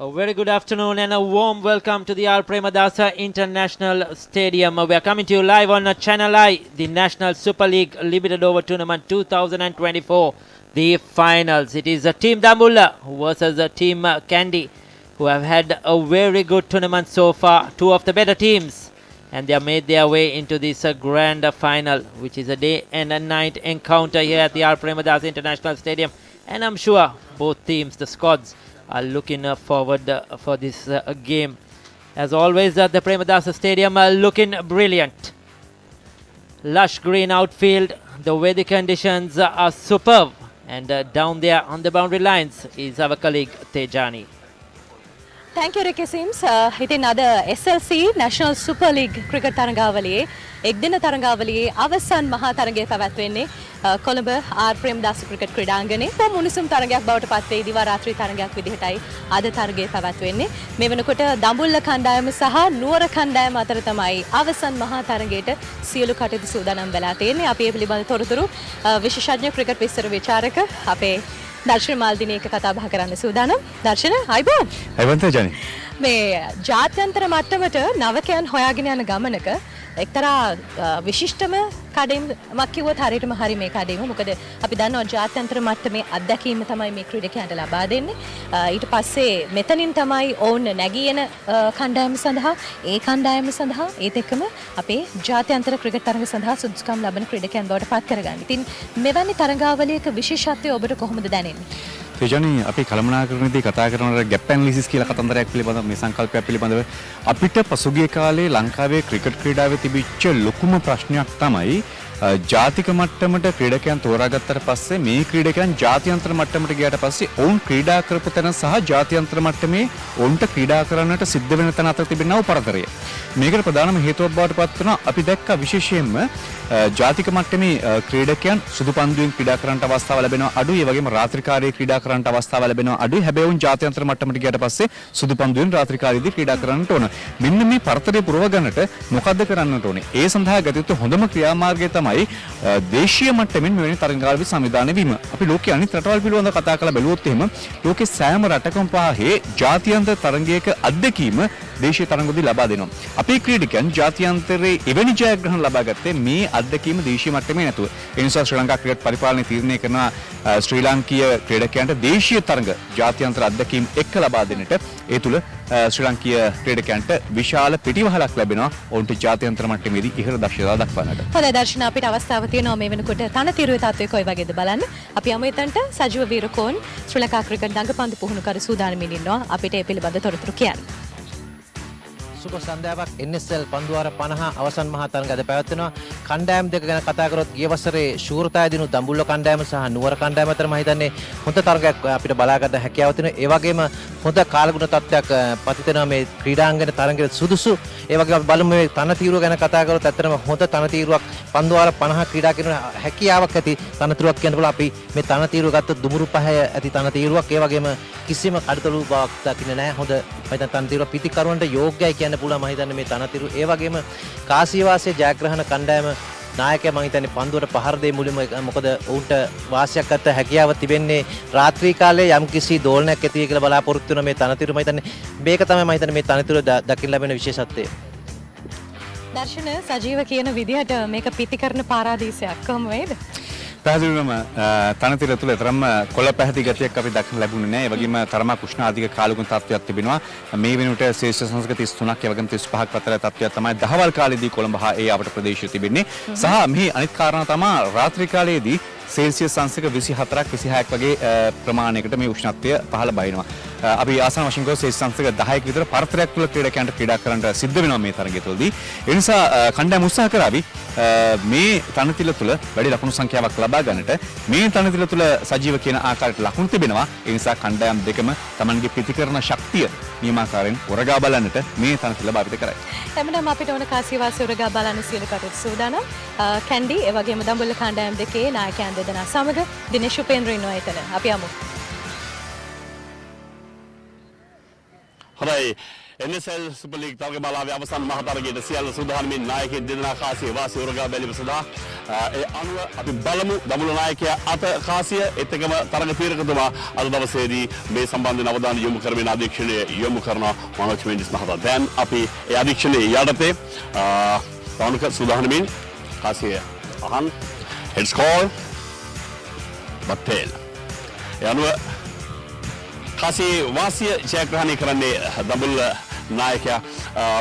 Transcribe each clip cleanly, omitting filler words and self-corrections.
A very good afternoon and a warm welcome to the R. Premadasa International Stadium. We are coming to you live on Channel I, the National Super League Limited Over Tournament 2024, the finals. It is Team Dambulla versus Team Kandy, who have had a very good tournament so far. Two of the better teams, and they have made their way into this grand final, which is a day and a night encounter here at the R. Premadasa International Stadium. And I'm sure both teams, the squads, are looking forward for this game. As always, the Premadasa Stadium looking brilliant. Lush green outfield, the weather conditions are superb. And down there on the boundary lines is our colleague Tejani. Thank you, Ricky Sims. ඉතින් අද SLC National Super League cricket තරඟාවලියේ එක්දින තරඟාවලියේ අවසන් මහා තරඟය පැවැත්වෙන්නේ Colombo R Premadasa cricket ක්‍රීඩාංගණයේ. බොහොම උණුසුම් තරඟයක් බවට පත් වේ. දිවා රාත්‍රී තරඟයක් විදිහටයි අද තරඟය පැවැත්වෙන්නේ. මේ වෙනකොට දඹුල්ල කණ්ඩායම සහ නුවර කණ්ඩායම අතර තමයි අවසන් මහා තරඟයට සියලු කටයුතු සූදානම් වෙලා තියෙන්නේ. අපි මේ පිළිබඳ තොරතුරු විශේෂඥ ක්‍රිකට් විස්තර විචාරක අපේ දර්ශන මාල්දිනී එක කතා බහ කරන්න සූදානම්. දර්ශන අයිබෝන්. අයිබෝන් තේජානි. මේ ජාත්‍යන්තර මට්ටමට නවකයන් හොයාගෙන යන ගමනක එක්තරා විශිෂ්ටම කඩේමක් කිව්වොත් හරියටම හරි මේ කඩේම. මොකද අපි දන්නවා ජාත්‍යන්තර මට්ටමේ අත්දැකීම තමයි මේ ක්‍රීඩකයන්ට ලබා දෙන්නේ. ඊට පස්සේ මෙතනින් තමයි ඔවුන් නැගී එන කණ්ඩායම සඳහා ඒ කණ්ඩායම සඳහා ඒත් එක්කම අපේ ජාත්‍යන්තර ක්‍රිකට් තරඟ සඳහා සුදුසුකම් ලබන ක්‍රීඩකයන් බවට පත් කරගන්න. ඉතින් මෙවැනි තරඟාවලියක විශේෂත්වය ඔබට කොහොමද දැනෙන්නේ? තේජානි, අපි කළමනාකරණයේදී කතා කරන ගැප් ඇනලිසිස් කියලා කතන්දරයක් පිළිබඳව මේ සංකල්පයක් පිළිබඳව අපිට පසුගිය කාලේ ලංකාවේ ක්‍රිකට් ක්‍රීඩාවේ තිබිච්ච ලොකුම ප්‍රශ්නයක් තමයි ජාතික මට්ටමට ක්‍රීඩකයන් තෝරාගත්තට පස්සේ මේ ක්‍රීඩකයන් ජාත්‍යන්තර මට්ටමට ගියාට පස්සේ ඔවුන් ක්‍රීඩා කරපු තැන සහ ජාත්‍යන්තර මට්ටමේ ඔවුන්ට ක්‍රීඩා කරන්නට සිද්ධ වෙන තැන අතර තිබෙනා පරතරය. මේකට ප්‍රධානම හේතුවක් බවට පත් වෙනවා අපි දැක්ක විශේෂයෙන්ම ජාතික මට්ටමේ ක්‍රීඩකයන් සුදු පන්දුවෙන් ක්‍රීඩා කරන්නට අවස්ථාව ලැබෙනවා අඩුයි. ඒ වගේම රාත්‍රිකාරයේ ක්‍රීඩා කරන්නට අවස්ථාව ලැබෙනවා අඩුයි. හැබැයි ඔවුන් ජාත්‍යන්තර මට්ටමට ගියාට පස්සේ සුදු පන්දුවෙන් රාත්‍රිකාරයේදී ක්‍රීඩා කරන්නට ඕන. මෙන්න මේ පරතරය පුරව ගන්නට මොකද්ද කරන්නට ඕනේ? ඒ සඳහා ගත යුතු හොඳම ක්‍රියාමාර්ගය තමයි දේශීය මට්ටමින් මෙවැනි තරඟාවලි සංවිධානය වීම. අපි ලෝකයේ අනිත් රටවල් පිළිබඳව කතා කරලා බැලුවොත් එහෙම ලෝකේ සෑම රටකම පහේ ජාත්‍යන්තර තරඟයක අත්දැකීම දේශීය තරඟවලදී ලබා දෙනවා. අපේ ක්‍රීඩකයන් ජාත්‍යන්තරයේ එවැනි ජයග්‍රහණ ලබා ගත්තේ මේ අත්දැකීම දේශීය මට්ටමේ නැතුව. ඒ නිසා ශ්‍රී ලංකා ක්‍රිකට් පරිපාලනය තීරණය කරන ශ්‍රී ලාංකීය ක්‍රීඩකයන්ට දේශීය තරඟ ජාත්‍යන්තර අත්දැකීම් එක්ක ලබා දෙන්නට ඒ තුල ශ්‍රී ලාංකීය ක්‍රීඩකයන්ට විශාල පිටිවහලක් ලැබෙනවා. ඔවුන්ට ජාත්‍යන්තර මට්ටමේදී ඉහළ දක්ෂතාව දක්වන්නට. හොඳයි දර්ශන, අපිට අවස්ථාව තියෙනවා මේ වෙනකොට තනතිරුවේ තත්ත්වය කොයි වගේද බලන්න. අපි යමු එතනට. සජීව වීරකෝන් ශ්‍රී ලංකා ක්‍රිකට් දඟපන්දු පුහුණුකරු සූදානම්ින් ඉන්නවා අපිට ඒ පිළිබඳ තොරතුරු කියන්න. සුබ සන්ධ්‍යාවක්. NSL පන්දුවාර 50 අවසන් මහා තරඟ අද පැවැත්වෙනවා. කණ්ඩායම් දෙක ගැන කතා කරොත් ගිය වසරේ ශූරතාය දිනු දඹුල්ල කණ්ඩායම සහ නුවර කණ්ඩායම අතර මම හිතන්නේ හොඳ තරඟයක් අපිට බලාගන්න හැකියාව තියෙනවා. ඒ වගේම හොඳ කාලගුණ තත්ත්වයක් පතිතනවා මේ ක්‍රීඩාංගන තරඟයට සුදුසු. ඒ වගේම අපි බලමු මේ තනතිරුව ගැන කතා කරොත් ඇත්තටම හොඳ තනතිරුවක් පන්දුවාර 50 ක්‍රීඩා කරන හැකියාවක් ඇති තනතිරුවක් කියන්න පුළුවන්. අපි මේ තනතිරුව ගත්ත දුමුරු පහය ඇති තනතිරුවක්. ඒ වගේම කිසිම කඩතොළු බවක් දකින්න නැහැ. හොඳ මම හිතන්නේ තනතිරුව පිටිකරුවන්ට යෝග්‍යයි කියන්න පුළුවන්. මම හිතන්නේ මේ තනතිරුව ඒ වගේම කාසියවාසයේ ජයග්‍රහණ කණ්ඩායම නායකයා මම හිතන්නේ පන්දුවට පහර දෙයි මුලින්ම. මොකද ඔවුන්ට වාසියක් ගන්න හැකියාව තිබෙන්නේ රාත්‍රී කාලයේ යම්කිසි දෝලනයක් ඇති වෙයි කියලා බලාපොරොත්තු වෙන මේ තනතිරුව මම හිතන්නේ මේක තමයි මම හිතන්නේ මේ තනතිරුව දකින්න ලැබෙන විශේෂත්වය. දර්ශන, සජීව කියන විදිහට මේක පිටිකරන පාරාදීසයක් කොහොම වේද? පැහැදිලිවම තනතිර තුළ තරම් කොළ පැහැති ගතියක් අපි දක්න ලැබුණේ නැහැ. ඒ වගේම තරමක් උෂ්ණ අධික කාලගුණ තත්ත්වයක් තිබෙනවා. මේ වෙනුවට ශ්‍රේෂ්ඨ සංස්කෘත 33ක් ඒ වගේම 35ක් අතර තත්ත්වයක් තමයි දහවල් කාලේදී කොළඹ හා ඒ අපට ප්‍රදේශයේ තිබෙන්නේ. සහ මෙහි අනිත් කාරණා තමයි රාත්‍රී කාලයේදී සෙල්සියස් අංශක 24ක් 26ක් වගේ ප්‍රමාණයකට මේ උෂ්ණත්වය පහළ බහිනවා. අපි ආසන වශයෙන් ගොස් සෙල්සියස් අංශක 10ක විතර පරතරයක් තුළ ක්‍රීඩකයන්ට ක්‍රීඩා කරන්න සිද්ධ වෙනවා මේ තරගය තුළදී. ඒ නිසා කණ්ඩායම උත්සාහ කරાવી මේ තනතිල තුළ වැඩි ලකුණු සංඛ්‍යාවක් ලබා ගන්නට. මේ තනතිල තුළ සජීව කියන ආකාරයට ලකුණු තිබෙනවා. ඒ නිසා කණ්ඩායම් දෙකම Tamanගේ ප්‍රතිකරණ ශක්තිය නියමාකාරයෙන් උරගා බලන්නට මේ තනතිල භාවිත කරයි. එමනම් අපිට ඕන කාසියවාසී උරගා බලන්න සියලු කටයුතු සූදානම්. කැන්ඩි ඒ වගේම දඹුල්ල කණ්ඩායම් දෙකේ නායකයන් දෙදෙනා සමග දිනේෂ් උපේන්ද්‍ර ඉන්නවා එතන. අපි යමු. හොඳයි. NSL Super League තරගමාලාවේ අවසන් මහ තරගයේ සියල්ල සූදානම්ින් නායකයෙක් දෙදෙනා කාසිය වාසිය උරගා බැලීම සඳහා ඒ අනුව අපි බලමු දඹුල්ල නායකයා අත කාසිය එතකම තරග තීරකතුමා අද දවසේදී මේ සම්බන්ධයෙන් අවධානය යොමු කරමින් අධීක්ෂණය යොමු කරන මනෝජ් මෙන්ඩිස් මහතා. දැන් අපි ඒ අධීක්ෂණයේ යටතේ රවුන්ඩ් එක සූදානම්ින් කාසිය අහන් heads call but tail. ඒ අනුව කාසිය වාසිය ජයග්‍රහණය කරන්නේ දඹුල්ල නායකයා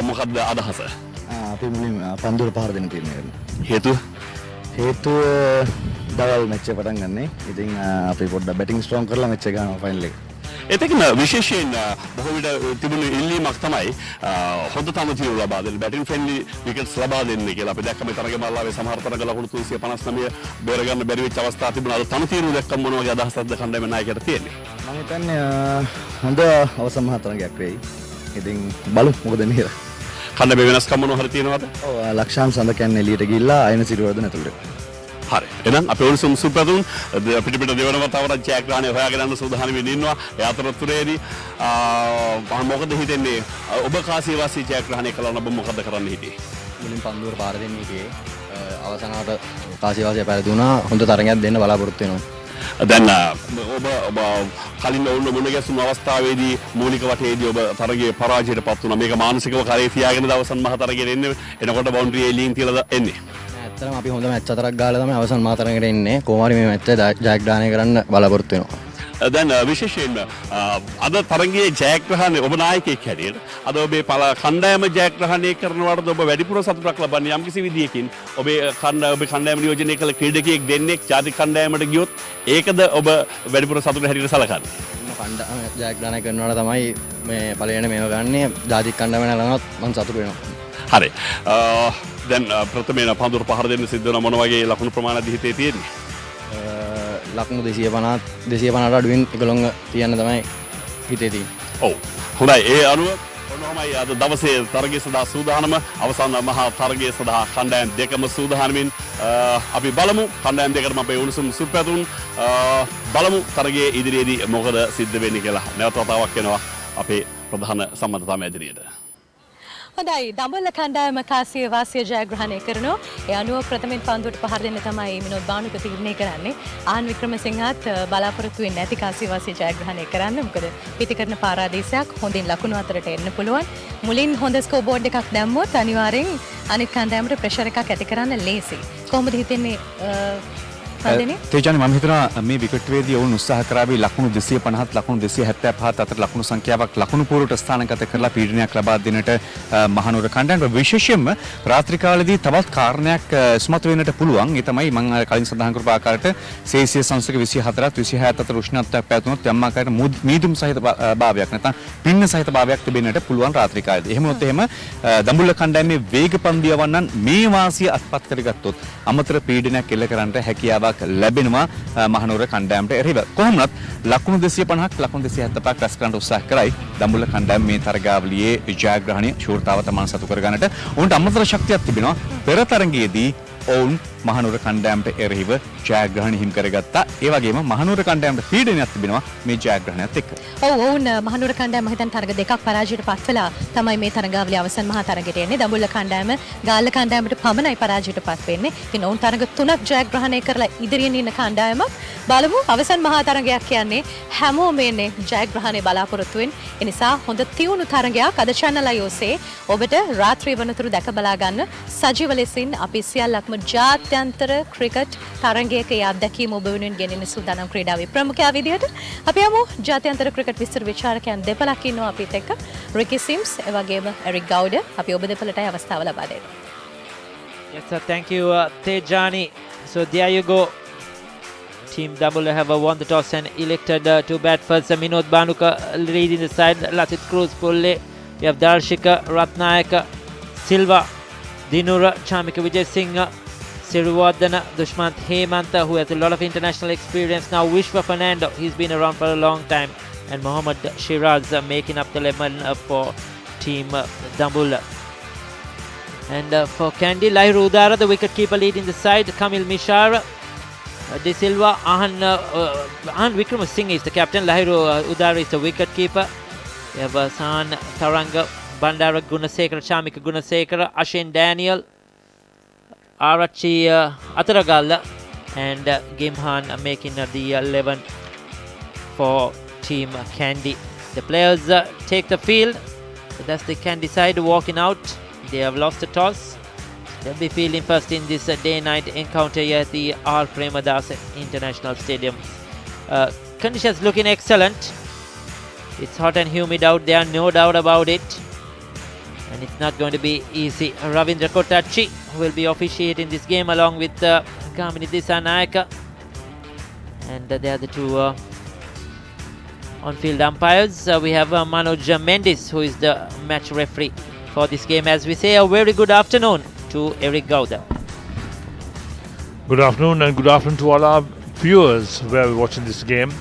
මොකක්ද අදහස? අපි මුලින් පන්දුවට පහර දෙන්න තීරණය කරනවා. හේතුව දවල් මැච් එක පටන් ගන්නනේ. ඉතින් අපි පොඩ්ඩක් බැටිං ස්ට්‍රෝං කරලා මැච් එක ගන්නවා ෆයිනල් එක. එතකම විශේෂයෙන් බොහෝ විට තිබුණු ඉල්ලීමක් තමයි හොඳ තනතිරු ලබා දෙන්න බැටිං ෆ්‍රෙන්ඩ්ලි විකට්ස් ලබා දෙන්න කියලා. අපි දැක්කම තරගමාලාවේ සමහර තරග ලකුණු 359 බේර ගන්න බැරි වෙච්ච අවස්ථා තිබුණා. අද තනතිරු දැක්කම මොන වගේ අදහසක්ද කණ්ඩායමේ නායකයාට තියෙන්නේ? මම හිතන්නේ හොඳ අවසන් මහ තරගයක් වෙයි. ඉතින් බලමු මොකද වෙන්නේ කියලා. කණ්ඩායමේ වෙනස්කම් මොනවා හරි තියෙනවද? ඔව් ලක්ෂාන් සඳ කියන්නේ එළියට ගිහිල්ලා අයන සිරුවර්ධන ඇතුළට. හරි. එහෙනම් අපි ඔලුසුම් සුපදුන් පිටිපිට දෙවන වතාවට ජයග්‍රහණය හොයාගෙන යන සූදානම්ින් ඉන්නවා. ඒ අතරතුරේදී මොකද හිතෙන්නේ? ඔබ කාසිය වාසී ජයග්‍රහණය කළා නම් ඔබ මොකද කරන්න හිටියේ? මුලින් පන්දුවට පාර දෙන්න හිටියේ. අවසානට කාසිය වාසිය පෙරදුනා. හොඳ තරගයක් දෙන්න බලාපොරොත්තු වෙනවා. දැන් ඔබ කලින් ඔවුන් මුණ ගැසුණු අවස්ථාවේදී මූලික වටේදී ඔබ තරගයේ පරාජයට පත් වුණා. මේක මානසිකව කරේ තියාගෙන දවසන් මහ තරගයට එන්නේ. එනකොට බවුන්ඩරි එලින් තියලා එන්නේ. ඇත්තටම අපි හොඳ මැච් හතරක් ගාලා තමයි අවසන් මහ තරගයට එන්නේ. කොහොම හරි මේ මැච් එක ජයග්‍රහණය කරන්න බලාපොරොත්තු වෙනවා. දැන් විශේෂයෙන්ම අද තරගයේ ජයග්‍රහණය ඔබ නායකයෙක් හැටියට අද ඔබේ කණ්ඩායම ජයග්‍රහණය කරනවට ඔබ වැඩිපුර සතුටක් ලබන්නේ යම්කිසි විදියකින් ඔබේ කණ්ඩායම නියෝජනය කළ ක්‍රීඩකයෙක් දෙන්නෙක් ජාතික කණ්ඩායමට ගියොත් ඒකද ඔබ වැඩිපුර සතුට හැටියට සලකන්නේ? කණ්ඩායම ජයග්‍රහණය කරනවට තමයි මේ ඵලයට මේව ගන්නේ. ජාතික කණ්ඩායම නැලනොත් මම සතුටු වෙනවා. හරි. දැන් ප්‍රථමයෙන් පන්දුර පහර දෙන්න සිද්ධ වෙන මොන වගේ ලකුණු ප්‍රමාණයක්ද හිතේ තියෙන්නේ? ලකුණු 250ට අඩුවෙන් 11 තියන්න තමයි හිතේ තියෙන්නේ. ඔව්. හොඳයි. ඒ අනුව ඔන්නෝමයි අද දවසේ තරගය සඳහා සූදානම අවසන් මහා තරගය සඳහා කණ්ඩායම් දෙකම සූදානමින් අපි බලමු කණ්ඩායම් දෙකටම අපේ උණුසුම් සුපැතුම් බලමු තරගයේ ඉදිරියේදී මොකද සිද්ධ වෙන්නේ කියලා. නැවත වතාවක් එනවා අපේ ප්‍රධාන සම්බන්ධතා මැදිරියට. හොඳයි දඹුල්ල කණ්ඩායම කාසිය වාසිය ජයග්‍රහණය කරනවා. ඒ අනුව ප්‍රථමයෙන් පන්දුවට පහර දෙන්න තමයි විනෝද් බානුක තීරණය කරන්නේ. ආන් වික්‍රමසිංහත් බලාපොරොත්තු වෙන්නේ නැති කාසිය වාසිය ජයග්‍රහණය කරන්න. මොකද පිටිකරන පාරාදීසයක් හොඳින් ලකුණු අතරට එන්න පුළුවන්. මුලින් හොඳ ස්කෝර් බෝඩ් එකක් දැම්මොත් අනිවාර්යෙන් අනිත් කණ්ඩායමට ප්‍රෙෂර් එකක් ඇති කරන්න ලේසි. කොහොමද හිතෙන්නේ තේජානි මම හිතනවා මේ විකට් වේදී ඔවුන් උත්සාහ කරාවි ලකුණු 250 ලකුණු 275 අතර ලකුණු සංඛ්‍යාවක් ලකුණු පුවරුවට ස්ථානගත කරලා පීඩනයක් ලබා දෙන්නට මහනුවර කණ්ඩායමට විශේෂයෙන්ම රාත්‍රී කාලේදී තවත් කාරණයක් ඉස්මතු වෙන්නට පුළුවන්. ඒ තමයි මම කලින් සඳහන් කරපු ආකාරයට සෙල්සියස් අංශක 24ත් 26ත් අතර උෂ්ණත්වයක් පැවතුනොත් යම් ආකාරයකට මීදුම් සහිත භාවයක් නැත්නම් පින්න සහිත භාවයක් තිබෙන්නට පුළුවන් රාත්‍රී කාලේදී. එහෙම වුණොත් එහෙම දඹුල්ල කණ්ඩායමේ වේග පන්දු යවන්නන් මේ වාසිය අත්පත් කරගත්තොත් අමතර පීඩනයක් එල්ල කරන්නට හැකියාවක් ලැබෙනවා මහනුවර කණ්ඩායමට එරෙහිව. කොහොමවත් ලකුණු 250ක් ලකුණු 275ක් රැස් කරන්න උත්සාහ කරයි දඹුල්ල කණ්ඩායම මේ තරගාවලියේ ජයග්‍රහණය ශූරතාව තමන් සතු කර ගන්නට. ඔවුන්ට අමතර ශක්තියක් තිබෙනවා. පෙර තරගයේදී ඔවුන් මහනුවර කණ්ඩායමට එරෙහිව ජයග්‍රහණ හිමි කරගත්තා. ඒ වගේම මහනුවර කණ්ඩායමට පීඩනයක් තිබෙනවා මේ ජයග්‍රහණයත් එක්ක. ඔවුන් මහනුවර කණ්ඩායම මම හිතන්නේ තරග දෙකක් පරාජයට පත් වෙලා තමයි මේ තරගාවලිය අවසන් මහා තරගයට එන්නේ. දඹුල්ල කණ්ඩායම ගාල්ල කණ්ඩායමට පමණයි පරාජයට පත් වෙන්නේ. ඉතින් ඔවුන් තරග 3ක් ජයග්‍රහණය කරලා ඉදිරියෙන් ඉන්න කණ්ඩායමක්. බලමු අවසන් මහා තරගයක් කියන්නේ හැමෝම එන්නේ ජයග්‍රහණය බලාපොරොත්තු වෙන. ඒ නිසා හොඳ තියුණු තරගයක් අද channel එක ඔස්සේ ඔබට රාත්‍රී වනතුරු දැක බලා ගන්න සජීව ලෙසින් අපි සියල්ලක්ම ජාත්‍යන්තර ක්‍රිකට් තරගයක අත්දැකීම ඔබ වෙනුවෙන් ගෙනෙන සූදානම් ක්‍රීඩාවේ ප්‍රමුඛයා විදිහට අපි යමු ජාත්‍යන්තර ක්‍රිකට් විස්තර විචාරකයන් දෙපළක් ඉන්නවා අපිත් එක්ක රිකි සිම්ස් ඒ වගේම එරික් ගවුඩ අපි ඔබ දෙපළටයි අවස්ථාව ලබා දෙනවා. Yes sir, thank you Tejani. So there you go. Team Dambulla have won the toss and elected to bat first. Minod Banuka leading the side. Lasit Cruz Pulle. We have Darshika Ratnayaka Silva Dinura Chamika Vijay Singh Sirivardhana Dushmant Hemanta, who has a lot of international experience now. Vishwa Fernando, he's been around for a long time, and Mohammad Shiraz making up the lemon for Team Dambulla. And for Kandy, Lahiru Udara, the wicket keeper leading the side. Kamil Mishar, De Silva, Ahan Wickramasinghe is the captain. Lahiru Udara is the wicket keeper. We have Sahan Taranga Bandara Gunasekara, Shamika Gunasekara, Ashin Daniel, Arachi Ataragalla, and Gimhan making the 11 for Team Kandy. The players take the field. So that's the Kandy side walking out. They have lost the toss. They'll be fielding first in this day-night encounter here at the R. Premadasa International Stadium. Conditions looking excellent. It's hot and humid out there, no doubt about it. And it's not going to be easy. Ravindra Kotachi will be officiating this game along with Kamini Disanayaka. And they are the two on-field umpires. We have Manoj Mendis, who is the match referee for this game. As we say, a very good afternoon to Eric Gowda. Good afternoon, and good afternoon to all our viewers who are watching this game.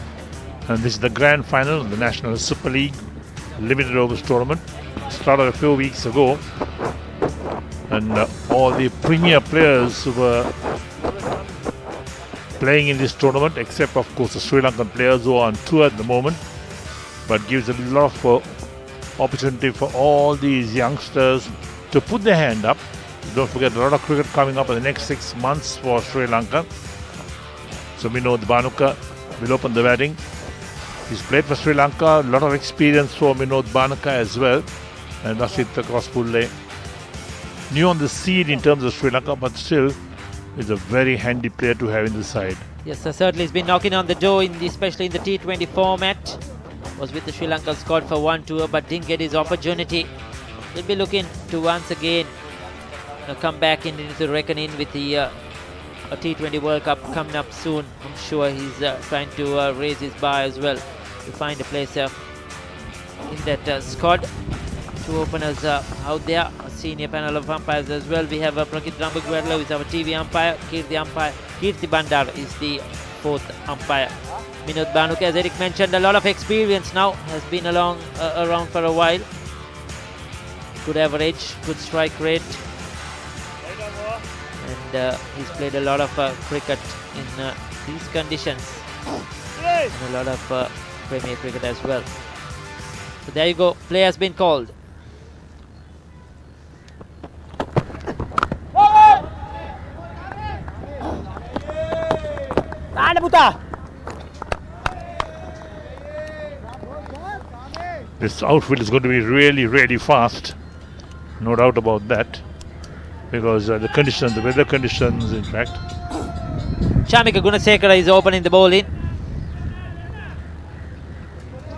And this is the grand final of the National Super League Limited Overs Tournament. Started a few weeks ago, and all the premier players who were playing in this tournament, except of course the Sri Lankan players who are on tour at the moment, but gives a lot of opportunity for all these youngsters to put their hand up. Don't forget, a lot of cricket coming up in the next 6 months for Sri Lanka. So Vinod Bhanuka will open the batting. He's played for Sri Lanka, a lot of experience for Vinod Bhanuka as well. And Rasit Krospulle, new on the scene in terms of Sri Lanka, but still is a very handy player to have in the side. Yes, certainly he's been knocking on the door, especially in the T20 format. Was with the Sri Lanka squad for one tour, but didn't get his opportunity. He'll be looking to once again come back into the reckoning with the a T20 World Cup coming up soon. I'm sure he's trying to raise his bar as well to find a place in that squad. Two openers out there, a senior panel of umpires as well. We have Prakit Rambagwedla, who is our TV umpire. Kirti Bandar is the fourth umpire. Vinod Bhanuka, as Eric mentioned, a lot of experience now, has been around for a while. Good average, good strike rate. And he's played a lot of cricket in these conditions. And a lot of Premier cricket as well. So there you go, play has been called. This outfield is going to be really, really fast. No doubt about that. Because the weather conditions, in fact. Shamika Gunasekara is opening the bowling.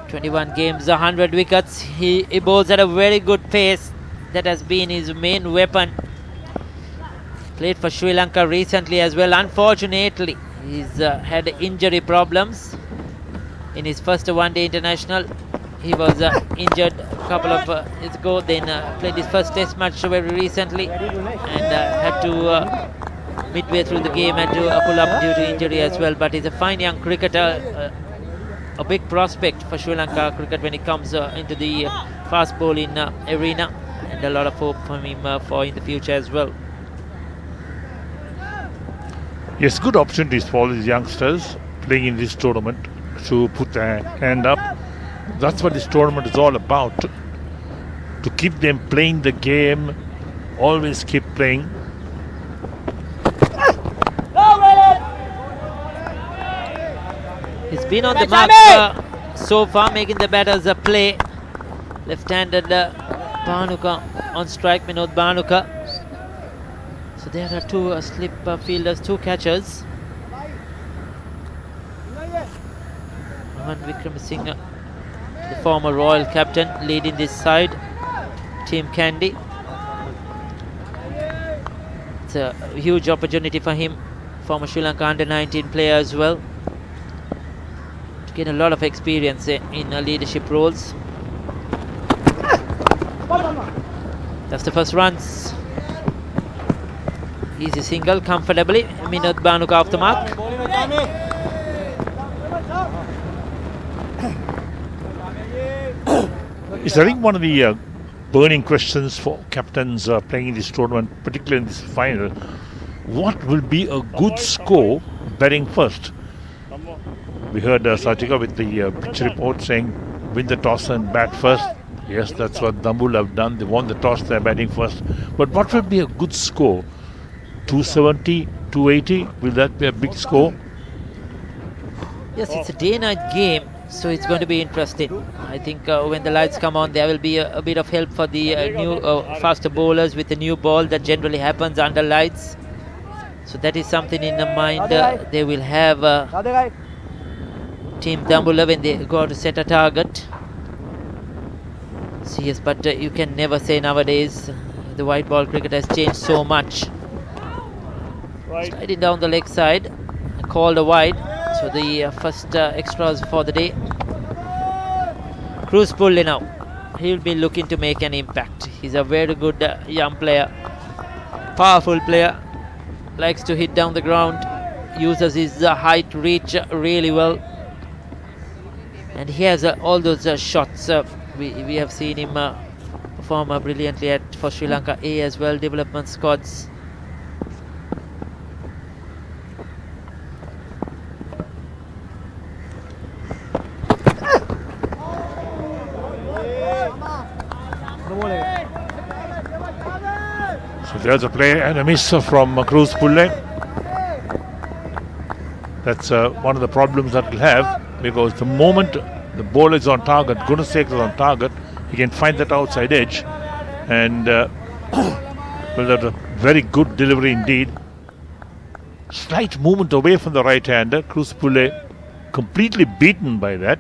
21 games, 100 wickets. He bowls at a very good pace. That has been his main weapon. Played for Sri Lanka recently as well. Unfortunately, he's had injury problems. In his first one-day international, he was injured a couple of years ago. Then played his first test match very recently and had to midway through the game had to pull up due to injury as well. But he's a fine young cricketer, a big prospect for Sri Lanka cricket when it comes into the fast bowling arena, and a lot of hope for him for in the future as well. Yes, good opportunities for all these youngsters playing in this tournament to put their hand up. That's what this tournament is all about. To keep them playing the game, always keep playing. He's been on the mark so far, making the batters play. Left-handed Bhanuka on strike, Vinod Bhanuka. So there are two slip fielders, two catchers. Mohan Wickramasinghe, the former Royal captain, leading this side, Team Kandy. It's a huge opportunity for him, former Sri Lanka under-19 player as well, to gain a lot of experience in leadership roles. That's the first runs. Easy single, comfortably. Vinod Bhanuka off the mark. It's, I think, one of the burning questions for captains playing in this tournament, particularly in this final. What will be a good score batting first? We heard Satika with the pitch report saying win the toss and bat first. Yes, that's what Dambulla have done. They won the toss, they're batting first. But what would be a good score? 270, 280? Will that be a big score? Yes, it's a day-night game, so it's going to be interesting. I think when the lights come on, there will be a bit of help for the new faster bowlers with the new ball that generally happens under lights. So that is something in the mind they will have Team Dambulla when they go out to set a target. So yes, but you can never say nowadays. The white ball cricket has changed so much. Sliding down the leg side, called a wide. So the first extras for the day. Cruz Pulle now. He'll be looking to make an impact. He's a very good young player. Powerful player. Likes to hit down the ground. Uses his height reach really well. And he has all those shots. We have seen him perform brilliantly for Sri Lanka A as well, development squads. So there's a play and a miss from Cruz Pulle. That's one of the problems that we'll have, because the moment the ball is on target, Gunasek is on target, he can find that outside edge, and well, that's a very good delivery indeed. Slight movement away from the right-hander. Cruz Pulle completely beaten by that.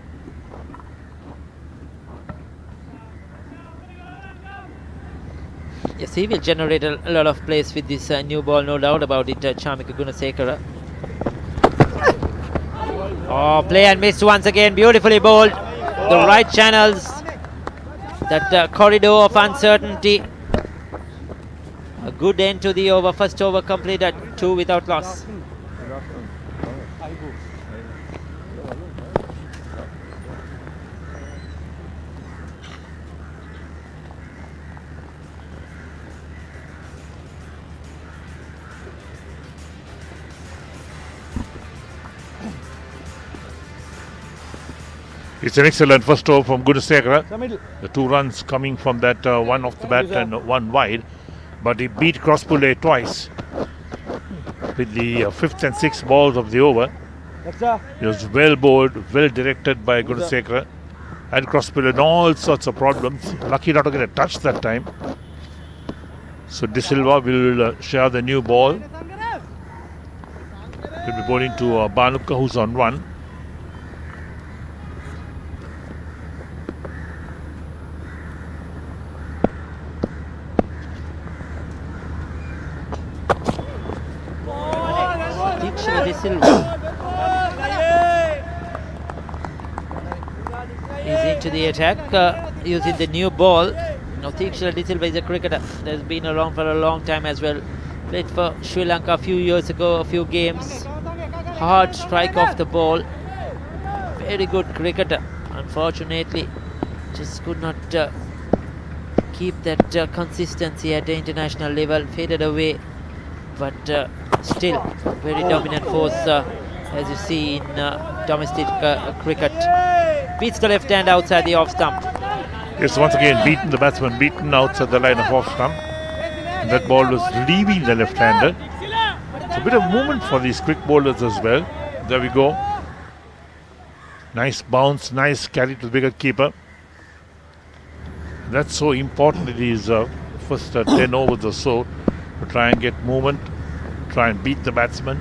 Yes, he will generate a lot of plays with this new ball, no doubt about it, Chamika Gunasekara. Oh, play and miss once again, beautifully bowled. The right channels, that corridor of uncertainty. A good end to the over, first over completed, 2 without loss. It's an excellent first over from Gunasekara. The 2 runs coming from that one off the bat and 1 wide. But he beat Cruz Pulle twice with the 5th and 6th balls of the over. He was well bowled, well directed by Gunasekara. And Cruz Pulle in all sorts of problems. Lucky not to get a touch that time. So De Silva will share the new ball. He'll be bowling to Bhanuka, who's on 1. He's into the attack using the new ball. Thikshala De Silva is a cricketer that's been around for a long time as well. Played for Sri Lanka a few years ago, a few games. Hard strike off the ball. Very good cricketer. Unfortunately, just could not keep that consistency at the international level. Faded away, but still very dominant force as you see in domestic cricket. Beats the left hand outside the off stump. Yes, once again beaten, the batsman beaten outside the line of off stump. And that ball was leaving the left-hander. It's a bit of movement for these quick bowlers as well. There we go. Nice bounce, nice carry to the wicket keeper. That's so important in these first 10 overs or so, to try and get movement, try and beat the batsman.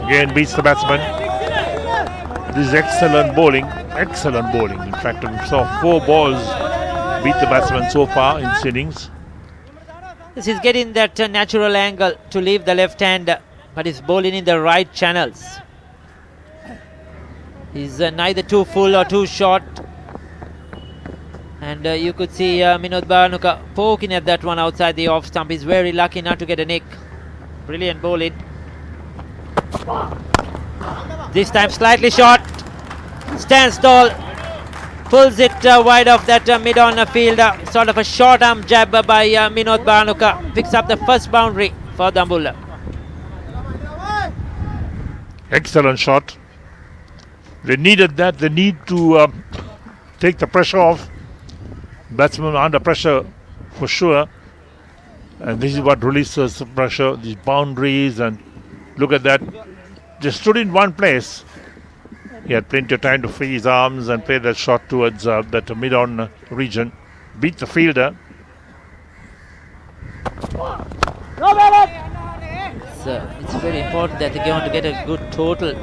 Again beats the batsman. This is excellent bowling, excellent bowling. In fact, we saw 4 balls beat the batsman so far in this innings. This is getting that natural angle to leave the left hand, but he's bowling in the right channels. He's neither too full or too short. And you could see Minod Bhanuka poking at that one outside the off stump. He's very lucky not to get a nick. Brilliant bowling. This time slightly short. Stands tall. Pulls it wide off that mid-on field. Sort of a short arm jab by Minod Bhanuka. Picks up the first boundary for Dambulla. Excellent shot. They needed that. They need to take the pressure off. Batsmen are under pressure for sure. And this is what releases the pressure, these boundaries. And look at that. Just stood in one place. He had plenty of time to free his arms and play that shot towards that mid-on region. Beat the fielder. It's very important that they want to get a good total,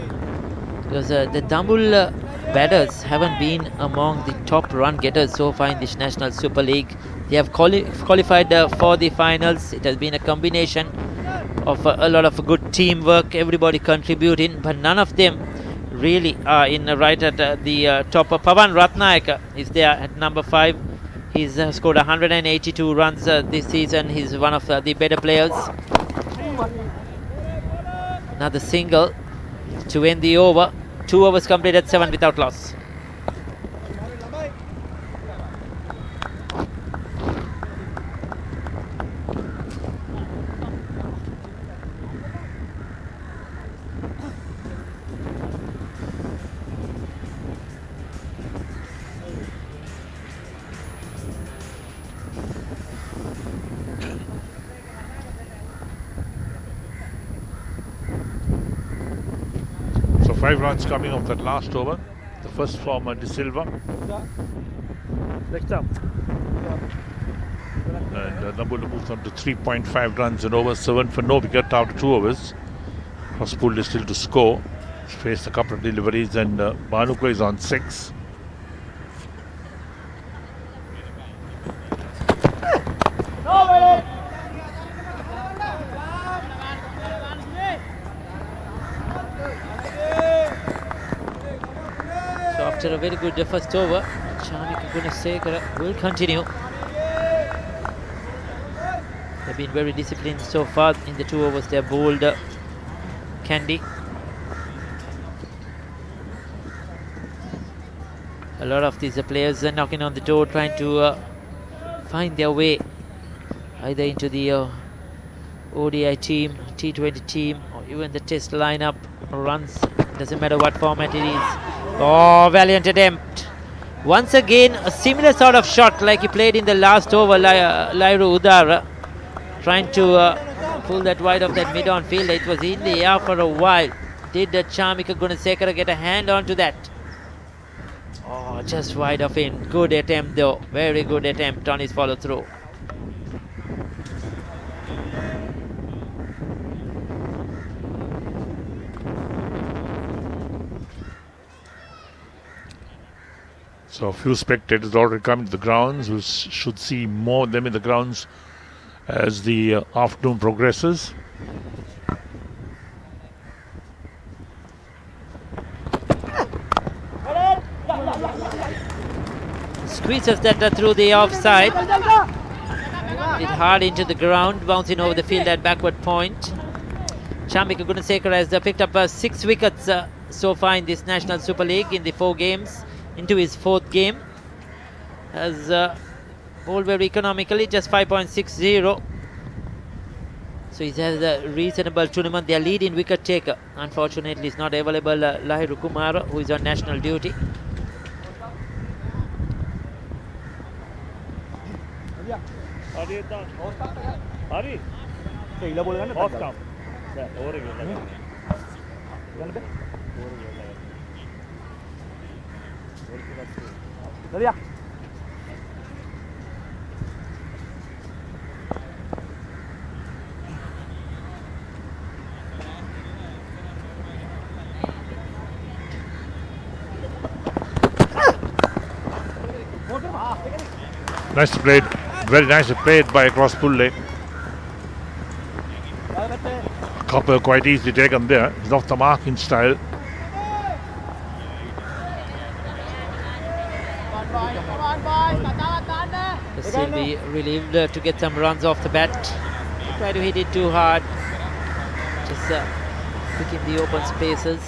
because the Dambulla batters haven't been among the top run getters so far in this National Super League. They have qualified for the finals. It has been a combination of a lot of good teamwork, everybody contributing, but none of them really are in right at the top. Pavan Ratnayaka is there at number 5. He's scored 182 runs this season. He's one of the better players. Another single to end the over. 2 overs completed, 7 without loss. So 5 runs coming off that last over. The first from De Silva. Next up. And Dambulla moves on to 3.5 runs and over 7 for no wicket after 2 overs. Crosspool is still to score. He's faced a couple of deliveries, and Bhanuka is on 6. So after a very good first over, Chamika Gunasekara will continue. They've been very disciplined so far in the 2 overs. They have bowled Kandy. A lot of these players are knocking on the door, trying to find their way either into the ODI team, T20 team, or even the test lineup. Runs, doesn't matter what format it is. Oh, valiant attempt. Once again, a similar sort of shot like he played in the last over, Lairu Udara, trying to pull that wide of that mid-on field. It was in the air for a while. Did Chamika Gunasekara get a hand onto that? Oh, just wide of him. Good attempt though. Very good attempt on his follow-through. So a few spectators already coming to the grounds. We should see more of them in the grounds as the afternoon progresses. Squeezes that through the offside. It hard into the ground, bouncing over the field at backward point. Chamika Gunasekara has picked up 6 wickets so far in this National Super League in the 4 games. Into his 4th game. Has bowled very economically, just 5.60. So he's had a reasonable tournament. Their leading wicket taker, unfortunately, is not available. Lahiru Kumara, who is on national duty. Nice played, very nicely played by Crosspulle. Copper quite easily taken there. He's off the mark in style. He'll be relieved to get some runs off the bat. Try to hit it too hard. Just picking the open spaces.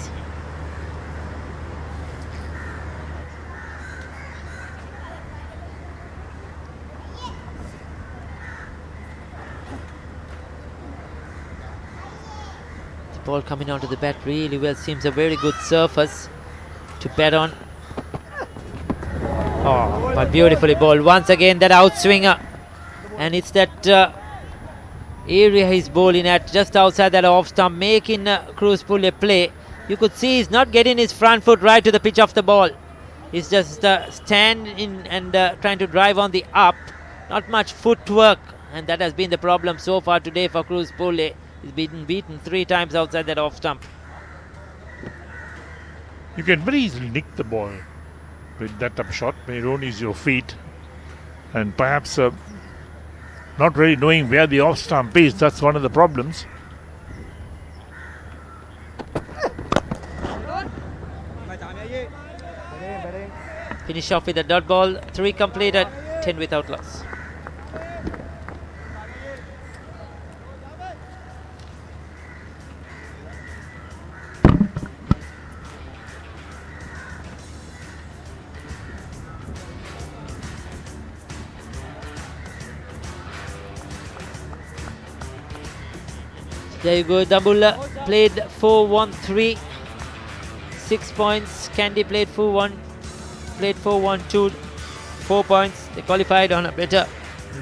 The ball coming onto the bat really well. Seems a very good surface. to bet on. Oh, but beautifully bowled. Once again, that outswinger. And it's that area he's bowling at, just outside that off stump, making Cruz Pulle play. You could see he's not getting his front foot right to the pitch of the ball. He's just standing and trying to drive on the up. Not much footwork, and that has been the problem so far today for Cruz Pulle. He's been beaten 3 times outside that off stump. You can very easily nick the ball with that up shot when you don't use your feet, and perhaps not really knowing where the off stump is. That's one of the problems. Finish off with a dot ball. 3 completed, 10 without loss. There you go. Dambulla played 4-1-3, 6 points. Kandy played 4-1-2, 4 points. They qualified on a better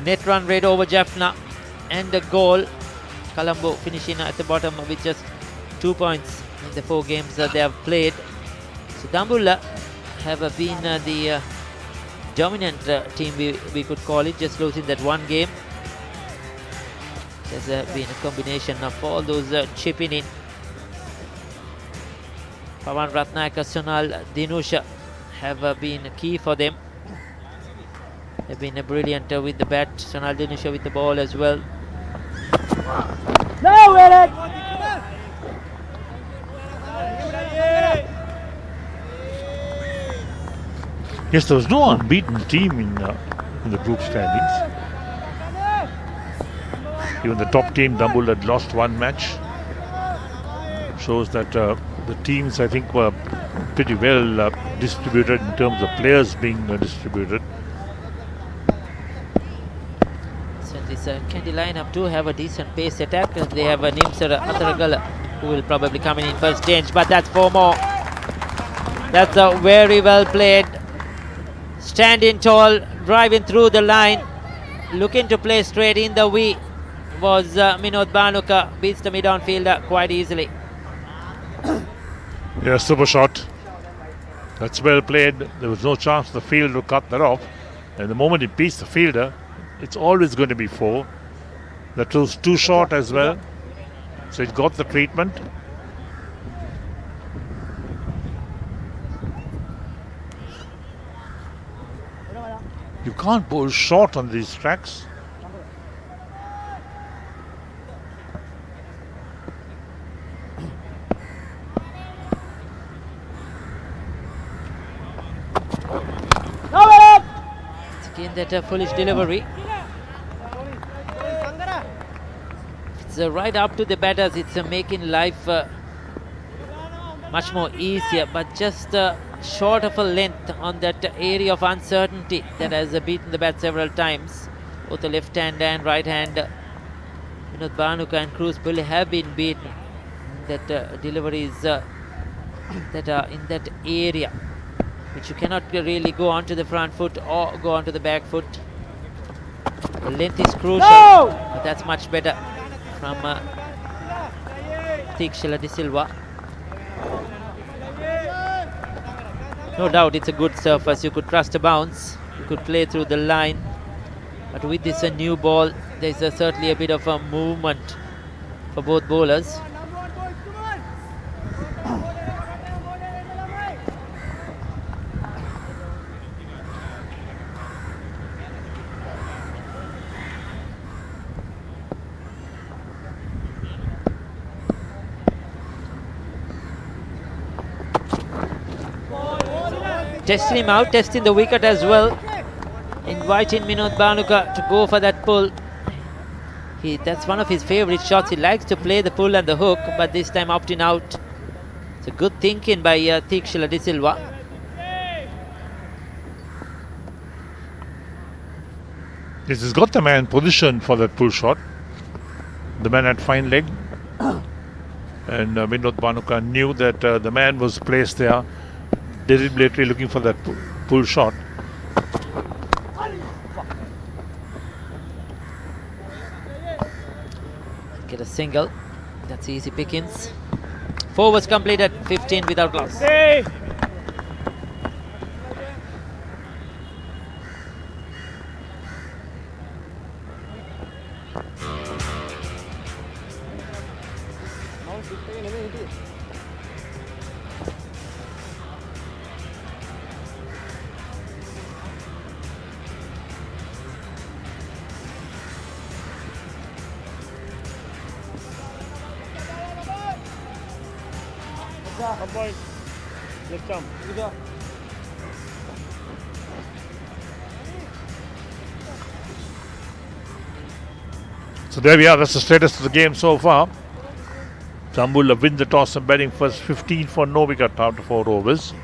net run rate over Jaffna and a goal. Colombo finishing at the bottom with just 2 points in the 4 games that they have played. So Dambulla have been the dominant team, we could call it, just losing that 1 game. There's been a combination of all those chipping in. Pawan Ratnayaka, Sonal, Dinusha have been key for them. They've been brilliant with the bat. Sonal Dinusha with the ball as well. Yes, there was no unbeaten team in the group standings. Even the top team, Dambulla, had lost 1 match. Shows that the teams, I think, were pretty well distributed in terms of players being distributed. So this Kandy lineup do have a decent pace attack. They have a Nimsara Atharagala who will probably come in first change, but that's 4 more. That's a very well played. Standing tall, driving through the line, looking to play straight in the V was Minod Banuka. Beats the mid-on fielder quite easily. Yeah, super shot. That's well played. There was no chance the field to cut that off. And the moment it beats the fielder, it's always going to be 4. That was too short as well. So it got the treatment. You can't bowl short on these tracks. Again that foolish delivery. It's right up to the batters. It's making life much more easier, but just short of a length on that area of uncertainty that has beaten the bat several times. Both the left hand and right hand, Vinod Banuka and Cruz Pulle have been beaten. That deliveries that are in that area, which you cannot really go onto the front foot or go onto the back foot. The length is crucial, but that's much better from Tikshila De Silva. No doubt it's a good surface. You could trust a bounce. You could play through the line. But with this new ball, there's certainly a bit of a movement for both bowlers. Testing him out, testing the wicket as well. Inviting Minod Banuka to go for that pull. That's one of his favourite shots. He likes to play the pull and the hook, but this time opting out. It's a good thinking by Tikshila De Silva. This has got the man positioned for that pull shot. The man had fine leg. And Minod Banuka knew that the man was placed there deliberately looking for that pull shot. Get a single. That's easy pickings. 4 overs completed, 15 without loss. So there we are. That's the status of the game so far. Dambulla win the toss and batting first, 15 for no wicket after 4 overs.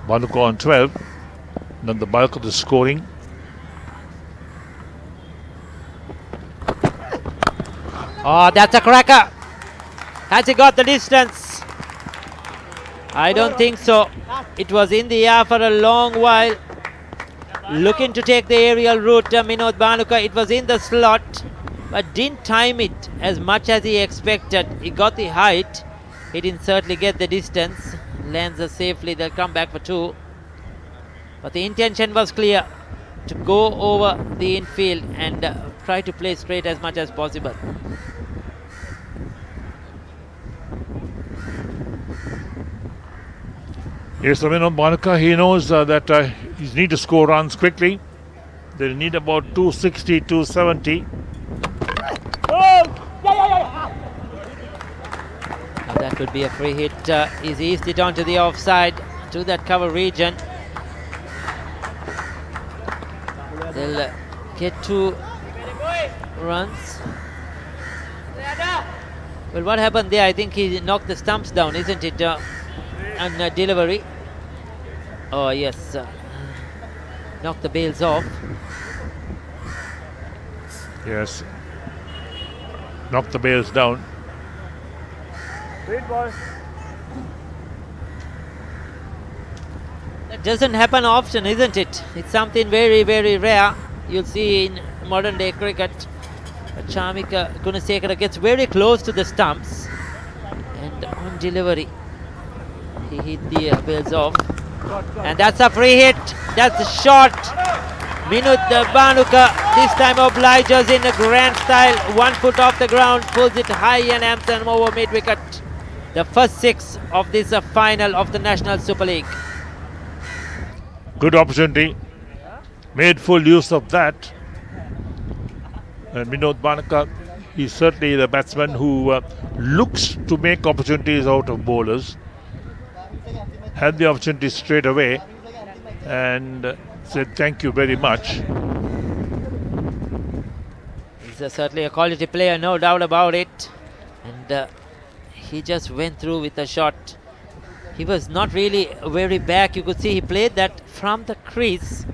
Manuka on 12. Then the bulk of the scoring. Oh, that's a cracker. Has he got the distance? I don't think so. It was in the air for a long while. Looking to take the aerial route, Minod Banuka. It was in the slot, but didn't time it as much as he expected. He got the height. He didn't certainly get the distance. Lands her safely. They'll come back for 2. But the intention was clear, to go over the infield and try to play straight as much as possible. Yes, Minod Banuka, he knows that he needs to score runs quickly. They need about 260, 270. Now that could be a free hit. He's eased it onto the offside to that cover region. They'll get 2 runs. Well, what happened there? I think he knocked the stumps down, isn't it? On delivery. Oh yes, knocked the bails off. Yes. Knocked the bails down. That doesn't happen often, isn't it? It's something very, very rare. You'll see in modern day cricket. Chamika Gunasekara gets very close to the stumps, and on delivery he hit the bails off. And that's a free hit. That's a shot. Minut Banuka this time obliges in a grand style. 1 foot off the ground, pulls it high and amps them over mid wicket. The first 6 of this final of the National Super League. Good opportunity. Made full use of that. And Minod Banuka, he's certainly the batsman who looks to make opportunities out of bowlers. Had the opportunity straight away and said thank you very much. He's certainly a quality player, no doubt about it. And he just went through with a shot. He was not really very back. You could see he played that from the crease.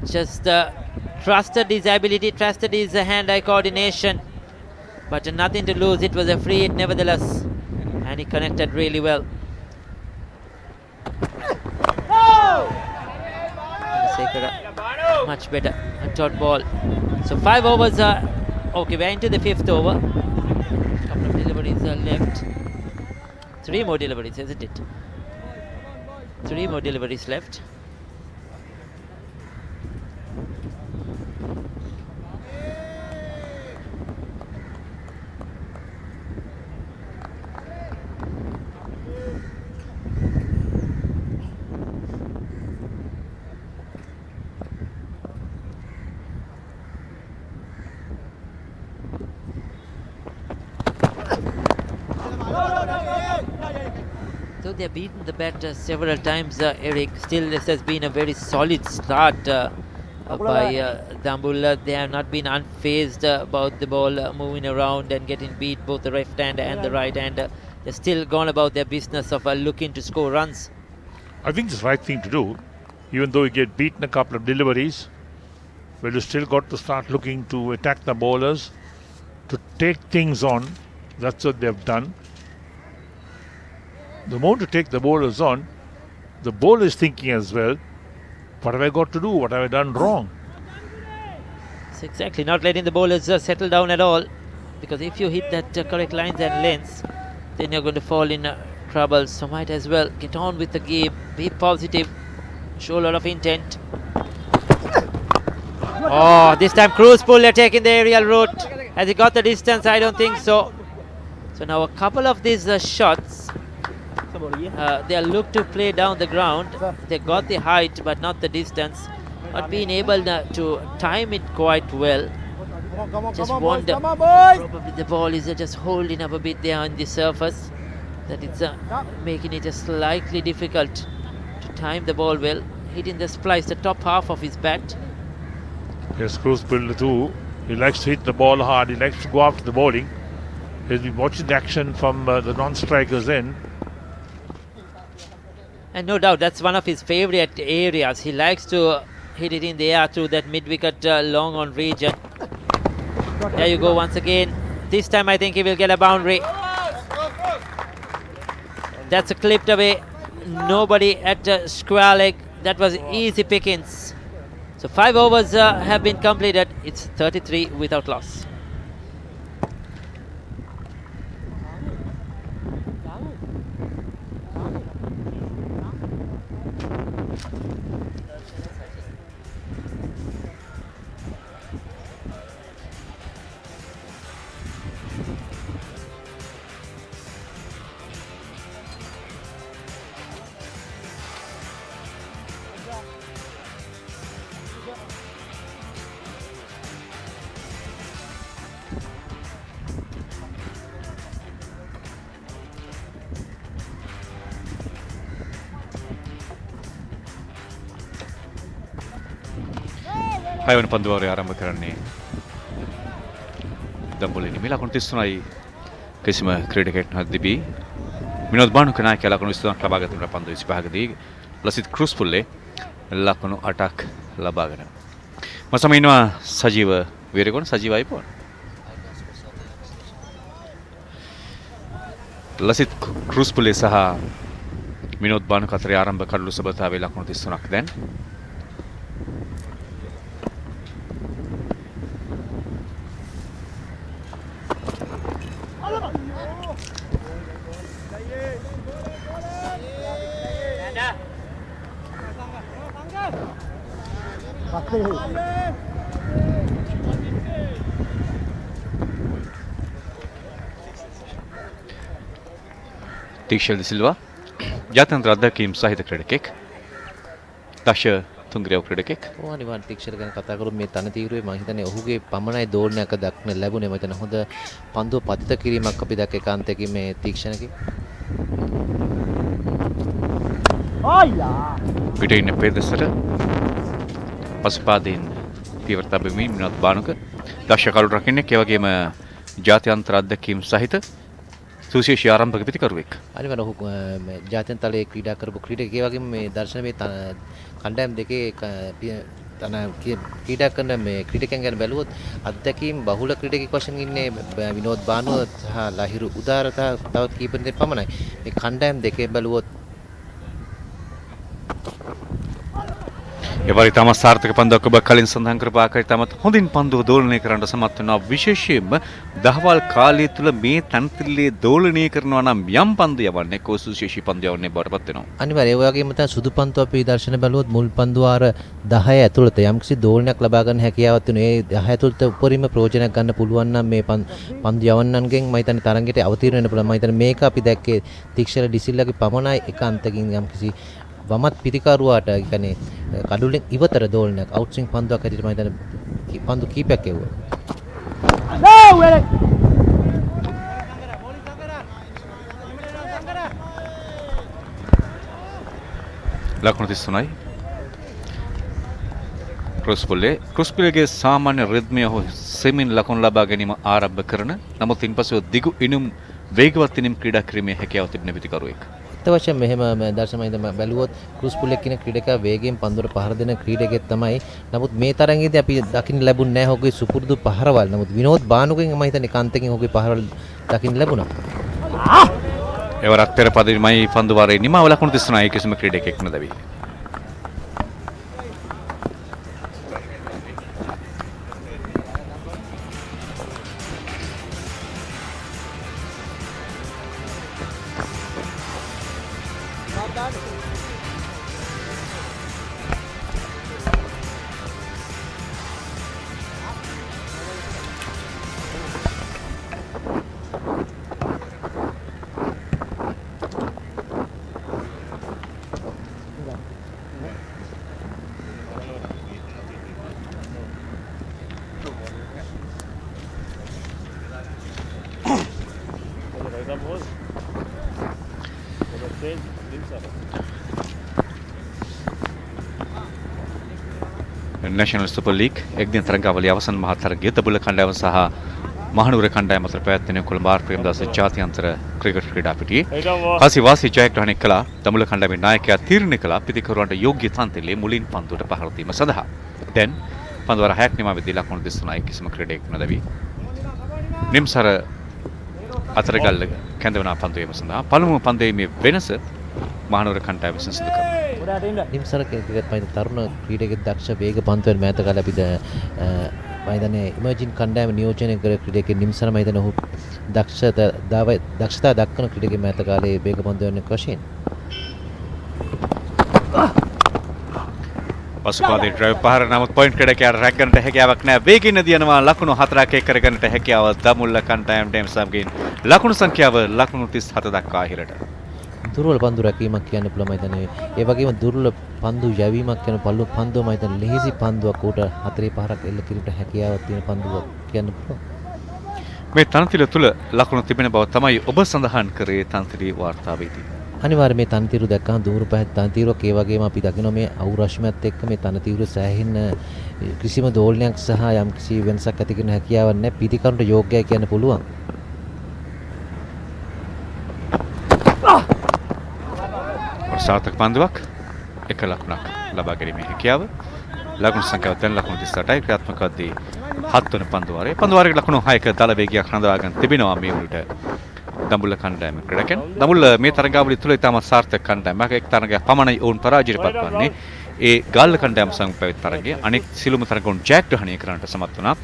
Just trusted his ability, trusted his hand-eye coordination. But nothing to lose. It was a free hit nevertheless. And he connected really well. Much better. A dot ball. So 5 overs are okay. We're into the 5th over. Couple of deliveries are left. 3 more deliveries, isn't it? 3 more deliveries left. So they've beaten the bat several times, Eric. Still, this has been a very solid start by Dambulla. They have not been unfazed about the ball moving around and getting beat, both the left hander and the right hander. They're still gone about their business of looking to score runs. I think it's the right thing to do. Even though you get beaten a couple of deliveries, well, you still got to start looking to attack the bowlers, to take things on. That's what they've done. the moment you take the bowlers on, the bowler is thinking as well, what have I got to do? What have I done wrong? It's exactly not letting the bowlers settle down at all, because if you hit that correct lines and lengths, then you're going to fall in trouble. So might as well get on with the game, be positive, show a lot of intent. Oh, this time Cruz pull, they're taking the aerial route. Has he got the distance? I don't think so. So now a couple of these shots, they are looked to play down the ground. They got the height but not the distance. Not being able to time it quite well. Just wonder, probably the ball is just holding up a bit there on the surface, that it's making it just slightly difficult to time the ball well. Hitting the splice, the top half of his bat. Yes, Cruz Builder too. He likes to hit the ball hard. He likes to go after the bowling. He's been watching the action from the non-strikers end. And no doubt that's one of his favorite areas. He likes to hit it in the air through that mid-wicket long on region. There you go once again. This time I think he will get a boundary. That's a clipped away. Nobody at square leg. That was easy pickings. So 5 overs have been completed. It's 33 without loss. හයවන පන්දුවාරය ආරම්භ කරන්නේ දම්බුලේ නිමි ලකුණු 33යි කිසිම ක්‍රීඩකයෙක් නොදිබී විනෝද් බානුක නායකයා ලකුණු 23ක් ලබා ගත පන්දු 25කදී Lasith cruise පුල්ලේ ලකුණු 8ක් ලබාගෙන මසම ඉන්නවා සජීව වීරගොන් සජීවයි පොන් ලසිත් ක්‍රූස් පුල්ලේ සහ විනෝද් බානුක අතරේ ආරම්භ කඩලු සබතාවේ ලකුණු 33ක් දැන් තීක්ෂණ දිසිල්වා ජාත්‍යන්තර අධ්‍යක්ෂකම් සහිත ක්‍රීඩකෙක් දශ තුන්ග්‍රේව ක්‍රීඩකෙක් අනිවාර්ය තීක්ෂණ ගැන කතා කරමු මේ තන තීරුවේ මම හිතන්නේ ඔහුගේ පමණයි දෝලනයක් දක්න ලැබුණේ මම හිතන හොඳ පන්දුව පතිත කිරීමක් අපි දැක්ක ඒකාන්තයෙන් මේ තීක්ෂණකේ පිටේ ඉන්න පෙදෙසට පසුපාදින් පියවර තබමින් විනෝද් බානුක දශ කරු රකින්නේ ඒ වගේම ජාත්‍යන්තර අධ්‍යක්ෂකම් සහිත සුවිශේෂී ආරම්භක පිටිකරුවෙක්. අනිවාර්යයෙන් ඔහු ජාත්‍යන්තර තලයේ ක්‍රීඩා කරපු ක්‍රීඩකයෙක්. ඒ වගේම මේ දර්ශනයේ කණ්ඩායම් දෙකේ තන ක්‍රීඩා කරන මේ ක්‍රීඩකයන් ගැන බැලුවොත් අත්දැකීම් බහුල ක්‍රීඩකෙක් වශයෙන් ඉන්නේ විනෝද් බානුව සහ ලහිරු උදාරතා තවත් කීප දෙනෙක් පමණයි. මේ කණ්ඩායම් දෙකේ බැලුවොත් එවරි තම සාර්ථක පන්දුවක් ඔබ කලින් සඳහන් කරපු ආකාරයට තමත් හොඳින් පන්දුව දෝලනය කරන්න සමත් වෙනවා. විශේෂයෙන්ම දහවල් කාලය තුල මේ තනතිල්ලේ දෝලනය කරනවා නම් යම් පන්දු යවන්නේ කෝ සුවිශේෂී පන්දු යවන්නේ බවටපත් වෙනවා. අනිවාර්යයෙන් ඒ වගේම තමයි සුදු පන්දු අපි දර්ශන බැලුවොත් මුල් පන්දු වාර 10 ඇතුළත යම්කිසි දෝලනයක් ලබා ගන්න හැකියාවක් තියෙනවා. ඒ 10 ඇතුළත උපරිම ප්‍රයෝජනයක් ගන්න පුළුවන් නම් මේ පන්දු යවන්නන්ගෙන් මම හිතන්නේ තරංගයට අවතීර්ණ වෙන්න පුළුවන්. මම හිතන්නේ මේක අපි දැක්කේ තීක්ෂණ ඩිසිල්ලාගේ පමණයි එකාන්තකින් යම්කිසි වමත් පිටිකරුවාට කියන්නේ කඩුලෙන් ඉවතර දෝලනයක් අවුට්ස්විං පන්දුවක් හැටියට මම හිතන්නේ පන්දු කීපයක් එවුවා. ලකුණු 33යි. ක්‍රොස්පුලේගේ සාමාන්‍ය රිද්මය හෝ සෙමින් ලකුණු ලබා ගැනීම ආරම්භ කරන නමුත් ඉන්පසු දිගු ඉනුම් වේගවත් ඉනිම් ක්‍රීඩා කිරීමේ හැකියාව තිබෙන පිටිකරුවෙක්. අත්වශයෙන් මෙහෙම දර්ශනයෙන් බැලුවොත් ක්‍රූස් පුලෙක් කියන ක්‍රීඩකයා වේගයෙන් පන්දුවට පහර දෙන ක්‍රීඩකයෙක් තමයි. නමුත් මේ තරඟයේදී අපි දකින්න ලැබුණ නැහැ ඔහුගේ සුපුරුදු පහරවල්. නමුත් විනෝද් බානුගෙන් මම හිතන්නේ කාන්තකින් ඔහුගේ පහරවල් දකින්න ලැබුණා. එවරත් පෙර පදිමයි පන්දු වාරයේ නිමාව ලකුණු 39 කිසිම ක්‍රීඩකයෙක් නොදැවි. National Super League එක්දින තරගාවලියේ අවසන් මහා තරගයේ දඹුල්ල කණ්ඩායම සහ මහනුවර කණ්ඩායම අතර පැවැත්වෙන කොළඹ ආර් ප්‍රේමදාස ජාත්‍යන්තර ක්‍රිකට් ක්‍රීඩා පිටියේ කාසිවාසී ජයග්‍රහණය කළ දඹුල්ල කණ්ඩායමේ නායකයා තීරණය කළ පිතිකරුවන්ට යෝග්‍ය තන්තිලේ මුලින් පන්දුවට පහර දීම සඳහා දැන් පන්දු වාර 6ක් නිමා වෙදී ලකුණු 39 කිසිම ක්‍රීඩකයෙක් නොදැවි. නිම්සර අතරගල්ල කැඳවන පන්දුවීම සඳහා පළමුව පන්දුවේ වෙනස මහනුවර කණ්ඩායම විසින් සිදු කරනවා. නිම්සර ක්‍රිකට් මයිද තරුණ ක්‍රීඩකෙක් දක්ෂ වේග පන්තුවෙන් මෑත කාලේ අපිට මයිදනේ ඉමර්ජින් කණ්ඩායම නියෝජනය කර ක්‍රීඩකෙක් නිම්සර මයිදන ඔහු දක්ෂතා දක්වන ක්‍රීඩකෙක් මෑත කාලේ වේග පන්තුවෙන් වශයෙන් පසුපාදේ ඩ්‍රයිව් පහර නමුත් පොයින්ට් ක්‍රීඩකයාට රැක් ගන්නට හැකියාවක් නැහැ. වේගින් දිනනවා ලකුණු 4ක් එක් කරගන්නට හැකියාව දඹුල්ල කණ්ඩායමට එම්සම්ගෙන් ලකුණු සංඛ්‍යාව ලකුණු 37 දක්වා ඉහළට. දුර්වල පන්දු රැකීමක් කියන්න පුළුවන් මම හිතන්නේ. ඒ වගේම දුර්වල පන්දු යැවීමක් කියන පන්දුව මම හිතන්නේ ලෙහෙසි පන්දුවක් උට 4-5ක් එල්ල කිරීමට හැකියාවක් තියෙන පන්දුවක් කියන්න පුළුවන්. මේ තනතිර තුල ලකුණු තිබෙන බව තමයි ඔබ සඳහන් කරේ තනතිරේ වාර්තාවේදී. අනිවාර්යයෙන් මේ තනතිරු දැක්කම දුරු පහත් තනතිරුවක් ඒ වගේම අපි දකිනවා මේ අවු රශ්මියත් එක්ක මේ තනතිරු සෑහෙන කිසිම දෝලනයක් සහ යම් කිසි වෙනසක් ඇති කරන හැකියාවක් නැහැ. පිටිකරුන්ට යෝග්‍යයි කියන්න පුළුවන්. සාර්ථක පන්දුවක් එක ලකුණක් ලබා ගැනීමේ හැකියාව ලකුණු සංඛ්‍යාව දැන් ලකුණු 38යි ක්‍රියාත්මක වදී 7 වන පන්දු වාරයේ ලකුණු 6ක දල වේගයක් රඳවාගෙන තිබෙනවා මේ උඩට දඹුල්ල කණ්ඩායම ක්‍රීඩකයන්. දඹුල්ල මේ තරගාවලිය තුල ඉතාමත් සාර්ථක කණ්ඩායමක්. එක් තරගයක් පමණයි ඔවුන් පරාජයට පත්වන්නේ. ඒ ගාල්ල කණ්ඩායම සමග පැවති තරගයේ අනෙක් සිළුම තරගවුන් ජයග්‍රහණය කරන්නට සමත් වුණා.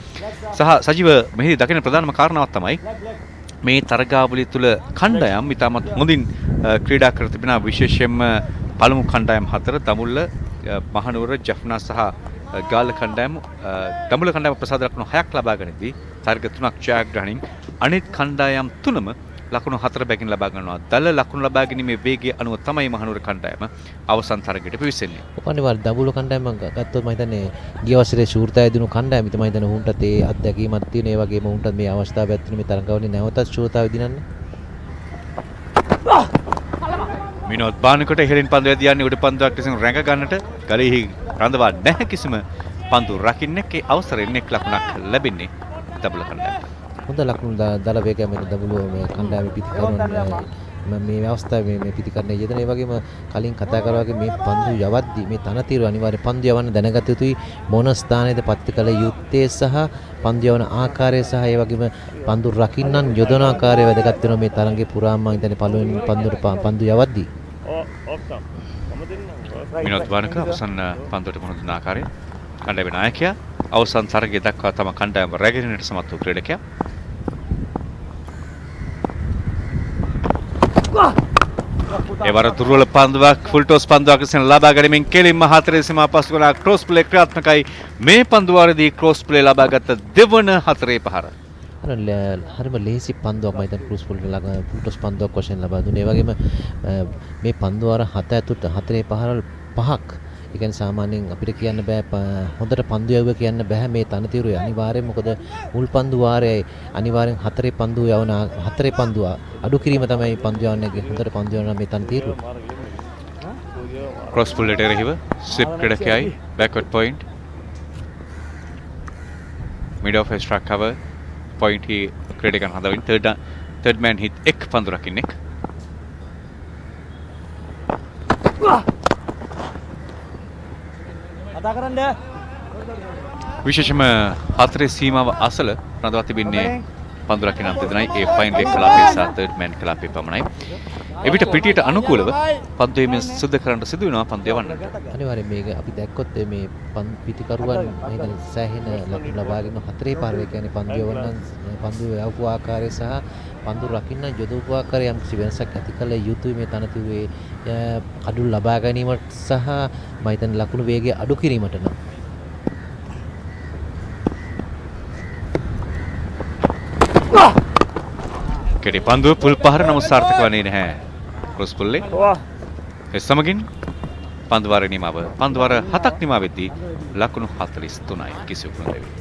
සහ සජීව මෙහිදී දකින ප්‍රධානම කාරණාවක් තමයි මේ තරගාවලිය තුල කණ්ඩායම් ඉතාමත් හොඳින් ක්‍රීඩා කර තිබෙනවා. විශේෂයෙන්ම පළමු කණ්ඩායම් 4 දඹුල්ල මහනුවර ජෆ්නා සහ ගාල්ල කණ්ඩායම දඹුල්ල කණ්ඩායම ප්‍රසාද ලකුණු 6ක් ලබා ගනිද්දී තරග 3ක් ජයග්‍රහණින් අනෙක් කණ්ඩායම් තුනම ලකුණු 4 බැගින් ලබා ගන්නවා. දල ලකුණු ලබා ගැනීමේ වේගය අනුව තමයි මහනුවර කණ්ඩායම අවසන් තරගයට පිවිසෙන්නේ. අනිවාර්ය දඹුල්ල කණ්ඩායම ගත්තොත් මම හිතන්නේ ගිය වසරේ ශූරතාය දිනු කණ්ඩායම මම හිතන්නේ උන්ටත් ඒ අත්දැකීමක් තියෙන. ඒ වගේම උන්ටත් මේ අවස්ථාවක් තියෙන මේ තරගවලින් නැවතත් ශූරතාය දිනන්නේ. මිනෝත් බානකට ඉහළින් පන්දු යදියන්නේ උඩ පන්දුවක් ලෙසින් රැඟ ගන්නට ගලෙහි රඳවා නැහැ කිසිම පන්දු රකින්නෙක්. ඒ අවසරයෙන් එක් ලකුණක් ලැබෙන්නේ දඹුල්ල කණ්ඩායමට. හොඳ ලකුණු දල වේගය මේ දඹුල්ල මේ කණ්ඩායමේ පිටිකරුවන් මේ අවස්ථාවේ මේ පිටිකරණය යෙදෙන. ඒ වගේම කලින් කතා කරා වගේ මේ පන්දු යවද්දී මේ තනතිරු අනිවාර්ය පන්දු යවන්න දැනගත යුතුයි. මොන ස්ථානයේද පත් කළ යුත්තේ සහ පන්දු යවන ආකාරය සහ ඒ වගේම පන්දු රකින්නන් යොදන ආකාරය වැදගත් වෙනවා මේ තරඟේ පුරාම. මම හිතන්නේ පළවෙනි පන්දු යවද්දී මිනෝත් බානක අවසන් පන්දුවට මුහුණ දුන ආකාරය කණ්ඩායමේ නායකයා අවසන් තරගය දක්වා තම කණ්ඩායම රැගෙනට සමත් වූ ක්‍රීඩකයා. එවර දුර්වල පන්දුවක් ෆුල් ටොස් පන්දුවක් ලෙස ලබා ගැනීමෙන් කෙලින්ම 4 සීමා පසු කළ ක්‍රොස් ප්ලේ ක්‍රියාත්මකයි. මේ පන්දු වාරයේදී ක්‍රොස් ප්ලේ ලබාගත් දෙවන 4 පහර. හරිම ලේසි පන්දුවක් මම හිතන්නේ ක්‍රොස් ෆුල් ටොස් පන්දුවක් වශයෙන් ලබා දුන්නේ. ඒ වගේම මේ පන්දු වාර 7 ඇතුළත 4 පහරවල් 5ක්. ඒ කියන්නේ සාමාන්‍යයෙන් අපිට කියන්න බෑ හොඳට පන්දු යවුවා කියන්න බෑ මේ තනතිරුවේ. අනිවාර්යයෙන් මොකද මුල් පන්දු වාරයේ අනිවාර්යෙන් 4 පන්දු යවන 4 පන්දු අඩු කිරීම තමයි පන්දු යවන්නේ. හොඳට පන්දු යවන මේ තනතිරුව. ක්‍රොස් ෆුල් එකට එරෙහිව ස්විප් ක්‍රීඩකයයි backward point mid off strike cover point හි ක්‍රීඩකයන් හදවින් තර්ඩ් මෑන් හිට් එක් පන්දු රකින්නෙක්. විශේෂම 4 සීමාව අසල රඳවා තිබෙන්නේ පන්දු රකින්න දෙදෙනයි ඒ ෆයිනල් එක කලාපේ සහ තර්ඩ් මෑන් කලාපේ පමණයි. එවිට පිටියට අනුකූලව පන්දු එමින් සුද්ධ කරන්න සිදු වෙනවා පන්දු යවන්නට. අනිවාර්යයෙන් මේක අපි දැක්කොත් මේ පිටිකරුවන් මම හිතන්නේ සෑහෙන ලකුණු ලබාගෙන හතරේ පාරේ කියන්නේ පන්දු යවන්න පන්දු යවපු ආකාරය සහ පන්දු රකින්න යොදවපු ආකාරය යම් කිසි වෙනසක් ඇති කළ යුතුයි මේ තනතුරේ කඩුළු ලබා ගැනීමට සහ මම හිතන්නේ ලකුණු වේගය අඩු කිරීමට නම්. කෙටි පන්දුව පුල් පහර නමුත් සාර්ථක වන්නේ නැහැ. ක්‍රොස් පුල්ලේ. ඒ සමගින් පන්දු වාරේ නිමාව. පන්දු වාර 7ක් නිමා වෙද්දී ලකුණු 43යි කිසිවකු නොලැබේ.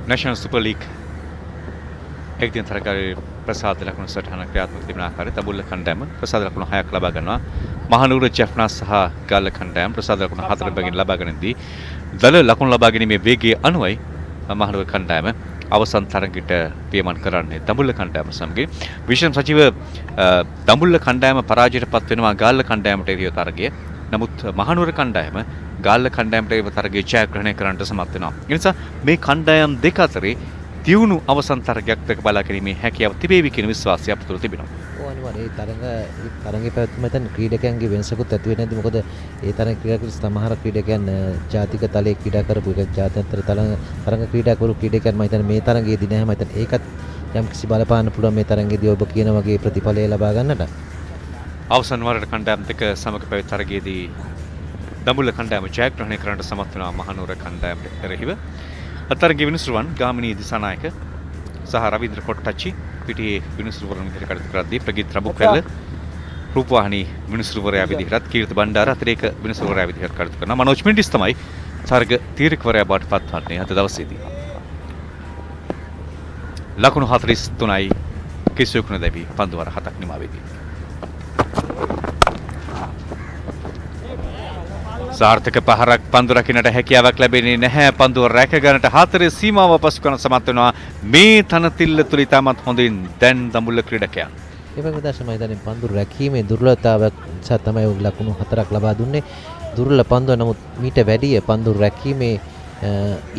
National Super League එක්දින තරගාවේ ප්‍රසාද ලකුණු සටහන ක්‍රියාත්මක තිබෙන ආකාරය දඹුල්ල කණ්ඩායම ප්‍රසාද ලකුණු 6ක් ලබා ගන්නවා. මහනුවර ජෙෆ්නාස් සහ ගාල්ල කණ්ඩායම ප්‍රසාද ලකුණු 4 බැගින් ලබා ගැනීමදී දල ලකුණු ලබා ගැනීමේ වේගයේ අනුවයි මහනුවර කණ්ඩායම අවසන් තරගයට පියමන් කරන්නේ දඹුල්ල කණ්ඩායම සමග. විශේෂ සචිව දඹුල්ල කණ්ඩායම පරාජයට පත් වෙනවා ගාල්ල කණ්ඩායමට එදිය තරගය. නමුත් මහනුවර කණ්ඩායම ගාල්ල කණ්ඩායමට ඒ තරගයේ ජයග්‍රහණය කරන්නට සමත් වෙනවා. ඒ නිසා මේ කණ්ඩායම් දෙක අතරේ දියුණු අවසන් තරගයක් දෙක බලා ගැනීමේ හැකියාව තිබේවි කියන විශ්වාසය අප තුළ තිබෙනවා. ඔව් අනිවාර්යයෙන් තරගයේ පැවැත්ම මත ක්‍රීඩකයන්ගේ වෙනසකුත් ඇති වෙන්නේ නැද්ද? මොකද ඒ තරග ක්‍රීඩකයන් සමහර ක්‍රීඩකයන් ජාතික තලයේ ක්‍රීඩා කරපු එක ජාත්‍යන්තර තරග ක්‍රීඩකයන් මම හිතන්නේ මේ තරගයේදී නැහැ. මම හිතන්නේ ඒකත් යම්කිසි බලපාන්න පුළුවන් මේ තරගයේදී ඔබ කියන වගේ ප්‍රතිඵලය ලබා ගන්නට. අවසන් වරට කණ්ඩායම් දෙක සමග පැවති තරගයේදී දඹුල්ල කණ්ඩායම ජයග්‍රහණය කරන්නට සමත් වෙනවා මහනුවර කණ්ඩායමට එරෙහිව. අතරගේ විනිසුරුවන් ගාමිණී දිසානායක සහ රවීන්ද්‍ර කොට්ටච්චි පිටියේ විනිසුරුවරුන් විදිහට කටයුතු කරද්දී ප්‍රගීත් රබුකැල්ල රූපවාහිනී විනිසුරුවරයා විදිහට කීර්ති බණ්ඩාර අතිරේක විනිසුරුවරයා විදිහට කටයුතු කරනවා. මනෝජ් මින්ඩිස් තමයි තරග තීරකවරයා බවට පත්වන්නේ අද දවසේදී. ලකුණු 43යි කිසිවෙකු නොදැවි පන්දු වාර 7ක් නිමා වෙදී. සාර්ථක පහරක් පන්දු රකින්නට හැකියාවක් ලැබෙන්නේ නැහැ. පන්දුව රැක ගන්නට 4 සීමාව පසු කරන සමත් වෙනවා මේ තනතිල්ල තුල ඉතාමත් හොඳින් දැන් දඹුල්ල ක්‍රීඩකයන්. ඒ වගේම තමයි හිතන්නේ පන්දු රැකීමේ දුර්වලතාවයක් නිසා තමයි ඔය ලකුණු 4ක් ලබා දුන්නේ. දුර්වල පන්දුව නමුත් මීට වැඩිය පන්දු රැකීමේ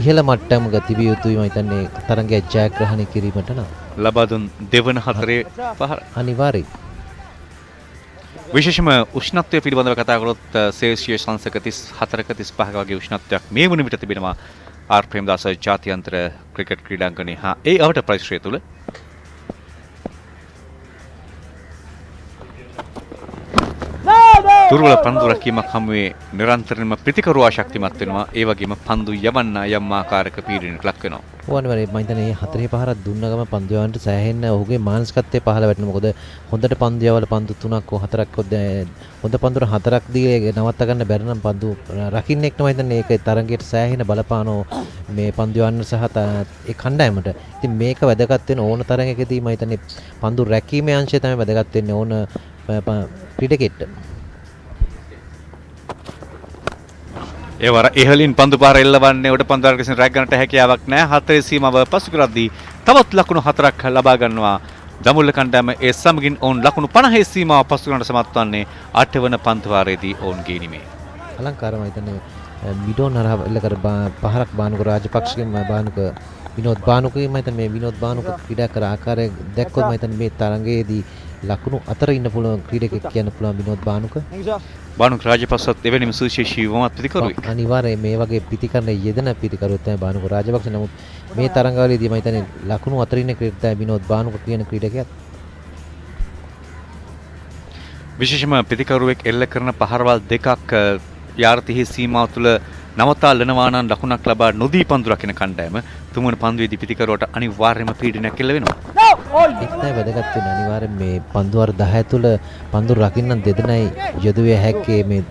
ඉහළ මට්ටමක තිබිය යුතුයි මම හිතන්නේ තරගය ජයග්‍රහණය කිරීමට නම්. ලබා දුන් දෙවන 4 පහර අනිවාර්යයි. විශේෂම උෂ්ණත්වය පිළිබඳව කතා කරොත් සෙල්සියස් අංශක 34ක 35ක වගේ උෂ්ණත්වයක් මේ වන විට තිබෙනවා ආර් ප්‍රේමදාස ජාත්‍යන්තර ක්‍රිකට් ක්‍රීඩාංගණයේ හා ඒ අවට පරිසරය තුළ. දුර්වල පන්දු රැකීමක් හමුවේ නිරන්තරයෙන්ම ප්‍රතිකරුවා ශක්තිමත් වෙනවා. ඒ වගේම පන්දු යවන්න යම් ආකාරයක පීඩනයකට ලක් වෙනවා. ඕනවනේ මම හිතන්නේ 4 පහරක් දුන්න ගම පන්දු යවන්නට සෑහෙන්න ඔහුගේ මානසිකත්වයේ පහළ වැටෙනවා. මොකද හොඳට පන්දු යවලා පන්දු 3ක් හෝ 4ක් හොඳ පන්දුර 4ක් දී නවත්ත ගන්න බැරි නම් පන්දු රකින්නෙක් නම් හිතන්නේ ඒක තරගයට සෑහෙන බලපානෝ මේ පන්දු යවන්න සහ ඒ කණ්ඩායමට. ඉතින් මේක වැදගත් වෙන ඕන තරගයකදී මම හිතන්නේ පන්දු රැකීමේ අංශය තමයි වැදගත් වෙන්නේ ඕන ක්‍රීඩකෙට. ඒ වර ඉහළින් පන්දු පාර එල්ලවන්නේ උඩ පන්දු වර්ගයෙන් රැග් ගන්නට හැකියාවක් නැහැ. 4 සීමාව පසු කරද්දී තවත් ලකුණු 4ක් ලබා ගන්නවා දඹුල්ල කණ්ඩායම. ඒ සමගින් ඔවුන් ලකුණු 50 සීමාව පසු කරන්නට සමත් වන්නේ 8 වන පන්දු වාරයේදී ඔවුන් ගේනිමේ. අලංකාරම හිතන්නේ මිඩෝන් හරහා එල්ල කර පහරක් බානුක රාජපක්ෂගෙන් බානුක විනෝද් බානුකගේ මම හිතන්නේ මේ විනෝද් බානුක ක්‍රීඩා කර ආකාරය දැක්කොත් මම හිතන්නේ මේ තරගයේදී ලකුණු 4 ඉන්න පුළුවන් ක්‍රීඩකෙක් කියන්න පුළුවන් විනෝද් බානුක. බානුක රාජපක්ෂත් එවැනිම සුවිශේෂී වමත් පිතිකරුවෙක්. අනිවාර්යයෙන් මේ වගේ පිතිකරන යෙදෙන පිතිකරුවෙක් තමයි බානුක රාජපක්ෂ. නමුත් මේ තරගවලදී මම හිතන්නේ ලකුණු 4 ඉන්න ක්‍රීඩක තමයි විනෝද් බානුක කියන ක්‍රීඩකයාත්. විශේෂම පිතිකරුවෙක් එල්ල කරන පහරවල් දෙකක් යාර්තිහි සීමාව තුළ නවතා ලනවා නම් ලකුණක් ලබා නොදී පන්දු රකින කණ්ඩායම තුන්වන පන්දුවේදී පිතිකරුවට අනිවාර්යයෙන්ම පීඩනයක් එල්ල වෙනවා. ඒක තමයි වැදගත් වෙන්නේ. අනිවාර්යෙන් මේ පන්දු වර 10 තුල පන්දු රකින්න දෙදෙනයි යොදුවේ හැක්කේ මේ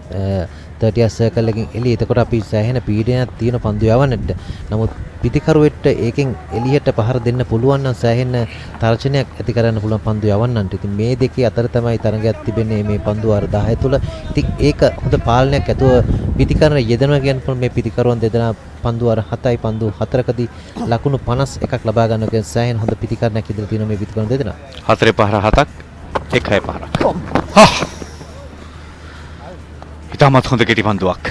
30 සර්කල් එකකින් එළිය. එතකොට අපි සෑහෙන පීඩනයක් තියෙන පන්දු යවන්නට. නමුත් පිටිකරුවෙට ඒකෙන් එළියට පහර දෙන්න පුළුවන් නම් සෑහෙන තර්ජනයක් ඇති කරන්න පුළුවන් පන්දු යවන්නන්ට. ඉතින් මේ දෙකේ අතර තමයි තරගයක් තිබෙන්නේ මේ පන්දු වාර 10 තුල. ඉතින් ඒක හොඳ පාලනයක් ඇතුව පිටිකරන යෙදෙනවා කියන මේ පිටිකරුවන් දෙදෙනා පන්දු වාර 7යි පන්දු 4කදී ලකුණු 51ක් ලබා ගන්නවා කියන සෑහෙන හොඳ පිටිකරණයක් ඉදිරිය තියෙනවා මේ පිටිකරුවන් දෙදෙනා. 4 පහර 7ක් 1 පහරක්. ඉතාමත් හොඳ කෙටි පන්දුවක්.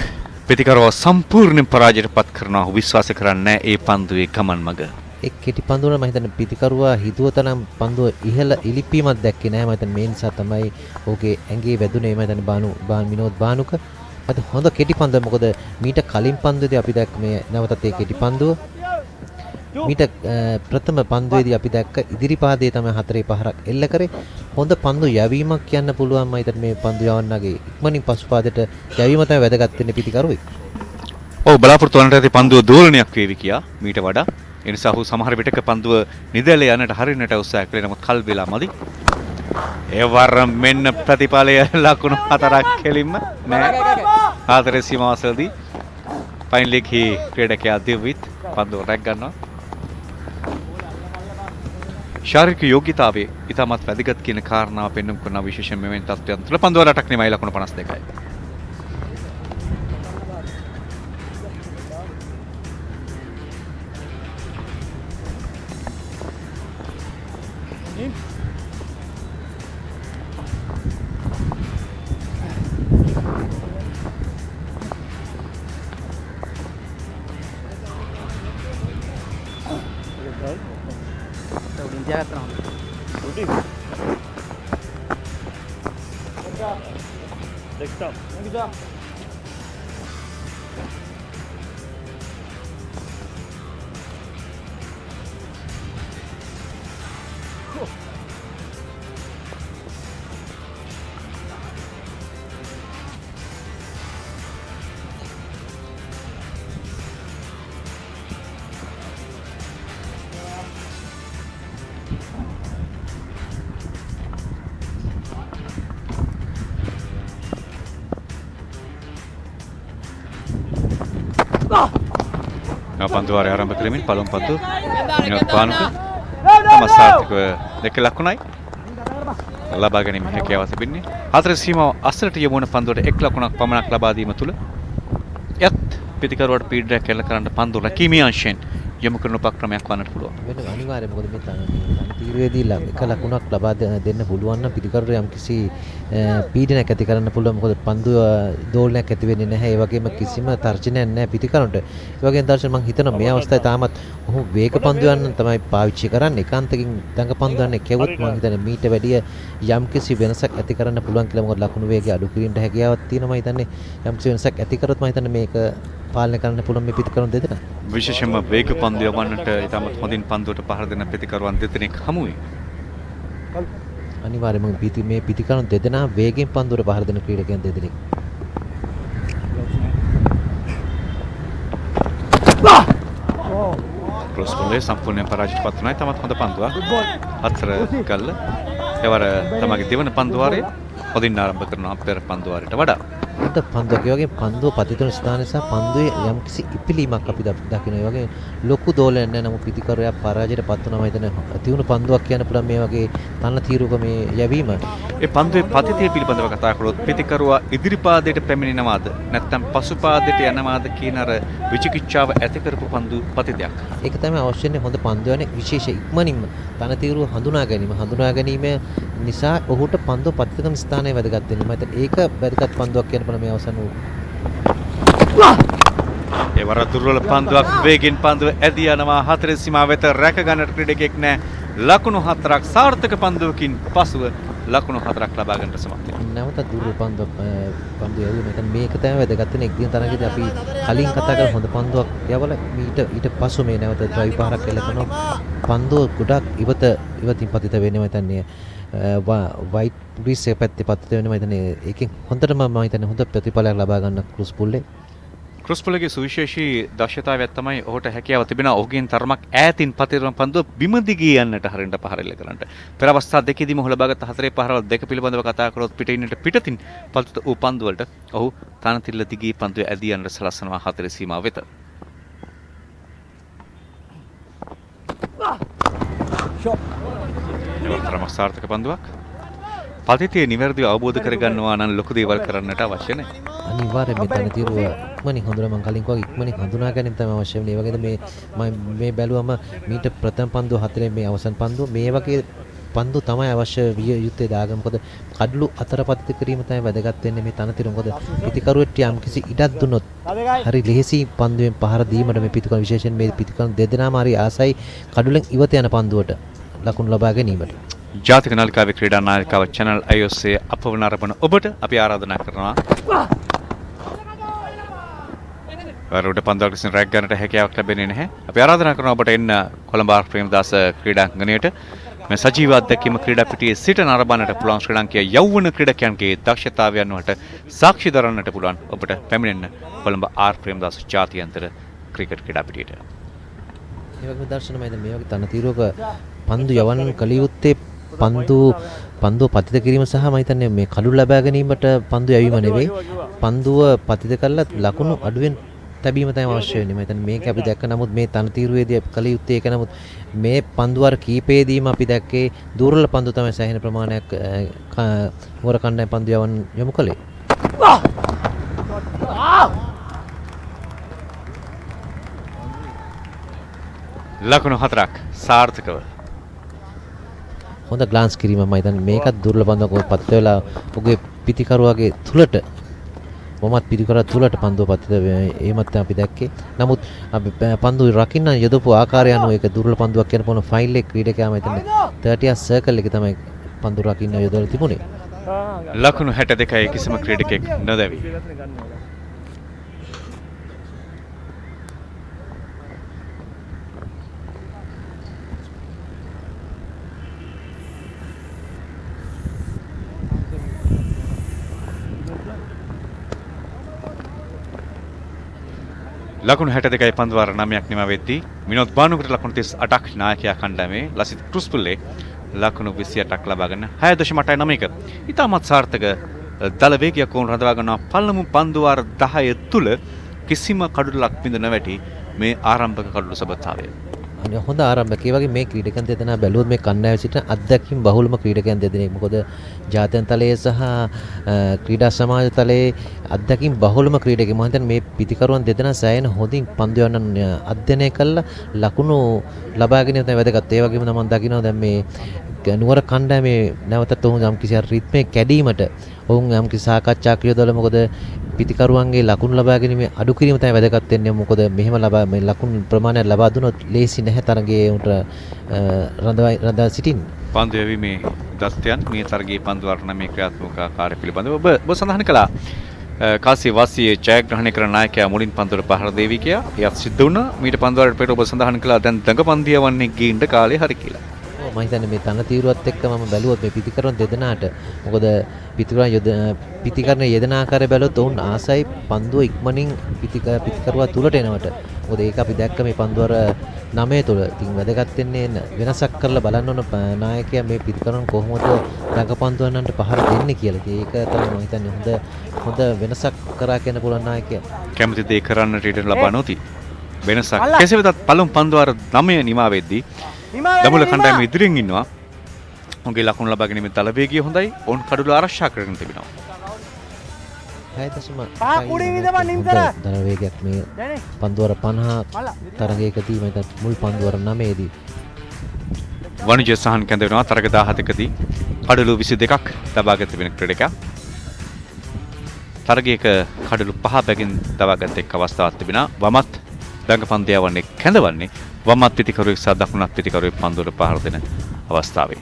ප්‍රතිකරුව සම්පූර්ණයෙන් පරාජයට පත් කරනවා. ඔහු විශ්වාස කරන්නේ ඒ පන්දුවේ ගමන් මඟ. ඒ කෙටි පන්දුවල මම හිතන්නේ පිටිකරුවා හිතුවතනම් පන්දුව ඉහළ ඉලිපීමක් දැක්කේ නැහැ. මම හිතන්නේ මේ නිසා තමයි ඔහුගේ ඇඟේ වැදුනේ. මම හිතන්නේ විනෝද් බානුක. අද හොඳ කෙටි පන්දුව. මොකද මීට කලින් පන්දුවේදී අපි දැක්ක මේ නැවතත් ඒ කෙටි පන්දුව. මීට ප්‍රථම පන්දුවේදී අපි දැක්ක ඉදිරි පාදයේ තමයි 4 පහරක් එල්ල කරේ. හොඳ පන්දු යැවීමක් කියන්න පුළුවන්. මම හිතන්නේ මේ පන්දු යවන්නගේ ඉක්මනින් පසු පාදයට යැවීම තමයි වැදගත් වෙන්නේ පිටිකරුවේ. ඔව් බලාපොරොත්තු වන්නට ඇති පන්දුව දෝලනයක් වේවි කියා මීට වඩා. ඒ නිසා ඔහු සමහර විටක පන්දුව නිදැල්ල යන්නට හරින්නට උත්සාහ කළේ. නමුත් කල් වේලා මදි. ඒ වර මෙන්න ප්‍රතිඵලය ලකුණු 4ක් කෙලින්ම නෑ. 4 සීමාවසලදී පයින් ලීග්හි ක්‍රීඩකයා දිවිත් පන්දුව රැග් ගන්නවා. ශාරීරික යෝග්‍යතාවයේ ඉතාමත් වැදගත් කියන කාරණාව පෙන්වන්න කරන විශේෂයෙන් මෙවැනි තත්ත්වයන් තුළ පන්දුව රටක් නෙමෙයි ලකුණු 52යි. පන්දුවාරය ආරම්භ කරමින් පළමු පන්දු විනෝද් බානුක තම සාර්ථකව 2 ලකුණයි ලබා ගැනීම හැකියාව තිබෙන්නේ. 4 සීමාව අසලට යොමු වන පන්දුවට 1 ලකුණක් පමණක් ලබා දීම තුළ යත් පිටිකරුවට පීඩනයක් කෙල කරන්න පන්දු රැකීමේ අංශයෙන් යොමු කරන උපක්‍රමයක් වන්නට පුළුවන්. වෙන අනිවාර්යයෙන් මොකද මේ තීරුවේදී 1 ලකුණක් ලබා දෙන්න පුළුවන් නම් පිටිකරුවට යම්කිසි පීඩනයක් ඇති කරන්න පුළුවන්. මොකද පන්දුව දෝලනයක් ඇති වෙන්නේ නැහැ. ඒ වගේම කිසිම තර්ජනයක් නැහැ පිටිකරුවට. ඒ වගේම දර්ශන මම හිතනවා මේ අවස්ථාවේ තාමත් ඔහු වේග පන්දු යන්න තමයි පාවිච්චි කරන්නේ. ඒකාන්තකින් දඟ පන්දු යන්නේ කෙවුත් මම හිතන්නේ මීට වැඩිය යම්කිසි වෙනසක් ඇති කරන්න පුළුවන් කියලා. මොකද ලකුණු වේගය අඩු කිරීමට හැකියාවක් තියෙනවා. මම හිතන්නේ යම්කිසි වෙනසක් ඇති කරොත් මම හිතන්නේ මේක පාලනය කරන්න පුළුවන් මේ පිටිකරුවන් දෙදෙනා. විශේෂයෙන්ම වේග පන්දු යවන්නට ඉතාමත් හොඳින් පන්දුවට පහර දෙන පිටිකරුවන් දෙදෙනෙක් හමු වේ. අනිවාර්යයෙන්ම මේ පිටිකරුවන් දෙදෙනා වේගෙන් පන්දුවට පහර දෙන ක්‍රීඩකයන් දෙදෙනෙක්. ක්‍රොස් බෝලේ සම්පූර්ණයෙන් පරාජයට පත් වුණා. තමත් හොඳ පන්දුවක්. 4 ගල්ල. ඒවර තමගේ දෙවන පන්දුවාරය හොඳින් ආරම්භ කරනවා අපේ පන්දුවාරයට වඩා. හොඳ පන්දුවක්. ඒ වගේම පන්දුව පතිතුන ස්ථානය සහ පන්දුවේ යම්කිසි ඉපිලීමක් අපි දකිනවා. ඒ වගේ ලොකු දෝලනයක් නැහැ. නමුත් පිටිකරුවා පරාජයට පත් වුණා. මම හිතන්නේ තියුණු පන්දුවක් කියන්න පුළුවන් මේ වගේ තන්න තීරුක මේ යැවීම. ඒ පන්දුවේ පතිතිය පිළිබඳව කතා කළොත් පිටිකරුවා ඉදිරි පාදයට පැමිණෙනවාද නැත්නම් පසු පාදයට යනවාද කියන අර විචිකිච්ඡාව ඇති කරපු පන්දු පතිතයක්. ඒක තමයි අවශ්‍යන්නේ හොඳ පන්දු යන්නේ විශේෂ ඉක්මනින්ම තන තීරුව හඳුනා ගැනීම. හඳුනා ගැනීම නිසා ඔහුට පන්දුව පතිතකම ස්ථානය වැදගත් වෙනවා. මම හිතන්නේ ඒක වැදගත් පන්දුවක් කියන මේ අවසන් වූ ඒ වර දුර්වල පන්දුවක් වේගෙන් පන්දුව ඇදී යනවා. 4 සීමාව වෙත රැක ගන්නට ක්‍රීඩකෙක් නැහැ. ලකුණු 4ක් සාර්ථක පන්දුවකින් පසුව ලකුණු 4ක් ලබා ගන්නට සමත් වෙනවා. නැවත දුර්වල පන්දුව යවුවේ මම මේක තමයි වැදගත් වෙන එක්දින තරගයේදී අපි කලින් කතා කරන හොඳ පන්දුවක් යවලා ඊට පසු මේ නැවත ඩ්‍රයිව් පහරක් එල්ල කරනවා. පන්දුව ගොඩක් ඉවතින් පතිත වෙන්නේ මම හිතන්නේ වයිට් ග්‍රීස් එක පැත්තේ පතිත වෙනවා. මම හිතන්නේ ඒකෙන් හොඳටම මම හිතන්නේ හොඳ ප්‍රතිඵලයක් ලබා ගන්න ක්‍රොස් පුල්ලේ. ක්‍රුස්පලගේ සුවිශේෂී දක්ෂතාවයක් තමයි ඔහුට හැකියාව තිබෙනවා ඔහුගෙන් තරමක් ඈතින් පතිරන පන්දුව බිම දිගේ යන්නට හරියට පහර එල්ල කරන්නට. පෙර අවස්ථා දෙකෙදිම ඔහු ලබාගත් 4 පහරවල් දෙක පිළිබඳව කතා කරොත් පිටින්නට පිටතින් පල්තුත වූ පන්දු වලට ඔහු තනතිල්ල දිගේ පන්දුව ඇදී යන්නට සලස්වනවා 4 සීමාව වෙත. තරමක් සාර්ථක පන්දුවක්. පතිතේ නිවැරදිව අවබෝධ කරගන්නවා නම් ලොකු දේවල් කරන්නට අවශ්‍ය නැහැ. අනිවාර්යයෙන් මේ තනතිරුව ඉක්මනින් හඳුනා මම කලින් කිව්වා ඉක්මනින් හඳුනා ගැනීම තමයි අවශ්‍ය වෙන්නේ. ඒ වගේද මේ බැලුවම මීට ප්‍රථම පන්දුව 4 මේ අවසන් පන්දුව මේ වගේ පන්දු තමයි අවශ්‍ය විය යුත්තේ දාගන්න. මොකද කඩලු අතර පතිත කිරීම තමයි වැදගත් වෙන්නේ මේ තනතිරුව. මොකද පිටිකරුවෙට යම් කිසි ඉඩක් දුන්නොත් හරි ලෙහෙසි පන්දුවෙන් පහර දීමට මේ පිටිකරු විශේෂයෙන් මේ පිටිකරු දෙදෙනාම හරි ආසයි කඩුලෙන් ඉවත යන පන්දුවට ලකුණු ලබා ගැනීමට. ජාතික නාලිකාවේ ක්‍රීඩා නාලිකාව channel iOS අපවන අරබන ඔබට අපි ආරාධනා කරනවා. වරුඩ පන්දුවක් විසින් රැග් ගන්නට හැකියාවක් ලැබෙන්නේ නැහැ. අපි ආරාධනා කරනවා ඔබට එන්න කොළඹ ආර් ප්‍රේමදාස ක්‍රීඩාංගණයට. මේ සජීව අත්දැකීම ක්‍රීඩා පිටියේ සිට නරඹන්නට පුළුවන් ශ්‍රී ලංකීය යෞවන ක්‍රීඩකයන්ගේ දක්ෂතාවයන් වලට සාක්ෂි දරන්නට පුළුවන් ඔබට පැමිණෙන්න කොළඹ ආර් ප්‍රේමදාස ජාත්‍යන්තර ක්‍රිකට් ක්‍රීඩා පිටියට. ඒ වගේම දර්ශනමයිද මේ වගේ තනතිරුවක පන්දු යවන්න කල යුත්තේ පන්දුව පතිත කිරීම සහ මම හිතන්නේ මේ කඩු ලබා ගැනීමට පන්දු යැවීම නෙවෙයි පන්දුව පතිත කරලා ලකුණු අඩුවෙන් තැබීම තමයි අවශ්‍ය වෙන්නේ. මම හිතන්නේ මේක අපි දැක්ක නමුත් මේ තනතිරුවේදී අපි කල යුත්තේ ඒක නමුත් මේ පන්දු වර කීපෙදීම අපි දැක්කේ දුර්වල පන්දු තමයි සෑහෙන ප්‍රමාණයක් මොර කණ්ඩායම් පන්දු යොමු කළේ. ලකුණු 4ක් සාර්ථකව හොඳ ග්ලාන්ස් කිරීම මම හිතන්නේ මේකත් දුර්ලභ පන්දුවක් පතිත වෙලා ඔහුගේ පිටිකරුවාගේ තුලට මොමත් පිටිකරුවා තුලට පන්දුව පතිත ඒමත් අපි දැක්කේ. නමුත් අපි පන්දුව රකින්න යොදපු ආකාරය අනුව ඒක දුර්ලභ පන්දුවක් කියන පොන ෆයිල් එක ක්‍රීඩකයා මම හිතන්නේ 30 සර්කල් එකේ තමයි පන්දුව රකින්න යොදලා තිබුණේ. ලකුණු 62යි කිසිම ක්‍රීඩකෙක් නොදැවි. ලකුණු 62යි පන්දු වාර 9ක් නිම වෙද්දී විනෝද් බානුකට ලකුණු 38ක් නායකයා කණ්ඩායමේ ලසිත් ක්‍රුස්පුල්ලේ ලකුණු 28ක් ලබාගෙන 6.81. ඉතාමත් සාර්ථක දල වේගයක් වුණ රඳවා ගන්නවා පළමු පන්දු වාර 10 තුල කිසිම කඩුලක් බිඳ නොවැටි මේ ආරම්භක කඩුළු සබතාවය. අනේ හොඳ ආරම්භයක්. ඒ වගේ මේ ක්‍රීඩකයන් දෙදෙනා බැලුවොත් මේ කණ්ඩායමේ සිටින අත්දැකීම් බහුලම ක්‍රීඩකයන් දෙදෙනෙක්. මොකද ජාත්‍යන්තර තලයේ සහ ක්‍රීඩා සමාජ තලයේ අත්දැකීම් බහුලම ක්‍රීඩකයන්. මම හිතන්නේ මේ පිටිකරුවන් දෙදෙනා සෑහෙන හොඳින් පන්දු යවන්න අධ්‍යයනය කළා ලකුණු ලබා ගැනීම තමයි වැදගත්. ඒ වගේම මම දකිනවා දැන් මේ නුවර කණ්ඩායමේ නැවතත් ඔවුන් යම් කිසි රිද්මේ කැඩීමට ඔවුන් යම් කිසි සාකච්ඡාවක් යොදලා මොකද පිටිකරුවන්ගේ ලකුණු ලබා ගැනීම අඩු කිරීම තමයි වැදගත් වෙන්නේ. මොකද මෙහෙම මේ ලකුණු ප්‍රමාණය ලබා දුනොත් ලේසි නැහැ තරගයේ උන්ට රඳා සිටින්න. පන්දු යැවීමේ දස්තයන් මේ තරගයේ පන්දු වර්ණ මේ ක්‍රියාත්මක ආකාරය පිළිබඳව ඔබ සඳහන් කළා. කාසිය වාසියේ ජයග්‍රහණය කරන නායකයා මුලින් පන්දුවට පහර දෙවි කියා. එයත් සිද්ධ වුණා. මීට පන්දු වලට පෙර ඔබ සඳහන් කළා දැන් දඟ පන්දිය වන්නේ ගින්න කාලේ හරි කියලා. මම හිතන්නේ මේ තනතිරුවත් එක්ක මම බැලුවොත් මේ පිටිකරුවන් දෙදෙනාට මොකද පිටිකරන යෙදෙන ආකාරය බැලුවොත් ඔවුන් ආසයි පන්දුව ඉක්මනින් පිටිකරුවා තුලට එනවට. මොකද ඒක අපි දැක්ක මේ පන්දුවර 9 තුල. ඉතින් වැදගත් වෙන්නේ වෙනසක් කරලා බලන්න ඕන නායකයා මේ පිටිකරුවන් කොහොමද රඟපන්දුවන්නන්ට පහර දෙන්නේ කියලා. ඒක තමයි මම හිතන්නේ හොඳ වෙනසක් කරා කියන පුළුවන් නායකයා. කැමති දේ කරන්නට ඉඩ ලබා නොති. වෙනසක් කෙසේ වෙතත් පළමු පන්දුවර 9 නිමා වෙද්දී දඹුල්ල කණ්ඩායම ඉදිරියෙන් ඉන්නවා. ඔවුන්ගේ ලකුණු ලබා ගැනීමේ දල වේගය හොඳයි. ඔවුන් කඩුල ආරක්ෂා කරගෙන තිබෙනවා. 6.5 දල වේගයක් මේ පන්දුවර 50 තරගයකදී මම මුල් පන්දුවර 9 දී වනිජ සහන් කැඳවෙනවා තරග 17කදී කඩලු 22ක් ලබාගත තිබෙන ක්‍රීඩකයා. තරගයක කඩලු 5 බැගින් ලබාගත් එක් අවස්ථාවක් තිබෙනවා. වමත් දඟ පන්දය වන්නේ කැඳවන්නේ වමත් පිටිකරුවෙක් සහ දකුණත් පිටිකරුවෙක් පන්දුවට පහර දෙන අවස්ථාවේ.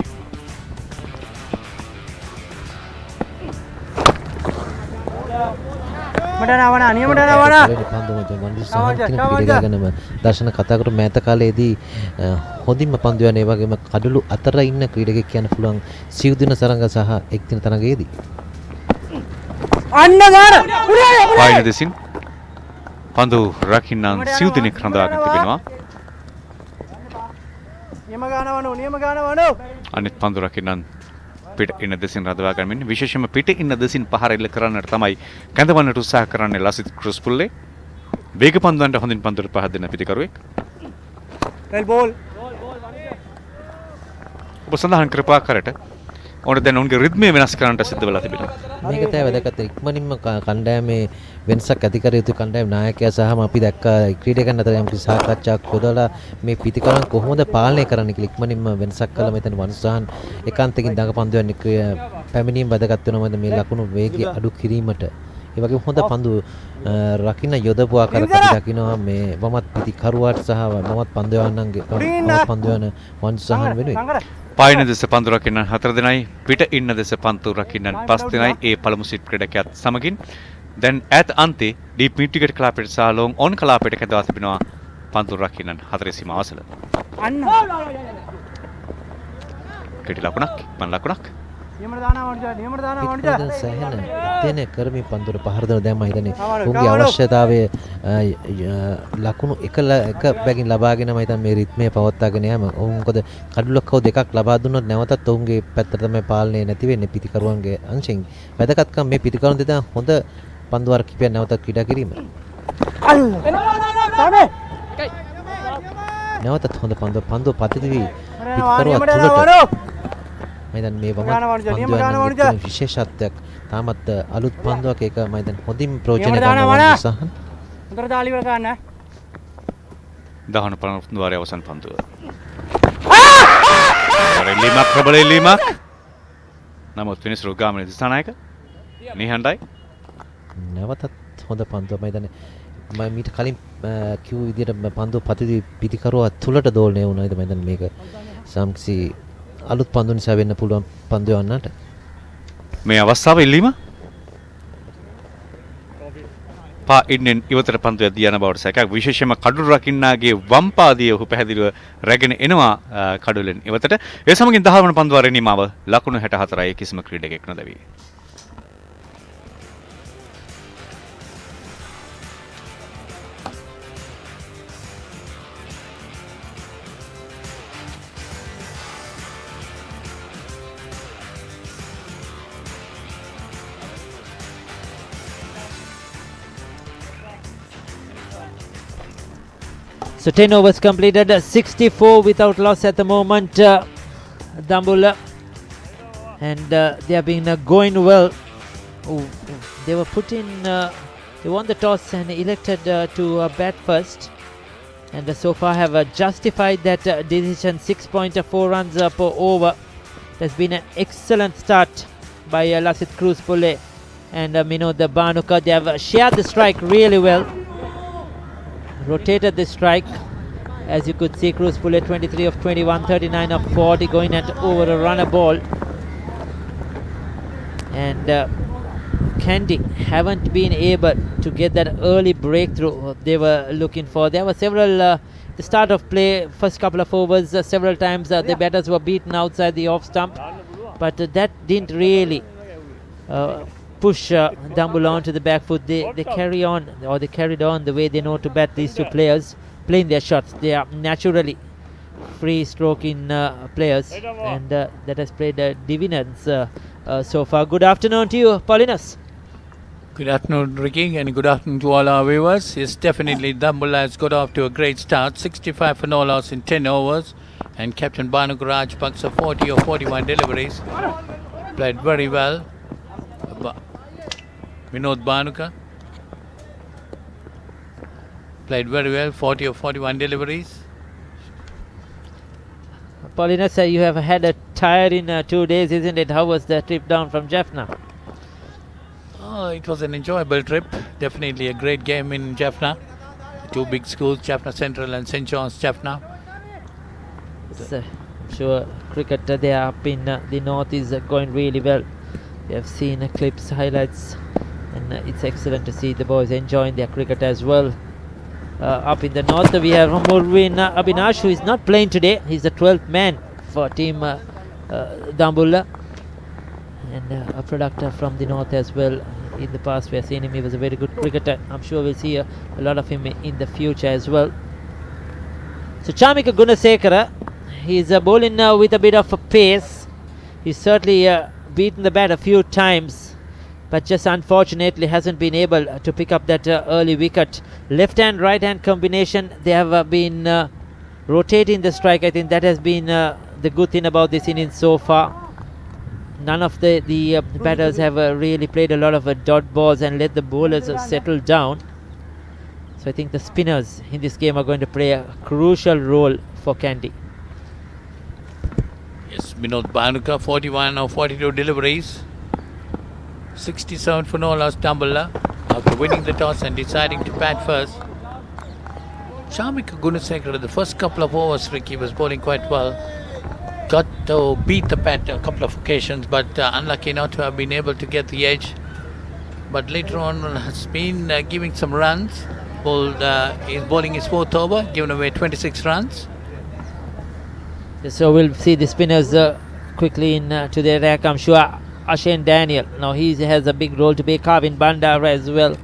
දර්ශන කතා කරු මෑත කාලයේදී හොඳින්ම පන්දු යන ඒ වගේම කඩලු අතර ඉන්න ක්‍රීඩකෙක් කියන්න පුළුවන් සිව් දින තරඟ සහ එක් දින තරඟයේදී පායින දෙසින් පන්දු රකින්නන් සිව් දිනක් රඳවාගෙන තිබෙනවා. අනිත් පන්දු රකින්නන් පිට ඉන්න දෙසින් රඳවා ගනිමින් විශේෂයෙන්ම පිට ඉන්න දෙසින් පහර එල්ල කරන්නට තමයි කැඳවන්නට උත්සාහ කරන්නේ ලසිත් ක්‍රොස් පුල්ලේ. වේග පන්දුවන්ට හොඳින් පන්දුවට පහර දෙන පිටිකරුවෙක්. ඔබ සඳහන් කරපාකරට ඕන දැන් උන්ගේ රිද්මය වෙනස් කරන්නට සිද්ධ වෙලා තිබෙනවා. මේක තමයි වැදගත් ඉක්මනින්ම කණ්ඩායමේ වෙනසක් ඇති කර යුතු කණ්ඩායම් නායකයා සහම අපි දැක්ක ක්‍රීඩකයන් අතර යම් කිසි සාකච්ඡාවක් යොදලා මේ පිටිකරන් කොහොමද පාලනය කරන්න කියලා ඉක්මනින්ම වෙනසක් කළා. මෙතන වංශාන් එකාන්තකින් දඟපන්දුවන් පැමිණීම් වැදගත් වෙනවා. මොකද මේ ලකුණු වේගය අඩු කිරීමට ඒ වගේම හොඳ පන්දු රකින්න යොදපු ආකාරයක් අපි දකිනවා මේ වමත් පිටිකරුවාට සහ වමත් පන්දුවන්නන්ගේ වමත් පන්දුවන වංශාන් වෙනුවෙන්. පායන දෙස පන්දු රකින්නන් 4 දෙනයි පිට ඉන්න දෙස පන්දු රකින්නන් 5 දෙනයි ඒ පළමු සිට් ක්‍රීඩකයාත් සමගින් දැන් ඈත අන්තේ ඩීප් මිඩ් විකට් කලාපයට සහ ලොන් ඔන් කලාපයට කැඳවා තිබෙනවා පන්දු රකින්නන් 4 සීමාව අසල. අන්න කෙටි ලකුණක් මන් ලකුණක් සෑහෙන තේන කරමින් පන්දුර පහර දෙන දැන් මම හිතන්නේ උන්ගේ අවශ්‍යතාවය ලකුණු එක බැගින් ලබාගෙන මම හිතන්නේ මේ රිද්මය පවත්වාගෙන යෑම. මොකද කඩුලක්කව දෙකක් ලබා දුන්නොත් නැවතත් ඔවුන්ගේ පැත්තට තමයි පාලනය නැති වෙන්නේ පිටිකරුවන්ගේ අංශෙන්. වැදගත්කම මේ පිටිකරුවන් දෙදා හොඳ පන්දු වර කිපියක් නැවතත් ක්‍රීඩා කිරීම. නැවතත් හොඳ පන්දු පතිවි පිටිකරුවා තුලට මම මේ වමත් පන්දුවන විශේෂත්වයක් තාමත් අලුත් පන්දුවක් ඒක මම දැන් හොඳින් ප්‍රයෝජන ගන්නවා සහන්. උතර දාලි වල ගන්න. 19 පන්දු වාරයේ අවසන් පන්දුව. එල්ලීමක් ප්‍රබල එල්ලීමක්. නමුත් විනිසුරු ගාමිණී දිසානායක නිහඬයි. නැවතත් හොඳ පන්දුවක් මම හිතන්නේ මම මීට කලින් කිව් විදියට පන්දුව පතිවි පිටිකරුවා තුලට දෝලණය වුණා. මම හිතන්නේ මේක සම්සි අලුත් පන්දු නිසා වෙන්න පුළුවන් පන්දු යවන්නට. මේ අවස්ථාව එල්ලීම පා ඉන්නෙන් ඉවතට පන්දුව දියන බවට සැකයක්. විශේෂයෙන්ම කඩුළු රකින්නාගේ වම් පාදයේ ඔහු පැහැදිලිව රැගෙන එනවා කඩුලෙන් ඉවතට. ඒ සමගින් 10 වන පන්දුව රැණීමාව ලකුණු 64යි කිසිම ක්‍රීඩකෙක් නොදැවි. So 10 overs completed, 64 without loss at the moment, Dambulla, and they have been going well. They were put in, they won the toss and elected to bat first, and so far have justified that decision. 6.4 runs per over. That's been an excellent start by Lasit Cruz Pulle and Minod Banuka. They have shared the strike really well. Rotated the strike, as you could see. Cruz Pulle 23 of 21, 39 of 40, going at over a runner ball. And Kandy haven't been able to get that early breakthrough they were looking for. There were several, the start of play, first couple of overs, several times the batters were beaten outside the off stump, but that didn't really push Dambulla onto the back foot. They carry on, or they carried on the way they know to bat. These two players playing their shots. They are naturally free stroking players, and that has played dividends so far. Good afternoon to you, Paulinus. Good afternoon, Ricky, and good afternoon to all our viewers. Yes, definitely Dambulla has got off to a great start. 65 for no loss in 10 overs, and Captain Banuka Rajpaksa 40 or 41 deliveries. Played very well. Vinod Banuka played very well, 40 or 41 deliveries. Paulinus, you have had a tiring 2 days, isn't it? How was the trip down from Jaffna? Oh, it was an enjoyable trip. Definitely a great game in Jaffna. Two big schools, Jaffna Central and St. John's Jaffna. I'm sure cricket there up in the north is going really well. We have seen clips, highlights, and it's excellent to see the boys enjoying their cricket as well. Up in the north we have Murwin Abinash, who is not playing today. He's the 12th man for team Dambulla, and a product from the north as well. In the past, we have seen him. He was a very good cricketer. I'm sure we'll see a lot of him in the future as well. So Chamika Gunasekara, he's bowling now with a bit of a pace. He's certainly beaten the bat a few times, but just unfortunately hasn't been able to pick up that early wicket. Left hand, right hand combination, they have been rotating the strike. I think that has been the good thing about this innings so far. None of the batters have really played a lot of dot balls and let the bowlers settle down. So I think the spinners in this game are going to play a crucial role for Kandy. Yes, Vinod Bhanuka, 41 or 42 deliveries. 67 for no loss, Dambulla, after winning the toss and deciding to bat first. Chamika Gunasekara, the first couple of overs, Ricky was bowling quite well. Got to beat the bat a couple of occasions, but unlucky not to have been able to get the edge. But later on has been giving some runs. He's bowling his fourth over, given away 26 runs. So we'll see the spinners quickly in to their attack. I'm sure Ashen Daniel, now he has a big role to play. Kavin Bandara as well.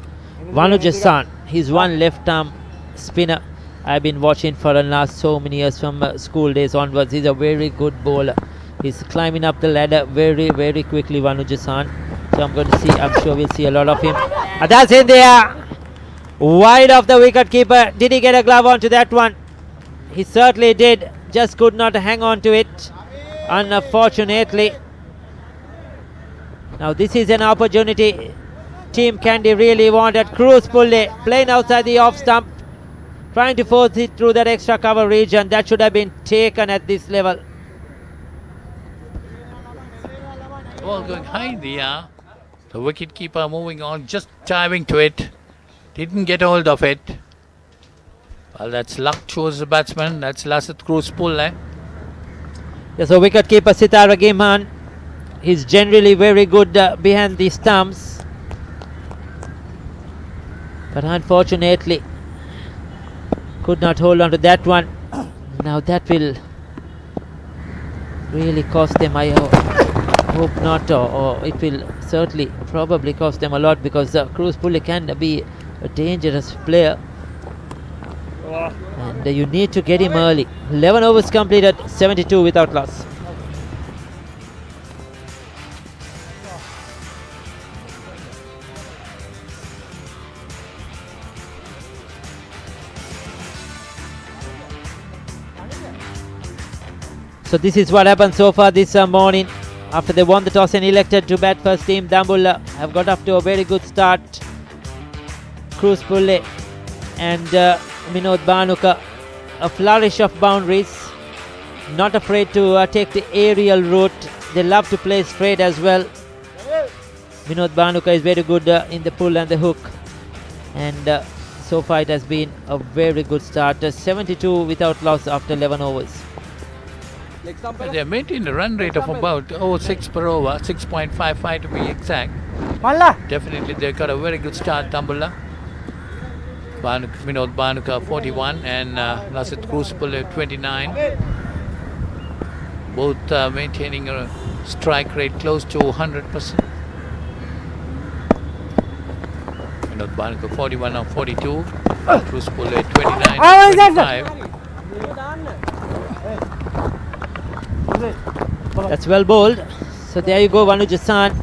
Vanujasan, he's one left arm spinner I've been watching for the last so many years from school days onwards. He's a very good bowler. He's climbing up the ladder very, very quickly, Vanujasan. So I'm sure we'll see a lot of him. And that's in there. Wide of the wicket keeper. Did he get a glove onto that one? He certainly did. Just could not hang on to it, unfortunately. Now this is an opportunity Team Kandy really wanted. Cruz Pulle playing outside the off stump, trying to force it through that extra cover region. That should have been taken at this level. Ball going high in the air. The wicket keeper moving on, just diving to it. Didn't get hold of it. Well, that's luck towards the batsman. That's Lasat Cruz Pulle. Yes, so wicket keeper Sitara Gimhan. He's generally very good behind the stumps, but unfortunately could not hold on to that one. Now that will really cost them. I hope not, or it will certainly probably cost them a lot, because Cruz Pulle can be a dangerous player, and you need to get him early. 11 overs completed, 72 without loss. So this is what happened so far this morning. After they won the toss and elected to bat first, Team Dambulla have got off to a very good start. Cruz Pulle and Vinod Bhanuka, a flourish of boundaries. Not afraid to take the aerial route. They love to play straight as well. Vinod Bhanuka is very good in the pull and the hook. And so far it has been a very good start. 72 without loss after 11 overs. They have maintained a run rate of about 6 per over, 6.55 to be exact. Definitely they got a very good start, Dambulla. Vinod Bhanuka 41 and Lasat Cruz Pulle 29. Both maintaining a strike rate close to 100%. Vinod Bhanuka 41 or 42. Cruz Pulle 29 or 25. That's well bowled. So there you go, Vanujasan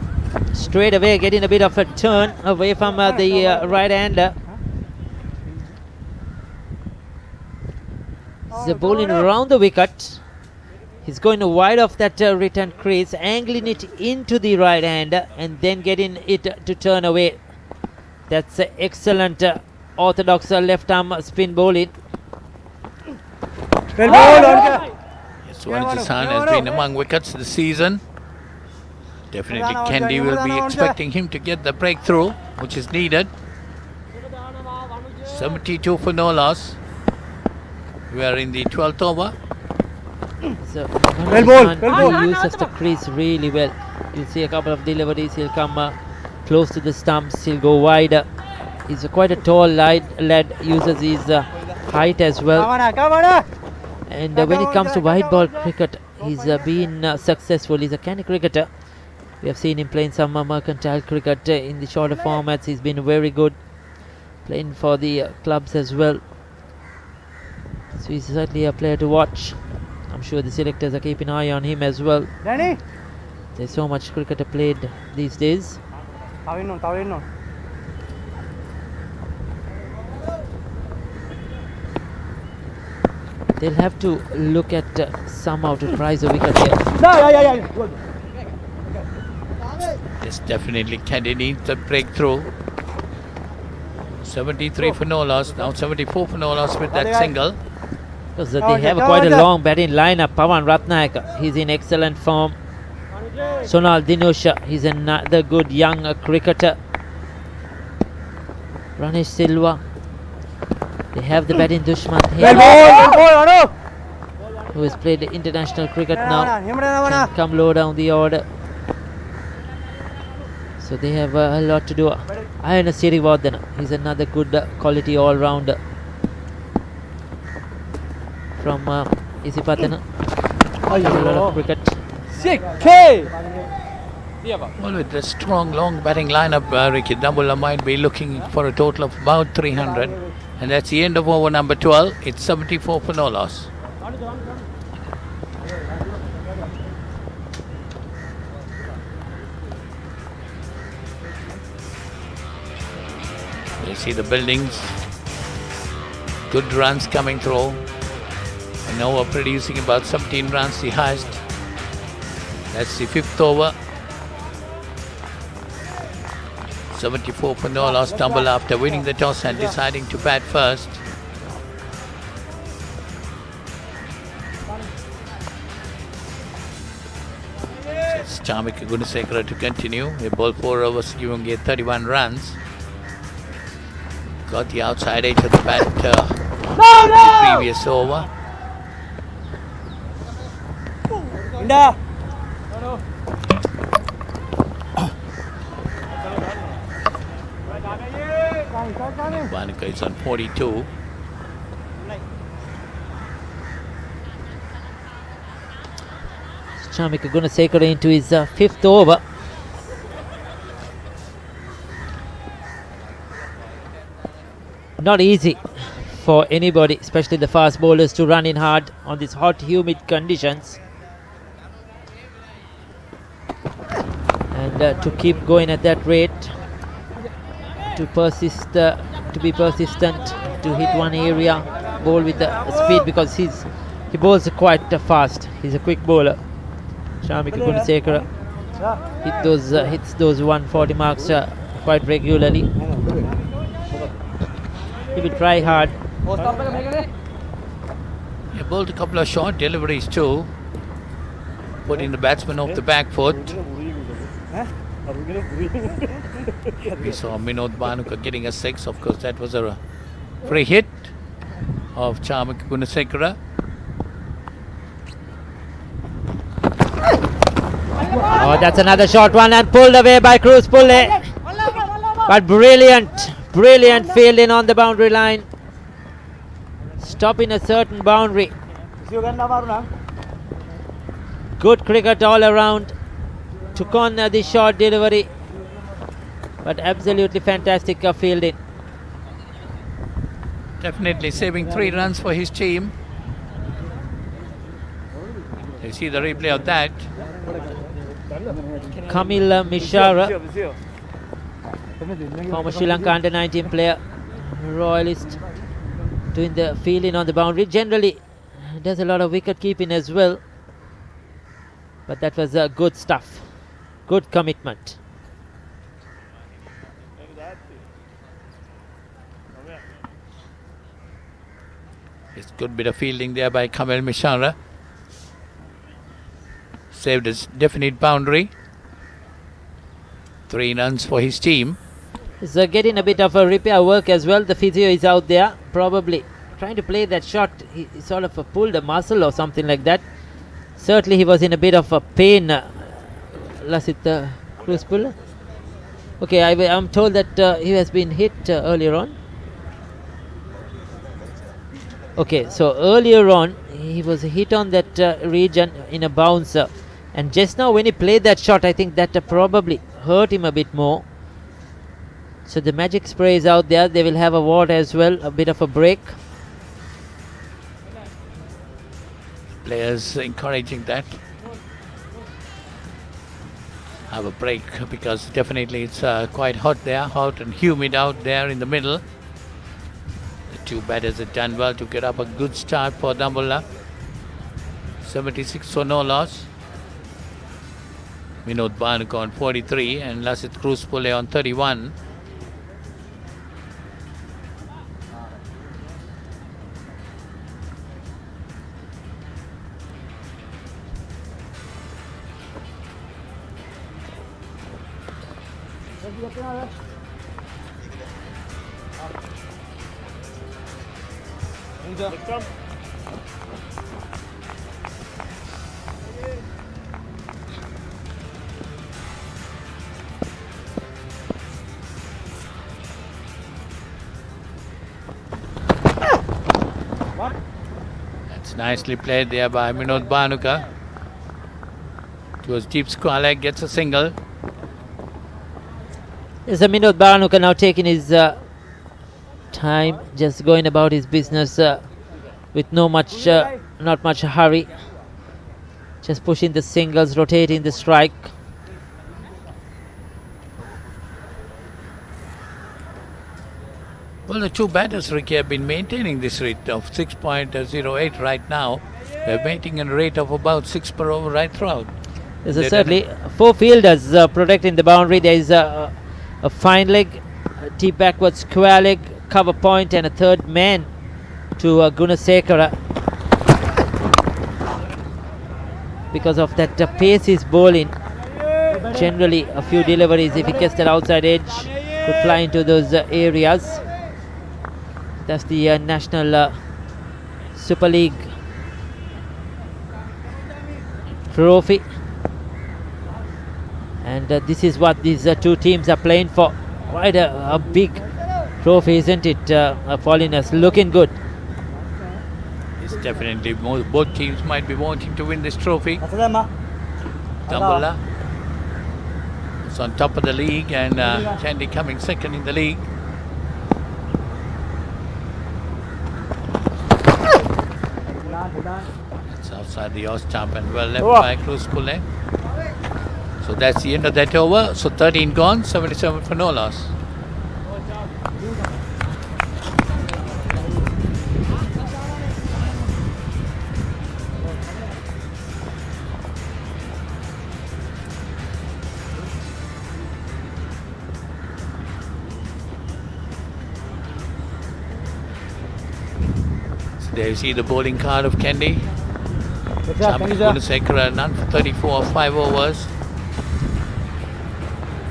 straight away getting a bit of a turn away from the right hander. He's bowling around the wicket. He's going wide of that return crease, angling it into the right hander and then getting it to turn away. That's excellent orthodox left arm spin bowling. Vanujasan has been among wickets this season. Definitely Kandy will be expecting him to get the breakthrough, which is needed. 72 for no loss. We are in the 12th over. So Vanujasan uses the crease really well. You'll see a couple of deliveries. He'll come close to the stumps. He'll go wider. He's quite a tall lad. Uses his height as well. And when it comes to white ball cricket, he's been successful. He's a canny cricketer. We have seen him playing some mercantile cricket in the shorter formats. He's been very good playing for the clubs as well. So he's certainly a player to watch. I'm sure the selectors are keeping an eye on him as well. There's so much cricket played these days. They'll have to look at somehow to prize a wicket here. Yes, definitely Kandy needs a breakthrough. 73 for no loss, now 74 for no loss with that single. Because they have quite a long batting lineup. Pawan Ratnayaka, he's in excellent form. Sonal Dinusha, he's another good young cricketer. Ranesh Silva. They have the batting Dushman here, who has played international cricket now. Can come low down the order. So they have a lot to do. Ayana Sirivardhana, he's another good quality all-rounder from Isipatana. A lot of cricket. Well, with the strong long batting lineup, Ricky, Dambulla might be looking for a total of about 300. And that's the end of over number 12. It's 74 for no loss. You see the buildings. Good runs coming through. And now we're producing about 17 runs, the highest. That's the 5th over. 74 for no loss. Dambulla after winning the toss and deciding to bat first. It's Chamika Gunasekara to continue. They bowled 4 overs, giving 31 runs. Got the outside edge of the bat the previous over. Banuka is on 42. Chamika Gunasekara into his 5th over. Not easy for anybody, especially the fast bowlers, to run in hard on these hot, humid conditions. And to keep going at that rate, to persist, to be persistent, to hit one area, bowl with the speed, because he bowls quite fast. He's a quick bowler. Chamika Gunasekara hits those 140 marks quite regularly. He will try hard. He bowled a couple of short deliveries too, putting the batsman off the back foot. We saw Minod Banuka getting a 6. Of course, that was a free hit of Chamika Gunasekara. Oh, that's another short one and pulled away by Cruz Pulle. But brilliant fielding on the boundary line. Stopping a certain boundary. Good cricket all around. Took on the short delivery. But absolutely fantastic fielding. Definitely saving 3 runs for his team. You see the replay of that. Kamila Mishara, former Sri Lanka under-19 player, royalist, doing the fielding on the boundary. Generally does a lot of wicket keeping as well. But that was good stuff. Good commitment. It's good bit of fielding there by Kamil Mishara. Saved his definite boundary. 3 runs for his team. He's getting a bit of a repair work as well. The physio is out there, probably trying to play that shot. He sort of pulled a muscle or something like that. Certainly he was in a bit of a pain. Lasit Cruz Pulle. Okay, I'm told that he has been hit earlier on. Okay, so earlier on he was hit on that region in a bouncer, And just now when he played that shot, I think that probably hurt him a bit more. So the magic spray is out there. They will have a ward as well, a bit of a break. Players encouraging that. Have a break because definitely it's quite hot there, hot and humid out there in the middle. The two batters have done well to get up a good start for Dambulla. 76 for no loss. Vinod Bhanuka on 43 and Lasit Kruspule on 31. That's nicely played there by Vinod Bhanuka. Towards deep square leg, gets a single. There's a Vinod Bhanuka now taking his time, just going about his business with not much hurry. Just pushing the singles, rotating the strike. Well, the two batters, Ricky, have been maintaining this rate of 6.08 right now. They're maintaining a rate of about 6 per over right throughout. There's certainly 4 fielders protecting the boundary. There is a fine leg, a deep backward square leg, cover point, and a third man to Gunasekara. Because of that pace he's bowling, generally a few deliveries, if he gets that outside edge, could fly into those areas. That's the National Super League trophy. And this is what these two teams are playing for. Quite a big trophy, isn't it, Paulinus? Looking good. It's definitely both teams might be wanting to win this trophy. Dambulla is on top of the league and Kandy coming second in the league. It's outside the off stump and well left by Kruspule. So that's the end of that over. So 13 gone, 77 for no loss. So there you see the bowling card of Kandy. Gunasekara, none for 34 of 5 overs.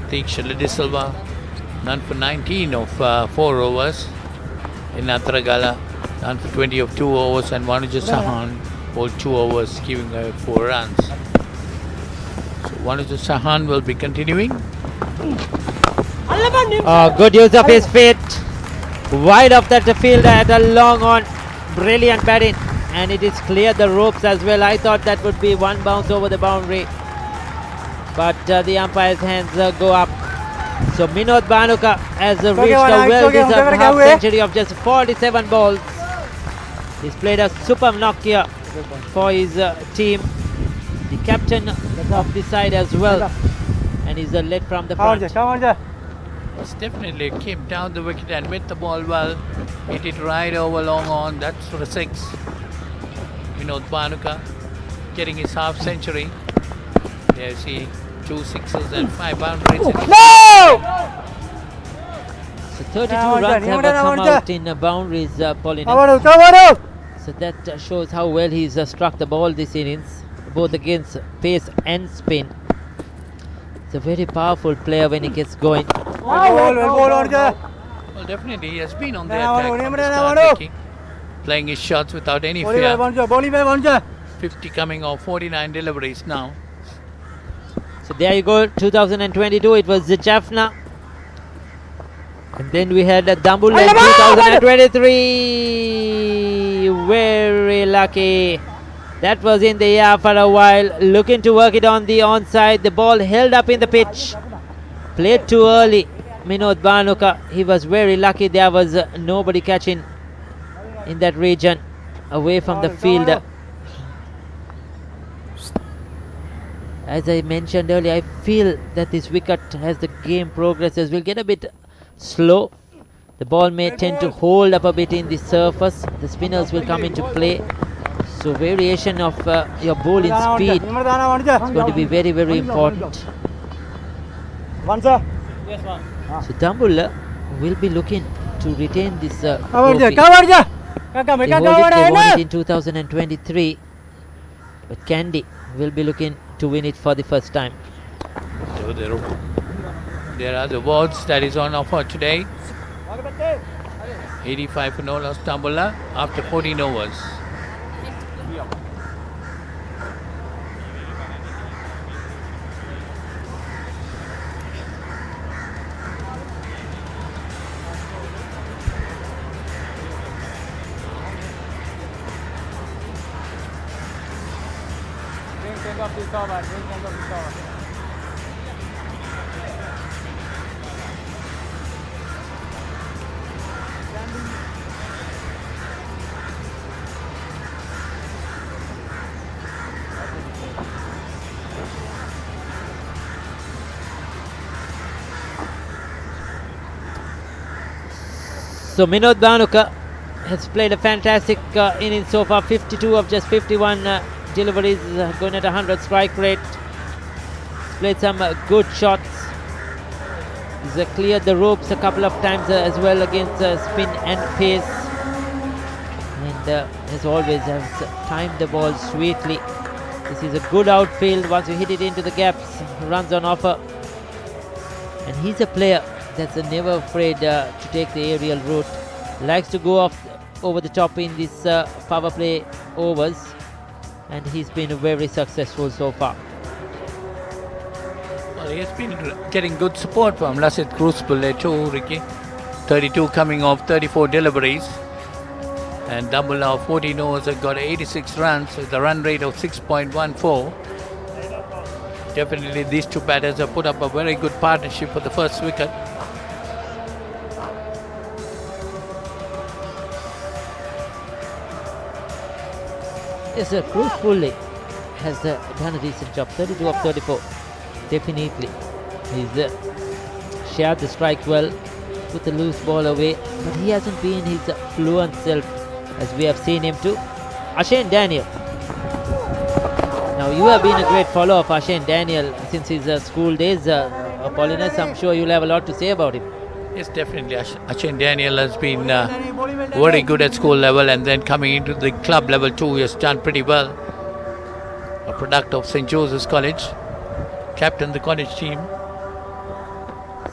Teaksha De Silva, none for 19 of 4 overs. In Atragala, none for 20 of 2 overs, and Vanuja Sahan bowled 2 overs, giving 4 runs. So Vanuja Sahan will be continuing. Good use of his feet. Wide of that fielder at a long on. Brilliant batting. And it is cleared the ropes as well. I thought that would be one bounce over the boundary. But the umpire's hands go up. So Vinod Bhanuka has reached a well-deserved half century of just 47 balls. He's played a superb knock here for his team. The captain of the side as well. And he's led from the front. It's definitely came down the wicket and met the ball well. Hit it right over long on. That's for a 6. Vinod Bhanuka getting his half century. There you see 2 sixes and 5 boundaries. No! So 32 runs have come out in boundaries, Paulina. So that shows how well he's struck the ball this innings, both against pace and spin. He's a very powerful player when he gets going. Well, definitely he has been on the attack from the start, Ricky, playing his shots without any fear. 50 coming off 49 deliveries now. So there you go, 2022, it was the Jaffna. And then we had Dambulla in 2023. Very lucky That was in the air for a while, looking to work it on the onside. The ball held up in the pitch. Played too early. Minod Banuka, he was very lucky there was nobody catching in that region away from the fielder. As I mentioned earlier, I feel that this wicket, as the game progresses, will get a bit slow. The ball may tend to hold up a bit in the surface. The spinners will come into play. So variation of your bowling speed is going to be very, very important. So Dambulla will be looking to retain this trophy. They hold it in 2023, but Kandy will be looking to win it for the first time. So there are the awards that is on offer today. 85 for no loss Dambulla after 14 overs. So Minod Banuka has played a fantastic innings so far. 52 of just 51 deliveries, going at 100 strike rate. Played some good shots. He's cleared the ropes a couple of times as well against spin and pace. And as always has timed the ball sweetly. This is a good outfield. Once you hit it into the gaps, runs on offer. And he's a player that's never afraid to take the aerial route. Likes to go off over the top in these power play overs, and he's been very successful so far. Well, he has been getting good support from Lassit Crucible too, Ricky. 32 coming off 34 deliveries. And Dambulla 14 overs has got 86 runs with a run rate of 6.14. Definitely these two batters have put up a very good partnership for the first wicket. Yes, sir. Bruce Pulley has done a decent job. 32 of 34. Definitely. He's shared the strike well, put the loose ball away, but he hasn't been his fluent self as we have seen him to. Ashane Daniel. Now you have been a great follower of Ashane Daniel since his school days, Apollinaris. I'm sure you'll have a lot to say about him. Yes, definitely. Ashane Daniel has been very good at school level, and then coming into the club level too, he has done pretty well. A product of St. Joseph's College, captained the college team.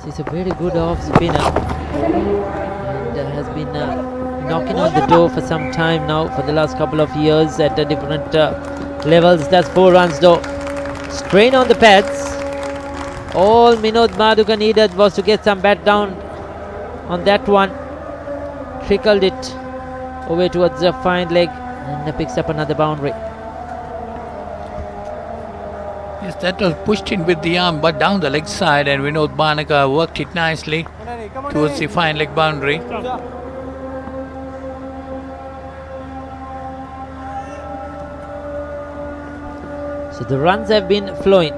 He's a very good off spinner and has been knocking on the door for some time now, for the last couple of years at different levels. That's 4 runs though. Strain on the pads. All Minod Banuka needed was to get some bat down on that one. Trickled it away towards the fine leg and picks up another boundary. Yes, that was pushed in with the arm but down the leg side, and Vinod Banuka worked it nicely towards the fine leg boundary. So the runs have been flowing.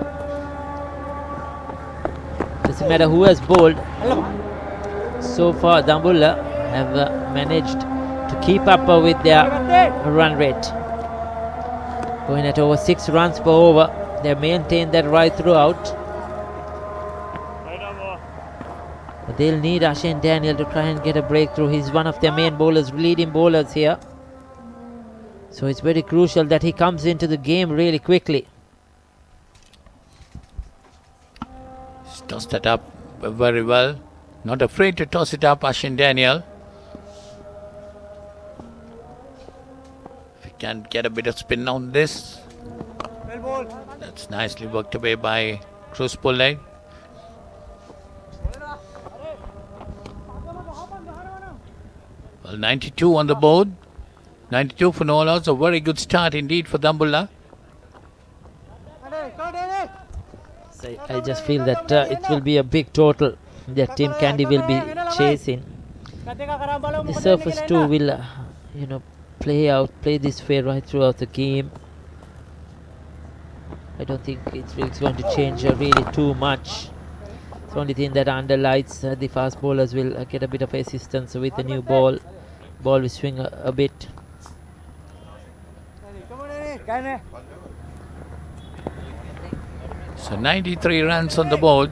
Doesn't matter who has bowled. So far Dambulla have managed to keep up with their run rate. Going at over 6 runs per over. They maintained that right throughout. But they'll need Ashane Daniel to try and get a breakthrough. He's one of their main bowlers, leading bowlers here. So it's very crucial that he comes into the game really quickly. He's tossed that up very well. Not afraid to toss it up, Ashane Daniel. If he can get a bit of spin on this. That's nicely worked away by Cruz Pulley. Well, 92 on the board. 92 for no outs. A very good start indeed for Dambulla. So I just feel that it will be a big total that Team Kandy will be chasing. The surface too will, play this way right throughout the game. I don't think it's going to change really too much. The only thing that underlies the fast bowlers will get a bit of assistance with the new ball. Ball will swing a bit. So 93 runs on the board.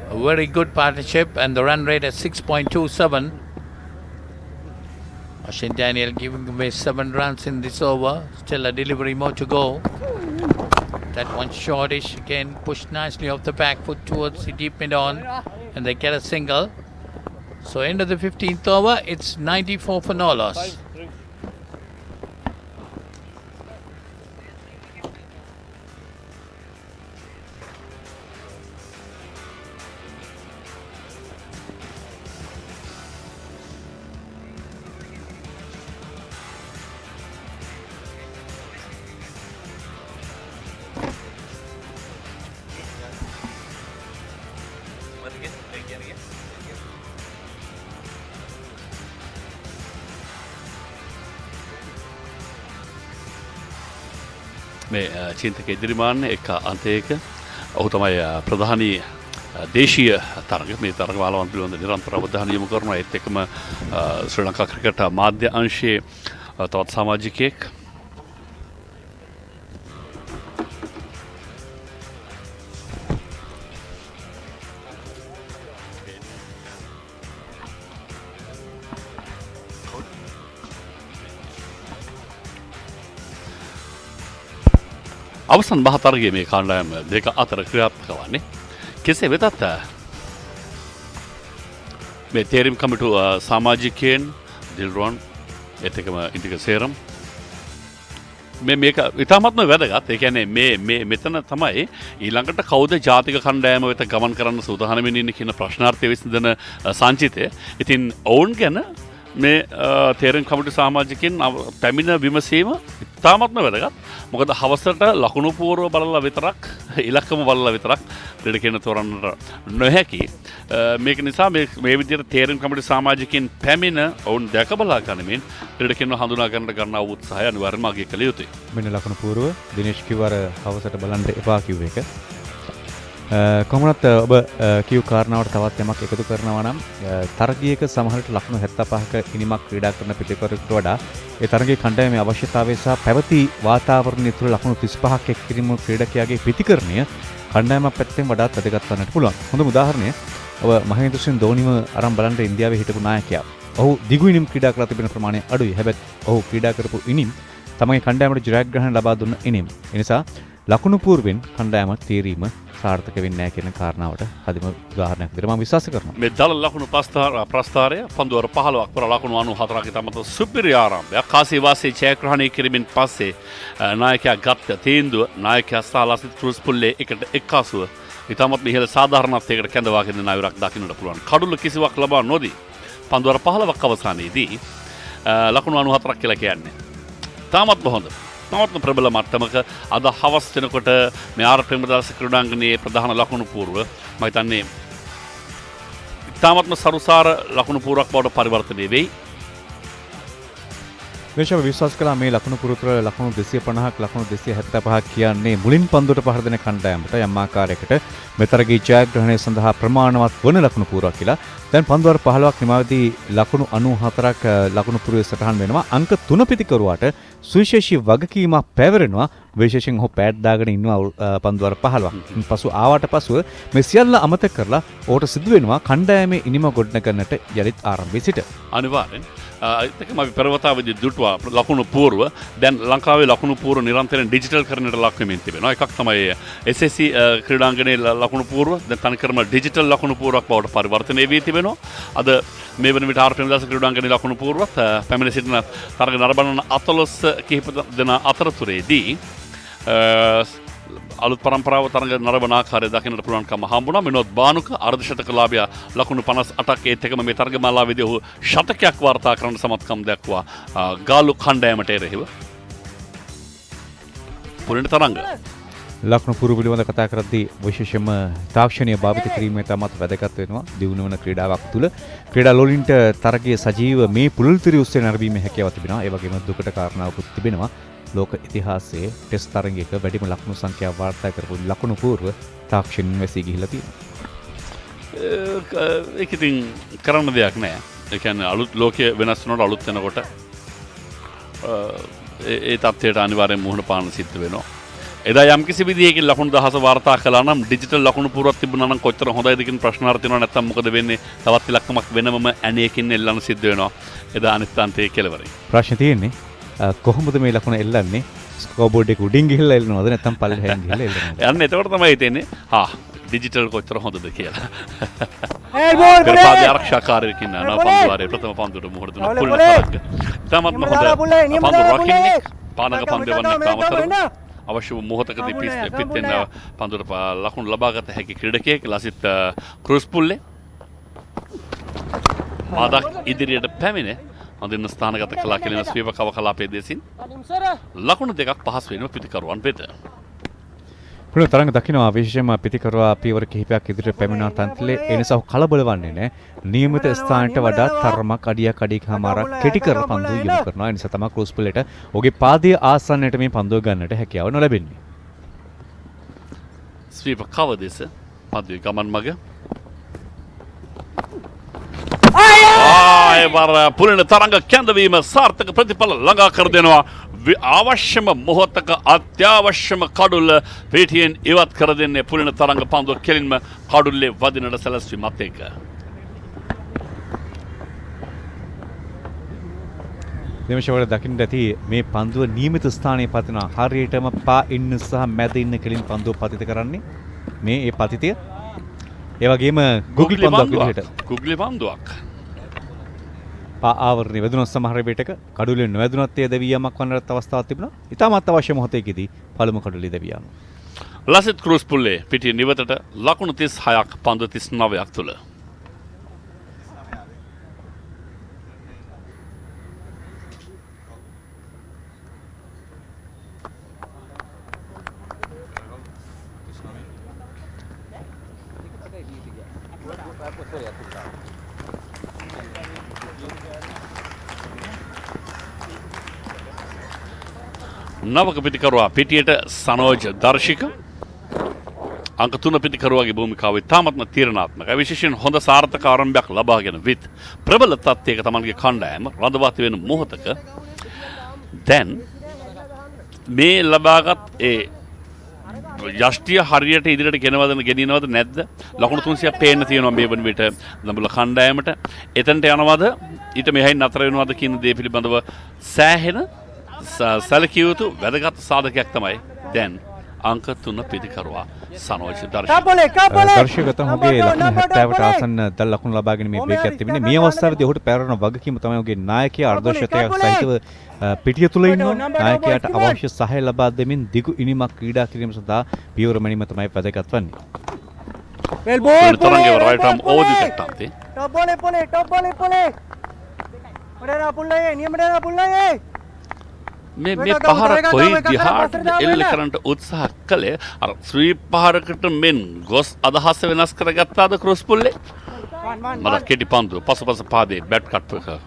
A very good partnership, and the run rate at 6.27. Ashin Daniel giving away 7 runs in this over. Still a delivery more to go. That one shortish again pushed nicely off the back foot towards the deep mid on, and they get a single. So end of the 15th over, it's 94 for no loss. මේ චින්තක ඉදිරිමාන්න එක අන්තයක ඔහු තමයි ප්‍රධානී දේශීය තරග මේ තරග මාලාවන් පිළිබඳ නිරන්තර අවධානය යොමු කරනවා. ඒත් එක්කම ශ්‍රී ලංකා ක්‍රිකට් මාධ්‍ය අංශයේ තවත් සමාජිකයෙක් අවසන් මහතරගයේ මේ කණ්ඩායම් දෙක අතර ක්‍රියාත්මක වන්නේ. කෙසේ වෙතත් මේ තේරීම් කමිටු සමාජිකයන් දිල්රොන් ඒත් එක්කම ඉන්දික සේරම් මේක ඉතාමත්ම වැදගත්. ඒ කියන්නේ මේ මෙතන තමයි ඊළඟට කවුද ජාතික කණ්ඩායම වෙත ගමන් කරන්න සූදානම්ින් ඉන්නේ කියන ප්‍රශ්නාර්ථය විසඳන සංචිතය. ඉතින් ඔවුන් ගැන මේ තේරීම් කමිටු සමාජිකයන් පැමිණ විමසීම ඉතාමත්ම වැදගත්. මොකද හවසට ලකුණු පූර්ව බලලා විතරක් ඉලක්කම බලලා විතරක් ක්‍රීඩකයන් තෝරන්නට නොහැකි. මේක නිසා මේ විදිහට තේරීම් කමිටු සමාජිකයන් පැමිණ ඔවුන් දැක බලා ගනිමින් ක්‍රීඩකයන්ව හඳුනා ගන්නට ගන්නා උත්සාහය අනිවාර්යයෙන්ම අගය කළ යුතුයි. මෙන්න ලකුණු පූර්ව දිනේෂ් කිව්වර හවසට බලන්න එපා කිව්ව එක. කොහොමවත් ඔබ කියු කාරණාවට තවත් යමක් එකතු කරනවා නම් තරගයක සමහරට ලකුණු 75ක ඉනිමක් ක්‍රීඩා කරන පිටිකරකට වඩා ඒ තරගයේ කණ්ඩායමේ අවශ්‍යතාවය සහ පැවති වාතාවරණය තුළ ලකුණු 35ක් එක් කිරීම ක්‍රීඩකයාගේ පිටිකරණය කණ්ඩායමක් පැත්තෙන් වඩාත් වැදගත් වන්නට පුළුවන්. හොඳ උදාහරණය ඔබ මහේන්ද්‍ර සිං ධෝනිව අරන් බලන්න ඉන්දියාවේ හිටපු නායකයා. ඔහු දිගු ඉනිම් ක්‍රීඩා කරලා තිබෙන ප්‍රමාණය අඩුයි. හැබැයි ඔහු ක්‍රීඩා කරපු ඉනිම් තමගේ කණ්ඩායමට ජයග්‍රහණ ලබා දුන්න ඉනිම්. ඒ නිසා ලකුණු පූර්වෙන් කණ්ඩායම තීරීම සාර්ථක වෙන්නේ නැහැ කියන කාරණාවට කදිම උදාහරණයක් විදිහට මම විශ්වාස කරනවා. මේ දල ලකුණු ප්‍රස්ථාරය පන්දුවර 15ක් පෙර ලකුණු 94ක තමත සුපිරි ආරම්භයක්. කාසී වාසී ජයග්‍රහණය කිරීමෙන් පස්සේ නායකයා ගත්ත තීන්දුව නායකයා සහ ලසිත් ක්‍රූස් පුල්ලේ එකට එක්කාසුව ඉතාමත් ඉහළ සාධාරණත්වයකට කැඳවාගෙන යන අයුරක් දකින්නට පුළුවන්. කඩුළු කිසිවක් ලබා නොදී පන්දුවර 15ක් අවසානයේදී ලකුණු 94ක් කියලා කියන්නේ. තාමත් හොඳ. නවත්න ප්‍රබල මට්ටමක අද හවස් වෙනකොට මේ ආර් ප්‍රේමදාස ක්‍රීඩාංගණයේ ප්‍රධාන ලකුණු පූර්ව මම හිතන්නේ ඉතාමත්ම සරුසාර ලකුණු පූර්වක් බවට පරිවර්තනය වෙයි. මේෂම විශ්වාස කළා මේ ලකුණු පුරුතර ලකුණු 250ක් ලකුණු 275ක් කියන්නේ මුලින් පන්දුවට පහර දෙන කණ්ඩායමට යම් ආකාරයකට මෙතරගේ ජයග්‍රහණය සඳහා ප්‍රමාණවත් වන ලකුණු පුරක් කියලා. දැන් පන්දුවර 15ක් නිමාවදී ලකුණු 94ක් ලකුණු පුරුවේ සටහන් වෙනවා. අංක 3 පිටිකරුවාට සුවිශේෂී වගකීමක් පැවරෙනවා. විශේෂයෙන් ඔහු පෑඩ් දාගෙන ඉන්නවා පන්දුවර 15ක්. පසු ආවට පසුව මේ සියල්ල අමතක කරලා ඔහුට සිදු වෙනවා කණ්ඩායමේ ඉනිම ගොඩනගන්නට යලිත් ආරම්භයේ සිට. අනිවාර්යෙන් ඒකම අපි පෙරවතාවේදී දුටුවා ලකුණු පූර්ව. දැන් ලංකාවේ ලකුණු පූර්ව නිරන්තරයෙන් ඩිජිටල් කරන්නට ලක් වෙමින් තිබෙනවා. එකක් තමයි SSC ක්‍රීඩාංගණයේ ලකුණු පූර්ව දැන් තනිකරම ඩිජිටල් ලකුණු පූර්වක් බවට පරිවර්තනය වී තිබෙනවා. අද මේ වන විට ආර් ප්‍රේමදාස ක්‍රීඩාංගණයේ ලකුණු පූර්වත් පැමිණ සිටින තරග නරඹන 14 කිහිප දෙනා අතරතුරේදී අලුත් පරම්පරාව තරඟ නරඹන ආකාරය දකින්නට පුළුවන්කම හම්බුණා. විනෝද් බානුක අර්ධශතක ලාභය ලකුණු 58ක් ඒත් එකම මේ තරඟමාලාවේදී ඔහු ශතකයක් වාර්තා කරන්න සමත්කම් දැක්වුවා ගාලු කණ්ඩායමට එරෙහිව. පුරිණ තරඟ ලකුණු පුරු පිළිබඳ කතා කරද්දී විශේෂයෙන්ම තාක්ෂණීය භාවිත කිරීම තමත් වැදගත් වෙනවා දියුණු වන ක්‍රීඩාවක් තුළ. ක්‍රීඩා ලෝලින්ට තරගයේ සජීව මේ පුලුල්තිරි උස්සේ නැරඹීමේ හැකියාව තිබෙනවා. ඒ වගේම දුකට කාරණාවකුත් තිබෙනවා. ලෝක ඉතිහාසයේ ටෙස්ට් තරගයක වැඩිම ලකුණු සංඛ්‍යාව වාර්තා කරපු ලකුණු පූර්ව තාක්ෂණින් වැසී ගිහිලා තියෙනවා. ඒක ඉතින් කරන්න දෙයක් නැහැ. ඒ කියන්නේ අලුත් ලෝකයේ වෙනස් වෙනකොට අලුත් වෙනකොට ඒ තත්ත්වයට අනිවාර්යෙන් මුහුණ පාන්න සිද්ධ වෙනවා. එදා යම් කිසි විදිහකින් ලකුණු 10 වාර්තා කළා නම් ඩිජිටල් ලකුණු පුරවක් තිබුණා නම් කොච්චර හොඳයිද කියන ප්‍රශ්නාර්ථ තියෙනවා. නැත්තම් මොකද වෙන්නේ? තවත් ඉලක්කමක් වෙනමම ඇණයකින් එල්ලන්න සිද්ධ වෙනවා. එදා අනිත් අන්තයේ කෙලවරේ. ප්‍රශ්නේ තියෙන්නේ කොහොමද මේ ලකුණ එල්ලන්නේ? ස්කෝබෝඩ් එක උඩින් ගිහිල්ලා එල්ලනවද නැත්නම් පල්ලෙහාන් ගිහිල්ලා එල්ලනවද? යන්න එතකොට තමයි හිතෙන්නේ. ඩිජිටල් කොච්චර හොඳද කියලා. කරපාද ආරක්ෂාකාරයකින් නව පන්දුවාරයේ ප්‍රථම පන්දුවට මුහුණ දුන්නා. පුල්න තරග. තමත්ම හොඳ පන්දු රකින්නේ පානක පන්දු වන්නේ කාමතර. අවශ්‍ය වූ මොහොතකදී පිටෙන් පන්දුවට ලකුණු ලබාගත හැකි ක්‍රීඩකයෙක් ලසිත් ක්‍රූස් පුල්ලේ. මාදක් ඉදිරියට පැමිණ හොඳින් ස්ථානගත කළා කියලා ස්වීප කව කලාපයේ දෙසින් ලකුණු දෙකක් පහස් වෙනව පිටිකරුවන් වෙත. පුළු තරඟ දකිනවා විශේෂයෙන්ම පිටිකරුවා පියවර කිහිපයක් ඉදිරියට පැමිණෙන තන්ත්‍රයේ ඒ නිසා කලබල වන්නේ නැහැ. නියමිත ස්ථානයට වඩා තරමක් අඩියක් අඩියකමාරක් කෙටි කර පන්දුව යොමු කරනවා. ඒ නිසා තමයි ක්‍රූස් පුල්ලේට ඔහුගේ පාදයේ ආසන්නයට මේ පන්දුව ගන්නට හැකියාව නොලැබෙන්නේ. ස්වීප කව දෙස පන්දුවේ ගමන් මග ආයවර පුලින තරඟ කැඳවීම සාර්ථක ප්‍රතිඵල ළඟා කර දෙනවා. අවශ්‍යම මොහොතක අත්‍යවශ්‍යම කඩුල්ල පිටියෙන් ඉවත් කර දෙන්නේ පුලින තරඟ පන්දුව කෙලින්ම කඩුල්ලේ වදිනට සැලැස්වීමත් එක්ක. දෙමශවල දකින්න ඇති මේ පන්දුව නියමිත ස්ථානයේ පතිනවා. හරියටම පා ඉන්න සහ මැද ඉන්න කෙලින් පන්දුව පතිත කරන්නේ මේ ඒ පතිතය. ඒ වගේම ගුග්ලි පන්දුවක් විදිහට. ගුග්ලි පන්දුවක්. පා ආවරණය වැදුනොත් සමහර විටක කඩුල්ලෙන් නොවැදුනත් ඒ දෙවියමක් වන්නට අවස්ථාවක් තිබුණා. ඉතාමත් අවශ්‍ය මොහොතේකදී පළමු කඩුල්ලේ දෙවියම. ලසිත් ක්‍රූස් පුල්ලේ පිටිය නිවතට ලකුණු 36ක් පන්දු 39ක් තුල. නවක පිටිකරුවා පිටියට සනෝජ දර්ශික අංක 3 පිටිකරුවාගේ භූමිකාව ඉතාමත්ම තීරණාත්මකයි. විශේෂයෙන් හොඳ සාර්ථක ආරම්භයක් ලබාගෙන විත් ප්‍රබල තත්ත්වයක තමන්ගේ කණ්ඩායම රඳවා තිබෙන මොහොතක දැන් මේ ලබාගත් ඒ යෂ්ටිය හරියට ඉදිරියට ගෙනියනවද නැද්ද? ලකුණු 300ක් පේන්න තියෙනවා මේ වන විට දඹුල්ල කණ්ඩායමට. එතනට යනවද? ඊට මෙහෙන් නතර වෙනවද කියන දේ පිළිබඳව සෑහෙන සැලකිය යුතු වැදගත් සාධකයක් තමයි දැන් අංක 3 පිටිකරුවා සනෝජ දර්ශකගත ඔහුගේ ලකුණු 70ට ආසන්න දල් ලකුණු ලබාගෙන මේ බ්‍රේකයක් තිබෙන්නේ. මේ අවස්ථාවේදී ඔහුට පැරණ වගකීම තමයි ඔහුගේ නායකයා අර්ධශතකයක් සහිතව පිටිය තුල ඉන්නවා. නායකයාට අවශ්‍ය සහාය ලබා දෙමින් දිගු ඉනිමක් ක්‍රීඩා කිරීම සඳහා පියවර මැනීම තමයි වැදගත් වන්නේ. Well ball, තරංගේ right arm over the kettante. Top ball pole. Madera pullaye, niya madera pullaye. මේ පහර කොයි දිහාට එල්ල කරන්නට උත්සාහ කළේ අර ස්වීප් පහරකට මෙන් ගොස් අදහස වෙනස් කරගත්තාද ක්‍රොස් පුල්ලේ මල කෙටි පන්දුව පසුපස පාදයේ බැට් කට්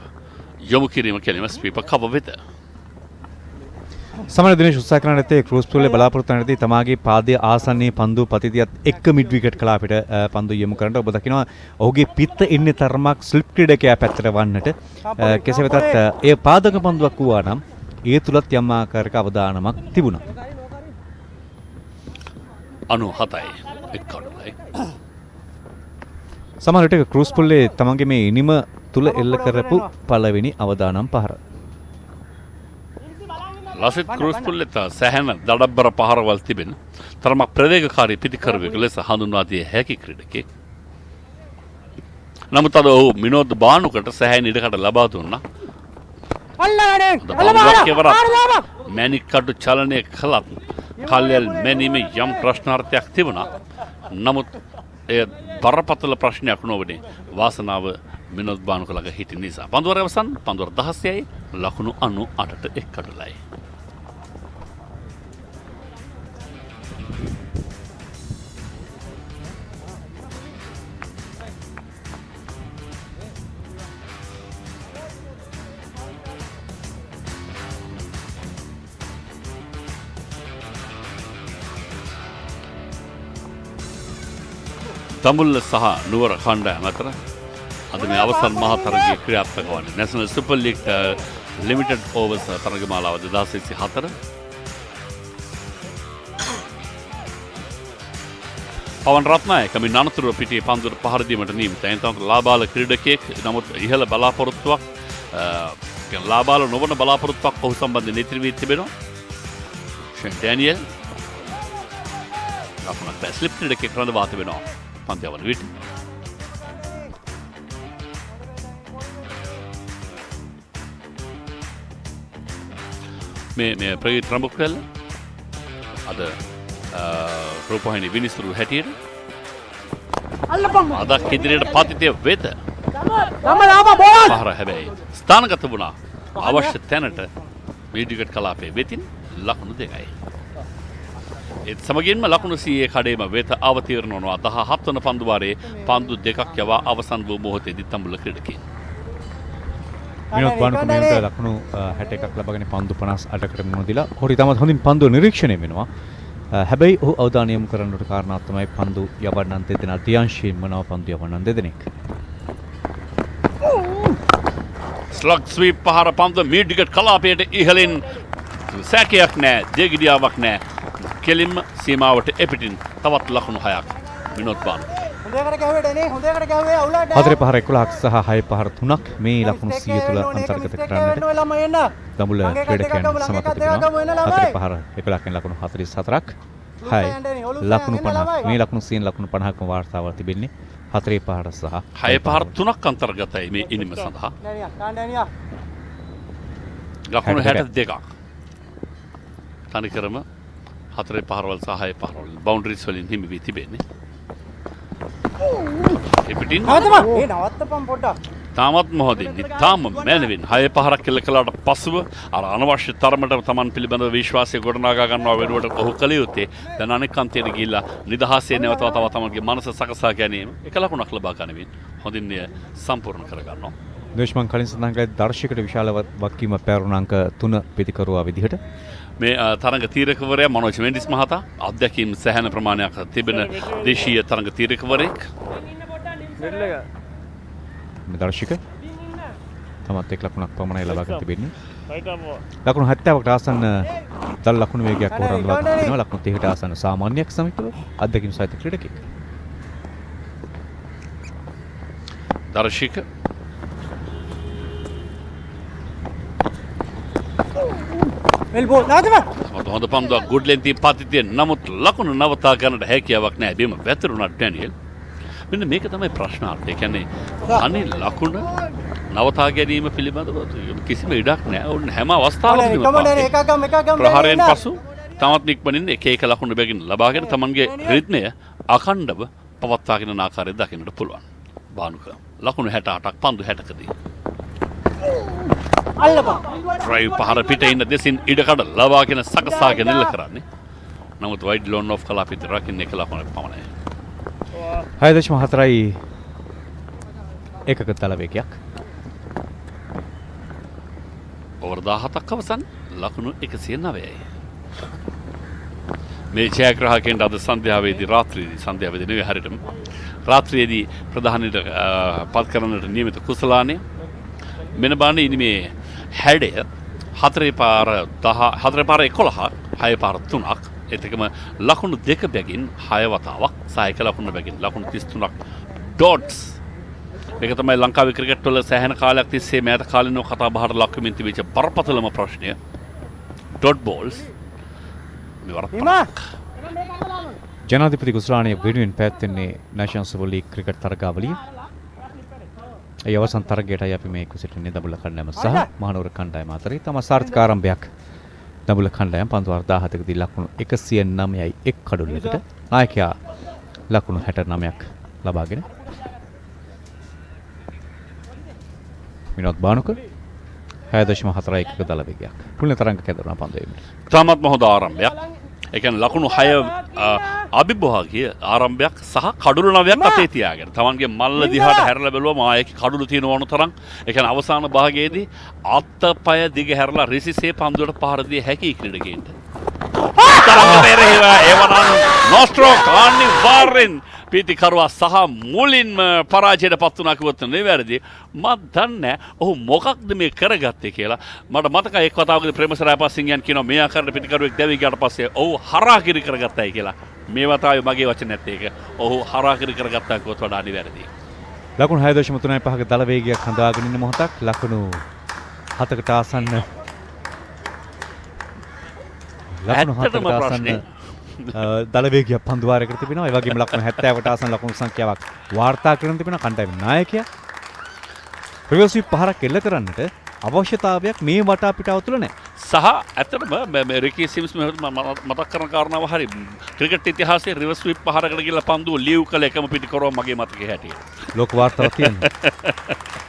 යොමු කිරීම කෙලිම ස්වීප් කව වෙත සමහර දිනේෂ් උත්සාහ කරන නැත්තේ ක්‍රොස් පුල්ලේ බලාපොරොත්තු වෙන නැති තමාගේ පාදයේ ආසන්නයේ පන්දුව පතිතියත් එක්ක මිඩ් විකට් කලා අපිට පන්දුව යොමු කරන්න ඔබ දකිනවා ඔහුගේ පිත්ත ඉන්නේ තරමක් ස්ලිප් ක්‍රීඩකයා පැත්තට වන්නට කෙසේ වෙතත් ඒ පාදක පන්දුවක් වුණා නම් ඒ තුලත් යම් ආකාරයක අවදානමක් තිබුණා. 97යි එක් කඩුලයි. සමහර විටක ක්‍රූස් පුල්ලේ තමන්ගේ මේ ඉනිම තුල එල්ල කරපු පළවෙනි අවදානම් පහර. ලසිත් ක්‍රූස් පුල්ලෙත් සැහැණ දඩබ්බර පහරවල් තිබෙන තරමක් ප්‍රවේගකාරී පිටිකරුවෙකු ලෙස හඳුන්වා දිය හැකි ක්‍රීඩකයෙක්. නමුත් අද ඔහු විනෝද් බානුකට සැහැණ ඉඩකඩ ලබා දුන්නා. මැනික් කඩු චලනය කළත් කල්යල් මැනීමේ යම් ප්‍රශ්නාර්ථයක් තිබුණා. නමුත් එය බරපතල ප්‍රශ්නයක් නොවනේ. වාසනාව විනෝද් බානුකලගේ හිටින නිසා. පන්දුවර අවසන් පන්දුවර 16යි ලකුණු 98ට එක් කඩලයි. Dambulla සහ නුවර කණ්ඩායම අතර අද මේ අවසන් මහා තරගයේ ක්‍රියාත්මක වන්නේ National Super League Limited Overs තරගමාලාව 2024. පවන් Ratnayake මේ අනතුරුව පිටියේ පන්දුර පහර දීමට නියමිතයි. එතනට ලාබාල ක්‍රීඩකයෙක් නමුත් ඉහළ බලාපොරොත්තුවක් ලාබාල නොවන බලාපොරොත්තුවක් ඔහු සම්බන්ධයෙන් ඉතිරි වී තිබෙනවා. ෂෙන් ඩැනියල් ලකුණක් බෑ ස්ලිප් ක්‍රීඩකයෙක් රඳවා තිබෙනවා. පන්තියවල විට මේ ප්‍රගීත් රඹුක්වැල්ල අද රූපවාහිනී විනිසුරු හැටියට අදක් ඉදිරියට පතිතය වෙත පහර හැබැයි ස්ථානගත වුණා අවශ්‍ය තැනට මීඩිකට් කලාපයේ වෙතින් ලකුණු 2යි. ඒත් සමගින්ම ලකුණු 100 කඩේම වෙත අවතීර්ණ වනවා 17 වන පන්දු වාරයේ පන්දු 2ක් යවා අවසන් වූ මොහොතේදී තඹුල්ල ක්‍රීඩකයන් විනෝද් බානුකමේන්ට ලකුණු 61ක් ලබාගෙන පන්දු 58කට මුණ දීලා හොරි තමත් හොඳින් පන්දුව නිරීක්ෂණය වෙනවා. හැබැයි ඔහු අවධානය යොමු කරන්නට කාරණාවක් තමයි පන්දු යවන්නන් දෙදෙනා දියංශයෙන්ම නව පන්දු යවන්නන් දෙදෙනෙක්. ස්ලග් ස්වීප් පහර පන්දු මීඩිකට් කලාපයට ඉහළින් සැකයක් නැහැ, දෙගිඩියාවක් නැහැ. කෙලින්ම සීමාවට එපිටින් තවත් ලකුණු 6ක් විනෝද් බානු. හතරේ පහර 11ක් සහ 6 පහර 3ක් මේ ලකුණු 100 තුල අන්තර්ගත කරන්නට දඹුල්ල ක්‍රීඩකයන් සමත් තිබෙනවා. හතරේ පහර 11කින් ලකුණු 44ක් 6 ලකුණු 50 මේ ලකුණු 100 ලකුණු 50ක්ම වාර්තාව තිබෙන්නේ හතරේ පහර සහ 6 පහර 3ක් අන්තර්ගතයි මේ ඉනිම සඳහා. ලකුණු 62ක් තනිකරම හතරේ පහරවල් සහ 6 පහරවල් බවුන්ඩරිස් වලින් හිමි වී තිබෙන්නේ. එපිටින් නවත්තපන් පොඩ්ඩක්. තාමත් මොහොතින් තාම මැනවින් 6 පහරක් කෙල කළාට පසුව අර අනවශ්‍ය තරමට Taman පිළිබඳව විශ්වාසය ගොඩනගා ගන්නවා වෙනුවට ඔහු කළ යුත්තේ දැන් අනෙක් අන්තයට ගිහිල්ලා නිදහසේ නැවතව තව තමන්ගේ මනස සකසා ගැනීම එක ලකුණක් ලබා ගනිමින් හොඳින් සම්පූර්ණ කර ගන්නවා. දේශමන් කලින් සඳහන් කළේ දර්ශකයට විශාල වගකීම පැවරුණ අංක 3 පිටිකරුවා විදිහට මේ තරඟ තීරකවරයා මනෝජ් මෙන්ඩිස් මහතා අත්දැකීම් සැහැණ ප්‍රමාණයක් තිබෙන දේශීය තරඟ තීරකවරයෙක්. මේ දර්ශක තමත් එක් ලකුණක් පමණයි ලබා ගන්න තිබෙන්නේ. ලකුණු 70කට ආසන්න දල් ලකුණු වේගයක් හොරන්දවා තිබෙනවා. ලකුණු 30ට ආසන්න සාමාන්‍යයක් සමිතිව අත්දැකීම් සහිත ක්‍රීඩකෙක්. දර්ශක හොඳ පන්දුවක් ගුඩ් ලෙන්තින් පතිතිය නමුත් ලකුණු නවතා ගන්නට හැකියාවක් නැහැ. බිම වැතුරුණා ඩැනියල්. මෙන්න මේක තමයි ප්‍රශ්නාර්ථය. ඒ කියන්නේ අනේ ලකුණ නවතා ගැනීම පිළිබඳව කිසිම ඉඩක් නැහැ. ඕන හැම අවස්ථාවකදීම ප්‍රහාරයෙන් පසු තමත් ඉක්මනින් එක එක ලකුණු බැගින් ලබාගෙන තමන්ගේ රිද්මය අඛණ්ඩව පවත්වාගෙන යන ආකාරය දකින්නට පුළුවන්. බානුක ලකුණු 68ක් පන්දු 60කදී ඩ්‍රයිව් පහර පිට ඉන්න දෙසින් ඉඩකඩ ලබාගෙන සකසාගෙන ඉල්ල කරන්නේ. නමුත් වයිඩ් ලෝන් ඔෆ් කලා පිට රකින්න එක ලකුණක් පමණයි. 6.4යි එකක තල වේගයක්. ඕවර් 17ක් අවසන් ලකුණු 109යි. මේ ජයග්‍රාහකයන්ට අද සන්ධ්‍යාවේදී සන්ධ්‍යාවේදී නෙවෙයි හරියටම රාත්‍රියේදී ප්‍රධානීට පත් කරන්නට නියමිත කුසලානේ මෙන්න බලන්න ඉනි මේ හැඩය 4 පාර 11 6 පාර 3ක් එතකම ලකුණු 2 බැගින් 6 වතාවක් සහ 1 ලකුණු බැගින් ලකුණු 33ක් ඩොට්ස්. මේක තමයි ලංකාවේ ක්‍රිකට් වල සෑහෙන කාලයක් තිස්සේ මෑත කාලිනව කතා බහට ලක් වෙමින් තිබිච්ච බරපතලම ප්‍රශ්නය ඩොට් බෝල්ස්. ජනාධිපති කුසලානේ වෙනුවෙන් පැවැත්වෙන්නේ නැෂනල් සුපර් ලීග් ක්‍රිකට් තරගාවලිය. ඒ අවසන් තරගයටයි අපි මේ කුසිටින්නේ දඹුල්ල කණ්ඩායම සහ මහනුවර කණ්ඩායම අතරේ තම සාර්ථක ආරම්භයක් දඹුල්ල කණ්ඩායම පන්දු වාර 17කදී ලකුණු 109යි එක් කඩුල්ලකට නායකයා ලකුණු 69ක් ලබාගෙන විනෝද් බානුක 6.41ක දල වේගයක් පුණ්‍ය තරංග කැඳවන පන්දුවේම තාමත් හොඳ ආරම්භයක්. ඒ කියන්නේ ලකුණු 6 අභිභාගීය ආරම්භයක් සහ කඩුළු 9ක් අතේ තියාගෙන තමන්ගේ මල්ල දිහාට හැරලා බැලුවම ආයේ කඩුළු තියෙන වුණු තරම් ඒ කියන්නේ අවසාන භාගයේදී අත්පය දිග හැරලා රිසිසේ පන්දුවට පහර දී හැකි ක්‍රීඩකයින්ට. තරංග පෙරේවා එවනම් නොස්ට්‍රෝ කාන්ඩි වාරෙන් පීතිකරුවා සහ මුලින්ම පරාජයට පත් වුණා කිව්වොත් නෙවෙයි. මම දන්නේ ඔහු මොකක්ද මේ කරගත්තේ කියලා. මට මතකයි එක් වතාවකදී ප්‍රේමසරාය පස්සිංගයන් කියනවා මේ ආකාරයට පීතිකරුවෙක් දැවි ගියාට පස්සේ ඔහු හරාකිරි කරගත්තයි කියලා. මේ වතාවේ මගේ වචන නැත්තේ ඒක. ඔහු හරාකිරි කරගත්තා කිව්වොත් වඩා නිවැරදියි. ලකුණු 6.35ක දල වේගයක් හඳාගෙන ඉන්න මොහොතක් ලකුණු 7කට ආසන්න ලකුණු 7කට ආසන්න දල වේගයක් පන්දු වාරයකට තිබෙනවා. ඒ වගේම ලකුණු 70කට ආසන්න ලකුණු සංඛ්‍යාවක් වාර්තා කරන තිබෙනවා. කණ්ඩායම නායකයා රිවර්ස් ස්වීප් පහරක් එල්ල කරන්නට අවශ්‍යතාවයක් මේ වටා පිටාව තුල නැහැ. සහ ඇත්තටම රිකී සිම්ස් මතක් කරන කාරණාව හරි. ක්‍රිකට් ඉතිහාසයේ රිවර්ස් ස්වීප් පහරකට ගිහලා පන්දුව ලිව් කළ එකම පිටිකරුවා මගේ මතකයේ හැටියට. ලෝක වාර්තාවක් තියෙනවා.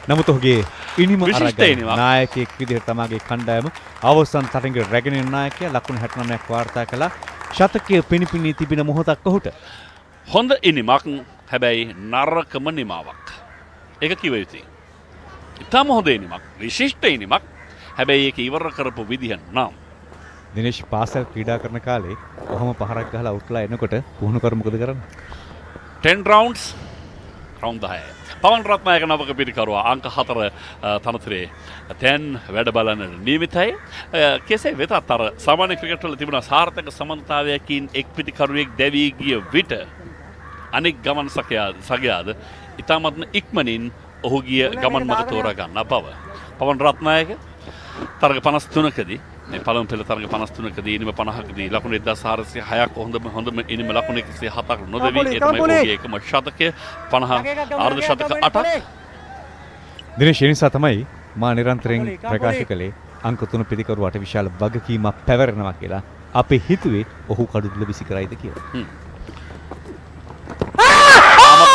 නමුත් ඔහුගේ ඉනිම අරගෙන නායකයෙක් විදිහට තමගේ කණ්ඩායම අවසන් තරඟේ රැගෙන යන නායකයා ලකුණු 69ක් වාර්තා කළා. ශතකයේ පිනිපිනී තිබෙන මොහොතක් ඔහුට. හොඳ ඉනිමක් හැබැයි නරකම නිමාවක්. ඒක කිව යුතුයි. ඉතාම හොඳ ඉනිමක්, විශිෂ්ට ඉනිමක්. හැබැයි ඒක ඉවර කරපු විදිහ නම් දිනේෂ් පාසල් ක්‍රීඩා කරන කාලේ කොහොම පහරක් ගහලා අවුට්ලා එනකොට පුහුණු කර මොකද කරන්නේ? 10 rounds round 10. පවන් රත්නායක නවක පිටිකරුවා අංක 4 තනතුරේ දැන් වැඩ බලන්නට නියමිතයි. කෙසේ වෙතත් අර සාමාන්‍ය ක්‍රිකට් වල තිබුණ සාර්ථක සම්බන්ධතාවයකින් එක් පිටිකරුවෙක් දැවී ගිය විට අනෙක් ගමන් සගයාද ඉතාමත්ම ඉක්මනින් ඔහුගේ ගමන් මඟ තෝරා ගන්න බව. පවන් රත්නායක තරග 53කදී මේ පළමු පෙළ තරග 53කදී ඉනිම 50කදී ලකුණු 1406ක් හොඳම ඉනිම ලකුණු 107ක් නොදෙවි ඒ තමයි ඔහුගේ එකම ශතකය 50 අර්ධ ශතක 8ක්. දිනේෂ් ඒ නිසා තමයි මා නිරන්තරයෙන් ප්‍රකාශ කළේ අංක 3 පිටිකරුවාට විශාල වගකීමක් පැවරෙනවා කියලා. අපි හිතුවේ ඔහු කඩුල්ල විසි කරයිද කියලා.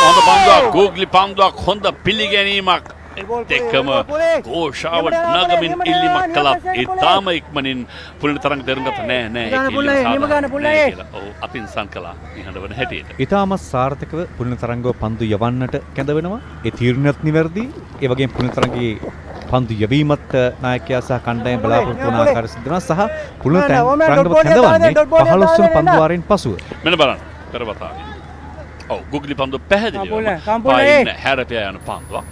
හොඳ පන්දුවක් ගූග්ලි පන්දුවක් හොඳ පිළිගැනීමක් දෙකම ගෝෂාවට නගමින් ඉල්ලීමක් කළත් ඉතාම ඉක්මනින් පුලින තරඟ තේරුම් ගත්තා නෑ කියලා ඔහු අතින්සන් කළා නිහඬ වන හැටියට. ඉතාම සාර්ථකව පුලින තරංගව පන්දු යවන්නට කැඳවෙනවා. ඒ තීරණයත් නිවැරදි. ඒ වගේම පුලින තරංගයේ පන්දු යැවීමත් නායකයා සහ කණ්ඩායම බලාපොරොත්තු වන ආකාරය සිද්ධ වෙනවා සහ පුලින තරංගව කැඳවන්නේ 15 වන පන්දු වාරයෙන් පසුව. මෙන්න බලන්න පෙරවතාවේ. ඔව් ගූග්ලි පන්දුව පැහැදිලිව පායින් හැරපියා යන පන්දුවක්.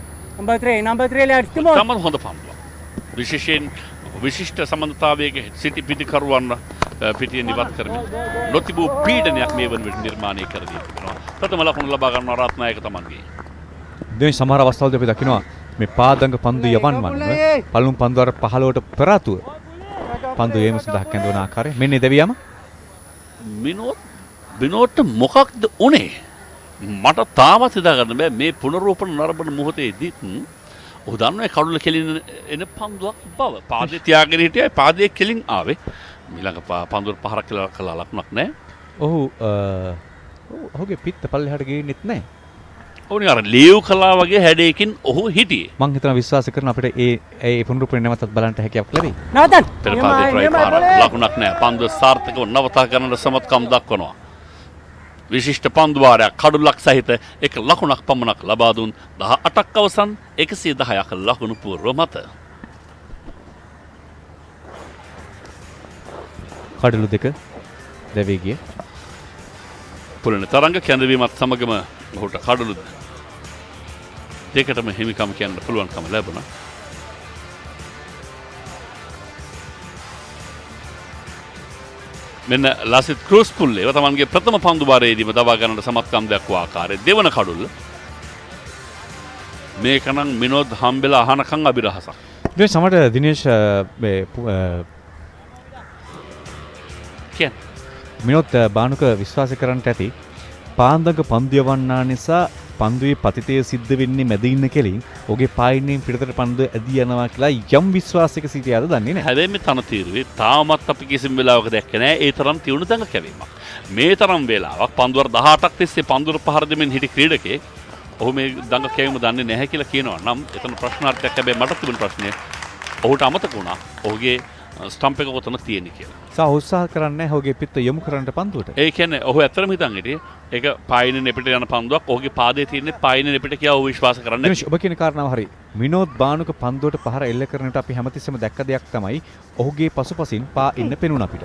number 3 let's come on. තමන් හොඳ පන්දුවක්. විශේෂයෙන් විශිෂ්ට සම්බන්ධතාවයක සිටි පිටිකරුවන් පිටියෙන් ඉවත් කරමින් නොතිබූ පීඩනයක් මේ වන විට නිර්මාණය කර දී තිබෙනවා. ප්‍රථම ලකුණු ලබා ගන්න රත්නායක තමන්ගේ. දැන් සමහර අවස්ථාවලදී අපි දකිනවා මේ පාදංග පන්දු යවන්නම පළමු පන්දු වර 15ට පෙර ආතුව පන්දු යෑම සඳහා කැඳවන ආකාරය මෙන්න දෙවියම විනෝඩ්ට මොකක්ද උනේ? මට තාමත් හිතාගන්න බෑ මේ පුනරූපන නරඹන මොහොතේදී ඔහු දන්නවා කඩුල කෙලින් එන පන්දුවක් බව. පාදේ තියාගෙන හිටියයි පාදයේ කෙලින් ආවේ. ඊළඟ පන්දුවට පහරක් කළා ලකුණක් නැහැ. ඔහුගේ පිත්ත පල්ලෙහාට ගියෙන්නෙත් නැහැ. ඔවුනේ අර ලීව් කළා වගේ හැඩයකින් ඔහු හිටියේ. මං හිතනවා විශ්වාස කරන අපිට ඒ පුනරූපණය නැවතත් බලන්න හැකියාවක් ලැබෙයි. නවතන්. පෙර පාදේ ට්‍රයි පාර ලකුණක් නැහැ. පන්දුව සාර්ථකව නවතා ගන්නට සමත්කම් දක්වනවා. විශිෂ්ට පන්දුවාරයක් කඩුලක් සහිත එක ලකුණක් පමණක් ලබා දුන් 18ක් අවසන් 110ක ලකුණු පූර්ව මත. කඩලු දෙක දැවී ගිය පුලින තරංග කැඳවීමත් සමගම ඔහුට කඩලු දෙකටම හිමිකම් කියන්න පුළුවන්කම ලැබුණා. මෙන්න ලසිත් ක්‍රූස් පුල්ලේ තමන්ගේ ප්‍රථම පන්දුවාරයේදීම දවා ගන්නට සමත්කම් දක්වා ආකාරයේ දෙවන කඩුල්ල මේකනම් මිනෝද් හම්බෙලා අහනකම් අභිරහසක්. මේ සමට දිනේෂ් කියන්නේ මිනෝද් බානුක විශ්වාස කරන්නට ඇති පාන්දක පන්දු යවන්නා නිසා පන්දුවේ පතිතය සිද්ධ වෙන්නේ මැද ඉන්න කෙලින් ඔහුගේ පායින්ෙන් පිටතට පන්දුව ඇදී යනවා කියලා යම් විශ්වාසයක සිටියාද දන්නේ නැහැ. හැබැයි මේ තනතිරුවේ තාමත් අපි කිසිම වෙලාවක දැක්කේ නැහැ ඒ තරම් තියුණු දඟ කැවීමක්. මේ තරම් වෙලාවක් පන්දුවර 18ක් තිස්සේ පන්දුවර පහර දෙමින් හිටි ක්‍රීඩකයෙක් ඔහු මේ දඟ කැවීම දන්නේ නැහැ කියලා කියනවා නම් එතන ප්‍රශ්නාර්ථයක්. හැබැයි මට තිබුණ ප්‍රශ්නය ඔහුට අමතක වුණා ඔහුගේ ස්ටම්ප් එක කොතනද තියෙන්නේ කියලා. සා උත්සාහ කරන්නේ ඔහුගේ පිට යොමු කරන්න පන්දුවට. ඒ කියන්නේ ඔහු ඇත්තටම හිතන් හිටියේ ඒක පායිනේ නෙපිට යන පන්දුවක් ඔහුගේ පාදයේ තියෙන්නේ පායිනේ නෙපිට කියලා ඔහු විශ්වාස කරන්නේ නැහැ. ඔබ කියන කාරණාව හරි. විනෝද් බානුක පන්දුවට පහර එල්ල කරනට අපි හැමතිස්සෙම දැක්ක දෙයක් තමයි ඔහුගේ පසුපසින් පා ඉන්න පෙනුන අපිට.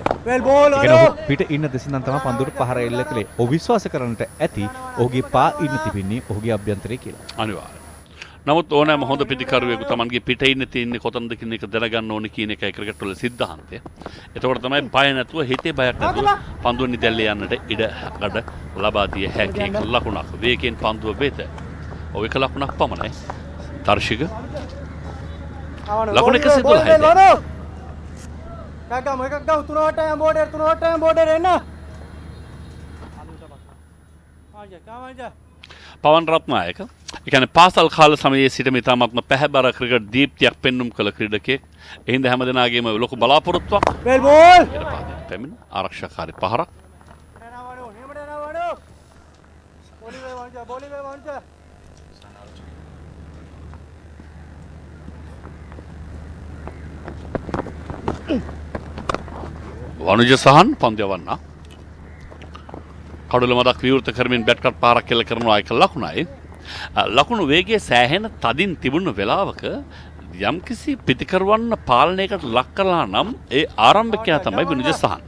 පිට ඉන්න දෙසින්නම් තමයි පන්දුවට පහර එල්ල කළේ. ඔහු විශ්වාස කරන්නට ඇති ඔහුගේ පා ඉන්න තිබෙන්නේ ඔහුගේ අභ්‍යන්තරයේ කියලා. අනිවාර්යයෙන්. නමුත් ඕනෑම හොඳ පිටිකරුවෙකු තමන්ගේ පිටේ ඉන්න තියෙන්නේ කොතනද කියන එක දැනගන්න ඕනේ කියන එකයි ක්‍රිකට් වල සිද්ධාන්තය. එතකොට තමයි බය නැතුව හිතේ බයක් නැතුව පන්දුව නිදැල්ලේ යන්නට ඉඩ ලබා දිය හැකි එක ලකුණක්. වේගයෙන් පන්දුව වෙත. ඔය එක ලකුණක් පමණයි. දර්ශක ලකුණ 112යි. එකක් ගමු තුන වටයන් බෝඩර් එන්න. පවන් රත්නායක ඒ කියන්නේ පාසල් කාල සමයේ සිටම ඉතාමත්ම පැහැබර ක්‍රිකට් දීප්තියක් පෙන්눔 කළ ක්‍රීඩකයෙක්. එහිඳ හැමදෙනාගේම ලොකු බලාපොරොත්තුවක්. බෙල් බෝල්. පැමිණ ආරක්ෂාකාරී පහරක්. වනුජ සහන් පන්දු යවන්න. කඩුල මදක් විවෘත කරමින් බැට් කට් පාරක් කෙල කරනවා එක ලකුණයි. ලකුණු වේගයේ සෑහෙන තදින් තිබුණු වෙලාවක යම්කිසි පිටිකරවන්න පාලනයකට ලක් කළා නම් ඒ ආරම්භකයා තමයි විනුජ සහන්.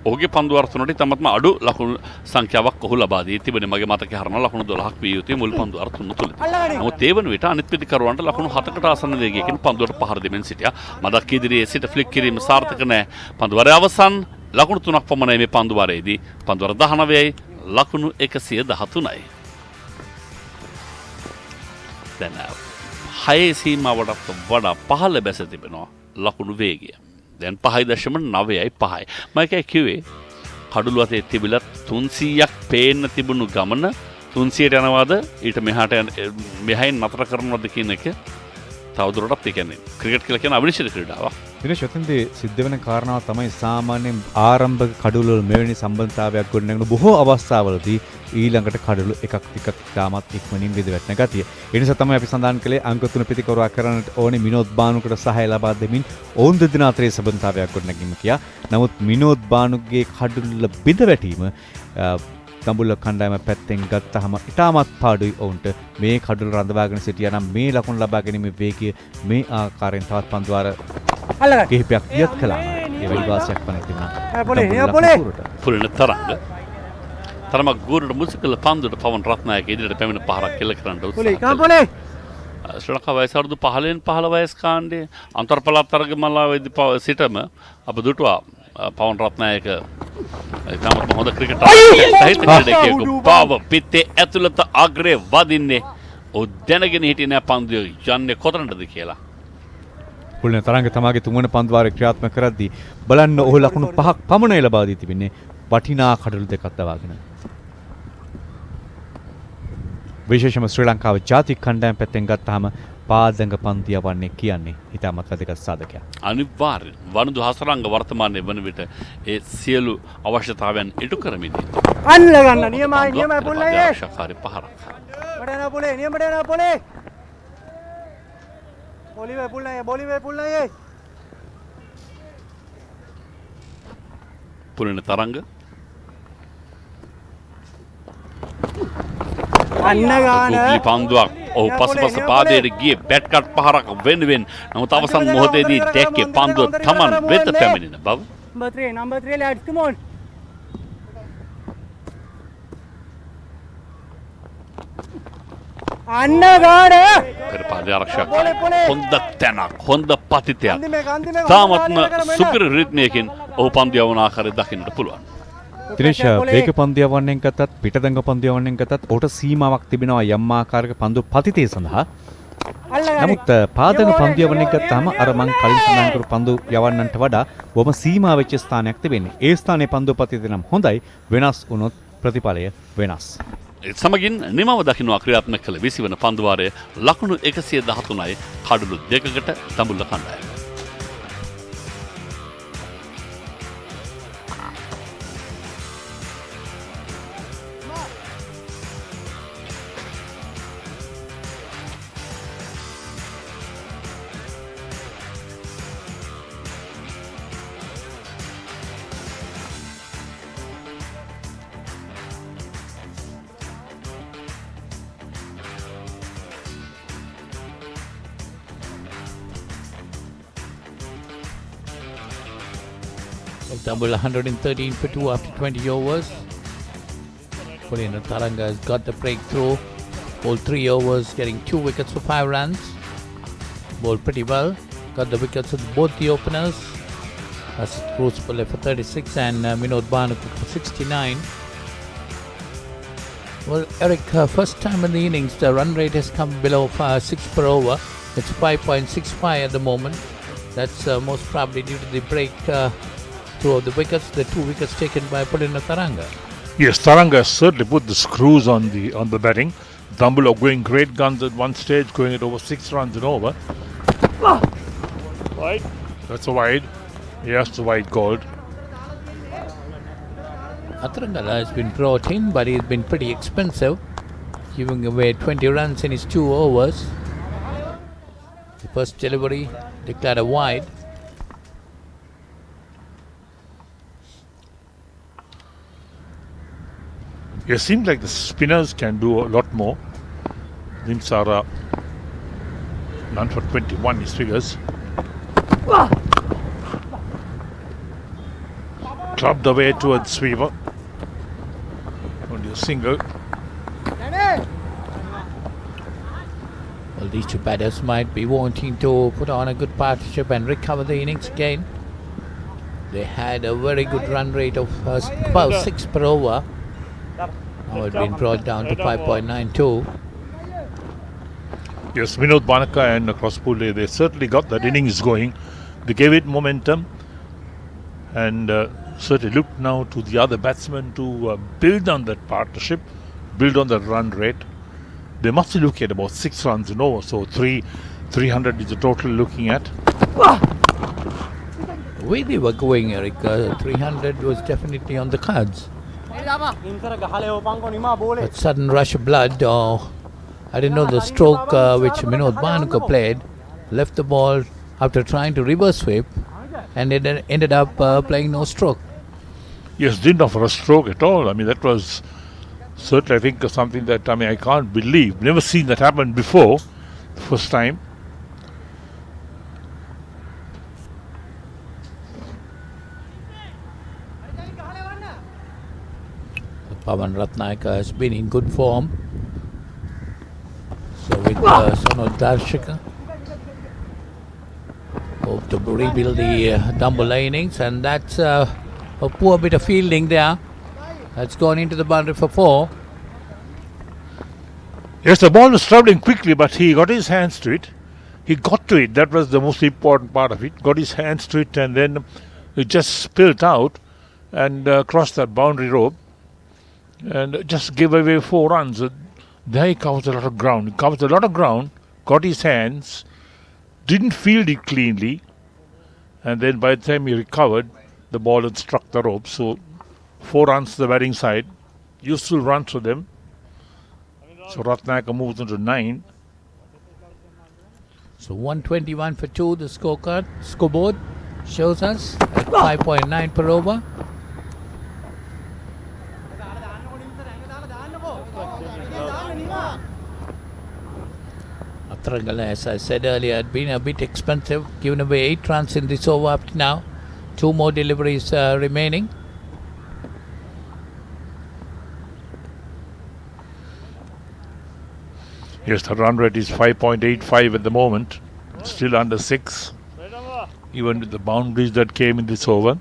ඔහුගේ පන්දු අර්ථනට තමත්ම අඩු ලකුණු සංඛ්‍යාවක් ඔහු ලබා දී තිබෙනවා. මගේ මතකයේ හරන ලකුණු 12ක් විය යුතුයි මුල් පන්දු අර්ථන තුල. නමුත් ඒ වන විට අනිත් පිටිකරවන්ට ලකුණු 7කට ආසන්න වේගයකින් පන්දුවට පහර දෙමින් සිටියා. මදක් ඉදිරියේ සිට ෆ්ලික් කිරීම සාර්ථක නැහැ. පන්දුවරේ අවසන් ලකුණු 3ක් පමණයි මේ පන්දුවරේදී. පන්දුවර 19යි ලකුණු 113යි. දැන් 6 සීමාවටත් වඩා පහළ බැස තිබෙනවා ලකුණු වේගය. දැන් 5.9යි 5යි. මම එකයි කිව්වේ කඩුළු අතේ තිබිලා 300ක් පේන්න තිබුණු ගමන 300ට යනවාද ඊට මෙහායින් නතර කරනවද කියන එක තවදුරටත් ඒ කියන්නේ ක්‍රිකට් කියලා කියන අවිනිශ්චිත ක්‍රීඩාවක්. දිනේෂ් ඔතෙන්දී සිද්ධ වෙන කාරණාව තමයි සාමාන්‍යයෙන් ආරම්භක කඩුළු වල මෙවැනි සම්බන්ධතාවයක් ගොඩනැගෙන බොහෝ අවස්ථාවලදී ඊළඟට කඩුළු එකක් තාමත් ඉක්මනින් විද වැටෙන ගතිය. ඒ නිසා තමයි අපි සඳහන් කළේ අංක 3 පිටිකරුවා කරන්නට ඕනේ විනෝද් බානුකට සහාය ලබා දෙමින් ඔවුන් දෙදෙනා අතරේ සම්බන්ධතාවයක් ගොඩනැගීම කියා. නමුත් විනෝද් බානුගේ කඩුල්ල බිඳ වැටීම දඹුල්ල කණ්ඩායම පැත්තෙන් ගත්තහම ඉතාමත් පාඩුයි ඔවුන්ට. මේ කඩුල්ල රඳවාගෙන සිටියා නම් මේ ලකුණු ලබා ගැනීමේ වේගය මේ ආකාරයෙන් තවත් පන්දු වාර කිහිපයක් ඉවත් කළා. ඒ විවාසයක් වන තිබුණා. පුරණ තරංග තරමක් ගුරුට මුසිකල පන්දුට පවන් රත්නායක ඉදිරියට පැමිණ පහරක් කෙල කරන්න උත්සාහ කළා. ශ්‍රී ලංකා වයස අවුරුදු 15න් 15 වයස් කාණ්ඩයේ අන්තර්පළාත් තරගමාලාවේදී සිටම අප දුටුවා පවන් රත්නායක ඉතාමත් හොඳ ක්‍රිකට් සහිත ක්‍රීඩකයෙකු බව පිටේ ඇතුළත අග්‍රේ වදින්නේ ඔහු දැනගෙන හිටියේ නෑ පන්දුව යන්නේ කොතනටද කියලා. පුල්න තරංග තමාගේ තුන්වන පන්දු වාරේ ක්‍රියාත්මක කරද්දී බලන්න ඔහු ලකුණු 5ක් පමණයි ලබා දී තිබෙන්නේ වටිනා කඩළු දෙකක් දවාගෙන. විශේෂම ශ්‍රී ලංකාව ජාතික කණ්ඩායම පැත්තෙන් ගත්තාම පාදඟ පන්දු යවන්නේ කියන්නේ ඉතාමත් වැදගත් සාධකයක්. අනිවාර්යෙන් වනුදු හසරංග වර්තමානයේ වන විට ඒ සියලු අවශ්‍යතාවයන් ඉටු කරමින් අන්න ගන්න නියමයි පුල්ලේ ආශාකාරී පහරක්. මඩේන පුල්ලේ නියමඩේන පුල්ලේ බොලිවේ පුල්ලේ පුරණ තරංග අන්න ගාන කුප්ලි පන්දුවක් ඔහු පසුපස පාදයට ගියේ බැට් කට් පහරක් වෙනුවෙන්. නමුත් අවසන් මොහොතේදී දැක්කේ පන්දුව Taman වෙත පැමිණෙන බව. number 3 lads come on අන්න ගාන පෙර පාදයේ ආරක්ෂක හොඳ තැනක් හොඳ පතිතයක් තාමත්ම සුපිරි රිද්මයකින් ඔහු පන්දු යවන ආකාරය දකින්නට පුළුවන්. දිනේෂ් වේග පන්දු යවන්නෙන් ගතත් පිටදඟ පන්දු යවන්නෙන් ගතත් ඔහුට සීමාවක් තිබෙනවා යම් ආකාරයක පන්දු පතිතේ සඳහා. නමුත් පාදඟ පන්දු යවන්නෙන් ගත්තාම අර මං කලින් සඳහන් කරපු පන්දු යවන්නන්ට වඩා වම සීමා වෙච්ච ස්ථානයක් තිබෙන්නේ. ඒ ස්ථානයේ පන්දු පතිතේ නම් හොඳයි වෙනස් වුණොත් ප්‍රතිඵලය වෙනස්. සමගින් නිමව දකින්නවා ක්‍රියාත්මක කළ 20 වන පන්දුවාරය ලකුණු 113යි කඩලු 2කට දඹුල්ල කණ්ඩායම. Dambulla 113 for 2 after 20 overs. Pulina Taranga has got the breakthrough. Bowled 3 overs, getting 2 wickets for 5 runs. Bowled pretty well. Got the wickets with both the openers. That's Bruce Pulle for 36 and Minod Bhanukar for 69. Well, Eric, first time in the innings, the run rate has come below 6 per over. It's 5.65 at the moment. That's most probably due to the break through the wickets, the 2 wickets taken by Pulina Taranga. Yes, Taranga certainly put the screws on the batting. Dambulla going great guns at one stage, going at over 6 runs and over. Wide. That's a wide. Yes, the wide called. Atrangala has been brought in, but he's been pretty expensive, giving away 20 runs in his 2 overs. The first delivery declared a wide. It seems like the spinners can do a lot more. Nimsara, none for 21, his figures. Clubbed away towards Sweaver. Only a single. Well, these 2 batters might be wanting to put on a good partnership and recover the innings again. They had a very good run rate of about 6 per over. Now it's been brought down to 5.92. Yes, Minod Bhanukar and Crosspool, they certainly got that innings going. They gave it momentum and certainly looked now to the other batsmen to build on that partnership, build on that run rate. They must be looking at about 6 runs and over, so 300 is the total looking at. The way they were going, Eric, 300 was definitely on the cards. But sudden rush of blood, I didn't know the stroke which Minod Bhanukar played, left the ball after trying to reverse sweep and it ended up playing no stroke. Yes, didn't offer a stroke at all. I mean, that was certainly, I think, something that, I can't believe. Never seen that happen before, the first time. Pawan Ratnayaka has been in good form. So with Sonal Darshika, hope to rebuild the Dambulla innings, and that's a poor bit of fielding there. That's gone into the boundary for 4. Yes, the ball was travelling quickly, but he got his hands to it. He got to it. That was the most important part of it. Got his hands to it, and then it just spilled out and crossed that boundary rope and just gave away 4 runs. There he covers a lot of ground. He covers a lot of ground, got his hands, didn't field it cleanly, and then by the time he recovered, the ball had struck the rope. So 4 runs to the batting side, useful runs for them. So Ratnayaka moves on to 9. So 121 for 2, the scoreboard shows us at 5.9 per over. Atrangala, as I said earlier, had been a bit expensive, given away 8 runs in this over up to now. 2 more deliveries remaining. Yes, the run rate is 5.85 at the moment. Still under 6. Even with the boundaries that came in this over.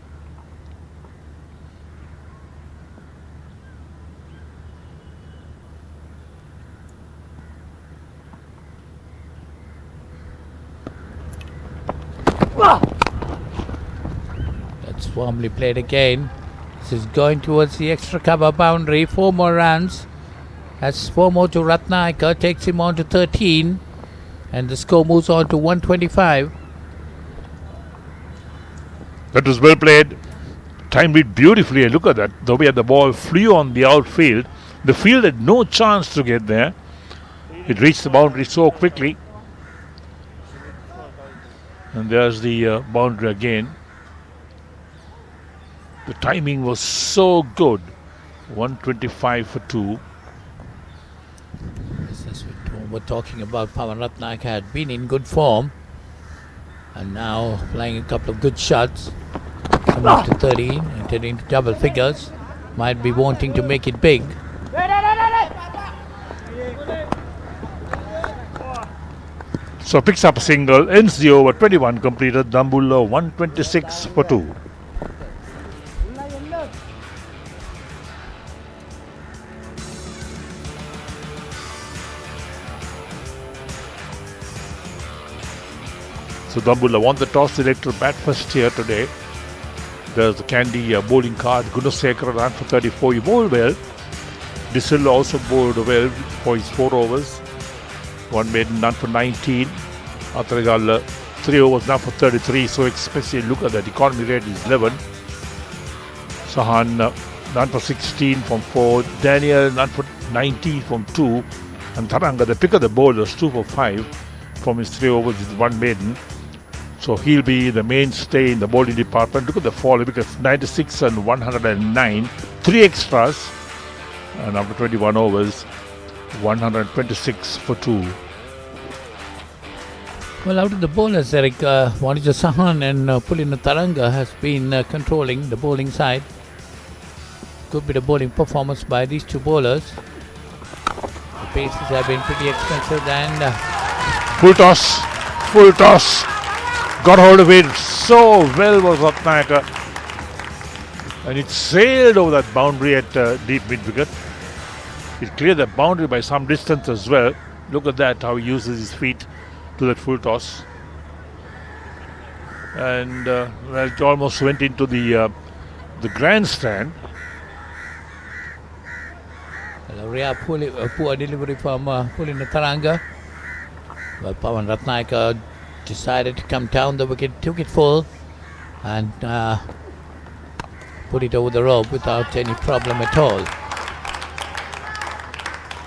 That's firmly played again. This is going towards the extra cover boundary. 4 more runs. That's 4 more to Ratnayaka, takes him on to 13, and the score moves on to 125. That was well played. Timed it beautifully. And look at that. The way the ball flew on the outfield. The field had no chance to get there. It reached the boundary so quickly. And there's the boundary again. The timing was so good. 125 for 2. As we're talking about, Pawan Ratnayaka had been in good form and now playing a couple of good shots. Come up to 13, entered into double figures. Might be wanting to make it big. So picks up a single, ends the over, 21 completed. Dambulla 126 for 2. So Dambulla won the toss, selected to bat first here today. There's the Kandy bowling card. Gunasekara ran for 34. He bowled well. Disilla also bowled well for his 4 overs. 1 maiden, none for 19. Atharagal 3 overs, none for 33. So especially look at that. Economy rate is 11. Sahan none for 16 from 4. Daniel none for 19 from 2. And Tharanga, the pick of the bowlers, 2 for 5 from his 3 overs with 1 maiden. So he'll be the mainstay in the bowling department. Look at the fall, because 96 and 109, 3 extras, and after 21 overs, 126 for 2. Well, out of the bowlers, Eric, Wanija Sahan and Pulina Taranga has been controlling the bowling side. Good bit of bowling performance by these 2 bowlers. The paces have been pretty expensive and Full toss. Got hold of it so well was Ratnayaka, and it sailed over that boundary at deep mid-wicket. It cleared the boundary by some distance as well. Look at that, how he uses his feet to that full toss. And well, it almost went into the grandstand. Poor delivery from Pulina Taranga. Well, Pawan Ratnayaka decided to come down the wicket, took it full and put it over the rope without any problem at all.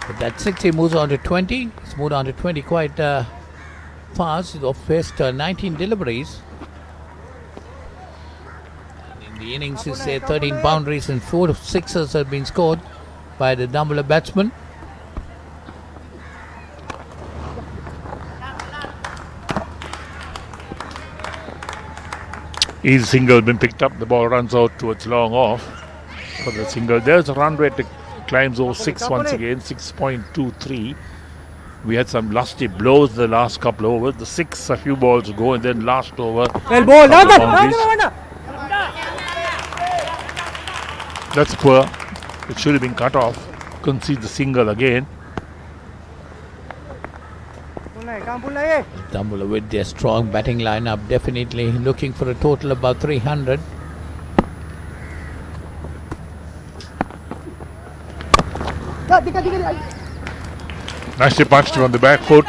But that 60 moves on to 20. It's moved on to 20 quite fast. It faced 19 deliveries. In the innings, you say 13 boundaries and 4 sixes have been scored by the Dambulla batsman. Easy single been picked up. The ball runs out towards long off for the single. There's a run rate that climbs over 6 once again, 6.23. We had some lusty blows the last couple of overs. The 6 a few balls ago, and then last over. That's poor. It should have been cut off. Concede the single again. Dambulla with their strong batting lineup, definitely looking for a total about 300. Nicely punched him on the back foot.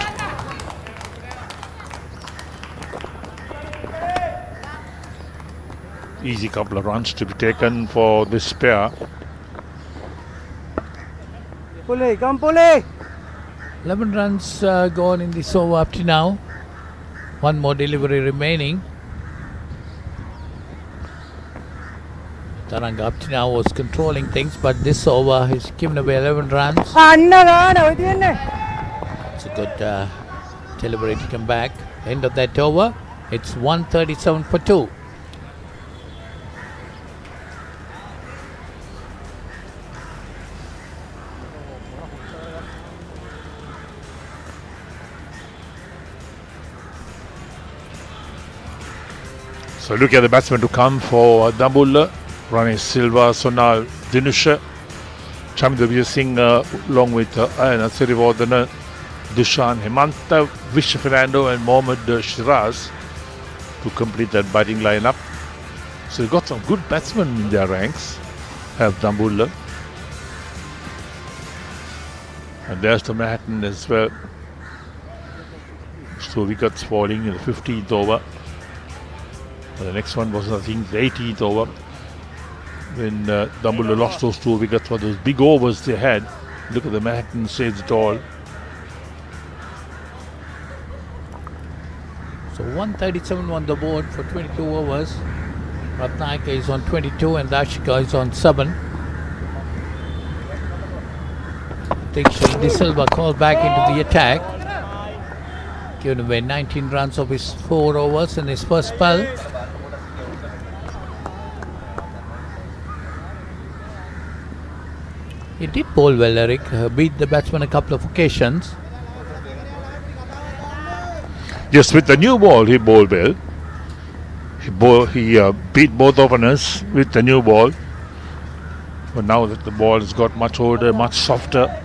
Easy couple of runs to be taken for this pair. 11 runs gone in this over up to now. 1 more delivery remaining. Taranga up to now was controlling things, but this over he's given away 11 runs. It's a good delivery to come back. End of that over. It's 137 for 2. So look at the batsmen to come for Dambulla. Rane Silva, Sonal Dinusha, Chamdavir Singh along with Ayana Sirivardhana, Dushan Hemanta, Vish Fernando and Mohammad Shiraz to complete that batting lineup. So you've got some good batsmen in their ranks, have Dambulla. And there's the Manhattan as well. So wickets falling in the 15th over. And the next one was, I think, the 18th over, when Dambulla lost those 2 wickets for those big overs they had. Look at the Manhattan saves it all. So 137 on the board for 22 overs. Ratnayaka is on 22 and Dashika is on 7. Diksha De Silva called back into the attack. Given away 19 runs of his 4 overs in his first spell. He did bowl well, Eric. Beat the batsman a couple of occasions. Yes, with the new ball he bowled well. He beat both openers with the new ball. But now that the ball has got much older, much softer,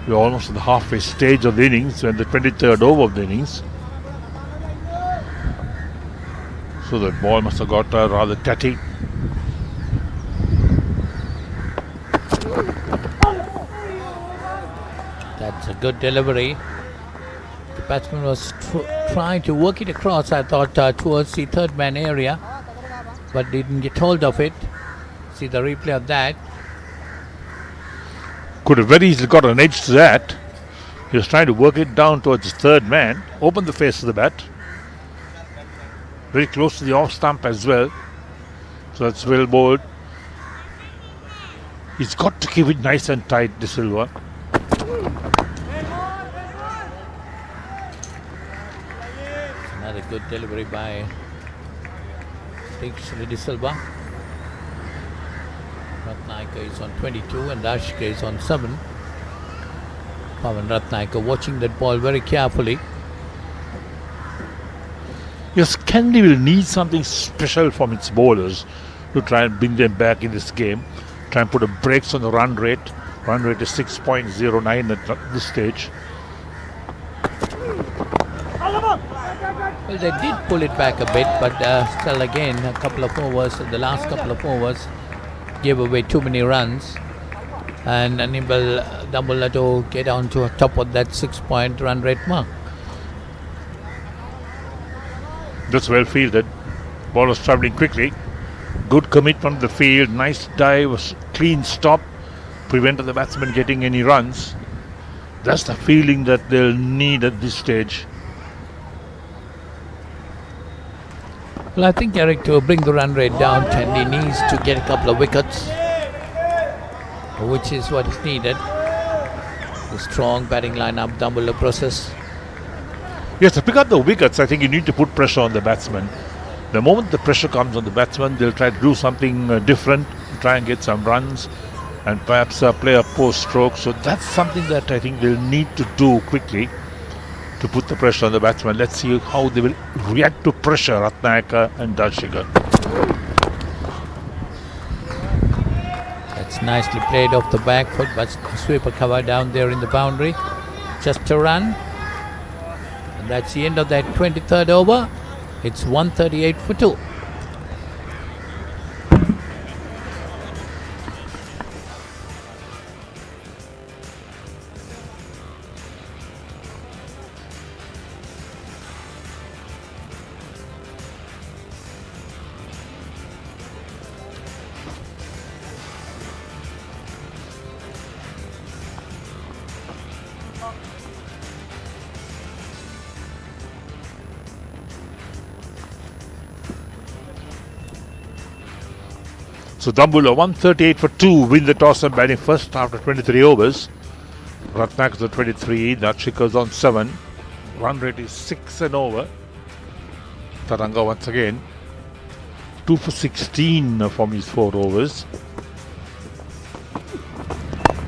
we're almost at the halfway stage of the innings, when the 23rd over of the innings. So the ball must have got rather tatty. That's a good delivery. The batsman was trying to work it across, I thought, towards the third man area, but didn't get hold of it. See the replay of that. Could have very easily got an edge to that. He was trying to work it down towards the third man, open the face of the bat. Very close to the off stump as well. So that's well bowled. He's got to keep it nice and tight, De Silva. Another good delivery by De Silva. Ratnayaka is on 22 and Dashika is on 7. Pawan Ratnayaka watching that ball very carefully. Yes, Kandy will need something special from its bowlers to try and bring them back in this game. Try and put a brakes on the run rate. Run rate is 6.09 at this stage. Well, they did pull it back a bit, but still again, a couple of overs, the last couple of overs gave away too many runs and enabled Dambulla to get on to top of that 6-point run rate mark. That's well fielded. Ball was travelling quickly. Good commit from the field. Nice dive, clean stop. Prevented the batsman getting any runs. That's the feeling that they'll need at this stage. Well, I think, Eric, to bring the run rate down, Kandy needs to get a couple of wickets, which is what is needed. The strong batting lineup, Dambulla process. Yes, to pick up the wickets, I think you need to put pressure on the batsman. The moment the pressure comes on the batsman, they'll try to do something different, try and get some runs, and perhaps play a post stroke. So that's something that I think they'll need to do quickly to put the pressure on the batsman. Let's see how they will react to pressure, Ratnayaka and Dashika. That's nicely played off the back foot, but sweeper cover down there in the boundary. Just a run. And that's the end of that 23rd over. It's 138 for 2. So Dambulla 138 for 2 win the toss and batting first after 23 overs. Ratnayaka's on 23, Dashika's on 7. Run rate is 6 and over. Taranga once again 2 for 16 from his 4 overs.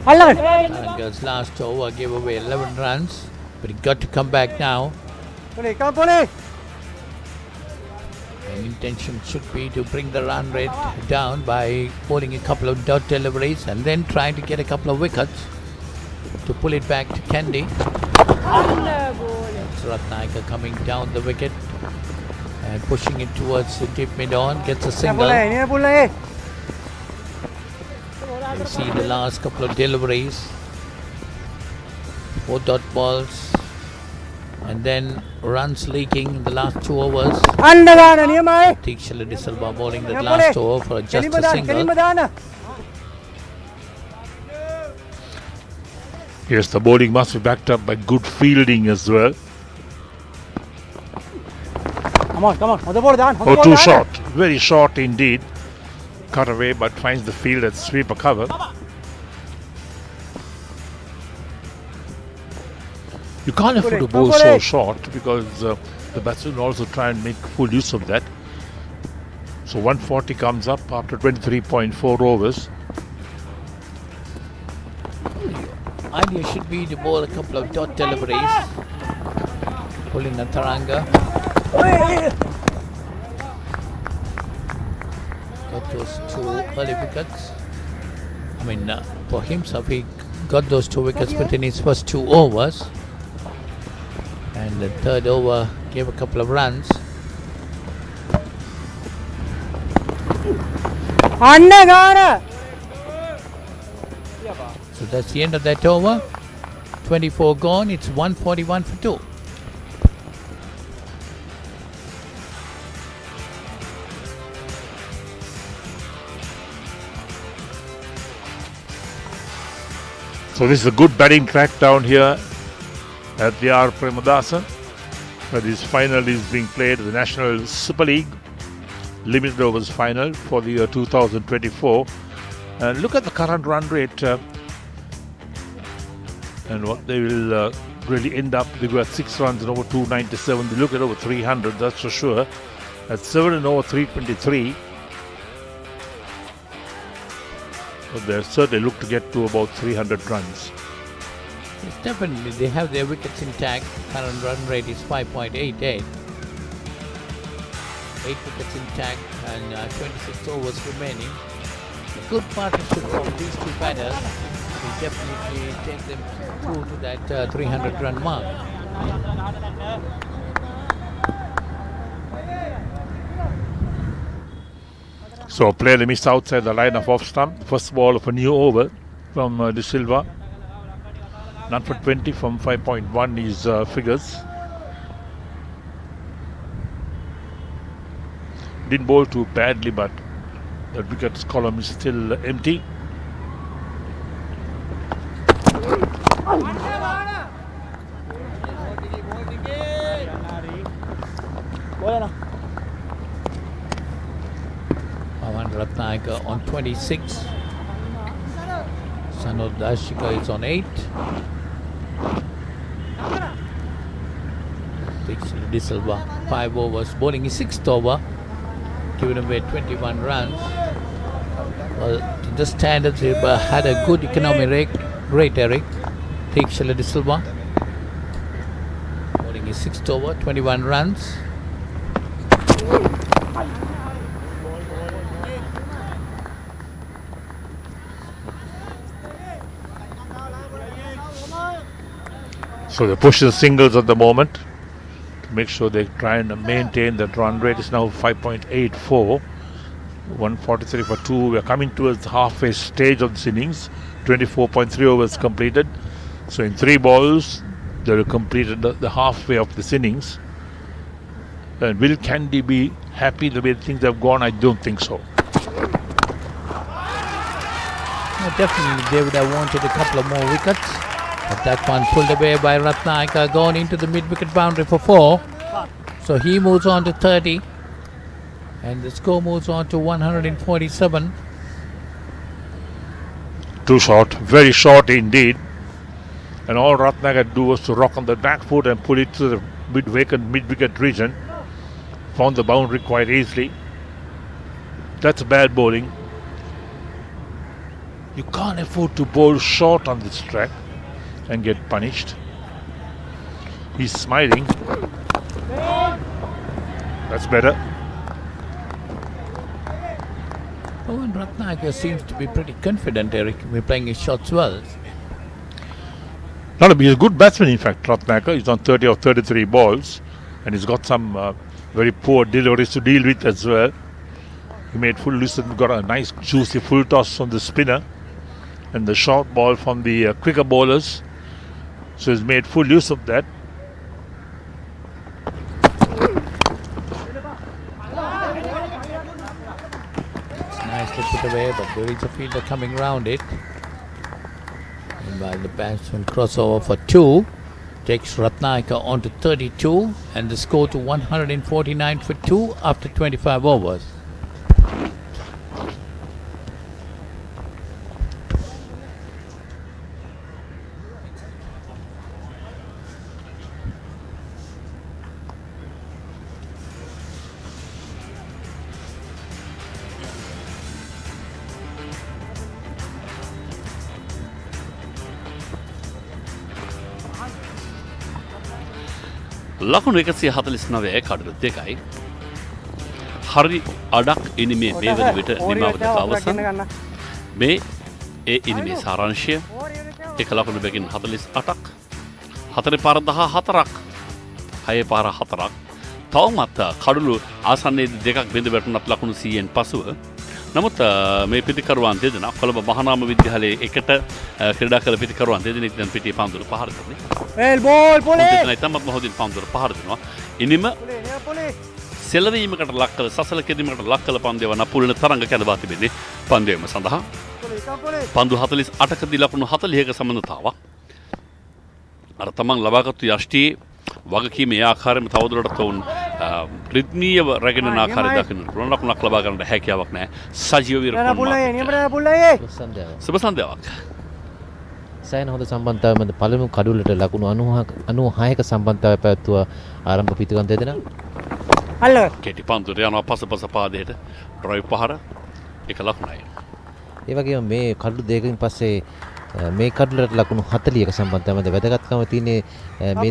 Taranga's last over gave away 11 runs, but he got to come back now. And intention should be to bring the run rate down by bowling a couple of dot deliveries and then trying to get a couple of wickets to pull it back to Kandy. It's Ratnayaka coming down the wicket and pushing it towards the deep mid-on, gets a single. You see the last couple of deliveries. 4 dot balls, and then runs leaking in the last 2 overs. Andagana niyamai. Tikshila De Silva bowling the last over for just a single. Yes, the bowling must be backed up by good fielding as well. Come on. Oh, too short. Very short indeed. Cut away, but finds the field at sweeper cover. You can't afford to bowl so short because the batsman will also try and make full use of that. So 140 comes up after 23.4 overs. Idea should be to bowl a couple of dot deliveries. Pulling a Taranga. Got those 2 early wickets. I mean, for himself, he got those 2 wickets within his first 2 overs. And the 3rd over gave a couple of runs. So that's the end of that over. 24 gone. It's 141 for 2. So this is a good batting crackdown here at the R. Premadasa, where this final is being played at the National Super League limited overs final for the year 2024. And look at the current run rate and what they will really end up. They got 6 runs in over 297. They look at over 300, that's for sure. At 7 and over 323. But they certainly look to get to about 300 runs. Yes, definitely, they have their wickets intact. Current run rate is 5.88. 8 wickets intact and 26 overs remaining. A good partnership from these 2 batters will definitely take them through to that 300 run mark. So a player missed outside the line of off stump. First ball of a new over from De Silva. None for 20 from 5.1 is figures. Didn't bowl too badly, but the wickets column is still empty. Pawan Ratnayaka on 26. Sanod Dashika is on 8. De Silva 5 overs, bowling his 6th over, giving away 21 runs. Well, to the standards, he had a good economy rate, Eric. Tikshila De Silva bowling his 6th over, 21 runs. So they push the singles at the moment to make sure they try and maintain that run rate. Is now 5.84. 143 for 2. We are coming towards the halfway stage of this innings. 24.3 overs completed. So in 3 balls, they have completed the halfway of this innings. And will Kandy be happy the way things have gone? I don't think so. No, definitely, they would have wanted a couple of more wickets. But that one pulled away by Ratnayaka, going into the mid-wicket boundary for 4. So he moves on to 30. And the score moves on to 147. Too short, very short indeed. And all Ratnayaka had to do was to rock on the back foot and pull it to the mid-wicket region. Found the boundary quite easily. That's bad bowling. You can't afford to bowl short on this track and get punished. He's smiling. That's better. Oh, and Ratnayaka seems to be pretty confident, Eric. We're playing his shots well. He's a good batsman, in fact, Ratnayaka. He's on 30 of 33 balls. And he's got some very poor deliveries to deal with as well. He made full use and got a nice juicy full toss from the spinner. And the short ball from the quicker bowlers. So he's made full use of that. It's nicely put away, but there is a fielder coming round it. And while the batsman crossover for 2, takes Ratnayaka on to 32 and the score to 149 for 2 after 25 overs. ලකුණු 149 කඩලු 2යි. හරි අඩක් ඉනිමේ මේ වන විට නිමාව දක්වා අවසන්. මේ ඒ ඉනිමේ සාරාංශය එක ලකුණු බැගින් 48ක්. 4 පාර 14ක්. 6 පාර 4ක්. තවමත් කඩලු ආසන්නයේදී දෙකක් බිඳ වැටුණත් ලකුණු 100න් පසුව. නමුත් මේ පිටිකරුවන් දෙදෙනා කොළඹ මහානාම විද්‍යාලයේ එකට ක්‍රීඩා කළ පිටිකරුවන් දෙදෙනෙක් දැන් පිටියේ පන්දුර පහර දෙන්නේ. බෝල් පොලේ දෙදෙනා තමත් මොහොතින් පන්දුර පහර දෙනවා. ඉනිම සෙලවීමකට ලක් කළ සසල කෙදීමකට ලක් කළ පන්දේව නපුලන තරඟ කැඳවා තිබෙන්නේ පන්දේම සඳහා. පන්දු 48කදී ලකුණු 40ක සම්බන්ධතාවක්. අර තමන් ලබාගත්තු යෂ්ටියේ වගකීම ඒ ආකාරයෙන්ම තවදුරටත් වුන් රිද්මීයව රැගෙන යන ආකාරය දකින්න පුළුවන්. ලකුණක් ලබා ගන්නට හැකියාවක් නැහැ. සජීව විරෝධ සුබ සන්ධ්‍යාවක්. සයන හොඳ සම්බන්ධතාවය මත පළමු කඩුලට ලකුණු 96ක සම්බන්ධතාවය පැවැත්වුවා ආරම්භ පිටිකන් දෙදෙනා. අල්ල කෙටි පන්දුර යනවා පසපස පාදයට ඩ්‍රයිව් පහර එක ලකුණයි. ඒ වගේම මේ කඩුළු දෙකකින් පස්සේ මේ කඩුලට ලකුණු 40ක සම්බන්ධතාවය මත වැදගත්කම තියෙන්නේ මේ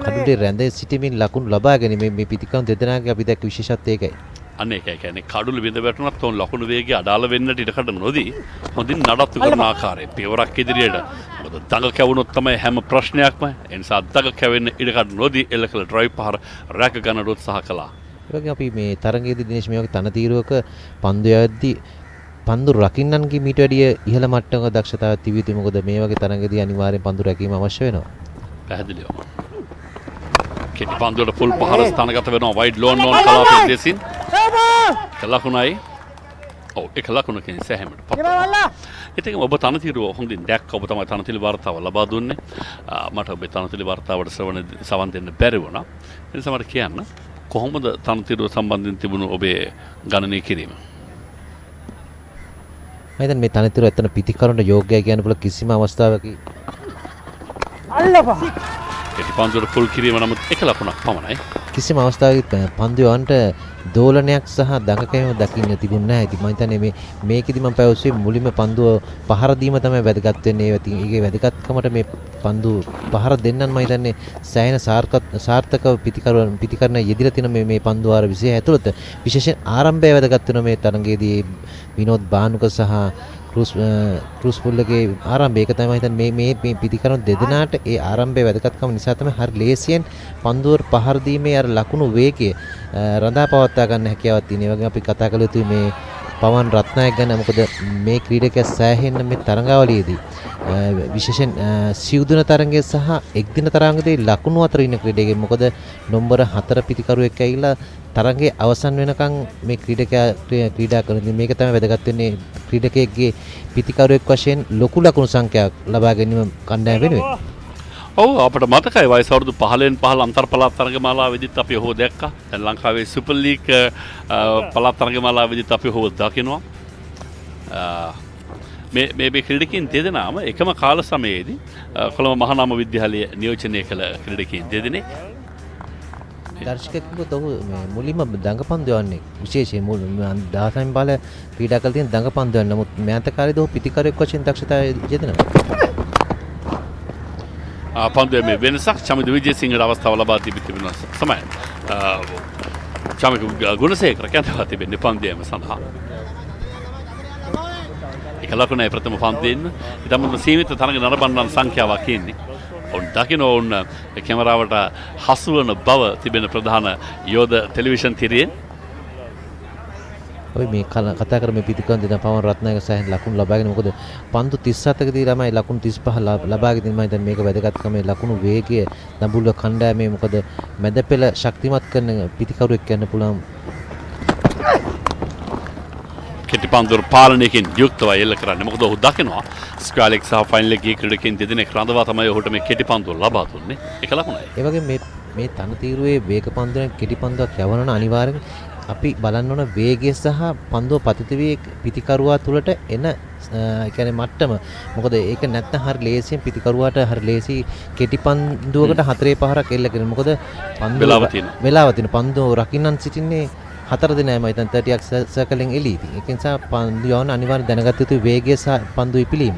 කඩුලේ රැඳ සිටීමෙන් ලකුණු ලබා ගැනීම මේ පිටිකන් දෙදෙනාගේ අපි දැක්ක විශේෂත්වය ඒකයි. අන්න ඒකයි කියන්නේ කඩුළු බිඳ වැටුණත් උන් ලකුණු වේගය අඩාල වෙන්නට ඉඩකඩ නොදී හොඳින් නඩත්තු කරන ආකාරය පියවරක් ඉදිරියට මොකද දඟ කැවුනොත් තමයි හැම ප්‍රශ්නයක්ම ඒ නිසා දඟ කැවෙන්න ඉඩකඩ නොදී එල්ල කළ ඩ්‍රයිව් පහර රැක ගන්නට උත්සාහ කළා. ඒ වගේ අපි මේ තරඟයේදී දිනේෂ් මේ වගේ තනතිරුවක පන්දු යද්දී පන්දු රකින්නන්ගේ මීට වැඩිය ඉහළ මට්ටමක දක්ෂතාවයක් තිබිය යුතුයි. මොකද මේ වගේ තරඟදී අනිවාර්යෙන් පන්දු රැකීම අවශ්‍ය වෙනවා. පැහැදිලිවම. කෙටි පන්දුවට ෆුල් පහර ස්ථානගත වෙනවා වයිඩ් ලෝන් ලෝන් කලාපයේ දෙසින්. ලකුණයි. ඔව් එක ලකුණකින් සෑහෙමට පත්. ඉතින් ඔබ තනතිරුව හොඳින් දැක්ක. ඔබ තමයි තනතිලි වර්තාව ලබා දුන්නේ. මට ඔබේ තනතිලි වර්තාවට සවන් දෙන්න බැරි වුණා. ඒ නිසා මට කියන්න කොහොමද තනතිරුව සම්බන්ධයෙන් තිබුණු ඔබේ ගණනය කිරීම? මම මේ තනතිරුව ඇත්තන පිටිකරුන්ට යෝග්‍යයි කියන්න පුළුවන් කිසිම අවස්ථාවක අල්ලපා කෙටි පන්දුවට ෆුල් කිරීම නමුත් එක ලකුණක් පමණයි. කිසිම අවස්ථාවක පන්දු යවන්ට දෝලනයක් සහ දඟකෑම දකින්න තිබුණ නැහැ. ඉතින් මම හිතන්නේ මේකෙදි මම පැවසුවේ මුලින්ම පන්දුව පහර දීම තමයි වැදගත් වෙන්නේ. ඒකේ වැදගත්කමට මේ පන්දු පහර දෙන්නන් මම හිතන්නේ සෑහෙන සාර්ථක පිටිකරන යෙදිලා තියෙන මේ පන්දු වාර 26 ඇතුළත විශේෂයෙන් ආරම්භය වැදගත් වෙන මේ තරඟයේදී විනෝද් බානුක සහ ක්‍රූස් පුල්ලගේ ආරම්භය ඒක තමයි හිතන්නේ මේ පිටිකරන දෙදෙනාට ඒ ආරම්භයේ වැදගත්කම නිසා තමයි හරි ලේසියෙන් පන්දුවර පහර දීමේ අර ලකුණු වේගය රඳා පවත්වා ගන්න හැකියාවක් තියෙන. ඒ වගේම අපි කතා කළ යුතුයි මේ පවන් රත්නායක ගැන. මොකද මේ ක්‍රීඩකයා සෑහෙන මේ තරඟාවලියේදී විශේෂයෙන් සිව්දින තරඟයේ සහ එක්දින තරඟයේදී ලකුණු අතර ඉන්න ක්‍රීඩකයෙක්. මොකද නම්බර 4 පිටිකරුවෙක් ඇවිල්ලා තරඟයේ අවසන් වෙනකන් මේ ක්‍රීඩකයා ක්‍රීඩා කරන මේක තමයි වැදගත් වෙන්නේ ක්‍රීඩකයෙක්ගේ පිටිකරුවෙක් වශයෙන් ලොකු ලකුණු සංඛ්‍යාවක් ලබා ගැනීම කණ්ඩායම වෙනුවෙන්. ඔව් අපිට මතකයි වයස අවුරුදු 15න් 15 අන්තර් පළාත් තරගමාලාවේදීත් අපි ඔහු දැක්කා. දැන් ලංකාවේ සුපර් ලීග් පළාත් තරගමාලාවේදීත් අපි ඔහු දකිනවා. මේ ක්‍රීඩකයන් දෙදෙනාම එකම කාල සමයේදී කොළඹ මහානාම විද්‍යාලයේ නියෝජනය කළ ක්‍රීඩකයන් දෙදෙනෙක්. දර්ශකයෙකුට ඔහු මුලින්ම දඟපන්දු යවන්නේ විශේෂයෙන් මුල් 16න් බල ක්‍රීඩා කළ තියෙන දඟපන්දු යන නමුත් මෑත කාලේදී ඔහු පිටිකරුවෙක් වශයෙන් දක්ෂතාවය යෙදෙනවා. පන්දුවේ මේ වෙනසක් චමිත විජේසිංහට අවස්ථාව ලබා තිබෙන සමය. චමිත ගුණසේකර කැඳවා තිබෙන්නේ පන්දුවේම සඳහා. එක ලකුණයි ප්‍රථම පන්දුවෙන්. ඊටම සීමිත තරඟ නරඹන්නන් සංඛ්‍යාවක් ඉන්නේ. ඔවුන් දකින්න ඔවුන් කැමරාවට හසු වන බව තිබෙන ප්‍රධාන යෝධ ටෙලිවිෂන් තිරියෙන්. අපි මේ කතා කරමු මේ පිටිකන් දෙන පවන් රත්නායක සෑහෙන ලකුණු ලබාගෙන මොකද පන්දු 37කදී ළමයි ලකුණු 35 ලබාගෙන ඉන්න මම හිතන්නේ මේක වැදගත්කම ලකුණු වේගය දඹුල්ල කණ්ඩායමේ මොකද මැද පෙළ ශක්තිමත් කරන පිටිකරුවෙක් කියන්න පුළුවන් කෙටිපන්දුර පාලනයකින් යුක්තව එල්ල කරන්නේ. මොකද ඔහු දකිනවා ස්ක්‍රැලික් සහ ෆයිනල් එකේ ක්‍රීඩකයන් දෙදෙනෙක් රඳවා තමයි ඔහුට මේ කෙටිපන්දුර ලබා දුන්නේ. ඒක ලකුණයි. ඒ වගේ මේ තනතිරුවේ වේග පන්දුවෙන් කෙටිපන්දුවක් යවනවා නම් අනිවාර්යෙන් අපි බලන්න ඕන වේගය සහ පන්දුව පතිත වී පිටිකරුවා තුලට එන කියන්නේ මට්ටම. මොකද ඒක නැත්නම් හරි ලේසියෙන් පිටිකරුවාට හරි ලේසි කෙටිපන්දුවකට 4-5ක් එල්ල කරන. මොකද පන්දුව වෙලාව තියෙන පන්දුව රකින්නන් සිටින්නේ 4 දිනයි මම හිතන්නේ 30ක් සර්කලින් එළී. ඒක නිසා පන්දු යවන අනිවාර්යෙන් දැනගත යුතු වේගය සහ පන්දු ඉපිලීම.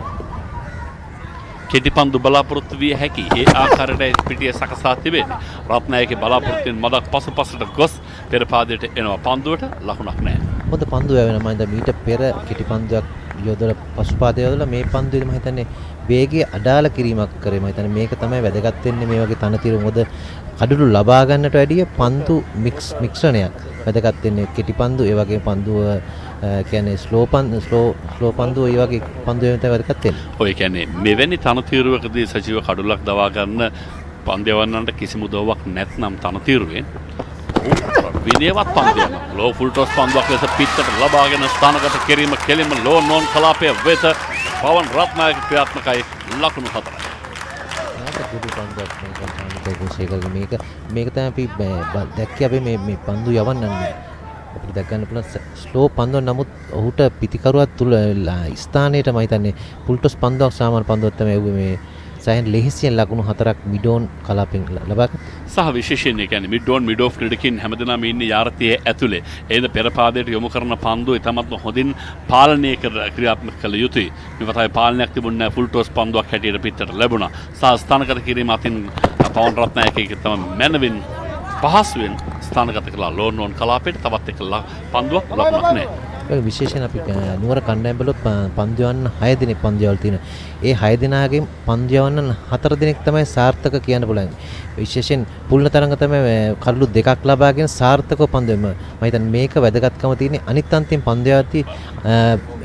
කෙටිපන්දු බලාපොරොත්තු විය හැකි ඒ ආකාරයට පිටිය සකසා තිබෙන්නේ. රත්නායකගේ බලාපොරොත්තුෙන් මදක් පසුපසට ගොස් පෙර පාදයට එනවා පන්දුවට ලකුණක් නැහැ. මොකද පන්දුව යවෙන මම හිතන්නේ මීට පෙර කෙටිපන්දුවක් යොදලා පසුපාදයේ යොදලා මේ පන්දුවේ මම හිතන්නේ වේගය අඩාල කිරීමක් කරේ. මම හිතන්නේ මේක තමයි වැදගත් වෙන්නේ මේ වගේ තනතිරු. මොකද කඩළු ලබා ගන්නට වැඩිය පන්දු මික්ෂණයක් වැදගත් වෙන්නේ. කෙටිපන්දු ඒ වගේ පන්දුව කියන්නේ ස්ලෝ පන්දු ඒ වගේ පන්දු වෙන තමයි වැදගත් වෙන්නේ. ඔය කියන්නේ මෙවැනි තනතිරුවකදී සජීව කඩුලක් දවා ගන්න පන්දයවන්නන්ට කිසිම උදව්වක් නැත්නම් තනතිරුවෙන් විනයවත් පන්දයම ලෝ ෆුල් ටොස් පන්දුවක් ලෙස පිටට ලබාගෙන ස්ථානගත කිරීම කෙලින්ම ලෝ නෝන් කලාපය වෙත පවන් රත්නායක ක්‍රියාත්මකයි ලකුණු 4යි. මේක තමයි අපි දැක්කේ අපි මේ පන්දු යවන්නන්නේ අපිට දැක් ගන්න පුළුවන් ස්ලෝ පන්දුව. නමුත් ඔහුට පිටිකරුවා තුල ස්ථානයේට මම හිතන්නේ ෆුල් ටොස් පන්දුවක් සාමාන්‍ය පන්දුවක් තමයි එව්වේ මේ සෑහෙන ලෙහිසියෙන් ලකුණු 4ක් මිඩෝන් කලාපෙන් ලබා සහ විශේෂයෙන් ඒ කියන්නේ මිඩ් ඔෆ් ක්‍රීඩකයන් හැමදෙනාම ඉන්නේ යාර්තියේ ඇතුලේ. ඒද පෙර පාදයට යොමු කරන පන්දුව ඉතාමත් හොඳින් පාලනය ක්‍රියාත්මක කළ යුතුයි. මේ වතාවේ පාලනයක් තිබුණේ නැහැ. ෆුල් ටොස් පන්දුවක් හැටියට පිටට ලැබුණා. සහ ස්ථානගත කිරීම අතින් පවන් රත්නායකගේ තමයි මැනවින් පහසුවෙන් ස්ථානගත කළා. ලෝන් නෝන් කලාපයට තවත් එක පන්දුවක් ලකුණක් නැහැ. විශේෂයෙන් අපි නුවර කණ්ඩායම බලුවොත් පන්දු යවන්න 6 දිනක් පන්දු යවල් තියෙනවා. ඒ 6 දිනාගෙන් පන්දු යවන්න 4 දිනක් තමයි සාර්ථක කියන්න පුළුවන්. විශේෂයෙන් පුල්න තරඟ තමයි කඩළු දෙකක් ලබාගෙන සාර්ථකව පන්දු යම. මම හිතන්නේ මේක වැදගත්කම තියෙන්නේ අනිත් අන්තිම පන්දු යවද්දී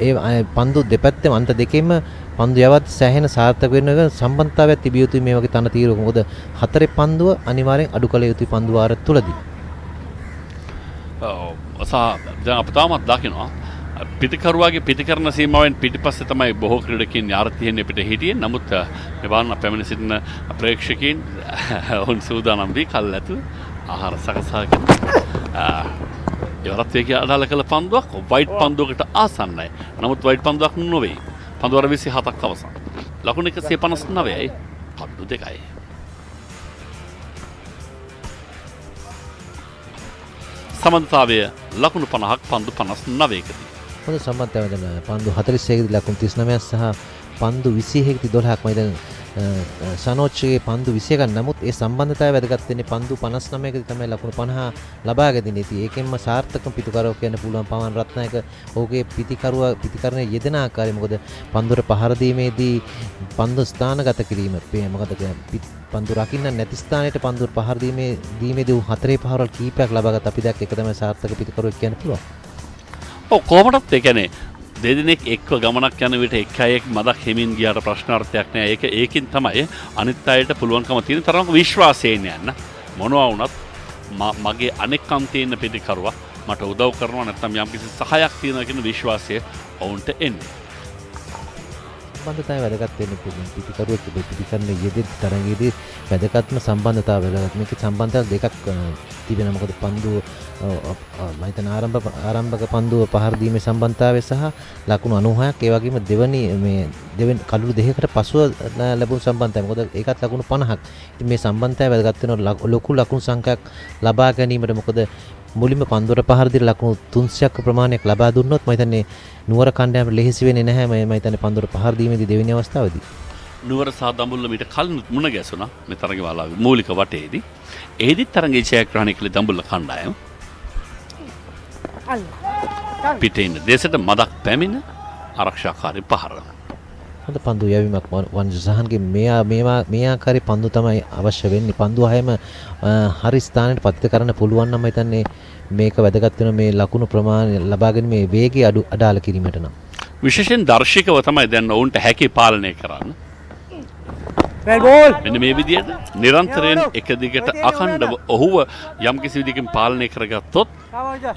ඒ පන්දු දෙපැත්තම අන්ත දෙකෙම පන්දු යවත් සෑහෙන සාර්ථක වෙන එක සම්බන්ධතාවයක් තිබිය යුතුයි මේ වගේ තන තීරක. මොකද 4 පන්දුව අනිවාර්යෙන් අඩු කළ යුතුයි පන්දු වාර තුලදී. දැන් අප තාමත් දකිනවා පිටිකරුවාගේ පිටිකරන සීමාවෙන් පිටිපස්සේ තමයි බොහෝ ක්‍රීඩකයන් යාර්තියෙන් පිට හිටියේ. නමුත් මෙවන් පැමිණ සිටින ප්‍රේක්ෂකයන් ඔවුන් සූදානම් වී කල් ඇතුව ආහාර සකසාගෙන යවරත් වේගය අඩාල කළ පන්දුවක් වයිට් පන්දුවකට ආසන්නයි. නමුත් වයිට් පන්දුවක් නොවේ. පන්දුවර 27ක් අවසන්. ලකුණු 159යි පන්දු 2යි. සමන්තාවය ලකුණු 50ක් පන්දු 59කදී. හොඳ සම්බන්ධතාවය දැන් පන්දු 41කදී ලකුණු 39ක් සහ පන්දු 21කදී 12ක් මම දැන් සනෝච්ගේ පන්දු 21ක්. නමුත් ඒ සම්බන්ධතාවය වැදගත් වෙන්නේ පන්දු 59කදී තමයි ලකුණු 50 ලබාගෙන ඉන්නේ. ඉතින් ඒකෙන්ම සාර්ථකම පිටිකරුවා කියන්න පුළුවන් පවන් රත්නායක ඔහුගේ පිටිකරණයේ යෙදෙන ආකාරය. මොකද පන්දුර පහර දීමේදී පන්දු ස්ථානගත කිරීම මොකද පන්දු රකින්න නැති ස්ථානයට පන්දු පහර දීමේදී උ 4 පහරවල් කීපයක් ලබාගත් අපි දැක්ක එක තමයි සාර්ථක පිටිකරුවෙක් කියන්න පුළුවන්. ඔව් කොහොමදත් ඒ කියන්නේ දෙදෙනෙක් එක්ව ගමනක් යන විට එක් අයෙක් මදක් හිමින් ගියාට ප්‍රශ්නාර්ථයක් නෑ. ඒකෙන් තමයි අනිත් අයට පුළුවන්කම තියෙන තරම් විශ්වාසයෙන් යන්න. මොනවා වුණත් මගේ අනෙක් අන්තයේ ඉන්න පිටිකරුවා මට උදව් කරනවා නැත්නම් යම්කිසි සහායක් තියෙනවා කියන විශ්වාසය ඔවුන්ට එන්නේ. සම්බන්ධතාවය වැදගත් වෙන්නේ පිටිකරුවෙක් පිටිකරණයේ යෙදෙන තරඟයේදී වැදගත්ම සම්බන්ධතාවය වැදගත්. මේකේ සම්බන්ධතාව දෙකක් තිබෙනවා. මොකද පන්දුව මම හිතන ආරම්භක පන්දුව පහර දීමේ සම්බන්ධතාවය සහ ලකුණු 96ක් ඒ වගේම දෙවෙනි කඩළු දෙකකට පසුව ලැබුණු සම්බන්ධතාවය. මොකද ඒකත් ලකුණු 50ක්. ඉතින් මේ සම්බන්ධතාවය වැදගත් වෙනවා ලොකු ලකුණු සංඛ්‍යාවක් ලබා ගැනීමට. මොකද මුලින්ම පන්දුවට පහර දීලා ලකුණු 300ක් ප්‍රමාණයක් ලබා දුන්නොත් මම හිතන්නේ නුවර කණ්ඩායමට ලෙහෙසි වෙන්නේ නැහැ. මම හිතන්නේ පන්දුවට පහර දීමේදී දෙවෙනි අවස්ථාවේදී නුවර සහ දඹුල්ල මීට කලින් මුණ ගැසුණා මේ තරඟ මාලාවේ මූලික වටේදී. එෙහිදී තරඟයේ ජයග්‍රහණය කළ දඹුල්ල කණ්ඩායම පිටින් දේශයට මදක් පැමිණ ආරක්ෂාකාරී පහර. හොඳ පන්දු යැවීමක් වන්ජ සහන්ගේ මේ ආකාරයේ පන්දු තමයි අවශ්‍ය වෙන්නේ. පන්දු හැම හරි ස්ථානයට පතිත කරන්න පුළුවන් නම් හිතන්නේ මේක වැදගත් වෙන මේ ලකුණු ප්‍රමාණය ලබා ගැනීම මේ වේගය අඩාල කිරීමට නම්. විශේෂයෙන් දර්ශකව තමයි දැන් ඔවුන්ට හැකි පාලනය කරන්න. මෙන්න මේ විදිහට නිරන්තරයෙන් එක දිගට අඛණ්ඩව ඔහුව යම් කිසි විදිහකින් පාලනය කරගත්තොත්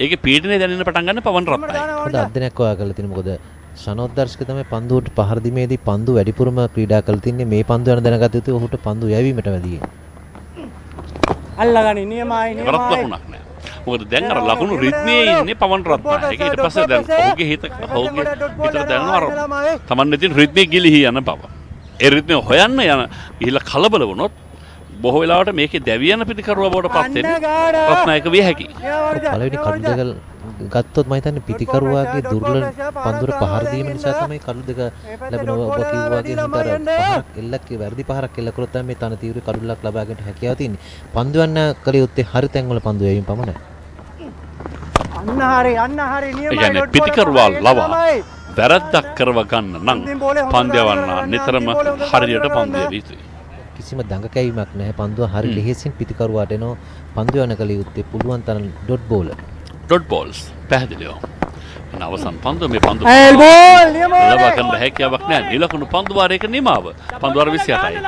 ඒකේ පීඩනය දැනෙන්න පටන් ගන්න පවන් රත්නයි. හොඳ අධ්‍යයනයක් ඔයා කරලා තියෙන මොකද ශනෝදර්ශක තමයි පන්දුවට පහර දීමේදී පන්දු වැඩිපුරම ක්‍රීඩා කරලා තින්නේ මේ පන්දු යන දැනගත යුතු ඔහුට පන්දු යැවීමට වැඩියි. අල්ලගනි නියමයි වරත් ලකුණක් නෑ. මොකද දැන් අර ලකුණු රිද්මේ ඉන්නේ පවන් රත්නයි. ඒක ඊට පස්සේ දැන් ඔහුගේ හිතට දැනෙනවා තමන් ඉතින් රිද්මේ ගිලිහි යන බව. ඒ රිද්මේ හොයන්න යන ගිහිල්ලා කලබල වුණොත් බොහෝ වෙලාවට මේකේ දැවියන පිටිකරුවා බවට පත් වෙන්නේ රත්නායක විය හැකියි. පළවෙනි කඩු දෙක ගත්තොත් මම හිතන්නේ පිටිකරුවාගේ දුර්වල පන්දුර පහර දීම නිසා තමයි කඩු දෙක ලැබෙනවා. ඔබ කිව්වා වගේ හිතර පහරක් එල්ලක්ගේ වැරදි පහරක් එල්ල කරොත් තමයි මේ තන තීව්‍ර කඩුලක් ලබා ගන්නට හැකියාව තියෙන්නේ. පන්දු යන්න කළ යුත්තේ හරි තැන් වල පන්දු යැවීම පමණයි. අන්න හරි නියමයි. ඒ කියන්නේ පිටිකරුවා ලවා වැරද්දක් කරව ගන්න නම් පන්දයවන්න නිතරම හරියට පන්දු යැවිය යුතුයි. කිසිම දඟ කැවීමක් නැහැ. පන්දුව හරි ලෙහෙසින් පිටිකරුවාට එනවා. පන්දු යන කළ යුත්තේ පුළුවන් තරම් ඩොට් බෝල. ඩොට් බෝල්ස් පැහැදිලිව. අවසන් පන්දුව මේ පන්දුව ලබා ගන්න හැකියාවක් නැහැ. නිලකුණු පන්දු වාරයක නිමාව. පන්දු වාර 28යි.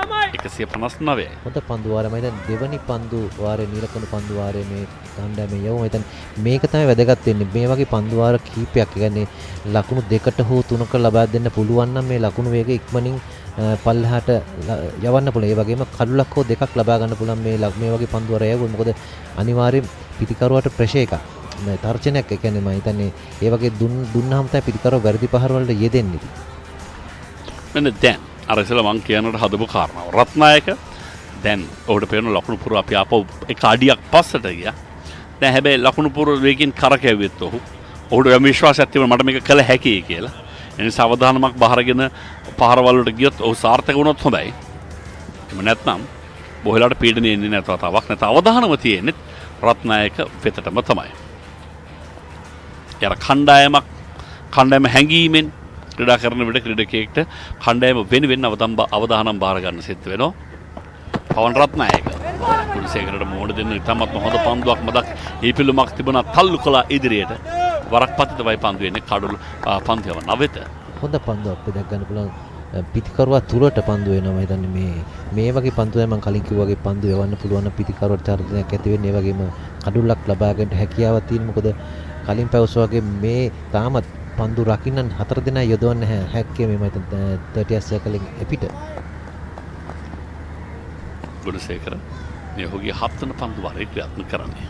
159යි. හොඳ පන්දු වාරය මම හිතන්නේ දෙවනි පන්දු වාරයේ නිලකුණු පන්දු වාරයේ මේ ගණ්ඩායමේ යවුම හිතන්නේ මේක තමයි වැදගත් වෙන්නේ. මේ වගේ පන්දු වාර කීපයක් කියන්නේ ලකුණු දෙකට හෝ තුනක ලබා දෙන්න පුළුවන් නම් මේ ලකුණු වේගය ඉක්මනින් පල්ලෙහාට යවන්න පුළුවන්. ඒ වගේම කඩුලක් හෝ දෙකක් ලබා ගන්න පුළුවන් මේ වගේ පන්දු වාර යවුවොත්. මොකද අනිවාර්යයෙන් පිටිකරුවාට ප්‍රෙෂර් එකක් මේ තර්ජනයක් ඒ කියන්නේ මම හිතන්නේ ඒ වගේ දුන්නාම තමයි පිටිකරුවා වැරදි පහර වලට යෙදෙන්නේ. මෙන්න දැන් අර ඉස්සෙල්ලා මං කියනට හදපු කාරණාව. රත්නායක දැන් ඔහුට පේන ලකුණු පුර අපි ආපහු එක අඩියක් පස්සට ගියා. දැන් හැබැයි ලකුණු පුර වේගින් කරකැවෙත් ඔහුට යම් විශ්වාසයක් තිබුණා මට මේක කළ හැකියි කියලා. ඒ නිසා අවධානමක් බහරගෙන පහරවල් වලට ගියොත් ඔහු සාර්ථක වුණොත් හොඳයි. එහෙම නැත්නම් බොහෝලාට පීඩනය එන්නේ නැතව තවක් නැත අවධානම තියෙන්නේ රත්නායක වෙතටම තමයි. යර කණ්ඩායම හැංගීමෙන් ක්‍රීඩා කරන විට ක්‍රීඩකයෙක්ට කණ්ඩායම වෙන අවධානම් බාර ගන්න සිද්ධ වෙනවා. පවන් රත්නායක කුරුසේකරට මෝඩ දෙන්න ඉතාමත් හොඳ පන්දුවක් මදක් ඊපිල්ලුමක් තිබුණා තල්ලු කළා ඉදිරියට. වරක් පතිතවයි පන්දු වෙන්නේ කඩුළු පන්දුව නවෙත. හොඳ පන්දුවක් බෙදා ගන්න පුළුවන් පිටිකරුවා තුරට පන්දු වෙනවා. මම හිතන්නේ මේ වගේ පන්දු තමයි මම කලින් කිව්වා වගේ පන්දු යවන්න පුළුවන් නම් පිටිකරුවට තර්ජනයක් ඇති වෙන්නේ. ඒ වගේම කඩුල්ලක් ලබා ගන්නට හැකියාවක් තියෙන. මොකද කලින් පැවසුවා වගේ මේ තාමත් පන්දු රකින්න 4 දෙනා යොදවන්න හැක්කේ මේ මම හිතන්නේ 30 සර්කලින් එපිට. ගුණසේකර මේ ඔහුගේ 7 වෙනි පන්දු වාරයේ ක්‍රියාත්මක කරන්නේ.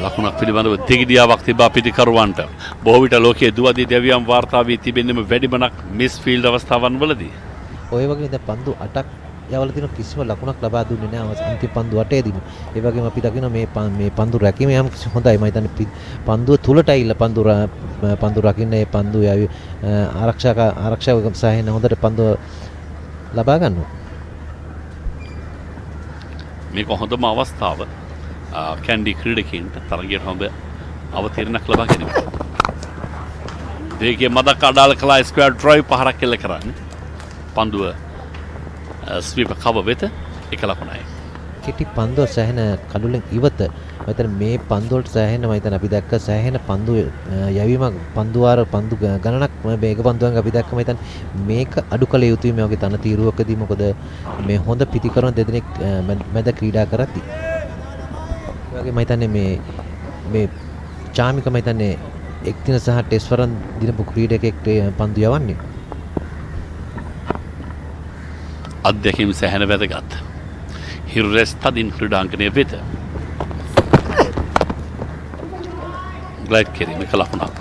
ලකුණක් පිළිබඳව දෙගිඩියාවක් තිබා පිටිකරුවන්ට. බොහෝ විට ලෝකයේ දුවදී දෙවියන් වාර්තා වී තිබෙන්නේම වැඩිමනක් මිස් ෆීල්ඩ් අවස්ථාවන් වලදී. ඔය වගේ දැන් පන්දු 8ක් යවලා තියෙන කිසිම ලකුණක් ලබා දුන්නේ නැහැ අන්තිම පන්දු 8ේදීම. ඒ වගේම අපි දකිනවා මේ පන්දු රැකීම යම් කිසි හොඳයි. මම හිතන්නේ පන්දුව තුලට ඇවිල්ලා පන්දු රකින්න ඒ පන්දු යාවි ආරක්ෂක සාහින හොඳට පන්දුව ලබා ගන්නවා. මේක හොඳම අවස්ථාව කැන්ඩි ක්‍රීඩකයන්ට තරගයට හොඳ අවතීර්ණයක් ලබා ගැනීම. දෙකේ මදක් අඩාල කළා ස්ක්වයර් ඩ්‍රයිව් පහරක් එල්ල කරන්නේ. පන්දුව ස්වීප් කව වෙත එක ලකුණයි. කෙටි පන්දුව සෑහෙන කඩුලෙන් ඉවත මම හිතන්නේ මේ පන්දු වලට සෑහෙන මම හිතන්නේ අපි දැක්ක සෑහෙන පන්දු යැවීමක් පන්දු ගණනක් මේක පන්දුවෙන් අපි දැක්ක මම හිතන්නේ මේක අඩු කළ යුතුයි මේ වගේ තන තීරුවකදී. මොකද මේ හොඳ පිටිකරන දෙදෙනෙක් මැද ක්‍රීඩා කරද්දී ඒ වගේ මම හිතන්නේ මේ චාමික මම හිතන්නේ එක් දින සහ ටෙස්ට් වරන් දිනපු ක්‍රීඩකෙක්ට පන්දු යවන්නේ. අධ්‍යක්ෂින් සැහැන වැදගත්. හිරුරෙස් තදින් ක්‍රීඩාංගණය වෙත. ග්ලයිඩ් කිරීම එක ලකුණක්.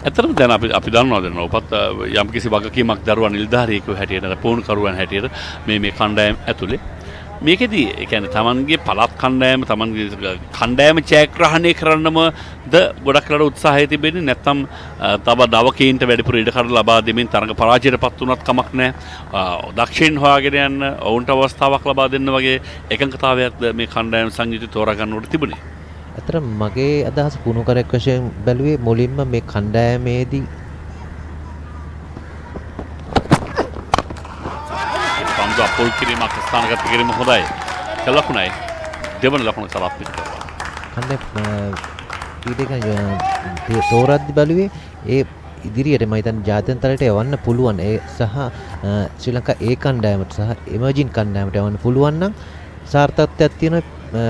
ඇත්තටම දැන් අපි දන්නවා දැන් ඔපත් යම් කිසි වගකීමක් දරුවා නිලධාරියෙකු හැටියට පුහුණු කරුවන් හැටියට මේ කණ්ඩායම ඇතුලේ මේකෙදී ඒ කියන්නේ තමන්ගේ පළාත් කණ්ඩායම තමන්ගේ කණ්ඩායම ජයග්‍රහණය කරන්නමද ගොඩක් වෙලාට උත්සාහය තිබෙන්නේ නැත්නම් තව දවකීන්ට වැඩිපුර ඉඩකඩ ලබා දෙමින් තරඟ පරාජයටපත් වුණත් කමක් නැහැ. දක්ෂින් හොයාගෙන යන්න ඔවුන්ට අවස්ථාවක් ලබා දෙන්න වගේ එකඟතාවයක්ද මේ කණ්ඩායම සංයුති තෝරා ගන්නකොට තිබුණේ. අතර මගේ අදහස පුහුණුකරෙක් වශයෙන් බැලුවේ මුලින්ම මේ කණ්ඩායමේදී පන්දු අපොල් කිරීමක් ස්ථානගත කිරීම හොඳයි. ලකුණයි. දෙවන ලකුණ කරා පිට කරනවා. කණ්ඩායම තෝරද්දි බැලුවේ ඒ ඉදිරියට මම හිතන්නේ ජාත්‍යන්තරයට යවන්න පුළුවන් ඒ සහ ශ්‍රී ලංකා ඒ කණ්ඩායමට සහ එමර්ජින් කණ්ඩායමට යවන්න පුළුවන් නම් සාර්ථකත්වයක් තියෙන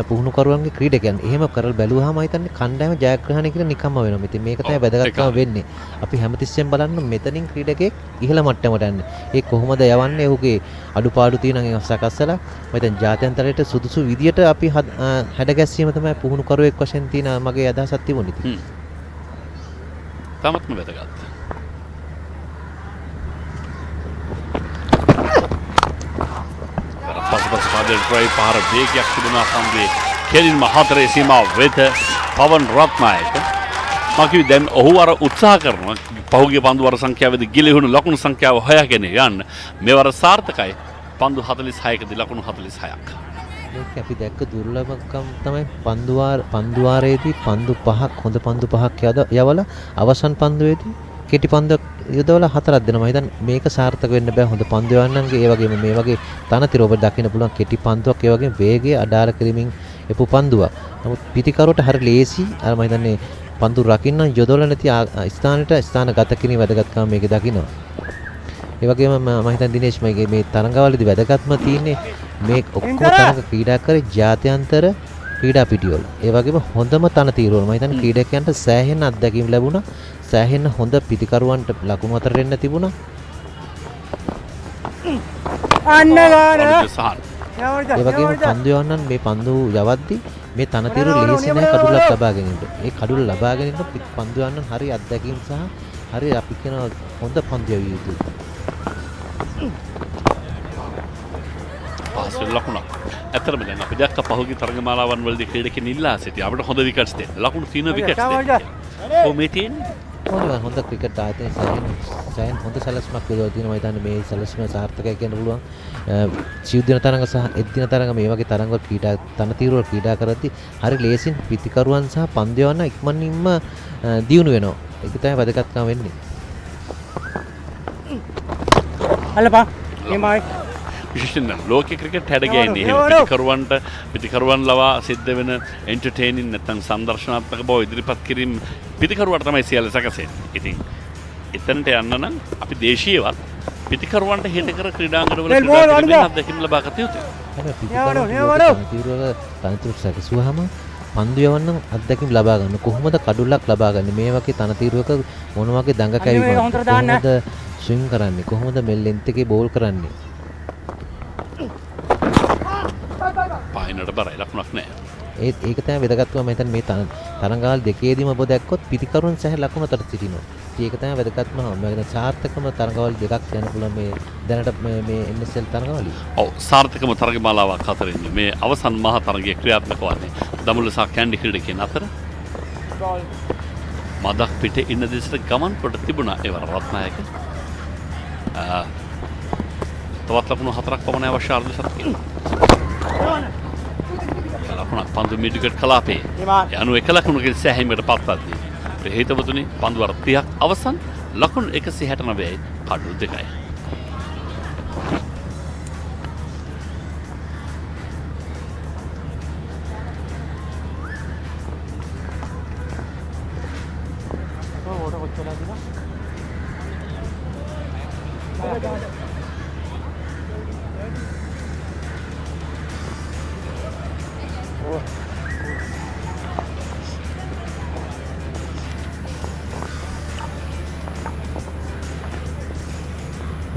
පුහුණුකරුවන්ගේ ක්‍රීඩකයන්. එහෙම කරලා බැලුවාම මම හිතන්නේ කණ්ඩායම ජයග්‍රහණය කියලා නිකම්ම වෙනවා. ඉතින් මේක තමයි වැදගත්කම වෙන්නේ. අපි හැමතිස්සෙම බලන්න මෙතනින් ක්‍රීඩකෙක් ඉහළ මට්ටමට යන්නේ. ඒ කොහොමද යවන්නේ? ඔහුගේ අඩුපාඩු තියෙන එක සකස්සලා මම හිතන්නේ ජාත්‍යන්තරයට සුදුසු විදියට අපි හැඩගැස්වීම තමයි පුහුණුකරුවෙක් වශයෙන් තියෙන මගේ අදහසක් තිබුණේ. තමත්ම වැදගත්. පසුපස පාදයට ට්‍රයි පාර වේගයක් තිබුණා සම්වේ කෙලින්ම හතරේ සීමාව වෙත පවන් රත්නායක මකිවි දැන් ඔහු අර උත්සාහ කරනවා පහුගිය පන්දු වර සංඛ්‍යාවේදී ගිලිහුණු ලකුණු සංඛ්‍යාව හොයාගෙන යන්න මේවර සාර්ථකයි පන්දු 46කදී ලකුණු 46ක්. ඒක අපි දැක්ක දුර්ලභකම් තමයි පන්දුවාරයේදී පන්දු 5ක් හොඳ පන්දු 5ක් යවලා අවසන් පන්දුවේදී කෙටි පන්දුවක් යොදවලා 4ක් දෙනවා. මම හිතන්නේ මේක සාර්ථක වෙන්න බෑ හොඳ පන්දු යවන්නන්ගේ ඒ වගේම මේ වගේ තනතිර ඔබ දකින්න පුළුවන් කෙටි පන්දුවක් ඒ වගේම වේගය අඩාල කිරීමෙන් එපු පන්දුවක්. නමුත් පිටිකරුවට හරිය ලේසි අර මම හිතන්නේ පන්දු රකින්න යොදවලා නැති ස්ථානයට ස්ථාන ගත කිරීම වැදගත්කම මේකේ දකින්නවා. ඒ වගේම මම හිතන්නේ දිනේෂ් මේ තරඟවලදී වැදගත්ම තියෙන්නේ මේ ඔක්කොම තරඟ ක්‍රීඩා කරේ ජාත්‍යන්තර ක්‍රීඩා පිටිවල. ඒ වගේම හොඳම තනතිරවල මම හිතන්නේ ක්‍රීඩකයන්ට සෑහෙන අත්දැකීම් ලැබුණා. සෑහෙන හොඳ පිටිකරුවන්ට ලකුණු අතර එන්න තිබුණා. අන්න ගාන. ඒ වගේම පන්දු යවන්නන් මේ පන්දු යවද්දී මේ තනතිරු ලේසි නෑ කඩුලක් ලබා ගැනීමට. මේ කඩුල ලබා ගැනීමට පන්දු යවන්නන් හරි අත්දැකීම් සහ හරි අපි කියන හොඳ පන්දු යවිය යුතුයි. පාසල් ලකුණක්. ඇත්තටම දැන් අපි දැක්ක පහුගිය තරගමාලාවන් වලදී ක්‍රීඩකෙන් ඉල්ලා සිටියා අපිට හොඳ විකට්ස් දෙන්න. ලකුණු 3 විකට්ස් දෙන්න. කොහොමද තියෙන්නේ? හොඳ ක්‍රිකට් ආයතනයේ සෑහෙන හොඳ සැලැස්මක් යොදලා තියෙනවා. මම හිතන්නේ මේ සැලැස්ම සාර්ථකයි කියන්න පුළුවන්. සිව් දින තරඟ සහ එක් දින තරඟ මේ වගේ තරඟවල ක්‍රීඩා තනතිරුවල ක්‍රීඩා කරද්දී හරි ලේසින් පිටිකරුවන් සහ පන්දු යවන්න ඉක්මනින්ම දියුණු වෙනවා. ඒක තමයි වැදගත්කම වෙන්නේ. අල්ලපා. එමයි. විශේෂයෙන් ලෝක ක්‍රිකට් හැඩ ගැහෙන්නේ එහෙම පිටිකරුවන් ලවා සිද්ධ වෙන එන්ටර්ටේනින් නැත්නම් සංදර්ශනාත්මක බව ඉදිරිපත් කිරීම පිටිකරුවට තමයි සියල්ල සැකසෙන්නේ. ඉතින් එතනට යන්න නම් අපි දේශීයවත් පිටිකරුවන්ට හිත කර ක්‍රීඩාංගණවල ක්‍රීඩා කිරීමෙන් අත්දැකීම් ලබා ගත යුතුයි. තනතිරු සැකසුවාම පන්දු යවන්න අත්දැකීම් ලබා ගන්න. කොහොමද කඩුල්ලක් ලබා ගන්න? මේ වගේ තනතිරුවක මොන වගේ දඟ කැවීමක් කොහොමද ස්විං කරන්නේ? කොහොමද මේ ලෙන්ත් එකේ බෝල් කරන්නේ? පායිනට බරයි ලකුණක් නැහැ. ඒක තමයි වැදගත්කම. මම හිතන්නේ මේ තරඟාවල් දෙකේදීම ඔබ දැක්කොත් පිටිකරුවන් සහ ලකුණු අතර සිටිනවා. ඒක තමයි වැදගත්ම. මම හිතන්නේ සාර්ථකම තරඟාවල් දෙකක් යන පුළුවන් මේ දැනට මේ NSL තරඟවල. ඔව් සාර්ථකම තරගමාලාවක් අතරින් මේ අවසන් මහා තරගයේ ක්‍රියාත්මක වන්නේ දඹුල්ල සහ කැන්ඩි ක්‍රීඩකයන් අතර. මදක් පිටේ ඉන්න දෙසට ගමන් කොට තිබුණා ඒවර රත්නායක. තවත් ලකුණු 4ක් පමණ අවශ්‍ය අර්ධශතකයේ. ලකුණක් පන්දු මිඩ්විකට් කලාපේ යනු 1 ලකුණකින් සෑහීමකට පත්වද්දී අපේ හිතවතුනි පන්දු වර 30ක් අවසන් ලකුණු 169යි කඩුළු 2යි.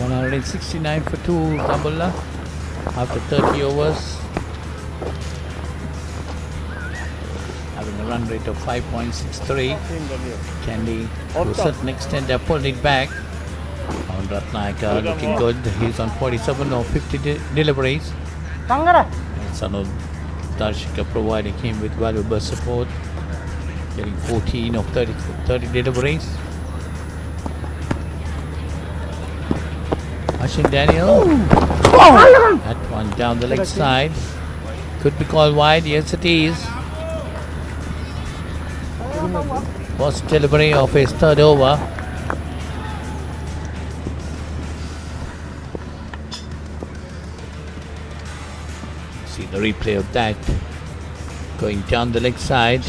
$169 for 2 Dambulla after 30 overs, having a run rate of 5.63. Kandy, to a certain extent, they pulled it back. On Ratnayaka looking good. He's on 47 or 50 deliveries. Sanu Darshika providing him with valuable support, getting 14 of 30 deliveries. Ashin Daniel, that one down the leg side, could be called wide, yes it is. First delivery of his third over. See the replay of that. Going down the leg side.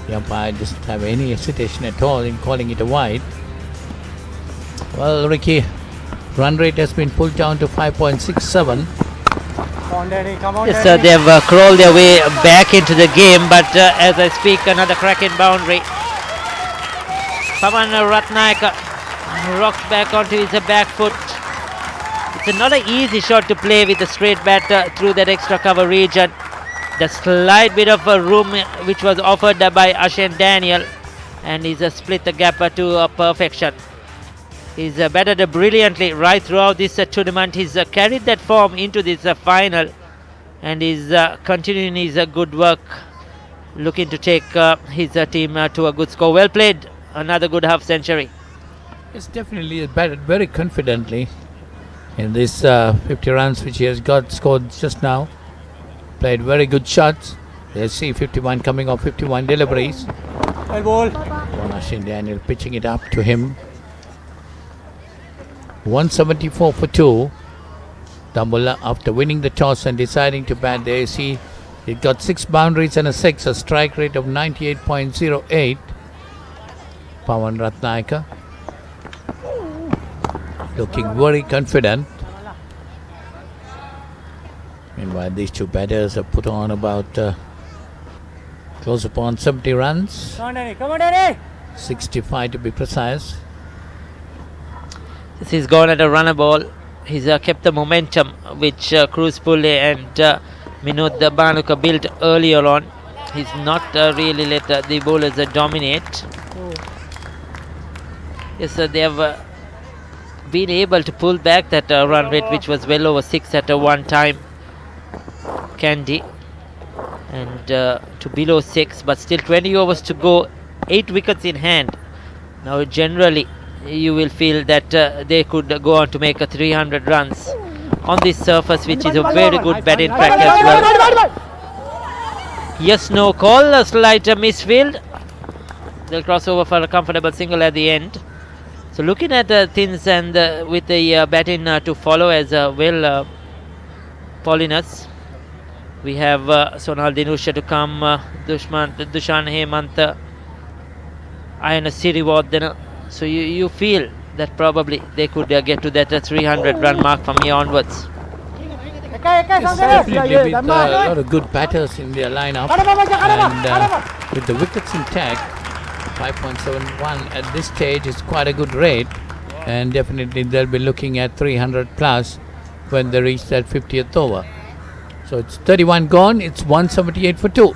The umpire doesn't have any hesitation at all in calling it a wide. Well, Ricky, run rate has been pulled down to 5.67. Come on, Danny. Come on, Yes, Danny. they've crawled their way back into the game, but as I speak, another cracking boundary. Pavan Ratnayaka rocks back onto his back foot. It's not an easy shot to play with a straight bat through that extra cover region. The slight bit of room which was offered by Ashen Daniel, and he's split the gap to perfection. He's batted brilliantly right throughout this tournament. He's carried that form into this final, and he's continuing his good work, looking to take his team to a good score. Well played, another good half century. It's definitely batted very confidently in this 50 runs which he has got scored just now. Played very good shots. Let's see 51 coming off 51 deliveries. Well ball. Ashin Daniel pitching it up to him. 174 for 2. Dambulla, after winning the toss and deciding to bat the AC, it got 6 boundaries and a 6, a strike rate of 98.08. Pavan Ratnayaka looking very confident. Meanwhile, these two batters have put on about close upon 70 runs. Come on, Danny. Come on, Danny. 65 to be precise. He's gone at a runner ball. He's kept the momentum which Cruz Pulle and Minod Banuka built earlier on. He's not really let the bowlers dominate. Yes, they have been able to pull back that run rate which was well over 6 at one time. Kandy, and to below 6, but still 20 overs to go, 8 wickets in hand. Now generally you will feel that they could go on to make 300 runs on this surface, which is a very good batting track as well. Yes, no call, a slight misfield. They'll cross over for a comfortable single at the end. So looking at things and with the batting to follow as well, Paulinus. We have Sonal Dinusha to come, Dushan Hemant, Ayana Siriwardena. So you feel that probably they could get to that 300 run mark from here onwards. It's definitely with a lot of good batters in their lineup, and with the wickets intact, 5.71 at this stage is quite a good rate, and definitely they'll be looking at 300 plus when they reach that 50th over. So it's 31 gone, it's 178 for 2.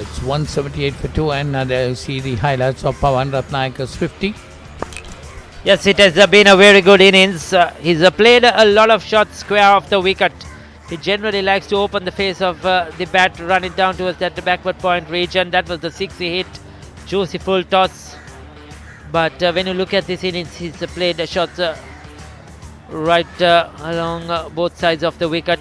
It's 178 for 2, and there you see the highlights of Pavan Ratnayaka's 50. Yes, it has been a very good innings. He's played a lot of shots square off the wicket. He generally likes to open the face of the bat, run it down towards that backward point region. That was the 6 he hit. Juicy full toss. But when you look at this innings, he's played shots right along both sides of the wicket.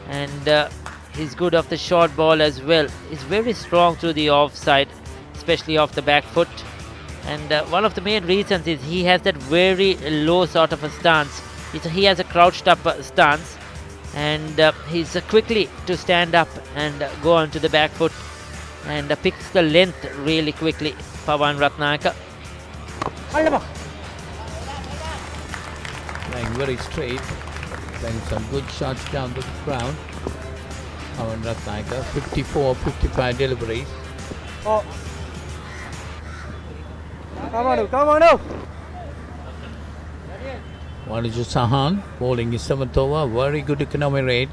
And he's good off the short ball as well. He's very strong through the offside, especially off the back foot. And one of the main reasons is he has that very low sort of a stance. He has a crouched up stance, and he's quickly to stand up and go onto the back foot and picks the length really quickly. Pavan Ratnayaka. Playing very straight, playing some good shots down to the ground. Pavan Ratnayaka, 54-55 deliveries. Oh. Come on, come on. Waniju Sahan bowling his 7th over, very good economy rate.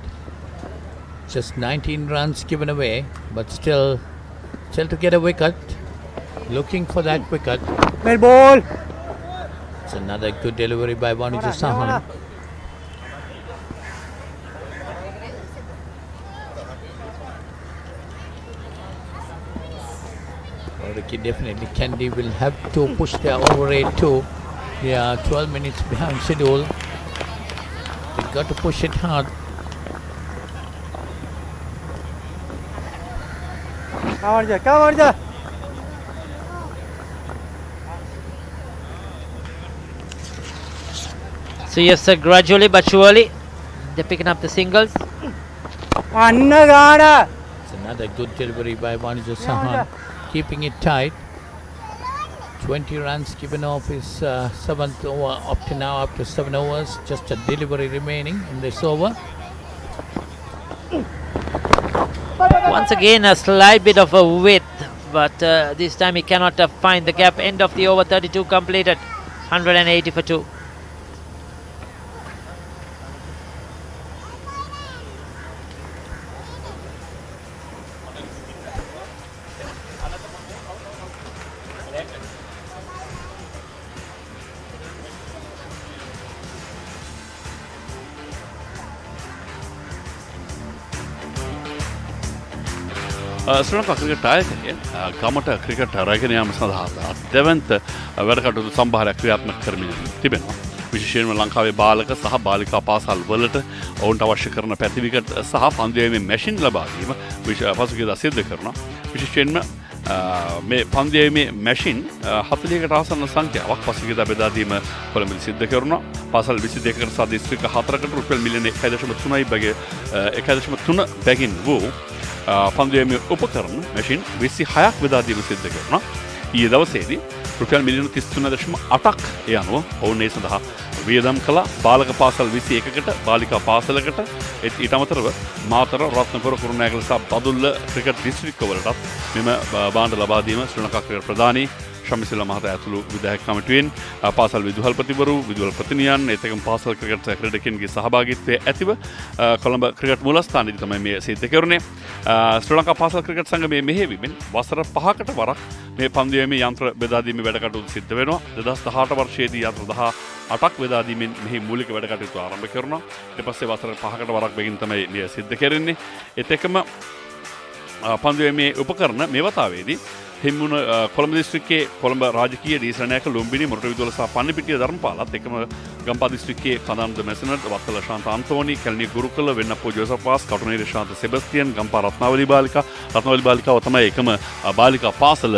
Just 19 runs given away, but still to get a wicket. Looking for that wicket. Well ball. It's another good delivery by Waniju Sahan. Well, Ricky, definitely Kandy will have to push their over rate too. They are 12 minutes behind schedule. They got to push it hard. Come on, ja. So yes, gradually but surely they're picking up the singles. Anna Gana. It's another good delivery by Vanuja Sahan, keeping it tight. 20 runs given off his 7th over up to now, up to 7 overs. Just a delivery remaining in this over. Once again, a slight bit of a width, but this time he cannot find the gap. End of the over, 32 completed, 180 for 2. Sri Lanka cricket ආයතනය ගමට cricket රැගෙන යාම සඳහා දෙවන්ත වැඩ කටයුතු සම්භාරයක් ක්‍රියාත්මක කරමින් තිබෙනවා. විශේෂයෙන්ම ලංකාවේ බාලක සහ බාලිකා පාසල් වලට ඔවුන්ට අවශ්‍ය කරන පැතිවිකට් සහ පන්දුයීමේ මැෂින් ලබා දීම පසුගියදා සිද්ධ කරනවා. විශේෂයෙන්ම මේ පන්දුයීමේ මැෂින් 40කට ආසන්න සංඛ්‍යාවක් පසුගියදා බෙදා දීම කොළඹ සිද්ධ කරනවා. පාසල් 22කට සහ දිස්ත්‍රික්ක 4කට රුපියල් මිලියන 1.3 බැගින් වූ පන්දුයීමේ උපකරණ මැෂින් 26ක් බෙදා දීම සිද්ධ කරනවා. ඊයේ දවසේදී රුපියල් මිලියන 33.8ක් ඒ අනුව ඔවුන් ඒ සඳහා වියදම් කළා. බාලක පාසල් 21කට බාලිකා පාසලකට ඊට අමතරව මාතර රත්නපුර කුරුණෑගල සහ බදුල්ල ක්‍රිකට් දිස්ත්‍රික්කවලටත් මෙම භාණ්ඩ ලබා දීම ශ්‍රී ලංකා ක්‍රිකට් ප්‍රධානී ශමිසිල්ලා මහතා ඇතුළු විධායක කමිටුවෙන් පාසල් විදුහල්පතිවරු විදුහල්පතිනියන් ඒතකම පාසල් ක්‍රිකට් ක්‍රීඩකයන්ගේ සහභාගීත්වය ඇතිව කොළඹ ක්‍රිකට් මූලස්ථානයේදී තමයි මේ සිද්ධ කෙරුණේ. ශ්‍රී ලංකා පාසල් ක්‍රිකට් සංගමයේ මෙහෙයවීමෙන් වසර 5කට වරක් මේ පන්දුයීමේ යන්ත්‍ර බෙදා දීමේ වැඩ කටයුතු සිද්ධ වෙනවා. 2018 වර්ෂයේදී යන්ත්‍ර 18ක් බෙදා දීමෙන් මෙහි මූලික වැඩ කටයුතු ආරම්භ කරනවා. ඊට පස්සේ වසර 5කට වරක් බැගින් තමයි මේ සිද්ධ කෙරෙන්නේ. ඒතකම පන්දුයීමේ උපකරණ මේ වතාවේදී හිමුණ කොළඹ දිස්ත්‍රික්කයේ කොළඹ රාජකීය දීසරණයක ලුම්බිනි මොරටු විදුහල සහ පන්නිපිටිය ධර්මපාලත් එකම ගම්පහ දිස්ත්‍රික්කයේ කඳාන්ද මැසනට් වත්තල ශාන්ත අන්තෝනි කැලණිය ගුරුකුල වෙන්නප්පෝ ජෝසප් වාස් කටුනේරි ශාන්ත සෙබස්තියන් ගම්පහ රත්නාවලි බාලිකාව තමයි එකම බාලිකා පාසල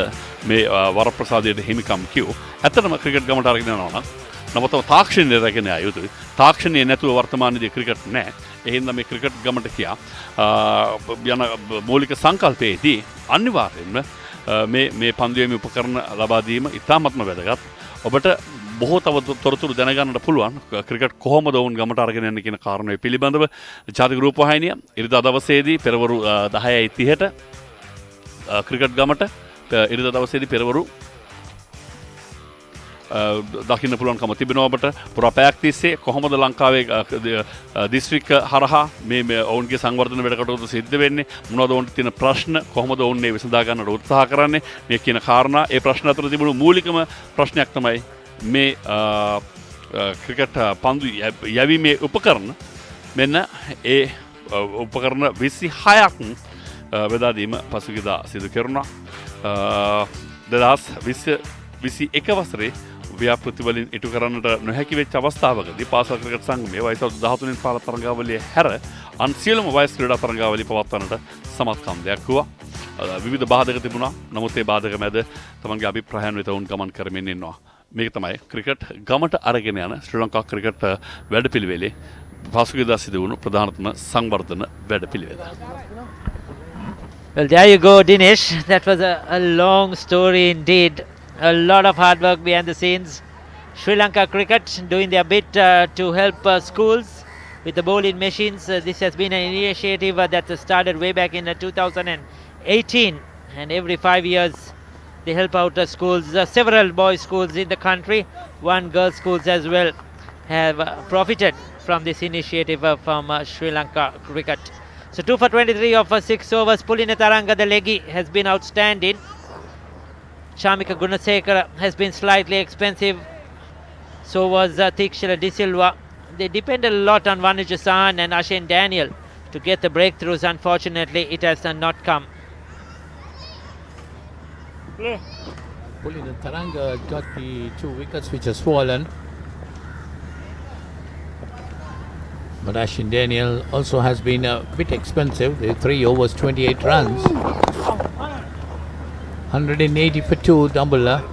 මේ වරප්‍රසාදයේ හිමිකම් කියු. ඇත්තටම ක්‍රිකට් ගමට අරගෙන යනවා නම් නමුත් තාක්ෂණය රැගෙන ආ යුතුයි. තාක්ෂණය නැතුව වර්තමානයේදී ක්‍රිකට් නැහැ. ඒ හින්දා මේ ක්‍රිකට් ගමට කියා යන මූලික සංකල්පයේදී අනිවාර්යයෙන්ම මේ පන්දුයීමේ උපකරණ ලබා දීම ඉතාමත්ම වැදගත්. ඔබට බොහෝ තව තොරතුරු දැනගන්නට පුළුවන් ක්‍රිකට් කොහොමද වුන් ගමට අරගෙන යන්නේ කියන කාරණය පිළිබඳව ජාතික රූපවාහිනිය ඉරිදා දවසේදී පෙරවරු 10:30ට ක්‍රිකට් ගමට ඉරිදා දවසේදී පෙරවරු දකින්න පුළුවන්කම තිබෙනවා. ඔබට පුරා පැයක් තිස්සේ කොහොමද ලංකාවේ දිස්ත්‍රික්ක හරහා මේ ඔවුන්ගේ සංවර්ධන වැඩ කටයුතු සිද්ධ වෙන්නේ, මොනවද ඔවුන්ට තියෙන ප්‍රශ්න, කොහොමද ඔවුන් මේ විසඳා ගන්නට උත්සාහ කරන්නේ මේ කියන කාරණා. ඒ ප්‍රශ්න අතර තිබුණු මූලිකම ප්‍රශ්නයක් තමයි මේ ක්‍රිකට් පන්දු යැවීමේ උපකරණ. මෙන්න ඒ උපකරණ 26ක් බෙදා දීම පසුගියදා සිදු කෙරුණා. 2021 වසරේ ව්‍යාපෘති වලින් ඉටු කරන්නට නොහැකි වෙච්ච අවස්ථාවකදී පාසල් ක්‍රිකට් සංගමයේ වයස 13 පාල තරඟාවලිය හැර අන් සියලුම වයස් ක්‍රීඩා තරඟාවලිය පවත්වන්නට සමත්කම් දැක්වුවා. විවිධ බාධක තිබුණා. නමුත් ඒ බාධක මැද තමන්ගේ අභිප්‍රායන් වෙත වුන් ගමන් කරමින් ඉන්නවා. මේක තමයි ක්‍රිකට් ගමට අරගෙන යන ශ්‍රී ලංකා ක්‍රිකට් වැඩපිළිවෙලේ පසුගියදා සිදු වුණු ප්‍රධානතම සංවර්ධන වැඩපිළිවෙල. Well, there you go, Dinesh. That was a long story indeed. A lot of hard work behind the scenes. Sri Lanka Cricket doing their bit to help schools with the bowling machines. This has been an initiative that started way back in 2018, and every 5 years they help out schools. Several boys' schools in the country, one girls' schools as well, have profited from this initiative from Sri Lanka Cricket. So 2 for 23 of 6 overs. Pulina Taranga, the leggy, has been outstanding. Shamika Gunasekara has been slightly expensive. So was Thikshila De Silva. They depended a lot on Vanuja Sahan and Ashen Daniel to get the breakthroughs. Unfortunately, it has not come. Pulling the Taranga got the 2 wickets which has fallen. But Ashin Daniel also has been a bit expensive. The 3 overs, 28 runs. 180 for 2, Dambulla.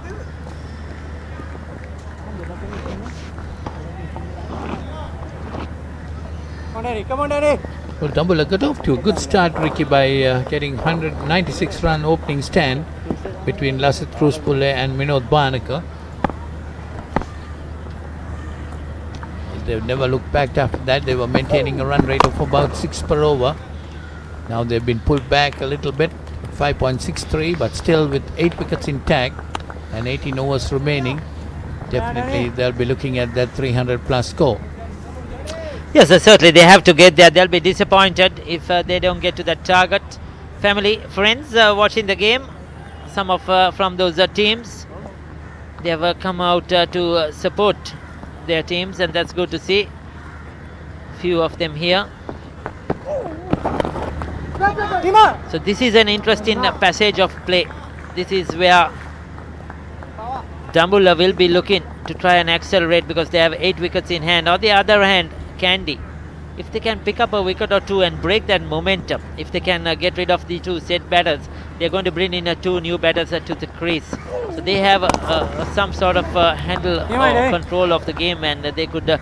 Come on, Daddy. Well, Dambulla got off to a good start, Ricky, by getting 196 run opening stand between Lasith Cruzpulle and Minod Banaka. They've never looked back after that. They were maintaining a run rate of about 6 per over. Now they've been pulled back a little bit, 5.63, but still with 8 wickets intact and 18 overs remaining. Definitely they'll be looking at that 300 plus score. Yes, certainly they have to get there. They'll be disappointed if they don't get to that target. Family, friends watching the game, some of from those teams, they have come out to support their teams, and that's good to see. Few of them here. So this is an interesting passage of play. This is where Dambulla will be looking to try and accelerate because they have 8 wickets in hand. On the other hand, Kandy, if they can pick up a wicket or 2 and break that momentum, if they can get rid of the 2 set batters, they're going to bring in 2 new batters to the crease. So they have some sort of handle or control of the game, and they could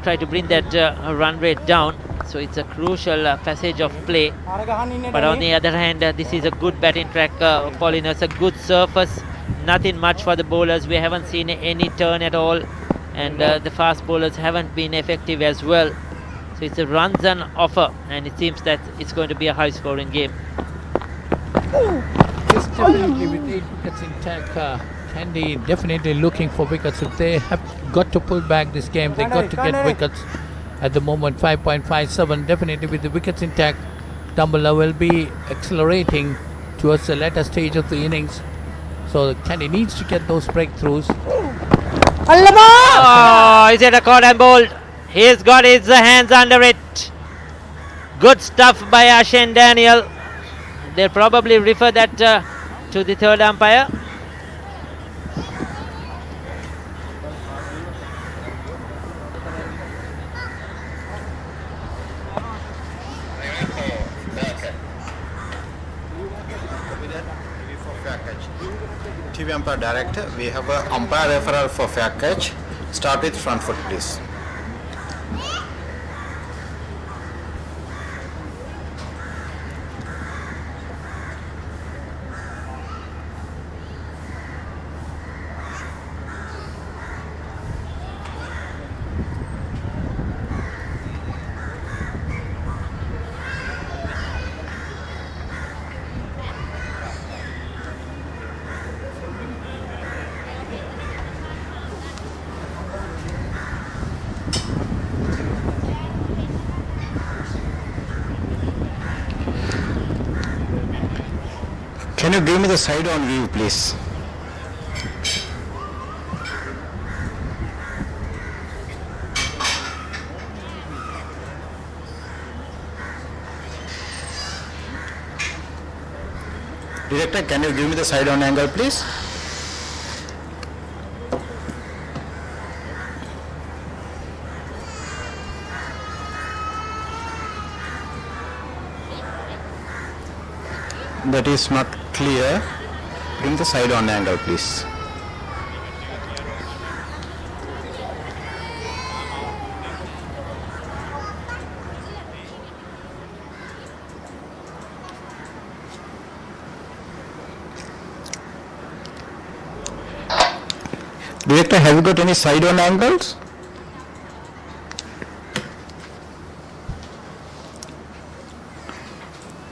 try to bring that run rate down. So it's a crucial passage of play. But on the other hand, this is a good batting track, Paulinus, a good surface. Nothing much for the bowlers. We haven't seen any turn at all, and the fast bowlers haven't been effective as well. So it's a runs and offer, and it seems that it's going to be a high scoring game. Yes, definitely with 8 wickets intact, Kandy definitely looking for wickets. If they have got to pull back this game, they got to get wickets. At the moment, 5.57. Definitely with the wickets intact, Dambulla will be accelerating towards the latter stage of the innings. So Kandy needs to get those breakthroughs. Oh, is it a caught and bowled? He's got his hands under it. Good stuff by Ashin Daniel. They'll probably refer that to the third umpire. TV umpire director, we have a umpire referral for fair catch. Start with front foot, please. Can you give me the side on view, please? Director, can you give me the side on angle, please? That is not clear. Bring the side on angle, please. Director, have you got any side on angles?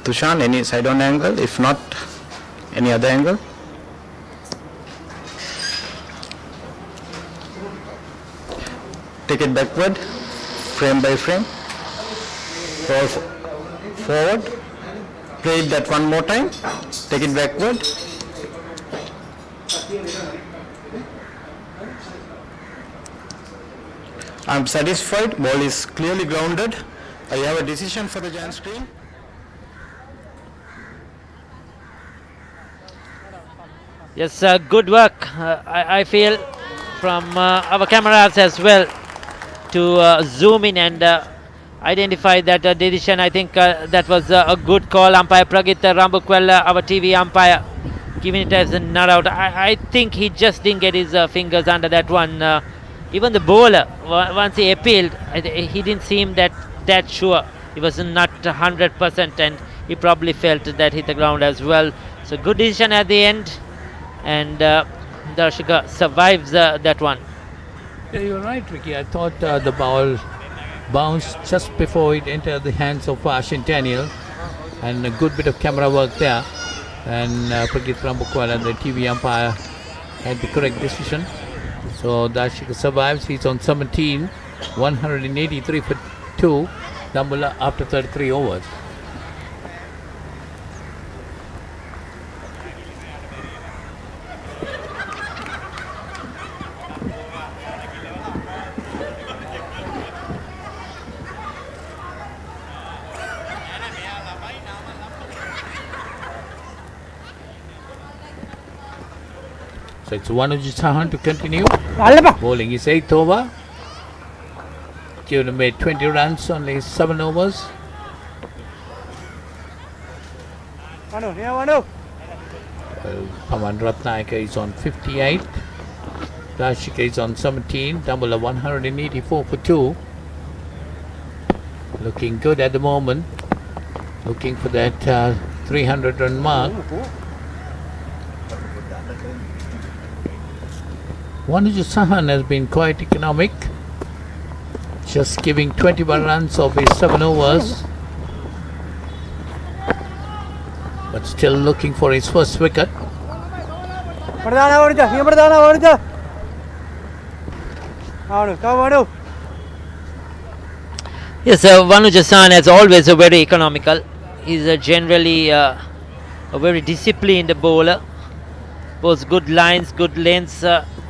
Tushan, any side on angle? If not, any other angle? Take it backward, frame by frame. Roll forward. Play it that one more time. Take it backward. I'm satisfied. Ball is clearly grounded. I have a decision for the giant screen. Yes, good work, I feel, from our cameras as well to zoom in and identify that decision. I think that was a good call. Umpire Pragit Rambukwella, our TV umpire, giving it as a not out. I think he just didn't get his fingers under that one. Even the bowler, once he appealed, he didn't seem that sure. He was not 100% and he probably felt that hit the ground as well. So good decision at the end, and Darshika survives that one. Yeah, you're right, Ricky. I thought the ball bounced just before it entered the hands of Shintaniel, and a good bit of camera work there. And Pragit Rambukwala, the TV umpire, had the correct decision. So Darshika survives. He's on 17, 183 for 2. Dambulla after 33 overs. So it's Wanuj Sahan to continue. Bowling his 8th over. Given made 20 runs, only 7 overs. Pawan Ratnayaka is on 58. Darshika is on 17. Dambulla 184 for 2. Looking good at the moment. Looking for that 300 run mark. Wanuj Sahan has been quite economic, just giving 21 runs of his 7 overs, but still looking for his first wicket. Yes, Wanuj Sahan is always very economical. He's generally a very disciplined bowler. Both good lines, good lengths,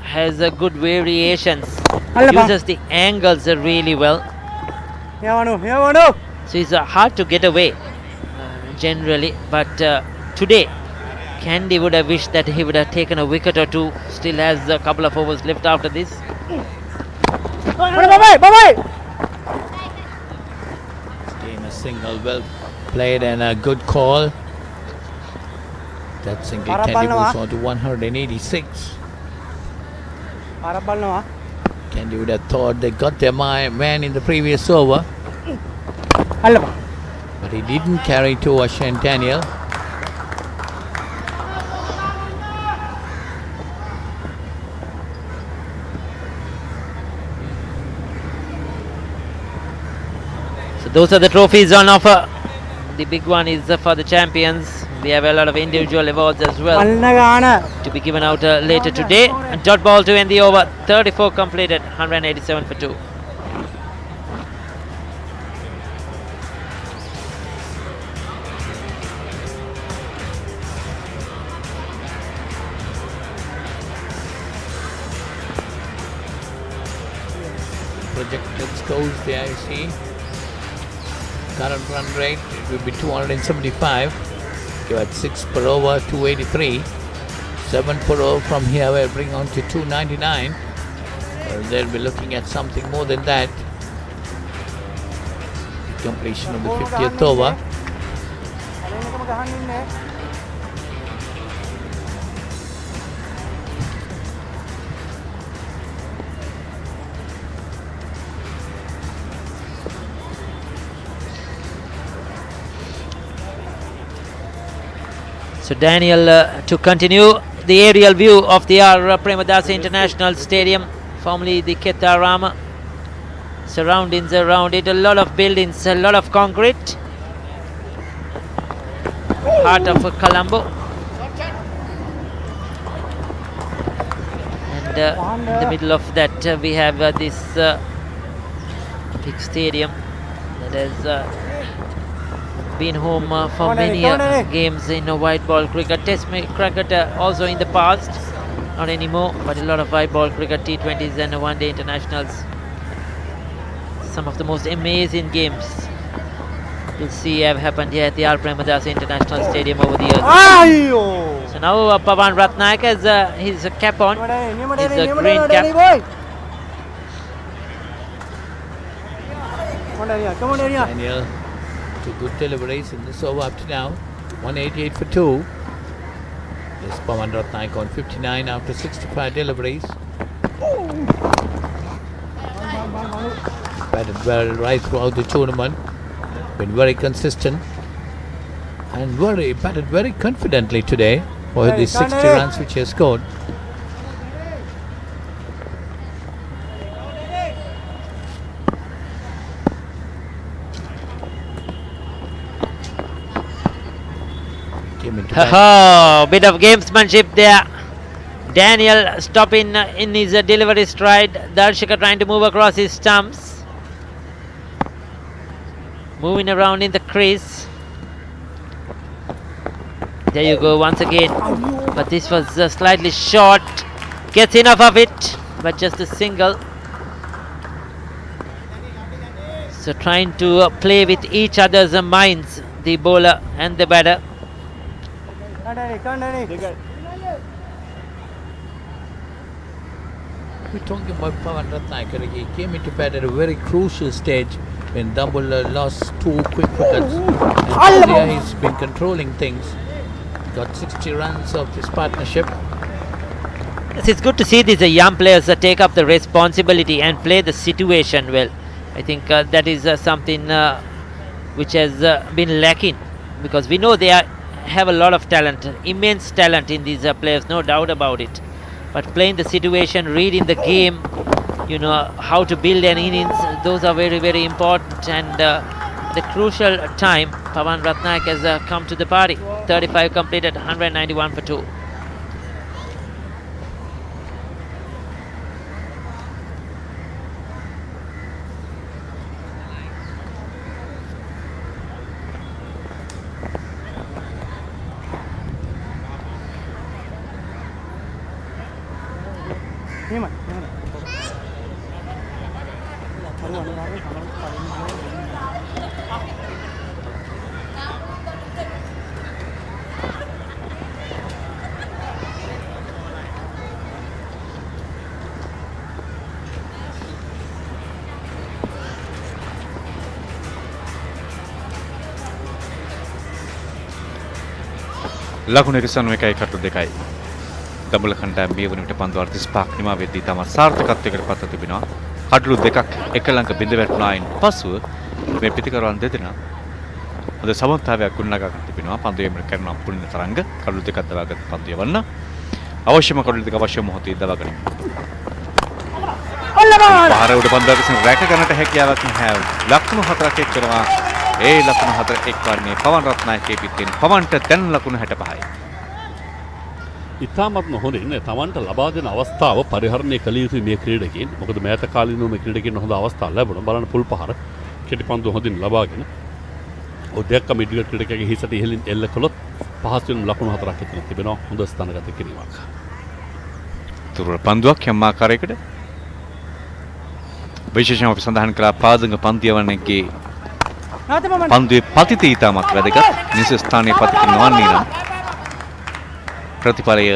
has good variations. Uses the angles really well. So it's hard to get away generally, but today Kandy would have wished that he would have taken a wicket or two. Still has a couple of overs left after this. Again a single, well played and a good call. That single Kandy moves on to 186. Kandy would have thought they got their man in the previous over, but he didn't carry to Shintaniel. So those are the trophies on offer. The big one is for the champions. We have a lot of individual awards as well to be given out later today. And dot ball to end the over. 34 completed, 187 for 2. Projected scores there, you see. Current run rate, it will be 275. Give at 6 per over, 283. 7 per over from here will bring on to 299. They'll be looking at something more than that. Completion of the 50th over. So Daniel, to continue the aerial view of the R. Premadasa International Stadium, formerly the Ketarama. Surroundings around it, a lot of buildings, a lot of concrete. Heart of Colombo. And in the middle of that we have this big stadium that has been home for many games in white ball cricket. Test cricket also in the past, not anymore, but a lot of white ball cricket, T20s and one-day internationals. Some of the most amazing games you'll see have happened here at the R. Premadasa International Stadium over the years. So So now Pavan Ratnayake has his cap on. His green cap. Daniel, 2 good deliveries in this over up to now. 188 for 2. This Pavan Ratnayake on 59 after 65 deliveries. Batted well right throughout the tournament. Been very consistent. And batted very confidently today for the 60 runs which he has scored. Oh, bit of gamesmanship there. Daniel stopping in his delivery stride. Darshika trying to move across his stumps. Moving around in the crease. There you go once again. But this was slightly short. Gets enough of it, but just a single. So trying to play with each other's minds, the bowler and the batter. We're talking about Pavan Ratnayake. He came into bat at a very crucial stage when Dambulla lost 2 quick wickets. And earlier he's been controlling things. Got 60 runs of this partnership. Yes, it's good to see these young players take up the responsibility and play the situation well. I think that is something which has been lacking, because we know they have a lot of talent, immense talent in these players, no doubt about it. But playing the situation, reading the game, you know, how to build an innings, those are very, very important. And the crucial time, Pavan Ratnayake has come to the party. 35 completed, 191 for 2. ලකුණු 91යි කටු 2යි. දඹුල්ල කණ්ඩායම මේ වන විට පන්දු 35ක් නිමා වෙද්දී තම සාර්ථකත්වයකට පත්ව තිබෙනවා. කඩලු දෙකක් එක ළඟ බිඳ වැටුණායින් පසුව මේ පිටිකරවන් දෙදෙනා හොඳ සමන්තාවයක් ගොඩනගා ගන්න තිබෙනවා. පන්දු යොමු කරන පුණ්‍ය තරංග කඩලු දෙකක් දවාගත් පන්දු යවන්න. අවශ්‍යම කඩලු දෙක අවශ්‍ය මොහොතේ දවා ගනිමු. පහර උඩ පන්දුව විසින් රැක ගන්නට හැකියාවක් නැහැ. ලකුණු 4ක් එක්කනවා. ඒ ලකුණු 4 එක්වන්නේ පවන් රත්නායකගේ පිටින් පවන්ට දැන් ලකුණු 65යි. ඉතාමත්ම හොඳින් තමන්ට ලබා දෙන අවස්ථාව පරිහරණය කළ යුතුයි මේ ක්‍රීඩකයන්. මොකද මෑත කාලීනව මේ ක්‍රීඩකයන් හොඳ අවස්ථා ලැබුණා. බලන්න පුල් පහර කෙටි පන්දු හොඳින් ලබාගෙන ඔදයක්ක මිඩ්විකට් ක්‍රීඩකයාගේ හිසට ඉහළින් එල්ල කළොත් පහසුවෙන් ලකුණු 4ක් එතන තිබෙනවා. හොඳ ස්ථානගත කිරීමක්. තුරුර පන්දුවක් යම් ආකාරයකට විශේෂයෙන්ම අපි සඳහන් කළා පාදංග පන්තියවන්නේගේ පන්දුවේ පතිත ඉතාමත් වැදගත්. නිස ස්ථානයේ පතිත නොවන්නේ නම් ප්‍රතිඵලය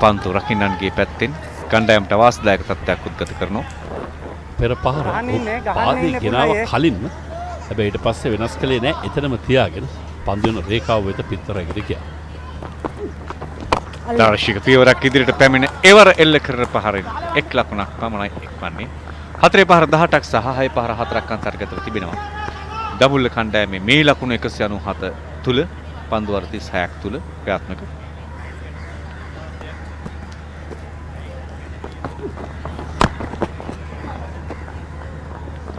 පන්දු රකින්නන්ගේ පැත්තෙන් කණ්ඩායමට වාසිදායක තත්ත්වයක් උද්ගත කරනවා. පෙර පහර පාදේ ගෙනාව කලින්ම හැබැයි ඊට පස්සේ වෙනස් කළේ නැහැ. එතනම තියාගෙන පන්දු වෙන රේඛාව වෙත පිටතරයකට ගියා. දාර්ශනික පියවරක් ඉදිරියට පැමිණ එවර එල්ල කරන පහරින් එක් ලකුණක් පමණයි එක්වන්නේ. 4 පහර 18ක් සහ 6 පහර 4ක් අන්තර්ගතව තිබෙනවා. දඹුල්ල කණ්ඩායමේ මේ ලකුණු 197 තුල පන්දු 36ක් තුල ක්‍රියාත්මක.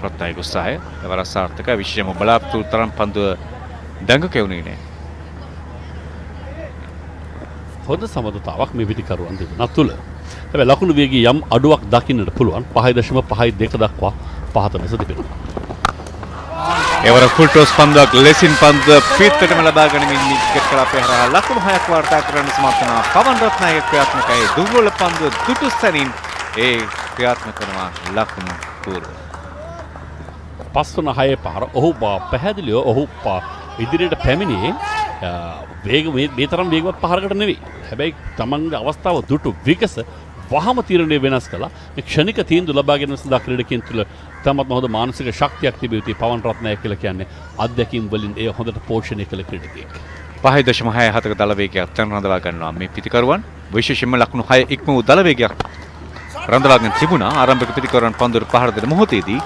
රත්නායක උත්සාහය එවර සාර්ථක විශේෂම බලාපොරොත්තු තරම් පන්දුව දඟ කෙවුනේ නෑ. හොඳ සමබරතාවක් මේ පිටිකරුවන් දෙන්නා තුල. හැබැයි ලකුණු වේගයේ යම් අඩුවක් දකින්නට පුළුවන්. 5.52 දක්වා පහත ලෙස තිබෙනවා. එවර ෆුල් ටොස් පන්දුවක් ලෙසින් පන්දුව පිටතටම ලබා ගනිමින් විකට් කලාපය හරහා ලකුණු 6ක් වාර්තා කරන්න සමත් වෙනවා. පවන් රත්නායක ක්‍රියාත්මකයි. දුර්වල පන්දුව දුටු සැනින් ඒ ක්‍රියාත්මක කරනවා ලකුණු පූර්ව. 5 6 පහර ඔහු පැහැදිලිව ඔහු ඉදිරියට පැමිණියේ මේ තරම් වේගවත් පහරකට නෙවෙයි. හැබැයි තමන්ගේ අවස්ථාව දුටු විකස වහම තීරණය වෙනස් කළා. මේ ක්ෂණික තීන්දුව ලබා ගැනීම සඳහා ක්‍රීඩකයන් තුළ තමත් හොඳ මානසික ශක්තියක් තිබිය යුතුයි. පවන් රත්නායක කියලා කියන්නේ අත්දැකීම් වලින් ඒ හොඳට පෝෂණය කළ ක්‍රීඩකයෙක්. 5.67ක දල වේගයක් තන රඳවා ගන්නවා මේ පිතිකරුවන්. විශේෂයෙන්ම ලකුණු 6 ඉක්ම වූ දල වේගයක් රඳවාගෙන තිබුණා. ආරම්භක පිතිකරුවන් පන්දුවට පහර දෙන මොහොතේදී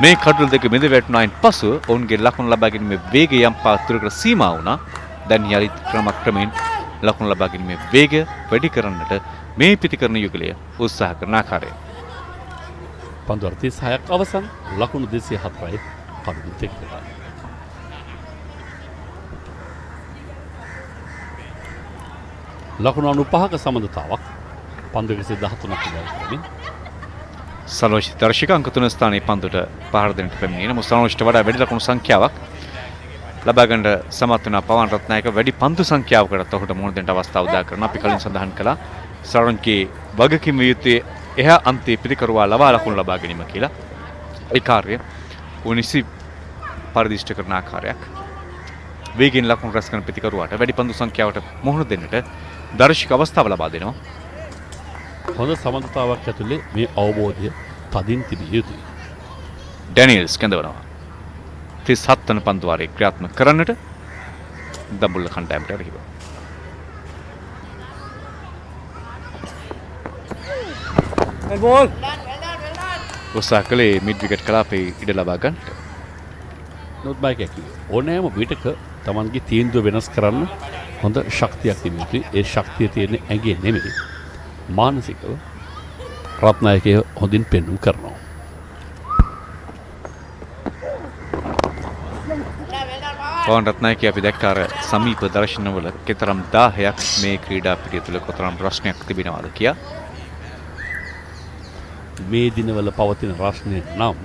මේ කඩුළු දෙක බිඳ වැටුණායින් පසුව ඔවුන්ගේ ලකුණු ලබා ගැනීමේ වේගය යම් පාත්‍රයකට සීමා වුණා. දැන් යලිත් ක්‍රමක්‍රමයෙන් ලකුණු ලබා ගැනීමේ වේගය වැඩි කරන්නට මේ පිතිකරණ යුගලය උත්සාහ කරන ආකාරය. පන්දුවර 36ක් අවසන් ලකුණු 204යි කඩුළු දෙකකට. ලකුණු 95ක සමඳතාවක් පන්දු 113ක් ඉඳලා කරමින් සලෝෂ් දර්ශක අංක 3 ස්ථානයේ පන්දුට පහර දෙන්නට පැමිණෙන මුස්තානෝෂ්ට වඩා වැඩි ලකුණු සංඛ්‍යාවක් ලබා ගන්න සමත් වුණ පවන් රත්නායක වැඩි පන්දු සංඛ්‍යාවකට ඔහුට මුහුණ දෙන්න අවස්ථාව උදා කරන අපි කලින් සඳහන් කළා සරන්ගේ වගකීම් වියුත්තේ එහා අන්තයේ පිළිකරුවා ලවා ලකුණු ලබා ගැනීම කියලා. ඒ කාර්යය උනිසි පරිදිෂ්ඨ කරන ආකාරයක්. වේගයෙන් ලකුණු රැස් කරන පිළිකරුවාට වැඩි පන්දු සංඛ්‍යාවට මුහුණ දෙන්නට දර්ශක අවස්ථාව ලබා දෙනවා. හොඳ සමන්තාවක් ඇතුලේ මේ අවබෝධය තදින් තිබිය යුතුයි. ඩැනියල්ස් කැඳවනවා. 37 වන පන්දු වාරයේ ක්‍රියාත්මක කරන්නට දඹුල්ල කණ්ඩායමට එරෙහිව. බෝල් උත්සාහ කළේ මිඩ් විකට් කලාපේ ඉඩ ලබා ගන්නට. නොත් බයික් එක ඕනෑම විටක තමන්ගේ තීන්දුව වෙනස් කරන්න හොඳ ශක්තියක් තිබිය යුතුයි. ඒ ශක්තිය තියෙන්නේ ඇඟේ නෙමෙයි. මානසිකව රත්නායකය හොඳින් පෙන්නුම් කරනවා. පවන් රත්නායකය අපි දැක්ක අර සමීප දර්ශනවල කතරම් 1000ක් මේ ක්‍රීඩා පිටිය තුළ කොතරම් ප්‍රශ්නයක් තිබෙනවද කියා. මේ දිනවල පවතින රස්නේ නම්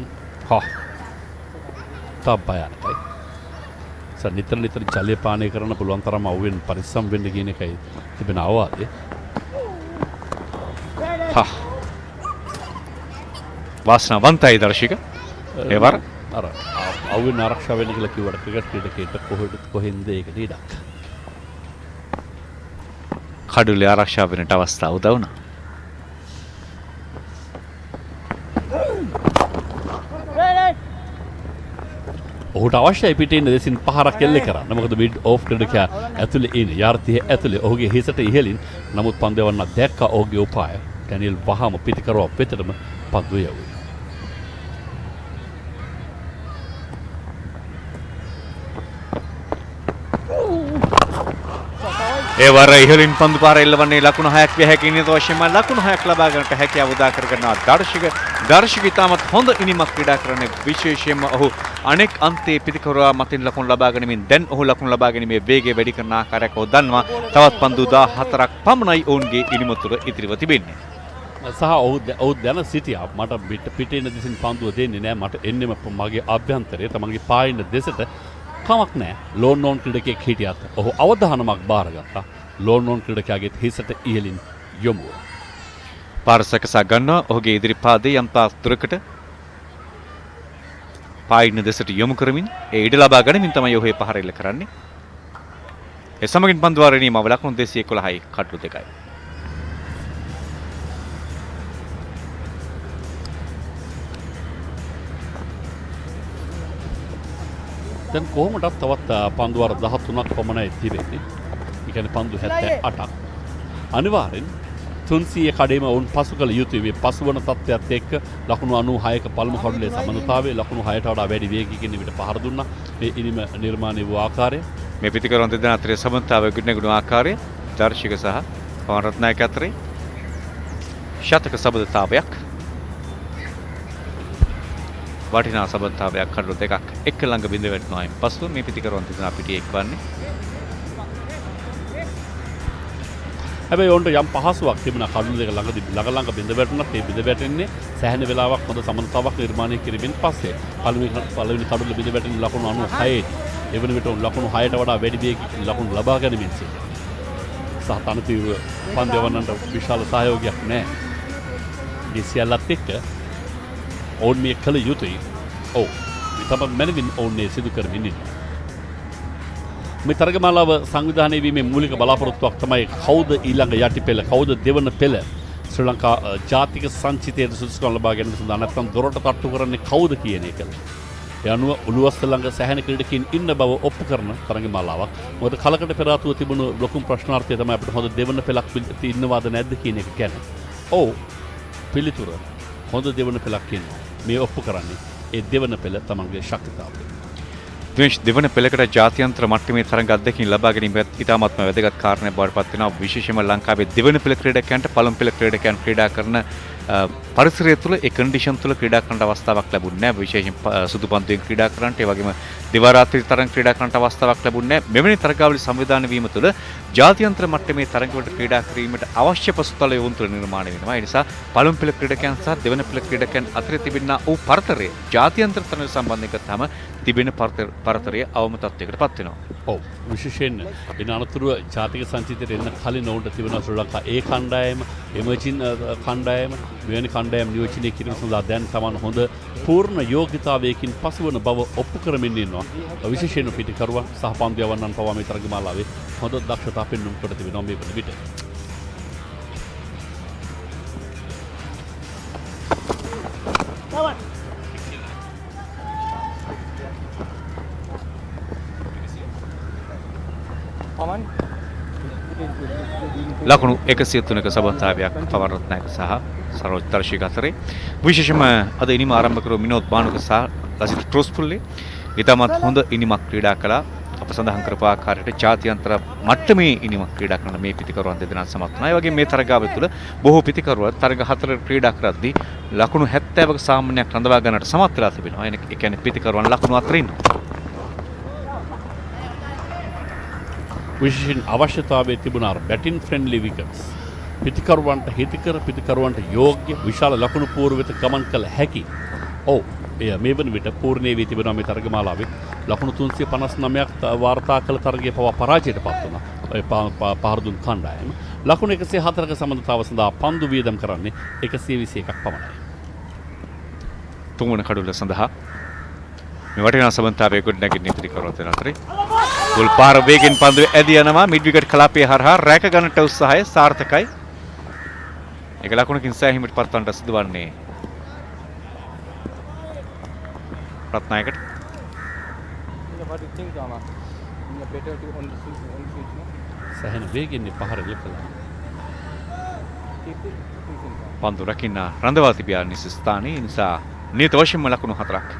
තබ්බයනකයි. නිතර නිතර ජලය පානය කරන්න පුළුවන් තරම් අවුවෙන් පරිස්සම් වෙන්න කියන එකයි තිබෙන අවවාදය. වාසනාවන්තයි දර්ශක. ඒවර අර අවුවෙන් ආරක්ෂා වෙන්න කියලා කිව්වට ක්‍රිකට් ක්‍රීඩකයෙක්ට කොහෙන්ද ඒකට ඉඩක්. කඩුලේ ආරක්ෂා වෙන්නට අවස්ථාව උදා වුණා. ඔහුට අවශ්‍යයි පිටේ ඉන්න දෙසින් පහරක් එල්ල කරන්න. මොකද මිඩ් ඕෆ් ක්‍රීඩකයා ඇතුලේ ඉන්නේ. යාර්තිය ඇතුලේ ඔහුගේ හිසට ඉහළින්. නමුත් පන්දු යවන්න දැක්කා ඔහුගේ උපාය. ඩැනියල් වහම පිටිකරුවා වෙතටම පන්දු යවුවා. ඒ වර ඉහළින් පන්දු පාර එල්ලවන්නේ ලකුණු 6ක් විය හැකි නියත වශයෙන්ම ලකුණු 6ක් ලබා ගන්නට හැකියාව උදා කර ගන්නවා දර්ශක ඉතාමත් හොඳ ඉනිමක් ක්‍රීඩා කරන්නේ. විශේෂයෙන්ම ඔහු අනෙක් අන්තයේ පිටිකරුවා මතින් ලකුණු ලබා ගැනීමෙන් දැන් ඔහු ලකුණු ලබා ගැනීමේ වේගය වැඩි කරන ආකාරයක් ඔහු දන්නවා. තවත් පන්දු 14ක් පමණයි ඔවුන්ගේ ඉනිම තුර ඉතිරිව තිබෙන්නේ. සහ ඔහු දැන සිටියා මට පිටේ ඉන්න දෙසින් පන්දුව දෙන්නේ නැහැ. මට එන්නෙම මගේ අභ්‍යන්තරයේ තමන්ගේ පායින්න දෙසට කමක් නැහැ. ලෝන් නෝන් ක්‍රීඩකයෙක් හිටියත් ඔහු අවධානමක් බාරගත්තා. ලෝන් නෝන් ක්‍රීඩකයාගේ හිසට ඉහළින් යොමුව. පාරසකසා ගන්නවා ඔහුගේ ඉදිරි පාදයේ යම් තාස්තුරකට පායින්න දෙසට යොමු කරමින් ඒ ඉඩ ලබා ගනිමින් තමයි ඔහු පහර එල්ල කරන්නේ. ඒ සමගින් පන්දු වාරයේ නියමාව ලකුණු 211යි කඩලු 2යි. දැන් කොහොමදත් තවත් පන්දු වාර 13ක් පමණයි තිබෙන්නේ. ඒ කියන්නේ පන්දු 78ක්. අනිවාර්යෙන් 300 කඩේම වුන් පසු කළ යුතුයි. මේ පසුවන තත්ත්වයට එක්ක ලකුණු 96ක පළමු කඩුලේ සමනතාවයේ ලකුණු 6ට වඩා වැඩි වේගයකින් විතර පහර දුන්නා. මේ ඉනිම නිර්මාණය වූ ආකාරය මේ පිටිකරුවන් දෙදෙනා අතරේ සමනතාවය ගොඩනැගුණු ආකාරය දර්ශක සහ පවන් රත්නායක අතරේ ශතක සබඳතාවයක් වටිනා සබඳතාවයක් කඩලු දෙකක් එක ළඟ බිඳ වැටෙනවායින් පසු මේ පිටිකරුවන් දෙදෙනා පිටියේ එක්වන්නේ. හැබැයි ඔවුන්ට යම් පහසුවක් තිබුණා. කඩුළු දෙක ළඟ බිඳ වැටුණත් ඒ බිඳ වැටෙන්නේ සෑහෙන වෙලාවක් හොඳ සමනතාවක් නිර්මාණය කිරීමෙන් පස්සේ. පළවෙනි කඩුල්ල බිඳ වැටෙන ලකුණු 96. එවන විට ලකුණු 6ට වඩා වැඩි වේගයකින් ලකුණු ලබා ගැනීමෙන් සිටිනවා. සහ තනතිර පන්දු යවන්නට විශාල සහයෝගයක් නැහැ. මේ සියල්ලත් එක්ක ඔවුන් මේ කළ යුතුයි. ඔව්. මේ තමයි මැනවින් ඔවුන් මේ සිදු කරමින් ඉන්නේ. මේ තරගමාලාව සංවිධානය වීමේ මූලික බලාපොරොත්තුවක් තමයි කවුද ඊළඟ යටිපෙළ කවුද දෙවන පෙළ ශ්‍රී ලංකා ජාතික සංචිතයේ සුදුසුකම් ලබා ගැනීම සඳහා නැත්නම් දොරට තට්ටු කරන්නේ කවුද කියන එක. ඒ අනුව උළුවස්ස ළඟ සැහැණ ක්‍රීඩකයින් ඉන්න බව ඔප්පු කරන තරගමාලාවක්. මොකද කලකට පෙර ආතුව තිබුණු ලොකුම ප්‍රශ්නාර්ථය තමයි අපිට හොඳ දෙවන පෙළක් ඉන්නවාද නැද්ද කියන එක ගැන. ඔව් පිළිතුර හොඳ දෙවන පෙළක් ඉන්නවා. මේ ඔප්පු කරන්නේ ඒ දෙවන පෙළ තමන්ගේ ශක්තිතාවය. දෙවන පෙළකට ජාත්‍යන්තර මට්ටමේ තරඟ අත්දැකීම් ලබා ගැනීම ඉතාමත්ම වැදගත් කාරණයක් බවට පත් වෙනවා. විශේෂයෙන්ම ලංකාවේ දෙවන පෙළ ක්‍රීඩකයන්ට පළමු පෙළ ක්‍රීඩකයන් ක්‍රීඩා කරන පරිසරය තුළ ඒ කන්ඩිෂන් තුළ ක්‍රීඩා කරන්න අවස්ථාවක් ලැබුණේ නැහැ. විශේෂයෙන් සුදු පන්දුවෙන් ක්‍රීඩා කරන්නට ඒ වගේම දිවා රාත්‍රී තරඟ ක්‍රීඩා කරන්නට අවස්ථාවක් ලැබුණේ නැහැ. මෙවැනි තරගාවලි සංවිධානය වීම තුළ ජාත්‍යන්තර මට්ටමේ තරඟවලට ක්‍රීඩා කිරීමට අවශ්‍ය පසුතල යොවුන් තුළ නිර්මාණය වෙනවා. ඒ නිසා පළමු පෙළ ක්‍රීඩකයන් සහ දෙවන පෙළ ක්‍රීඩකයන් අතර තිබෙනා වූ පරතරය ජාත්‍යන්තර තරඟ සම්බන්ධයෙන් ගත්තාම තිබෙන පරතරය අවම තත්ත්වයකට පත් වෙනවා. ඔව් විශේෂයෙන් එන අනතුරුව ජාතික සංචිතයට එන්න කලින් ඔවුන්ට තිබෙනවා ශ්‍රී ලංකා ඒ කණ්ඩායම එමර්ජින් කණ්ඩායම මෙවැනි කණ්ඩායම් නියෝජනය කිරීම සඳහා දැන් තමන් හොඳ පූර්ණ යෝග්‍යතාවයකින් පසුවන බව ඔප්පු කරමින් ඉන්නවා. විශේෂයෙන් පිටිකරුවන් සහ පන්දු යවන්නන් පවා මේ තරගමාලාවේ හොඳ දක්ෂතා පෙන්වීම කොට තිබෙනවා මේ වන විට. ලකුණු 103ක සබන්තාවයක් පවරත්නායක සහ සරෝජ් දර්ශික අතරේ විශේෂම අද ඉනිම ආරම්භ කරු මිනෝද් බානුක සහ ලසිත් ක්‍රොස්පුල්ලේ ඉතාමත් හොඳ ඉනිමක් ක්‍රීඩා කළා. අප සඳහන් කරපු ආකාරයට ජාත්‍යන්තර මට්ටමේ ඉනිමක් ක්‍රීඩා කරන මේ පිතිකරුවන් දෙදෙනා සමත් වුණා. ඒ වගේම මේ තරගාව තුළ බොහෝ පිතිකරුවන් තරග 4 ක්‍රීඩා කරද්දී ලකුණු 70ක සාමාන්‍යයක් රඳවා ගන්නට සමත් වෙලා තිබෙනවා. ඒ කියන්නේ පිතිකරුවන් ලකුණු 4 ඉන්නවා. විශේෂයෙන් අවශ්‍යතාවයේ තිබුණ බැටින් ෆ්‍රෙන්ඩ්ලි විකට්ස් පිතිකරුවන්ට හිතකර පිතිකරුවන්ට යෝග්‍ය විශාල ලකුණු පූර්ව වෙත ගමන් කළ හැකි. ඔව් එය මේ වන විට පූර්ණේ වී තිබෙනවා මේ තරගමාලාවේ. ලකුණු 359ක් වාර්තා කළ තරගයේ පවා පරාජයට පත් වුණා. ඒ පහරදුන් කණ්ඩායම ලකුණු 104ක සම්බන්ධතාව සඳහා පන්දු වියදම් කරන්නේ 121ක් පමණයි. තුන්වන කඩුල්ල සඳහා මේ වටිනා සම්බන්ධතාවයේ ගොඩනැගිලි පිතිකරුවන් අතරේ ගෝල් පාර වේගෙන් පන්දුවේ ඇදී යනවා. මිඩ් විකට් කලාපය හරහා රැක ගන්නට උත්සාහය සාර්ථකයි. ඒක ලකුණකින් සෑහීමට පත්වන්නට සිදුවන්නේ රත්නායකට. සෑහෙන වේගෙන් පහර ඉලක්කලා පන්දු රකින්න රඳවා තිබියා නිසි ස්ථානයේ නිසා නියත වශයෙන්ම ලකුණු 4ක්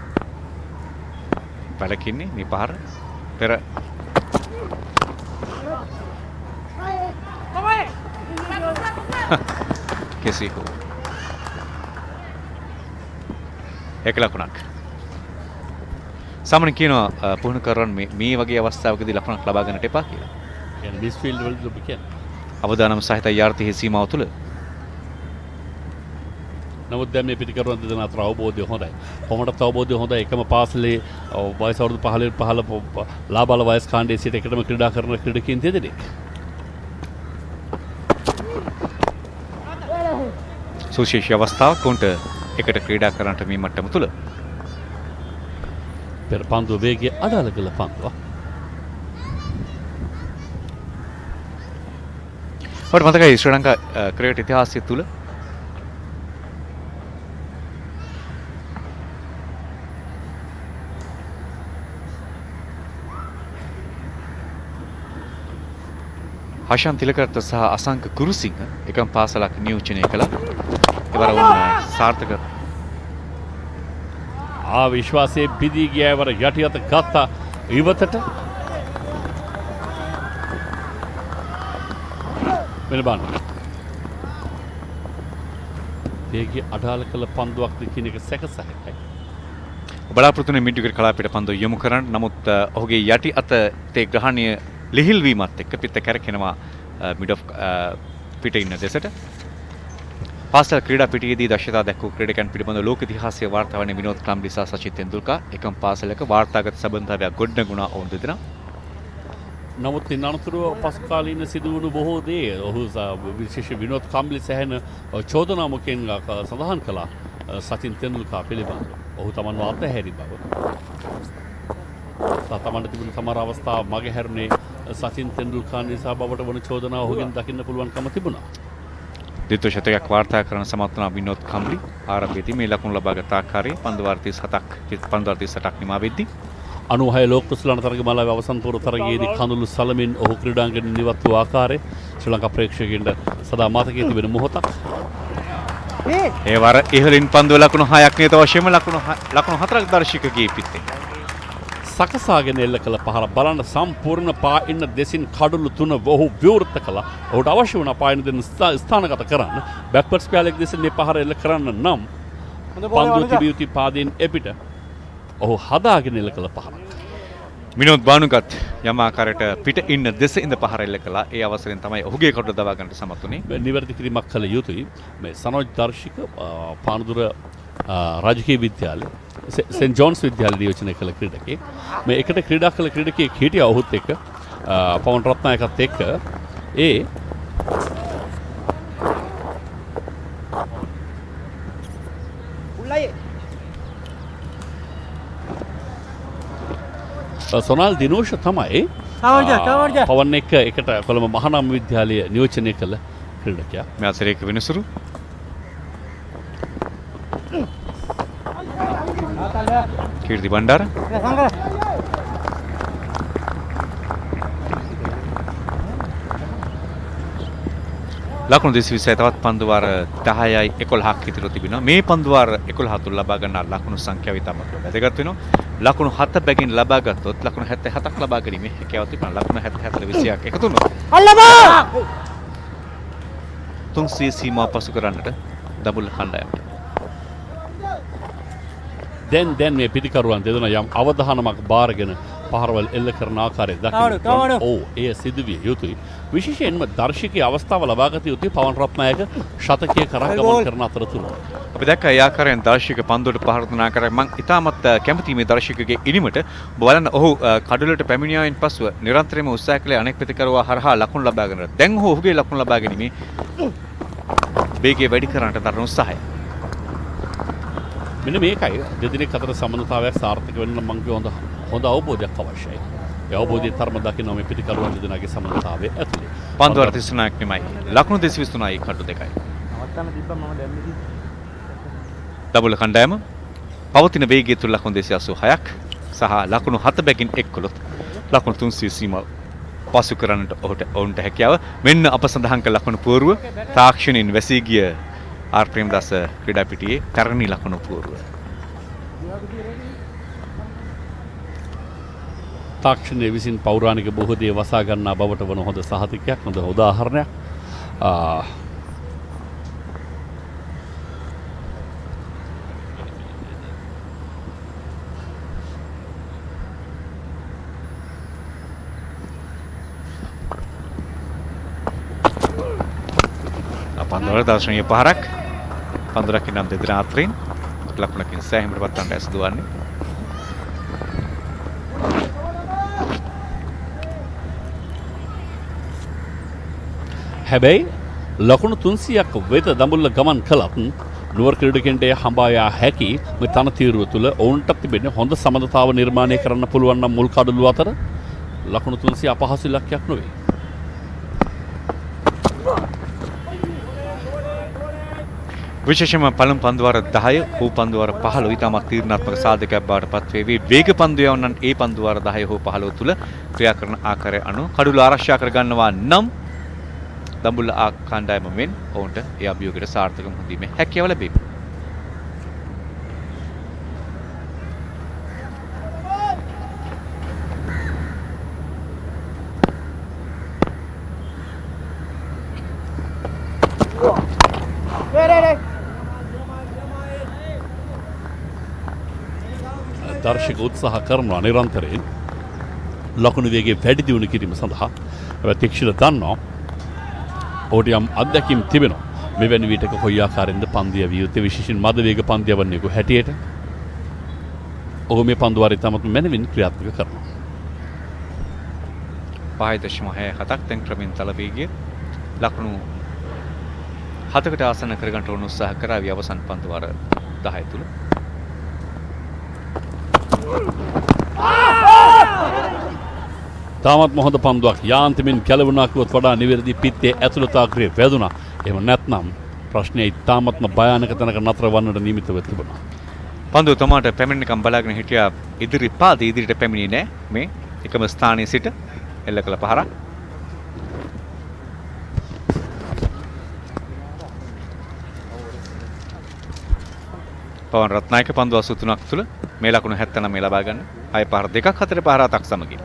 පැලකින්නේ මේ පහර පෙර කෙසේ හෝ එක ලකුණක් සාමාන්‍යයෙන් කියනවා පුහුණු කරන මේ වගේ අවස්ථාවකදී ලකුණක් ලබා ගන්නට එපා කියලා. කියන්නේ මිස්ෆීල්ඩ් වලදී ඔබ කියන්නේ අවදානම් සහිත යාර්ථයේ සීමාව තුළ. නමුත් දැන් මේ පිටිකරුවන් දෙදෙනා අතර අවබෝධය හොඳයි. කොහොමදත් අවබෝධය හොඳයි. එකම පාසලේ වයස අවුරුදු 15 ලාබාල වයස් කාණ්ඩයේ සිට එකටම ක්‍රීඩා කරන ක්‍රීඩකයන් දෙදෙනෙක්. සුවිශේෂී අවස්ථාවක් උන්ට එකට ක්‍රීඩා කරන්නට මේ මට්ටම තුළ. පෙර පන්දුව වේගය අදාළ කළ පන්දුව. ඔබට මතකයි ශ්‍රී ලංකා ක්‍රිකට් ඉතිහාසය තුළ හෂන් තිලකරත්න සහ අසංක කුරුසිංහ එකම පාසලක් නියෝජනය කළා. එවර වුණ සාර්ථක විශ්වාසයේ පිදී ගියවර යටියත ගත්තා ඉවතට වෙන බාන්න. වේගය අඩාල කළ පන්දුවක්ද කියන එක සැකසහකයි. බලාපොරොත්තු වෙන මිඩ් විකට් කලාපයට පන්දුව යොමු කරන්න. නමුත් ඔහුගේ යටි අත තේ ග්‍රහණය ලිහිල් වීමත් එක්ක පිට කැරකෙනවා මිඩ් ඔෆ් පිට ඉන්න දෙසට. පාසල් ක්‍රීඩා පිටියේදී දක්ෂතා දැක්වූ ක්‍රීඩකයන් පිළිබඳ ලෝක ඉතිහාසයේ වාර්තා වන විනෝද් ක්‍රම්ලි සහ සචිත් තෙන්දුල්කර් එකම පාසලක වාර්තාගත සම්බන්ධතාවයක් ගොඩනගුණා ඔවුන් දෙදෙනා. නමුත් ඉන් අනතුරුව පසුකාලීන සිදුවුණු බොහෝ දේ ඔහු විශේෂ විනෝද් ක්‍රම්ලි සැහැන චෝදනා මුඛයෙන් සඳහන් කළා සචින් තෙන්දුල්කර් පිළිබඳව. ඔහු තමන්ව අත්හැරි බව. තමන්ට තිබුණු සමහර අවස්ථා මගේ හැරුණේ සචින් තෙන්ඩුල්කර් නිසා බවට වන චෝදනා ඔහුගෙන් දකින්න පුළුවන්කම තිබුණා. දෙතුන් ශතකයක් වාර්තා කරන සමත් වුණා විනෝද් කම්ලි. ආරම්භයේදී මේ ලකුණු ලබාගත් ආකාරයේ පන්දු වාර 38ක් නිමා වෙද්දී 96 ලෝක කුසලාන තරගමාලාවේ අවසන් පූර්ව තරගයේදී කඳුළු සලමින් ඔහු ක්‍රීඩාංගණයෙන් නිවත් වූ ආකාරය ශ්‍රී ලංකා ප්‍රේක්ෂකයන්ට සදා මතකයේ තිබෙන මොහොතක්. ඒ වර ඉහළින් පන්දුව ලකුණු 6ක් නියත වශයෙන්ම ලකුණු 4ක් දර්ශකගේ පිටේ. සකසාගෙන එල්ල කළ පහර බලන්න සම්පූර්ණ පායින්න දෙසින් කඩුළු 3 ඔහු විවෘත කළා. ඔහුට අවශ්‍ය වුණා පායින්න දෙන්න ස්ථානගත කරන්න. බැක්වර්ඩ්ස් පෑලෙක් දෙසින් මේ පහර එල්ල කරන්න නම් පන්දුව තිබිය යුතු පාදයෙන් එපිට ඔහු හදාගෙන එල්ල කළ පහරක්. විනෝද් බානුගත් යම් ආකාරයට පිට ඉන්න දෙස ඉඳ පහර එල්ල කළා. ඒ අවසරයෙන් තමයි ඔහුගේ කඩුව දවා ගන්නට සමත් වුණේ. නිවැරදි කිරීමක් කළ යුතුයි. මේ සනෝජ් දර්ශික පානදුර රාජකීය විද්‍යාලය සෙන්ට් ජෝන්ස් විද්‍යාලය නියෝජනය කළ ක්‍රීඩකයෙක්. මේ එකට ක්‍රීඩා කළ ක්‍රීඩකයෙක් හිටියා ඔහුත් එක්ක පවන් රත්නායකත් එක්ක ඒ සොනාල් දිනෝෂ තමයි පවන් එක්ක එකට කොළඹ මහානාම විද්‍යාලය නියෝජනය කළ ක්‍රීඩකයා. මේ අතරේ වෙනසුරු කීර්ති බණ්ඩාර ලකුණු 220 තවත් පන්දු වාර 10යි 11ක් ඉතිරි තිබෙනවා. මේ පන්දු වාර 11 තුල ලබා ගන්න ලකුණු සංඛ්‍යාව ඉතාමත් වැදගත් වෙනවා. ලකුණු 7 බැගින් ලබා ගත්තොත් ලකුණු 77ක් ලබා ගැනීමේ හැකියාව තිබෙනවා. ලකුණු 77 20ක් එකතු වුණොත් අල්ලමා 300 සීමාව පසු කරන්නට දඹුල්ල කණ්ඩායමට දැන් මේ පිටිකරුවන් දෙදෙනා යම් අවධානමක් බාරගෙන පහරවල් එල්ල කරන ආකාරය දකින්න. ඔව් එය සිදුවිය යුතුයි. විශේෂයෙන්ම දර්ශකීය අවස්ථාව ලබාගත යුතුයි පවන් රත්නායක ශතකීය කරා ගමන් කරන අතරතුර. අපි දැක්කා ඒ ආකාරයෙන් දර්ශක පන්දුවට පහර දුන ආකාරය මම ඉතාමත් කැමතියි මේ දර්ශකගේ ඉනිමට. බලන්න ඔහු කඩුලට පැමිණියාවෙන් පසුව නිරන්තරයෙන්ම උත්සාහ කළේ අනෙක් පිටිකරුවා හරහා ලකුණු ලබා ගන්නට. දැන් ඔහුගේ ලකුණු ලබා ගැනීම වේගය වැඩි කරන්නට දරන උත්සාහය. මෙන්න මේකයි දෙදිනෙක අතර සම්බන්ධතාවයක් සාර්ථක වෙන්න මම කියව හොඳ අවබෝධයක් අවශ්‍යයි. ඒ අවබෝධයේ තරම දකින්න මේ පිටිකරුවන් දෙදෙනාගේ සම්බන්ධතාවය ඇතුලේ. පන්දු වර 39ක් නෙමයි. ලකුණු 223යි කඩු දෙකයි. අවත්තම තිබ්බා මම දැම්මේ. දඹුල්ල කණ්ඩායම පවතින වේගය තුල ලකුණු 286ක් සහ ලකුණු 7 බැගින් එක් කළොත් ලකුණු 300 සීමාව පසු කරන්නට ඔවුන්ට හැකියාව. මෙන්න අප සඳහන් කළ ලකුණු පුවරුව තාක්ෂණින් වැසී ගිය ආර් ප්‍රේමදාස ක්‍රීඩා පිටියේ තරණී ලකුණු පුවරුව. තාක්ෂණයේ විසින් පෞරාණික බොහෝ දේ වසා ගන්නා බවට වන හොඳ සහතිකයක්, හොඳ උදාහරණයක්. පන්දුවල දර්ශනීය පහරක් පන්දුරක් නම් දෙදෙනා අතරින් ලකුණකින් සෑහීමට පත්වන්නට සිදුවන්නේ. හැබැයි ලකුණු 300ක් වෙත දඹුල්ල ගමන් කළත් නුවර ක්‍රීඩකයන්ට හඹා යා හැකි මේ තනතිරුව තුළ ඔවුන්ට තිබෙන හොඳ සමනතාව නිර්මාණය කරන්න පුළුවන් නම් මුල් කඩළු අතර ලකුණු 300 අපහසු ඉලක්කයක් නොවේ. විශේෂයෙන්ම පළමු පන්දුවාර 10 හෝ පන්දුවාර 15 ඉතාමත් තීරණාත්මක සාධකයක් බවට පත් වේවි. වේග පන්දු යවන්නන් ඒ පන්දුවාර 10 හෝ 15 තුල ක්‍රියා කරන ආකාරය අනුව කඩුල ආරක්ෂා කර ගන්නවා නම් දඹුල්ල කණ්ඩායම මෙන් ඔවුන්ට ඒ අභියෝගයට සාර්ථකව හඳීමේ හැකියාව ලැබේ. දර්ශක උත්සාහ කරනවා නිරන්තරයෙන් ලකුණු වේගය වැඩි දියුණු කිරීම සඳහා. ප්‍රතික්ෂිත දන්නවා ඔහුට යම් අත්දැකීම් තිබෙනවා. මෙවැනි විටක කොයි ආකාරයෙන්ද පන්දිය විය යුත්තේ, විශේෂයෙන් මද වේග පන්දිය වන්නේකෝ හැටියට. ඔහු මේ පන්දුවාරය තමත් මැනවින් ක්‍රියාත්මක කරනවා. 5.67ක් දැන් ක්‍රමෙන් තල වේගය ලකුණු 7කට ආසන්න කරගන්න උන උත්සාහ කරાવી අවසන් පන්දුවාර 10 තුල. තාමත් මොහොත පන්දුවක් යාන්තමින් කැලවුණා කිව්වොත් වඩා නිවැරදි පිත්තේ ඇතුළතාග්‍රේ වැදුනා. එහෙම නැත්නම් ප්‍රශ්නේ තාමත්ම භයානක තැනක නතර වන්නට නියමිතව තිබුණා. පන්දුව තමාට පැමිණෙනකම් බලාගෙන හිටියා ඉදිරි පාදයේ ඉදිරියට පැමිණියේ නැහැ. මේ එකම ස්ථානයේ සිට එල්ල කළ පහරක්. පවන් රත්නායක පන්දු 83ක් තුල මේ ලකුණු 79 ලබා ගන්න. 6 පහර 2ක් 4 පහර 7ක් සමගින්.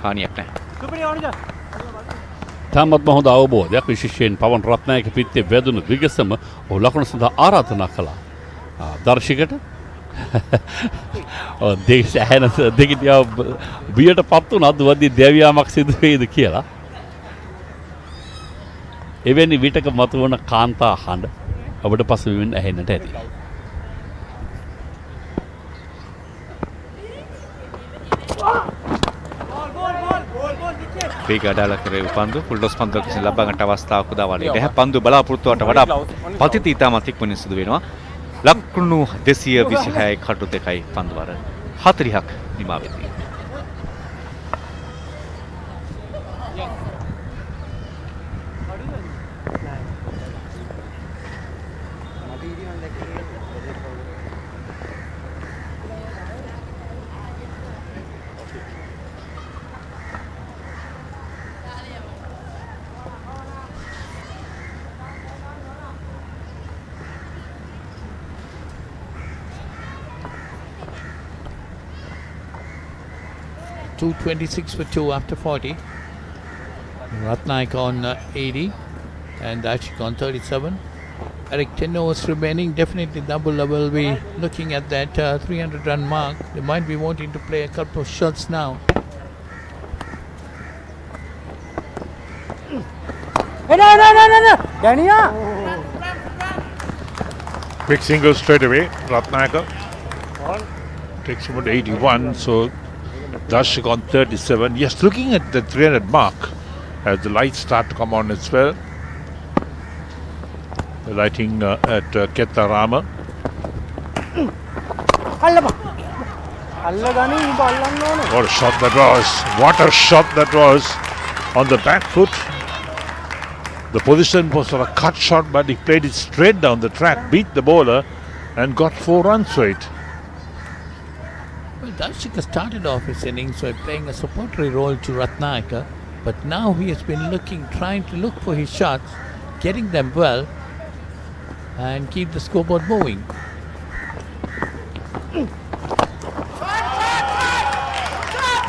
හානියක් නැහැ. තාමත් හොඳ අවබෝධයක් විශේෂයෙන් පවන් රත්නායක පිත්තේ වැදුණු විගසම ඔහු ලකුණ සඳහා ආරාධනා කළා. දර්ශකයට දෙකිටියා බියට පත් වුණා දුවද්දී දෙවියාමක් සිදු වෙයිද කියලා. එවැනි විටක මතුවන කාන්තා හඬ ඔබට පසුබිමින් ඇහෙන්නට ඇති. වේග අඩාල කරේ පන්දු ෆුල්ඩොස් පන්දුවක් විසින් ලබා ගන්නට අවස්ථාවක් උදාවන්නේ නැහැ. පන්දු බලාපොරොත්තුවට වඩා පතිත ඉතාමත් ඉක්මනින් සිදු වෙනවා. ලකුණු 226යි කටු 2යි පන්දු වර 40ක් නිමා වෙන්නේ. .226 for 2 after 40. Ratnaik on 80 and Dashik on 37. Eric, 10 overs remaining. Definitely Dambulla will be looking at that 300 run mark. They might be wanting to play a couple of shots now. Quick single straight away. Ratnayaka takes him at 81. So Darshik on 37. Yes, looking at the 300 mark as the lights start to come on as well. The lighting at Ketarama. What a shot that was. What a shot that was on the back foot. The position was for a cut shot, but he played it straight down the track, beat the bowler and got 4 runs for it. Well, Darshika started off his innings by playing a supportory role to Ratnayaka, but now he has been trying to look for his shots, getting them well, and keep the scoreboard moving.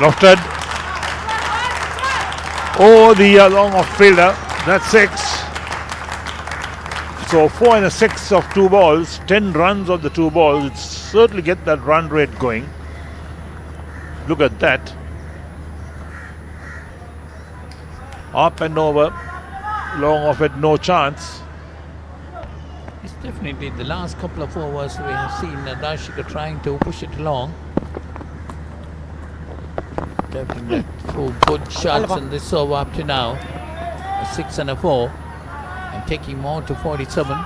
Lofted. Oh, the long off fielder. That's 6. So 4 and a 6 of 2 balls, 10 runs of the 2 balls. It certainly get that run rate going. Look at that. Up and over. Long off it, no chance. It's definitely the last couple of overs we have seen Darshika trying to push it along. Definitely 4 good shots in this over up to now. A 6 and a 4. And taking more to 47.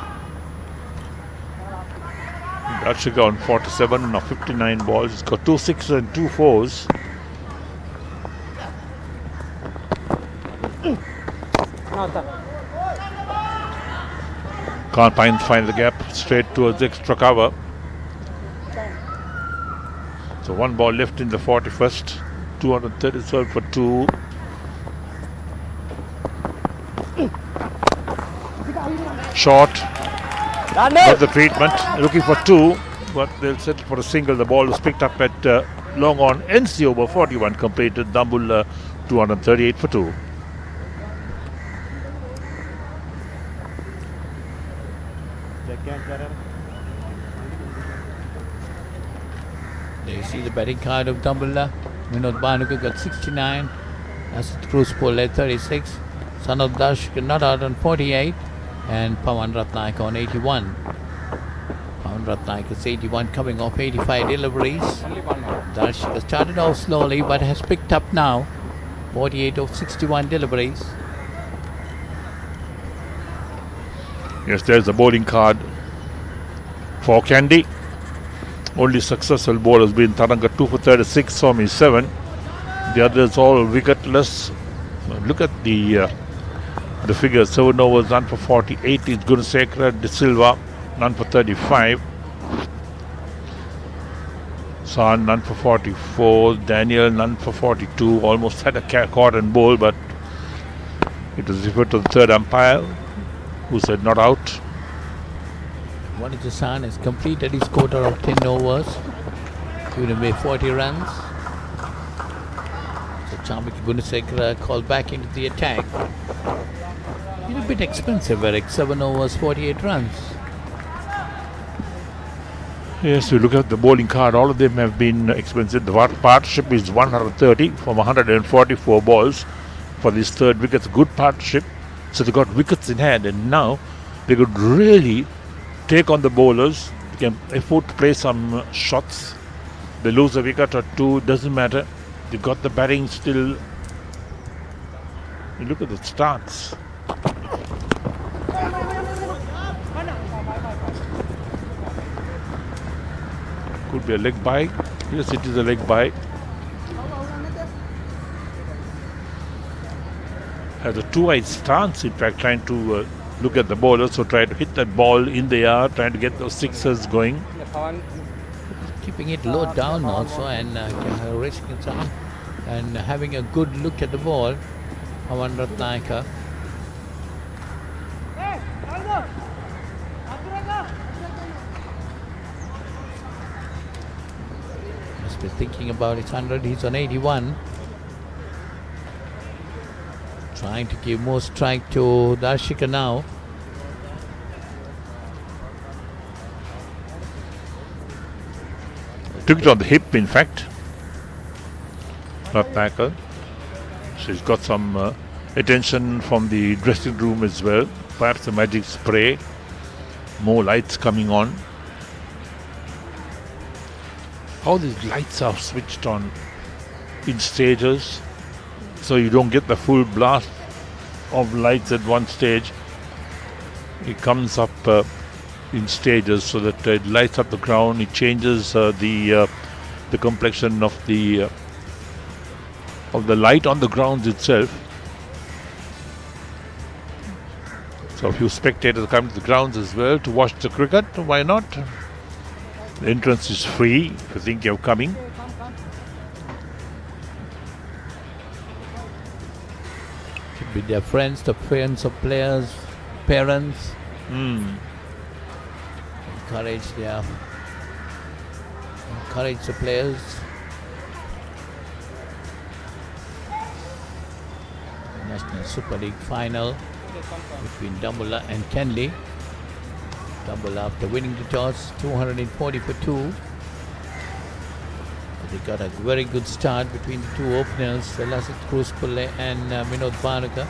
Darshika on 47 and 59 balls. He's got 2 6s and 2 4s. Can't find the gap straight towards the extra cover. So 1 ball left in the 41st. 237 for 2. Short. Got the treatment. Looking for 2, but they'll settle for a single. The ball was picked up at long on. NC over 41 completed. Dambulla 238 for 2. There you see the batting card of Dambulla. Vinod Bhanuka got 69. Asit Kruzpol at 36. Son of Darshika not out on 48. And Pawan Ratnayaka on 81. Pawan Ratnayaka is 81, coming off 85 deliveries. Darshika started off slowly but has picked up now. 48 of 61 deliveries. Yes, there's the bowling card For Kandy, only successful ball has been Taranga 2 for 36, Somi 7. The others all wicketless. Look at the figures. 7 overs, none for 48 is Gunasekara. De Silva, none for 35. San, none for 44. Daniel, none for 42. Almost had a caught and bowl, but it was referred to the third umpire, who said not out. San has completed his quota of 10 overs, giving away 40 runs. So Chamiki Gunasekara called back into the attack. It's a bit expensive, Eric. 7 overs, 48 runs. Yes, you look at the bowling card, all of them have been expensive. The partnership is 130 from 144 balls for this third wicket. Good partnership. So they got wickets in hand, and now they could really take on the bowlers. They can afford to play some shots. They lose a wicket or two, doesn't matter. They got the batting still. You look at the starts. Could be a leg bye. Yes, it is a leg bye. Has a two-eyed stance, in fact, trying to look at the bowler, so try to hit that ball in the air, trying to get those sixers going. Keeping it low down also, and raising it up and having a good look at the ball. Pawan Ratnayaka. Must be thinking about his 100. He's on 81. Trying to give more strike to Darshika now. Took it on the hip, in fact. Ratnayaka. She's got some attention from the dressing room as well. Perhaps a magic spray. More lights coming on. How these lights are switched on in stages, so you don't get the full blast of lights at one stage. It comes up in stages, so that it lights up the ground. It changes the complexion of the light on the grounds itself. So a few spectators come to the grounds as well to watch the cricket. Why not? The entrance is free if you think you're coming. Should be their friends, the friends of players, parents. Encourage the players. National Super League final between Dambulla and Kandy. Dambulla, after winning the toss, 240 for 2. They got a very good start between the two openers, Lasit Kruspule and Minod Bhanuka.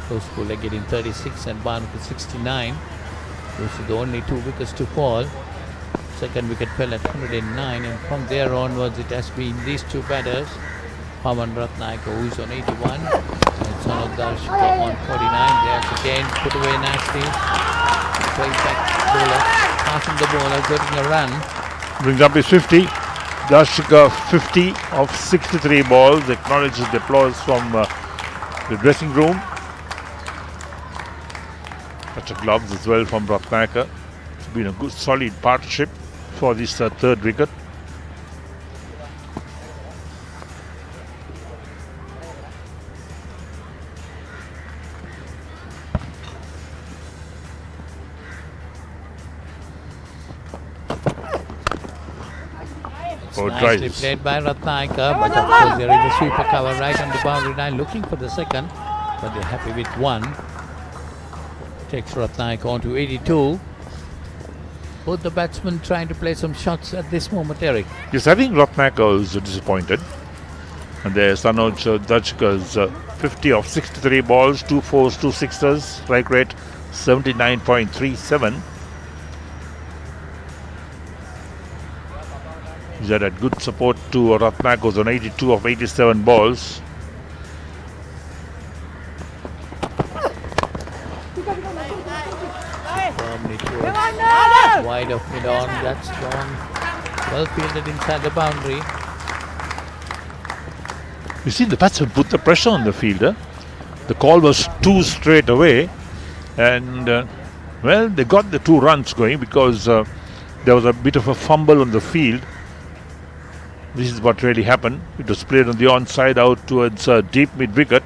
Kruspule getting 36 and Bhanuka 69. Those are the only two wickets to fall. Second wicket fell at 109, and from there onwards it has been these two batters. Pawan Ratnayaka, who is on 81, and Sanok Darshika on 49. They have again put away nasty. Straight back bowler, passing the bowler, getting a run. Brings up his 50. Darshika 50 of 63 balls. Acknowledges the applause from the dressing room. Touch of gloves as well from Ratnayaka. It's been a good solid partnership for this third wicket. Nicely played by Ratnayaka, but of course there is a sweeper cover right on the boundary line, looking for the second, but they're happy with one. Takes Ratnayaka on to 82. Both the batsmen trying to play some shots at this moment, Eric. Yes, I think Ratnayaka is disappointed. And there's Sanoj Darshika's 50 of 63 balls, 2 fours, 2 sixes, strike rate 79.37. He's had a good support to Ratnayaka's on 82 of 87 balls. Firmly towards wide of mid-on. That's long. Well fielded inside the boundary. You see, the batsman put the pressure on the fielder. The call was 2 straight away, and well, they got the 2 runs going because there was a bit of a fumble on the field. This is what really happened. It was played on the onside out towards deep mid-wicket.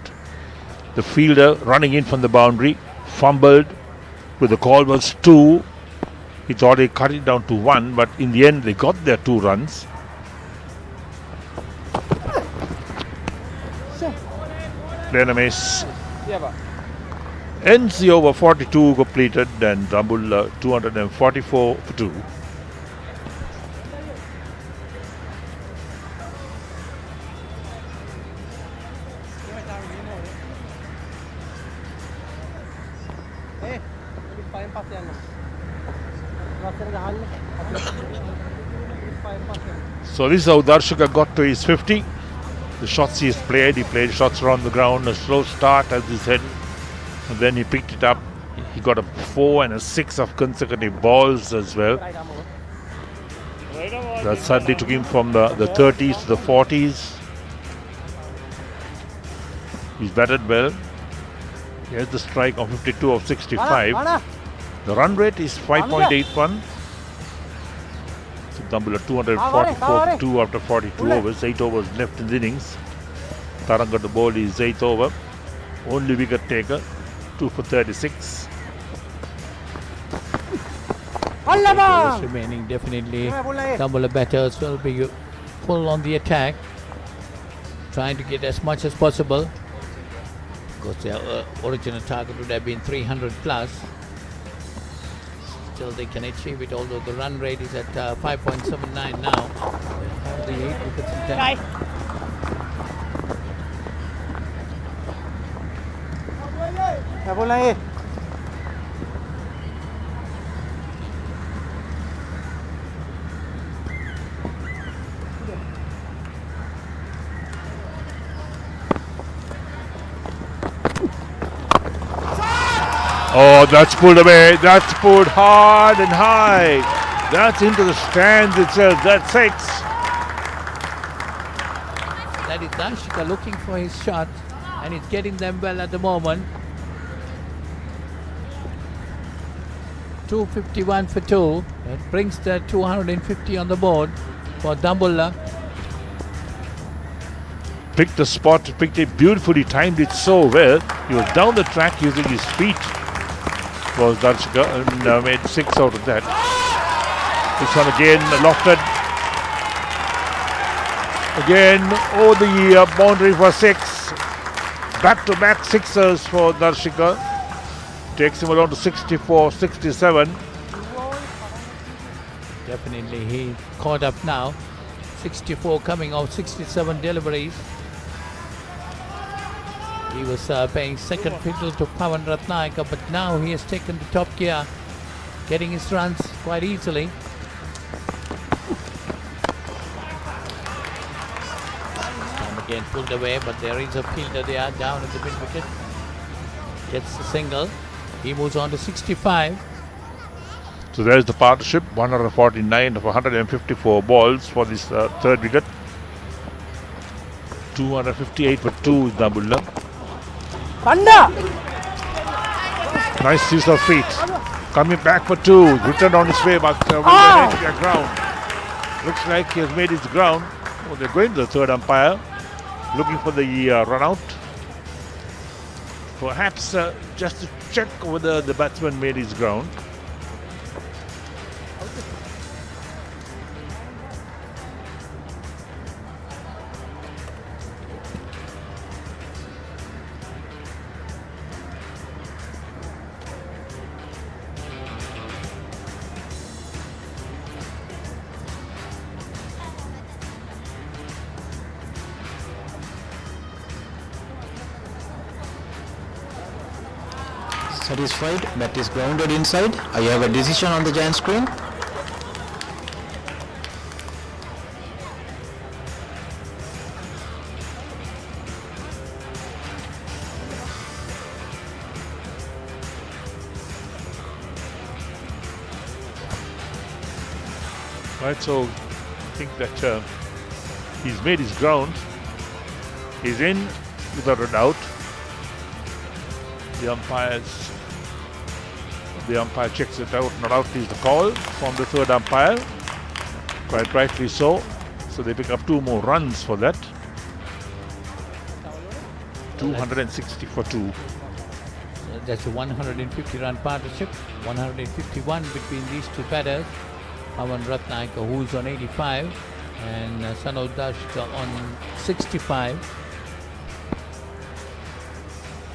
The fielder running in from the boundary fumbled. With the call was 2. It's already cut it down to 1, but in the end they got their 2 runs. Miss ends the over 42 completed and Dambulla 244 for 2. So this is how Darshika got to his 50. The shots he played shots around the ground, a slow start as he said, and then he picked it up. He got a 4 and a 6 of consecutive balls as well. That suddenly took him from the 30s to the 40s. He's batted well. He has the strike of 52 of 65. The run rate is 5.81. So Dambulla 244 2 after 42 overs, 8 overs left in the innings. Taranga the ball is 8th over. Only wicket taker, 2 for 36. Overs remaining, definitely Dambulla batters will be full on the attack, trying to get as much as possible. Because their original target would have been 300 plus. Still they can achieve it, although the run rate is at 5.79 now. They have the 8 wickets in time. Oh, that's pulled away. That's pulled hard and high. That's into the stands itself. That's 6. That is Darshika looking for his shot, and he's getting them well at the moment. 251 for 2. That brings the 250 on the board for Dambulla. Picked the spot, picked it beautifully, timed it so well. He was down the track using his feet. Was Darshika and made 6 out of that. This one again lofted. Again over the boundary for 6. Back-to-back sixers for Darshika. Takes him around to 64, 67. Definitely he caught up now. 64 coming off 67 deliveries. He was paying second fiddle to Pawan Ratnayaka, but now he has taken the top gear, getting his runs quite easily. And again pulled away, but there is a fielder there down at the mid wicket. Gets the single. He moves on to 65. So there's the partnership, 149 of 154 balls for this third wicket. 258 for 2 is Dambulla. Nice use of feet. Coming back for 2. Returned on his way, but will manage their ground. Looks like he has made his ground. Oh, they're going to the third umpire, looking for the run out. Perhaps just to check whether the batsman made his ground. Satisfied, bat is grounded inside. I have a decision on the giant screen. Right, so I think that he's made his ground. He's in without a doubt. The umpire checks it out. Not out is the call from the third umpire. Quite rightly so. So they pick up 2 more runs for that. 260 for 2. That's a 150-run partnership. 151 between these two batters. Pawan Ratnayaka, who's on 85, and Sanoj Darshika on 65.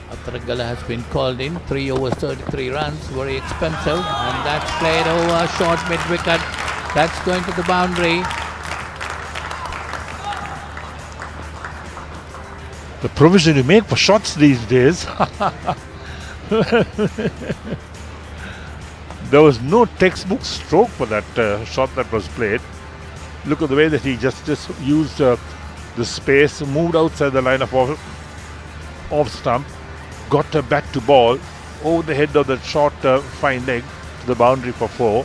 Atharagala has been called in. 3 overs, 33 runs. Very expensive. And that's played over. Short mid-wicket. That's going to the boundary. The provision you make for shots these days. There was no textbook stroke for that shot that was played. Look at the way that he just used the space, moved outside the line of off stump, got a bat to ball over the head of that short fine leg to the boundary for 4.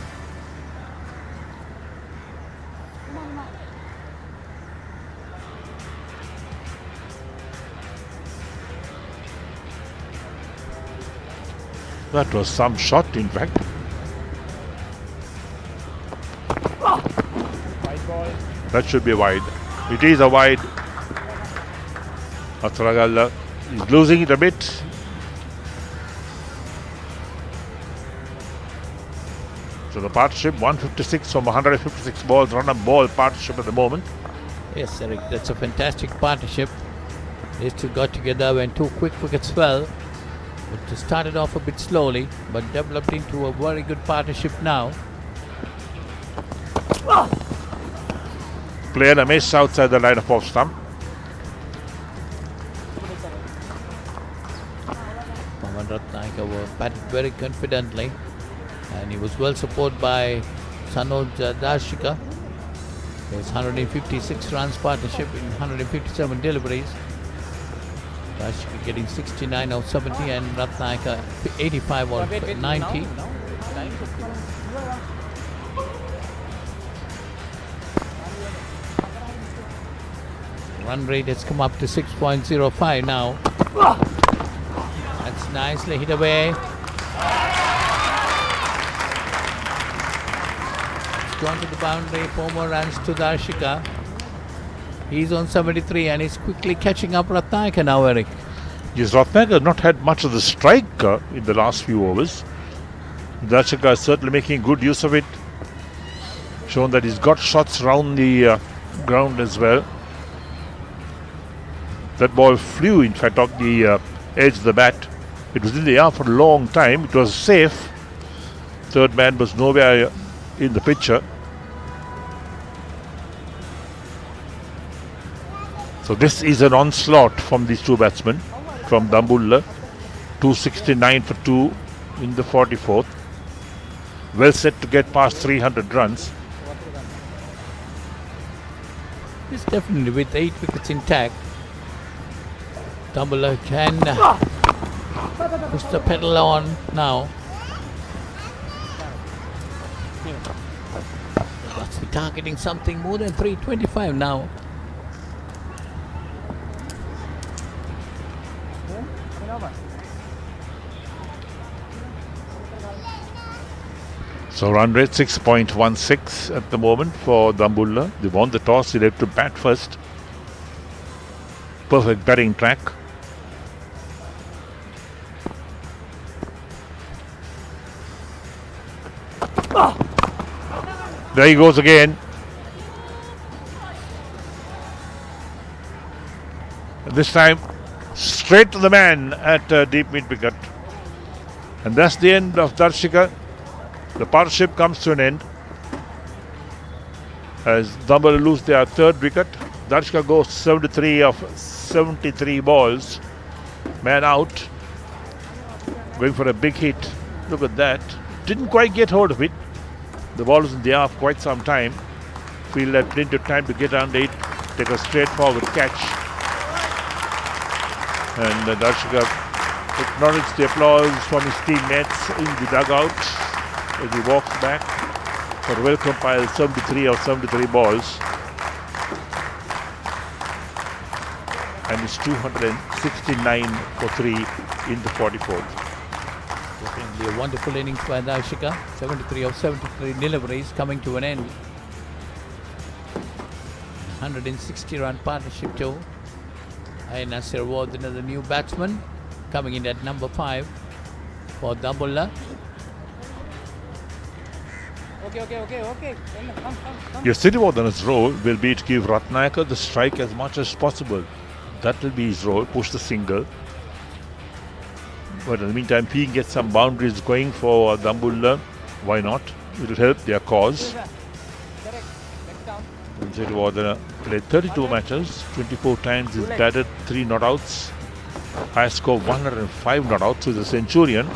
That was some shot, in fact. That should be wide. It is a wide. Atharagala is losing it a bit. So the partnership 156 from 156 balls, run-up ball partnership at the moment. Yes, Eric, that's a fantastic partnership. These two got together when 2 quick wickets fell. It started off a bit slowly, but developed into a very good partnership now. Played a miss outside the line of off stump. Pawan Ratnayaka batted very confidently, and he was well supported by Sanoj Darshika. There's 156 runs partnership in 157 deliveries. Darshika getting 69 out of 70 and Ratnayaka 85 or 90. Run rate has come up to 6.05 now. That's nicely hit away. It's gone to the boundary. 4 more runs to Darshika. He's on 73 and he's quickly catching up Ratnayaka now, Eric. Yes, Ratnayaka has not had much of the strike in the last few overs. Darshika is certainly making good use of it. Shown that he's got shots round the ground as well. That ball flew, in fact, off the edge of the bat. It was in the air for a long time. It was safe. Third man was nowhere in the picture. So this is an onslaught from these two batsmen, from Dambulla. 269 for 2 in the 44th. Well set to get past 300 runs. It's definitely with 8 wickets intact. Dambulla can push the pedal on now. Must be targeting something more than 325 now. So run rate 6.16 at the moment for Dambulla. They won the toss, they had to bat first. Perfect batting track. There he goes again. And this time straight to the man at deep mid wicket. And that's the end of Darshika. The partnership comes to an end as Dambulla lose their 3rd wicket. Darshika goes 73 of 73 balls. Man out. Going for a big hit. Look at that. Didn't quite get hold of it. The ball was in the air for quite some time. Field had plenty of time to get under it. Take a straightforward catch. And Darshika acknowledged the applause from his teammates in the dugout as he walks back. for well compiled 73 of 73 balls. And it's 269 for 3 in the 44th. Definitely a wonderful innings by Darshika. 73 of 73 deliveries coming to an end. 160 run partnership too. And Nasir was another new batsman coming in at number 5 for Dambulla. Okay. Yes, Sirivardhana's role will be to give Ratnayaka the strike as much as possible. That will be his role, push the single. But in the meantime, if he gets some boundaries going for Dambulla, why not? It will help their cause. Sirivardhana played 32 matches, 24 times he's batted, 3 not outs. Highest score 105 not outs with a centurion.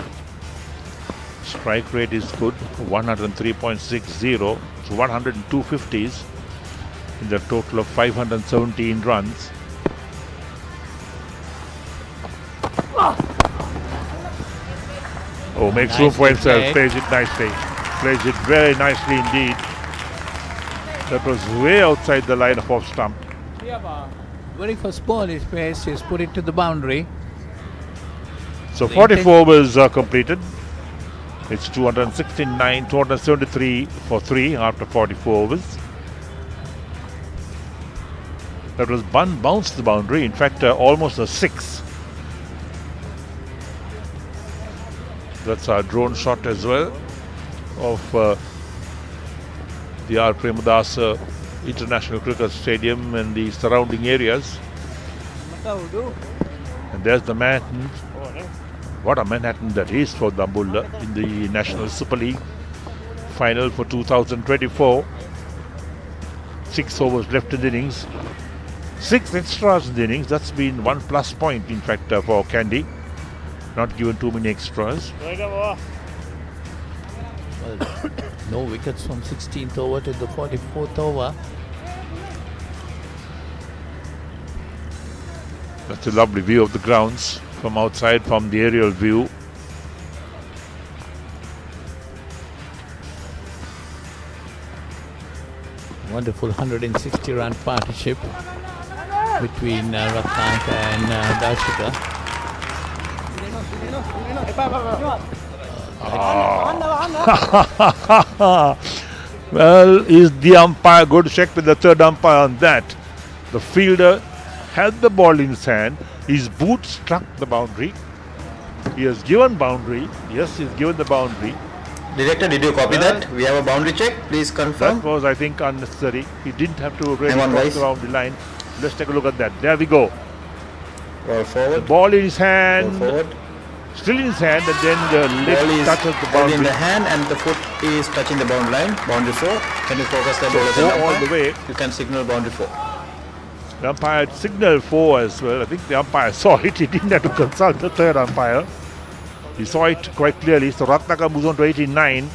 Strike rate is good, 103.60, so 102 50s in the total of 517 runs. Oh, makes room for himself, plays it nicely. Plays it very nicely indeed. That was way outside the line of off stump. Very first ball is placed, is put it to the boundary. So 44 was completed. It's 273 for 3 after 44 overs. That was bounced the boundary, in fact almost a 6. That's our drone shot as well of the R. Premadasa International Cricket Stadium and the surrounding areas. And there's the Manhattan. What a Manhattan that is for Dambulla in the National Super League final for 2024. 6 overs left in the innings. 6 extras in the innings. That's been one plus point, in fact, for Kandy. Not given too many extras. Well, no wickets from 16th over to the 44th over. That's a lovely view of the grounds from outside, from the aerial view. Wonderful 160 run partnership between Ratnayaka and Darshika. Well, is the umpire going to check with the third umpire on that? The fielder had the ball in his hand. His boot struck the boundary. He has given boundary. Yes, he's given the boundary. Director, did you copy that? We have a boundary check. Please confirm. That was, I think, unnecessary. He didn't have to really Hang on, cross guys. the boundary line. Let's take a look at that. There we go. Ball forward. The ball in his Ball hand. forward. Still in his hand, and then the leg Ball is touches the held boundary. in the hand and the foot is touching the boundary line. Boundary 4. Can you focus the ball at the 4 all umpire? the way. You can signal boundary 4. The umpire signaled 4 as well. I think the umpire saw it. He didn't have to consult the third umpire. He saw it quite clearly. So Ratnayaka moves on to 89.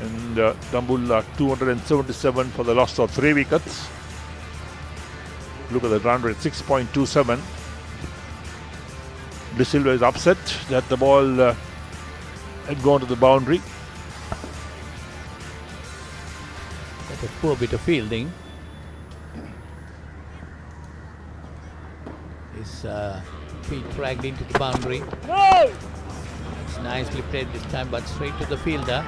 And Dambulla 277 for the loss of 3 wickets. Look at the run rate, 6.27. De Silva is upset that the ball had gone to the boundary. That's a poor bit of fielding. His feet dragged into the boundary. It's nicely played this time, but straight to the fielder.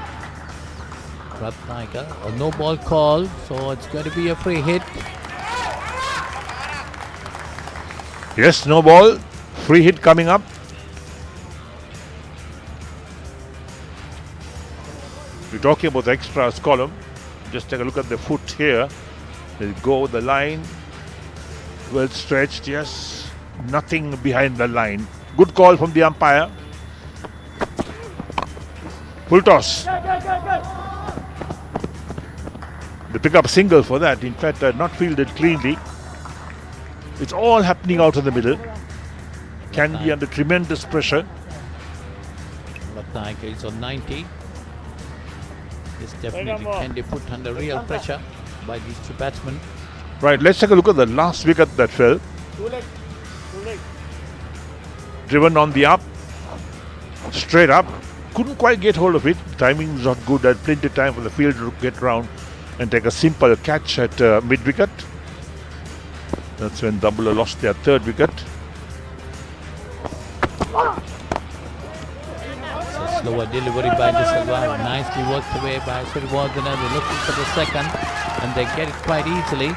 Ratnayaka, a no ball call, so it's going to be a free hit. Yes, no ball. Free hit coming up. We're talking about the extras column. Just take a look at the foot here. They'll go the line. Well stretched, yes. Nothing behind the line. Good call from the umpire. Full toss. They pick up single for that. In fact, not fielded cleanly. It's all happening out of the middle. Kandy under tremendous pressure. Ratnayaka is on 90. This definitely can be put under real pressure by these two batsmen. Right, let's take a look at the last wicket that fell. Driven on the up. Straight up. couldn't quite get hold of it. Timing was not good. Had plenty of time for the fielder to get round and take a simple catch at mid-wicket. That's when Dambulla lost their third wicket. Slower delivery by the Silva. Nicely worked away by Sirivardhana. They're looking for the second and they get it quite easily.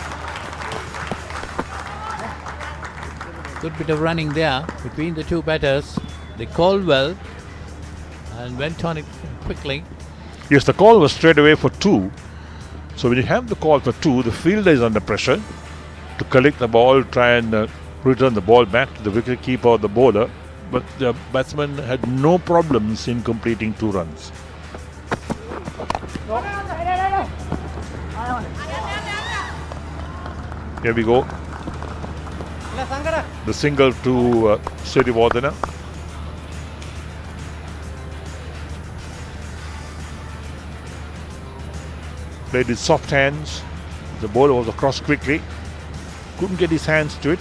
Good bit of running there between the two batters. They called well and went on it quickly. Yes, the call was straight away for 2. So when you have the call for 2, the fielder is under pressure to collect the ball, try and return the ball back to the wicket keeper or the bowler. But the batsman had no problems in completing 2 runs. Here we go. The single to Sirivardhana. Played with soft hands. The bowler was across quickly. Couldn't get his hands to it.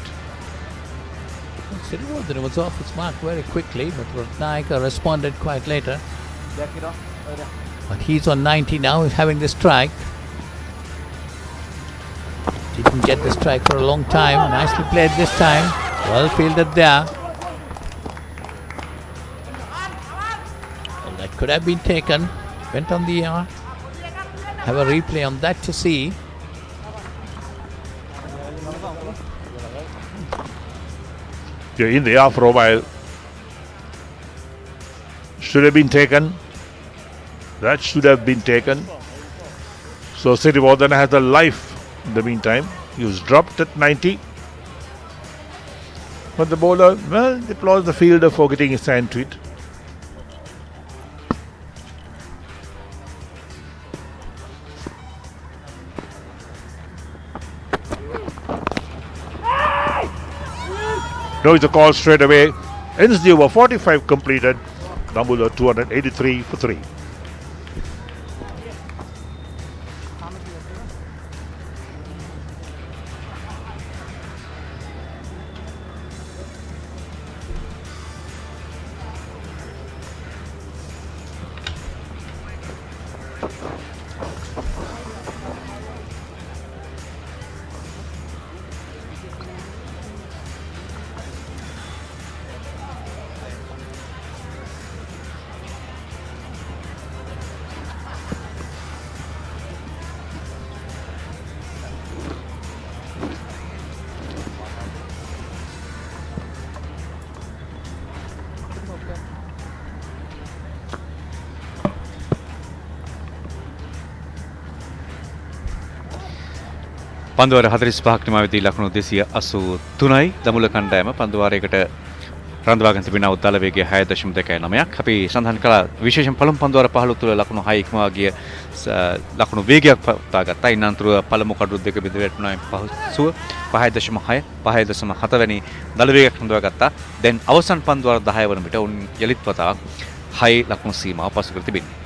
Sirivardhana was off his mark very quickly, but Ratnayaka responded quite later. But he's on 90 now, he's having the strike. Didn't get the strike for a long time. Nicely played this time. Well fielded there. Well, that could have been taken. Went on the air. Have a replay on that to see. You're in the air for a while. Should have been taken. That should have been taken. So Sirivardhana has a life in the meantime. He was dropped at 90. But the bowler, well, applauds the fielder for getting his hand to it. Now is the call straight away. Ends the over. 45 completed. Dambulla 283 for 3. පන්දුවාර 45ක් නිමාවෙදී ලකුණු 283යි දඹුල්ල කණ්ඩායම පන්දුවාරයකට රඳවාගෙන තිබෙනා උද්දල වේගය 6.29ක්. අපි සඳහන් කළා විශේෂයෙන් පළමු පන්දුවාර 15 තුළ ලකුණු 6 ඉක්මවා ගිය ලකුණු වේගයක් පතාගත්තා. ඉන්නතුරු පළමු කඩු දෙක බෙද වැටුණා පහසුව 5.6 5.7 වැනි දල වේගයක් රඳවාගත්තා. දැන් අවසන් පන්දුවාර 10 වන විට උන් යලිත් වතාවක් 6 ලකුණු සීමාව පසු කර තිබෙනවා.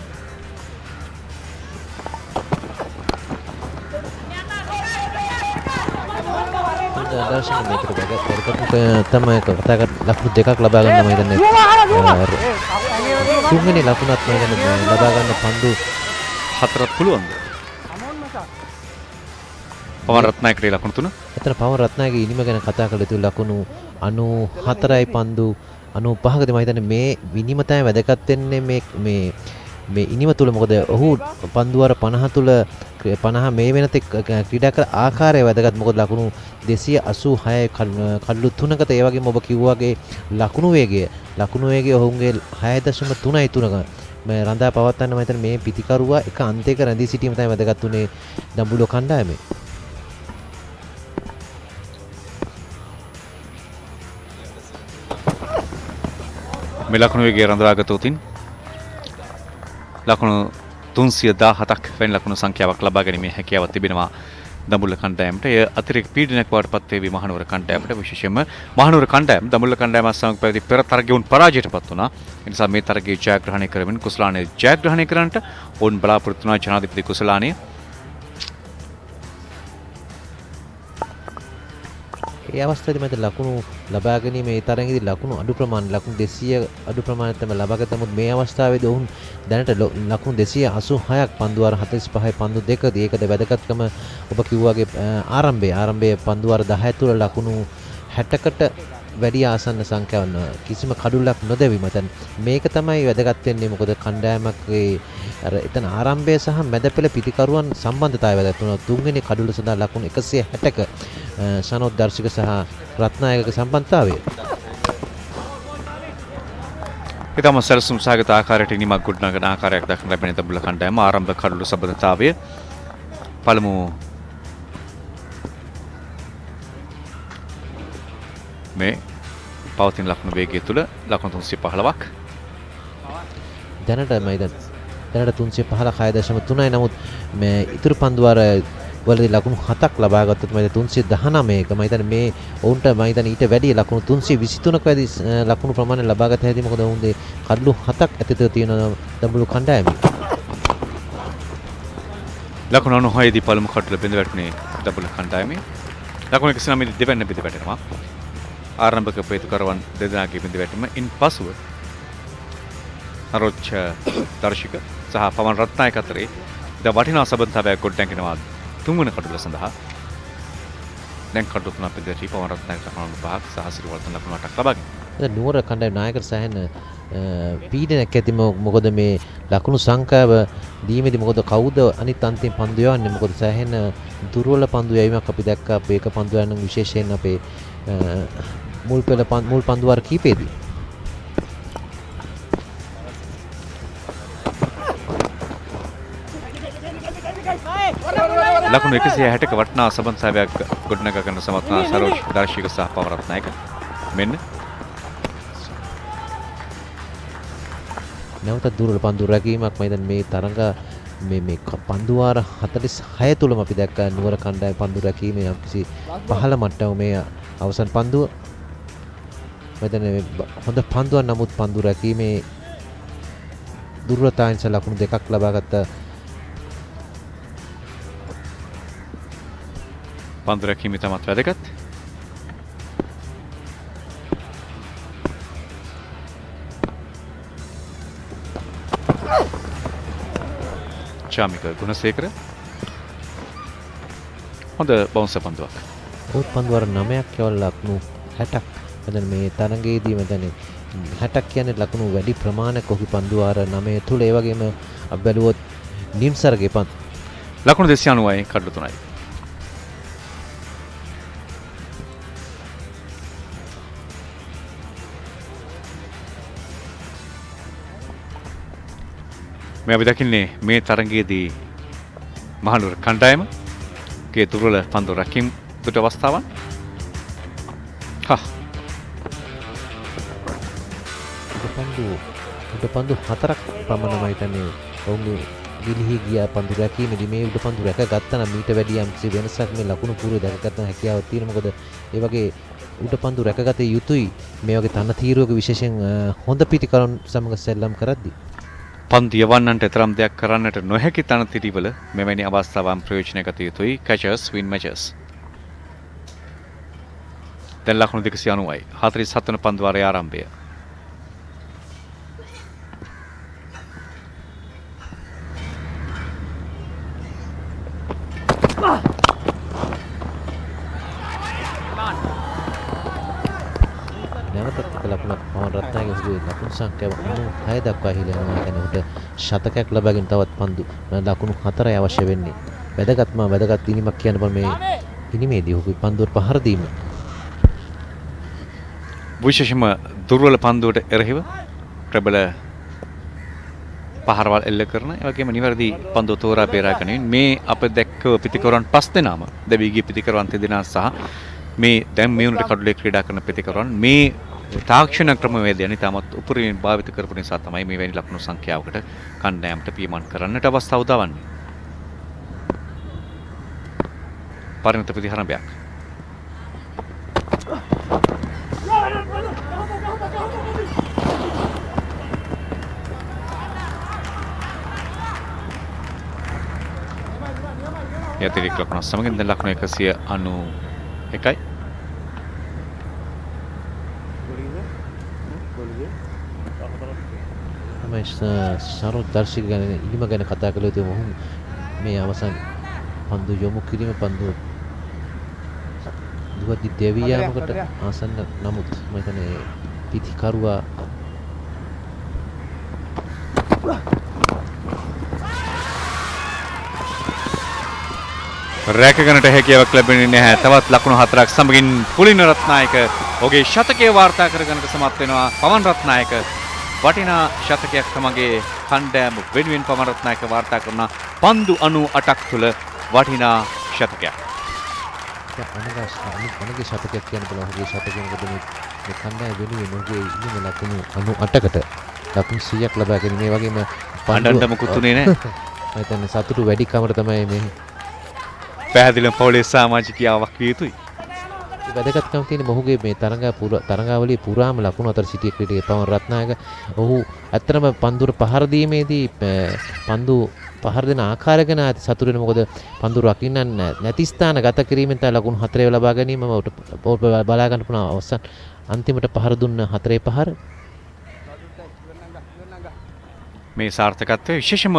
දර්ශන මේකට බගත් තමයි කතා ලකුණු දෙකක් ලබා ගන්න මම හිතන්නේ. තුන්වෙනි ලකුණත් මම හිතන්නේ ලබා ගන්න පන්දු 4ක් පුළුවන්ද? පවන් රත්නායකගේ ලකුණු 3. එතන පවන් රත්නායකගේ ඉනිම ගැන කතා කළ යුතු ලකුණු 94යි පන්දු 95කදී මම හිතන්නේ මේ විනිම තමයි වැදගත් වෙන්නේ මේ ඉනිම තුල. මොකද ඔහු පන්දුවර 50 තුල 50 මේ වෙනත ක්‍රීඩා කර ආකාරය වැදගත්. මොකද ලකුණු 286 කඩලු 3කට ඒ වගේම ඔබ කිව්වාගේ ලකුණු වේගය ඔහුගේ 6.3යි 3ක මේ රඳා පවත්වන්න මම හිතන්නේ මේ පිටිකරුවා එක අන්තයක රැඳී සිටීම තමයි වැදගත් උනේ දඹුල්ල කණ්ඩායමේ. මේ ලකුණු වේගය රඳවාගත උතින් ලකුණු 317ක් වැනි ලකුණු සංඛ්‍යාවක් ලබා ගැනීමේ හැකියාවක් තිබෙනවා දඹුල්ල කණ්ඩායමට. එය අතිරේක පීඩනයක් බවට පත් වේවි මහනුවර කණ්ඩායමට. විශේෂයෙන්ම මහනුවර කණ්ඩායම දඹුල්ල කණ්ඩායම සමග පැවති පෙර තරගයේ උන් පරාජයට පත් වුණා. ඒ නිසා මේ තරගයේ ජයග්‍රහණය කරමින් කුසලානේ ජයග්‍රහණය කරන්නට ඔවුන් බලාපොරොත්තු වුණා ජනාධිපති කුසලානේ. ඒ අවස්ථාවේදී මට ලකුණු ලබා ගැනීම ඒ තරඟේදී ලකුණු අඩු ප්‍රමාණය ලකුණු 200 අඩු ප්‍රමාණයක් තමයි ලබාගත්තේ. නමුත් මේ අවස්ථාවේදී ඔවුන් දැනට ලකුණු 286ක් පන්දු වාර 45යි පන්දු දෙකදී. ඒකද වැදගත්කම ඔබ කිව්වාගේ ආරම්භයේ පන්දු වාර 10 තුළ ලකුණු 60කට වැඩි ආසන්න සංඛ්‍යාවක් කිසිම කඩුලක් නොදැවීම. දැන් මේක තමයි වැදගත් වෙන්නේ. මොකද කණ්ඩායමකේ අර එතන ආරම්භය සහ මැද පෙළ පිටිකරුවන් සම්බන්ධතාවය වැදගත් වෙනවා. තුන්වෙනි කඩුල සඳහා ලකුණු 160ක සනෝත් දර්ශක සහ රත්නායකක සම්බන්ධතාවය. ඊටම සැලසුම් සහගත ආකාරයට ඉනිමක් ගොඩනගන ආකාරයක් දක්වන ලැබෙන දඹුල්ල කණ්ඩායම ආරම්භ කඩුළු සම්බන්ධතාවය පළමු මේ පවතින ලකුණු වේගය තුළ ලකුණු 315ක් දැනට 315 6.3යි. නමුත් මේ ඉතුරු පන්දු වාර වලදී ලකුණු 7ක් ලබා ගත්තොත් මම 319ක මම හිතන්නේ මේ ඔවුන්ට මම හිතන්නේ ඊට වැඩි ලකුණු 323ක වැඩි ලකුණු ප්‍රමාණය ලබා ගත හැකියි. මොකද ඔවුන්ගේ කඩලු 7ක් ඇතුළත තියෙන දඹුල්ල කණ්ඩායම. ලකුණු 96 දී පළමු කඩුල බිඳ වැටුනේ දඹුල්ල කණ්ඩායමේ. ලකුණු 109 දී දෙවැන්න බිඳ වැටෙනවා. ආරම්භක පේතුකරුවන් දෙදෙනාගේ බිඳ වැටීම ඉන් පසුව අරොච්ච දර්ශක සහ පවන් රත්නායක අතරේ ද වටිනා සම්බන්ධතාවයක් ගොඩනැගෙනවා තුන්වන කඩුල සඳහා. දැන් කඩුල තුනක් පිටදී පවන් රත්නායක ලකුණු 5ක් සහ සිරිවර්ධන ලකුණු 8ක් ලබාගෙන. දැන් නුවර කණ්ඩායම නායකර සෑහෙන පීඩනයක් ඇති. මොකද මේ ලකුණු සංඛ්‍යාව දීමේදී මොකද කවුද අනිත් අන්තිම පන්දු යවන්නේ? මොකද සෑහෙන දුර්වල පන්දු යැවීමක් අපි දැක්කා. මේක පන්දු යන විශේෂයෙන් අපේ මුල් පන්දු වාර කීපෙදී. ලකුණු 160ක වටිනා සම්බන්ධතාවයක් ගොඩනගා ගන්න සමත් වන සරෝජ් දර්ශක සහ පවන් රත්නායක මෙන්න නැවත දුර්වල පන්දු රැකීමක්. මම හිතන්නේ මේ තරඟ මේ පන්දු වාර 46 තුලම අපි දැක්කා නුවර කණ්ඩායම පන්දු රැකීමේ යම්කිසි පහළ මට්ටම මේ අවසන් පන්දුව. මෙතන හොඳ පන්දුවක්. නමුත් පන්දු රැකීමේ දුර්වලතාවයන් නිසා ලකුණු 2ක් ලබාගත්ත පන්දු රැකීම තමත් වැදගත්. චාමික ගුණසේකර හොඳ බවුන්ස් පන්දුවක්. ඔව් පන්දු වාර 9ක් යවල ලකුණු 60ක්. මෙතන මේ තරඟයේදී මෙතන 60ක් කියන්නේ ලකුණු වැඩි ප්‍රමාණයක් ඔහු පන්දු වාර 9 තුල. ඒ වගේම අපි බැලුවොත් නිම්සර්ගේ පන්දු ලකුණු 290යි කඩලු 3යි. මේ අපි දකින්නේ මේ තරඟයේදී මහනුවර කණ්ඩායමගේ දුර්වල පන්දු රැකීම් දුට අවස්ථාවන්. උඩ පන්දු 4ක් පමණම හිතන්නේ ඔවුන් ගිලිහි ගියා පන්දු රැකීමේදී. මේ උඩ පන්දු රැක ගත්තා නම් මීට වැඩි යම්කිසි වෙනසක් මේ ලකුණු පූර්වය දැක ගන්න හැකියාවක් තියෙනවා. මොකද ඒ වගේ උඩ පන්දු රැකගත යුතුයි මේ වගේ තන තීරුවක විශේෂයෙන් හොඳ පිටිකරුවන් සමග සෙල්ලම් කරද්දී. පන්දු යවන්නන්ට තරම් දෙයක් කරන්නට නොහැකි තනතිරිවල මෙවැනි අවස්ථාවන් ප්‍රයෝජනය ගත යුතුයි. catchers win matches. දැන් ලකුණු 290යි 47 වන පන්දු වාරයේ ආරම්භය. නැවතත් ලකුණක් පවන් රත්නායක හුදුවේ ලකුණු සංඛ්‍යාව 96 දක්වා හිලෙනවා. يعني උට ශතකයක් ලබාගෙන තවත් පන්දු ලකුණු 4යි අවශ්‍ය වෙන්නේ. වැදගත් දිනීමක් කියන්න බෑ මේ ඉනිමේදී ඔහුගේ පන්දුවට පහර දීම. විශේෂම දුර්වල පන්දුවට එරෙහිව ප්‍රබල පහරවල් එල්ල කරන ඒ වගේම නිවැරදි පන්දු තෝරා බේරා ගැනීම මේ අප දැක්ක පිටිකරුවන් 5 දෙනාම දැවි ගිය පිටිකරුවන් 3 දෙනා සහ මේ දැන් මේ උන්ට කඩුලේ ක්‍රීඩා කරන පිටිකරුවන් මේ තාක්ෂණ ක්‍රමවේදය නිතාමත් උපරිම භාවිත කරපු නිසා තමයි මේ වැනි ලකුණු සංඛ්‍යාවකට කණ්ඩායමට පියමන් කරන්නට අවස්ථාව උදාවන්නේ. පරිණත ප්‍රතිහරණයක්. යතිරික් ලකුණ සමගින් දැන් ලකුණු 191යි. තමයි සරෝජ් දර්ශක ගැන ඉනිම ගැන කතා කළ යුතු මොහු මේ අවසන් පන්දු යොමු කිරීම පන්දු දුවදි දෙවියාමකට ආසන්න නමුත් මම හිතන්නේ පිටිකරුවා රැකගන්නට හැකියාවක් ලැබෙන්නේ නැහැ. තවත් ලකුණු 4ක් සමගින් පුලින රත්නායක ඔහුගේ ශතකය වාර්තා කරගන්නට සමත් වෙනවා. පවන් රත්නායක වටිනා ශතකයක් තමගේ කණ්ඩායම වෙනුවෙන් පවන් රත්නායක වාර්තා කරන පන්දු 98ක් තුළ වටිනා ශතකයක්. අනගේ ශතකයක් කියන බල ඔහුගේ ශතකය මොකද මේ කණ්ඩායම වෙනුවෙන් ඔහුගේ ඉන්න ලකුණු 98කට ලකුණු 100ක් ලබා ගැනීම මේ වගේම පණ්ඩන්න මුකුත් උනේ නැහැ. මම හිතන්නේ සතුටු වැඩි කමර තමයි මේ පැහැදිලිව පවුලේ සමාජිකයාවක් විය යුතුයි. වැදගත්කම තියෙන මොහුගේ මේ තරඟාවලියේ පුරාම ලකුණු අතර සිටිය ක්‍රීඩකයෙක් පවන් රත්නායක. ඔහු ඇත්තටම පන්දුර පහර දීමේදී පන්දු පහර දෙන ආකාරය ගැන සතුටු වෙන මොකද පන්දු රකින්න නැති ස්ථාන ගත කිරීමෙන් තමයි ලකුණු 4 ලබා ගැනීමම බලා ගන්න පුළුවන් අවසන් අන්තිමට පහර දුන්න 4 පහර මේ සාර්ථකත්වය විශේෂම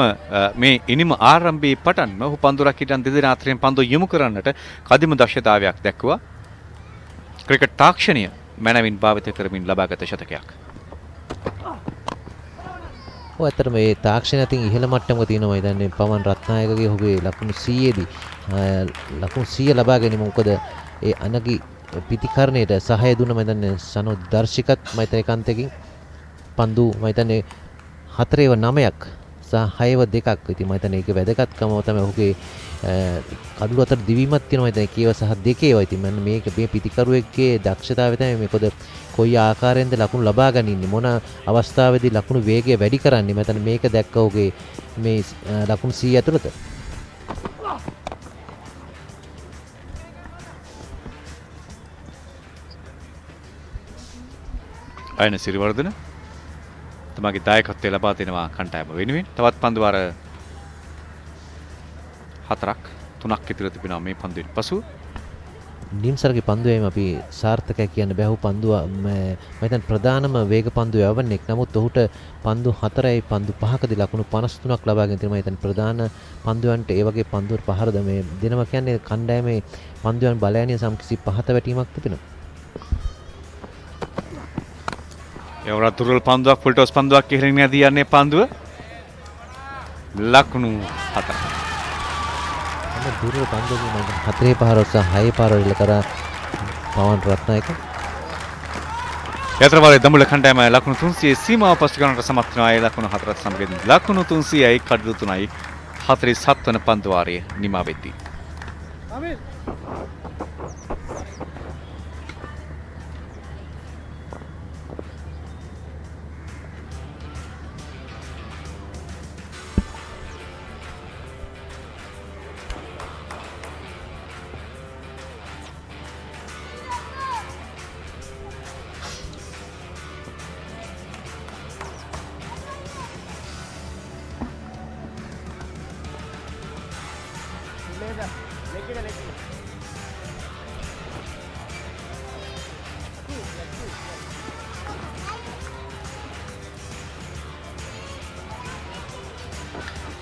මේ ඉනිම ආරම්භයේ පටන්ම ඔහු පන්දු රකින්න දෙදෙනා අතරින් පන්දු යොමු කරන්නට කදිම දක්ෂතාවයක් දැක්වුවා. ක්‍රිකට් තාක්ෂණය මනවින් භාවිත කරමින් ලබාගත ශතකයක්. ඔව් ඇත්තටම මේ තාක්ෂණය අතින් ඉහළ මට්ටමක තියෙනවා. මම හිතන්නේ පවන් රත්නායකගේ ඔහුගේ ලකුණු 100දී ලකුණු 100 ලබා ගැනීම මොකද ඒ අනගි පිටිකරණයට සහාය දුන්න මම හිතන්නේ සනෝජ් දර්ශකත් මම හිතන්නේ ඒකාන්තයෙන් පන්දු මම හිතන්නේ 4-9ක් සහ 6-2ක්. ඉතින් මම හිතන්නේ ඒක වැදගත්කම තමයි ඔහුගේ කඩළු අතර දිවීමක් තියෙනවා. මම හිතන්නේ කීව සහ දෙකේවා. ඉතින් මම මේක මේ පිටිකරුවෙක්ගේ දක්ෂතාවය තමයි මේකද කොයි ආකාරයෙන්ද ලකුණු ලබා ගනින්නේ මොන අවස්ථාවේදී ලකුණු වේගය වැඩි කරන්නේ. මම හිතන්නේ මේක දැක්ක ඔහුගේ මේ ලකුණු 100 ඇතුළත. අයන සිරිවර්ධන තමගේ දායකත්වය ලබා දෙනවා කණ්ඩායම වෙනුවෙන්. තවත් පන්දු වාර 3ක් ඉතිරි තිබෙනවා මේ පන්දුවෙන් පසු. නිම්සරගේ පන්දුවේම අපි සාර්ථකයි කියන්න බෑ. ඔහු පන්දුව මම හිතන්නේ ප්‍රධානම වේග පන්දු යවන්නෙක්. නමුත් ඔහුට පන්දු 4යි පන්දු 5කදී ලකුණු 53ක් ලබාගෙන තියෙනවා. මම හිතන්නේ ප්‍රධාන පන්දුවන්ට ඒ වගේ පන්දුවට පහරද මේ දෙනවා කියන්නේ කණ්ඩායමේ පන්දුවන් බලයන්‍ය සම්කිසි පහත වැටීමක් තිබෙනවා. එවරත් දුර්වල පන්දුවක් ෆුල්ටොස් පන්දුවක් ඉහළින් යදී යන්නේ පන්දුව ලකුණු 4. දුර්වල පන්දුවකින් මම 4 පහර සහ 6 පහර ඉල කරා පවන් රත්නායක. යතරවලේ දඹුල්ල කණ්ඩායම ලකුණු 300 සීමාව පසු කරන්නට සමත් වෙනවා. ඒ ලකුණු 4ත් සමගින් ලකුණු 300යි කඩළු 3යි 47 වන පන්දු වාරයේ නිමා වෙද්දී.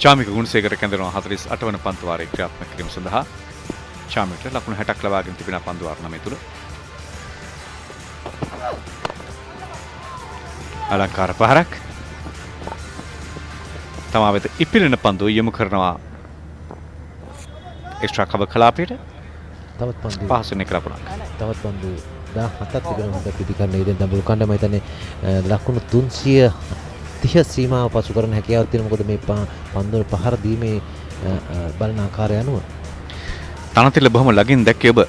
චාමික ගුණසේකර කැඳවන 48 වන පන්දු වාරයේ ක්‍රියාත්මක කිරීම සඳහා චාමිකට ලකුණු 60ක් ලබාගෙන තිබෙන පන්දු වාර 9 තුල අලංකාර පහරක් තමා වෙත ඉපිලෙන පන්දු යොමු කරනවා එක්ස්ට්‍රා කවර් කලාපයට. තවත් පන්දු පහසුවෙන් එක ලකුණක්. තවත් පන්දු 17ක් තිබෙනවා. හොඳ පිටිකරණය ඉතින් දඹුල්ල කණ්ඩායම හිතන්නේ ලකුණු 330 සීමාව පසු කරන හැකියාවක් තියෙනවා. මොකද මේ පන්දුවල පහර දීමේ බලන ආකාරය අනුව තනතිල බොහොම ළඟින් දැක්කේ ඔබ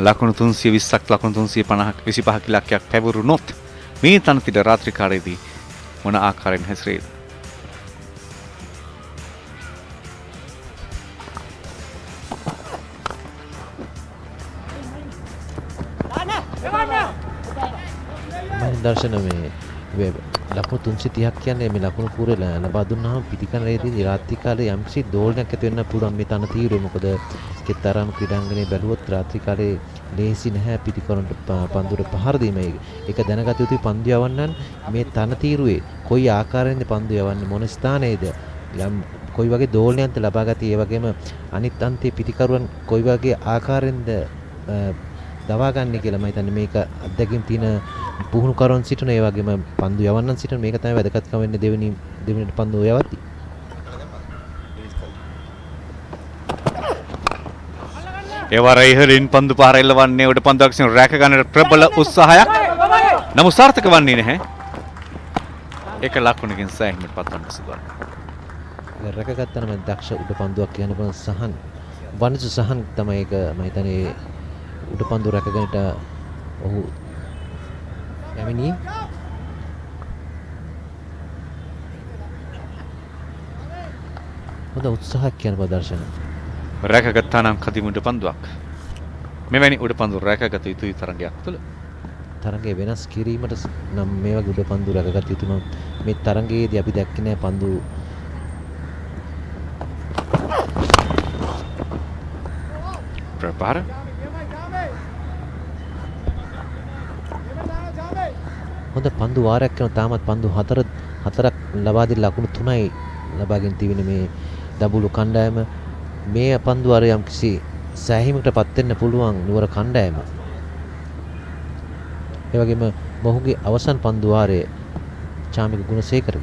ලකුණු 320ක් ලකුණු 350ක් 25ක ඉලක්කයක් පැවරුනොත් මේ තනතිල රාත්‍රී කාලයේදී මොන ආකාරයෙන් හැසිරෙයිද? දර්ශන මේ ලකුණු 330ක් කියන්නේ මේ ලකුණු පුරේ ලබා දුන්නාම පිටිකරණයේදී රාත්‍රී කාලේ යම්කිසි දෝලනයක් ඇති වෙන්න පුළුවන් මේ තන තීරය. මොකද විකෙත් තරම් ක්‍රීඩාංගණයේ බැලුවොත් රාත්‍රී කාලේ ලේසි නැහැ පිටිකරන්ට පන්දුර පහර දීම. ඒක දැනගත යුතුයි. පන්දු යවන්නන් මේ තනතිරුවේ කොයි ආකාරයෙන්ද පන්දු යවන්නේ, මොන ස්ථානයේද, යම් කොයි වගේ දෝලනයක්ද ලබා ගත්තේ, ඒ වගේම අනිත් අන්තයේ පිටිකරුවන් කොයි වගේ ආකාරයෙන්ද දවා ගන්න කියලා මම හිතන්නේ මේක අත්දැකීම් තියෙන පුහුණු කරන සිටින ඒ වගේම පන්දු යවන්නන් සිටින මේක තමයි වැදගත්කම වෙන්නේ දෙවෙනිට පන්දු යවද්දී. එවර ඉහළින් පන්දු පාර එල්ලවන්නේ උඩ පන්දුවක් සින් රැක ගන්නට ප්‍රබල උත්සාහයක්. නමුත් සාර්ථක වන්නේ නැහැ. ඒක ලකුණකින් සෑහීමට පත්වන්න සිදුවන. රැකගත්තම දක්ෂ උඩ පන්දුවක් කියන බව සහන් වනිසු සහන් තමයි ඒක මම හිතන්නේ උඩ පන්දු රැකගන්නට ඔහු යමිනී. හොඳ උත්සාහයක් කියන බව දර්ශන. රැකගත්තා නම් කදිම උඩ පන්දුවක්. මෙවැනි උඩ පන්දු රැකගත යුතුයි තරගයක් තුළ. තරගය වෙනස් කිරීමට නම් මේ වගේ උඩ පන්දු රැකගත යුතුම. මේ තරගයේදී අපි දැක්කේ නෑ පන්දු ප්‍රපාර හොඳ පන්දු වාරයක් කරන තාමත් පන්දු හතරක් ලබා දී ලකුණු 3යි ලබාගෙන තිබෙන මේ දඹුල්ල කණ්ඩායම. මේ පන්දු වාරය යම් කිසි සෑහීමකටපත් වෙන්න පුළුවන් නුවර කණ්ඩායම. ඒ වගේම මොහුගේ අවසන් පන්දු වාරයේ චාමික ගුණසේකර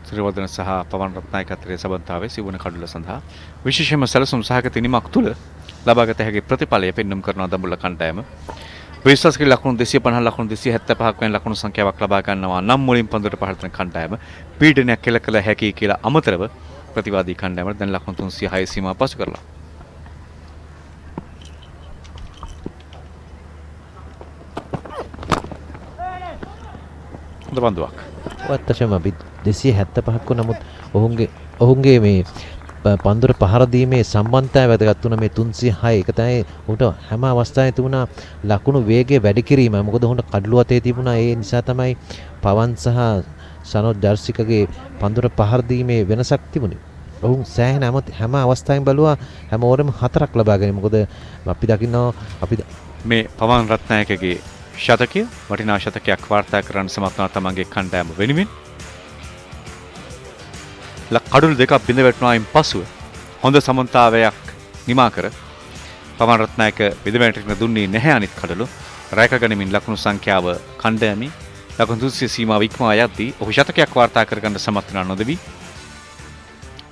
ත්‍රිවර්ධන සහ පවන් රත්නායක අතරේ සබඳතාවේ සිවුන කඩුල සඳහා විශේෂයෙන්ම සැලසුම් සහගත නිමක් තුළ ලබාගත හැකි ප්‍රතිඵලය පෙන්눔 කරන දඹුල්ල කණ්ඩායම විශ්වාසකී ලකුණු 250 ලකුණු 275ක් වෙන ලකුණු සංඛ්‍යාවක් ලබා ගන්නවා නම් මුලින් පන්දුවට පහර දෙන කණ්ඩායම පීඩනයක් කෙල කළ හැකි කියලා අමතරව ප්‍රතිවාදී කණ්ඩායමට දැන් ලකුණු 306 සීමාව පසු කරලා හොඳ පන්දුවක්. වත්තශම අපි 275ක් නමුත් ඔහුගේ මේ පන්දුර පහර දීමේ සම්බන්ධතාවය වැදගත් වුණා මේ 306. ඒක තමයි උට හැම අවස්ථාවෙම තිබුණා ලකුණු වේගය වැඩි කිරීම. මොකද උහුට කඩළු අතේ තිබුණා. ඒ නිසා තමයි පවන් සහ සනෝජ් දර්ශිකගේ පන්දුර පහර දීමේ වෙනසක් තිබුණේ. ඔවුන් සෑහෙන හැම අවස්ථාවෙම බලුවා හැම ඕරෙම 4ක් ලබා ගැනීම. මොකද අපි දකින්නවා අපි මේ පවන් රත්නායකගේ ශතකය වටිනා ශතකයක් වාර්තා කරන්න සමත් වුණා තමන්ගේ කණ්ඩායම වෙනුවෙන්. කඩුළු දෙකක් බිඳ වැටුණායින් පසුව හොඳ සමන්තාවයක් නිමා කර පවන් රත්නායක බිඳවැටෙන්න දුන්නේ නැහැ අනිත් කඩුළු. රැක ගනිමින් ලකුණු සංඛ්‍යාව කණ්ඩායමේ ලකුණු 200 සීමාව ඉක්මවා යද්දී ඔහු ශතකයක් වාර්තා කරගන්න සමත් වුණා නොදෙවි.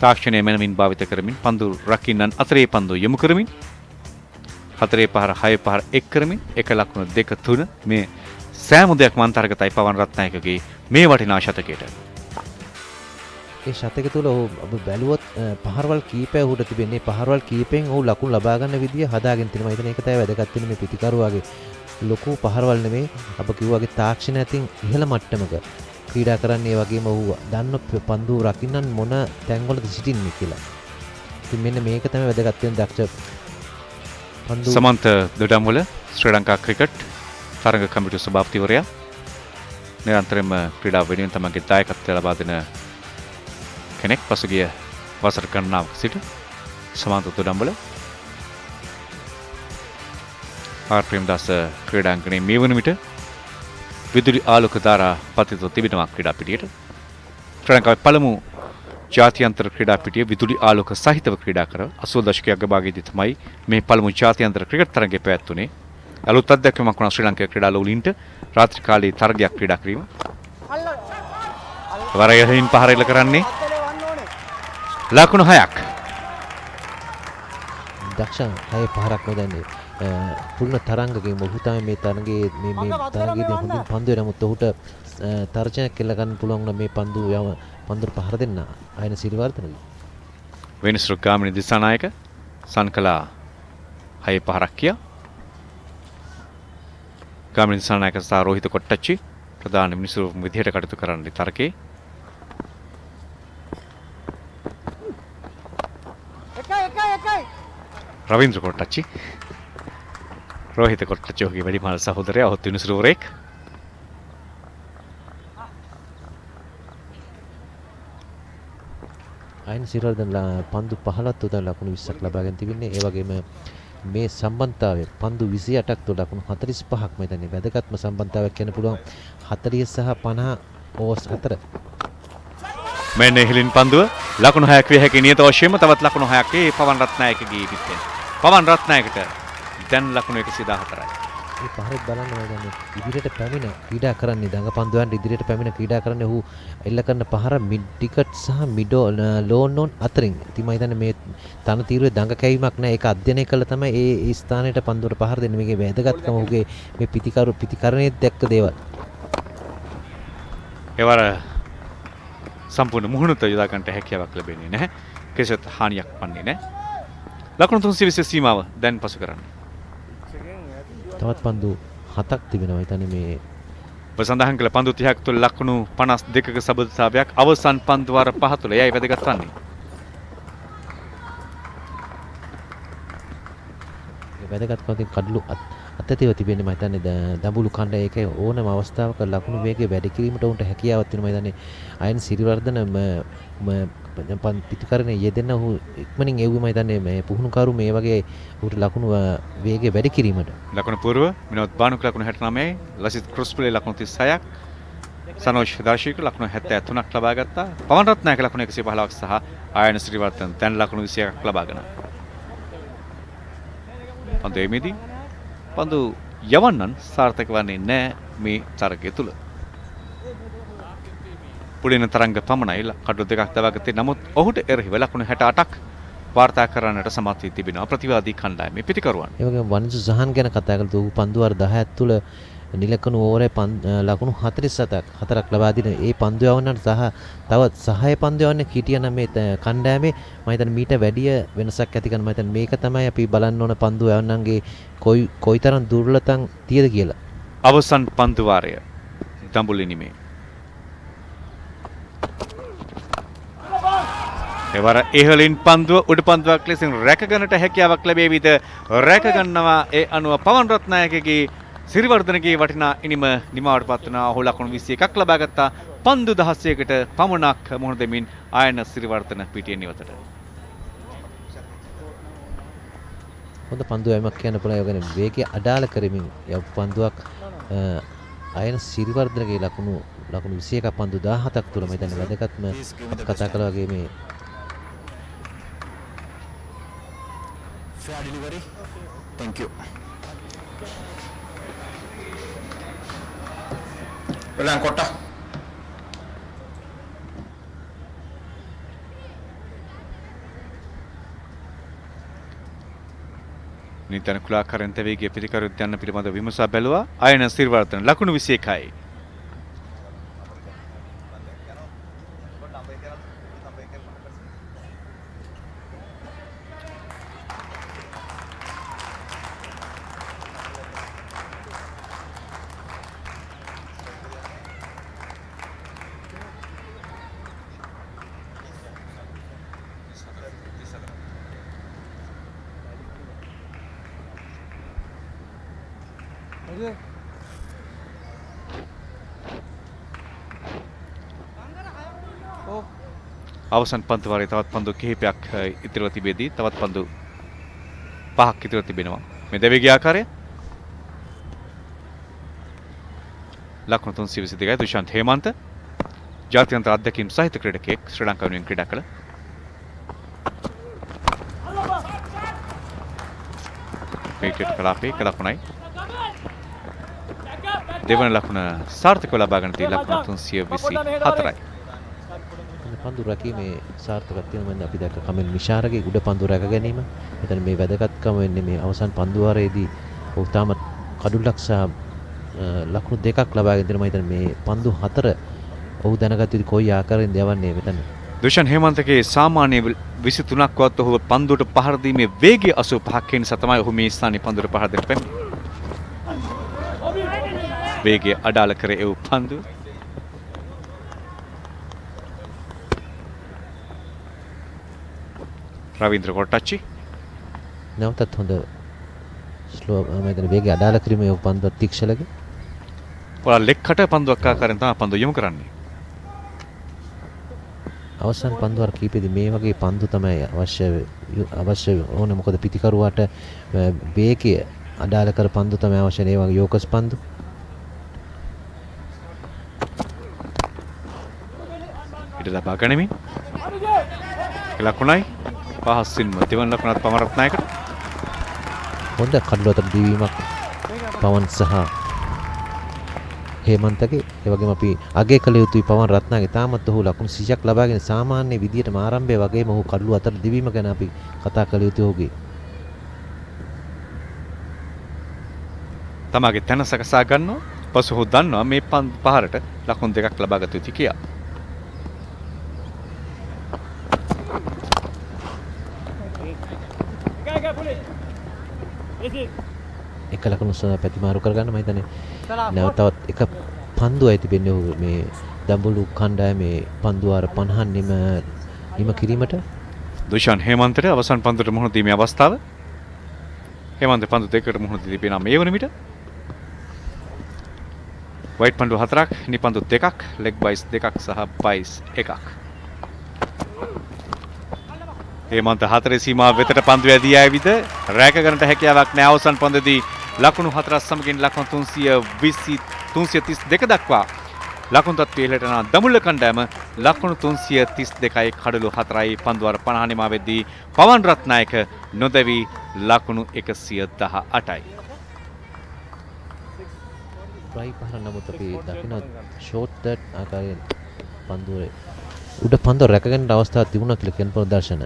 තාක්ෂණය මනමින් භාවිත කරමින් පන්දු රකින්නන් අතරේ පන්දු යොමු කරමින් 4 පහර 6 පහර 1 කරමින් 1 ලකුණු 2 3 මේ සෑම දෙයක්ම අන්තර්ගතයි පවන් රත්නායකගේ මේ වටිනා ශතකයට. ඒ ශතක තුළ ඔහු බැලුවොත් පහරවල් කීපය ඔහුට තිබෙන්නේ. පහරවල් කීපෙන් ඔහු ලකුණු ලබා ගන්න විදිය හදාගෙන තිනවා. ඉතින් ඒක තමයි වැදගත් වෙන්නේ මේ පිටිකරුවාගේ ලොකු පහරවල් නෙමෙයි. අප කිව්වාගේ තාක්ෂණ ඇතින් ඉහළ මට්ටමක ක්‍රීඩා කරන්නේ. ඒ වගේම ඔහු දන්න පන්දු රකින්නන් මොන තැන්වලද සිටින්නේ කියලා. ඉතින් මෙන්න මේක තමයි වැදගත් වෙන දක්ෂ පන්දු. සමන්ත දොඩම්වල ශ්‍රී ලංකා ක්‍රිකට් තරග කමිටු සභාපතිවරයා නිරන්තරයෙන්ම ක්‍රීඩාව වෙනුවෙන් තමන්ගේ දායකත්වය ලබා දෙන කෙනෙක්. පසුගිය වසර ගණනාවක සිට සමන්ත දොඩම්වල ආර්.ප්‍රේමදාස ක්‍රීඩාංගණයේ මේ වන විට විදුලි ආලෝක ධාරා පතිතව තිබෙනවා ක්‍රීඩා පිටියට. ශ්‍රී ලංකාවේ පළමු ජාත්‍යන්තර ක්‍රීඩා පිටිය විදුලි ආලෝක සහිතව ක්‍රීඩා කර 80 දශකයේ අගභාගයේදී තමයි මේ පළමු ජාත්‍යන්තර ක්‍රිකට් තරගය පැවැත්වුණේ. අලුත් අත්දැකීමක් වුණා ශ්‍රී ලංකාවේ ක්‍රීඩා ලෝලීන්ට රාත්‍රී කාලයේ තරගයක් ක්‍රීඩා කිරීම. වරයහින් පහර එල්ල කරන්නේ ලකුණු 6ක්. දක්ෂ 6 පහරක් නොදන්නේ පුල්න තරංගකේ මොහු තමයි මේ තරගයේ මේ තරගයේදී හොඳින් පන්දු වෙනමුත් ඔහුට තර්ජනයක් කෙල්ල ගන්න පුළුවන් නම් මේ පන්දුර පහර දෙන්න ආයන සිරිවර්ධනගේ වෙනස්රු ගාමිණී දිසානායක සංකලා 6 පහරක් කියා. ගාමිණී දිසානායක සහ රෝහිත කොට්ටච්චි ප්‍රධාන මිනිසුරු විදිහට කටයුතු කරන්න තරකේ රවීන්ද්‍ර කොට්ටච්චි රෝහිත කොට්ටච්චි ඔහුගේ වැඩිමහල් සහෝදරයා ඔහුත් විනිසුරුවරයෙක්. අයින් සිරවර්ධන පන්දු 15ක් තුන ලකුණු 20ක් ලබාගෙන තිබෙන්නේ. ඒ වගේම මේ සම්බන්ධතාවය පන්දු 28ක් තුන ලකුණු 45ක් මෙතන වැදගත්ම සම්බන්ධතාවයක් කියන්න පුළුවන්. 40 සහ 50 ඕවර්ස් අතර. මෙන්න හිලින් පන්දුව ලකුණු 6ක් විය හැකි නියත වශයෙන්ම තවත් ලකුණු 6ක් ඒ පවන් රත්නායකගේ පිටෙන්. පවන් රත්නායකට දැන් ලකුණු 114යි. මේ පහරෙත් බලන්න ඕනේ ඉදිරියට පැමිණ ක්‍රීඩා කරන්නේ දඟ පන්දුවන්ට ඉදිරියට පැමිණ ක්‍රීඩා කරන්නේ ඔහු එල්ල කරන පහර මිඩ් ටිකට් සහ මිඩ් ලෝන් ඔන් අතරින්. ඉතින් මම හිතන්නේ මේ තන තීරුවේ දඟ කැවීමක් නැහැ. ඒක අධ්‍යයනය කළා තමයි ඒ ස්ථානයට පන්දුවට පහර දෙන්නේ. මේකේ වැදගත්කම ඔහුගේ මේ පිටිකරණයේ දැක්ක දේවල්. ඒවර සම්පූර්ණ මුහුණත යොදා ගන්නට හැකියාවක් ලැබෙන්නේ නැහැ. කෙසෙත් හානියක් වන්නේ නැහැ. ලකුණු 320 සීමාව දැන් පසු කරන්න. තවත් පන්දු 7ක් තිබෙනවා. හිතන්නේ මේ ඔබ සඳහන් කළ පන්දු 30ක් තුළ ලකුණු 52ක සබඳතාවයක් අවසන් පන්දු වාර 5 තුළ එයයි වැදගත් වන්නේ. ඒ වැදගත්කම තියෙන කඩලු අත්‍යතිව තිබෙන්නේ මම හිතන්නේ දඹුලු කණ්ඩ ඒකේ ඕනම අවස්ථාවක ලකුණු වේගය වැඩි කිරීමට උන්ට හැකියාවක් තියෙනවා. මම හිතන්නේ අයන් සිරිවර්ධන පිටිකරණයේ යෙදෙන ඔහු ඉක්මනින් එව්වේ මම හිතන්නේ මේ පුහුණුකරු මේ වගේ උට ලකුණු වේගය වැඩි කිරීමට. ලකුණු పూర్ව විනෝද් බානුක ලකුණු 69යි, ලසිත් ක්‍රොස්පලේ ලකුණු 36ක්, සනෝජ් දාශික ලකුණු 73ක් ලබා ගත්තා. පවන් රත්නායක ලකුණු 115ක් සහ ආයන ශ්‍රීවර්ධන දැන් ලකුණු 21ක් ලබාගෙන. පන්දු එමෙදී පන්දු යවන්නන් සාර්ථක වන්නේ නැහැ මේ තරගය තුල. පුලින තරංග පමණයි කඩු දෙකක් දවාගත්තේ. නමුත් ඔහුට එරෙහිව ලකුණු 68ක් වාර්තා කරන්නට සමත් වී තිබෙනවා ප්‍රතිවාදී කණ්ඩායමේ පිටිකරුවන්. ඒ වගේම වනිසු සහන් ගැන කතා කළොත් ඔහු පන්දු වාර 10ක් තුල නිලකණු ඕවරේ ලකුණු 47ක් ලබා දින ඒ පන්දු යවන්නට සහ තවත් සහාය පන්දු යවන්න හිටියනම් මේ කණ්ඩායමේ මම හිතන්නේ මීට වැඩිය වෙනසක් ඇති කරන මම හිතන්නේ මේක තමයි අපි බලන්න ඕන පන්දු යවන්නන්ගේ කොයිතරම් දුර්වලතම් තියද කියලා. අවසන් පන්දු වාරය දඹුල්ලිනිමේ. එවර ඉහළින් පන්දුව උඩ පන්දුවක් ලෙසින් රැකගන්නට හැකියාවක් ලැබෙවිද? රැකගන්නවා. ඒ අනුව පවන් රත්නායකගේ සිරිවර්ධනගේ වටිනා ඉනිම නිමාවට පත් වුණා. ඔහු ලකුණු 21ක් ලබා ගත්තා. පන්දු 16කට පමණක් මුහුණ දෙමින් ආයන සිරිවර්ධන පිටියෙන් ඉවතට. හොඳ පන්දු යෑමක් කියන්න පුළුවන්. ඒ කියන්නේ වේගය අඩාල කරමින් යව් පන්දුවක් ආයන සිරිවර්ධනගේ ලකුණු 21ක් පන්දු 17ක් තුල මම හිතන්නේ වැදගත්ම කතා කළා වගේ මේ fair delivery. Thank you. Welang kota. නිතන කුලාකරන්ත වේගයේ පිටිකරු යන පිළිබඳ විමසා බැලුවා. ආයන සිරිවර්ධන ලකුණු 21යි. අවසන් පන්දු වාරයේ තවත් පන්දු කිහිපයක් ඉතිරිව තිබෙදී තවත් පන්දු 5ක් ඉතිරිව තිබෙනවා. මේ දෙවිගේ ආකාරය ලකුණු 322යි. දුෂාන්ත් හේමන්ත ජාත්‍යන්තර අධ්‍යක්ෂින් සහිත ක්‍රීඩකයෙක් ශ්‍රී ලංකාව වෙනුවෙන් ක්‍රීඩා කළ ක්‍රිකට් කලාපයේ ලකුණයි. දෙවන ලකුණ සාර්ථකව ලබා ගන්න තියෙන ලකුණු 324යි. පන්දු රැකීමේ සාර්ථකත්වය මම අපි දැක්ක කමෙන් මිෂාරගේ උඩ පන්දු රැක ගැනීම. එතන මේ වැදගත්කම වෙන්නේ මේ අවසන් පන්දු වාරයේදී ඔහු තාම කඩුල්ලක් සහ ලකුණු දෙකක් ලබාගෙන දෙනවා. මම මේ පන්දු 4 ඔහු දැනගත යුතු කොයි ආකාරයෙන්ද යවන්නේ මෙතන. දුෂාන් හේමන්තගේ සාමාන්‍ය 23ක් වත් ඔහු පන්දුවට පහර දීමේ වේගය 85ක් වෙන නිසා තමයි ඔහු මේ ස්ථානයේ පන්දුවට පහර දෙන්න පැමිණෙන්නේ. වේගය අඩාල කර එව් පන්දු රවීන්ද්‍ර කොට්ටච්චි නැවතත් හොඳ ස්ලෝ මම හිතන්නේ වේගය අඩාල කිරීමේ පන්දුව තීක්ෂණලගේ. ඔයාලා ලෙක්කට පන්දුවක් ආකාරයෙන් තමයි පන්දුව යොමු කරන්නේ. අවසන් පන්දු වල කීපෙදි මේ වගේ පන්දු තමයි අවශ්‍ය ඕනේ. මොකද පිටිකරුවාට වේගය අඩාල කර පන්දු තමයි අවශ්‍ය. ඒ වගේ යෝකස් පන්දු. ඊට ලබා ගනිමින් ලකුණයි පහස්සින්ම දෙවන ලකුණත් පවන් රත්නායකට. හොඳ කඩළු අතර දිවීමක් පවන් සහ හේමන්තගේ. ඒ වගේම අපි අගය කළ යුතුයි පවන් රත්නාගේ. තාමත් ඔහු ලකුණු 100ක් ලබාගෙන සාමාන්‍ය විදියටම ආරම්භය වගේම ඔහු කඩළු අතර දිවීම ගැන අපි කතා කළ යුතුයි ඔහුගේ. තමාගේ තැන සකසා ගන්නවා. පසු ඔහු දන්නවා මේ පහරට ලකුණු දෙකක් ලබා ගත යුතුයි කියලා. එක ලකුණු සහ පැතිමාරු කරගන්න මම හිතන්නේ නැවතත් එක පන්දුවයි තිබෙන්නේ ඔහු මේ දඹුලු කණ්ඩායමේ පන්දු වාර 50 නිම කිරීමට. දුෂාන් හේමන්තට අවසන් පන්දුවට මුහුණ දීමේ අවස්ථාව. හේමන්ත පන්දු දෙකකට මුහුණ දී තිබෙනා මේ වන විට. වයිට් පන්දු 4ක්, නිපන්දු 2ක්, ලෙග් බයිස් 2ක් සහ බයිස් 1ක්. හේමන්ත 4 සීමාව වෙතට පන්දු ඇදී ආවිද රැක ගන්නට හැකියාවක් නැහැ. අවසන් පන්දුවේදී ලකුණු 4ක් සමගින් ලකුණු 332 දක්වා ලකුණු තත්ත්වයේ ඉහළට යන දඹුල්ල කණ්ඩායම ලකුණු 332යි කඩලු 4යි පන්දු වාර 50 නිමාවෙද්දී පවන් රත්නායක නොදැවි ලකුණු 118යි. ට්‍රයි පහර නමුත් අපි දකින ෂෝට් දට් ආකාරයෙන් පන්දුවේ උඩ පන්දුව රැකගන්න අවස්ථාවක් තිබුණා කියලා කියන ප්‍රදර්ශන.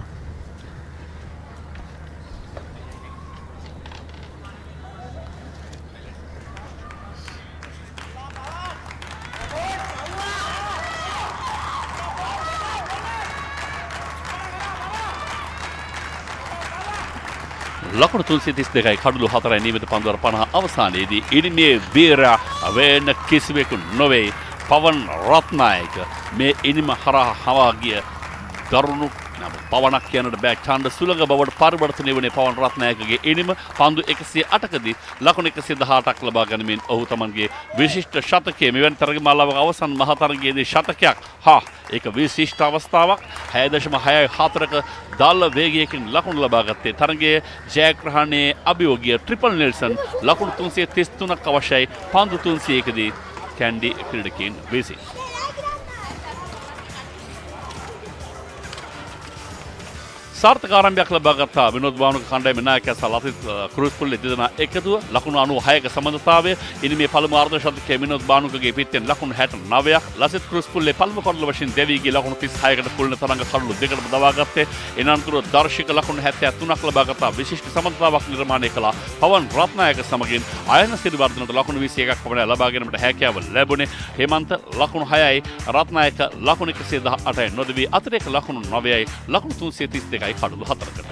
ලකුණු 332යි කඩලු 4යි නියමිත පන්දු වර 50 අවසානයේදී ඉනිමේ බීරා වෙන කිසිවෙකු නොවේ පවන් රත්නායක මේ ඉනිම හරහා හවා ගිය දරුණු පවණක් කියනට බෑ ඡන්ද සුලඟ බවට පරිවර්තනය වුණේ පවන් රත්නායකගේ ඉනිම පන්දු 108කදී ලකුණු 118ක් ලබා ගනිමින් ඔහු තමන්ගේ විශිෂ්ට ශතකයේ මෙවැනි තරගමාලාවක අවසන් මහ තරගයේදී ශතකයක් ඒක විශිෂ්ට අවස්ථාවක් 6.64ක දාල වේගයකින් ලකුණු ලබා ගත්තේ තරගයේ ජයග්‍රහණයේ අභියෝගය ට්‍රිපල් නෙල්සන් ලකුණු 333ක් අවශ්‍යයි පන්දු 301දී කැන්ඩි ක්‍රීඩකයන් විසින්. සාර්ථක ආරම්භයක් ලබා ගත්තා විනෝද් බානුක කණ්ඩායමේ නායකයා සහ ලසිත් ක්‍රූස් පුල්ලේ දෙදෙනා එකතුව ලකුණු 96ක සමනතාවය. ඉනි මේ පළමු අර්ධ ශතකයේ විනෝද් බානුකගේ පිටින් ලකුණු 69ක් ලසිත් ක්‍රූස් පුල්ලේ පළමු කඩල වශයෙන් දෙවි ගිය ලකුණු 36කට පුල්න තරඟ කඩලු දෙකටම දවා ගත්තේ. එනන්තුරු දර්ශික ලකුණු 73ක් ලබා ගත්තා. විශිෂ්ට සමනතාවක් නිර්මාණය කළා පවන් රත්නායක සමගින් අයන සිරිවර්ධනට ලකුණු 21ක් පමණ ලබා ගැනීමට හැකියාව ලැබුණේ. හේමන්ත ලකුණු 6යි රත්නායක ලකුණු 118යි නොදවි අතරේක ලකුණු 9යි ලකුණු 332යි කඩලු 4කට.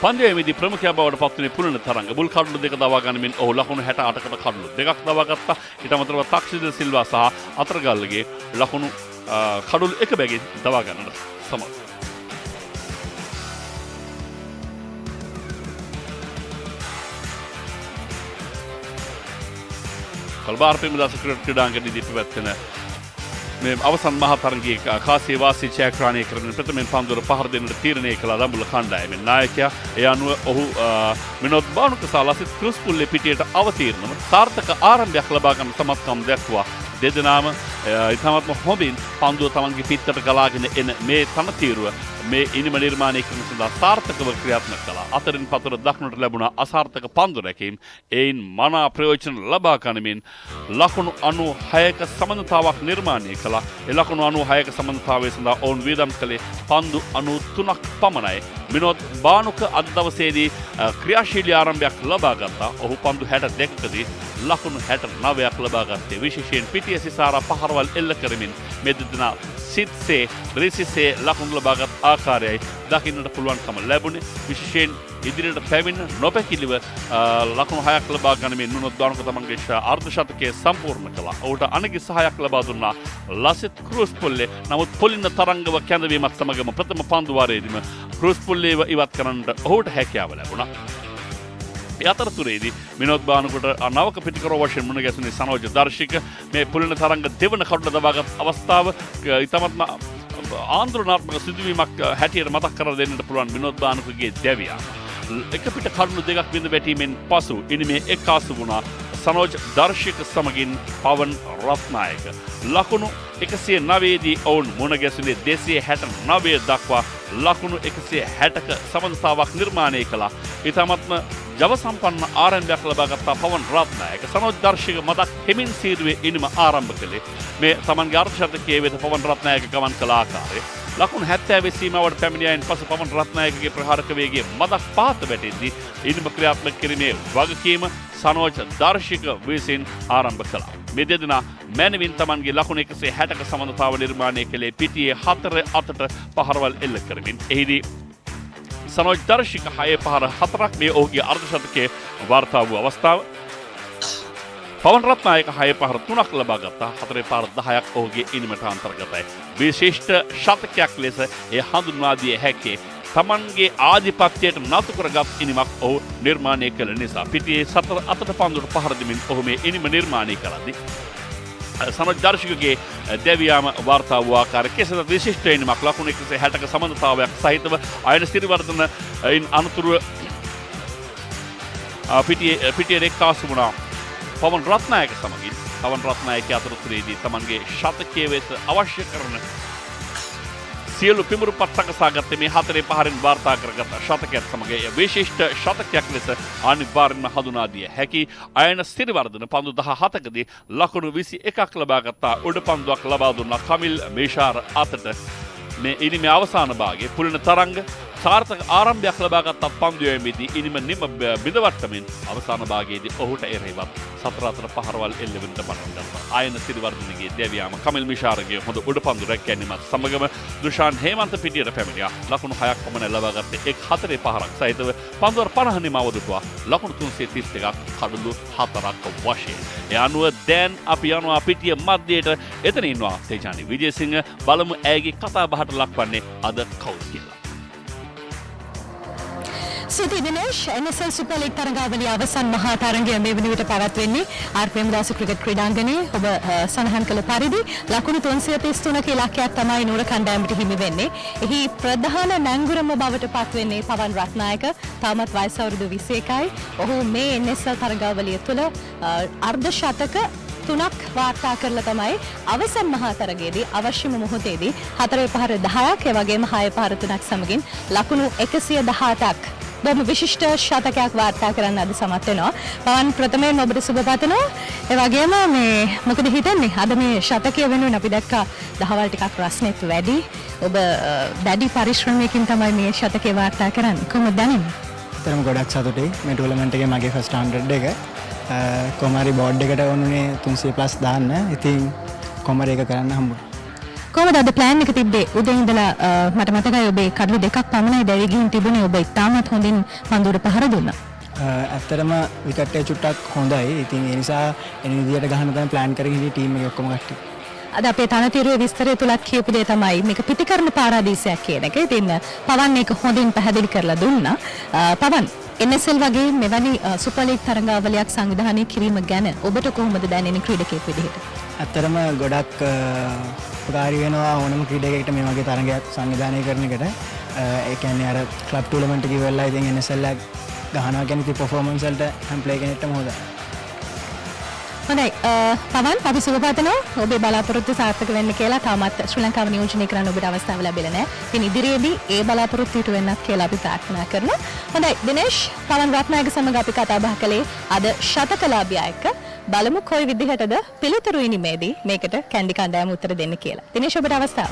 පන්දුවේදී ප්‍රමුඛයා බවට පත්වුණේ පුලන තරංග බුල් කඩලු දෙක දවා ගනිමින් ඔහු ලකුණු 68කට කඩලු දෙකක් දවා ගත්තා. ඊට අමතරව තක්ෂිද සිල්වා සහ අතරගල්ලගේ ලකුණු කඩලු එක බැගින් දවා ගන්නට සමත්. කල්බාර ප්‍රේමදාස ක්‍රීඩාංගණයේදී පැවැත්වෙන මේ අවසන් මහ තරගයේ කාසිය වාසී ජයග්‍රහණය කරන ප්‍රථමයෙන් පන්දුවර පහර දෙන්නට තීරණය කළ දඹුල්ල කණ්ඩායමේ නායකයා ඒ අනුව ඔහු විනෝද් බානුක සහ ලසිත් ක්‍රූස් පුල්ලේ පිටියට අවතීර්ණව සාර්ථක ආරම්භයක් ලබා ගන්න සමත්කම් දැක්වුවා. දෙදෙනාම ඉතාමත්ම හොඳින් පන්දුව තමන්ගේ පිටතට ගලාගෙන එන මේ තනතිරුව මේ ඉනිම නිර්මාණය කරන සඳහා සාර්ථකව ක්‍රියාත්මක කළා. අතරින් පතර දක්නට ලැබුණ අසාර්ථක පන්දු රැකීම් එයින් මනා ප්‍රයෝජන ලබා ගනිමින් ලකුණු 96ක සමනතාවක් නිර්මාණය කළා. ඒ ලකුණු 96ක සමනතාවය සඳහා ඔවුන් වියදම් කළේ පන්දු 93ක් පමණයි. විනෝද් බානුක අද දවසේදී ක්‍රියාශීලී ආරම්භයක් ලබා ගත්තා. ඔහු පන්දු 62කදී ලකුණු 69ක් ලබා ගත්තේ. විශේෂයෙන් පිටිය සිසාරා පහරව පහරවල් එල්ල කරමින් මේ දෙදෙනා සිත්සේ රිසිසේ ලකුණු ලබාගත් ආකාරයයි දකින්නට පුළුවන්කම ලැබුණේ. විශේෂයෙන් ඉදිරියට පැමිණ නොපැකිලිව ලකුණු 6ක් ලබා ගනිමින් නුනොත් දානක තමන්ගේ අර්ධ ශතකය සම්පූර්ණ කළා. ඔහුට අනගි සහායක් ලබා දුන්නා ලසිත් ක්‍රූස් පොල්ලේ. නමුත් පොලින්න තරංගව කැඳවීමත් සමගම ප්‍රථම පන්දු වාරයේදීම ක්‍රූස් පොල්ලේව ඉවත් කරන්නට ඔහුට හැකියාව ලැබුණා. ඒ අතරතුරේදී විනෝද් බානුකට නවක පිටිකරෝ වශයෙන් මුණ ගැසුනේ සනෝජ දර්ශික. මේ පුලින තරංග දෙවන කඩුල දබාගත් අවස්ථාව ඉතාමත්ම ආන්දෝලනාත්මක සිදුවීමක් හැටියට මතක් කර දෙන්නට පුළුවන් විනෝද් බානුකගේ දැවියා. එක පිට කඩුළු දෙකක් බිඳ වැටීමෙන් පසු ඉනිමේ එක්කාසු වුණා සනෝජ දර්ශික සමගින් පවන් රත්නායක. ලකුණු 109 දී ඔවුන් මුණ ගැසුනේ 269 දක්වා ලකුණු 160ක සමන්තාවක් නිර්මාණය කළා. ඉතාමත්ම ජව සම්පන්න ආරම්භයක් ලබාගත්තා පවන් රත්නායක. සනෝජ දර්ශික මතක් හෙමින් සීරුවේ ඉනිම ආරම්භ කළේ මේ තමන්ගේ අර්ධ ශතකයේ වෙත පවන් රත්නායක ගමන් කළ ආකාරය. ලකුණු 70 සීමාවට පැමිණියයින් පසු පවන් රත්නායකගේ ප්‍රහාරක වේගයේ මදක් පහත වැටෙද්දී ඉනිම ක්‍රියාත්මක කිරීමේ වගකීම සනෝජ දර්ශික විසින් ආරම්භ කළා. මේ දෙදෙනා මැනවින් තමන්ගේ ලකුණු 160ක සමනතාව නිර්මාණය කළේ පිටියේ 4 අතට පහරවල් එල්ල කරමින්. එහිදී සනෝජ දර්ශික 6 පහර 4ක් මේ ඔහුගේ අර්ධ ශතකයේ වාර්තා වූ අවස්ථාව. පවන් රත්නායක 6 පහර 3ක් ලබා ගත්තා. 4 පහර 10ක් ඔහුගේ ඉනිමට අන්තර්ගතයි. විශිෂ්ට ශතකයක් ලෙස එය හඳුන්වා දිය හැකේ තමන්ගේ ආධිපත්‍යයට නතු කරගත් ඉනිමක් ඔහු නිර්මාණය කළ නිසා. පිටියේ 4 අතට පන්දුට පහර දෙමින් ඔහු මේ ඉනිම නිර්මාණය කළදී සනෝජ දර්ශිකගේ දැවියාම වාර්තා වූ ආකාරය කෙසේද විශිෂ්ට ඉනිමක් ලකුණු 160ක සමනතාවයක් සහිතව අයන සිරිවර්ධන අනතුරුව පිටියේ එක්කාසු වුණා පවන් රත්නායක සමගින්. පවන් රත්නායක අතරතුරේදී තමන්ගේ ශතකයේ වෙත අවශ්‍ය කරන සියලු පිමුරු පත්තකසාගත්තේ මේ 4 පහරින් වාර්තා කරගත් ශතකයක් සමග විශිෂ්ට ශතකයක් ලෙස අනිවාර්යයෙන්ම හඳුනා දිය හැකි අයන සිරිවර්ධන පන්දු 17කදී ලකුණු 21ක් ලබා ගත්තා. උඩ පන්දුවක් ලබා දුන්නා කමිල් මේෂාර අතට. මේ ඉනිමේ අවසාන භාගයේ පුලින තරංග සාර්ථක ආරම්භයක් ලබාගත් පන්දුවේදී ඉනිම නිම බිඳවට්ටමින් අවසාන භාගයේදී ඔහුට එරෙහිවත් 4 අතර පහරවල් එල්ලෙන්නට පටන් ගත්තා. ආයන සිරිවර්ධනගේ දැවියාම කමිල් මිෂාරගේ හොඳ උඩ පන්දු රැකගැනීමත් සමගම දුෂාන් හේමන්ත පිටියට පැමිණියා. ලකුණු 6ක් පමණ ලබාගත්තේ 4 පහරක් සහිතව පන්දුවර 50 නිමාව දුටුවා. ලකුණු 332ක් කඩළු 4ක් වශයෙන්. ඒ අනුව දැන් අපි යනවා පිටිය මැදයට. එතන ඉන්නවා තේජානි විජේසිංහ. බලමු ඇයගේ කතා බහට ලක්වන්නේ අද කවුද කියලා. සුති දිනේෂ් NSL Super League තරගාවලිය අවසන් මහා තරගය මේ වන විට පැවැත්වෙන්නේ ආර්.ප්‍රේමදාස ක්‍රිකට් ක්‍රීඩාංගණයේ. ඔබ සඳහන් කළ පරිදි ලකුණු 333ක ඉලක්කයක් තමයි නුවර කණ්ඩායමට හිමි වෙන්නේ. එහි ප්‍රධාන නැංගුරම බවට පත් වෙන්නේ පවන් රත්නායක. තාමත් වයස අවුරුදු 21යි. ඔහු මේ NSL තරගාවලිය තුළ අර්ධ ශතක 3ක් වාර්තා කරලා තමයි අවසන් මහා තරගයේදී අවශ්‍යම මොහොතේදී 4 පහර 10ක් ඒ වගේම 6 පහර 3ක් සමගින් ලකුණු 118ක් බොහොම විශිෂ්ට ශතකයක් වාර්තා කරන්න අද සමත් වෙනවා. පවන් ප්‍රථමයෙන් ඔබට සුබ පතනවා. ඒ වගේම මේ මොකද හිතන්නේ අද මේ ශතකය වෙනුවෙන් අපි දැක්කා දහවල් ටිකක් රස්නෙත් වැඩි. ඔබ දැඩි පරිශ්‍රමයකින් තමයි මේ ශතකය වාර්තා කරන්නේ. කොහොමද දැනෙන්නේ? ඇත්තටම ගොඩක් සතුටුයි. මේ ටූර්නමන්ට් එකේ මගේ ෆස්ට් 100 එක කොමාරි බෝඩ් එකට වුණේ 300+ දාන්න. ඉතින් කොමාරි එක කරන්න හම්බුණා. කොහොමද අද ප්ලෑන් එක තිබ්බේ? උදේ ඉඳලා මට මතකයි ඔබේ කඩලු දෙකක් පමණයි දැවි ගිහින් තිබුණේ. ඔබ ඉතාමත් හොඳින් පන්දුවට පහර දුන්නා. ඇත්තටම විකට් එක චුට්ටක් හොඳයි. ඉතින් ඒ නිසා එන විදියට ගහන්න තමයි ප්ලෑන් කරගෙන හිටියේ ටීම් එකේ ඔක්කොම කට්ටිය. අද අපේ තනතිරුවේ විස්තරය තුලත් කියපු දේ තමයි මේක පිටිකරන පාරාදීසයක් කියන එක. ඉතින් පවන් මේක හොඳින් පැහැදිලි කරලා දුන්නා. පවන් NSL වගේ මෙවැනි සුපර් ලීග් තරගාවලියක් සංවිධානය කිරීම ගැන ඔබට කොහොමද දැනෙන්නේ ක්‍රීඩකයෙක් විදිහට? ඇත්තටම ගොඩක් උපකාරී වෙනවා ඕනම ක්‍රීඩකයෙකුට මේ වගේ තරගයක් සංවිධානය කරන එකට. ඒ කියන්නේ අර ක්ලබ් ටූර්නමන්ට් එක ඉවරලා ඉතින් NSL එක ගහනවා කියන්නේ ඉතින් පර්ෆෝමන්ස් වලට හැම ප්ලේ කෙනෙක්ටම හොඳයි. හොඳයි පවන් අපි සුබ පතනවා ඔබේ බලාපොරොත්තු සාර්ථක වෙන්න කියලා. තාමත් ශ්‍රී ලංකාව නියෝජනය කරන්න ඔබට අවස්ථාව ලැබෙලා නැහැ. ඉතින් ඉදිරියේදී ඒ බලාපොරොත්තු ඉටු වෙන්නත් කියලා අපි ප්‍රාර්ථනා කරනවා. හොඳයි දිනේෂ්, පවන් රත්නායක සමග අපි කතා බහ කළේ අද ශතකලාභියා එක්ක. බලමු කොයි විදිහටද පිළිතුරු ඉනිමේදී මේකට කැන්ඩි කණ්ඩායම උත්තර දෙන්න කියලා. දිනේෂ් ඔබට අවස්ථාව.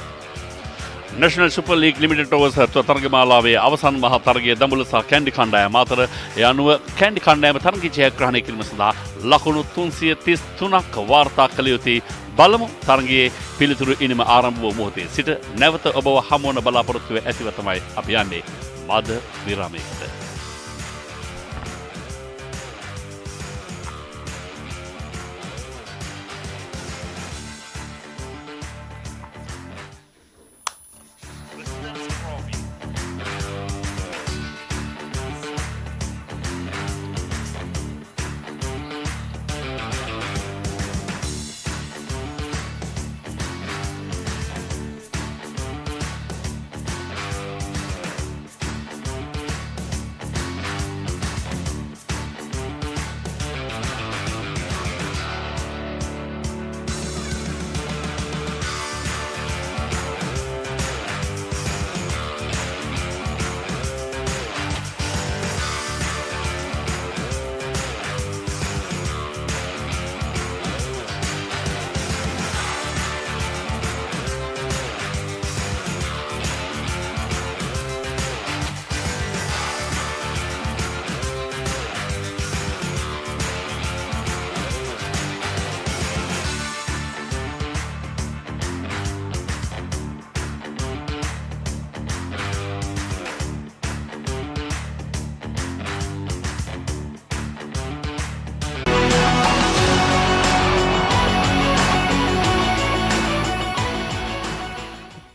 National Super League Limited Overs තරගමාලාවේ අවසන් මහා තරගයේ දඹුල්ල සහ කැන්ඩි කණ්ඩායම අතර ඒ අනුව කැන්ඩි කණ්ඩායම තරගය ජයග්‍රහණය කිරීම සඳහා ලකුණු 333ක් වාර්තා කළ යුතුයි. බලමු තරගයේ පිළිතුරු ඉනිම ආරම්භ වූ මොහොතේ සිට නැවත ඔබව හමු වන බලාපොරොත්තුව ඇතිව තමයි අපි යන්නේ මද විරාමයකට.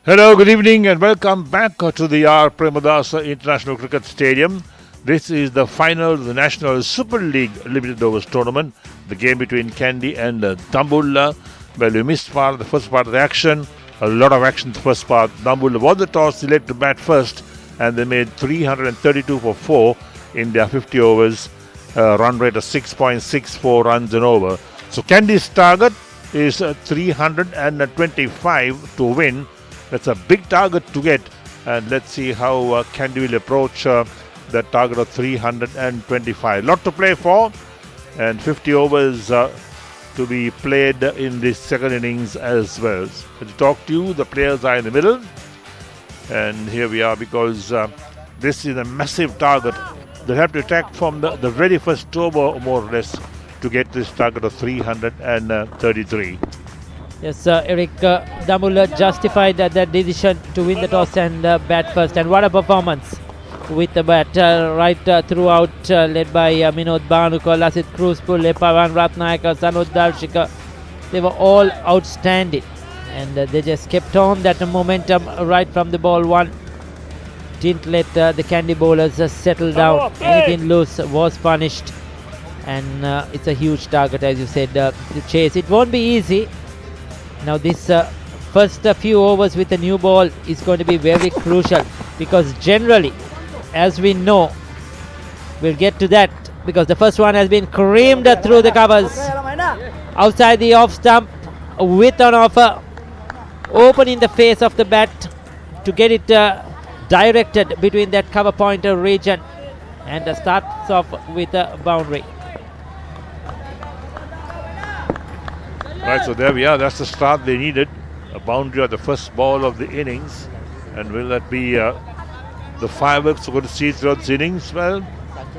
Hello, good evening and welcome back to the R. Premadasa International Cricket Stadium. This is the final of the National Super League Limited Overs Tournament, the game between Kandy and Dambulla. Well, we missed the first part of the action. A lot of action in the first part. Dambulla won the toss, they led to bat first, and they made 332 for 4 in their 50 overs, run rate of 6.64 runs an over. So Kandy's target is 325 to win. That's a big target to get, and let's see how Kandy will approach that target of 325. Lot to play for, and 50 overs to be played in this second innings as well. To talk to you, the players are in the middle, and here we are because this is a massive target. They have to attack from the very first over, more or less, to get this target of 333. Yes, Eric, Dambulla justified that decision to win the toss and bat first. And what a performance with the bat right throughout, led by Minod Bhanukar, Lasit Cruzpul, Pawan Ratnayaka, Sanoj Darshika. They were all outstanding, and they just kept on that momentum right from the ball one. Didn't let the Kandy bowlers settle down. Anything loose was punished, and it's a huge target, as you said, to chase. It won't be easy. Now this first few overs with the new ball is going to be very crucial, because generally, as we know, we'll get to that, because the first one has been creamed through the covers outside the off stump with an offer open in the face of the bat to get it directed between that cover pointer region, and starts off with a boundary. Right, so there we are. That's the start they needed. A boundary at the first ball of the innings. And will that be the fireworks we're going to see throughout the innings? Well,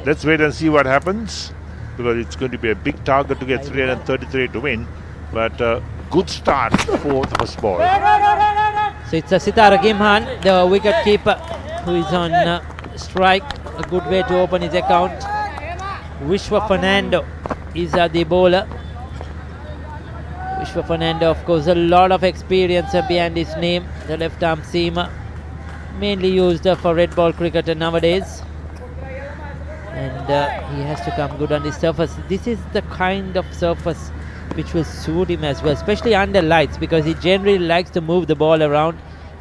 let's wait and see what happens, because it's going to be a big target to get 333 to win. But good start for the first ball. So it's Sitara Gimhan, the wicket keeper, who is on strike. A good way to open his account. Vishwa Fernando is the bowler. Vishwa Fernando, of course, a lot of experience behind his name. The left arm seamer, mainly used for red ball cricket nowadays. And he has to come good on the surface. This is the kind of surface which will suit him as well, especially under lights, because he generally likes to move the ball around.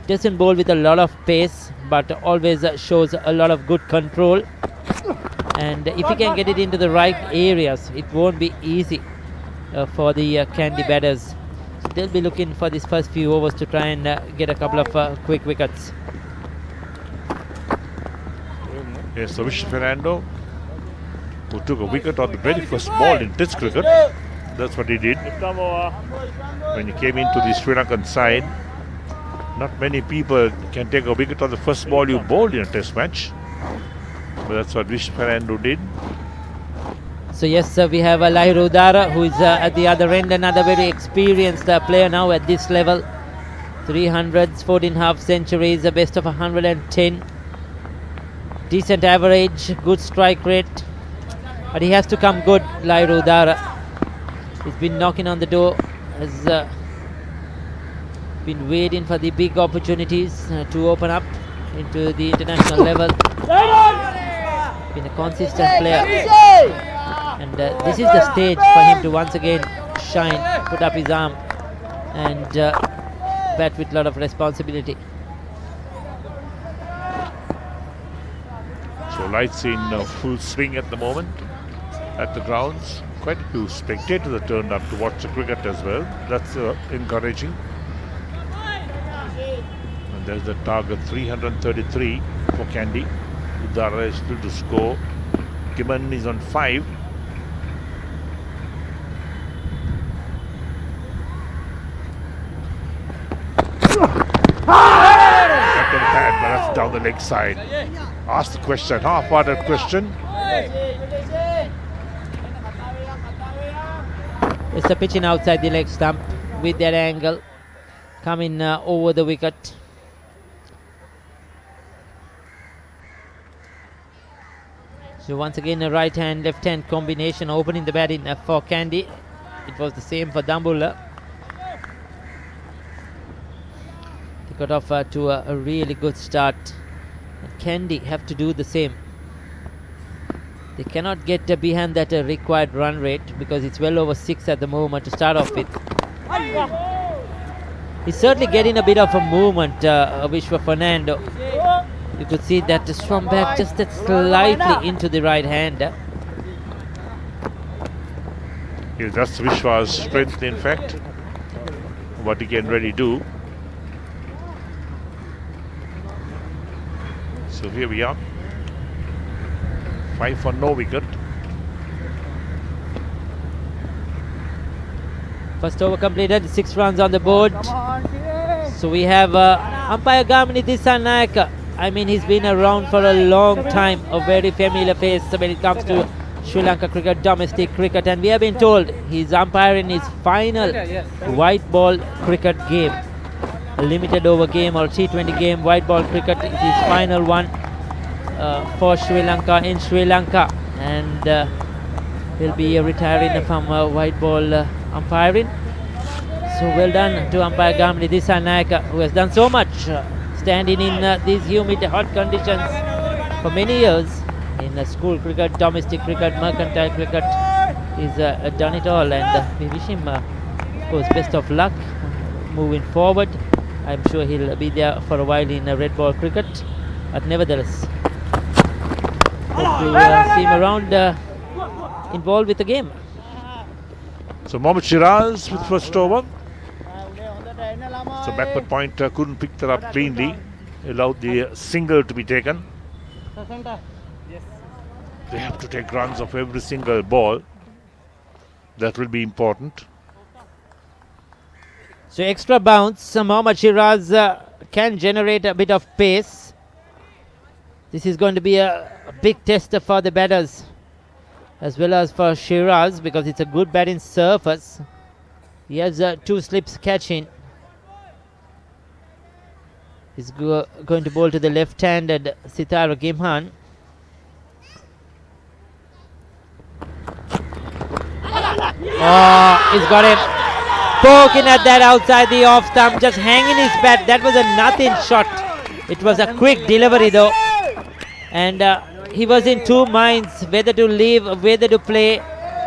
Doesn't bowl with a lot of pace, but always shows a lot of good control. And if he can get it into the right areas, it won't be easy for the Kandy batters. So they'll be looking for these first few overs to try and get a couple of quick wickets. Yes, so Vishwa Fernando, who took a wicket on the very first ball in Test cricket. That's what he did when he came into the Sri Lankan side. Not many people can take a wicket on the first ball you bowled in a test match. But that's what Vish Fernando did. So yes, we have Lahiru Udara, who is at the other end, another very experienced player now at this level. 300s, 14 half centuries, a best of 110. Decent average, good strike rate. But he has to come good, Lahiru Udara. He's been knocking on the door, has been waiting for the big opportunities to open up into the international level. Been a consistent player. And this is the stage for him to once again shine, put up his arm and bat with a lot of responsibility. So lights in full swing at the moment at the grounds. Quite a few spectators are turned up to watch the cricket as well. That's encouraging. And there's the target 333 for Kandy. Udara is still to score. Gibbon is on 5. But that's down the leg side. Ask the question, half-hearted question. It's a pitching outside the leg stump with that angle coming over the wicket. So once again a right hand left hand combination opening the batting for Kandy. It was the same for Dambulla. They got off to a really good start. And Kandy have to do the same. They cannot get behind that required run rate because it's well over 6 at the moment to start off with. He's certainly getting a bit of a movement, Vishwa Fernando. You could see that strong back just that slightly into the right hand. Yeah, that's Vishwa's strength, in fact. What he can really do. So here we are. 5 for no wicket. First over completed, 6 runs on the board. So we have umpire Gamini Dissanayaka. I mean, he's been around for a long time, a very familiar face when it comes to Sri Lanka cricket, domestic cricket, and we have been told he's umpiring his final white ball cricket game. A limited over game or T20 game, white ball cricket is his final one for Sri Lanka in Sri Lanka, and he'll be retiring from white ball umpiring. So well done to umpire Gamini Dissanayaka, who has done so much standing in these humid, hot conditions for many years in school cricket, domestic cricket, mercantile cricket. He's done it all, and we wish him, of course, best of luck moving forward. I'm sure he'll be there for a while in red ball cricket, but nevertheless, hope to see him around involved with the game. So Mohammad Shiraz with first over. So backward point couldn't pick that up cleanly. Allowed the single to be taken. They have to take runs of every single ball. That will be important. So extra bounce, Mohammad Shiraz can generate a bit of pace. This is going to be a big test for the batters as well as for Shiraz because it's a good batting surface. He has 2 slips catching. He's going to bowl to the left-handed Sitara Gimhan. Oh, he's got it. Poking at that outside the off stump, just hanging his bat. That was a nothing shot. It was a quick delivery though. And he was in 2 minds whether to leave, whether to play.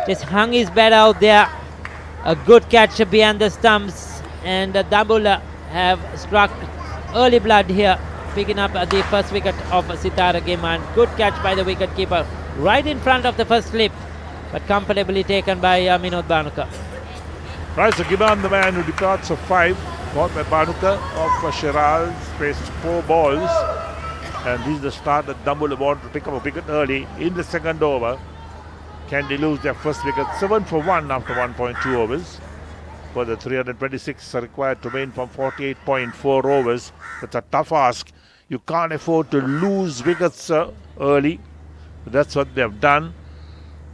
Just hung his bat out there. A good catch behind the stumps. And Dambulla have struck early blood here, picking up the first wicket of Sitara Gimhan. Good catch by the wicketkeeper right in front of the first slip, but comfortably taken by Minod Bhanuka. Right, so Gimhan, the man who departs of 5, caught by Bhanuka of Shiraz, faced 4 balls. And this is the start that Dambulla wanted to pick up a wicket early in the second over. Kandy lose their first wicket, 7 for 1 after 1.2 overs. for the 326 required to win from 48.4 overs. That's a tough ask. You can't afford to lose wickets early. That's what they've done.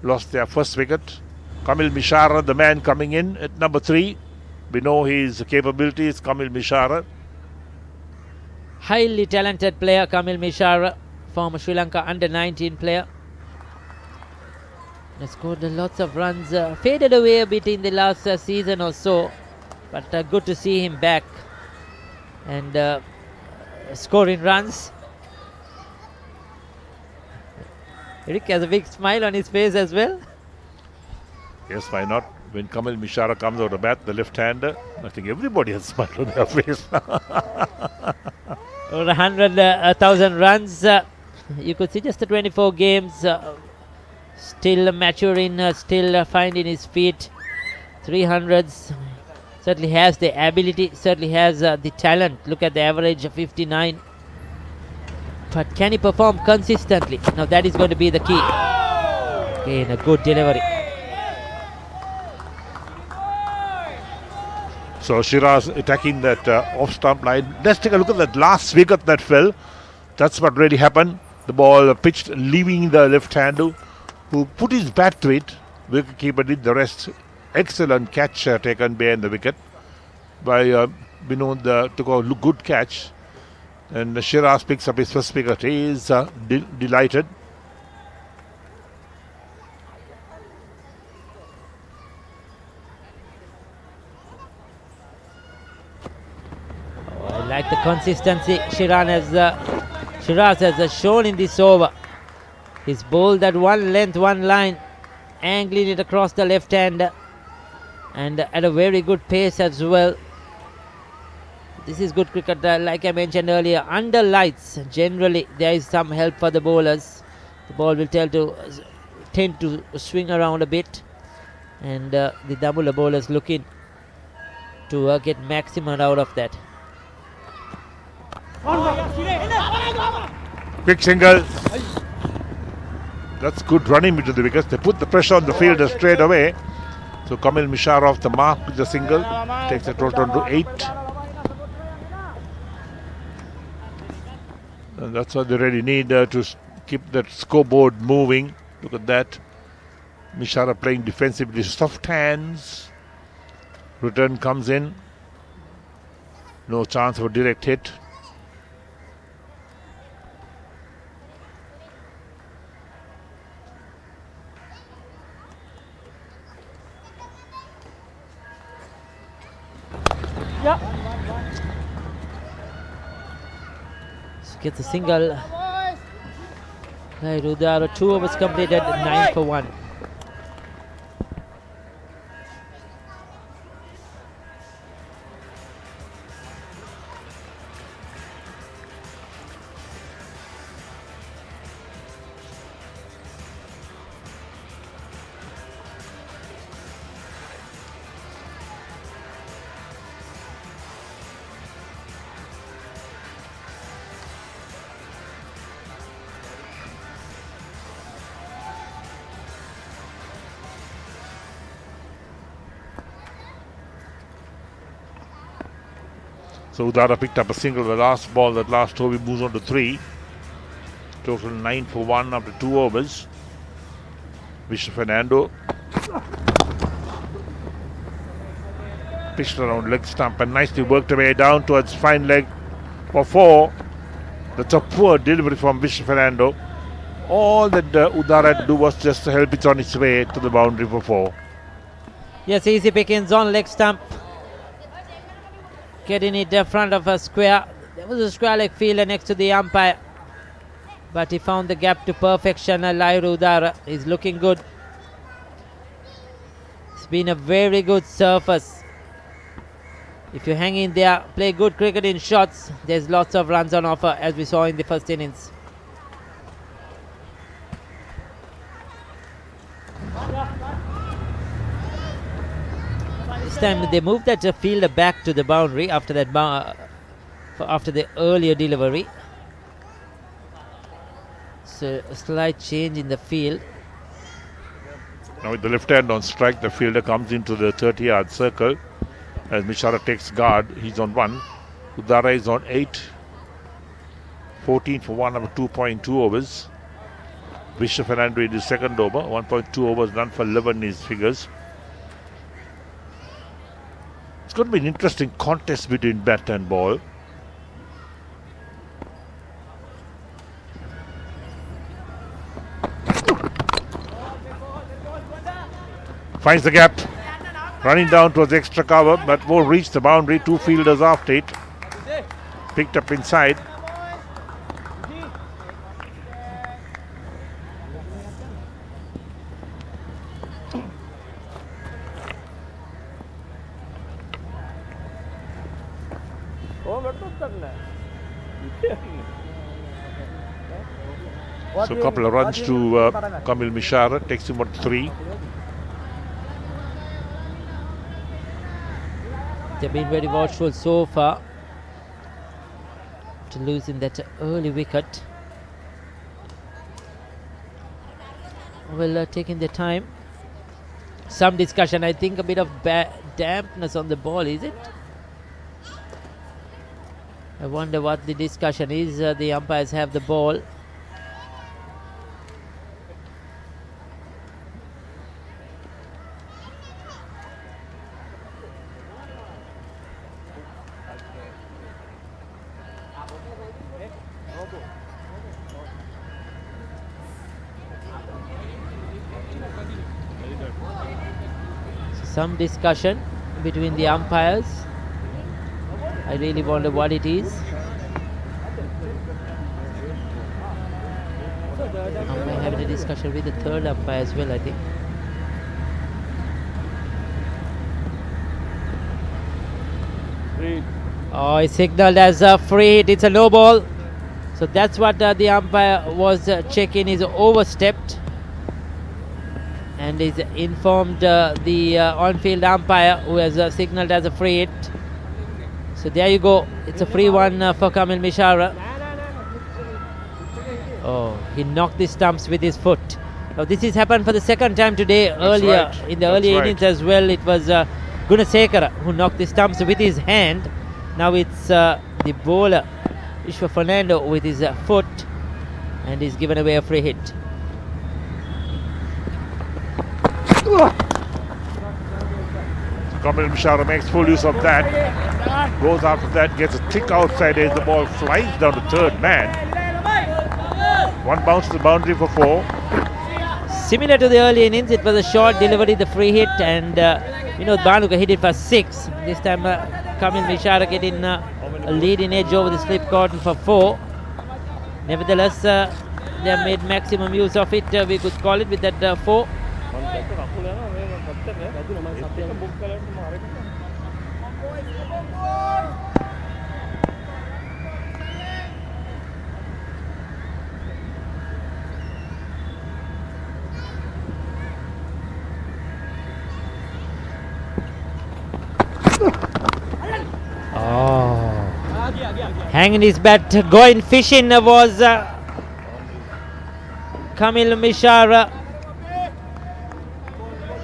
Lost their first wicket. Kamil Mishara, the man coming in at number 3. We know his capabilities, Kamil Mishara. Highly talented player, Kamil Mishara, former Sri Lanka under-19 player. He scored lots of runs, faded away a bit in the last season or so, but good to see him back and scoring runs. Rick has a big smile on his face as well. Yes, why not? When Kamil Mishara comes out of bat, the left-hander, I think everybody has a smile on their face. Over 100,000 runs. You could see just the 24 games. Still maturing, still finding his feet. 300s. Certainly has the ability, certainly has the talent. Look at the average of 59. But can he perform consistently? Now that is going to be the key. Again, a good delivery. So Shiraz attacking that off-stump line. Let's take a look at that last wicket that fell. That's what really happened. The ball pitched, leaving the left-hander, who put his bat to it. Wicketkeeper did the rest. Excellent catch taken behind the wicket by Binod. Took a good catch. And Shiraz picks up his first wicket. He is delighted. I like the consistency Shiraz has shown in this over. He's bowled at one length, one line, angling it across the left hand, and at a very good pace as well. This is good cricket. Like I mentioned earlier, under lights, generally there is some help for the bowlers. The ball will tend to swing around a bit, and the Dambulla bowlers looking to get maximum out of that. Quick single. That's good running into the wickets. They put the pressure on the fielder straight away. So Kamil Mishara off the mark with the single. Takes the total to 8. And that's what they really need to keep that scoreboard moving. Look at that. Mishara playing defensively. Soft hands. Return comes in. No chance for direct hit. Gets a single. Rudara, 2 overs completed, 9 for 1. So Udara picked up a single. The last ball, that last over, moves on to 3. Total 9 for 1 after 2 overs. Vishnu Fernando pitched around leg stump and nicely worked away down towards fine leg for 4. That's a poor delivery from Vishnu Fernando. All that Udara had to do was just to help it on its way to the boundary for 4. Yes, easy pickings on leg stump. Getting it in front of a square. There was a square leg fielder next to the umpire, but he found the gap to perfection. Lairu Udara is looking good. It's been a very good surface. If you hang in there, play good cricket in shots, there's lots of runs on offer, as we saw in the first innings. This time they moved that fielder back to the boundary after that after the earlier delivery. So a slight change in the field. Now with the left hand on strike, the fielder comes into the 30-yard circle. As Mishara takes guard, he's on 1. Udara is on 8. 14 for 1 over 2.2 overs. Vishnu Fernando in his second over. 1.2 overs, none for 11 in his figures. It's going to be an interesting contest between bat and ball. Finds the gap. Running down towards extra cover, but won't reach the boundary. 2 fielders after it. Picked up inside. So a couple of runs to Kamil Mishara, takes him on 3. They've been very watchful so far to losing that early wicket. Well, taking their time. Some discussion, I think a bit of dampness on the ball, is it? I wonder what the discussion is. The umpires have the ball. Some discussion between the umpires. I really wonder what it is. Umpire having a discussion with the third umpire as well, I think. Oh, it's signaled as a free hit. It's a no ball. So that's what the umpire was checking, is overstepped. And is informed the on-field umpire, who has signaled as a free hit. So there you go. It's a free one for Kamil Mishara. Oh, he knocked the stumps with his foot. Now this has happened for the second time today. Earlier in the early innings as well, it was Gunasekara who knocked the stumps with his hand. Now it's the bowler Vishnu Fernando with his foot, and he's given away a free hit. Kamil Mishara makes full use of that. Goes after that, gets a thick outside edge. The ball flies down to third man. One bounce to the boundary for 4. Similar to the early innings, it was a short delivery, the free hit, and Banuka hit it for 6. This time Kamil Mishara getting a leading edge over the slip cotton for 4. Nevertheless, they have made maximum use of it, we could call it, with that 4. Hanging his bat, going fishing was Kamil Mishara.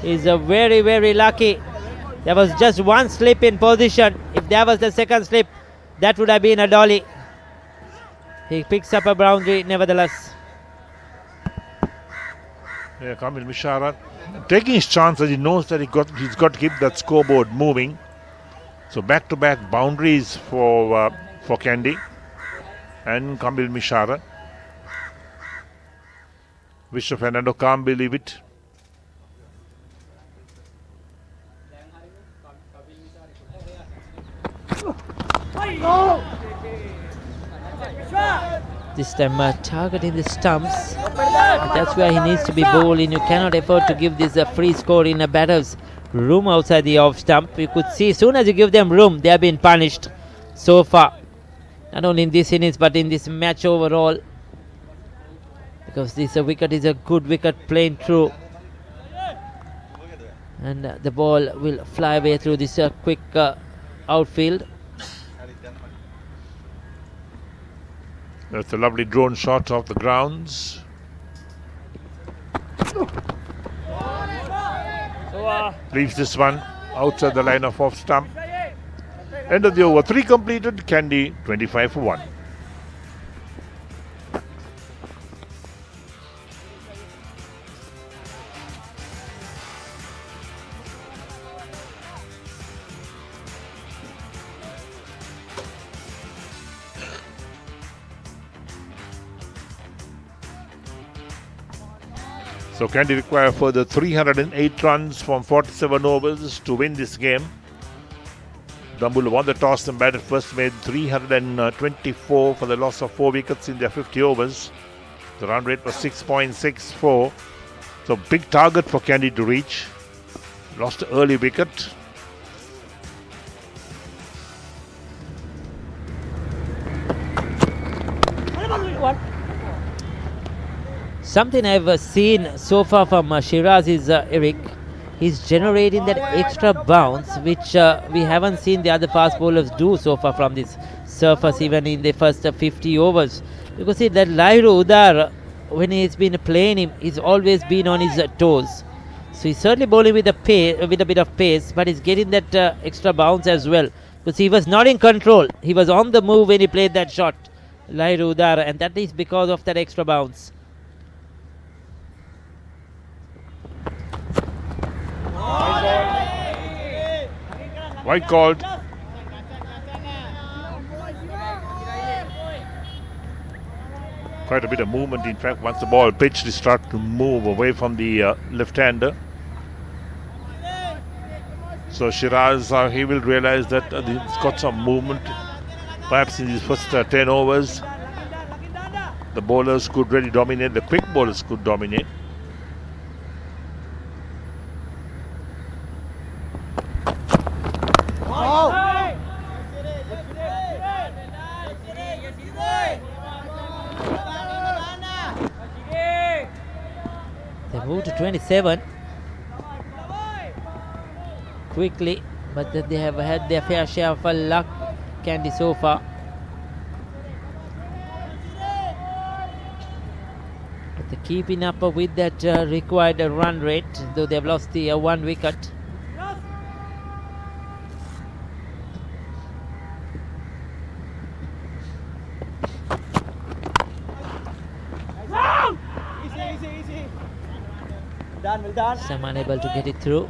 He's very, very lucky. There was just one slip in position. If there was the second slip, that would have been a dolly. He picks up a boundary nevertheless. Yeah, Kamil Mishara taking his chances. He knows that he's got to keep that scoreboard moving. So back-to-back boundaries for Kandy and Kamil Mishara. Vishnu Fernando can't believe it. This time targeting the stumps. That's where he needs to be bowling. You cannot afford to give this a free score in a batter's room outside the off stump. You could see as soon as you give them room, they have been punished so far. Not only in this innings but in this match overall. Because this wicket is a good wicket playing through. And the ball will fly away through this quick outfield. That's a lovely drone shot off the grounds. Leaves this one outside the line of off stump. End of the over, 3 completed, Kandy 25 for 1. So Kandy require further 308 runs from 47 overs to win this game. Dambulla won the toss and batted first, made 324 for the loss of 4 wickets in their 50 overs. The run rate was 6.64. So big target for Kandy to reach. Lost an early wicket. Something I've seen so far from Shiraz is Eric. He's generating that extra bounce which we haven't seen the other fast bowlers do so far from this surface, even in the first 50 overs. Because see that Lairu Udar, when he's been playing him, he's always been on his toes. So he's certainly bowling with a bit of pace, but he's getting that extra bounce as well. Because he was not in control. He was on the move when he played that shot, Lairu Udar, and that is because of that extra bounce. White called. Quite a bit of movement. In fact, once the ball pitched, it started to move away from the left-hander. So Shiraz, he will realize that he's got some movement. Perhaps in his first 10 overs, the bowlers could really dominate. The quick bowlers could dominate. They moved to 27 quickly, but they have had their fair share of luck, Kandy, so far. But they're keeping up with that required run rate, though they've lost the 1 wicket. Some unable to get it through.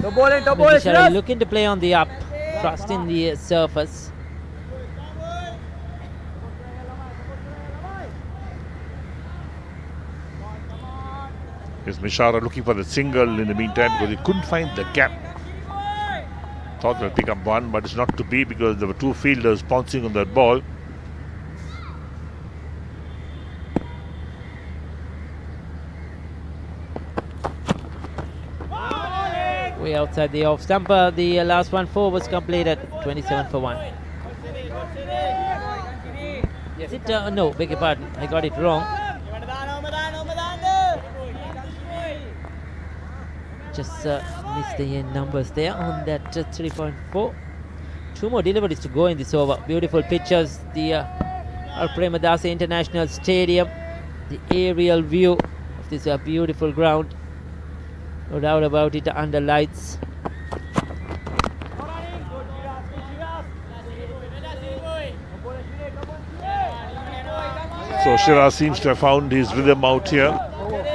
Vishal looking to play on the up, trusting the surface. Is Mishara looking for the single in the meantime because he couldn't find the gap. Thought they'll pick up one, but it's not to be because there were 2 fielders pouncing on that ball. Way outside the off stumper. The last 4 was completed. 27 for 1. Is it? No, beg your pardon. I got it wrong. Just missed the numbers there on that 3.4. 2 more deliveries to go in this over. Beautiful pictures. The Al Premadasa International Stadium. The aerial view of this beautiful ground. No doubt about it, under lights. So Shiraz seems to have found his rhythm out here.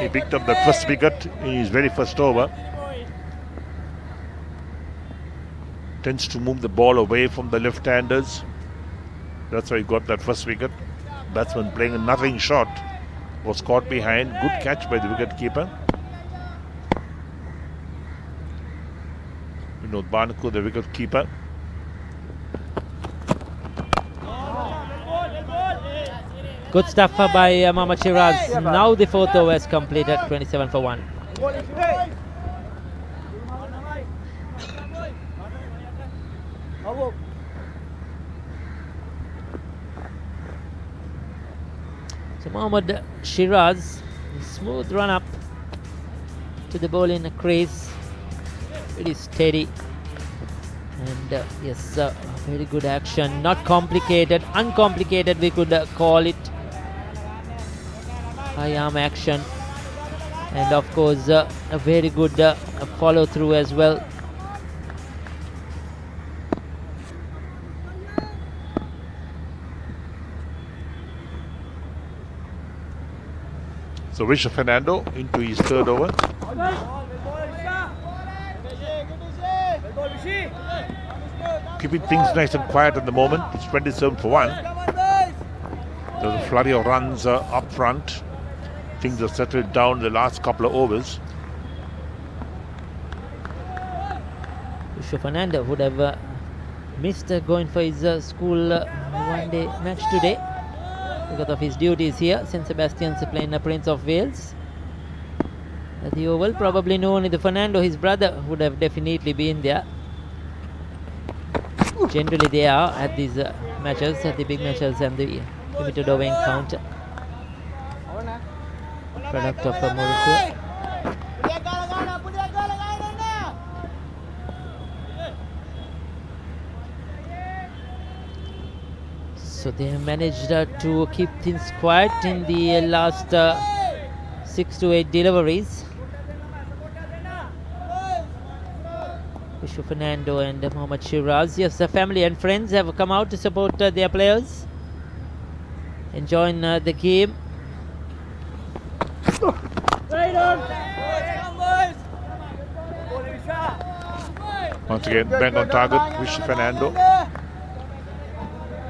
He picked up that first wicket in his very first over. Tends to move the ball away from the left-handers. That's why he got that first wicket. Batsman playing a nothing shot was caught behind. Good catch by the wicket keeper. Banaku, the wicket keeper. Good stuff by Mohammad Shiraz. Now the 4th over is completed. 27 for 1. So Mohammad Shiraz, smooth run up to the ball in a crease. It is steady. And yes, very good action. Not complicated, uncomplicated we could call it. High arm action. And of course, a very good follow through as well. So Richard Fernando into his third over. Keeping things nice and quiet at the moment. It's 27 for 1. There's a flurry of runs up front. Things have settled down the last couple of overs. Fernando would have missed going for his school one-day match today because of his duties here. St. Sebastian's playing the Prince of Wales at the Oval. Probably no only the Fernando, his brother would have definitely been there. Generally they are at these matches, at the big matches and the limited over encounter. Product of Morocco. So they have managed to keep things quiet in the last 6 to 8 deliveries. Vishwa Fernando and Mohammad Shiraz. Yes, the family and friends have come out to support their players, enjoying the game. Once again, bang on target, Vishwa Fernando.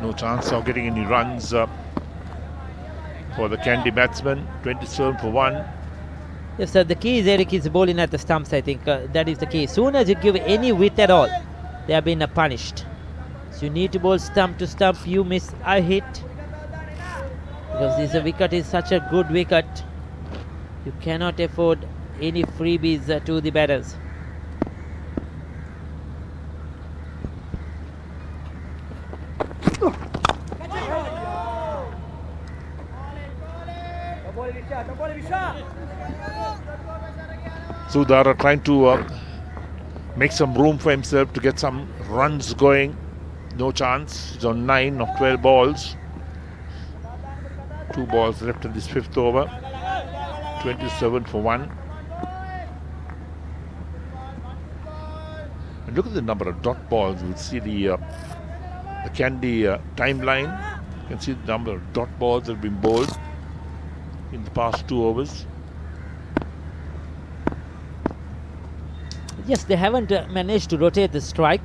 No chance of getting any runs for the Kandy batsman. 27 for 1. Yes, sir, the key is Eric is bowling at the stumps. I think that is the key. Soon as you give any width at all, they have been punished. So you need to bowl stump to stump. You miss, I hit. Because this wicket is such a good wicket. You cannot afford any freebies to the batters. Sudhara trying to make some room for himself to get some runs going. No chance. He's on 9 of 12 balls. 2 balls left in this 5th over. 27 for 1. And look at the number of dot balls. We'll see the Kandy timeline. You can see the number of dot balls that have been bowled in the past 2 overs. Yes, they haven't managed to rotate the strike.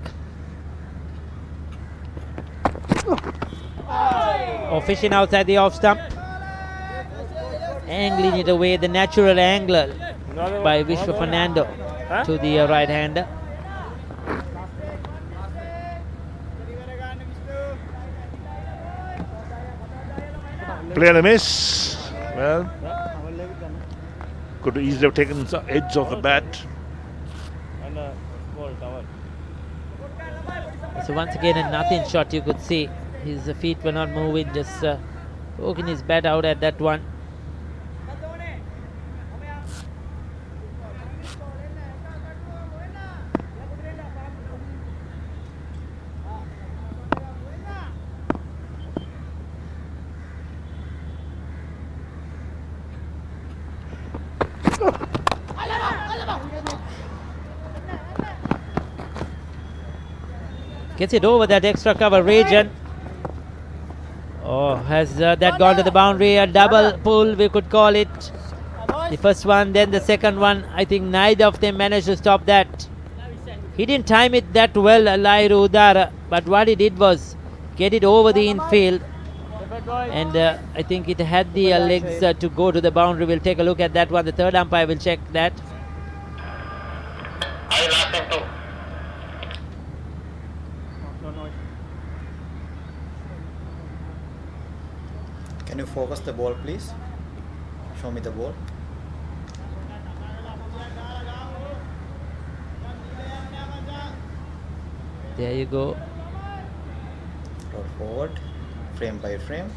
Oh, fishing outside the off stump. Angling it away, the natural angle by Vishwa Fernando to the right hander. Play and a miss. Well, could easily have taken the edge of the bat. So once again a nothing shot, you could see his feet were not moving, just poking his bat out at that one. Gets it over that extra cover region. Oh, has that gone to the boundary? A double pull, we could call it. The first one, then the second one. I think neither of them managed to stop that. He didn't time it that well, Lairu Udara, but what he did was get it over the infield. And I think it had the legs to go to the boundary. We'll take a look at that one. The third umpire will check that. Can you focus the ball, please? Show me the ball. There you go. Roll forward, frame by frame.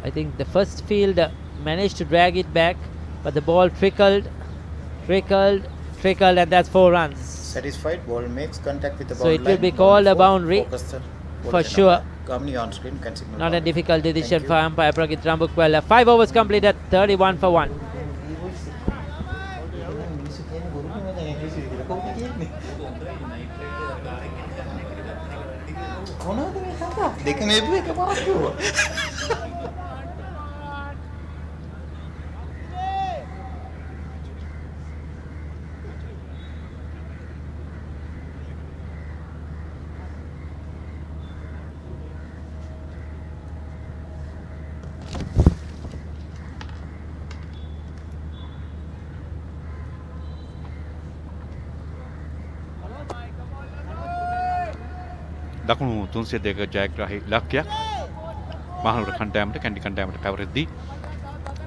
I think the first field managed to drag it back, but the ball trickled, and that's 4 runs. Satisfied, ball makes contact with the So boundary it will line. be called a boundary for sure. Company on screen can signal Not a boundary. difficult decision Thank for you. umpire Prakit Rambukwala. 5 overs completed, 31 for 1. දකුණු 302 ජයග්‍රාහී ඉලක්කයක් මහනුවර කණ්ඩායමට කැන්ඩි කණ්ඩායමට පැවරෙද්දී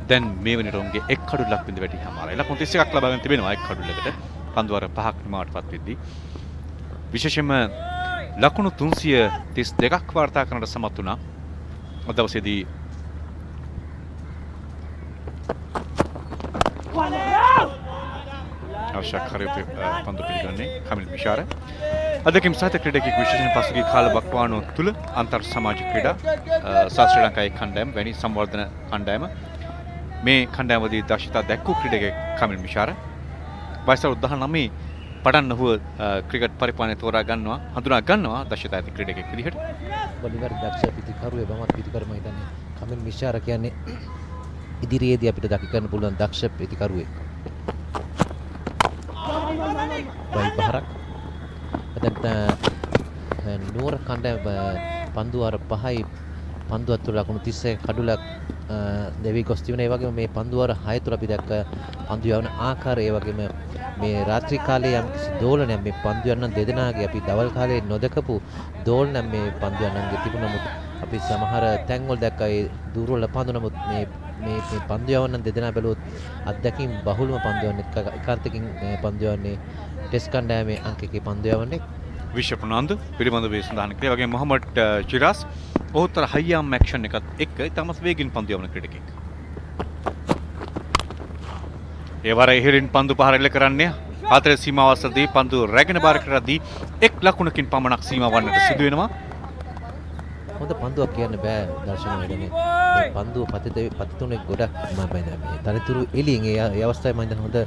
දැන් මේ වෙනට උන්ගේ එක් කඩුල්ලක් බිඳ වැටිහමාරයි. ලකුණු 31ක් ලබා ගන්න තිබෙනවා එක් කඩුල්ලකට. පන්දු වාර 5ක් නිමාවටපත් වෙද්දී විශේෂයෙන්ම ලකුණු 332ක් වාර්තා කරන්නට සමත් වුණා. අද දවසේදී අවශ්‍යකාරී පන්දු පිළිගන්නේ කමිල් මිෂාර. අදකින් සහිත ක්‍රීඩකෙක් විශේෂයෙන් පසුගිය කාල වකවානුව තුළ අන්තර් සමාජික ක්‍රීඩා ශ්‍රී ලංකාවේ කණ්ඩායම වැනි සංවර්ධන කණ්ඩායම මේ කණ්ඩායමදී දක්ෂතා දැක්වූ ක්‍රීඩකෙක් කමිල් මිෂාර වයස 19 පටන් ඔහු ක්‍රිකට් පරිපාලනය තෝරා ගන්නවා හඳුනා ගන්නවා දක්ෂතා ඇති ක්‍රීඩකෙක් විදිහට. බොලිවර් දක්ෂ පිතිකරුවේ බමත් පිතිකරු මම හිතන්නේ කමිල් මිෂාර කියන්නේ ඉදිරියේදී අපිට දකි ගන්න පුළුවන් දක්ෂ පිතිකරුවෙක්. බයි පහරක් දැන් නුවර කණ්ඩායම පන්දු වාර 5යි පන්දු අතුර ලකුණු 31 කඩුලක් දෙවි ගොස් තිබුණා. ඒ වගේම මේ පන්දු වාර 6 තුර අපි දැක්ක පන්දු යවන ආකාරය, ඒ වගේම මේ රාත්‍රී කාලයේ යම් කිසි දෝලනයක් මේ පන්දු යන දෙදෙනාගේ අපි දවල් කාලේ නොදකපු දෝලනයක් මේ පන්දු යනන්ගේ තිබුණා. නමුත් අපි සමහර තැන්වල දැක්කා ඒ දුර්වල පන්දු. නමුත් මේ පන්දු යවන දෙදෙනා බැලුවොත් අත්දැකීම් බහුලම පන්දු යන්නේ එකාර්ථකින් පන්දු යන්නේ ටෙස්ට් කණ්ඩායමේ අංක එකේ පන්දු යවන්නේ විශ්ව ප්‍රනාන්දු පිළිබඳව සඳහන් කළේ. වගේම මොහමඩ් චිරාස් ඔහුතර හයියාම් ඇක්ෂන් එකත් එක්ක තමස් වේගින් පන්දු යවන ක්‍රීඩකෙක්. ඒ වර ඉහළින් පන්දු පහර එල්ල කරන්නේ ආතර සීමාව අසලදී පන්දු රැගෙන බාර කරද්දී එක් ලකුණකින් පමණක් සීමා වන්නට සිදු වෙනවා. හොඳ පන්දුවක් කියන්න බෑ දර්ශන වේදනේ. මේ පන්දුව පතිතුනේ ගොඩක් මම මේ තනතුරු එළියෙන් ඒ අවස්ථාවේ මම දැන් හොඳ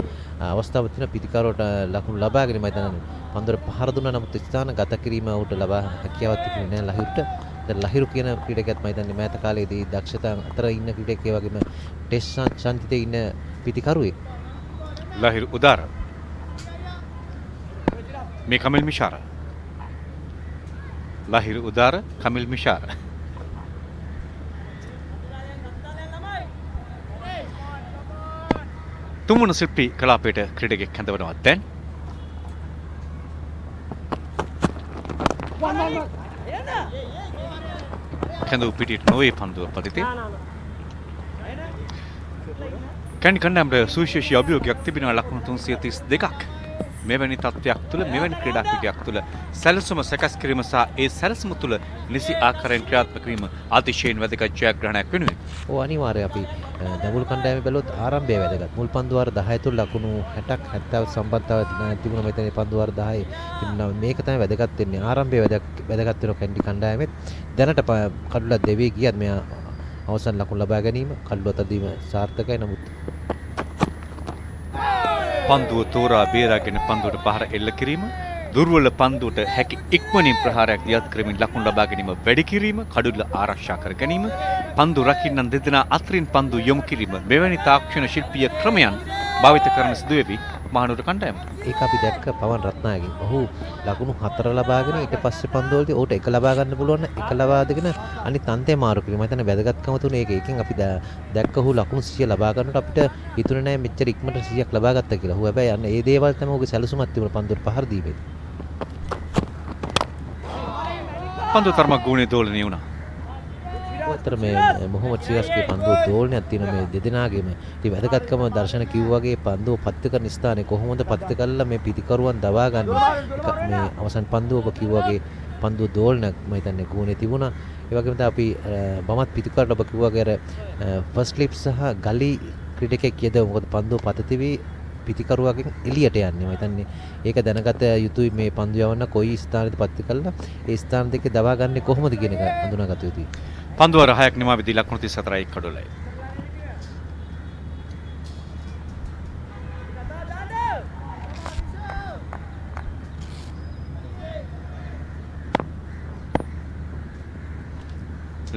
අවස්ථාවක් තියෙන පිටිකාරවට ලකුණු ලබාගෙන මම දැන් පන්දුවට පහර දුන්නා. නමුත් ස්ථාන ගත කිරීම උට ලබා හැකියාවක් තිබුණේ නැහැ ලහිරුට. දැන් ලහිරු කියන ක්‍රීඩකයාත් මම දැන් මෑත කාලේදී දක්ෂතා අතර ඉන්න ක්‍රීඩකයෙක්, ඒ වගේම ටෙස්ට් ශාන්තිතේ ඉන්න පිටිකරුවෙක්. ලහිරු උදාර මේ කමිල් මිෂාර ලහිරු උදාර කමිල් මිෂාර තුමුණ ශිල්පී කලාපයට ක්‍රීඩකෙක් හැඳවනවා. දැන් කැඳවු පිටියට නොවේ පන්දුව පතිතේ. කැන්ඩි කණ්ඩායමට සුවිශේෂී අභියෝගයක් තිබෙනවා ලකුණු 332ක්. මෙවැනි තත්ත්වයක් තුළ මෙවැනි ක්‍රීඩා පිටියක් තුළ සැලසුම සකස් කිරීම සහ ඒ සැලසුම තුළ නිසි ආකාරයෙන් ක්‍රියාත්මක වීම අතිශයින් වැදගත් ජයග්‍රහණයක් වෙනුවෙන්. ඔව් අනිවාර්යයෙන් අපි දඹුල් කණ්ඩායමේ බැලුවොත් ආරම්භය වැදගත්. මුල් පන්දු වාර 10 තුළ ලකුණු 60ක් 70 සම්බන්ධතාවය තිබුණා. මෙතන පන්දු වාර 10 තිබුණා. මේක තමයි වැදගත් වෙන්නේ. ආරම්භය වැදගත් වෙනවා කැන්ඩි කණ්ඩායමෙත්. දැනට කඩුලා දෙවි ගියත් මෙයා අවසන් ලකුණු ලබා ගැනීම කඩුලත දීම සාර්ථකයි. නමුත් පන්දුව තෝරා බේරාගෙන පන්දුවට පහර එල්ල කිරීම, දුර්වල පන්දුවට හැකි ඉක්මනින් ප්‍රහාරයක් දියත් කරමින් ලකුණු ලබා ගැනීම වැඩි කිරීම, කඩුල්ල ආරක්ෂා කර ගැනීම, පන්දු රකින්නන් දෙදෙනා අතරින් පන්දු යොමු කිරීම මෙවැනි තාක්ෂණ ශිල්පීය ක්‍රමයන් භාවිත කරන සිදුවේවි මහනුවර කණ්ඩායමට. ඒක අපි දැක්ක පවන් රත්නායකගෙන්. ඔහු ලකුණු 4 ලබාගෙන ඊට පස්සේ පන්දුවලදී ඔහුට 1 ලබා ගන්න පුළුවන් නම් 1 ලබා දෙගෙන අනිත් අන්තේ මාරු කිරීම. මම හිතන්නේ වැදගත්කම තුනේ ඒක. එකෙන් අපි දැක්ක ඔහු ලකුණු 100 ලබා ගන්නකොට අපිට හිතුනේ නැහැ මෙච්චර ඉක්මනට 100ක් ලබා ගත්තා කියලා. ඔහු හැබැයි අන්න ඒ දේවල් තමයි ඔහුගේ සැලසුමක් තිබුණ පන්දුවට පහර දීපේ. පන්දු තරමක් ගුණේ දෝලණය වුණා. ඔතර මේ මොහොමඩ් සිරාස්ගේ පන්දුව දෝලනයක් තියෙන මේ දෙදෙනාගේම ඉතින් වැදගත්කම දර්ශන කිව්වා වගේ පන්දුව පත්ත කරන ස්ථානයේ කොහොමද පත්ත කරලා මේ පිටිකරුවන් දවා ගන්න මේ අවසන් පන්දුව ඔබ කිව්වා වගේ පන්දුව දෝලනයක් මම හිතන්නේ ගුණේ තිබුණා. ඒ වගේම තමයි අපි බමත් පිටිකරට ඔබ කිව්වා වගේ අර ෆස්ට් ලිප් සහ ගලි ක්‍රීඩකෙක් කියද මොකද පන්දුව පතතිවි පිටිකරුවගෙන් එළියට යන්නේ. මම හිතන්නේ ඒක දැනගත යුතුයි මේ පන්දු යවන්න කොයි ස්ථානෙද පත්ත කරලා ඒ ස්ථාන දෙකේ දවා ගන්න කොහොමද කියන එක හඳුනාගත යුතුයි. පන්දු වාර 6ක් නිමා වෙදී ලකුණු 34යි කඩොලයි.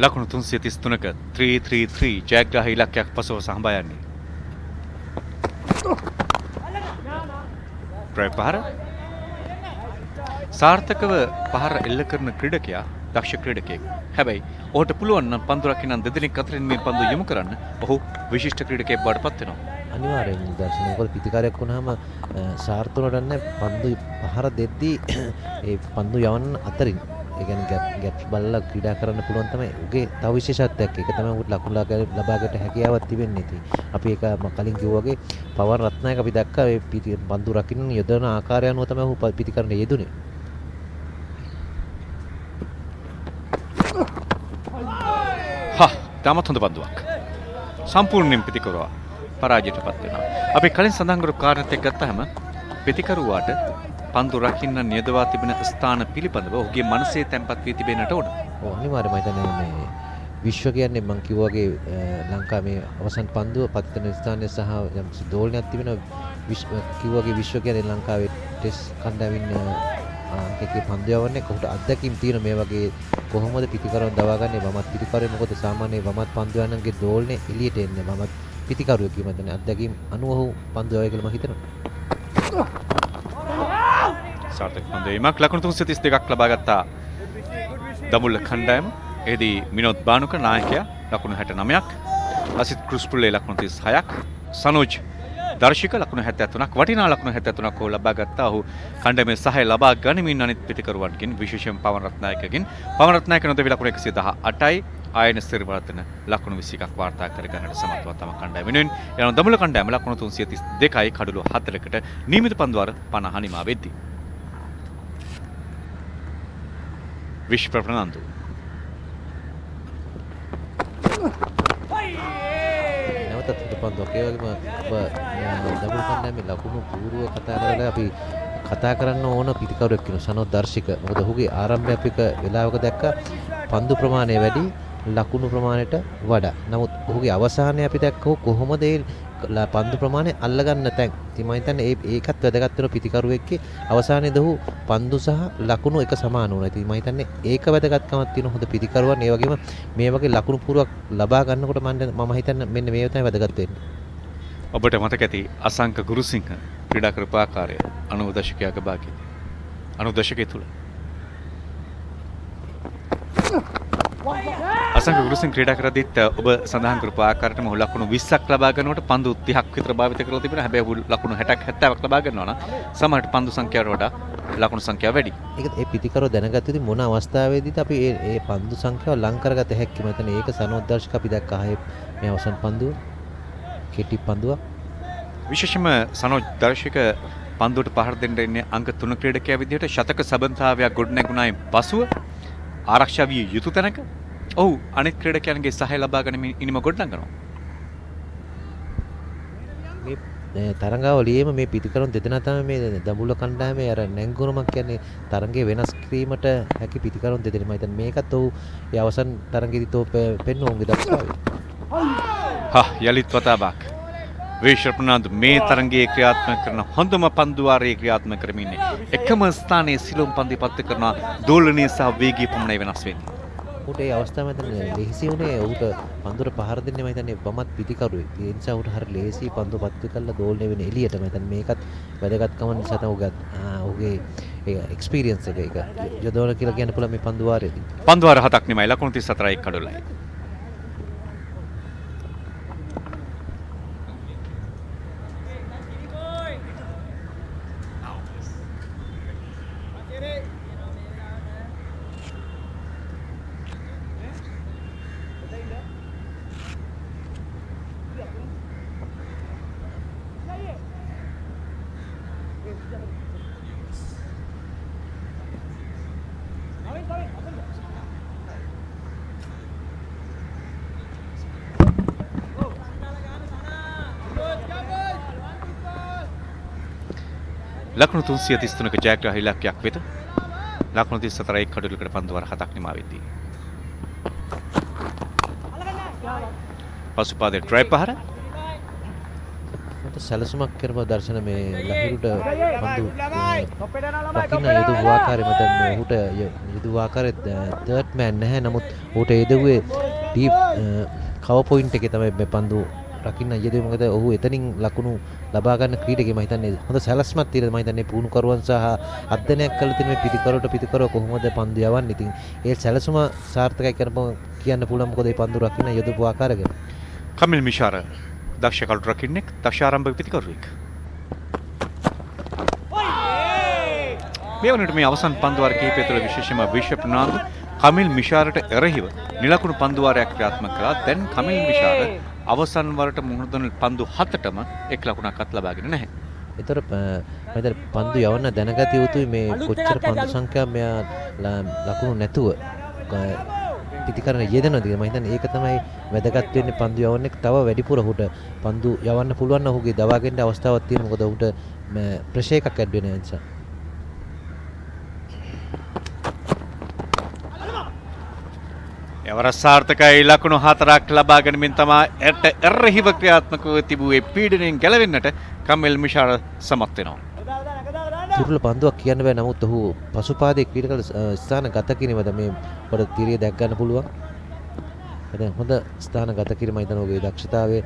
ලකුණු 333ක 333 ජයග්‍රාහී ඉලක්කයක් පසුව සහඹා යන්නේ. ප්‍රපහර සාර්ථකව පහර එල්ල කරන ක්‍රීඩකයා දක්ෂ ක්‍රීඩකයෙක්. හැබැයි ඔහුට පුළුවන් නම් පන්දු රකින්න දෙදෙනෙක් අතරින් මේ පන්දු යොමු කරන්න ඔහු විශිෂ්ට ක්‍රීඩකයෙක් බවට පත් වෙනවා. අනිවාර්යෙන් දර්ශන මොකද පිටිකාරයක් වුණාම සාර්ථක නොවන්න පන්දු පහර දෙද්දී ඒ පන්දු යවන්න අතරින් ඒ කියන්නේ ගැප්ස් බලලා ක්‍රීඩා කරන්න පුළුවන් තමයි උගේ තව විශේෂත්වයක්. ඒක තමයි උට ලකුණු ලබා ගන්න හැකියාවක් තිබෙන්නේ. ඉතින් අපි ඒක කලින් කිව්වා වගේ පවන් රත්නායක අපි දැක්කා මේ පන්දු රකින්න යොදන ආකාරය අනුව තමයි ඔහු පිටිකරන යෙදුනේ. තාමත් හොඳ පන්දුවක්. සම්පූර්ණයෙන් පිටිකරුවා පරාජයටපත් වෙනවා. අපි කලින් සඳහන් කරපු කාරණේත් එක්ක ගත්තාම පිටිකරුවාට පන්දු රකින්න නියදවා තිබෙන ස්ථාන පිළිබඳව ඔහුගේ මනසේ තැන්පත් වී තිබෙන්නට ඕන. ඔව් අනිවාර්යයෙන්ම හිතන්නේ මේ විශ්ව කියන්නේ මම කිව්වා වගේ ලංකාවේ මේ අවසන් පන්දුව පතිතන ස්ථානයේ සහ යම් දෝලනයක් තිබෙනවා කිව්වා වගේ විශ්ව කියන්නේ ලංකාවේ ටෙස්ට් කණ්ඩායමින් එකේ පන්දු යවන්නේ කොහොමද අත්දැකීම් තියෙන මේ වගේ කොහොමද පිටිකරුවන් දවාගන්නේ වමත් පිටිකරුවේ මොකද සාමාන්‍ය වමත් පන්දු යනගේ දෝලනේ එළියට එන්නේ වමත් පිටිකරුවේ කියමදනේ අත්දැකීම් අනුව ඔහු පන්දු යවයි කියලා මම හිතනවා. සාර්ථක පන්දුවීමක් ලකුණු 332ක් ලබා ගත්තා දඹුල්ල කණ්ඩායම. එෙහිදී විනෝද් බානුක නායකයා ලකුණු 69ක්, අසිත් ක්‍රුස්පුල්ලේ ලකුණු 36ක්, සනෝජ් දර්ශික ලකුණු 73ක්, වටිනා ලකුණු 73ක් ඔහු ලබා ගත්තා. ඔහු කණ්ඩායමේ සහාය ලබා ගනිමින් අනිත් පිටිකරුවන්ගෙන් විශේෂයෙන් පවන් රත්නායකගෙන් පවන් රත්නායක නොදෙවි ලකුණු 118යි, ආයන සිරිවර්ධන ලකුණු 21ක් වාර්තා කර ගන්නට සමත් වූ තම කණ්ඩායම වෙනුවෙන් යන දඹුල්ල කණ්ඩායම ලකුණු 332යි කඩලු 4කට නියමිත පන්දුවර 50 නිමා වෙද්දී විශ්ව ප්‍රනන්දු නැවතත් පන්දුවක් ඒ වගේම දඹුල්ල කණ්ඩායමේ ලකුණු පූර්ව කතා කරලා අපි කතා කරන්න ඕන පිටිකරුවෙක් කියන සනෝජ් දර්ශික. මොකද ඔහුගේ ආරම්භය අපි වෙලාවක දැක්කා පන්දු ප්‍රමාණය වැඩි ලකුණු ප්‍රමාණයට වඩා. නමුත් ඔහුගේ අවසානය අපි දැක්කෝ කොහොමද ඒ පන්දු ප්‍රමාණය අල්ලගන්න තැන්. ඉතින් මම හිතන්නේ ඒකත් වැදගත් වෙන පිටිකරුවෙක්ගේ අවසානයේදී ඔහු පන්දු සහ ලකුණු එක සමාන වුණා. ඉතින් මම හිතන්නේ ඒක වැදගත්කමක් තියෙන හොඳ පිටිකරුවන්. ඒ වගේම මේ වගේ ලකුණු පුරවක් ලබා ගන්නකොට මම හිතන්නේ මෙන්න මේ තමයි වැදගත් වෙන්නේ. ඔබට මතක ඇති අසංක ගුරුසිංහ ක්‍රීඩා කරපු ආකාරය 90 දශකයක භාගයේ 90 දශකයේ තුල අසංක ගුරුසිංහ ක්‍රීඩා කරද්දීත් ඔබ සඳහන් කරපු ආකාරයටම ඔහු ලකුණු 20ක් ලබා ගන්නකොට පන්දු 30ක් විතර භාවිත කරලා තිබෙනවා. හැබැයි ඔහු ලකුණු 60ක් 70ක් ලබා ගන්නවා නම් සමහරට පන්දු සංඛ්‍යාවට වඩා ලකුණු සංඛ්‍යාව වැඩි. ඒක ඒ පිටිකරුව දැනගත්තොත් මොන අවස්ථාවේදීද අපි මේ පන්දු සංඛ්‍යාව ලං කරගත හැකි. මම හිතන්නේ ඒක සනෝජ් දර්ශක අපි දැක්කා මේ අවසන් පන්දුව කෙටි පන්දුවක්. විශේෂයෙන්ම සනෝජ් දර්ශක පන්දුවට පහර දෙන්න ඉන්නේ අංක 3 ක්‍රීඩකයා විදිහට ශතක සබඳතාවයක් ගොඩනැගුණායින් පසුව ආරක්ෂා විය යුතු තැනක ඔහු අනෙක් ක්‍රීඩකයන්ගේ සහාය ලබා ගැනීම ඉනිම ගොඩනගනවා. මේ තරඟාවලියේම මේ පිටිකරුවන් දෙදෙනා තමයි මේ දඹුල්ල කණ්ඩායමේ අර නැංගුරමක් කියන්නේ තරඟේ වෙනස් කිරීමට හැකි පිටිකරුවන් දෙදෙනා. මම හිතන්නේ මේකත් ඔහු ඒ අවසන් තරඟෙදිත් ඔහු පෙන්වුවා උන්ගේ දක්ෂතාවය. යලිත් වතාවක් විශ්ව ප්‍රනාන්දු මේ තරඟයේ ක්‍රියාත්මක කරන හොඳම පන්දුවාරයේ ක්‍රියාත්මක කරමින් එකම ස්ථානයේ සිලුම් පන්දු පත් කරන දෝලනීය සහ වේගී පමණයි වෙනස් වෙන්නේ. උට ඒ අවස්ථාව මත ලෙහිසි උනේ ඌට පන්දුර පහර දෙන්නේ මම හිතන්නේ වමත් පිටිකරුවෙක්. ඒ නිසා ඌට හරිය ලෙහිසි පන්දු පත් කරලා දෝලණය වෙන එළියට මම හිතන්නේ මේකත් වැදගත්කම නිසා තමයි ඌගේ ඒ එක්ස්පීරියන්ස් එක යොදවන කියලා කියන්න පුළුවන් මේ පන්දුවාරයේදී. පන්දුවාර 7ක් නෙමෙයි ලකුණු 34යි කඩොලයි. ලකුණු 333ක ජයග්‍රහී ඉලක්කයක් වෙත ලකුණු 34යි කඩොලකට පන්දුවර 7ක් නිමා වෙද්දී පසුපාදේ ඩ්‍රයිව් පහර සැලසුමක් කරපු දර්ශන මේ ලහිරුට පන්දු රකින්න යුතු ආකාරය මත ඔහුට යුතු ආකාරය තර්ඩ් මෑන් නැහැ. නමුත් ඔහුට එදෙව්වේ ඩීප් කවර් පොයින්ට් එකේ තමයි මේ පන්දු රකින්න යෙදුවේ. මොකද ඔහු එතනින් ලකුණු ලබා ගන්න ක්‍රීඩකයෙක්. මම හිතන්නේ හොඳ සැලැස්මක් තියෙනවා. මම හිතන්නේ පුහුණුකරුවන් සහ අධ්‍යයනයක් කළ තියෙන මේ පිටිකරුවට කොහොමද පන්දු යවන්නේ. ඉතින් ඒ සැලසුම සාර්ථකයි කියන්න පුළුවන්. මොකද මේ පන්දු රකින්න යොදපු ආකාරය ගැන. කමිල් මිෂාර දක්ෂ කළු රකින්නෙක් දක්ෂ ආරම්භක පිටිකරුවෙක්. මේ වනට මේ අවසන් පන්දු වාර කිහිපය තුළ විශේෂයෙන්ම විශ්ව ප්‍රනාන්දු කමිල් මිෂාරට එරෙහිව නිලකුණු පන්දු වාරයක් ක්‍රියාත්මක කළා. දැන් කමිල් මිෂාර අවසන් වරට මුහුණ දුන් පන්දු 7ටම එක් ලකුණක්වත් ලබාගෙන නැහැ. ඒතර මම පන්දු යවන්න දැනගත යුතුයි මේ කොච්චර පන්දු සංඛ්‍යාව මෙයා ලකුණු නැතුව පිටිකරන යෙදෙනවද කියලා. මම හිතන්නේ ඒක තමයි වැදගත් වෙන්නේ පන්දු යවන්නේ තව වැඩිපුර ඔහුට පන්දු යවන්න පුළුවන් නම් ඔහුගේ දවාගෙන්න අවස්ථාවක් තියෙනවා. මොකද ඔහුට ප්‍රෙෂර් එකක් ඇඩ් වෙන නිසා. එවර සාර්ථකයි ලකුණු 4ක් ලබා ගැනීමෙන් තමයි ඇට එරෙහිව ක්‍රියාත්මකව තිබුවේ පීඩනයෙන් ගැලවෙන්නට කමිල් මිෂාර සමත් වෙනවා. දුර්වල පන්දුවක් කියන්න බෑ. නමුත් ඔහු පසුපාදයේ ක්‍රීඩක ස්ථාන ගත කිරීමද මේ පොඩ තීරිය දැක් ගන්න පුළුවන්. දැන් හොඳ ස්ථාන ගත කිරීමයි හිතන ඔහුගේ දක්ෂතාවය.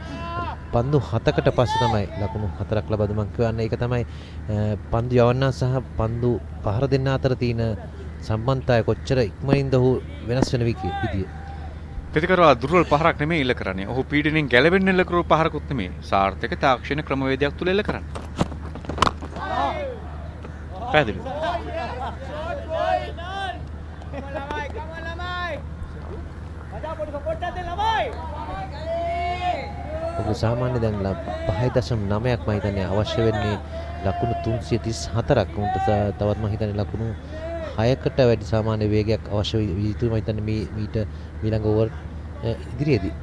පන්දු 7කට පස්සේ තමයි ලකුණු 4ක් ලබා දුන්න. මම කියන්නේ ඒක තමයි පන්දු යවන්න සහ පන්දු පහර දෙන්න අතර තියෙන සම්බන්ධතාවය කොච්චර ඉක්මනින්ද ඔහු වෙනස් වෙන විදිය. ප්‍රතිකරුවා දුර්වල පහරක් නෙමෙයි ඉල්ල කරන්නේ. ඔහු පීඩනයෙන් ගැලවෙන්න ඉල්ල කරපු පහරකුත් නෙමෙයි. සාර්ථක තාක්ෂණික ක්‍රමවේදයක් තුල ඉල්ල කරන්නේ. පැහැදිලි. ඔහු සාමාන්‍ය දැන් 5.9ක් මම හිතන්නේ අවශ්‍ය වෙන්නේ ලකුණු 334ක්. උන්ට තවත් මම හිතන්නේ ලකුණු 6කට වැඩි සාමාන්‍ය වේගයක් අවශ්‍ය වී යුතුයි මම හිතන්නේ මීට ඊළඟ ඕවර් ඉදිරියේදී.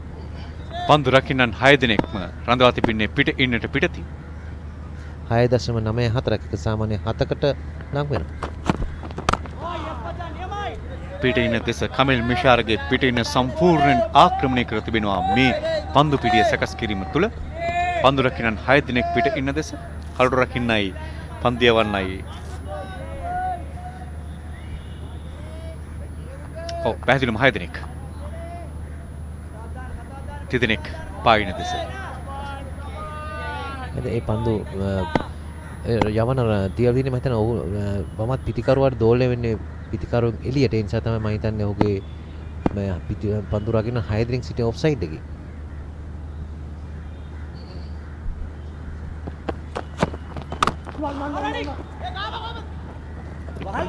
පන්දු රකින්නන් 6 දෙනෙක්ම රඳවා තිබෙන්නේ පිට ඉන්නට පිටති. 6.94ක් එක සාමාන්‍ය 7කට ලං වෙනවා. පිට ඉන්න දෙස කමිල් මිෂාරගේ පිට ඉන්න සම්පූර්ණයෙන් ආක්‍රමණය කර තිබෙනවා මේ පන්දු පිටිය සකස් කිරීම තුළ. පන්දු රකින්නන් 6 දෙනෙක් පිට ඉන්න දෙස කළු රකින්නයි පන්දු යවන්නයි. ඔව් පැහැදිලිම 6 දෙනෙක්. තිදෙනෙක් පායින දෙස. ඒ පන්දු යවන තියල්දිනේ මම හිතන්නේ ඔහු වමත් පිටිකරුවාට දෝලණය වෙන්නේ පිටිකරුවන් එළියට. ඒ නිසා තමයි මම හිතන්නේ ඔහුගේ පන්දු රකින්න 6 දෙනෙක් සිටින ඔෆ්සයිඩ් එකේ.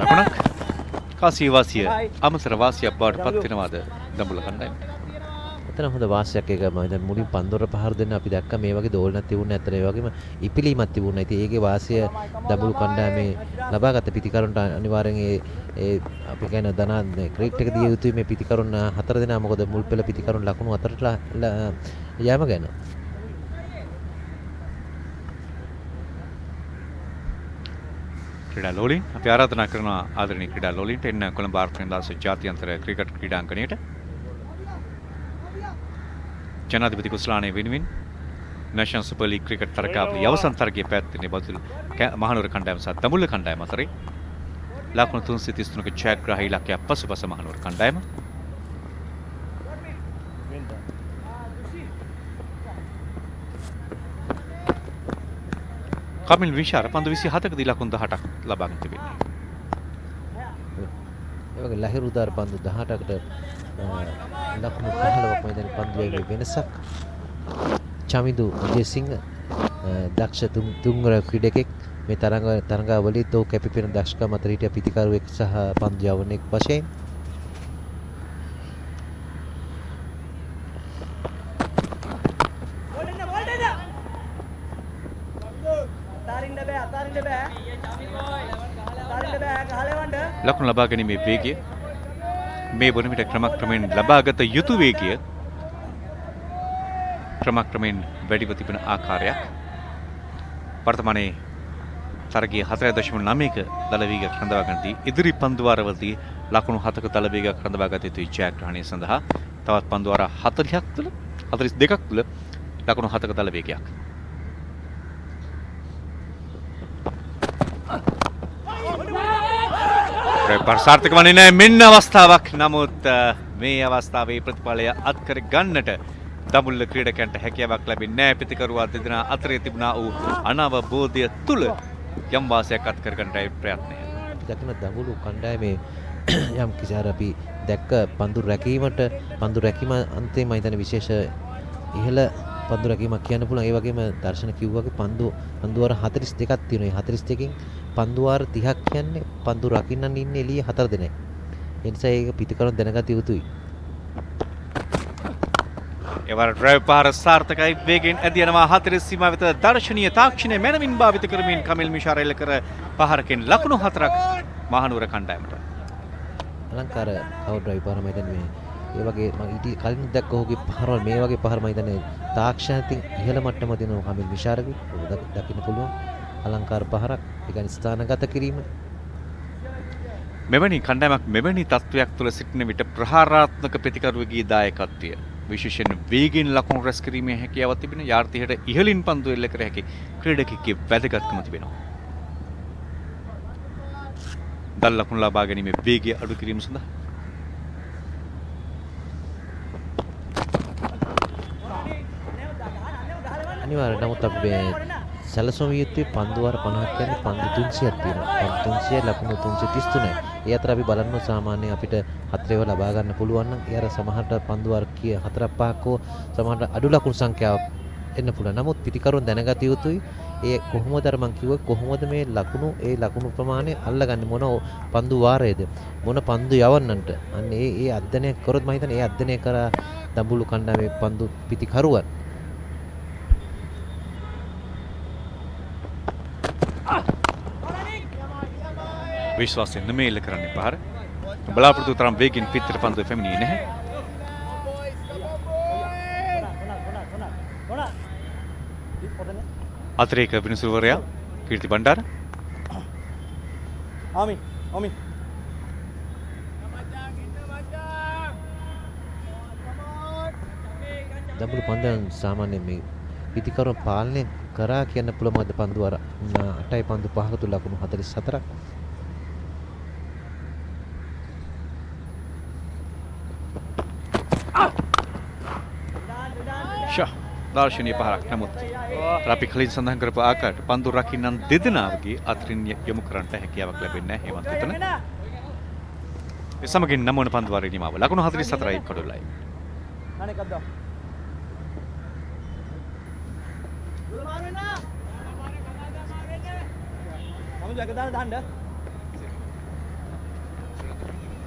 ලකුණක් කාසිය වාසිය අමතර වාසියක් බවට පත් වෙනවාද දඹුල්ල කණ්ඩායමට? එතන හොඳ වාසියක් එක මම දැන් මුලින් පන්දොර පහර දෙන්න අපි දැක්ක මේ වගේ දෝලනක් තිබුණේ නැත්තර ඒ වගේම ඉපිලීමක් තිබුණා. ඉතින් ඒකේ වාසිය දඹුල්ල කණ්ඩායමේ ලබාගත පිටිකරුන්ට අනිවාර්යෙන් ඒ අපි කියන දනා ක්‍රීඩ් එක දිය යුතුයි මේ පිටිකරුන් 4 දෙනා. මොකද මුල් පෙළ පිටිකරුන් ලකුණු 4ට යෑම ගැන. ක්‍රීඩා ලෝලින් අපි ආරාධනා කරනවා ආදරණීය ක්‍රීඩා ලෝලින්ට එන්න කොළඹ ආර්ථික ජාත්‍යන්තර ක්‍රිකට් ක්‍රීඩාංගණයට. ජනාධිපති කුස්ලානේ වෙනුවෙන් නැෂනල් සුපර් ලීග් ක්‍රිකට් තරගාවලියේ අවසන් තරගයේ පැවැත්වෙන්නේ බදුළු මහනුවර කණ්ඩායම සහ දඹුල්ල කණ්ඩායම අතරේ. ලකුණු 333ක ජයග්‍රාහී ඉලක්කයක් පසුපස මහනුවර කණ්ඩායම. කමිල් විශාර පන්දු 27කදී ලකුණු 18ක් ලබාගෙන තිබෙනවා. ඒ වගේ ලහිරුදාර පන්දු 18කට ලකුණු 15ක් මම දැන් පන්දු වේගයේ වෙනසක්. චමිදු විජේසිංහ දක්ෂ තුංගර ක්‍රීඩකෙක් මේ තරඟාවලියේ තෝ කැපිපෙන දක්ෂකම අතර හිටිය පිටිකරුවෙක් සහ පන්දු යවන්නෙක් වශයෙන්. ලකුණු ලබා ගැනීමේ වේගය මේ වන විට ක්‍රමක්‍රමයෙන් ලබාගත යුතු වේගය ක්‍රමක්‍රමයෙන් වැඩිව තිබෙන ආකාරයක්. වර්තමානයේ තරගයේ 4.9ක දල වේගයක් රඳවාගන්නදී ඉදිරි පන්දු වාරවලදී ලකුණු 7ක දල වේගයක් රඳවාගත යුතුයි ජයග්‍රහණය සඳහා. තවත් පන්දු වාර 40ක් තුළ 42ක් තුළ ලකුණු 7ක දල වේගයක්. සාර්ථක වන්නේ නැහැ මෙන්න අවස්ථාවක්. නමුත් මේ අවස්ථාවේ ප්‍රතිඵලය අත්කර ගන්නට දඹුල්ල ක්‍රීඩකයන්ට හැකියාවක් ලැබෙන්නේ නැහැ. පිටිකරුවා දෙදෙනා අතරේ තිබුණා වූ අනවබෝධය තුල යම් වාසියක් අත්කර ගන්නට ප්‍රයත්නය. දකින දඹුල්ල කණ්ඩායමේ යම් කිසාර අපි දැක්ක පන්දු රැකීම අන්තිම මම හිතන්නේ විශේෂ ඉහළ පන්දු රැකීමක් කියන්න පුළුවන්. ඒ වගේම දර්ශන කිව්වාගේ පන්දු වර 42ක් තියෙනවා. ඒ 42කින් පන්දු වාර 30ක් කියන්නේ පන්දු රකින්නන් ඉන්නේ එළිය 4 දෙනෙක්. ඒ නිසා ඒක පිටිකරන දැනගත යුතුයි. එවර ඩ්‍රයිව් පහර සාර්ථකයි වේගෙන් ඇදියනවා 4 සීමාව වෙත දර්ශනීය තාක්ෂණය මැනවින් භාවිත කරමින් කමිල් මිෂාර එල්ල කර පහරකින් ලකුණු 4ක් මහනුවර කණ්ඩායමට. අලංකාර කවුරු ඩ්‍රයිව් පහර මම හිතන්නේ ඒ වගේ මම ඊට කලින් දැක්ක ඔහුගේ පහරවල් මේ වගේ පහර මම හිතන්නේ තාක්ෂණයෙන් ඉහළ මට්ටම දෙනවා කමිල් මිෂාරගේ. ඔබ දකින්න පුළුවන් අලංකාර පහරක්. ඒ කියන්නේ ස්ථානගත කිරීම. මෙවැනි කණ්ඩායමක් මෙවැනි තත්වයක් තුළ සිටින විට ප්‍රහාරාත්මක ප්‍රතිකරුවගේ දායකත්වය විශේෂයෙන් වේගෙන් ලකුණු රැස් කිරීමේ හැකියාවක් තිබෙන යාර්තියට ඉහළින් පන්දු එල්ල කර හැකි ක්‍රීඩකෙක්ගේ වැදගත්කම තිබෙනවා. දල් ලකුණු ලබා ගැනීමේ වේගය අඩු කිරීම සඳහා අනිවාර්යයෙන් නමුත් අපි සැලසුම් යුත්තේ පන්දු වාර 50ක් කියන්නේ පන්දු 300ක් තියෙනවා. පන්දු 300 ලකුණු 333යි. ඒ අතර අපි බලන්න සාමාන්‍යයෙන් අපිට 4 ඒවා ලබා ගන්න පුළුවන් නම් ඒ අර සමහරට පන්දු වාර 4ක් 5ක් හෝ සමහරට අඩු ලකුණු සංඛ්‍යාවක් එන්න පුළුවන්. නමුත් පිටිකරුවන් දැනගත යුතුයි ඒ කොහොමද අර මං කිව්වේ කොහොමද මේ ලකුණු ඒ ලකුණු ප්‍රමාණය අල්ලගන්නේ මොන පන්දු වාරයේද මොන පන්දු යවන්නන්ට. අන්න ඒ අධ්‍යයනය කරොත් මම හිතන්නේ ඒ අධ්‍යයනය කරා දඹුල්ල කණ්ඩායමේ පන්දු පිටිකරුවන් විශ්වාසයෙන් නෙමෙයි එල්ල කරන්නේ පහර. බලාපොරොත්තු තරම් වේගින් පිටතට පන්දුව පැමිණියේ නැහැ. අතිරේක විනිසුරුවරයා කීර්ති බණ්ඩාර. දඹුල්ල පන්දුවන් සාමාන්‍යයෙන් මේ පිටිකරුවන් පාලනය කරා කියන්න පුළුවන් මොකද පන්දු වාර 8යි පන්දු 5ක තුල ලකුණු 44ක්. දර්ශනීය පහරක්. නමුත් අපි කලින් සඳහන් කරපු ආකාරයට පන්දු රකින්නන් දෙදෙනාගේ අතරින් යොමු කරන්නට හැකියාවක් ලැබෙන්නේ නැහැ හේමන්ත එතන. ඒ සමගින් නමුවන පන්දු වාරයේ නිමාව. ලකුණු 44යි කඩොල්ලයි.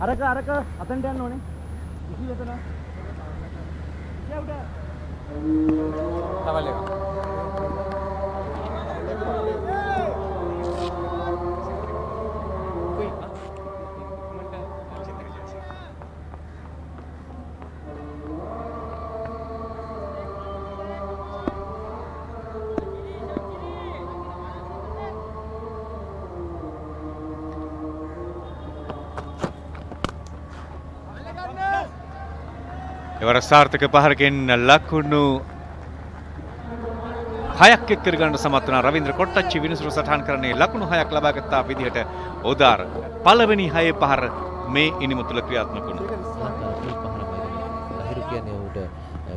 අරක අතන්ට යන්න ඕනේ. ඉහි වෙතන. තවල් එක. එවර සාර්ථක පහරකින් ලකුණු 6ක් එක් කරගන්න සමත් වුණා රවීන්ද්‍ර කොට්ටච්චි විනිසුරු සටහන් කරන්නේ ලකුණු 6ක් ලබා ගත්තා විදිහට උදාර පළවෙනි 6 පහර මේ ඉනිම තුල ක්‍රියාත්මක වුණා. ලහිරු කියන්නේ උට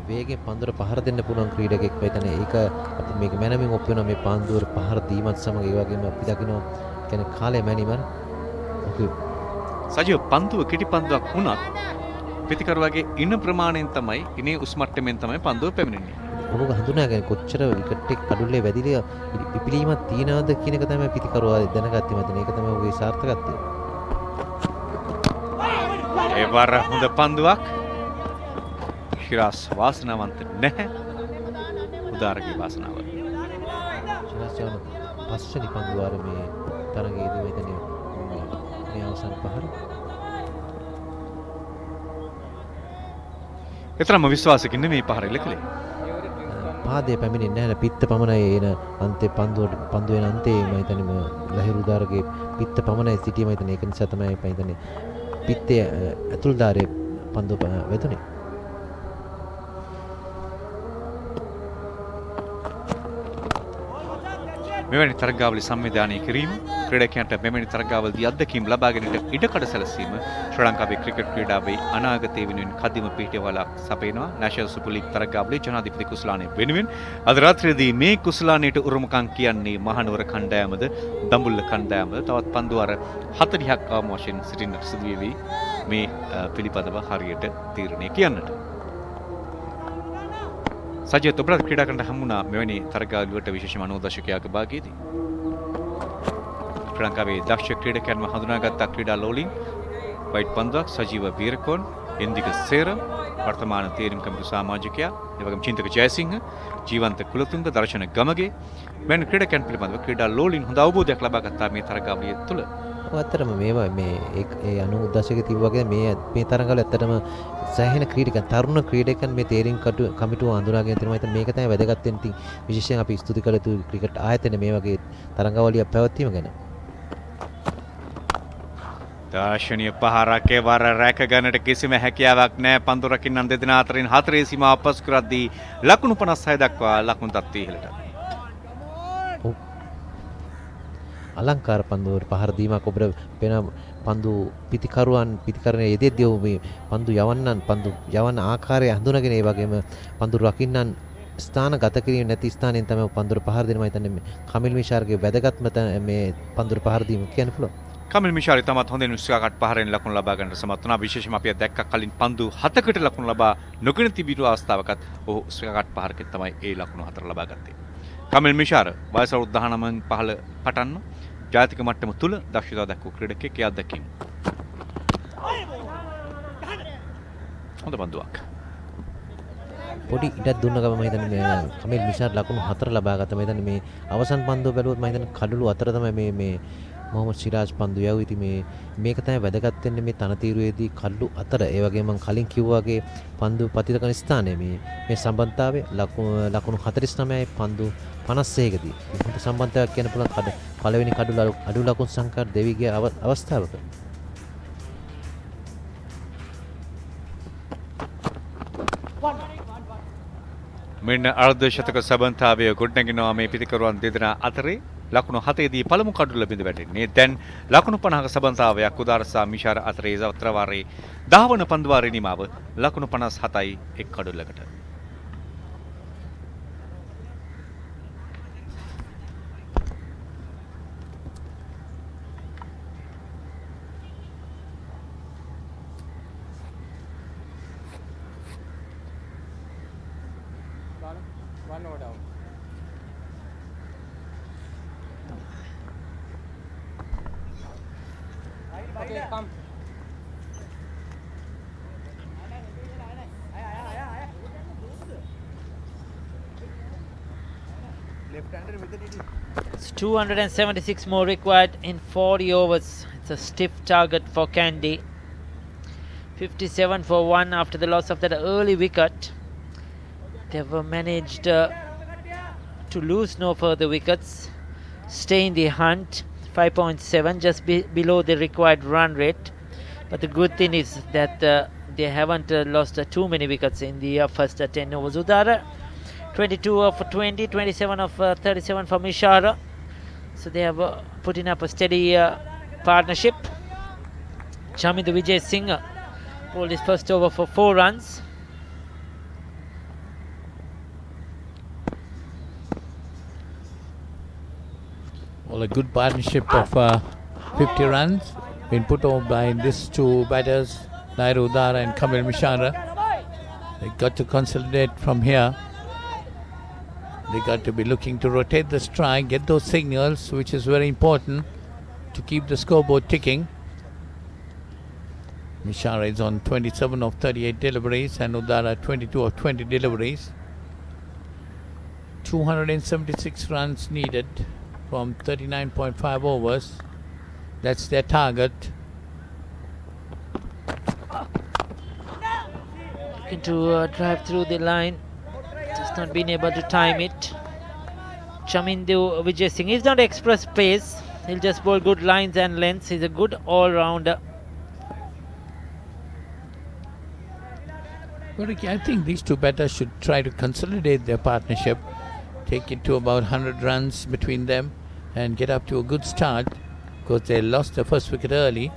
වේගෙන් පන්දුර පහර දෙන්න පුළුවන් ක්‍රීඩකෙක් වෙතන ඒක අපි මේක මැනමින් ඔප් වෙනවා මේ පන්දුර පහර දීමත් සමග ඒ වගේම අපි දකිනවා කියන්නේ කාලය මැනිමන් ඔකේ සජීව පන්දුව කිටි පන්දුවක් වුණත් පිටිකරුවාගේ ඉන ප්‍රමාණයෙන් තමයි ඉනේ උස් මට්ටමින් තමයි පන්දුව පැමිණෙන්නේ. ඔහුග හඳුනාගෙන කොච්චර විකට් එක කඩුල්ලේ වැදිලා පිපිලීමක් තියනවද කියන එක තමයි පිටිකරුවා දැනගත්තේ මතන. ඒක තමයි ඔහුගේ සාර්ථකත්වය. ඒ වර හොඳ පන්දුවක්. ශිරාස් වාසනාවන්ත නැහැ. උදාරගේ වාසනාව. ශිරාස් යන පස්වෙනි පන්දු වාරේ මේ තරගයේදී වෙදනේ මේ අවසන් පහර. එතරම් විශ්වාසකින් නෙමෙයි පහර එල්ල කළේ. පාදයේ පැමිණෙන්නේ නැහැ. පිත්ත පමණයි එන අන්තේ පන්දුවේ අන්තේ මම හිතන්නේ ලහිරු උදාරගේ පිත්ත පමණයි සිටියේ මම හිතන්නේ ඒක නිසා තමයි මම හිතන්නේ පිත්තේ ඇතුල්දාරේ පන්දුව වැදුනේ. මෙවැනි තරගාවලි සංවිධානය කිරීම ක්‍රීඩකයන්ට මෙවැනි තරගාවලදී අත්දැකීම් ලබා ගැනීමට ඉඩකඩ සැලසීම ශ්‍රී ලංකාවේ ක්‍රිකට් ක්‍රීඩාවේ අනාගතය වෙනුවෙන් කදිම පිහිටවලක් සපයනවා. නැෂනල් සුපර් ලීග් තරගාවලි ජනාධිපති කුසලානේ වෙනුවෙන් අද රාත්‍රියේදී මේ කුසලානේට උරුමකම් කියන්නේ මහනුවර කණ්ඩායමද දඹුල්ල කණ්ඩායමද තවත් පන්දු වාර 40ක් අවම වශයෙන් සිටින්නට සිදු වෙවි මේ පිළිපදව හරියට තීරණය කියන්නට. සජිත් ඔබට ක්‍රීඩා කරන්න හම්බුණා මෙවැනි තරගාවලිවලට විශේෂම අනුදර්ශකයාගේ භාගයේදී. ශ්‍රී ලංකාවේ දක්ෂ ක්‍රීඩකයන්ව හඳුනාගත් ක්‍රීඩා ලෝලින් වයිට් පන්දුවක් සජීව වීරකෝන් ඉන්දික සේර වර්තමාන තේරීම් කමිටු සමාජිකයා එවැගේම චින්තක ජයසිංහ ජීවන්ත කුලතුංග දර්ශන ගමගේ මෙන්න ක්‍රීඩකයන් පිළිබඳව ක්‍රීඩා ලෝලින් හොඳ අවබෝධයක් ලබා ගත්තා මේ තරගාවලිය තුළ. ඇත්තටම මේවා මේ ඒ 90 දශකයේ තිබ්බ වගේ මේ තරඟවල ඇත්තටම සෑහෙන ක්‍රීඩකයන් තරුණ ක්‍රීඩකයන් මේ තේරීම් කමිටුව හඳුනාගෙන තියෙනවා. මම මේක තමයි වැදගත් වෙන ඉතින් විශේෂයෙන් අපි ස්තුති කළ යුතු ක්‍රිකට් ආයතන මේ වගේ තරඟවලිය පැවැත්වීම ගැන. දාර්ශනීය පහරක් ඒ වර රැක ගන්නට කිසිම හැකියාවක් නැහැ. පන්දු රකින්නන් දෙදෙනා අතරින් හතරේ සීමාව පසු කරද්දී ලකුණු 56 දක්වා ලකුණු තත්ත්වය ඉහළට. අලංකාර පන්දුවට පහර දීමක් ඔබට වෙන පන්දු පිතිකරණයේ යෙදෙද්දී මේ පන්දු යවන්න ආකාරය හඳුනාගෙන ඒ වගේම පන්දු රකින්නන් ස්ථාන ගත කිරීම නැති ස්ථානෙන් තමයි පන්දුර පහර දෙන්න. මම හිතන්නේ කමිල් මිෂාර්ගේ වැදගත්ම මේ පන්දුර පහර දීම කියන්න පුළුවන්. කමිල් මිෂාරි තමත් හොඳින් විශ්වාසකට පහරෙන් ලකුණු ලබා ගන්නට සමත් වුණා. විශේෂයෙන්ම අපි දැක්ක කලින් පන්දු 7කට ලකුණු ලබා නොගෙන තිබිරු අවස්ථාවකත් ඔහු විශ්වාසකට පහරකින් තමයි ඒ ලකුණු 4 ලබා ගත්තේ. කමිල් මිෂාර වයස අවුරුදු 19න් පහළ පටන්ම ජාතික මට්ටම තුල දක්ෂතාව දක්වපු ක්‍රීඩකයෙක්. එයා දැක්කින් හොඳ පන්දුවක් පොඩි ඉඩක් දුන්න ගම මම හිතන්නේ මේ කමිල් මිෂාර් ලකුණු 4 ලබා ගත්තා. මම හිතන්නේ මේ අවසන් පන්දුව බැලුවොත් මම හිතන්නේ කඩළු අතර තමයි මේ මොහමඩ් සිරාජ් පන්දු යවුව. ඉතින් මේක තමයි වැදගත් වෙන්නේ මේ තනතිරුවේදී කඩළු අතර. ඒ වගේම මම කලින් කිව්වා වගේ පන්දු පතිත කරන ස්ථානයේ මේ සම්බන්ධතාවය ලකුණු 49යි පන්දු 56කදී හොඳ සම්බන්ධතාවයක් කියන්න පුළුවන්. පළවෙනි අඩු ලකුණු සංඛ්‍යාව දෙවි ගිය අවස්ථාවක. මෙන්න අර්ධ ශතක සම්බන්ධතාවය ගොඩනැගෙනවා මේ පිතිකරුවන් දෙදෙනා අතරේ. ලකුණු 7දී පළමු කඩුල බිඳ වැටෙන්නේ. දැන් ලකුණු 50ක සම්බන්ධතාවයක් උදාරසා මිෂාර අතරේ සතරවාරේ 10 වන පන්දුවාරේ නිමාව ලකුණු 57යි එක් කඩුලකට. It's 276 more required in 40 overs. It's a stiff target for Kandy. 57 for 1 after the loss of that early wicket. They have managed to lose no further wickets. Stay in the hunt. 5.7, just below the required run rate. But the good thing is that they haven't lost too many wickets in the first 10 overs. Udara 22 of 20, 27 of 37 for Mishara. So they have putting up a steady partnership. Chamindu Vijay Singh bowled his first over for 4 runs. Well, a good partnership of 50 runs been put over by these two batters, Nairu Udara and Kamil Mishara. They got to consolidate from here. They got to be looking to rotate the strike, get those signals, which is very important to keep the scoreboard ticking. Mishara is on 27 of 38 deliveries and Udara 22 of 20 deliveries. 276 runs needed from 39.5 overs. That's their target. Looking to drive through the line. Just not been able to time it. Chamindu Vijay Singh is not express pace. He'll just bowl good lines and lengths. He's a good all-rounder. Well, Ricky, I think these two batters should try to consolidate their partnership, take it to about 100 runs between them and get up to a good start, because they lost the first wicket early.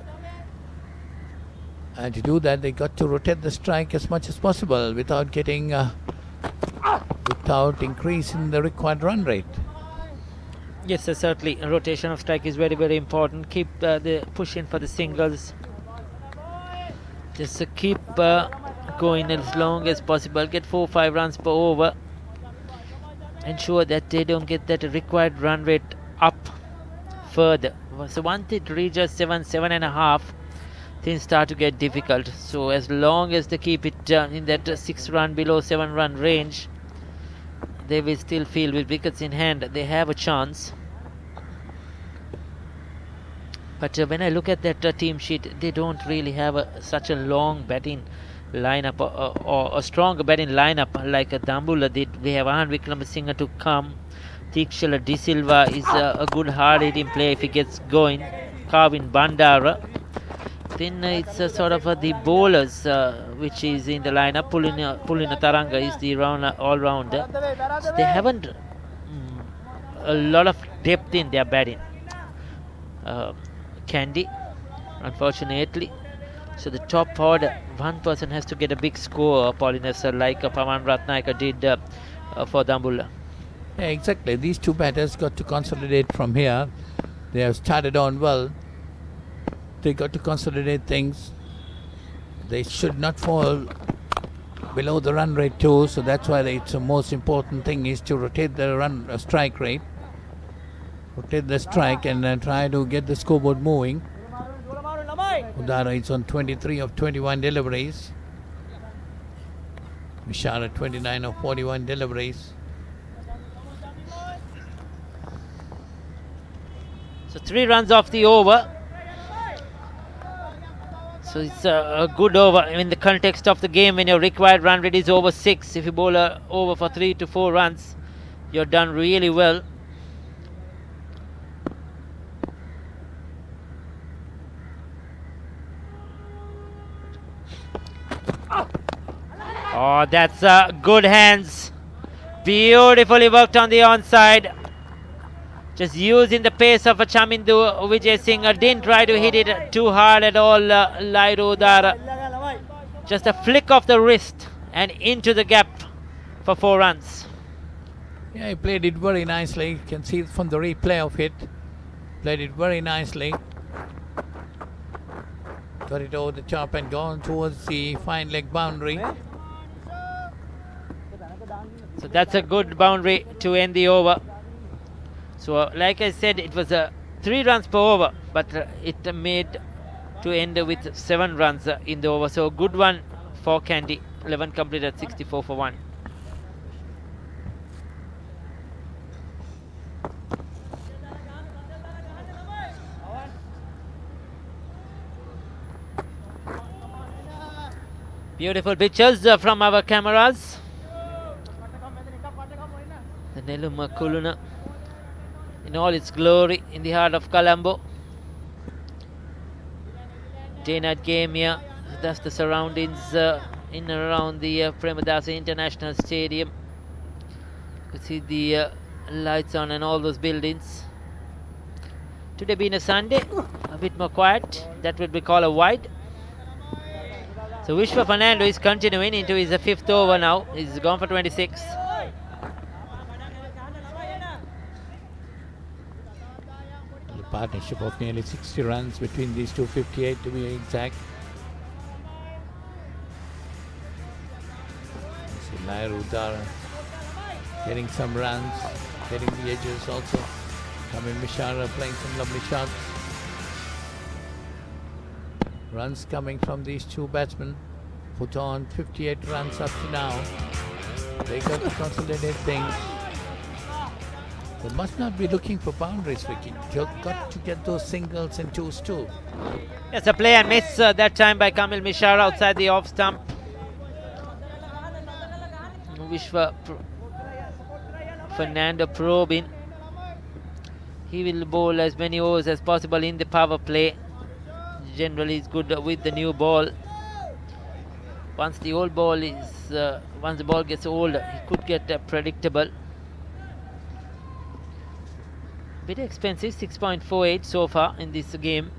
And to do that, they got to rotate the strike as much as possible without getting without increasing the required run rate. Yes, sir, certainly. Rotation of strike is very, very important. Keep the pushing for the singles. Just keep going as long as possible. Get 4-5 runs per over. Ensure that they don't get that required run rate up further So once it reaches 7.5, things start to get difficult. So as long as they keep it in that 6 run below 7 run range, they will still feel with wickets in hand they have a chance. But when I look at that team sheet, they don't really have such a long batting lineup or a stronger batting lineup like Dambulla did. We have Ahan Wickramasinghe to come. Tikshela De Silva is a good hard-hitting player if he gets going. Kavin Bandara. Then it's sort of the bowlers which is in the lineup. Pulina Taranga is the all-rounder. So they haven't a lot of depth in their batting. Kandy, unfortunately. So the top forward, one person has to get a big score, Paulinus, like Pawan Ratnayaka did for Dambulla. Yeah, exactly. These two batters got to consolidate from here. They have started on well. They got to consolidate things. They should not fall below the run rate too. So that's why it's the most important thing is to rotate the strike rate. Rotate the strike and try to get the scoreboard moving. Udara is on 23 of 21 deliveries. Mishara 29 of 41 deliveries. So 3 runs off the over. So it's a good over in the context of the game when your required run rate is over 6. If you bowl over for 3 to 4 runs, you're done really well. Oh, that's good hands. Beautifully worked on the onside. Just using the pace of Chamindu Vijay Singh. Didn't try to hit it too hard at all, Lairu Udara. Just a flick of the wrist and into the gap for 4 runs. Yeah, he played it very nicely. You can see it from the replay of it. Played it very nicely. Got it over the top and gone towards the fine leg boundary. So that's a good boundary to end the over. So like I said, it was 3 runs per over, but it made to end with 7 runs in the over. So a good one for Kandy. 11 completed, 64 for 1. Beautiful pictures from our cameras. The Neluma Kuluna in all its glory in the heart of Colombo. Day-night game here. That's the surroundings in and around the Premadasa International Stadium. You can see the lights on and all those buildings. Today being a Sunday, a bit more quiet. That would be called a wide. So Vishwa Fernando is continuing into his 5th over now. He's gone for 26. A partnership of nearly 60 runs between these two, 58 to be exact. See Lairu Udara getting some runs, getting the edges also. Kamil Mishara playing some lovely shots. Runs coming from these two batsmen. Put on 58 runs up to now. They got to consolidate things. They must not be looking for boundaries, Vicky. You've got to get those singles and twos too. Yes, a play and miss that time by Kamil Mishara outside the off stump. Vishwa Fernando probing. He will bowl as many overs as possible in the power play. Generally is good with the new ball. Once the old ball is, once the ball gets old, he could get predictable. Bit expensive, 6.48 so far in this game.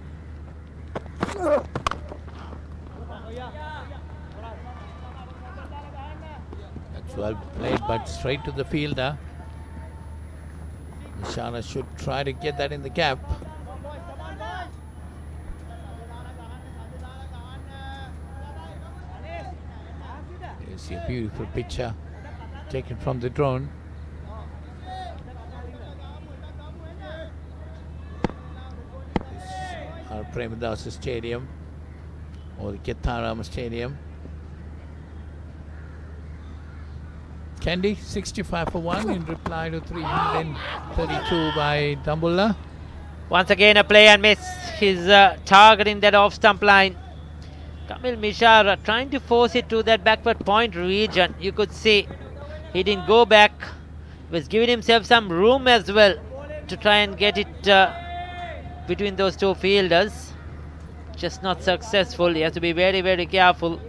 That's well played, but straight to the fielder. Nishana should try to get that in the gap. There's a beautiful picture taken from the drone. Premadasa Stadium or the Ketaram Stadium. Kandy 65 for 1 in reply to 332 by Dambulla. Once again a play and miss. His target in that off stump line. Kamil Mishara trying to force it to that backward point region. You could see he didn't go back. He was giving himself some room as well to try and get it between those two fielders. Just not successful. He has to be very, very careful.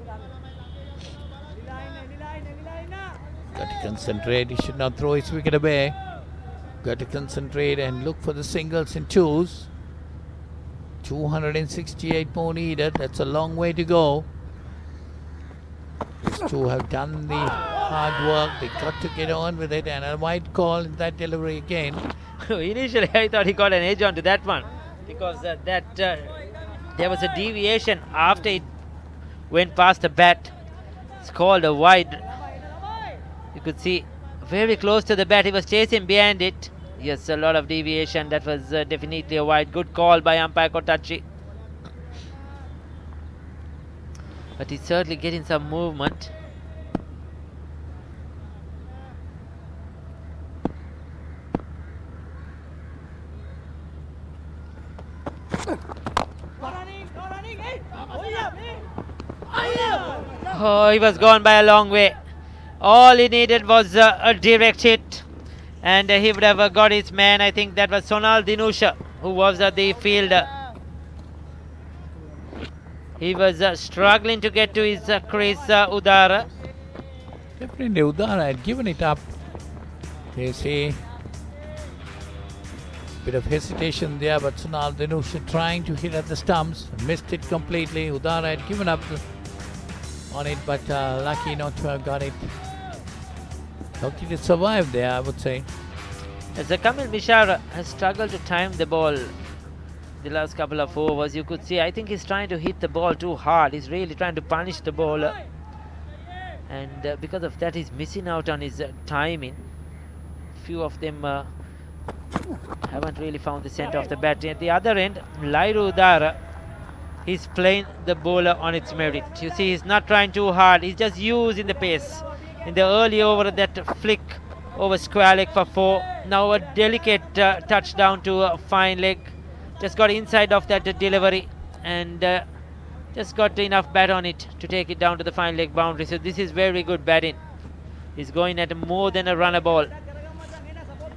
Got to concentrate. He should not throw his wicket away. Got to concentrate and look for the singles and twos. 268 more needed. That's a long way to go. These two have done the hard work. They got to get on with it. And a wide call in that delivery again. Initially, I thought he got an edge onto that one because there was a deviation after it went past the bat. It's called a wide. You could see very close to the bat. He was chasing behind it. Yes, a lot of deviation. That was definitely a wide. Good call by umpire Kotachi. But he's certainly getting some movement. Oh, he was gone by a long way. All he needed was a direct hit, and he would have got his man. I think that was Sonal Dinusha, who was the fielder. He was struggling to get to his crease, Udara. Definitely Udara had given it up. They see bit of hesitation there, but Sonal Dinusha trying to hit at the stumps, missed it completely. Udara had given up on it, but lucky not to have got it. Lucky to survive there, I would say. As Kamil Mishara has struggled to time the ball the last couple of overs, you could see I think he's trying to hit the ball too hard. He's really trying to punish the bowler, and because of that he's missing out on his timing. Few of them haven't really found the centre of the bat. At the other end, Lairu Udara, he's playing the bowler on its merit. You see, he's not trying too hard. He's just using the pace. In the early over, that flick over square leg for 4. Now a delicate touchdown to a fine leg. Just got inside of that delivery and just got enough bat on it to take it down to the fine leg boundary. So this is very good batting. He's going at more than a runner ball.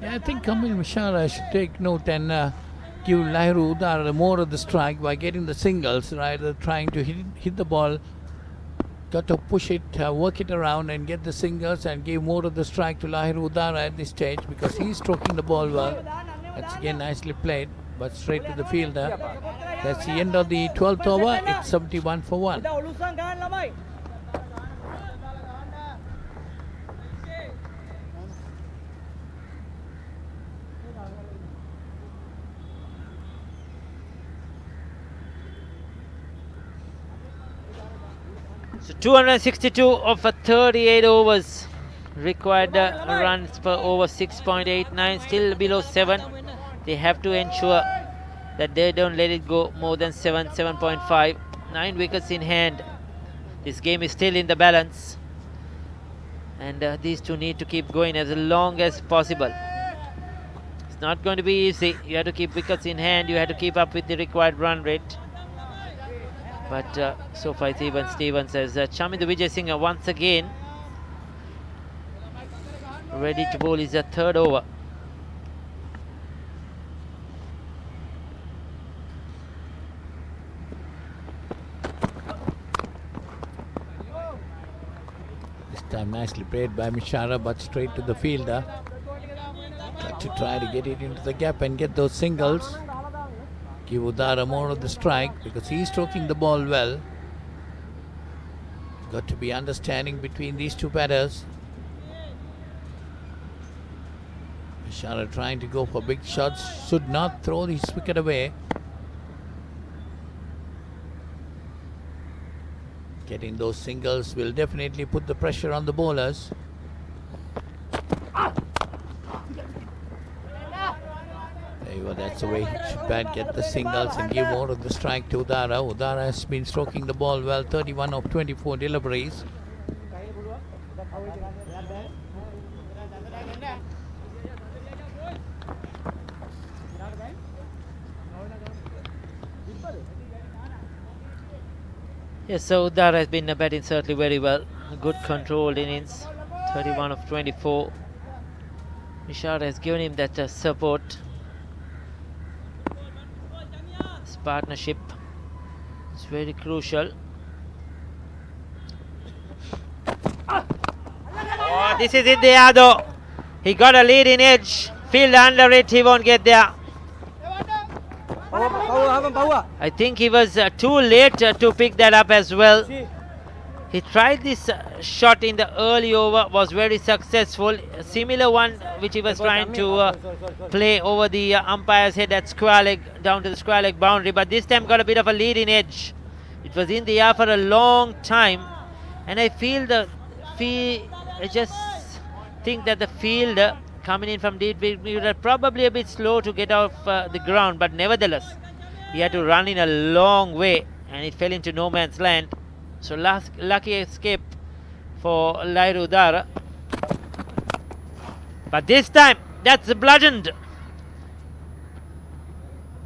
Yeah, I think Kamil Mishara should take note and give Lairu Udara more of the strike by getting the singles rather than trying to hit the ball. Got to push it, work it around and get the singles and give more of the strike to Lairu Udara at this stage because he's stroking the ball well. That's again nicely played, but straight to the fielder. That's the end of the 12th over. It's 71 for 1. So 262 of 38 overs. Required runs per over 6.89, still below 7. They have to ensure that they don't let it go more than 7, 7.5. 9 wickets in hand. This game is still in the balance. And these two need to keep going as long as possible. It's not going to be easy. You have to keep wickets in hand. You have to keep up with the required run rate. But so far it's even Stevens as Chamindu Vijay Singh once again ready to bowl his third over. This time nicely played by Mishara, but straight to the fielder. Got to try to get it into the gap and get those singles. Give Udara more of the strike because he's stroking the ball well. Got to be understanding between these two batters. Mishara trying to go for big shots, should not throw his wicket away. Getting those singles will definitely put the pressure on the bowlers. There you are, That's the way he should bat, get the singles and give more of the strike to Udara. Udara has been stroking the ball well, 31 of 24 deliveries. Yes, so Udara has been batting certainly very well. A good controlled innings, 31 of 24. Mishara has given him that support. This partnership is very crucial. Oh, this is it there though. He got a lead in edge. Field under it, he won't get there. I think he was too late to pick that up as well. He tried this shot in the early over, was very successful. A similar one which he was trying to play over the umpire's head at square leg, down to the square leg boundary, but this time got a bit of a lead in edge. It was in the air for a long time, and I just think that the fielder coming in from deep was probably a bit slow to get off the ground, but nevertheless he had to run in a long way and it fell into no man's land. So lucky escape for Lairu Udara. But this time, that's bludgeoned.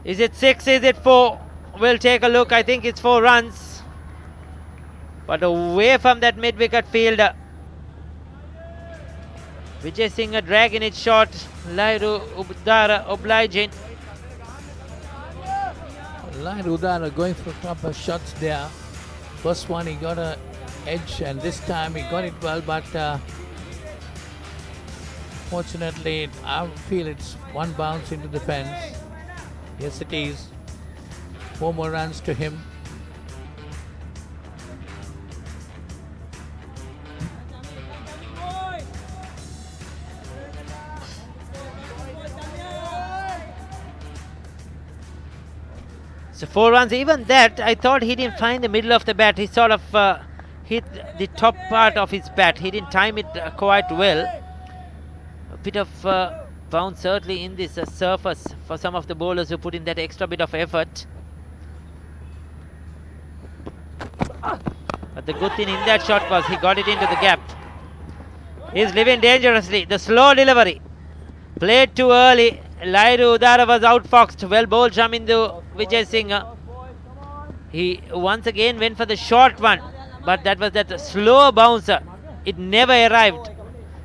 Is it 6? Is it 4? We'll take a look. I think it's 4 runs. But away from that mid-wicket fielder. Vijay Singh dragging it short. Lairu Udara obliging. Lairu Udara going for a couple of shots there. First one he got a edge, and this time he got it well, but fortunately I feel it's one bounce into the fence. Yes, it is. 4 more runs to him. So 4 runs, even that, I thought he didn't find the middle of the bat. He sort of hit the top part of his bat. He didn't time it quite well. A bit of bounce certainly in this surface for some of the bowlers who put in that extra bit of effort. But the good thing in that shot was he got it into the gap. He's living dangerously. The slow delivery. Played too early. Lairu Udara was outfoxed. Well bowled Shamindu Vijay Singh. He once again went for the short one, but that was that slow bouncer. It never arrived.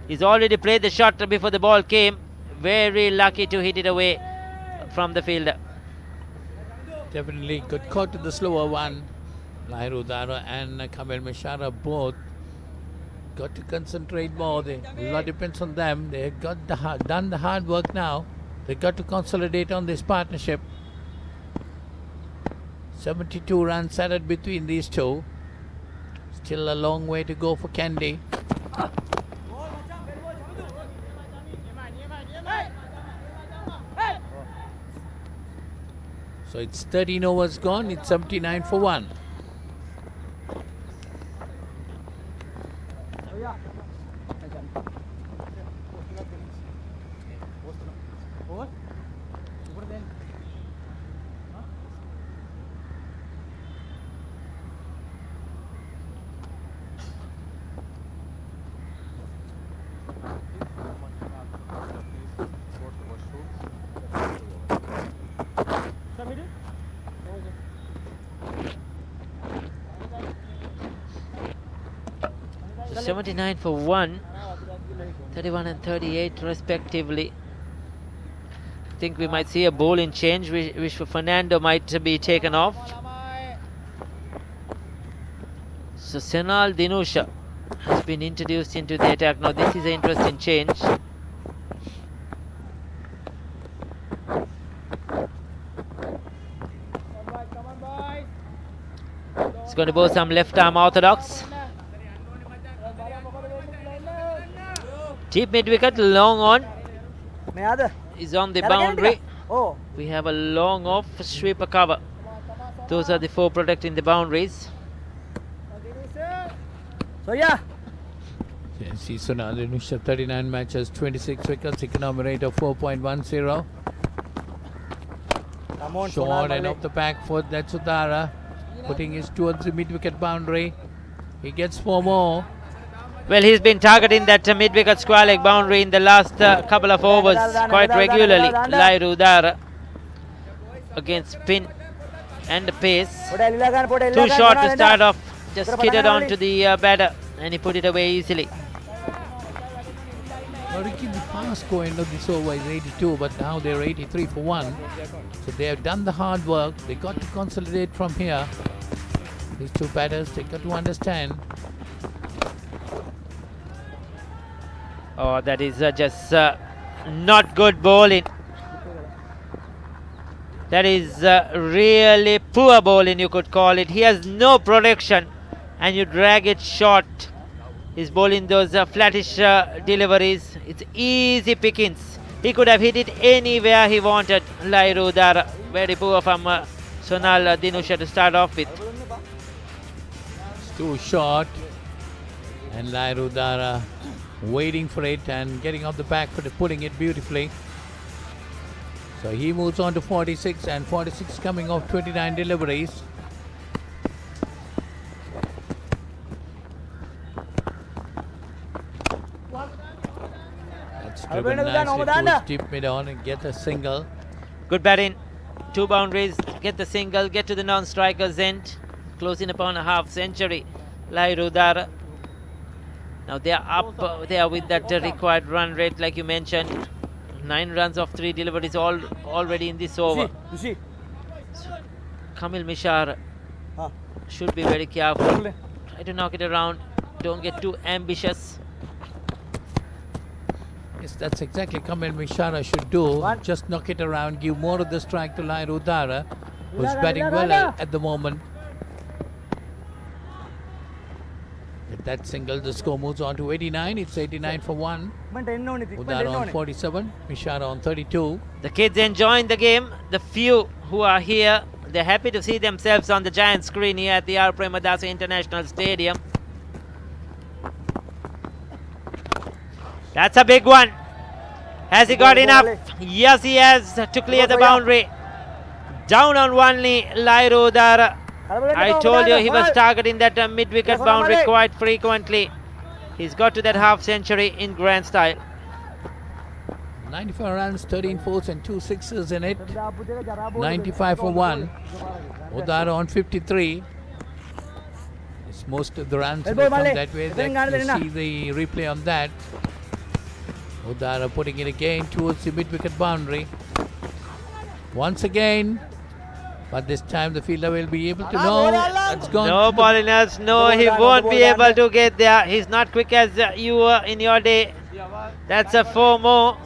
He's already played the shot before the ball came. Very lucky to hit it away from the fielder. Definitely got caught to the slower one. Lairu Udara and Kamil Mishara both got to concentrate more. A lot depends on them. They got done the hard work now. They got to consolidate on this partnership. 72 runs added between these two. Still a long way to go for Kandy. So it's 13 overs gone. It's 79 for 1. So 79 for 1, 31 and 38 respectively. I think we might see a bowling change, which for Fernando might be taken off. So Senal Dinusha has been introduced into the attack. Now this is an interesting change. It's going to bowl some left arm orthodox. Deep mid wicket, long on. Is on the boundary. We have a long off sweeper cover. Those are the 4 protecting the boundaries. So yeah. See Senal Dinusha, 39 matches, 26 wickets, economy rate of 4.10. Short and off the back foot. That's Udara putting his towards the mid-wicket boundary. He gets 4 more. Well, he's been targeting that mid-wicket square leg boundary in the last couple of overs quite regularly. Lairu Udara against spin and the pace. Too short to start off. Just skidded onto the batter and he put it away easily. Well, Ricky, the fast score end of this over is 82, but now they're 83 for 1. So they have done the hard work. They got to consolidate from here. These two batters, they got to understand. Oh, that is just not good bowling. That is really poor bowling, you could call it. He has no protection and you drag it short. He's bowling those flattish deliveries. It's easy pickings. He could have hit it anywhere he wanted. Lairu Udara, very poor from Sonal Dinusha to start off with. It's too short. And Lairu Udara waiting for it and getting off the back foot and putting it beautifully. So he moves on to 46, and 46 coming off 29 deliveries. That's driven nicely towards deep mid on and get a single. Good batting. 2 boundaries. Get the single. Get to the non-striker's end. Closing upon a half century. Lairu Udara. Now they are up there with that required run rate like you mentioned. 9 runs off 3 deliveries already in this over. So, Kamil Mishar should be very careful. Try to knock it around. Don't get too ambitious. Yes, that's exactly Kamil Mishara should do. Just knock it around, give more of the strike to Lairu Udara, who's batting well at the moment. With that single, the score moves on to 89. It's 89 for 1. Udara on 47, Mishara on 32. The kids enjoying the game. The few who are here, they're happy to see themselves on the giant screen here at the R. Premadasa International Stadium. That's a big one. Has he got enough? Yes, he has to clear the boundary. Down on one knee, Lairu Udara. I told you he was targeting that mid-wicket boundary quite frequently. He's got to that half century in grand style. 94 runs, 13 fours and 2 sixes in it. 95 for 1. Udara on 53. It's most of the runs from that way. That you see the replay on that. Udara putting it again towards the mid-wicket boundary. Once again. But this time the fielder will be able to know. That's gone. No, Paulinus, no, he won't be able to get there. He's not quick as you were in your day. That's a 4 more.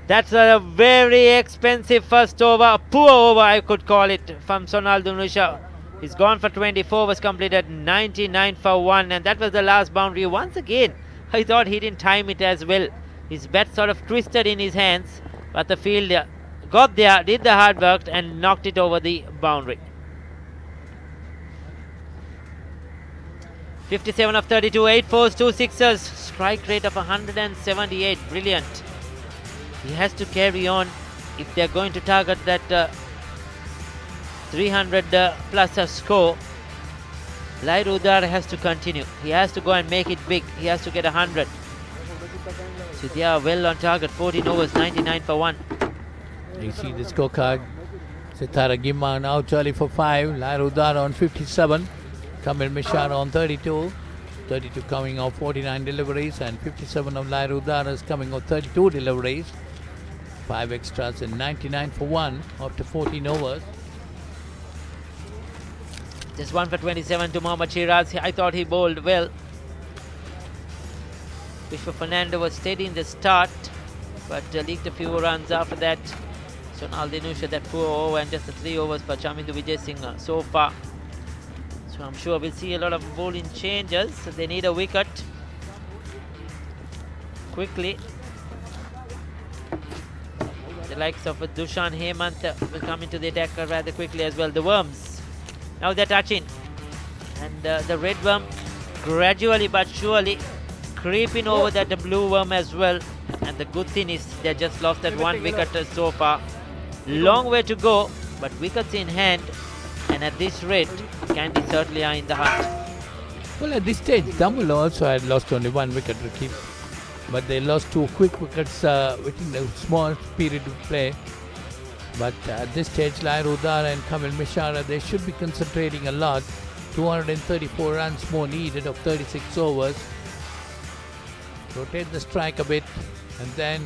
That's a very expensive first over, poor over I could call it, from Sonal Dinusha. He's gone for 24, was completed 99 for 1, and that was the last boundary. Once again, I thought he didn't time it as well. His bat sort of twisted in his hands, but the fielder got there, did the hard work and knocked it over the boundary. 57 of 32, 8 fours, 2 sixes, strike rate of 178, brilliant. He has to carry on if they're going to target that 300 plus score. Lairu Udara has to continue. He has to go and make it big. He has to get 100. So they are well on target. 14 overs, 99 for 1. You see the scorecard. Sitara Gimman out early for 5. Lairu Udara on 57. Kamil Mishara on 32. 32 coming off 49 deliveries, and 57 of Lairu Udara is coming off 32 deliveries. 5 extras and 99 for 1 after 14 overs. Just 1 for 27 to Mohammad Shiraz. I thought he bowled well. Vishwa Fernando was steady in the start, but leaked a few runs after that. Sonal Dinusha, that poor over, and just the 3 overs for Chamindu Vijay Singh so far. So I'm sure we'll see a lot of bowling changes. They need a wicket quickly. The likes of Dushan Hemant will come into the attack rather quickly as well. The Worms, now they're touching, and the red worm gradually but surely creeping over that blue worm as well. And the good thing is they just lost that 1 wicket so far. Long way to go, but wickets in hand, and at this rate, Kandy certainly are in the hunt. Well, at this stage, Dambulla also had lost only 1 wicket, Ricky. But they lost 2 quick wickets within a small period of play. But at this stage, Udara and Kamil Mishara, they should be concentrating a lot. 234 runs more needed of 36 overs. Rotate the strike a bit and then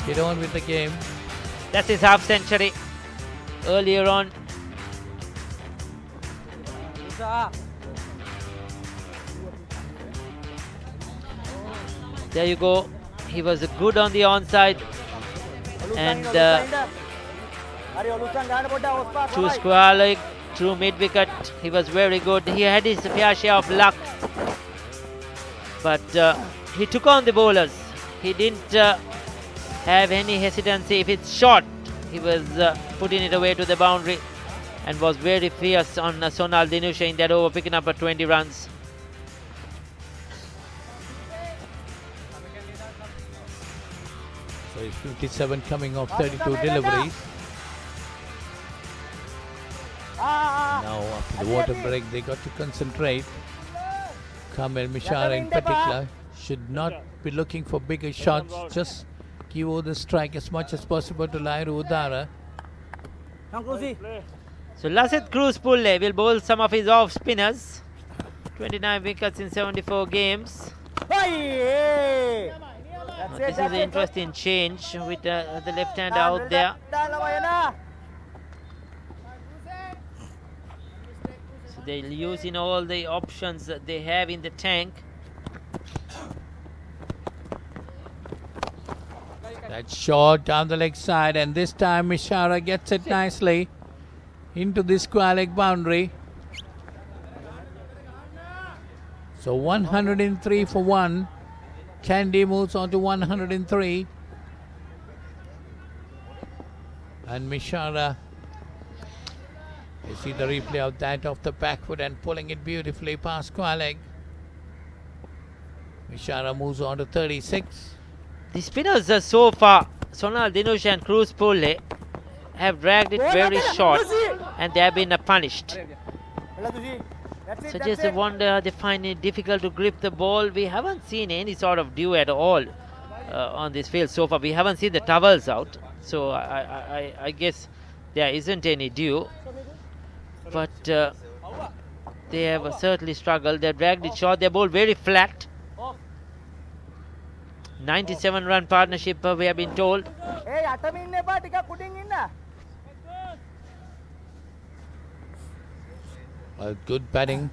get on with the game. That's his half century earlier on. There you go. He was good on the onside. And through square leg, through mid wicket, he was very good. He had his fair share of luck. But he took on the bowlers. He didn't have any hesitancy. If it's short, he was putting it away to the boundary and was very fierce on Sonal Dinusha in that over, picking up 20 runs. So it's 57 coming off 32 deliveries. Now after the water break, they got to concentrate. Kamil Mishara in particular should not be looking for bigger shots. Just give over the strike as much as possible to Udara. So Lasith Cruz Pulle will bowl some of his off spinners. 29 wickets in 74 games. This is an interesting change with the left hand out there. So they'll use in all the options that they have in the tank. That's short down the leg side, and this time Mishara gets it nicely into the square leg boundary. So 103 for 1. Kandy moves on to 103. And Mishara, you see the replay of that off the back foot and pulling it beautifully past square leg. Mishara moves on to 36. The spinners so far, Sonal Dinusha and Cruz Pulle, have dragged it very short and they have been punished. So just a wonder, they find it difficult to grip the ball. We haven't seen any sort of dew at all on this field so far. We haven't seen the towels out, so I guess there isn't any dew. But they have certainly struggled. They dragged it short. They bowled very flat. 97 run partnership, we have been told. Good batting.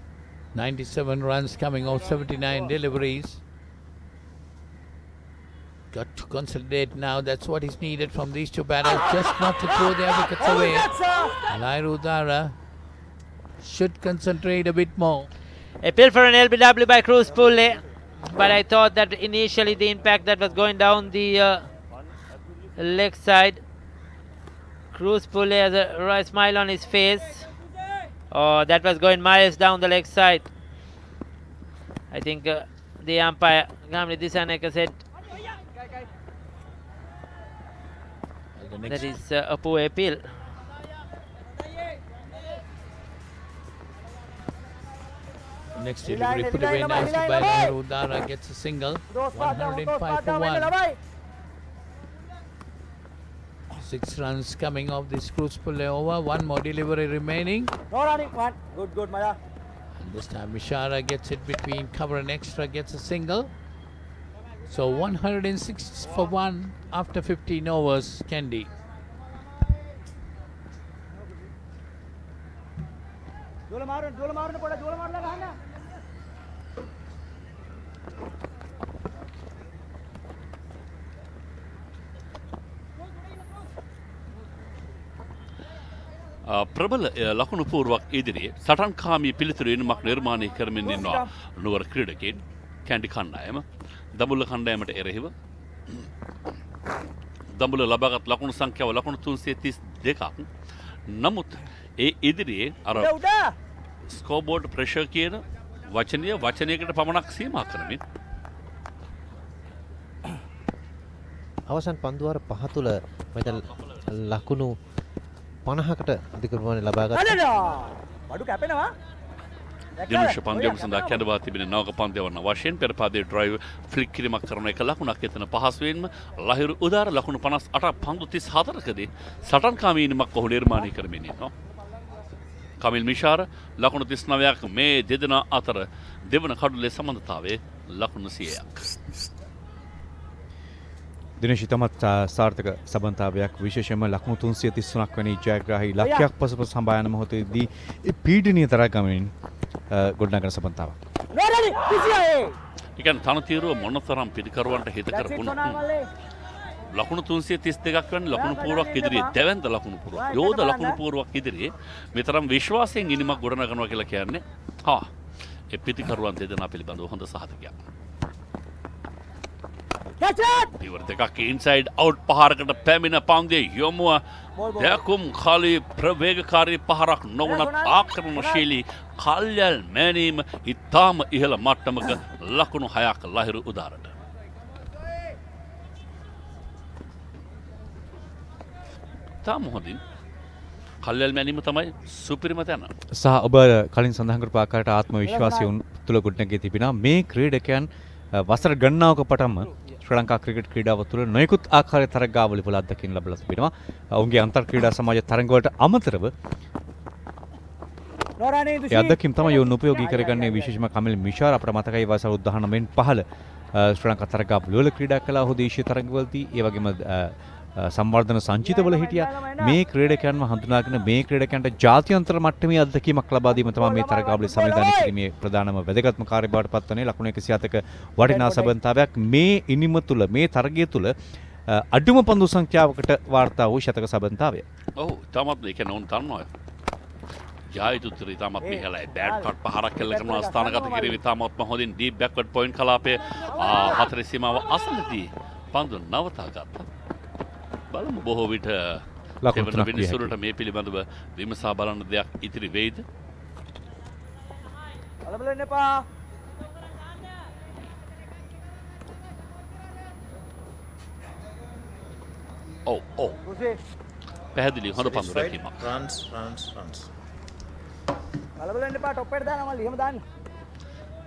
97 runs coming off 79 deliveries. Got to consolidate now. That's what is needed from these two batters. Just not to throw their wickets away. Udara should concentrate a bit more. Appeal for an LBW by Cruz Pulle. But I thought that initially the impact that was going down the leg side. Cruz Pulle has a smile on his face. Oh, that was going miles down the leg side. I think the umpire, Gamli Disaneka, said that is a poor appeal. Next delivery put away nicely by Udara, gets a single. 105 for 1. 6 runs coming off this Cruz Pulle over. 1 more delivery remaining. Good, Maya. And this time Mishara gets it between cover and extra, gets a single. So 106 for 1 after 15 overs, Kandy. ප්‍රබල ලකුණු පූර්වක් ඉදිරියේ සටන්කාමී පිළිතුරු එනමක් නිර්මාණය කරමින් ඉන්නවා නුවර ක්‍රීඩකයන් කැන්ඩි කණ්ඩායම දඹුල්ල කණ්ඩායමට එරෙහිව දඹුල්ල ලබාගත් ලකුණු සංඛ්‍යාව ලකුණු 332ක් නමුත් ඒ ඉදිරියේ අර ස්කෝබෝඩ් ප්‍රෙෂර් කියන වචනයකට පමණක් සීමා කරමින් අවසන් පන්දුවාර 5 තුල මම ලකුණු 50කට අධිකරණය ලබා ගත්තා. බඩු කැපෙනවා. දිනුෂ පන්දියම සඳහා කැඳවා තිබෙන නවක පන්දියවන්න වශයෙන් පෙර පාදයේ ඩ්‍රයිව් ෆ්ලික් කිරීමක් කරන එක ලකුණක් එතන පහසුවෙන්ම ලහිරු උදාර ලකුණු 58ක් පන්දු 34කදී සටන්කාමී ඉනිමක් ඔහු නිර්මාණය කරමින් ඉන්නවා. කමිල් මිෂාර ලකුණු 39ක් මේ දෙදෙනා අතර දෙවන කඩුලේ සම්බන්ධතාවයේ ලකුණු 100ක්. දිනේශ් තමත් සාර්ථක සබන්තාවයක් විශේෂයෙන්ම ලකුණු 333ක් වැනි ජයග්‍රාහී ලක්ෂයක් පසුපස සම්බායන මොහොතේදී පීඩනීය තරගමින් ගොඩනගන සබන්තාවක්. ඒ කියන්නේ තනතිරුව මොනතරම් පිළිකරුවන්ට හිත කරපුණා. ලකුණු 332ක් වැනි ලකුණු පුවරුවක් ඉදිරියේ දැවැන්ත ලකුණු පුවරුවක්. යෝධ ලකුණු පුවරුවක් ඉදිරියේ මෙතරම් විශ්වාසයෙන් ඉනිමක් ගොඩනගනවා කියලා කියන්නේ ඒ පිටිකරුවන් දෙදෙනා පිළිබඳව හොඳ සහතිකයක්. ඉවර දෙකක් ඉන්සයිඩ් අවුට් පහරකට පැමිණ පන්දේ යොමුව දැකුම් කාලී ප්‍රවේගකාරී පහරක් නොවනත් ආක්‍රමණශීලී කල්යල් මෑනීම ඉතාම ඉහළ මට්ටමක ලකුණු 6ක් ලහිරු උදාරට. තාම හොඳින් කල්යල් මෑනීම තමයි සුපිරිම තැන. සහ ඔබ කලින් සඳහන් කරපු ආකාරයට ආත්ම විශ්වාසය තුළ ගොඩනැගී තිබෙනවා. මේ ක්‍රීඩකයන් වසර ගණනාවක පටන්ම ශ්‍රී ලංකා ක්‍රිකට් ක්‍රීඩාව තුළ නොයෙකුත් ආකාරයේ තරගාවලි වල අත්දැකීම් ලැබලා තිබෙනවා. ඔවුන්ගේ අන්තර් ක්‍රීඩා සමාජ තරඟ වලට අමතරව ඒ අත්දැකීම් තමයි ඔවුන් උපයෝගී කරගන්නේ. විශේෂයෙන්ම කමිල් මිෂාර අපට මතකයි වසර 19න් 15 ශ්‍රී ලංකා තරගාවලි වල ක්‍රීඩා කළා. ඔහු දේශීය තරඟවලදී ඒ වගේම සංවර්ධන සංචිතවල හිටියා. මේ ක්‍රීඩකයන්ව හඳුනාගෙන මේ ක්‍රීඩකයන්ට ජාත්‍යන්තර මට්ටමේ අත්දැකීමක් ලබා දීම තමයි මේ තරගාවලි සංවිධානය කිරීමේ ප්‍රධානම වැදගත්ම කාර්ය බවට පත්වන්නේ. ලකුණු 107ක වටිනා සබන්තාවයක් මේ ඉනිම තුල මේ තරගය තුල අඩුම පන්දු සංඛ්‍යාවකට වාර්තා වූ ශතක සබන්තාවය. ඔව් තමත් ඒක නෝන් තන්නවා. ජායතුත්‍රි තමත් මෙහෙලයි බෑට් කට් පහරක් කෙල්ල කරනවා ස්ථානගත කිරීම තමත්ම හොඳින් ඩීප් බෑක්වර්ඩ් පොයින්ට් කලාපයේ හතරේ සීමාව අසලදී පන්දු නවතා ගත්තා. බලමු බොහෝ විට ලකුණු විනිසුරට මේ පිළිබඳව විමසා බලන්න දෙයක් ඉතිරි වෙයිද? බලන්න එපා. ඔව්. පැහැදිලි හොඳ පන්දු රැකීමක්. runs. බලන්න එපා টොප් එකට දානවා මල්ලි. එහෙම දාන්න.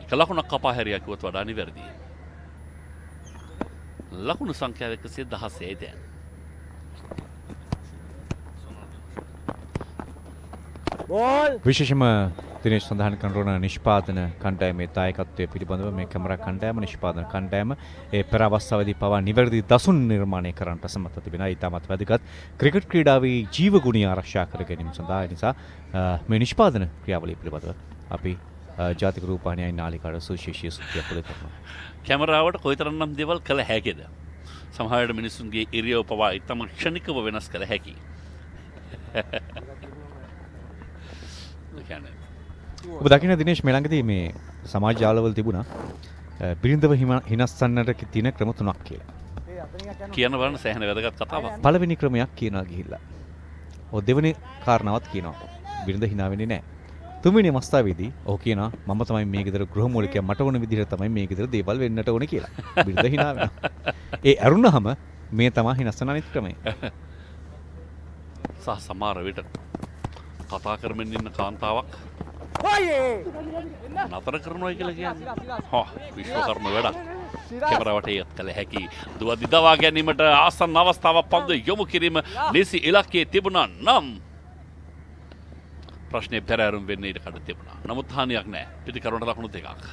එක ලකුණක් කපා හැරියා කිව්වොත් වඩා නිවැරදියි. ලකුණු සංඛ්‍යාව 116යි දැන්. විශේෂම දිනේශ් සඳහන් කරන නිෂ්පාදන කණ්ඩායමේ දායකත්වයේ පිළිබඳව මේ කැමරා කණ්ඩායම නිෂ්පාදන කණ්ඩායම ඒ පෙර අවස්ථාවේදී පවා නිවැරදි දසුන් නිර්මාණය කරන්නට සමත් තිබෙනවා. ඊටමත් වැදගත් ක්‍රිකට් ක්‍රීඩාවේ ජීව ගුණය ආරක්ෂා කර ගැනීම සඳහා නිසා මේ නිෂ්පාදන ක්‍රියාවලිය පිළිබඳව අපි ජාතික රූපවාහිනියයි නාලිකාවට සුවිශේෂී සුද්ධියක් පුද කරනවා. කැමරාවට කොයිතරම්නම් දේවල් කළ හැකිද? සමහර මිනිසුන්ගේ ඉරියව් පවා ඊටම ක්ෂණිකව වෙනස් කළ හැකියි. ඔබ දකින්න දිනේශ් මේ ළඟදී මේ සමාජ ජාලවල තිබුණා බිරිඳව හිනස්සන්නට තියෙන ක්‍රම 3ක් කියලා. කියන බලන්න සෑහෙන වැදගත් කතාවක්. පළවෙනි ක්‍රමයක් කියනවා ගිහිල්ලා. ඔය දෙවෙනි කාරණාවත් කියනවා. බිරිඳ hina වෙන්නේ නැහැ. තුන්වෙනි අවස්ථාවේදී ඔහු කියනවා මම තමයි මේ ගෙදර ගෘහමූලිකයා මට ඕන විදිහට තමයි මේ ගෙදර දේවල් වෙන්නට ඕනේ කියලා. බිරිඳ hina වෙනවා. ඒ අරුණහම මේ තමයි හිනස්සන අනිත් ක්‍රමය. සමහර විට කතා කරමින් ඉන්න කාන්තාවක් නතර කරනවා කියලා කියන්නේ විශ්වකර්ම වැඩක්. කැමරාවට ඒත් කළ හැකි දුව දිදවා ගැනීමට ආසන්න අවස්ථාවක් පන්දු යොමු කිරීම ලෙසි ඉලක්කයේ තිබුණා නම් ප්‍රශ්නේ පෙරහැරුම් වෙන්න ඉඩ කඩ තිබුණා. නමුත් හානියක් නැහැ. පිටිකරුණට ලකුණු 2ක්.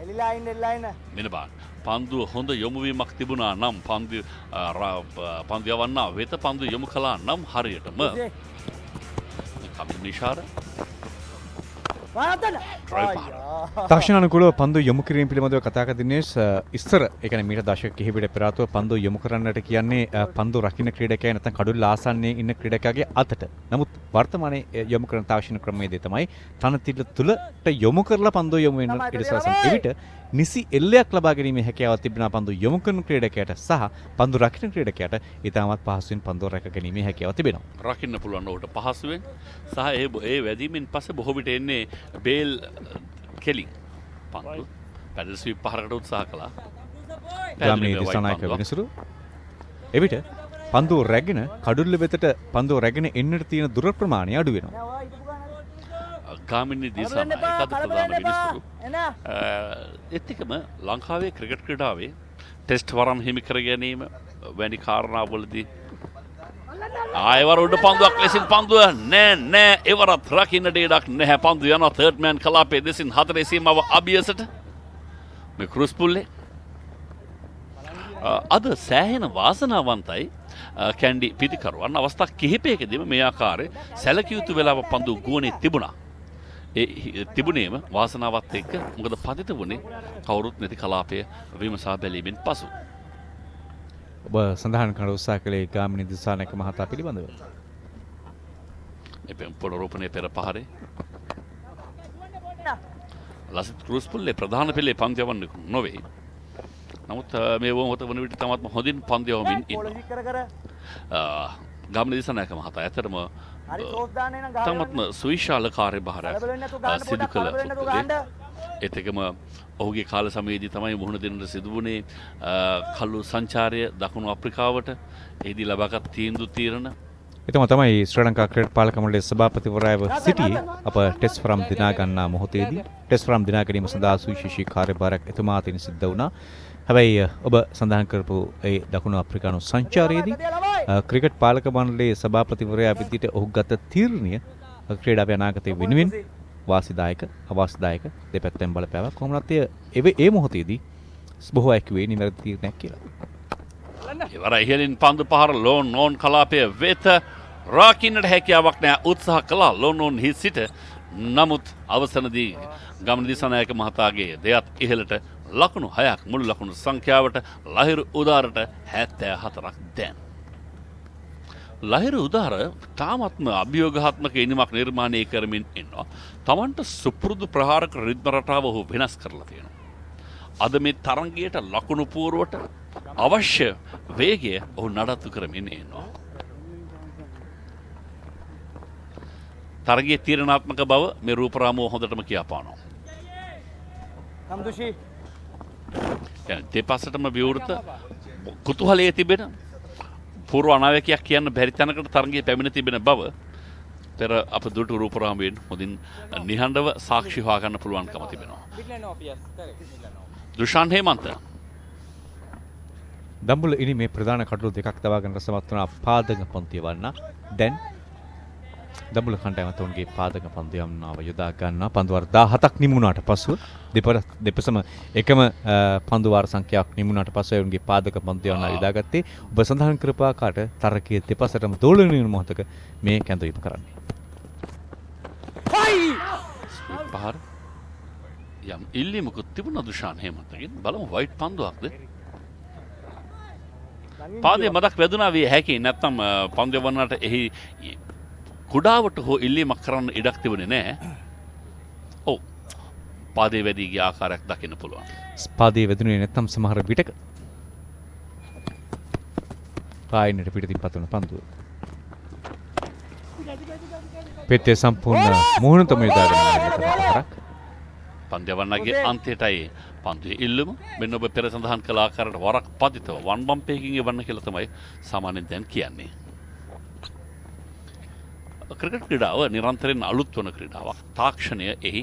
එලිලා ඉන්න. මෙන්න බලන්න. පන්දුව හොඳ යොමුවීමක් තිබුණා නම් පන්දු යවන්නා වෙත පන්දු යොමු කළා නම් හරියටම කමිල් නිෂාර තාක්ෂණානුකූලව පන්දු යොමු කිරීම පිළිබඳව කතා කර දිනේශ් ඉස්සර ඒ කියන්නේ මීට දශක කිහිපයකට පෙර ආතුව පන්දු යොමු කරන්නට කියන්නේ පන්දු රකින්න ක්‍රීඩකයා නැත්නම් කඩුල්ල ආසන්නයේ ඉන්න ක්‍රීඩකයාගේ අතට. නමුත් වර්තමානයේ යොමු කරන තාක්ෂණ ක්‍රමයේදී තමයි තනතිල තුලට යොමු කරලා පන්දු යොමු වෙන ඉඩසලසන. එවිට නිසි එල්ලයක් ලබා ගැනීමේ හැකියාවක් තිබෙනවා පන්දු යොමු කරන ක්‍රීඩකයාට සහ පන්දු රකින්න ක්‍රීඩකයාට ඊටමත් පහසුවෙන් පන්දු රැක ගැනීමේ හැකියාවක් තිබෙනවා. රකින්න පුළුවන් ඔහුට පහසුවෙන් සහ ඒ වැදීමෙන් පස්සේ බොහෝ විට එන්නේ බේල් කෙලින් පන්දු පැඩල් ස්වීප් පහරකට උත්සාහ කළා. ගාමිණී දිසානායක විනිසුරු. එවිට පන්දුව රැගෙන කඩුල්ල වෙතට පන්දුව රැගෙන එන්නට තියෙන දුර ප්‍රමාණය අඩු වෙනවා. ගාමිණී දිසානායක අද ප්‍රධාන විනිසුරු. ඒත් එක්කම ලංකාවේ ක්‍රිකට් ක්‍රීඩාවේ ටෙස්ට් වරම් හිමි කර ගැනීම වැනි කාරණාවලදී ආයවර උඩ පන්දුවක් ලෙසින් පන්දුව නෑ එවරත් රකින්න දෙයක් නැහැ. පන්දුව යනවා තර්ඩ් මෑන් කලාපයේ දෙසින් 4 සීමාව අභියසට මේ ක්‍රුස් පුල්ලේ අද සෑහෙන වාසනාවන්තයි කැන්ඩි පිටිකරුවන් අවස්ථා කිහිපයකදීම මේ ආකාරයේ සැලකිය යුතු වෙලාව පන්දුව ගුවනේ තිබුණා. ඒ තිබුණේම වාසනාවත් එක්ක මොකද පතිත වුණේ කවුරුත් නැති කලාපය විමසා බැලීමෙන් පසු. ඔබ සඳහන් කරන උත්සාහ කළේ ගාමිණී දිසානායක මහතා පිළිබඳව. මේ පුනරෝපණය පෙර පහරේ ලසිත් ක්‍රූස් පුල්ලේ ප්‍රධාන පෙළේ පන්දු යවන්නේ නොවේ. නමුත් මේ වොත වන විට තමත්ම හොඳින් පන්දු යවමින් ඉන්නවා. ගාමිණී දිසානායක මහතා ඇත්තටම තමත්ම සුවිශාල කාර්යභාරයක් සිදු කළ පුද්ගලයෙක්. ඒත් එක්කම ඔහුගේ කාල සමයේදී තමයි මුහුණ දෙන්නට සිදු වුණේ කළු සංචාරය දකුණු අප්‍රිකාවට. එහිදී ලබාගත් තීන්දුව తీරන එතම තමයි ශ්‍රී ලංකා ක්‍රිකට් පාලක මණ්ඩලයේ සභාපතිවරයාව සිටියේ අප ටෙස්ට් ෆරම් දිනා ගන්නා මොහොතේදී ටෙස්ට් ෆරම් දිනා ගැනීම සඳහා සුවිශේෂී කාර්යභාරයක් එතුමා අතින් සිද්ධ වුණා. හැබැයි ඔබ සඳහන් කරපු ඒ දකුණු අප්‍රිකානු සංචාරයේදී ක්‍රිකට් පාලක මණ්ඩලයේ සභාපතිවරයා විදිහට ඔහු ගත තීරණය ක්‍රීඩාවේ අනාගතය වෙනුවෙන් වාසිදායක අවාසිදායක දෙපැත්තෙන් බලපෑවක්. කොහොමවත් ඒ මොහොතේදී බොහෝ අය කිව්වේ නිවැරදි තීරණයක් කියලා. ඉවර ඉහළින් පන්දු පහර ලෝන් නෝන් කලාපය වෙත රකින්නට හැකියාවක් නැහැ. උත්සාහ කළා ලෝන් නෝන් හිස් සිට. නමුත් අවසනදී ගාමිණී දිසානායක මහතාගේ දෙයත් ඉහළට ලකුණු 6ක් මුළු ලකුණු සංඛ්‍යාවට ලහිරු උදාරට 74ක් දැන්. ලහිරු උදාර තාමත්ම අභියෝගාත්මක ඉනිමක් නිර්මාණය කරමින් ඉන්නවා. Tamanට සුපුරුදු ප්‍රහාරක රිද්ම රටාව ඔහු වෙනස් කරලා තියෙනවා. අද මේ තරංගයට ලකුණු පූර්වට අවශ්‍ය වේගය ඔහු නඩත්තු කරමින් ඉන්නවා. තරගයේ තීරණාත්මක බව මේ රූපරාමුව හොඳටම කියාපානවා. සම්දුෂි දෙපසටම විවෘත කුතුහලයේ තිබෙන පූර්ව අනාවැකියක් කියන්න බැරි තැනකට තරගයේ පැමිණ තිබෙන බව පෙර අප දුටු රූපරාමුවෙන් හොඳින් නිහඬව සාක්ෂි හොයාගන්න පුළුවන්කම තිබෙනවා. දුෂාන් හේමන්ත දම්බුල ඉනි මේ ප්‍රධාන කඩලු දෙකක් දවාගෙන රසවත් වන පාදක පන්තිය වන්න දැන් දම්බුල කණ්ඩායම තුන්ගේ පාදක පන්තිය යම්නාව යොදා ගන්නා පන්දු වාර 17ක් නිමුණාට පසුව දෙපසම එකම පන්දු වාර සංඛ්‍යාවක් නිමුණාට පසුව උන්ගේ පාදක පන්තිය යනවා යොදාගත්තේ. ඔබ සඳහන් කරපු ආකාරයට තරකයේ දෙපසටම දෝලන වෙන මොහොතක මේ කැඳවීම කරන්නේ. පහර යම් ඉල්ලීමකුත් තිබුණා දුෂාන් හේමන්තගෙන්. බලමු වයිට් පන්දුවක්ද? පාදයේ මදක් වැදුනා විය හැකි. නැත්නම් පන්දු වන්නට එහි කුඩාවට හෝ ඉල්ලීමක් කරන්න ඉඩක් තිබුණේ නැහැ. ඔව්. පාදයේ වැදී ගිය ආකාරයක් දකින්න පුළුවන්. පාදයේ වැදුනේ නැත්නම් සමහර විටක පායිනට පිටින් පතුන පන්දුව. පෙත්තේ සම්පූර්ණ මුහුණතම යොදාගෙන ඉන්න පන්දු වන්නගේ අන්තයටයි පන්දුවේ ඉල්ලුම. මෙන්න ඔබ පෙර සඳහන් කළ ආකාරයට වරක් පතිතව වන් බම්පයකින් එවන්න කියලා තමයි සාමාන්‍යයෙන් දැන් කියන්නේ. ක්‍රිකට් ක්‍රීඩාව නිරන්තරයෙන් අලුත් වන ක්‍රීඩාවක්. තාක්ෂණය එහි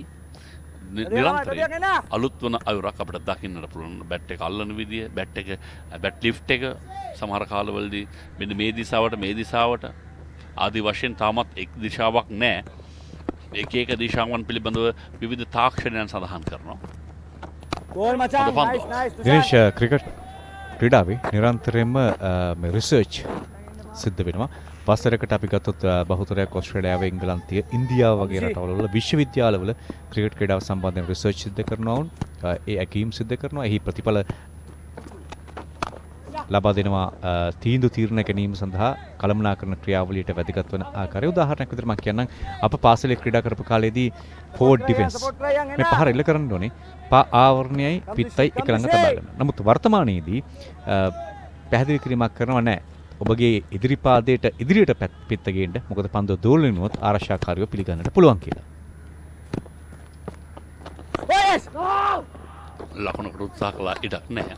නිරන්තරයෙන් අලුත් වන අයුරක් අපිට දකින්නට පුළුවන්. බැට් එක අල්ලන විදිය, බැට් ලිෆ්ට් එක සමහර කාලවලදී මෙන්න මේ දිශාවට ආදී වශයෙන් තාමත් එක් දිශාවක් නැහැ. එක දිශාවන් පිළිබඳව විවිධ තාක්ෂණයන් සඳහන් කරනවා. ගෝල් මචං නයිස් නයිස් දිනේෂ් ක්‍රිකට් ක්‍රීඩාවේ නිරන්තරයෙන්ම රිසර්ච් සිද්ධ වෙනවා. පස්සරකට අපි ගත්තොත් බහුතරයක් ඕස්ට්‍රේලියාව, එංගලන්තය, ඉන්දියාව වගේ රටවල විශ්වවිද්‍යාලවල ක්‍රිකට් ක්‍රීඩාව සම්බන්ධයෙන් රිසර්ච් සිද්ධ කරනවා. ඒ ඇකීම් සිද්ධ කරනවා. එහි ප්‍රතිඵල ලබා දෙනවා. තීරණ ගැනීම සඳහා කළමනාකරන ක්‍රියාවලියට වැදගත් වන ආකාරය. උදාහරණයක් විදිහට මම කියන්නම්. අප පාසලේ ක්‍රීඩා කරපු කාලේදී ෆෝර්වර්ඩ් ඩිෆෙන්ස් මේ පහර එල්ල කරන්න ඕනේ. පා ආවරණයයි පිත්තයි එක ළඟ තබා ගන්න. නමුත් වර්තමානයේදී පැහැදිලි කිරීමක් කරනවා නැහැ. ඔබගේ ඉදිරි පාදයට ඉදිරියට පිත්ත ගේන්න. මොකද පන්දුව දෝලණය වුණොත් ආරක්ෂාකාරීව පිළිගන්නට පුළුවන් කියලා. ලකුණකට උත්සාහ කළා ඉඩක් නැහැ.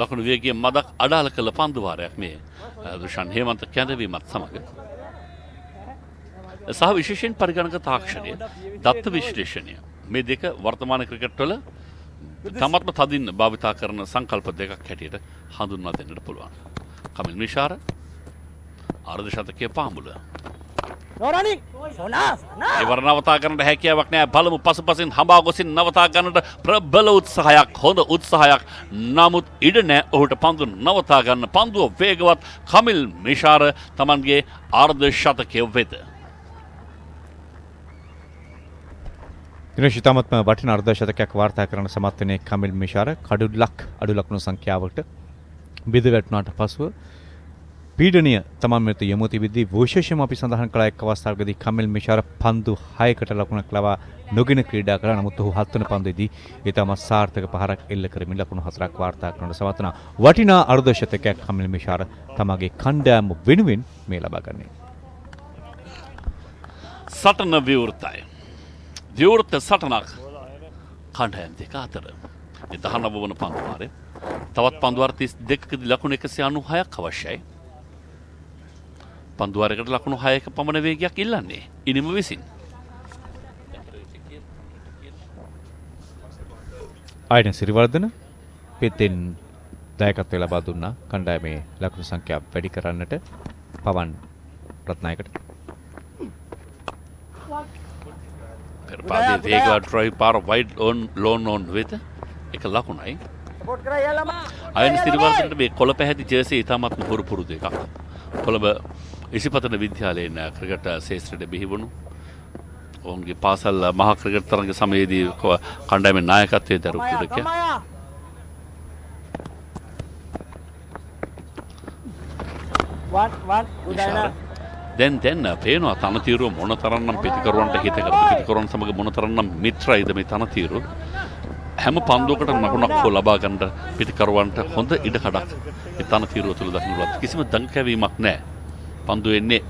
ලකුණු වේගයේ මදක් අඩාල කළ පන්දු වාරයක් මේ දුෂාන් හේමන්ත කැඳවීමත් සමග සහ විශේෂයෙන් පරිගණක තාක්ෂණය දත්ත විශ්ලේෂණය මේ දෙක වර්තමාන ක්‍රිකට් වල තමත්ම තදින් භාවිතා කරන සංකල්ප දෙකක් හැටියට හඳුන්වා දෙන්නට පුළුවන්. කමිල් මිෂාර අර්ධ ශතකයේ පාමුල එවර නවතා ගන්නට හැකියාවක් නැහැ. බලමු පසුපසින් හඹා ගොසින් නවතා ගන්නට ප්‍රබල උත්සාහයක්, හොඳ උත්සාහයක්. නමුත් ඉඩ නැහැ ඔහුට පන්දු නවතා ගන්න. පන්දුව වේගවත්. කමිල් මිෂාර තමන්ගේ අර්ධ ශතකයේ වෙත. දිනශිතාමත්ම වටිනා අර්ධ ශතකයක් වාර්තා කරන සමත් වෙන්නේ කමිල් මිෂාර. කඩුලක් අඩු ලකුණු සංඛ්‍යාවකට බිඳ වැටුණාට පසුව පීඩනීය තමන් වෙත යොමු තිබෙද්දී විශේෂම අපි සඳහන් කළ එක් අවස්ථාවකදී කමිල් මිෂාර පන්දු 6කට ලකුණක් ලබා නොගෙන ක්‍රීඩා කළා. නමුත් ඔහු 7 වන පන්දුවේදී ඒ තම සාර්ථක පහරක් එල්ල කරමින් ලකුණු 4ක් වාර්තා කරනට සමත් වුණා. වටිනා අර්ධ ශතකයක් කමිල් මිෂාර තමගේ කණ්ඩායම වෙනුවෙන් මේ ලබා ගන්නේ. සටන විවෘතයි. විවෘත සටනක් කණ්ඩායම් දෙක අතර. 19 වන පන්දු වාරේ තවත් පන්දු වාර 32කදී ලකුණු 196ක් අවශ්‍යයි. පන්දු වාරයකට ලකුණු 6ක පමණ වේගයක් ඉල්ලන්නේ ඉනිම විසින්. ආයතන සිරිවර්ධන පෙතෙන් දායකත්වය ලබා දුන්නා කණ්ඩායමේ ලකුණු සංඛ්‍යාව වැඩි කරන්නට පවන් රත්නායකට. පරපාදේ වේගවත් ඩ්‍රයිව් පාර වයිඩ් ඔන් ලෝන් ඔන් වෙත එක ලකුණයි. ආයතන සිරිවර්ධනට මේ කොළ පැහැති ජර්සි ඉතාමත්ම හුරු පුරුදු එකක්. කොළඹ ඉසිපතන විද්‍යාලයෙන් ක්‍රිකට් ශේත්‍රයට බිහි වුණු ඔවුන්ගේ පාසල් මහා ක්‍රිකට් තරඟ සමයේදී කණ්ඩායමේ නායකත්වයේ දරු ක්‍රීඩකයා. දැන් පේනවා තනතිරුව මොනතරම්නම් පිටිකරුවන්ට හිතකරද පිටිකරුවන් සමග මොනතරම්නම් මිත්‍රයිද මේ තනතිරුව. හැම පන්දුවකටම ලකුණක් හෝ ලබා ගන්න පිටිකරුවන්ට හොඳ ඉඩකඩක් ඒ තනතිරුව තුළ දක්නට කිසිම දඟකැවීමක් නැහැ. පන්දුව එන්නේ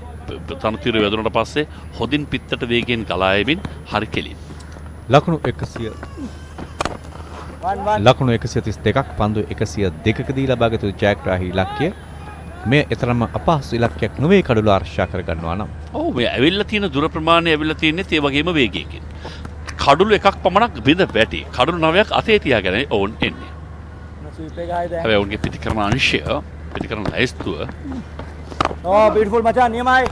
තනතිරුව වැදුනට පස්සේ හොදින් පිත්තට වේගයෙන් ගලා යමින් හරි කෙලින්. ලකුණු 132ක් පන්දු 102කදී ලබාගත් ජයග්‍රාහී ඉලක්කය මේ තරම්ම අපහසු ඉලක්කයක් නොවේ කඩුල ආරක්ෂා කර ගන්නවා නම්. ඔව් මේ ඇවිල්ලා තියෙන දුර ප්‍රමාණය ඇවිල්ලා තියෙන්නේ ඒ වගේම වේගයකින්. කඩුළු එකක් පමණක් බිඳ වැටි. කඩුළු 9ක් අතේ තියාගෙන ඕන් එන්නේ. හැබැයි ඔවුන්ගේ පිටිකරන අංශය පිටිකරන ලයිස්තුව beautiful මචං නියමයි.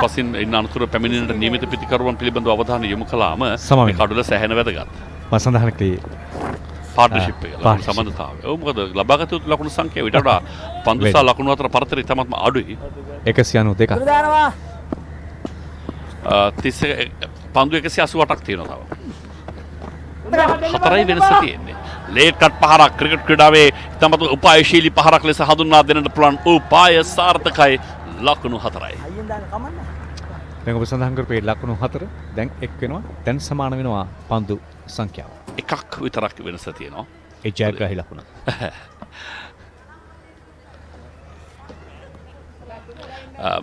පසින් ඉන්න අනතුර පැමිණෙනට නියමිත පිටිකරුවන් පිළිබඳව අවධානය යොමු කළාම මේ කඩුල සැහැණ වැදගත්. මම සඳහන් කළේ පාර්ට්නර්ෂිප් එක සම්බන්ධතාවය. ඔව් මොකද ලබාගත යුතු ලකුණු සංඛ්‍යාව ඊට වඩා පන්දු සහ ලකුණු අතර පරතරය ඉතාමත්ම අඩුයි. 192ක්. පන්දු 188ක් තියෙනවා තව. 4යි වෙනස තියෙන්නේ. ලේට් කට් පහරක් ක්‍රිකට් ක්‍රීඩාවේ ඉතාමත් උපායශීලී පහරක් ලෙස හඳුන්වා දෙන්නට පුළුවන් උපාය සාර්ථකයි. ලකුණු 4යි. දැන් ඔබ සඳහන් කරපේ ලකුණු 4 දැන් එක් වෙනවා. දැන් සමාන වෙනවා පන්දු සංඛ්‍යාව. එකක් විතරක් වෙනස තියෙනවා. ඒ ජයග්‍රාහී ලකුණ.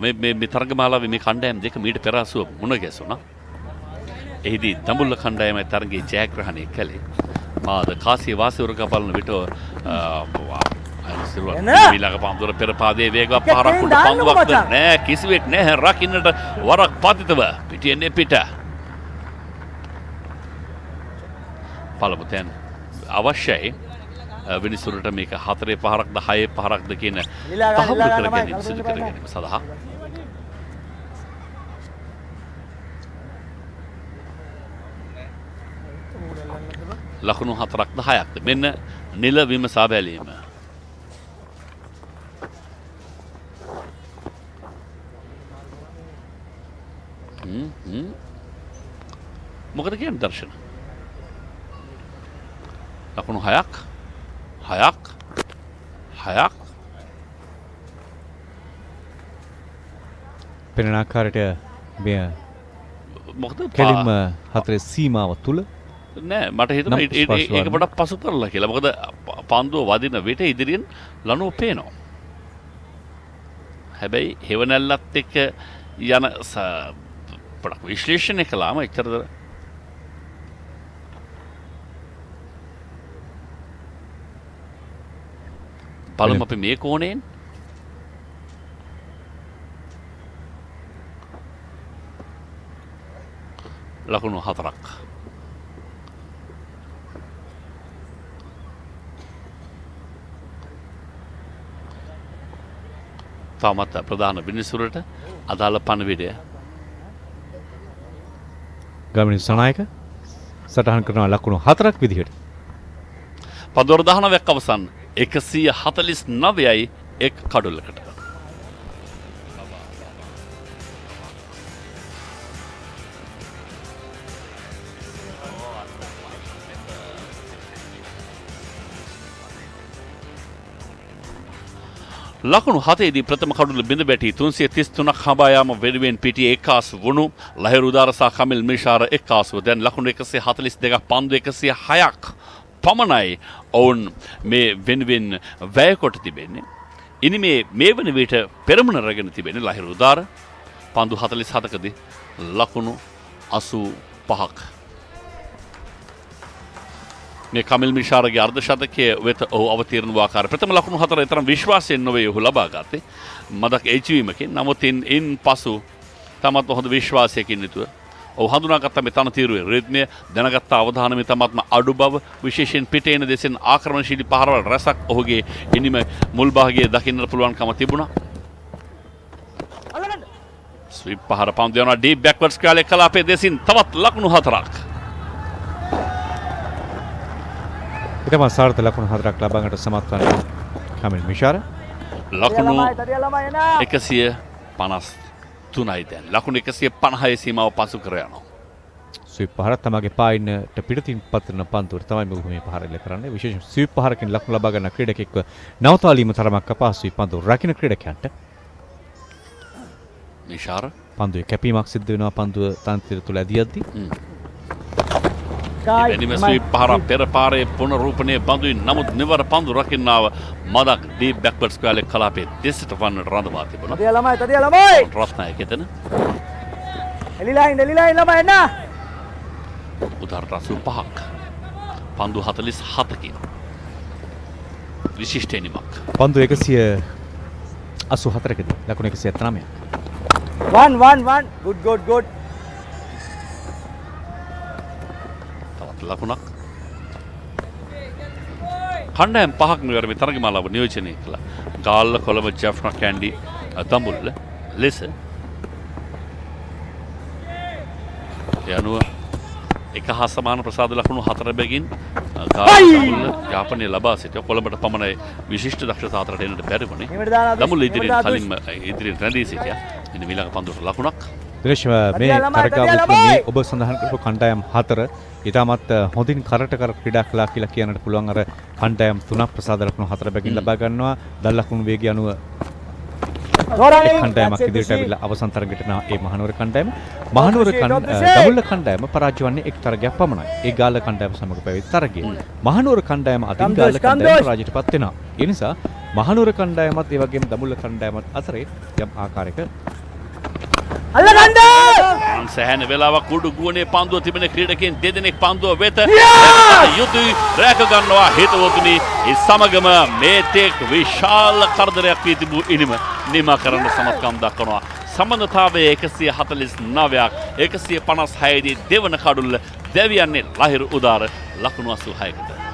මේ තරගමාලාවේ මේ කණ්ඩායම් දෙක මීට පෙර ආසුව මුණ ගැසුණා. එහිදී දඹුල්ල කණ්ඩායම තරගයේ ජයග්‍රහණය කළේ මාද කාසිය වාසිවරක බලන විට ඊළඟ පන්දුර පෙර පාදයේ වේගවත් පහරක් උඩ පන්දුවක්ද නෑ කිසිවෙක් නෑ රකින්නට වරක් පතිතව පිටියන්නේ පිට. පළමු තැන් අවශ්‍යයි විනිසුරට මේක 4 පහරක්ද 6 පහරක්ද කියන තහවුරු කර ගැනීම සිදු කර ගැනීම සඳහා ලකුණු 4ක්ද 6ක්ද මෙන්න නිල විමසා බැලීම. මොකද කියන්නේ දර්ශන? ලකුණු 6ක් පෙනෙන ආකාරයට මෙය මොකද කෙලින්ම 4 සීමාව තුල නෑ මට හිතුණා ඒක පොඩක් පසු කරලා කියලා. මොකද පන්දුව වදින විට ඉදිරියෙන් ලනුව පේනවා. හැබැයි හෙවණැල්ලත් එක්ක යන පොඩක් විශ්ලේෂණය කළාම එච්චර බලමු අපි මේ කෝණයෙන්. ලකුණු 4ක්. තාමත් ප්‍රධාන විනිසුරට අදාළ පණවිඩය. ගමනින් සනායක සටහන් කරනවා ලකුණු 4ක් විදිහට. පන්දුවර 19ක් අවසන් 149යි එක් කඩුල්ලකට. ලකුණු 7ේදී ප්‍රථම කඩුල්ල බිඳ බැටි 333ක් හඹා යාම වෙනුවෙන් පිටියේ එක්කාස් වුණු ලහිරු උදාර සහ කමිල් මිෂාර එක්කාසුව. දැන් ලකුණු 142ක් පන්දු 106ක් පමණයි ඔවුන් මේ වෙනුවෙන් වැය කොට තිබෙන්නේ. ඉනි මේ වන විට පෙරමුණ රැගෙන තිබෙන්නේ ලහිරු උදාර පන්දු 47කදී ලකුණු 85ක්. මේ කමිල් මිෂාරගේ අර්ධ ශතකයේ වෙත ඔහු අවතීර්ණ වූ ආකාරය ප්‍රථම ලකුණු 4 තරම් විශ්වාසයෙන් නොවේ ඔහු ලබා ගත්තේ. මදක් එච්.වීමකින්. නමුත් ඉන් පසු තමත් හොඳ විශ්වාසයකින් යුතුව ඔහු හඳුනාගත්ත මේ තනතිරුවේ රිද්මය දැනගත්ත අවධානමේ තමත්ම අඩු බව විශේෂයෙන් පිටේන දෙසෙන් ආක්‍රමණශීලී පහරවල් රැසක් ඔහුගේ ඉනිම මුල් භාගයේ දකින්නට පුළුවන්කම තිබුණා. ස්විප් පහර පන්දු යනවා ඩීප් බෑක්වර්ඩ්ස් කාලේ කලාපයේ දෙසින් තවත් ලකුණු 4ක්. ඊටම සාර්ථක ලකුණු 4ක් ලබාගන්නට සමත් වන කමිල් මිෂාර ලකුණු 153යි දැන් ලකුණු 150 සීමාව පසු කර යනවා. ස්විප් පහර තමගේ පායින්නට පිටතින් පතරන පන්දුවට තමයි මොහු මේ පහර එල්ල කරන්නේ. විශේෂයෙන් ස්විප් පහරකින් ලකුණු ලබා ගන්න ක්‍රීඩකෙක්ව නවතාලීම තරමක් අපහසුයි පන්දු රකින්න ක්‍රීඩකයන්ට. මිෂාර පන්දුවේ කැපීමක් සිද්ධ වෙනවා පන්දුව තනතිර තුල ඇදියද්දී. එනිම ස්වීප් පහර පෙර පාරේ පුනරූපණය බඳුයි. නමුත් නිවර පන්දු රකින්නාව මදක් ඩීප් බෑක්වර්ඩ්ස් කාලේ කලාපයේ දෙසට වන්නට රඳවා තිබුණා. තදිය ළමයි රත්නායක එතන එලිලා ඉන්න ළමයි එන්න. උදාර 85ක් පන්දු 47කින් විශිෂ්ට එනිමක්. පන්දු 184කදී ලකුණු 179ක්. 1 good. ලකුණක් කණ්ඩායම් පහක් මෙවර මේ තරගමාලාව නියෝජනය කළා. ගාල්ල කොළඹ ජැෆ්නා කැන්ඩි දඹුල්ල ලෙස යනුව එක හා සමාන ප්‍රසාද ලකුණු 4 බැගින් ගාල්ල දඹුල්ල යාපනයේ ලබා සිටිය. කොළඹට පමණයි විශිෂ්ට දක්ෂතා අතරට එන්නට බැරි වුණේ. දඹුල්ල ඉදිරියෙන් කලින්ම ඉදිරියෙන් රැඳී සිටියා. ඉතින් ඊළඟ පන්දුවට ලකුණක් දිනේශ් මේ තරගාවලියේ මේ ඔබ සඳහන් කරපු කණ්ඩායම් 4 ඊටමත් හොඳින් කරට කර ක්‍රීඩා කළා කියලා කියන්නට පුළුවන්. අර කණ්ඩායම් 3ක් ප්‍රසාද ලකුණු 4 බැගින් ලබා ගන්නවා. දල් ලකුණු වේගය අනුව කණ්ඩායමක් ඉදිරියට ඇවිල්ලා අවසන් තරගයට යන ඒ මහනුවර කණ්ඩායම දඹුල්ල කණ්ඩායම පරාජය වන්නේ එක් තරගයක් පමණයි. ඒ ගාල්ල කණ්ඩායම සමග පැවති තරගයේ මහනුවර කණ්ඩායම අතින් ගාල්ල කණ්ඩායම පරාජයටපත් වෙනවා. ඒ නිසා මහනුවර කණ්ඩායමත් ඒ වගේම දඹුල්ල කණ්ඩායමත් අතරේ යම් ආකාරයක සෑහෙන වෙලාවක් උඩු ගුවනේ පන්දුව තිබෙන ක්‍රීඩකයන් දෙදෙනෙක් පන්දුව වෙත යුතුයි රැක ගන්නවා හිතවතුනි. ඒ සමගම මේ තෙක් විශාල කරදරයක් වී තිබූ ඉනිම නිමා කරන්න සමත්කම් දක්වනවා. සම්බන්ධතාවයේ 149ක් 156 දී දෙවන කඩුල්ල දැවියන්නේ ලහිරු උදාර ලකුණු 86කට.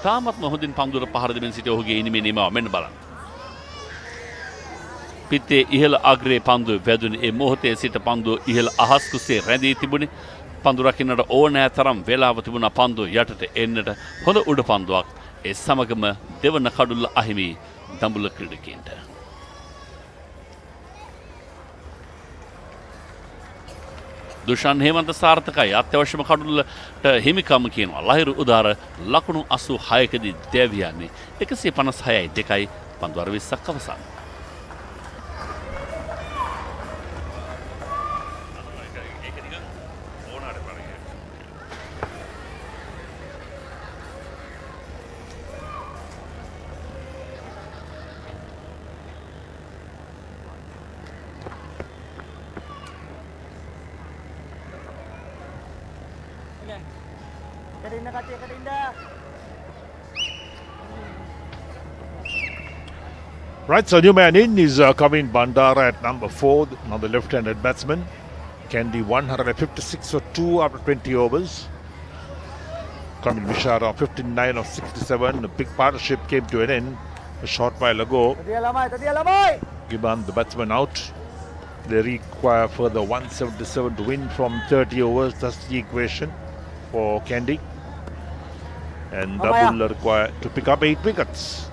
තාමත්ම හොඳින් පන්දුවට පහර දෙමින් සිට ඔහුගේ ඉනිමේ නිමාව මෙන්න බලන්න. පිත්තේ ඉහළ අග්‍රයේ පන්දුව වැදුනේ. ඒ මොහොතේ සිට පන්දුව ඉහළ අහස් කුසේ රැඳී තිබුණේ. පන්දු රකින්නට ඕනෑ තරම් වේලාව තිබුණා පන්දුව යටට එන්නට. හොඳ උඩ පන්දුවක්. ඒ සමගම දෙවන කඩුල්ල අහිමි දඹුල්ල ක්‍රීඩකයන්ට. දුෂාන් හේමන්ත සාර්ථකයි. අත්‍යවශ්‍යම කඩුල්ලට හිමිකම කියනවා. ලහිරු උදාර ලකුණු 86කදී දැවියන්නේ 156යි 2යි පන්දු 20ක් අවසන්. Right, so new man in is Kavin Bandara at number 4, another left-handed batsman. Kandy 156 for 2 after 20 overs. Kamil Mishara 59 of 67. A big partnership came to an end a short while ago. Given the batsman out, they require further 177 to win from 30 overs. That's the equation for Kandy. And Dambulla required to pick up 8 wickets.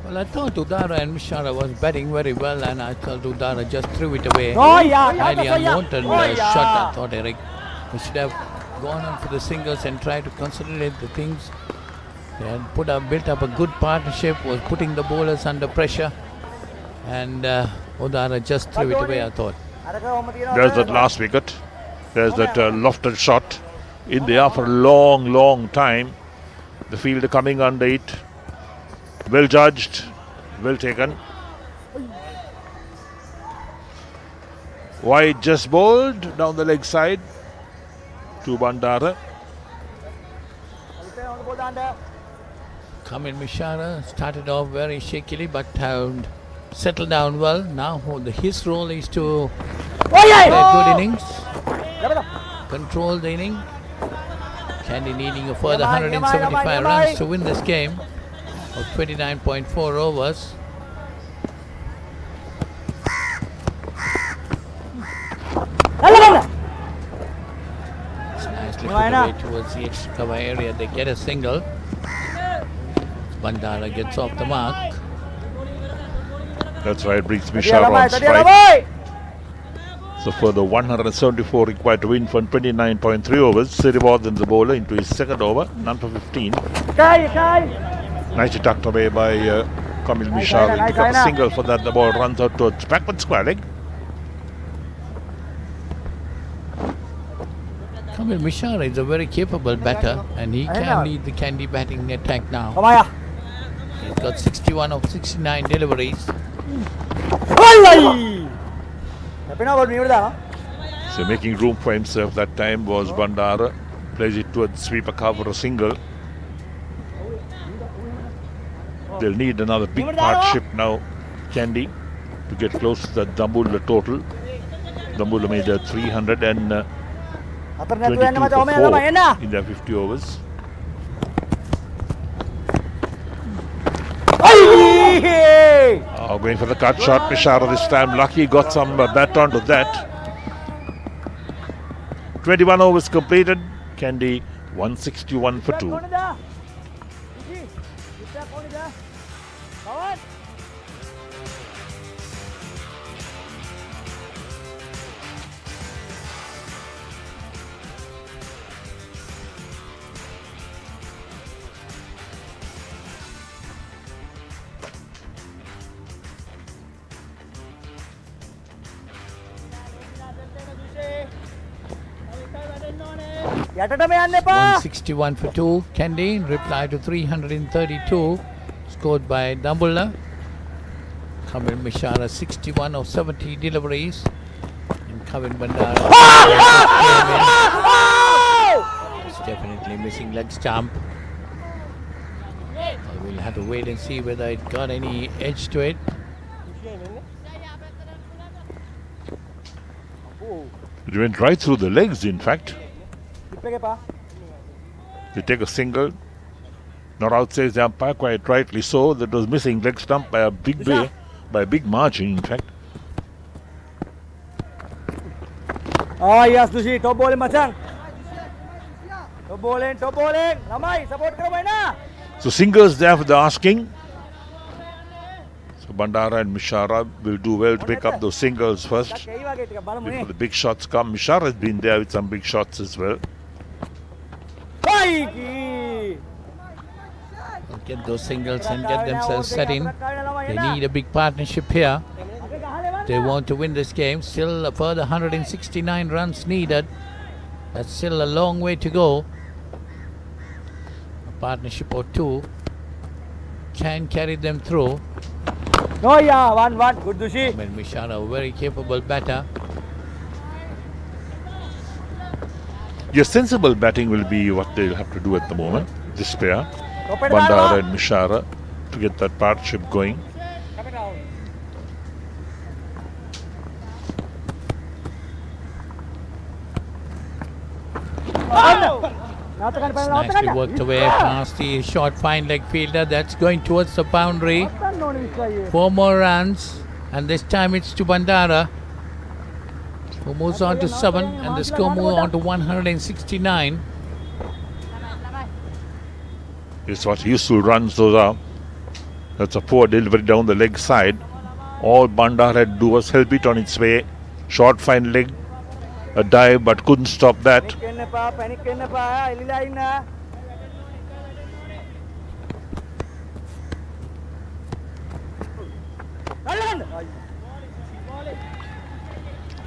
Well, I thought Udara and Mishara was batting very well, and I thought Udara just threw it away. Highly unwanted shot. I thought Eric we should have gone on for the singles and tried to consolidate the things. They had built up a good partnership, was putting the bowlers under pressure, and Udara just threw it away, I thought. There's that last wicket. There's that lofted shot in the air for a long, long time. The fielder coming under it. Well judged, well taken. Wide just bowled down the leg side to Bandara. Kamil Mishara started off very shakily, but settled down well. Now his role is to play good innings, control the inning. Kandy needing a further 175 runs to win this game of 29.4 overs. It's nicely put away towards the extra cover area. They get a single. Bandara gets off the mark. That's right, brings Mishara on strike. So further 174 required to win from 29.3 overs. Sirivardan the bowler into his second over, none for 15. Nicely tucked away by Kamil Mishara. He picked up a single for that. The ball runs out towards backward square leg. Kamil Mishara is a very capable batter, and he can lead the Kandy batting attack now. He's got 61 of 69 deliveries. So making room for himself that time was Bandara. Plays it towards sweeper cover, a single. They'll need another big partnership now, Kandy, to get close to the Dambulla total. Dambulla made 322 for 4 in their 50 overs. Going for the cut shot, Mishara this time. Lucky got some bat onto that. 21 overs completed. Kandy 161 for 2. Yeah. 161 for 2. Kandy in reply to 332 scored by Dambulla. Kamil Mishara 61 of 70 deliveries. And Kavin Bandara is definitely missing leg stump. We'll have to wait and see whether it got any edge to it. It went right through the legs, in fact. They take a single. Not out, says the umpire, quite rightly so. That was missing leg stump by a big way, by a big margin, in fact. Oh yes, Dushi, top bowling macam. Top bowling, top bowling. Ramai, support karo bhai na. So singles there for the asking. So Bandara and Mishara will do well to pick up those singles first before the big shots come. Mishara has been there with some big shots as well. Get those singles and get themselves set in. They need a big partnership here. They want to win this game. Still a further 169 runs needed. That's still a long way to go. A partnership or two can carry them through. Oh yeah, 1-1. Good Dushi. Mishara, a very capable batter. Your sensible batting will be what they'll have to do at the moment. This pair, Bandara and Mishara, to get that partnership going. Nicely worked away past the short fine leg fielder. That's going towards the boundary. 4 more runs, and this time it's to Bandara, who moves on to 7, and the score moves on to 169. It's what useful runs those are. That's a poor delivery down the leg side. All Bandara had to do was help it on its way. Short fine leg, a dive, but couldn't stop that.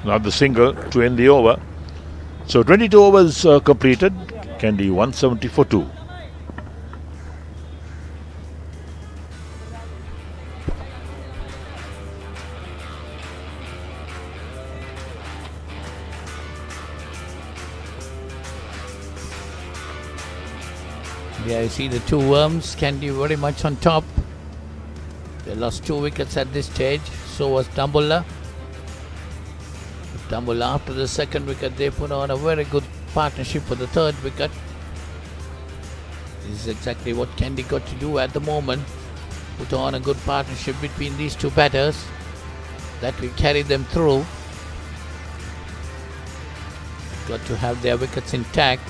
Another single to end the over. So 22 overs completed. Kandy 170 for 2. Yeah, you see the two worms, Kandy very much on top. They lost 2 wickets at this stage. So was Dambulla. Dambulla, after the second wicket, they put on a very good partnership for the third wicket. This is exactly what Kandy got to do at the moment. Put on a good partnership between these two batters that will carry them through. Got to have their wickets intact.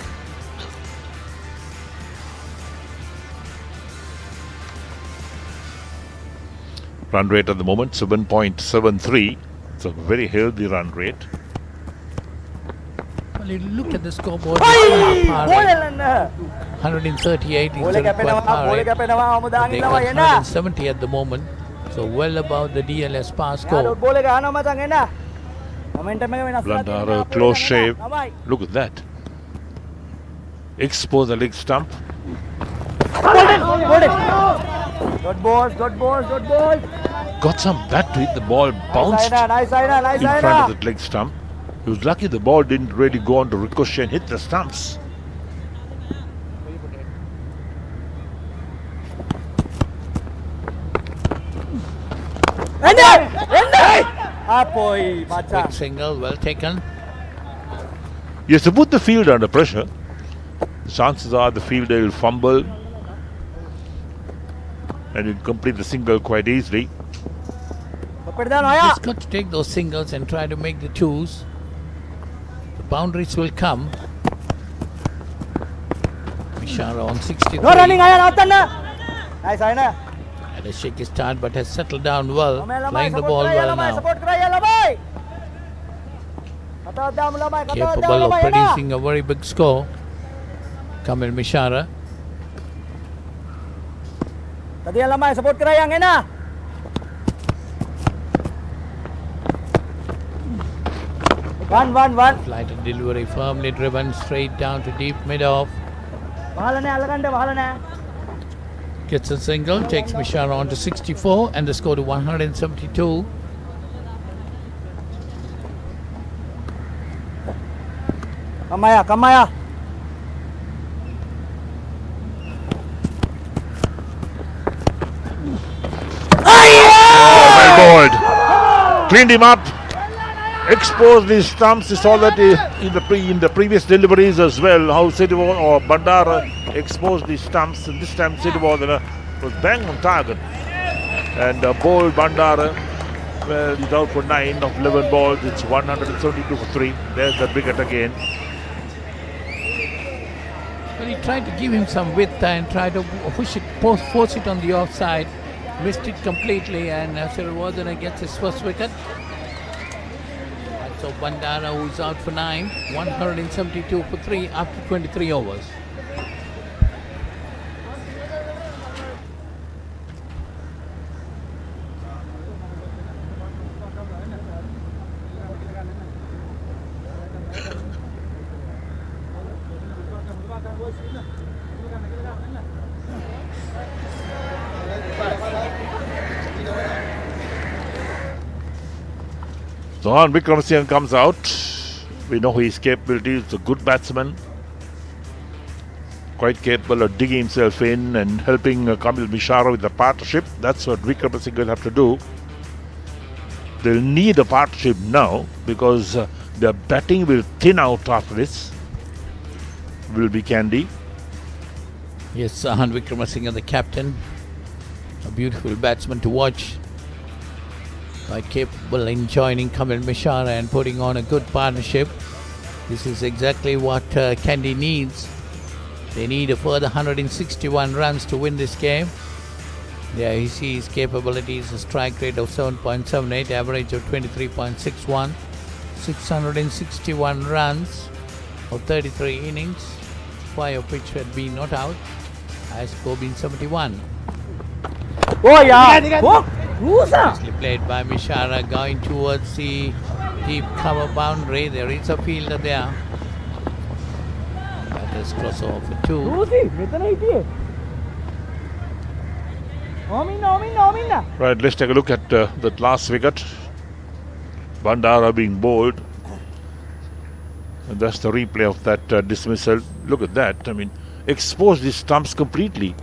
Run rate at the moment 7.73. It's a very healthy run rate. Well, you look at the scoreboard. 138 is the required par rate. They got 170 at the moment, so well above the DLS par score. Bandara close shave. Look at that. Expose the leg stump. Good balls. Got some bat to it. The ball bounced Nice side. in front of the leg stump. He was lucky the ball didn't really go on to ricochet and hit the stumps. Quick single, well taken. You have to put the field under pressure. Chances are the fielder will fumble and you complete the single quite easily. Just got to take those singles and try to make the twos. The boundaries will come. Mishara on 63. No running, nice, Had a shaky start but has settled down well. Playing the ball well now. Capable of producing a very big score. Kamil Mishara. Support kerayang enak. One. Flighted delivery firmly driven straight down to deep mid-off. Gets a single, takes Mishara on to 64 and the score to 172. Kamaya. Well bowled. Cleaned him up. Exposed his stumps. You saw that in the previous deliveries as well. How Sidwal or Bandara exposed his stumps, and this time Sidwal was bang on target. And bowled Bandara. Well, he's out for 9 of 11 balls. It's 172 for 3. There's the wicket again. Well, he tried to give him some width and tried to push it, force it on the offside. Missed it completely, and Sirivardhana gets his first wicket. So Bandara, who is out for 9, 172 for 3 after 23 overs. Zohan Wickramasinghe comes out. We know his capabilities. He's a good batsman. quite capable of digging himself in and helping Kamil Mishara with the partnership. That's what Vikramasinghe will have to do. They'll need a partnership now because their batting will thin out after this. Will be Kandy. Yes, Sahan Vikramasinghe, the captain. A beautiful batsman to watch. Quite capable in joining Kamil Mishara and putting on a good partnership. This is exactly what Kandy needs. They need a further 161 runs to win this game. There you see his capabilities, a strike rate of 7.78, average of 23.61, 661 runs of 33 innings, 5 of which had been not out, high score being 71. Oh yeah! Nicely played by Mishara, going towards the deep cover boundary. There is a fielder there. That is crossover for 2. Right, let's take a look at that last wicket. Bandara being bowled. And that's the replay of that dismissal. Look at that. I mean, exposed his stumps completely.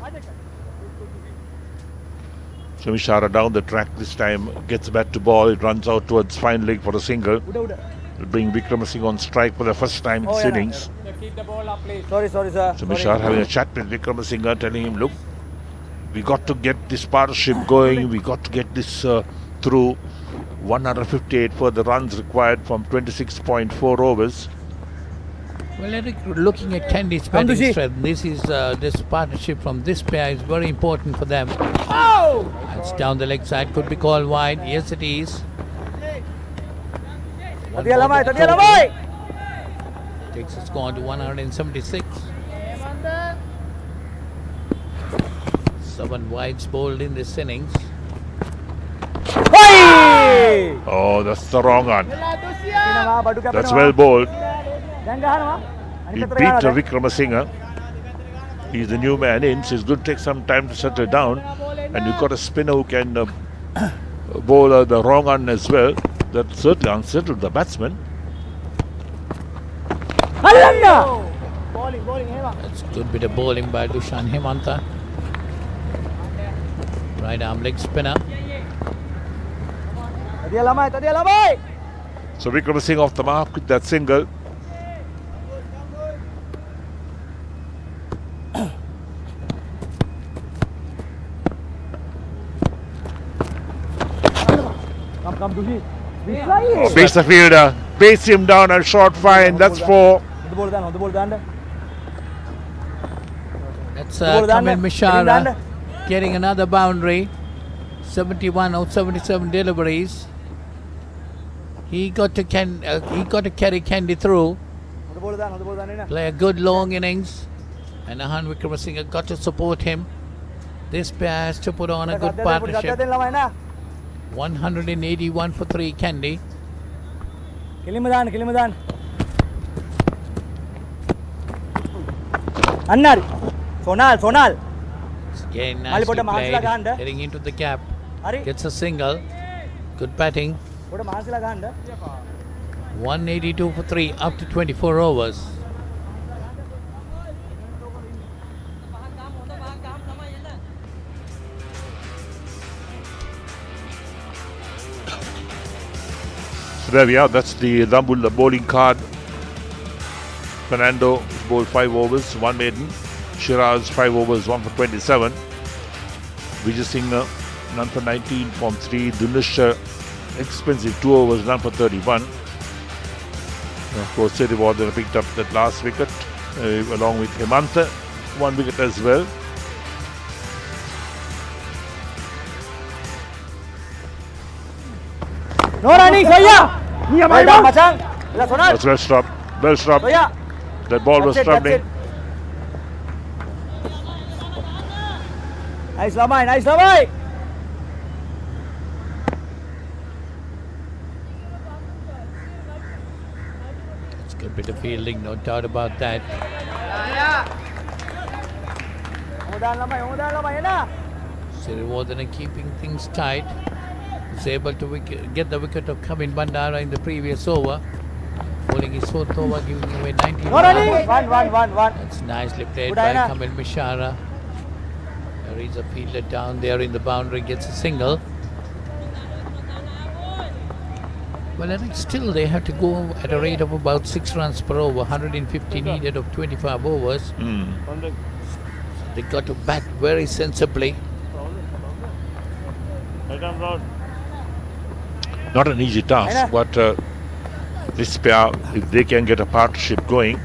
So Mishara down the track this time, gets back to ball. It runs out towards fine leg for a single. It'll bring Vikramasinghe on strike for the first time in this innings. Sorry, sir. So Mishara having a chat with Vikramasinghe, telling him, look, we got to get this partnership going. We got to get this through. 158 for the runs required from 26.4 overs. Well, Eric, looking at Kandy's batting strength, this partnership from this pair is very important for them. That's down the leg side, could be called wide. Yes, it is. Takes a score to 176. 7 wides bowled in this innings. Oh, that's the wrong one. That's well bowled. He beat Vikramasinghe. He's the new man in, so it's going to take some time to settle down. And you've got a spinner who can bowl the wrong one as well. That certainly unsettled the batsman. That's a good bit of bowling by Dushan Hemantha. Right arm leg spinner. So Vikramasinghe off the mark with that single. Beats the fielder, baits him down and short fine. That's 4. That's Kamil Mishara getting another boundary. 71 out 77 deliveries. He got to carry Kandy through. Play a good long innings, and Ahan Vikramasinghe got to support him. This pair has to put on a good partnership. 181 for 3 Kandy. Sonal. Again, nicely played, heading into the gap. Gets a single. Good batting. 182 for 3 after 24 overs. So there we are. That's the Dambulla bowling card. Fernando bowled 5 overs, 1 maiden. Shiraz 5 overs, 1 for 27. Vijay Singh none for 19 from 3. Dinesh expensive 2 overs, none for 31. And of course, Setiwardena picked up that last wicket along with Hemantha, 1 wicket as well. No running, Soya! That's well stopped. Well stopped. That ball was troubling. Nice Lamai. It's a good bit of fielding, no doubt about that. Setiwardena keeping things tight. Was able to get the wicket of Kamil Bandara in the previous over. bowling is so over, giving away 19 No running. runs. One. That's nicely played Good by eye, Kamil Mishara. There is a fielder down there in the boundary, gets a single. Well, and still they have to go at a rate of about 6 runs per over, 150 needed of 25 overs. They got to bat very sensibly. Not an easy task, but this pair, if they can get a partnership going,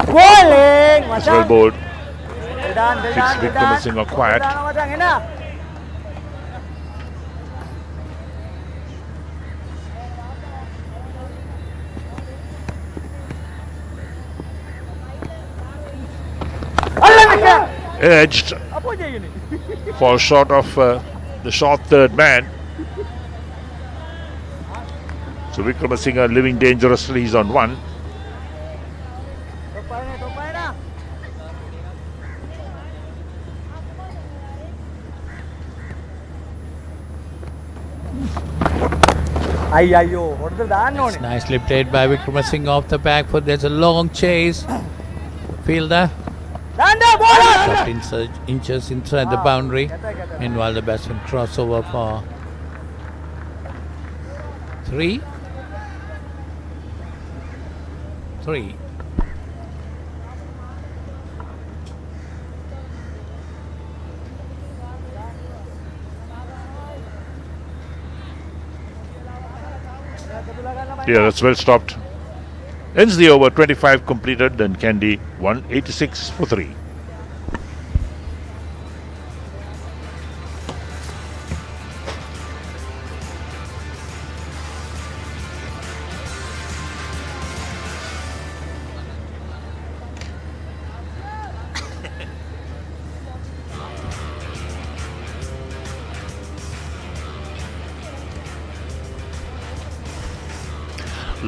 Bowling. it's well bowled. Well done. Keeps Vikram Singh quiet. Macang, enough. Edged, falls short of the short third man. So Vikram Singh living dangerously, he's on one. It's nicely played by Vikram Singh off the back foot. There's a long chase. Fielder dropped inches inside the boundary. Meanwhile, the batsman crossover for 3. Yeah, that's well stopped. Ends the over, 25 completed, then Kandy 186 for 3.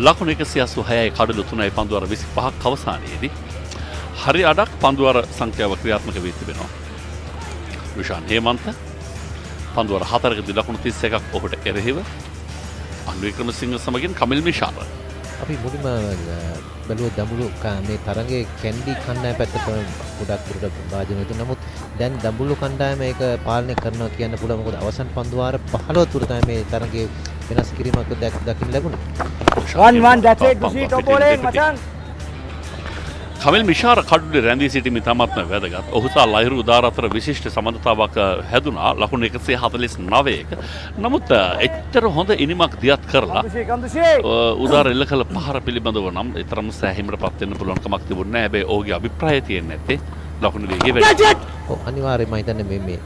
ලකුණු 186යි කඩලු 3යි පන්දුවර 25ක් අවසානයේදී හරි අඩක් පන්දුවර සංඛ්‍යාව ක්‍රියාත්මක වී තිබෙනවා. රුෂාන් හේමන්ත පන්දුවර 4කදී ලකුණු 31ක් ඔහුට එරෙහිව අනුර වික්‍රමසිංහ සමගින් කමිල් මිෂාර. අපි මුලින්ම බැලුවා දඹුල්ල මේ තරගයේ කැන්ඩි කණ්ඩායම පැත්තට ගොඩක් දුරට වාජනය දුන්නා. නමුත් දැන් දඹුල්ල කණ්ඩායම ඒක පාලනය කරනවා කියන්න පුළුවන්. මොකද අවසන් පන්දුවාර 15 තුර තමයි මේ තරගයේ වෙනස් කිරීමක් දකින්න ලැබුණේ. 1-1 that's it. Dushi top bowling macang. කමිල් මිෂාර කඩුවේ රැඳී සිටීම ඉතාමත්ම වැදගත්. ඔහු තා ලහිරු උදාර අතර විශිෂ්ට සම්බන්ධතාවක් හැදුනා ලකුණු 149ක. නමුත් එච්චර හොඳ ඉනිමක් දියත් කරලා උදාර එල්ල කළ පහර පිළිබඳව නම් ඊතරම් සෑහීමකටපත් වෙන්න පුළුවන් කමක් තිබුණේ නැහැ. හැබැයි ඔහුගේ අභිප්‍රායය තියෙන්නේ නැත්තේ ලකුණු වේගය වැඩි. ඔව් අනිවාර්යයෙන්ම හිතන්නේ මේ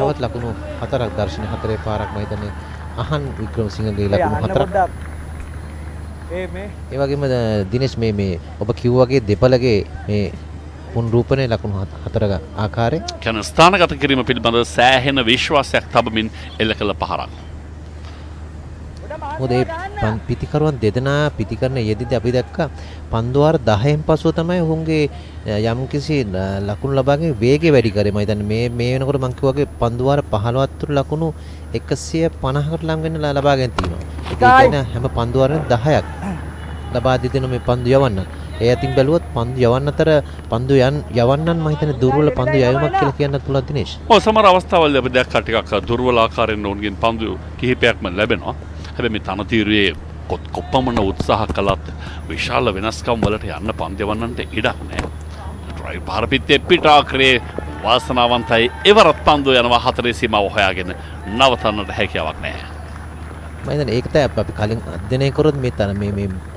තවත් ලකුණු 4ක් දර්ශන 4 පාරක් මම හිතන්නේ අහන් වික්‍රමසිංහගේ ලකුණු 4ක්. ඒ වගේම දිනේෂ් මේ ඔබ කිව්වාගේ දෙපළගේ මේ පුනරූපණය ලකුණු 4ක ආකාරයෙන් කියන ස්ථානගත කිරීම පිළිබඳව සෑහෙන විශ්වාසයක් තබමින් එල්ල කළ පහරක්. මොකද ඒ පිටිකරුවන් දෙදෙනා පිටිකරන යෙදිදී අපි දැක්කා පන්දුවාර 10න් පසුව තමයි ඔවුන්ගේ යම්කිසි ලකුණු ලබාගෙන වේගය වැඩි කරේ. මම හිතන්නේ මේ වෙනකොට මම කිව්වාගේ පන්දුවාර 15ක් තුර ලකුණු 150කට ලං වෙන්න ලබාගෙන තියෙනවා. ඒ කියන්නේ හැම පන්දුවාරෙන් 10ක් ලබා දෙන මේ පන්දු යවන්න. ඒ අතින් බැලුවොත් පන්දු යවන්න අතර පන්දු යවන්නන් මම හිතන්නේ දුර්වල පන්දු යවීමක් කියලා කියන්නත් පුළුවන් දිනේෂ්. ඔව් සමහර අවස්ථාවලදී අපි දැක්කා ටිකක් දුර්වල ආකාරයෙන් ඔවුන්ගෙන් පන්දු කිහිපයක්ම ලැබෙනවා. හැබැයි මේ තනතිරුවේ කොපමණ උත්සාහ කළත් විශාල වෙනස්කම් වලට යන්න පන්දු යවන්නන්ට ඉඩක් නැහැ. ඩ්‍රයිව් පාරපිටේ පිටාක්‍රේ වාසනාවන්තයි එවරත් පන්දු යනවා 4 සීමාව හොයාගෙන නවතන්නට හැකියාවක් නැහැ. මම හිතන්නේ ඒක තමයි අපි කලින් අධ්‍යයනය කරොත් මේ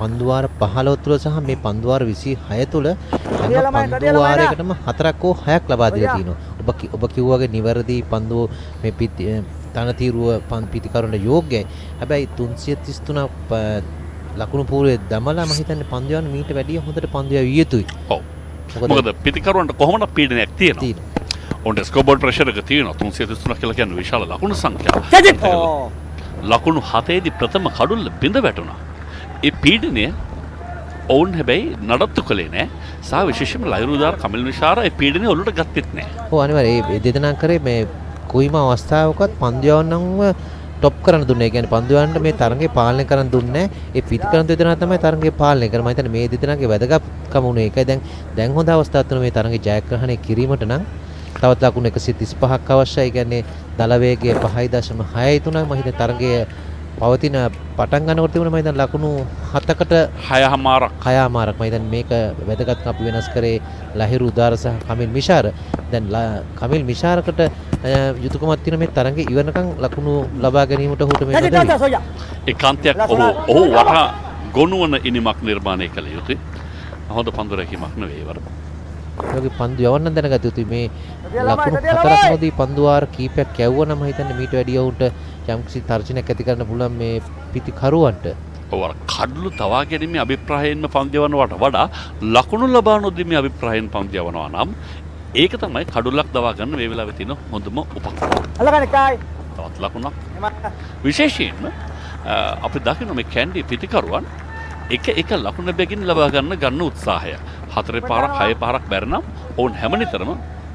පන්දුවාර 15 තුල සහ මේ පන්දුවාර 26 තුල හැම පන්දුවාරයකටම 4ක් හෝ 6ක් ලබා දීලා තියෙනවා. ඔබ කිව්වාගේ නිවැරදි පන්දුව මේ තනතිරුව පිටිකරුන්ට යෝග්‍යයි. හැබැයි 333 ලකුණු පූර්වයේ දමලා මම හිතන්නේ පන්දු යන මීට වැඩිය හොඳට පන්දු යවිය යුතුයි. ඔව්. මොකද පිටිකරුන්ට කොහොමද පීඩනයක් තියෙනවා. ඔවුන්ට ස්කෝබෝඩ් ප්‍රෙෂර් එක තියෙනවා 333 කියලා කියන්නේ විශාල ලකුණු සංඛ්‍යාවක්. ලකුණු 7ේදී ප්‍රථම කඩුල්ල බිඳ වැටුණා. ඒ පීඩනය ඔවුන් හැබැයි නඩත්තු කළේ නැහැ. සහ විශේෂයෙන්ම ලයිරුදාර කමිල් මිෂාර ඒ පීඩනය ඔලුවට ගත්තෙත් නැහැ. ඔව් අනිවාර්යයෙන් ඒ දෙදෙනා කරේ මේ කොයිම අවස්ථාවකත් පන්දු යවන්නම්ව ස්ටොප් කරන්න දුන්නේ. ඒ කියන්නේ පන්දු යවන්න මේ තරඟේ පාලනය කරන්න දුන්නේ. ඒ පිටිකරන දෙදෙනා තමයි තරඟේ පාලනය කරන්නේ. මම හිතන්නේ මේ දෙදෙනාගේ වැදගත්කම උනේ ඒකයි. දැන් හොඳ අවස්ථාවක් තුන මේ තරඟේ ජයග්‍රහණය කිරීමට නම් තවත් ලකුණු 135ක් අවශ්‍යයි. ඒ කියන්නේ දල වේගය 5.6යි 3යි. මම හිතන්නේ තරඟයේ පවතින පටන් ගන්නකොට තිබුණා මම හිතන්නේ ලකුණු 7කට 6මාරක් මම හිතන්නේ මේක වැදගත්කම අපි වෙනස් කරේ ලහිරු උදාර සහ කමිල් මිෂාර. දැන් කමිල් මිෂාරකට යුතුයකමක් තියෙන මේ තරඟේ ඉවරනකම් ලකුණු ලබා ගැනීමට ඔහුට මේ නොදැයි. ඒකාන්තයක් ඔහු වටා ගොනුවන ඉනිමක් නිර්මාණය කළ යුතුයි. හොඳ පන්දු රැකීමක් නෙවෙයි වර. ඒගේ පන්දු යවන්න දැනගත යුතුයි. මේ ලකුණු 4ක් නොදී පන්දු වාර කීපයක් යවුවා නම් මම හිතන්නේ මීට වැඩිය උන්ට යම්කිසි තර්ජනයක් ඇති කරන්න පුළුවන් මේ පිටිකරුවන්ට. ඔව් අර කඩළු තවා ගැනීමේ අභිප්‍රායයෙන්ම පන්දු යවනවට වඩා ලකුණු ලබා නොදීමේ අභිප්‍රායයෙන් පන්දු යවනවා නම් ඒක තමයි කඩුල්ලක් දවා ගන්න මේ වෙලාවේ තියෙන හොඳම උපකරණය. අල්ලගන්න කායි. තවත් ලකුණක්. විශේෂයෙන්ම අපි දකින්න මේ කැන්ඩි පිටිකරුවන් එක ලකුණ බැගින් ලබා ගන්න උත්සාහය. 4 පාරක් 6 පාරක් බැරනම් ඔවුන් හැමනිතරම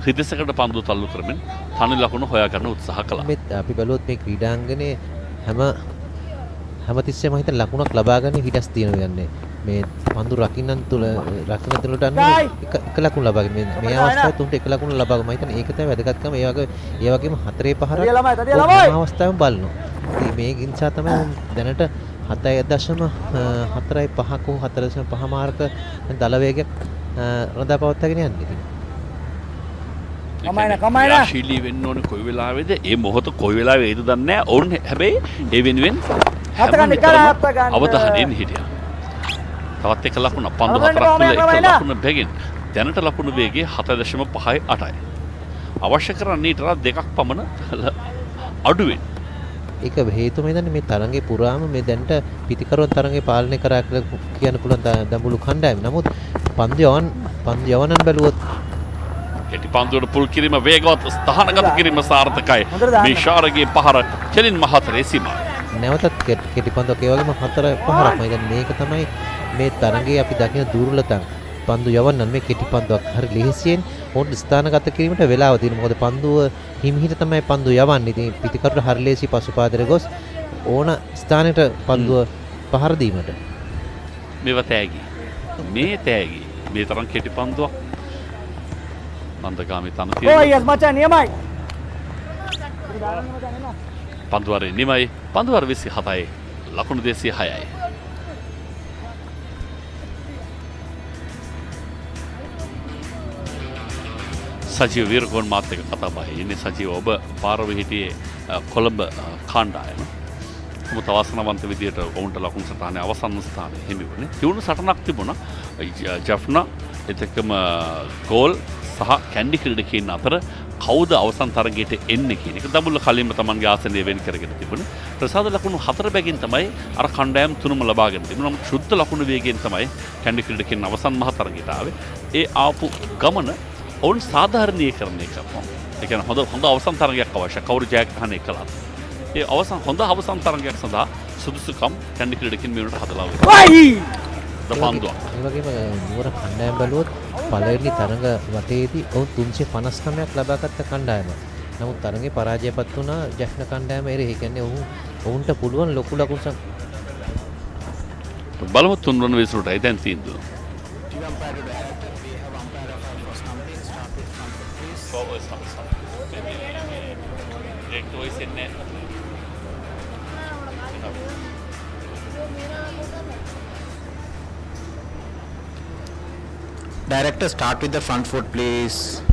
හිතසකට පන්දු තල්ලු කරමින් තනි ලකුණු හොයා ගන්න උත්සාහ කළා. අපි බලුවොත් මේ ක්‍රීඩාංගනේ හැමතිස්සෙම හිත ලකුණක් ලබා ගන්න හිටස් තියෙනවා යන්නේ. මේ පන්දු රකින්න තුලට අන්න එක ලකුණු ලබා ගන්න. මේ අවස්ථාවේ තුන්ට එක ලකුණු ලබා ගන්න. මම හිතන්නේ ඒක තමයි වැදගත්කම. ඒ වගේම 4 5 හැම අවස්ථාවෙම බලනවා. ඉතින් මේ නිසා තමයි දැනට 7.4.5ක 4.5 මාර්ක දල වේගයක් රඳා පවත්වාගෙන යන්නේ. ශීලී වෙන්න ඕනේ කොයි වෙලාවේද ඒ මොහොත කොයි වෙලාවේද දන්නේ නැහැ. ඔවුන් හැබැයි ඒ වෙනුවෙන් අවධානයෙන් හිටියා. තවත් එක ලකුණ පන්දු 4ක් තුල එක ලකුණ බැගින් දැනට ලකුණු වේගය 7.58යි. අවශ්‍ය කරන්නේ ඊට වඩා 2ක් පමණ අඩුවෙන්. ඒක හේතුව මේ දන්නේ මේ තරඟේ පුරාම මේ දැනට පිටිකරුවන් තරඟේ පාලනය කරා කියලා කියන්න පුළුවන් දඹුලු කණ්ඩායම. නමුත් පන්දු යවනන් බැලුවොත් කෙටි පන්දුවට පුල් කිරීම වේගවත් ස්ථානගත කිරීම සාර්ථකයි. මිෂාරගේ පහර කෙලින්ම 4 සීමාවයි. නැවතත් කෙටි පන්දුවක් ඒ වගේම 4 පහරක්. මම හිතන්නේ මේක තමයි මේ තරඟේ අපි දකින දුර්වලතම. පන්දු යවන්නන් මේ කෙටි පන්දුවක් හරි ලෙහෙසියෙන් ඕන් ස්ථානගත කිරීමට වෙලාව තියෙනවා. මොකද පන්දුව හිමිහිට තමයි පන්දු යවන්නේ. ඉතින් පිටිකරුට හරි ලෙහෙසි පසුපාදයට ගොස් ඕන ස්ථානයට පන්දුව පහර දීමට. මේව තෑගි. මේ තරම් කෙටි පන්දුවක් මන්දගාමී තන තියෙනවා. ඔය යස් මචං නියමයි. පන්දුවරේ නිමයි. පන්දුවර 27යි. ලකුණු 206යි. සජීව වීරගෝන් මාත් එක්ක කතා බහේ ඉන්නේ. සජීව ඔබ පාරව හිටියේ කොළඹ කාණ්ඩායම. මොකද අවසනවන්ත විදියට ඔවුන්ට ලකුණු සටහනේ අවසන් ස්ථානයේ හිමි වුණේ. තියුණු සටනක් තිබුණා. ජෆ්නා එතකම ගෝල් සහ කැන්ඩි ක්‍රීඩකයන් අතර කවුද අවසන් තරගයට එන්නේ කියන එක දඹුල්ල කලින්ම Tamanගේ ආසනය වෙන් කරගෙන තිබුණේ. ප්‍රසාද ලකුණු 4 බැගින් තමයි අර කණ්ඩායම් තුනම ලබාගෙන තිබුණා. නමුත් ශුද්ධ ලකුණු වේගයෙන් තමයි කැන්ඩි ක්‍රීඩකයන් අවසන් මහ තරගයට ආවේ. ඒ ආපු ගමන ඔවුන් සාධාරණීකරණය කරනවා. ඒ කියන්නේ හොඳ අවසන් තරගයක් අවශ්‍යයි. කවුරු ජයග්‍රහණය කළත්. ඒ හොඳ අවසන් තරගයක් සඳහා සුදුසුකම් කැන්ඩි ක්‍රීඩකයන් මේ වෙනට හදලා තියෙනවා. දපන්දුවක්. ඒ වගේම නුවර කණ්ඩායම බලුවොත් පළවෙනි තරඟ වටේදී ඔවුන් 359ක් ලබාගත් කණ්ඩායම. නමුත් තරඟේ පරාජයපත් වුණා ජෆ්න කණ්ඩායම එරෙහි. ඒ කියන්නේ ඔවුන්ට පුළුවන් ලොකු ලකුණු බලමු තුන්වන විසුරටයි දැන් තීන්දුව. Director, start with the front foot, please.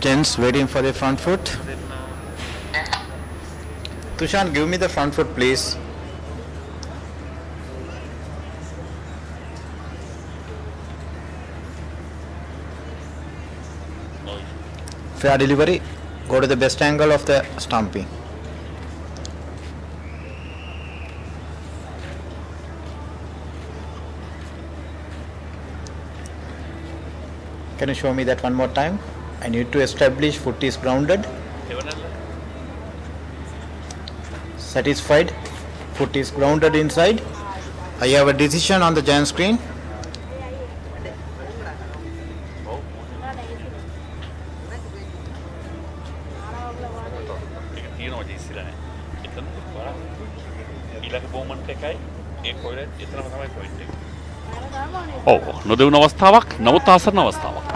Gents waiting for the front foot. Tushan, give me the front foot, please. Fair delivery. Go to the best angle of the stumping. Can you show me that one more time? I need to establish foot is grounded. Satisfied. Foot is grounded inside. I have a decision on the giant screen. ඔව් නොදෙවුන අවස්ථාවක් නමුත් ආසන්න අවස්ථාවක්.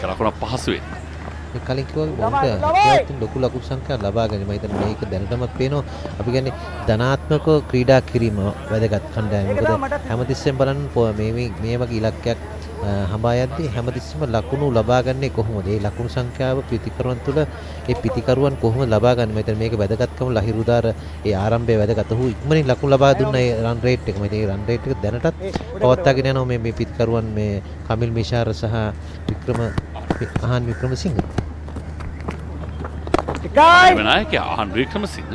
කරකුණ පහසුවෙන්. මේ කලින් කිව්වා බොන්ට හැකියාවෙන් ලොකු ලකුණු සංඛ්‍යාවක් ලබා ගැනීම. මම හිතන්නේ මේක දැනටමත් පේනවා. අපි කියන්නේ ධනාත්මකව ක්‍රීඩා කිරීම වැදගත් කණ්ඩායම. මොකද හැමතිස්සෙම බලන්න මේ වගේ ඉලක්කයක් හඹා යද්දී හැමතිස්සෙම ලකුණු ලබා ගන්නේ කොහොමද? ඒ ලකුණු සංඛ්‍යාව පිතිකරුවන් තුළ ඒ පිතිකරුවන් කොහොමද ලබා ගන්නේ? මම හිතන්නේ මේක වැදගත්කම ලහිරුදාර ඒ ආරම්භයේ වැදගත්. ඔහු ඉක්මනින් ලකුණු ලබා දුන්න ඒ රන් රේට් එක. මම හිතන්නේ රන් රේට් එක දැනටත් පවත්වාගෙන යනවා මේ පිතිකරුවන් මේ කමිල් මිෂාර සහ ආහන් වික්‍රමසිංහ. නායකයා ආහන් වික්‍රමසිංහ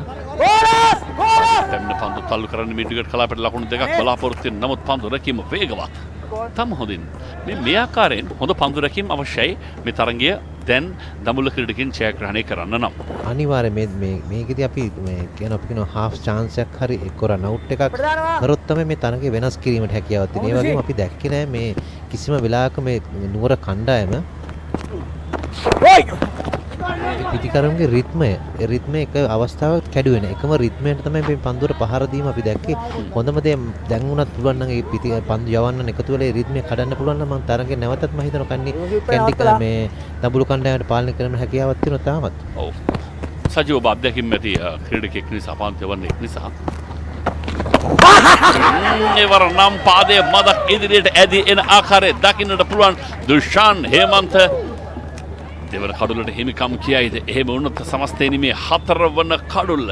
පැමිණ පන්දු තල්ලු කරන්න මිඩ්විකට් කලාපයට ලකුණු දෙකක් බලාපොරොත්තු වෙන නමුත් පන්දු රැකීම වේගවත්. තම හොඳින් මේ ආකාරයෙන් හොඳ පන්දු රැකීම අවශ්‍යයි මේ තරගය දැන් දඹුල්ල ක්‍රීඩකයන් ජයග්‍රහණය කරන්න නම්. අනිවාර්යයෙන් මේකෙදී අපි කියන half chance එකක් හරි එක්ක රන් අවුට් එකක් කරොත් තමයි මේ තරගය වෙනස් කිරීමට හැකියාවක් තියෙන්නේ. ඒ වගේම අපි දැක්කේ නෑ මේ කිසිම වෙලාවක මේ නුවර කණ්ඩායම පිටිකරුන්ගේ රිද්මය එක අවස්ථාවක් කැඩුවේ නෑ. එකම රිද්මයට තමයි මේ පන්දුවට පහර දීම අපි දැක්කේ. හොඳම දේ දැන් වුණත් පුළුවන් නම් ඒ පන්දු යවන්න එකතු වෙලා ඒ රිද්මය කඩන්න පුළුවන් නම් මම තරගේ නැවතත් මම හිතනවා කැන්ඩි මේ දඹුළු කණ්ඩායමට පාලනය කරන්න හැකියාවක් තියෙනවා තාමත්. ඔව්. සජීව ඔබ අධ්‍යක්ෂින් ඇති ක්‍රීඩකෙක් නිසා පාන්ති යවන්නේ නිසා. එවර නම් පාදයේ මදක් ඉදිරියට ඇදී එන ආකාරය දකින්නට පුළුවන් දුෂාන් හේමන්ත දෙවන කඩුල්ලට හිමිකම් කියයිද? එහෙම වුණොත් සමස්තයනි මේ 4 වන කඩුල්ල.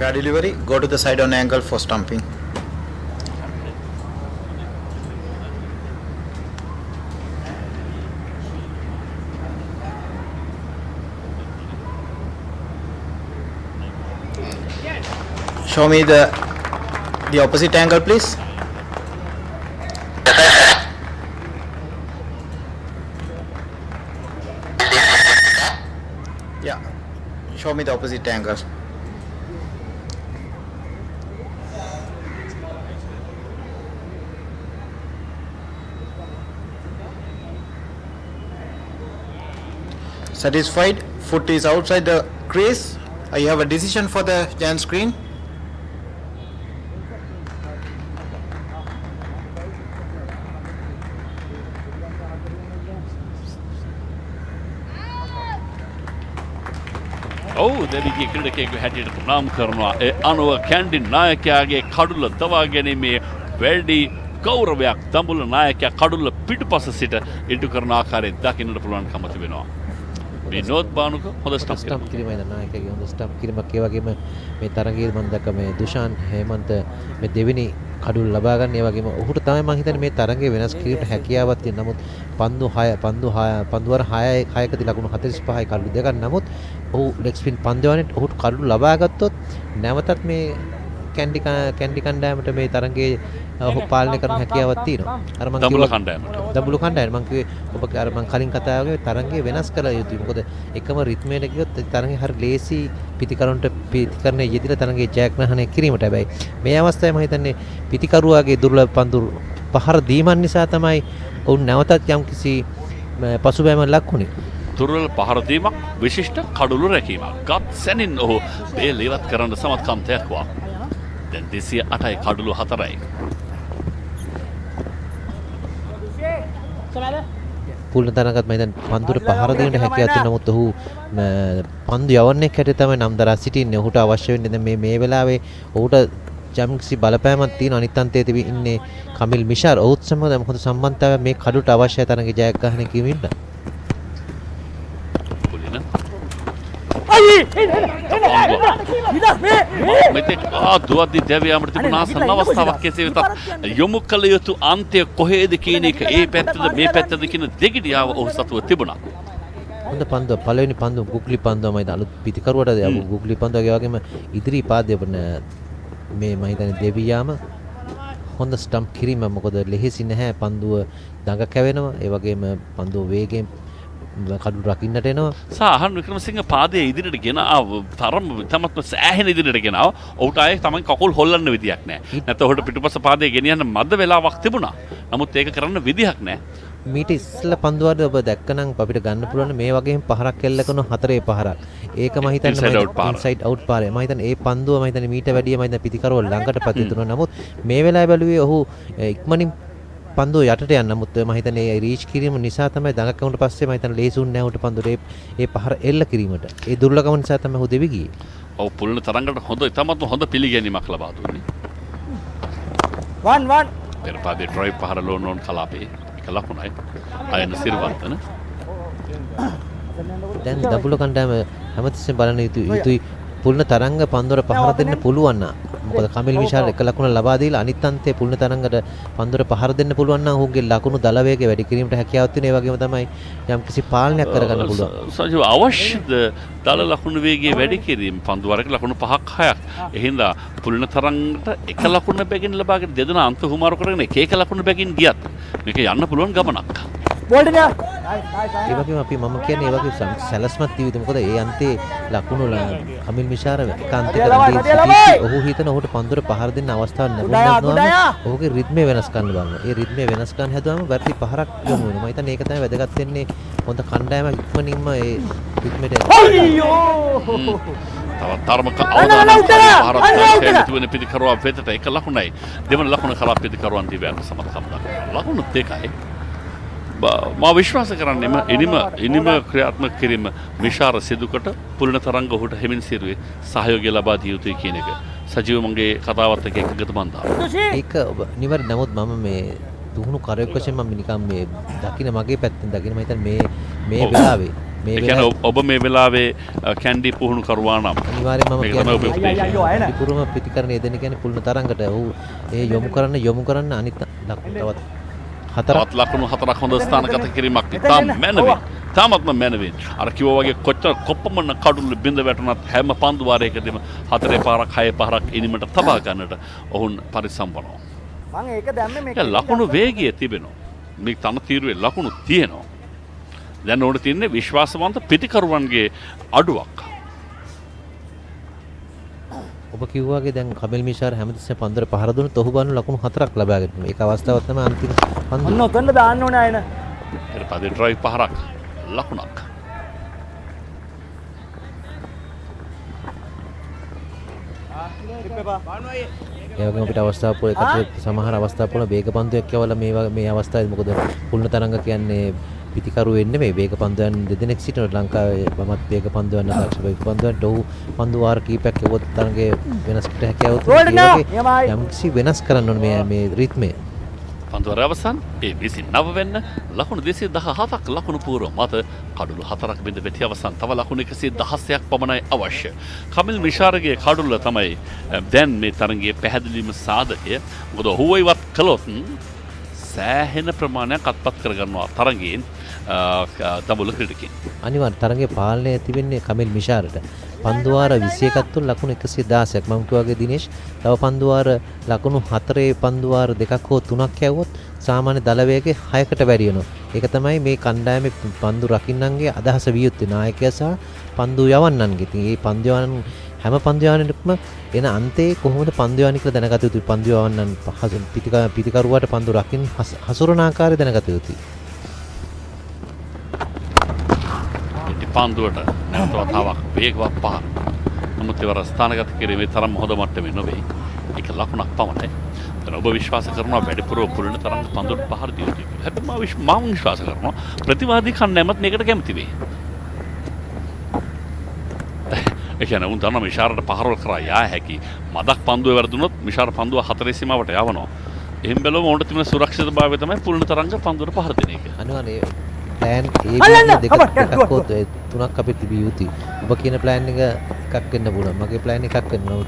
Fair delivery. Go to the side on angle for stumping. Show me the opposite angle, please. Yeah. Show me the opposite angle. Satisfied. Foot is outside the crease. I have a decision for the giant screen. ඔව් දෙවිගේ ක්‍රීඩකයෙකු හැටියට ප්‍රණාම කරනවා. ඒ අනුව කැන්ඩි නායකයාගේ කඩුල්ල දවා ගැනීමේ වැඩි ගෞරවයක් දඹුල්ල නායකයා කඩුල්ල පිටුපස සිට ඉටු කරන ආකාරය දකින්නට පුළුවන්කම තිබෙනවා. විනෝද් බානුක හොඳ ස්ටම්ප් කිරීමයි නායකයාගේ හොඳ ස්ටම්ප් කිරීමක්. ඒ වගේම මේ තරගයේ මම දැක්ක මේ දුෂාන් හේමන්ත මේ දෙවෙනි කඩුල් ලබා ගන්න. ඒ වගේම ඔහුට තමයි මම හිතන්නේ මේ තරගයේ වෙනස් කිරීමට හැකියාවක් තියෙන. නමුත් පන්දු වර 6කදී ලකුණු 45යි කඩුළු දෙකක්. නමුත් ඔහු ලෙග් ස්පින් පන්දුවනේ ඔහුට කඩුළු ලබා ගත්තොත් නැවතත් මේ කැන්ඩි කණ්ඩායමට මේ තරගයේ ඔහු පාලනය කරන හැකියාවක් තියෙනවා. අර මම දඹුල්ල කණ්ඩායමට මම කිව්වේ ඔබ අර මම කලින් කතා කරේ තරගයේ වෙනස් කළ යුතුයි. මොකද එකම රිද්මයට ගියොත් තරගය හරි ලේසි පිතිකරණයේ යෙදিলা තරගයේ ජයග්‍රහණය කිරීමට. හැබැයි මේ අවස්ථාවේ මම හිතන්නේ පිතිකරුවාගේ දුර්ලභ පන්දු පහර දීමන් නිසා තමයි ඔවුන් නැවතත් යම්කිසි පසුබෑමක් ලක්ුණේ. දුර්වල පහර දීමක් විශිෂ්ට කඩුළු රැකීමක්. ගත් සැනින් ඔහු බේල් ඉවත් කරන්න සමත්කම් දැක්වුවා. දැන් 208යි කඩුළු 4යි. පුල්න තරගත් මම දැන් පන්දුවට පහර දෙන්න හැකියාවක් තියෙන. නමුත් ඔහු පන්දු යවන්නේ කැටේ තමයි නම් දරා සිටින්නේ. ඔහුට අවශ්‍ය වෙන්නේ දැන් මේ වෙලාවේ ඔහුට ජම්කිසි බලපෑමක් තියෙන. අනිත් අන්තයේ තිබි ඉන්නේ කමිල් මිෂාර්. ඔහුත් සමග මොකද සම්බන්ධතාවය මේ කඩුවට අවශ්‍ය තරගේ ජයග්‍රහණය කිරීමට. මෙතෙක් දුවද්දි දැවියාමට තිබුණ ආසන්න අවස්ථාවක් කෙසේ වෙතත් යොමු කළ යුතු අන්තය කොහේද කියන එක ඒ පැත්තද මේ පැත්තද කියන දෙගිඩියාව ඔහු සතුව තිබුණා. හොඳ පන්දුව පළවෙනි පන්දුව ගුග්ලි පන්දුව මම අලුත් පිටිකරුවට ගුග්ලි පන්දුව වගේම ඉදිරි පාදයේ මේ මම හිතන්නේ දෙවියාම හොඳ ස්ටම්ප් කිරීම මොකද ලෙහෙසි නැහැ පන්දුව දඟ කැවෙනවා ඒ වගේම පන්දුව වේගයෙන් කඩු රකින්නට එනවා සාහන් වික්‍රමසිංහ පාදයේ ඉදිරියට ගෙන ආව තරම තමත්ම සෑහෙන ඉදිරියට ගෙන ආව ඔහුට ආයේ තමයි කකුල් හොල්ලන්න විදියක් නැහැ නැත්නම් ඔහුට පිටුපස පාදයේ ගෙනියන්න මද වෙලාවක් තිබුණා නමුත් ඒක කරන්න විදියක් නැහැ මීට ඉස්සෙල්ලා පන්දුවට ඔබ දැක්කනම් අපිට ගන්න පුළුවන් මේ වගේම පහරක් එල්ල කරන හතරේ පහරක්. ඒක මම හිතන්නේ ඉන්සයිඩ් අවුට් පාරේ. මම හිතන්නේ ඒ පන්දුව මම හිතන්නේ මීට වැඩිය මම හිතන්නේ පිටිකරව ළඟට පැතිතුණා. නමුත් මේ වෙලාවේ බැලුවේ ඔහු ඉක්මනින් පන්දුව යටට යන්න. නමුත් මම හිතන්නේ ඒ රීච් කිරීම නිසා තමයි දඟ කවුන්ට පස්සේ මම හිතන්නේ ලේසුන් නැහැ උට පන්දුවට ඒ පහර එල්ල කිරීමට. ඒ දුර්ලභම නිසා තමයි ඔහු දෙවි ගියේ. ඔව් පුල්න තරංගට හොඳ ඉතමත් හොඳ පිළිගැනීමක් ලබා දුන්නේ. 1-1 පෙර පාදේ ඩ්‍රයිව් පහර ලෝනෝන් කලාපේ ලකුණයි අයන සිරවර්තන දැන් දඹුල්ල කණ්ඩායම හැමතිස්සෙම බලන යුතුයි පුල්න තරංග පන්දුර පහර දෙන්න පුළුවන් නම් මොකද කමිල් විශාල එක ලකුණ ලබා දීලා අනිත් අන්තයේ පුල්න තරංගට පන්දුර පහර දෙන්න පුළුවන් නම් ඔහුගේ ලකුණු දල වේගය වැඩි කිරීමට හැකියාවක් තියෙන ඒ වගේම තමයි යම්කිසි පාලනයක් කරගන්න පුළුවන් සජීව අවශ්‍යද දල ලකුණු වේගය වැඩි කිරීම පන්දුවරක ලකුණු 5ක් 6ක් එහෙනම් පුල්න තරංගට එක ලකුණ බැගින් ලබාගෙන දෙදෙනා අන්ත හුමාරු කරගෙන එක ලකුණු බැගින් ගියත් මේක යන්න පුළුවන් ගමනක් ඒ වගේම අපි මම කියන්නේ ඒ වගේ සැලස්මක් තියුද මොකද ඒ අන්තේ ලකුණු කමිල් මිෂාර ඒකාන්තයකට ඔහු හිතන ඔහුට පන්දුර පහර දෙන්න අවස්ථාවක් ලැබුණාම ඔහුගේ රිද්මය වෙනස් කරන්න බලනවා. ඒ රිද්මය වෙනස් කරන්න හැදුවම වැරදි පහරක් යොමු වෙනවා. මම හිතන්නේ ඒක තමයි වැදගත් වෙන්නේ හොඳ කණ්ඩායමක් ඉක්මනින්ම ඒ රිද්මයට තවත් තරමක අවදානයක් තුන පිටිකරුවා වෙතට එක ලකුණයි දෙවන ලකුණ කරා පිටිකරුවන් දිව්‍යයන් සමත්කම් දක්වනවා. ලකුණු දෙකයි මා විශ්වාස කරන්නෙම ඉනිම ක්‍රියාත්මක කිරීම මිෂාර සිදුකට පුල්න තරංග ඔහුට හෙමින් සිරුවේ සහයෝගය ලබා දිය යුතුයි කියන එක සජීව මගේ කතාවත් එක්ක එකගත බන්දා. ඒක නිවැරදි නමුත් මම මේ දුහුණු කරයක් වශයෙන් මම නිකන් මේ දකින්න මගේ පැත්තෙන් දකින්න මම හිතන්නේ මේ වෙලාවේ ඒ කියන්නේ ඔබ මේ වෙලාවේ කැන්ඩි පුහුණු කරුවා නම් අනිවාර්යයෙන්ම මම කියන්නේ පුරුම පිටිකරණ යෙදෙන කියන්නේ පුල්න තරංගට ඔහු ඒ යොමු කරන්න අනිත් ලකුණු තවත් හතරක් ලකුණු හතරක් හොඳ ස්ථානගත කිරීමක් තාම මැනවින් තාමත්ම මැනවින් අර කිව්වා වගේ කොච්චර කොප්පමණ කඩුල්ල බින්ද වැටුණත් හැම පන්දු වාරයකදීම හතරේ පාරක් හයේ පාරක් ඉනිමට තබා ගන්නට ඔවුන් පරිස්සම් වනවා මම ඒක දැම්මේ මේක ලකුණු වේගය තිබෙනවා මේ තන තීරුවේ ලකුණු තියෙනවා දැන් ඕන තියන්නේ විශ්වාසවන්ත පිටිකරුවන්ගේ අඩුවක් ඔබ කිව්වාගේ දැන් කමිල් මිෂාර හැමතිස්සෙම පන්දර පහර දුන්නත් ඔහු බලන ලකුණු 4ක් ලබා ගන්නවා. ඒක අවස්ථාවක් තමයි අන්තිම පන්දුව. ඔන්න ඔතන දාන්න ඕනේ ආයන. ඊට පස්සේ ඩ්‍රයිව් පහරක් ලකුණක්. ඒ වගේම අපිට අවස්ථාව පොළ එකට සමහර අවස්ථා පොළ වේග පන්දුවක් යවලා මේ අවස්ථාවේ මොකද පුල්න තරංග කියන්නේ පිටිකරු වෙන්නේ මේ වේග පන්දුවන් දෙදෙනෙක් සිටින ලංකාවේ වමත් වේග පන්දුවන් නැතක්ෂ වේග පන්දුවන්ට ඔහු පන්දු වාර කීපයක් යවුවත් තරඟේ වෙනස් කට හැකියාවක් තියෙනවා. යම්කිසි වෙනස් කරන්න ඕනේ මේ රිද්මය. පන්දුවර අවසන් ඒ 29 වෙන්න ලකුණු 217ක් ලකුණු පූර්ව මත කඩුළු 4ක් බිඳ වෙති අවසන් තව ලකුණු 116ක් පමණයි අවශ්‍ය. කමිල් මිෂාරගේ කඩුල්ල තමයි දැන් මේ තරඟයේ පැහැදිලිම සාධකය. මොකද ඔහු ඉවත් කළොත් සෑහෙන ප්‍රමාණයක් අත්පත් කරගන්නවා තරඟයෙන් දඹුල්ල ක්‍රීඩකයන්. අනිවාර්ය තරඟයේ පාලනය තිබෙන්නේ කමිල් මිෂාරට. පන්දුවාර 21ක් තුන ලකුණු 116ක් මම කියවාගේ දිනේෂ් තව පන්දුවාර ලකුණු 4 පන්දුවාර 2ක් හෝ 3ක් යවුවොත් සාමාන්‍ය දල වේගයේ 6කට වැඩි වෙනවා. ඒක තමයි මේ කණ්ඩායමේ පන්දු රකින්නන්ගේ අදහස විය යුත්තේ නායකයා සහ පන්දු යවන්නන්ගේ. ඉතින් මේ පන්දු යවන්න හැම පන්දු යවන්නෙකම එන අන්තයේ කොහොමද පන්දු යවන්නේ කියලා දැනගත යුතුයි. පන්දු යවන්නන් පිටිකරුවාට පන්දු රකින්න හසුරන ආකාරය දැනගත යුතුයි. පන්දුවට නැවත වතාවක් වේගවත් පහර. නමුත් ඒවර ස්ථානගත කිරීමේ තරම් හොඳ මට්ටමේ නොවේ. ඒක ලකුණක් පමණයි. දැන් ඔබ විශ්වාස කරනවා වැඩිපුර පුරන තරම් පන්දුවට පහර දිය යුතුයි. හැබැයි මම විශ්වාස කරනවා ප්‍රතිවාදී කණ්ඩායමත් මේකට කැමති වෙයි. ඒ කියන්නේ උන් දන්නා මිෂාරට පහරවල් කරා යා හැකි. මදක් පන්දුවේ වැරදුනොත් මිෂාර පන්දුව 4 සීමාවට යවනවා. එහෙන් බැලුවම උන්ට තිබෙන සුරක්ෂිතභාවය තමයි පුරන තරංග පන්දුවට පහර දෙන එක. අනිවාර්යයෙන් plan අල්ලන්න! දෙකක් come on, come on, හොත් තුනක් අපිට තිබිය යුතුයි. ඔබ කියන plan එක එකක් වෙන්න පුළුවන්. මගේ plan එකක් වෙන්න ඕන.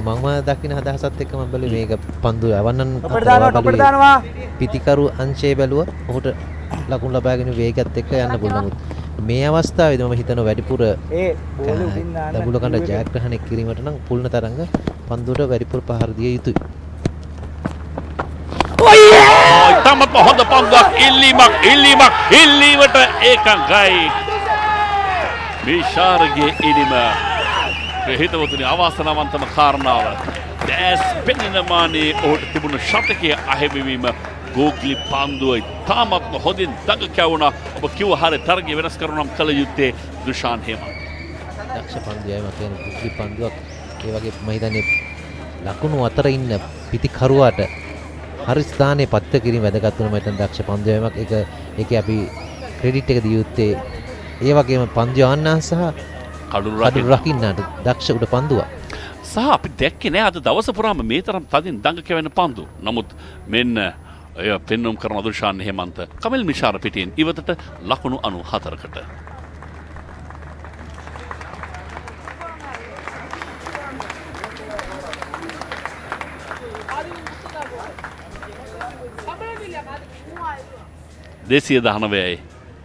මම දකින අදහසත් එක්ක මම බැලුවේ මේක පන්දු අවන්නන් තොපට දානවා පිතිකරු අංශය බැලුවොත් ඔහුට ලකුණු ලබාගෙන වේගයත් එක්ක යන්න පුළුවන්. මේ අවස්ථාවේදී මම හිතනවා වැඩිපුර දඹුල්ල කණ්ඩ ජයග්‍රහණය කිරීමට නම් පුල්න තරංග පන්දුවට වැඩිපුර පහර දිය යුතුයි. තමත් හොඳ පන්දුවක් ඉල්ලීමට ඒකයි විශාරගේ ඉනිම හිතවතුනි අවාසනාවන්තම කාරණාව දැස් පෙනෙනමානේ ඔහුට තිබුණු ශතකයේ අහිමිවීම ගෝග්ලි පන්දුවයි තාමත් හොඳින් දඟ කැවුණා. ඔබ කිව්ව හරිය තරගය වෙනස් කරනම් කල යුත්තේ දුෂාන් හේමන්ත. දක්ෂ පන්දුවයි මත වෙන ගෝග්ලි පන්දුවක් ඒ වගේ මම හිතන්නේ ලකුණු අතර ඉන්න පිතිකරුවාට හරි ස්ථානයේ පත්ත කිරීම වැදගත් වෙනවා. මම හිතන්නේ දක්ෂ පන්දුවීමක් ඒකේ අපි ක්‍රෙඩිට් එක දිය යුත්තේ ඒ වගේම පන්දු ආන්නන් සහ කඩු රකින්නට දක්ෂ උඩ පන්දුවක්. සහ අපි දැක්කේ නෑ අද දවස පුරාම මේ තරම් තදින් දඟ කැවෙන පන්දු. නමුත් මෙන්න එය පෙන්නුම් කරන දුෂාන් හේමන්ත කමල් මිෂාර පිටින් ඉවතට ලකුණු 94කට. දේශීය 19යි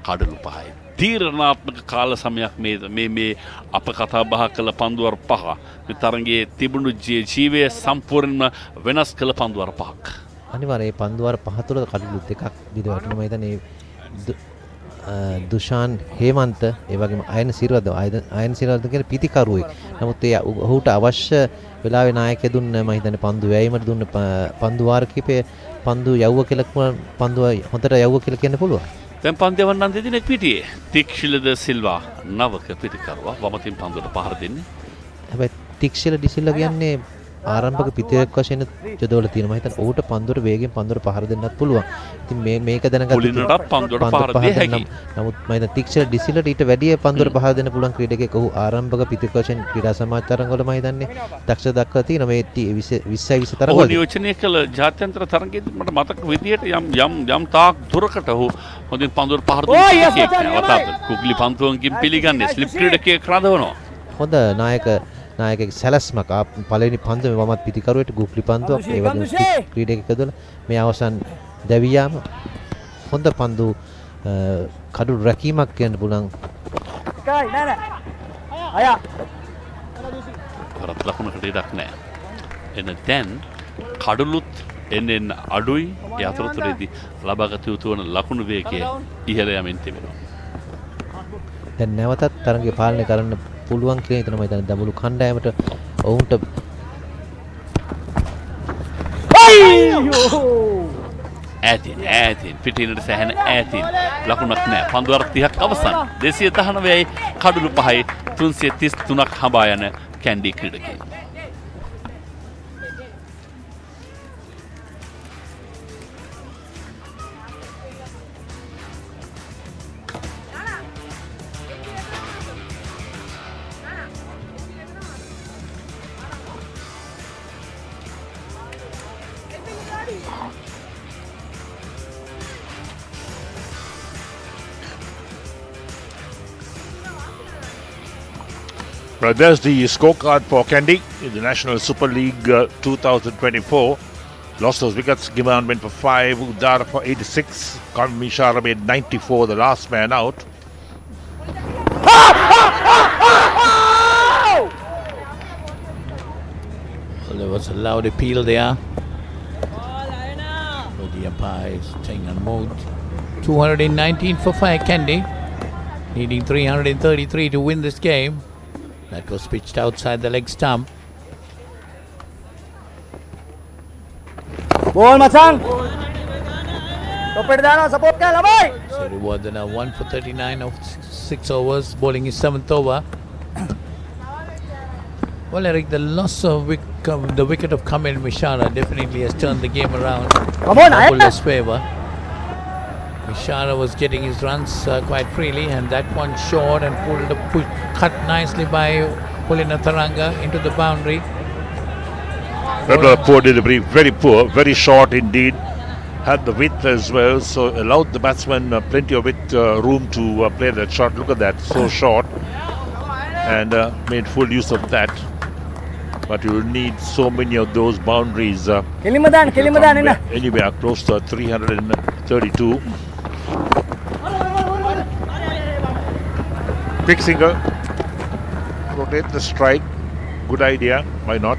කඩලු 5යි. තීරණාත්මක කාල සමයක් මේ අප කතා බහ කළ පන්දුවර 5 මේ තරගයේ තිබුණු ජීවය සම්පූර්ණයෙන්ම වෙනස් කළ පන්දුවර 5ක්. අනිවාර්යයෙන් මේ පන්දුවර 5 තුළ කඩලු දෙකක් දිදවටන මම හිතන්නේ දුෂාන් හේමන්ත ඒ වගේම අයන සිරවද කියන පිතිකරුවෙක්. නමුත් ඒ ඔහුට අවශ්‍ය වෙලාවේ නායකය දුන්න මම හිතන්නේ පන්දු වැයීමට දුන්න පන්දු වාර කිහිපේ පන්දු යවුව කියලා පන්දුව හොඳට යවුව කියලා කියන්න පුළුවන්. දැන් පන්දු යවන්නන් දෙදෙනෙක් පිටියේ තික්ෂිලද සිල්වා නවක පිටිකරුවා වමතින් පන්දුවට පහර දෙන්නේ. හැබැයි තික්ෂිල ඩිසිල්ලා කියන්නේ ආරම්භක පිටියක් වශයෙන් යොදවලා තියෙනවා. මම හිතන්නේ ඌට පන්දුවට වේගෙන් පන්දුවට පහර දෙන්නත් පුළුවන්. ඉතින් මේක දැනගත්ත පුලිනටත් පන්දුවට පහර දිය හැකියි. නමුත් මම හිතන්නේ තික්ෂිල ඩිසිල්ලාට ඊට වැඩිය පන්දුවට පහර දෙන්න පුළුවන් ක්‍රීඩකයෙක්. ඔහු ආරම්භක පිටියක් වශයෙන් ක්‍රීඩා සමාජතරංග වල මම හිතන්නේ දක්ෂ දක්වා තියෙනවා. මේ 20 තරග වල නියෝජනය කළ ජාත්‍යන්තර තරගයේදී මට මතක විදියට යම් තාක් දුරකට ඔහු හොඳින් පන්දුවට පහර දුන්නා. වතාවත කුග්ලි පන්දුවකින් පිළිගන්නේ ස්ලිප් ක්‍රීඩකයෙක් රඳවනවා. හොඳ නායක සැලස්මක් පළවෙනි පන්දුවේ වමත් පිටිකරුවට ගුග්ලි පන්දුවක් ඒ වගේම ක්‍රීඩකයෙක් ඇදලා මේ අවසන් දැවියාම හොඳ පන්දු කඩු රැකීමක් කියන්න පුළුවන්. එකයි නෑ අය කරත් ලකුණකට ඉඩක් නෑ. එන දැන් කඩුලුත් එන්න අඩුයි. ඒ අතරතුරේදී ලබාගත යුතු වන ලකුණු වේගය ඉහළ යමින් තිබෙනවා. දැන් නැවතත් තරගය පාලනය කරන්න පුළුවන් කියලා හිතනවා. මම හිතන්නේ දඹුලු කණ්ඩායමට ඔවුන්ට ඈතින් පිටිනට සැහැන ඈතින් ලකුණක් නෑ. පන්දුවර 30ක් අවසන්. 219යි කඩුලු 5යි 333ක් හඹා යන Kandy ක්‍රීඩකයෙක්. Right, there's the scorecard for Kandy in the National Super League 2024. Lost those wickets. Giman went for 5, Udara for 86. Mishara made 94, the last man out. Well, there was a loud appeal there. But the umpire is taking on mode. 219 for 5, Kandy. Needing 333 to win this game. That was pitched outside the leg stump. Ball මචං තොපට දානවා support කරලා ළමයි. So rewarded now 1 for 39 of 6 overs, bowling his 7th over. Well, Eric, the loss of the wicket of Kamil Mishara definitely has turned the game around. Come on, Dambulla's favour. Mishara was getting his runs quite freely, and that one short and cut nicely by Pulina Taranga into the boundary. Poor delivery, very poor, very short indeed. had the width as well, so allowed the batsman plenty of room to play that shot. Look at that, so short, and made full use of that. But you will need so many of those boundaries. Anywhere close to 332. Quick single. Rotate the strike. Good idea. Why not?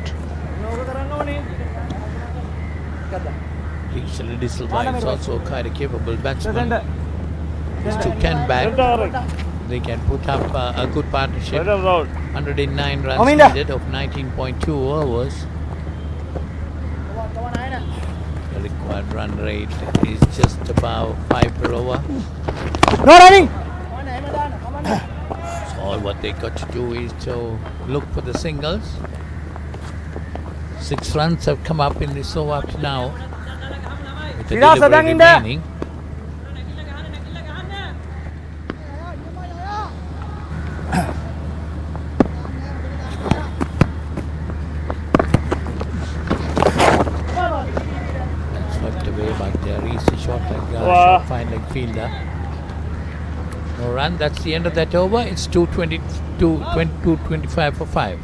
Richard Disselby is also quite a capable batsman. These two can bat. They can put up a good partnership. 109 runs needed of 19.2 overs. The required run rate is just about 5 per over. No running. So all what they got to do is to look for the singles. 6 runs have come up in this over up to now. With the delivery remaining. Swept away by there. Easy short leg, fine leg fielder. No run. That's the end of that over. It's 225 for 5.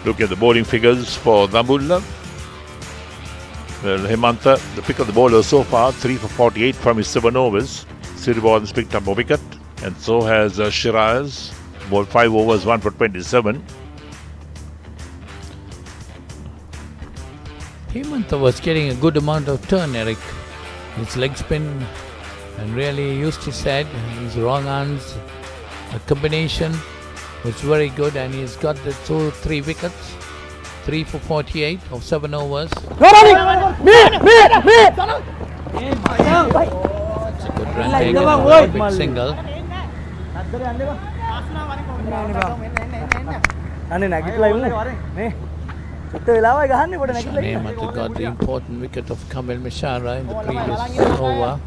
Look at the bowling figures for Dambulla. Well, Hemantha, the pick of the bowler so far, 3 for 48 from his 7 overs. Siriborn's picked up a wicket, and so has Shiraz. Bowled 5 overs, 1 for 27. Hemantha was getting a good amount of turn, Eric. His leg spin and really used his head, his wrong arms. The combination was very good, and he's got the 3 wickets. 3 for 48 of 7 overs. It's a good run taken, a big single. Hemantha got the important wicket of Kamil Mishara in the previous over.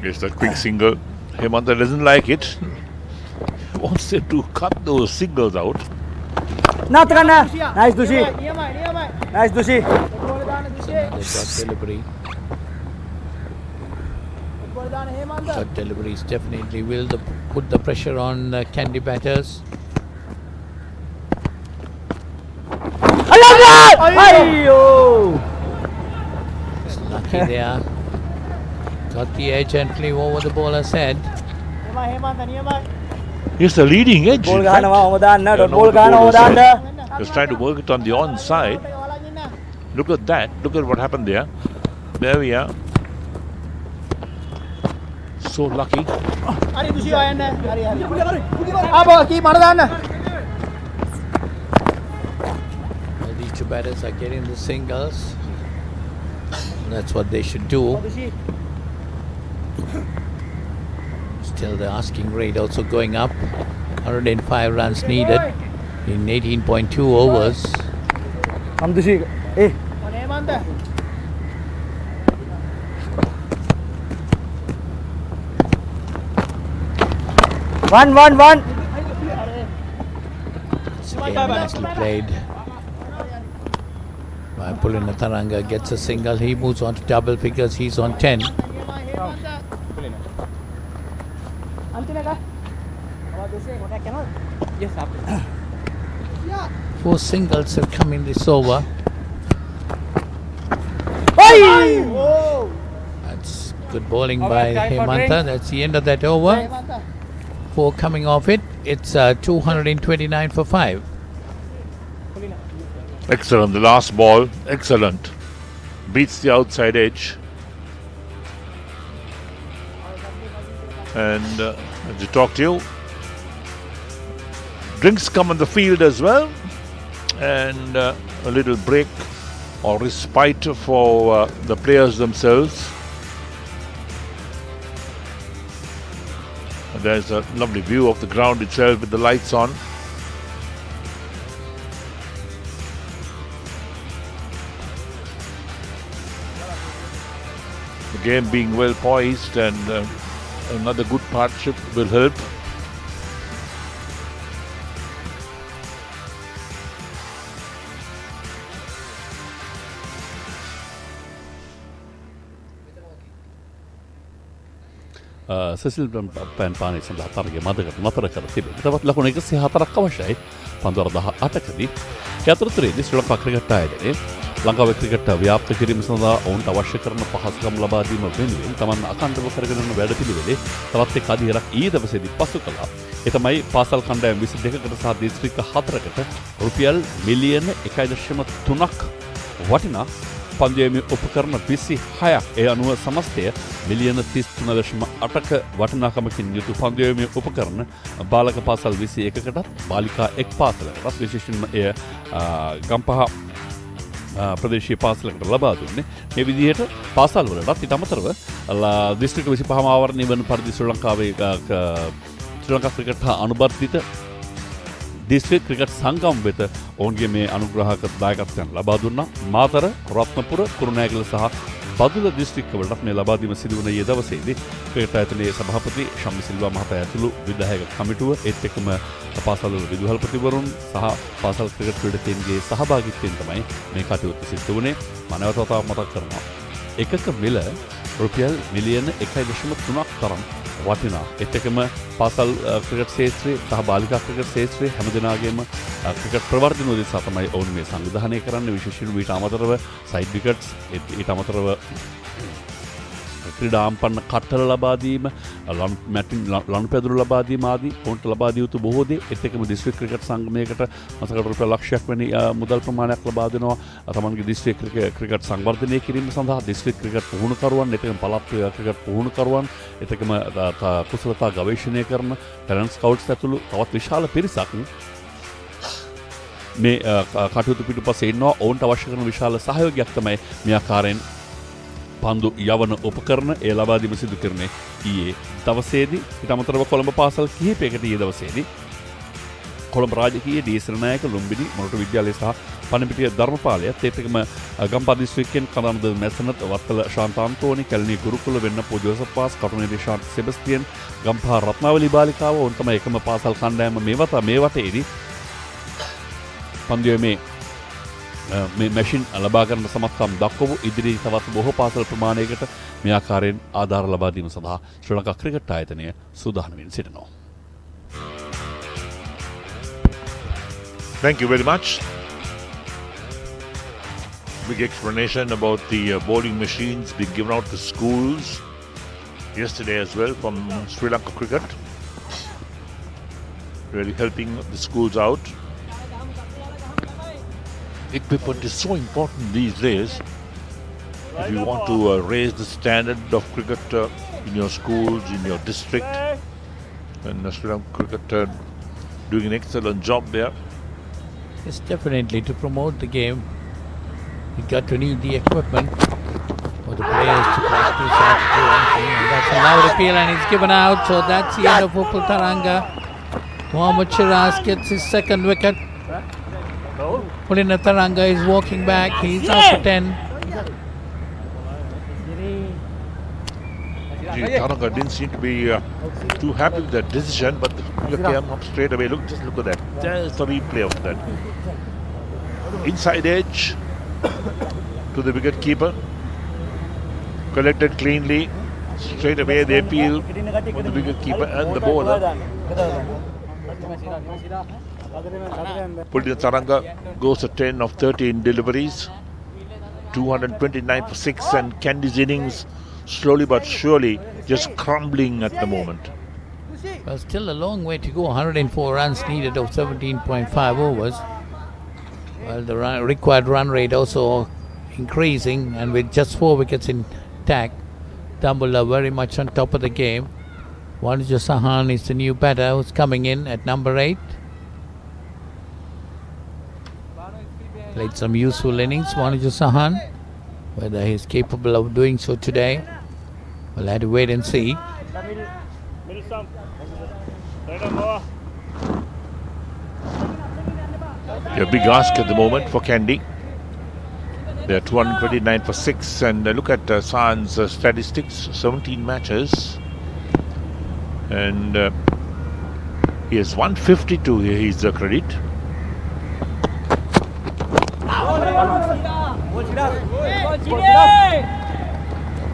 It's that quick single. Hemantha doesn't like it. Wants them to cut those singles out. Nice Dushi. Nice Dushi. They've got delivery. Got deliveries definitely will put the pressure on Kandy batters. It's lucky there. Got the edge and flew over the bowler's head. He's the leading edge. Just trying to work it on the onside. Look at that. Look at what happened there. There we are. So lucky. These two batters are getting the singles. That's what they should do. Still the asking rate also going up. 105 runs needed in 18.2 overs. One. It's again nicely played. By Pulina Taranga gets a single. He moves on to double figures. He's on 10. 4 singles have come in this over. That's good bowling by Hemantha. That's the end of that over. 4 coming off it. It's 229 for 5. Excellent. The last ball. Excellent. Beats the outside edge. And to talk to you, drinks come on the field as well, and a little break or respite for the players themselves. And there's a lovely view of the ground itself with the lights on. game being well poised, and another good partnership will help. සෙසිල් පෑන් පානය සඳහා තරගය මදකට නතර කර තිබෙනවා. තවත් ලකුණු 104ක් අවශ්‍යයි. පන්දුවර 18කදී. ඒ අතරතුරේදී ශ්‍රී Lanka cricket ආයතනයේ ලංකාවේ ක්‍රිකට් ව්‍යාප්ත කිරීම සඳහා ඔවුන්ට අවශ්‍ය කරන පහසුකම් ලබා දීම වෙනුවෙන් තමන් අඛණ්ඩව කරගෙන යන වැඩපිළිවෙලේ තවත් එක් අධීරක් ඊයේ දවසේදී පසු කළා. ඒ තමයි පාසල් කණ්ඩායම් 22කට සහ දිස්ත්‍රික්ක 4කට රුපියල් මිලියන 1.3ක් වටිනා පන්දුයමේ උපකරණ 26ක් ඒ අනුව සමස්තය මිලියන 33.8ක වටිනාකමකින් යුතු පන්දුයමේ උපකරණ බාලක පාසල් 21කටත් බාලිකා එක් පාසලකටත් විශේෂයෙන්ම එය ගම්පහ ප්‍රදේශීය පාසලකට ලබා දුන්නේ. මේ විදිහට පාසල් වලටත් ඊට අමතරව දිස්ත්‍රික්ක 25ම ආවරණය වන පරිදි ශ්‍රී ලංකා ක්‍රිකට් හා අනුබද්ධිත දිස්ත්‍රික් ක්‍රිකට් සංගම් වෙත ඔවුන්ගේ මේ අනුග්‍රහක දායකත්වයන් ලබා දුන්නා. මාතර, රත්නපුර, කුරුණෑගල සහ බදුල්ල දිස්ත්‍රික්කවලට මේ ලබා දීම සිදු වුණ ඊයේ දවසේදී ක්‍රිකට් ආයතනයේ සභාපති ශම්මි සිල්වා මහතා ඇතුළු විධායක කමිටුව ඒත් එක්කම පාසල්වල විදුහල්පතිවරුන් සහ පාසල් ක්‍රිකට් ක්‍රීඩකයන්ගේ සහභාගීත්වයෙන් තමයි මේ කටයුත්ත සිදු වුණේ. මම නැවත වතාවක් මතක් කරනවා. එකක මිල රුපියල් මිලියන 1.3ක් තරම් වටිනා. ඒත් එක්කම පාසල් ක්‍රිකට් ක්ෂේත්‍රයේ සහ බාලිකා ක්‍රිකට් ක්ෂේත්‍රයේ හැමදෙනාගේම ක්‍රිකට් ප්‍රවර්ධන උදෙසා තමයි ඔවුන් මේ සංවිධානය කරන්නේ. විශේෂයෙන්ම ඊට අමතරව සයිඩ් විකට්ස්, ඊට අමතරව ක්‍රීඩාම්පන්න කට්ටල ලබා දීම, ලනුපැදුරු ලබා දීම ආදී ඔවුන්ට ලබා දිය යුතු බොහෝ දේ. ඒත් එක්කම දිස්ත්‍රික් ක්‍රිකට් සංගමයකට මාසකට රුපියල් ලක්ෂයක් වැනි මුදල් ප්‍රමාණයක් ලබා දෙනවා. තමන්ගේ දිස්ත්‍රික් ක්‍රිකට් සංවර්ධනය කිරීම සඳහා දිස්ත්‍රික් ක්‍රිකට් පුහුණුකරුවන්, ඒකම පළාත් ක්‍රිකට් පුහුණුකරුවන්, ඒකම කුසලතා ගවේෂණය කරන ටැලන්ට් ස්කවුට්ස් ඇතුළු තවත් විශාල පිරිසක් මේ කටයුතු පිටුපස්සේ ඉන්නවා. ඔවුන්ට අවශ්‍ය කරන විශාල සහයෝගයක් තමයි මේ ආකාරයෙන් පන්දු යවන උපකරණ ඒ ලබා දීම සිදු කරන්නේ ඊයේ දවසේදී. ඊට අමතරව කොළඹ පාසල් කිහිපයකට ඊයේ දවසේදී කොළඹ රාජකීය ඩී.එස්.රණායක ලුම්බිනි මොරටු විද්‍යාලය සහ පණිපිටිය ධර්මපාලයත් ඒත් එක්කම ගම්පහ දිස්ත්‍රික්කයෙන් කඳානද මැසනත් වත්තල ශාන්ත අන්තෝනි කැලණිය ගුරුකුල වෙන්නපොළ ජෝසප් පාස් කටුනේදී ශාන්ත සෙබස්තියන් ගම්පහ රත්නාවලි බාලිකාව ඔවුන් තමයි එකම පාසල් කණ්ඩායම මේ වටේදී පන්දුවේ මේ මැෂින් ලබා ගන්න සමත්කම් දක්වපු ඉදිරියේ තවත් බොහෝ පාසල් ප්‍රමාණයකට මේ ආකාරයෙන් ආධාර ලබා දීම සඳහා ශ්‍රී ලංකා ක්‍රිකට් ආයතනය සූදානම් වෙමින් සිටිනවා. Thank you very much. Big explanation about the bowling machines being given out to schools yesterday as well from Sri Lanka Cricket. Really helping the schools out. Equipment is so important these days. If you want to raise the standard of cricket in your schools, in your district, and Sri Lanka Cricket doing an excellent job there. It's definitely to promote the game. You got to need the equipment for the players to practice how to do anything. And that's a loud appeal and it's given out. So that's the end of Upul Taranga. Mohammad Shiraz gets his second wicket. Pulina Taranga is walking back. He's out for 10. Taranga didn't seem to be too happy with that decision, but look, came up straight away. Just look at that. There's the replay of that. Inside edge to the wicket keeper. Collected cleanly. Straight away they appeal for the wicket keeper and the bowler. Pulina Taranga goes to 10 of 13 deliveries. 229 for 6, and Kandy's innings slowly but surely just crumbling at the moment. Well, still a long way to go. 104 runs needed of 17.5 overs. Well, the required run rate also increasing, and with just 4 wickets intact, Dambulla very much on top of the game. Wanuja Sahan is the new batter who's coming in at number 8. Played some useful innings, Wanuja Sahan. Whether he's capable of doing so today, we'll have to wait and see. A big ask at the moment for Kandy. They're 229 for 6. And look at San's statistics, 17 matches. And he has 152 here, he's the credit.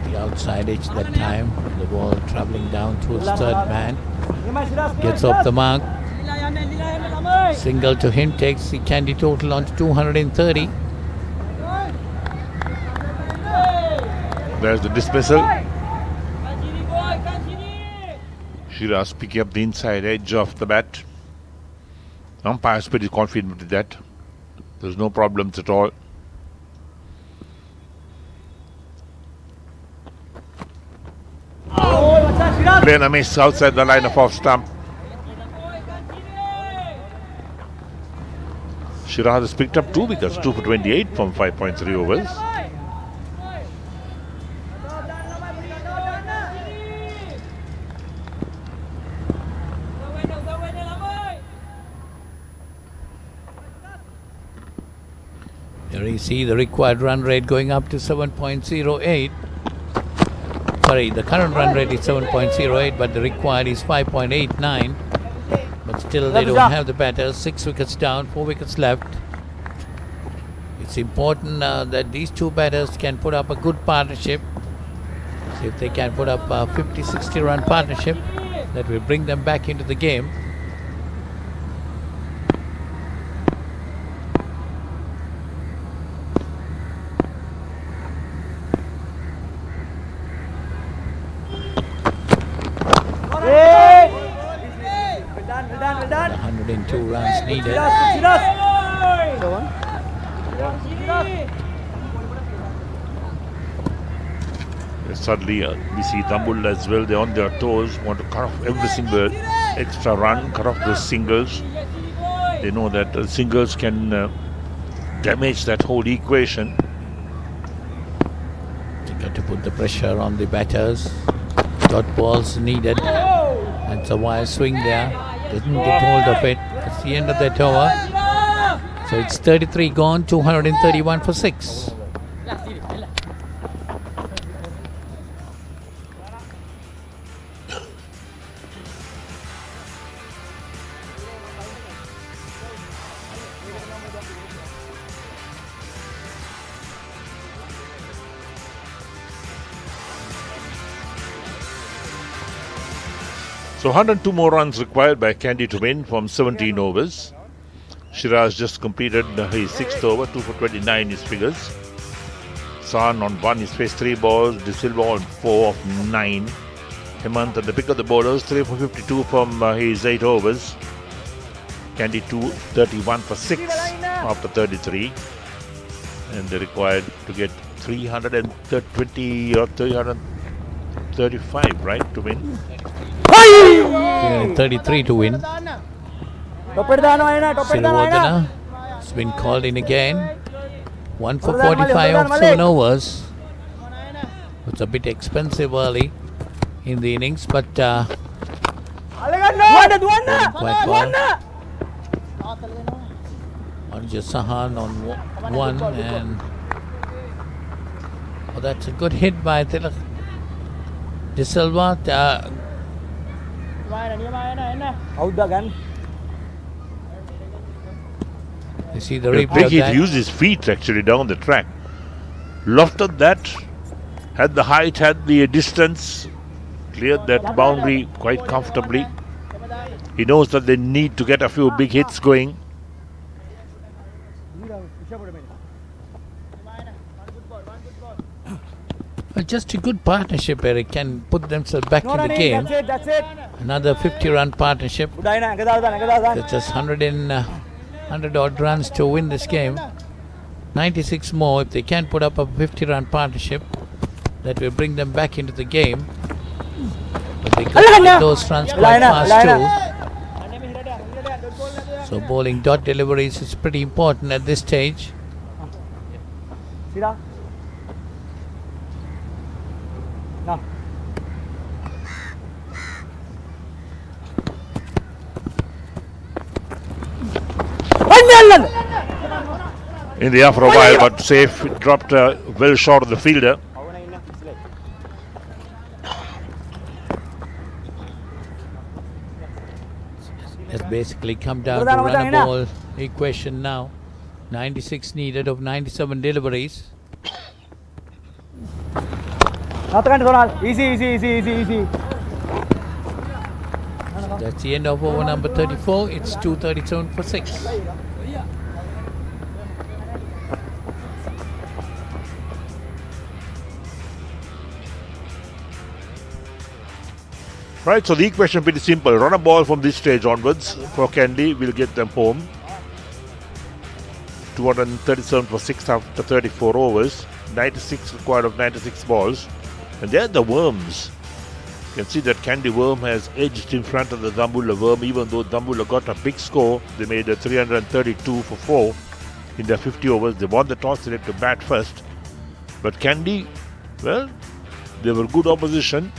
The outside edge that time. The ball travelling down towards third man. Gets off the mark. Single to him takes the Kandy total on to 230. There's the dismissal. Shiraz picking up the inside edge of the bat. Umpire's pretty confident with that. There's no problems at all. Playing a miss outside the line of off stump. Shiraz has picked up 2 wickets, 2 for 28 from 5.3 overs. There you see the required run rate going up to 7.08. Sorry, the current run rate is 7.08, but the required is 5.89. But still they don't have the batters. 6 wickets down, 4 wickets left. It's important that these two batters can put up a good partnership. So if they can put up a 50-60 run partnership, that will bring them back into the game. Well done. 102 runs needed. Suddenly we see Dambulla as well. They're on their toes, want to cut off every single extra run, cut off those singles. They know that singles can damage that whole equation. They got to put the pressure on the batters. Dot balls needed. That's a wire swing there. Doesn't get hold of it. It's the end of that over. So it's 33 gone, 231 for 6. So 102 more runs required by Kandy to win from 17 overs. Shiraz just completed his 6th over, 2 for 29 his figures. San on 1, he's faced 3 balls. De Silva on 4 of 9. Hemant at the pick of the bowlers, 3 for 52 from his 8 overs. Kandy 31 for 6 after 33. And they required to get 320 or 335, right, to win. 33 to win. Silvardhana has been called in again. 1 for 45 of 7 overs. It's a bit expensive early in the innings, but quite well. Arjun Sahan on 1, and that's a good hit by Tilak. De Silva. You see the replay of He that. used his feet actually down the track. Lofted that, had the height, had the distance, cleared that boundary quite comfortably. He knows that they need to get a few big hits going. Just a good partnership, Eric, can put themselves back in the game. That's it. Another 50-run partnership. That's just 100 odd runs to win this game. 96 more. If they can put up a 50-run partnership, that will bring them back into the game. But they got to get those runs quite fast too. So bowling dot deliveries is pretty important at this stage. in the air for a while, but safe. It dropped well short of the fielder. It's basically come down to run a ball equation now. 96 needed of 97 deliveries. Easy. So that's the end of over number 34. It's 2:37 for 6. Right, so the equation is pretty simple. Run a ball from this stage onwards for Kandy. We'll get them home. 237 for 6 after 34 overs. 96 required of 96 balls. And there are the worms. You can see that Kandy worm has edged in front of the Dambulla worm. Even though Dambulla got a big score, they made a 332 for 4 in their 50 overs. They won the toss, they had to bat first. But Kandy, well, they were good opposition.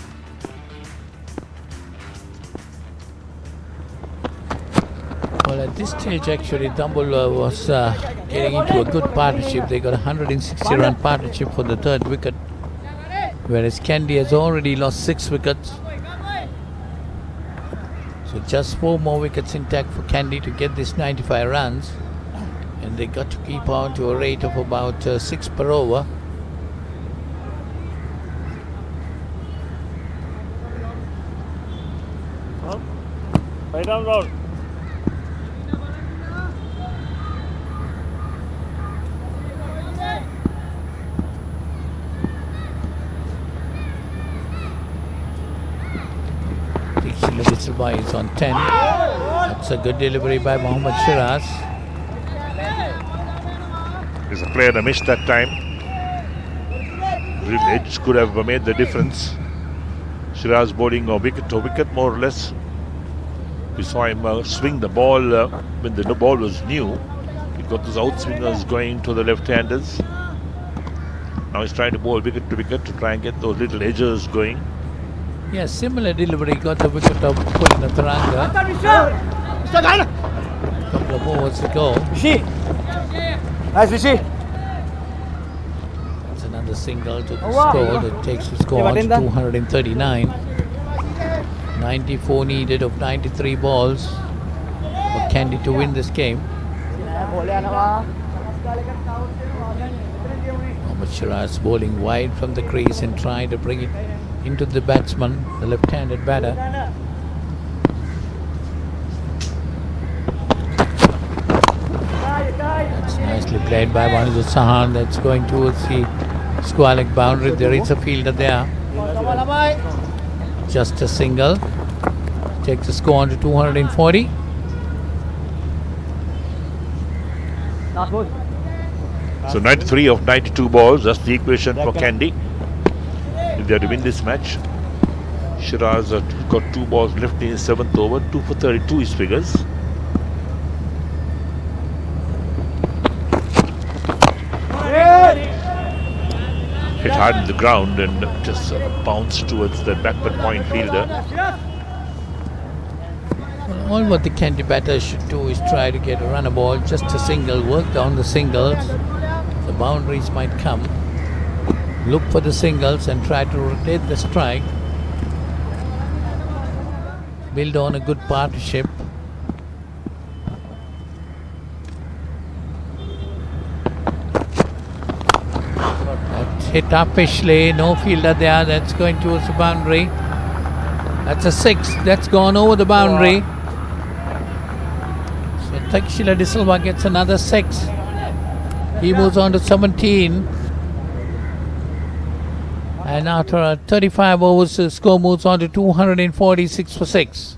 Well, at this stage, actually, Dambulla was getting into a good partnership. They got a 160-run partnership for the third wicket, whereas Kandy has already lost 6 wickets. So just 4 more wickets intact for Kandy to get this 95 runs, and they got to keep on to a rate of about 6 per over. Right down round. Silva is on 10. That's a good delivery by Mohammad Shiraz. There's a player that missed that time. Real edge could have made the difference. Shiraz bowling a wicket to wicket more or less. We saw him swing the ball when the ball was new. He got those outswingers going to the left-handers. Now he's trying to bowl wicket to wicket to try and get those little edges going. Yeah, similar delivery, got the wicket of Pulina Taranga. A couple of overs to go. Nice, Rishi. That's another single to the score that takes the score on to 239. 94 needed of 93 balls for Kandy to win this game. Mohammad Shiraz bowling wide from the crease and trying to bring it into the batsman, the left-handed batter. That's nicely played by Vanizur Sahan. That's going towards the square leg boundary. There is a fielder there. Just a single. Takes the score on to 240. So 93 of 92 balls, that's the equation for Kandy. If they are to win this match, Shiraz got 2 balls left in his 7th over, 2 for 32 his figures. Hit hard in the ground and just bounced towards the backward point fielder. Well, all what the Kandy batters should do is try to get a runner ball, just a single, work down the singles. The boundaries might come. Look for the singles and try to rotate the strike. Build on a good partnership. That's hit uppishly, no fielder there, that's going towards the boundary. That's a 6, that's gone over the boundary. So Takshila De Silva gets another 6. He moves on to 17. And after 35 overs, the score moves on to 246 for 6.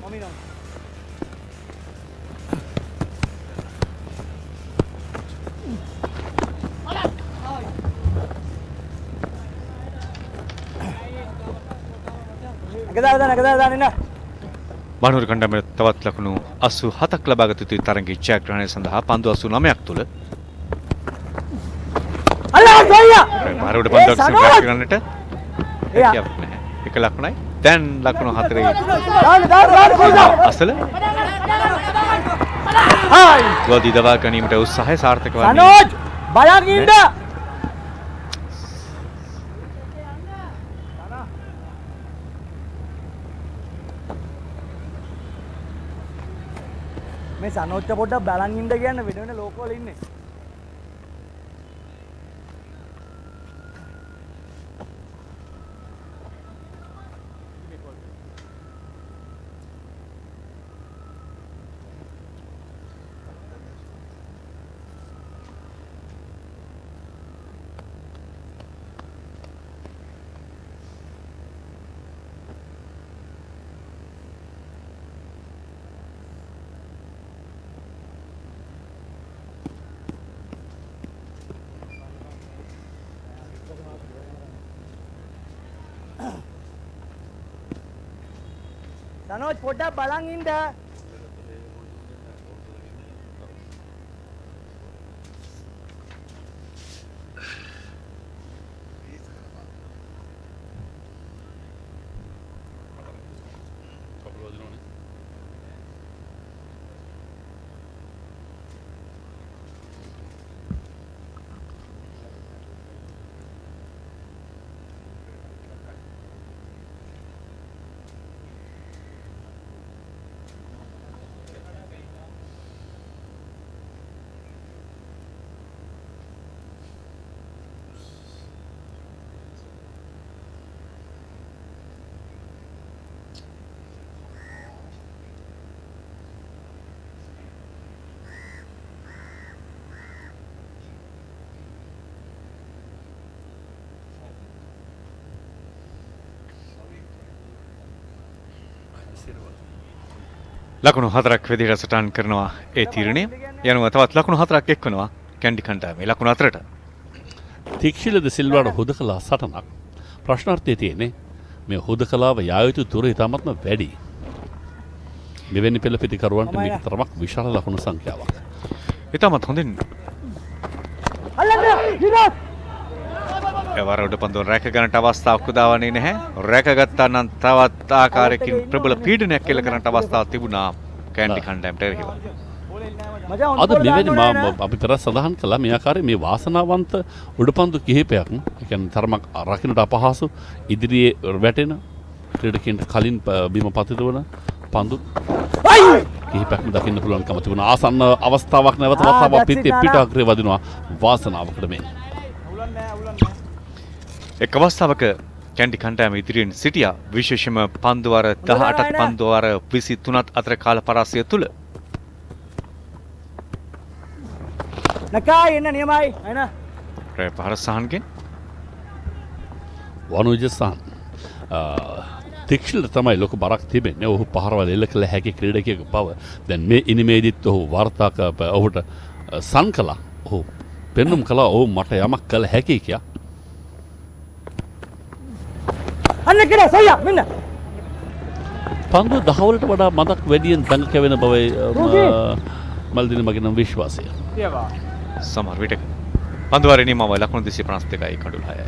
මොමිනෝ. නගදාන ඉන්න. බානුවර කණ්ඩායමේ තවත් ලකුණු 87ක් ලබාගත යුතු තරගයේ ජයග්‍රහණය සඳහා පන්දු 89ක් තුල අල්ලා ගෝයියා. බාරුවට පන්දුවක් සංග්‍රහ කරන්නට හැකියාවක් නැහැ. එක ලකුණයි. දැන් ලකුණු 4 අසල. හායි. ගෝදී දවා ගැනීමට උත්සාහය සාර්ථක වන්නේ. සනෝජ් බලන් ඉන්න. මේ සනෝච්ච පොඩ්ඩක් බලන් ඉන්න කියන්න වෙන වෙන ලෝකවල ඉන්නේ. සනෝජ් පොඩ්ඩක් බලන් ඉන්න. ලකුණු 4ක් විදිහට සටහන් කරනවා ඒ තීරණය. යනුව තවත් ලකුණු 4ක් එක්වනවා කැන්ඩි කණ්ඩායමේ ලකුණු 4ට. තික්ෂිලද සිල්වාට හුදකලා සටනක්. ප්‍රශ්නාර්ථය තියෙන්නේ මේ හුදකලාව යා යුතු දුර ඉතාමත්ම වැඩි. මෙවැනි පෙළ පිටිකරුවන්ට මේක තරමක් විශාල ලකුණු සංඛ්‍යාවක්. ඉතාමත් හොඳින් අල්ලන්න විරාත්. එවර උඩ පන්දුව රැක ගන්නට අවස්ථාවක් උදාවන්නේ නැහැ. රැකගත්තා නම් තවත් ආකාරයකින් ප්‍රබල පීඩනයක් එල්ල කරන්නට අවස්ථාවක් තිබුණා කැන්ඩි කණ්ඩායමට එරෙහිව. අද මෙවැනි අපි පෙර සඳහන් කළා මේ ආකාරයේ මේ වාසනාවන්ත උඩපන්දු කිහිපයක් ඒ කියන්නේ තරමක් රකින්නට අපහසු ඉදිරියේ වැටෙන ක්‍රීඩකයන්ට කලින් බිම පතිත වන පන්දු කිහිපයක්ම දකින්න පුළුවන්කම තිබුණා. ආසන්න අවස්ථාවක් නැවත වතාවක් පිට අග්‍රේ වදිනවා වාසනාවකට මේ. එක් අවස්ථාවක කැන්ඩි කණ්ඩායම ඉදිරියෙන් සිටියා විශේෂම පන්දුවර 18ත් පන්දුවර 23ත් අතර කාල පරාසය තුල. නකා එන්න නියමයි එන. රේ පහර සහන්ගෙන් වනුජ සහන් තික්ෂිල තමයි ලොකු බරක් තිබෙන්නේ. ඔහු පහරවල් එල්ල කළ හැකි ක්‍රීඩකයෙකු බව දැන් මේ ඉනිමේදිත් ඔහු වාර්තා ඔහුට සන් කළා. ඔහු පෙන්නුම් කළා ඔහු මට යමක් කළ හැකි කියා. අන්න කෙනා සොයා මෙන්න. පන්දු දහවලට වඩා මදක් වැඩියෙන් දඟ කැවෙන බවයි මල්දින මගේ නම් විශ්වාසය. සමහර විටක පන්දුවරේ නියමව ලකුණු 252යි කඩුල 6යි.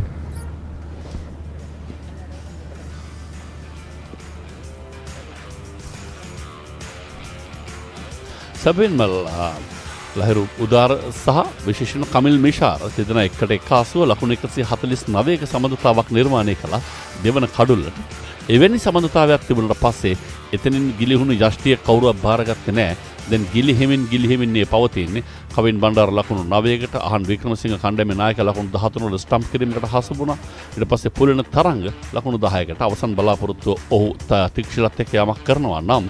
සබෙන් මල් ලහිරු උදාර සහ විශේෂණ කමිල් මිෂාර දෙදෙන එකට එකාසුව ලකුණු 149ක සමඳතාවක් නිර්මාණය කළා දෙවන කඩුල්ලට. එවැනි සමඳතාවයක් තිබුණට පස්සේ එතනින් ගිලිහුණු යෂ්ටිය කවුරුවක් බාරගත්තේ නැහැ. දැන් ගිලිහෙමින් පවතින්නේ කවින් බණ්ඩාර ලකුණු 9කට අහන් වික්‍රමසිංහ කණ්ඩායමේ නායක ලකුණු 13 වල ස්ටම්ප් කිරීමකට හසු වුණා. ඊට පස්සේ පුලන තරංග ලකුණු 10කට අවසන් බලාපොරොත්තුව ඔහු තික්ෂිලත් එක්ක යමක් කරනවා නම්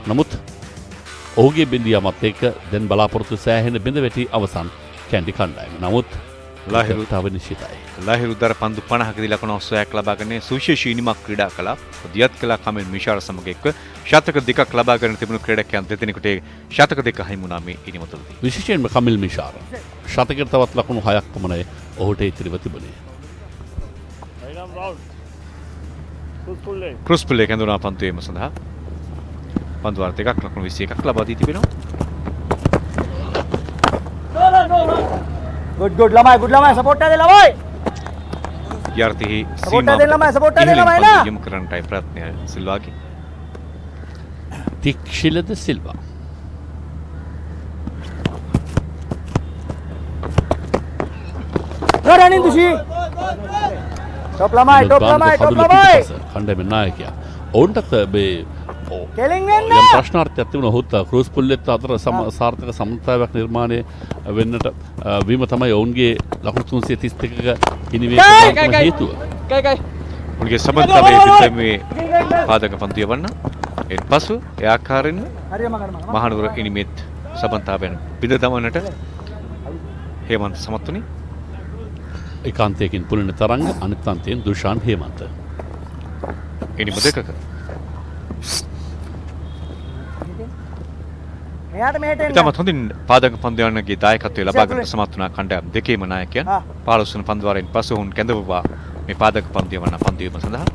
නමුත් ඔහුගේ බින්දියාමත් එක්ක දැන් බලාපොරොත්තු සෑහෙන බිඳ වැටි අවසන් කැන්ඩි කණ්ඩායම. නමුත් ලාහිරු තව නිශ්චිතයි. ලාහිරු දර පන්දු 50කදී ලකුණු 80ක් ලබාගෙන සුවිශේෂී ඉනිමක් ක්‍රීඩා කළා. දියත් කළා කමෙල් මිෂාර සමග එක්ව ශතක දෙකක් ලබාගෙන තිබුණු ක්‍රීඩකයන් දෙදෙනෙකුට ශතක දෙක හිමි වුණා මේ ඉනිම තුළදී. විශේෂයෙන්ම කමිල් මිෂාර ශතකයට තවත් ලකුණු 6ක් පමණයි ඔහුට ඉතිරිව තිබුණේ. ක්‍රුස් පුල්ලේ කැඳුනා පන්දු වීම සඳහා පන්දු වාර දෙකක් ලකුණු 21ක් ලබා දී තිබෙනවා. Good lamai support ada lamai. යර්තිහි Support ada lamai, support ada lamai na. යොමු කරන්නටයි ප්‍රයත්නය සිල්වාගේ. තික්ෂිලද Silva No running Dushi. Top lamai. කණ්ඩායමේ නායකයා ඔවුන්ටත් මේ Killing වෙන්න. යම් ප්‍රශ්නාර්ථයක් තිබුණා. ඔහුත් ක්‍රූස් පුල්ලෙත් අතර සාර්ථක සමතාවයක් නිර්මාණය වෙන්නට වීම තමයි ඔවුන්ගේ ලකුණු 332ක හිමිවීමට හේතුව. උන්ගේ සමතාවයේ මේ පාදක පන්තිය වන්න එන් පසු ඒ ආකාරයෙන්ම මහනුවර ඉනිමෙත් සමතාවයන් බිඳ දමන්නට හේමන්ත සමත් වුණේ. ඒකාන්තයකින් පුලින තරංග අනිත් අන්තයෙන් දුෂාන් හේමන්ත. ඉනිම දෙකක ඉතාමත් හොඳින් පාදක පන්දුවන්නගේ දායකත්වය ලබාගන්නට සමත් වුණා කණ්ඩායම් දෙකේම නායකයන්. 15 වන පන්දුවාරයෙන් පසු ඔවුන් කැඳවුවා මේ පාදක පන්දුව වන්න පන්දුවීම සඳහා.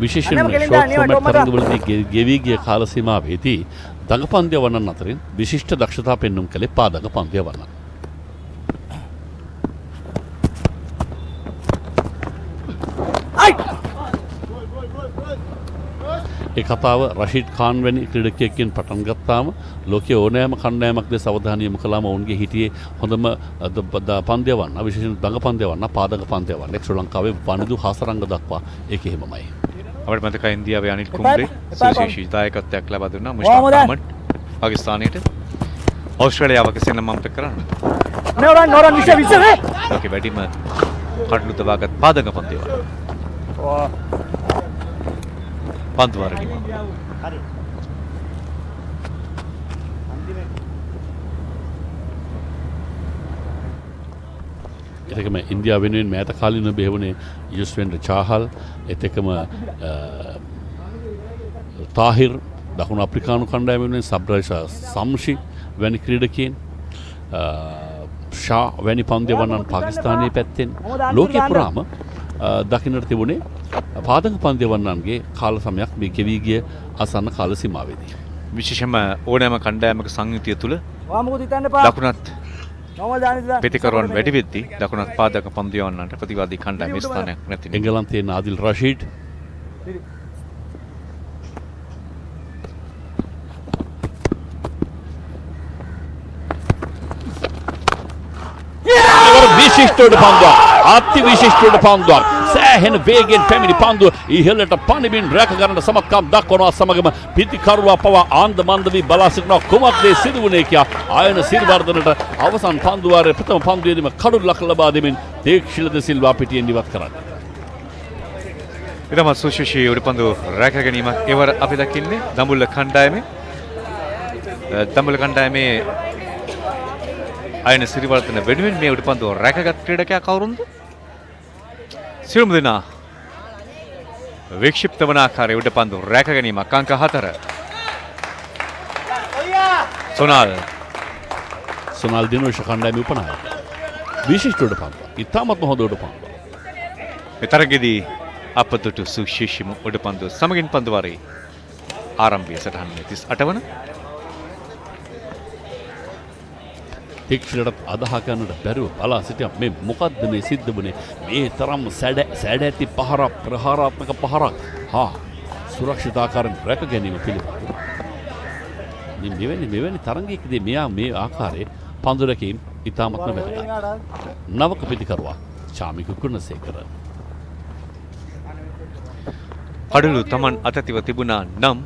විශේෂයෙන්ම ෂෝට් ෆෝමැට් තරඟවලදී ගෙවී ගිය කාල සීමාවේදී දඟ පන්දුව වන්නන් අතරින් විශිෂ්ට දක්ෂතා පෙන්නුම් කළේ පාදක පන්දුව වන්නන්. ඒ කතාව රෂීඩ් ඛාන් වැනි ක්‍රීඩකයෙක්ගෙන් පටන් ගත්තාම ලෝකයේ ඕනෑම කණ්ඩායමක් දැස අවධානය යොමු කළාම ඔවුන්ගේ හිටියේ හොඳම පන්දය වන්න විශේෂයෙන් දඟ පන්දය වන්න පාදක පන්දය වන්න ශ්‍රී ලංකාවේ වනිදු හසරංග දක්වා ඒක එහෙමමයි. අපිට මතකයි ඉන්දියාවේ අනිල් කුම්බ්ලේ සුවිශේෂී දායකත්වයක් ලබා දුන්නා මුෂ්තාක් අහමඩ් පාකිස්තානයට ඕස්ට්‍රේලියාව කෙසේනම් මමත කරන්න. නෝරන් විශ්ව ඕකේ වැඩිම කඩලු දවාගත් පාදක පන්දය වන්න. පන්දු වරණිම. හරි. ඒකම ඉන්දියාව වෙනුවෙන් මෑත කාලින බෙහෙවුනේ යුස්වෙන්ද්‍ර චාහල් එතකම තාහිර් දකුණු අප්‍රිකානු කණ්ඩායම වෙනුවෙන් සබ්රයිෂා සම්ෂි වැනි ක්‍රීඩකයන් ෂා වැනි පන්දු වන්නන් පාකිස්තානයේ පැත්තෙන් ලෝකෙ පුරාම දකින්නට තිබුණේ පාදක පන්දු වන්නන්ගේ කාල සමයක් මේ ගෙවී ගිය අසන්න කාල සීමාවේදී. විශේෂයෙන්ම ඕනෑම කණ්ඩායමක සංයුතිය තුල දකුණත් පිටිකරුවන් වැඩි වෙද්දී දකුණත් පාදක පන්දු වන්නන්ට ප්‍රතිවාදී කණ්ඩායමේ ස්ථානයක් නැති. එංගලන්තයේ ආදිල් රෂීඩ් විශිෂ්ටවට පන්දුවක් අති විශිෂ්ටවට පන්දුවක් සෑහෙන වේගෙන් පැමිණි පන්දුව ඉහළට පනිමින් රැක ගන්නට සමත්කම් දක්වනවා සමගම පිටිකරුවා පවා ආන්ද මන්ද වී බලා සිටිනවා කුමක්ද සිදු වුණේ කියා ආයන සිරිවර්ධනට අවසන් පන්දුවාරයේ ප්‍රථම පන්දුවේදීම කඩුල්ලක් ලබා දෙමින් තේක්ෂිල ද සිල්වා පිටියෙන් ඉවත් කරන්නේ. ඊටම සුශීෂී උඩපන්දු රැක ගැනීම එවර අපි දකින්නේ දඹුල්ල කණ්ඩායමේ අයන සිරිවර්ධන වෙනුවෙන් මේ උඩපන්දුව රැකගත් ක්‍රීඩකයා කවුරුන්ද? සියලුම දෙනා වික්ෂිප්ත වන ආකාරයේ උඩපන්දුව රැක ගැනීමක් අංක 4. සොනාල් දිනෝෂ කණ්ඩායමේ උපනායක. විශිෂ්ට උඩපන්දුව. ඉතාමත් හොඳ උඩපන්දුව. මේ තරගයේදී අපතුටු සුශීෂිම උඩපන්දුව සමගින් පන්දුවාරේ ආරම්භය සටහන 38 වන තික්ෂලට අදහ ගන්නට බැරුව බලා සිටියා මේ මොකද්ද මේ සිද්ධ වුනේ මේ තරම් සැඩ ඇති පහරක් ප්‍රහාරාත්මක පහරක් සුරක්ෂිත ආකාරයෙන් රැක ගැනීම පිළිබඳව මෙවැනි තරගයකදී මෙයා මේ ආකාරයේ පන්දු රැකීම් ඉතාමත්ම වැදගත්. නවක පිටිකරුවා චාමික ගුණසේකර කඩලු තමන් අතතිව තිබුණා නම්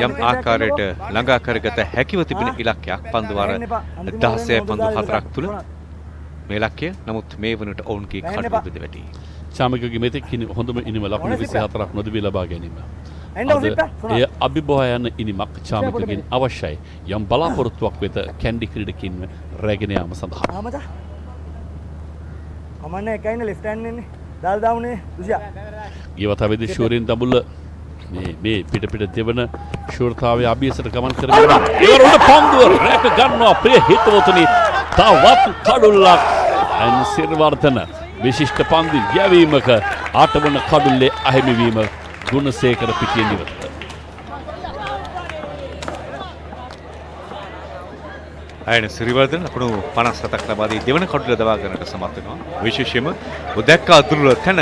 යම් ආකාරයට ළඟා කරගත හැකිව තිබෙන ඉලක්කයක් පන්දුවාර 16.4ක් තුල මේ ඉලක්කය නමුත් මේ වනට ඔවුන්ගේ කඩලු බෙද වැටි. චාමිකගේ මෙතෙක් හොඳම ඉනිම ලකුණු 24ක් නොදෙවි ලබා ගැනීම. එය අභිබවා යන ඉනිමක් චාමිකගෙන් අවශ්‍යයි. යම් බලාපොරොත්තුවක් වෙත කැන්ඩි ක්‍රීඩකින්ව රැගෙන යාම සඳහා. කමන්නේ එකයිනේ ලෙෆ්ට් හෑන්ඩ් එන්නේ. දාල් දාමුනේ දුසියා. ගියවතාවේදී ෂූරින් දඹුල්ල මේ පිට දෙවන ෂූරතාවයේ අභියසට ගමන් කරගෙන ඉවර උඩ පන්දුව රැක ගන්නවා ප්‍රිය හිතවතුනි. තවත් කඩුල්ලක් අන් සිරවර්ධන විශිෂ්ට පන්දු යැවීමක 8 වන කඩුල්ලේ අහිමි වීම ගුණසේකර පිටියෙන් ඉවත. අයන සිරිවර්ධන ලකුණු 57ක් ලබා දී දෙවන කඩුල්ල දවා ගන්නට සමත් වෙනවා. විශේෂයෙන්ම උදැක්කා දුර්වල තැන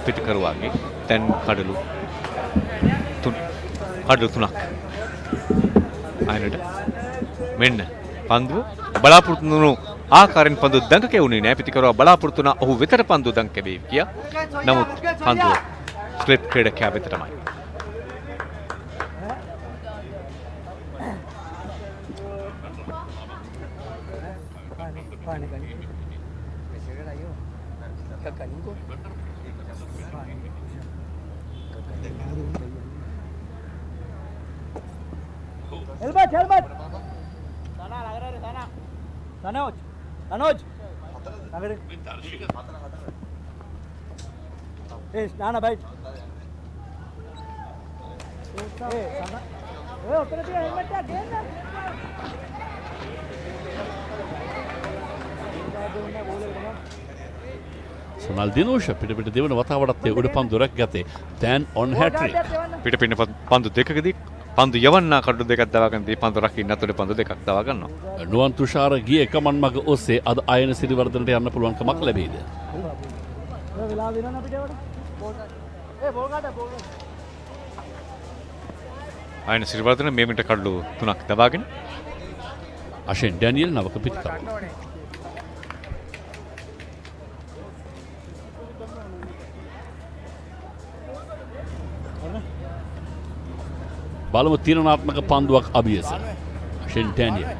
පිටකරුවාගේ දැන් කඩලු තුනක් අයනට මෙන්න පන්දුව බලාපොරොත්තු වුණු ආකාරයෙන් පන්දුව දඟ කෙවුනේ නැහැ. පිටිකරුවා බලාපොරොත්තු වුණා ඔහු වෙතට පන්දුව දඟ කැවේවි කියා. නමුත් පන්දුව ස්ලිප් ක්‍රීඩකයා වෙත තමයි. Helmet. Sana lagare sana. Tanoj. Lagare. Nana bhai. Sana. Uttara diya helmet ta gain na. සනල් දිනෝෂ පිට දෙවන වතාවටත් උඩ පන්දු රැක් ගතේ. දැන් ඔන් හැට්‍රික්. පිට පන්දු දෙකකදී පන්දු යවන්නා කඩු දෙකක් දවා ගන්න දී පන්දු රකින්න අතට පන්දු දෙකක් දවා ගන්නවා. නුවන් තුෂාර ගිය එකමන් මග ඔස්සේ අද අයන සිරිවර්ධනට යන්න පුළුවන් කමක් ලැබෙයිද? අයන සිරිවර්ධන මේ මිට කඩු 3ක් දවාගෙන අෂෙන් ඩැනියල් නවක පිටිකරු. බලමු තීරණාත්මක පන්දුවක් අභියස. ෂෙන් ඩැනියල්.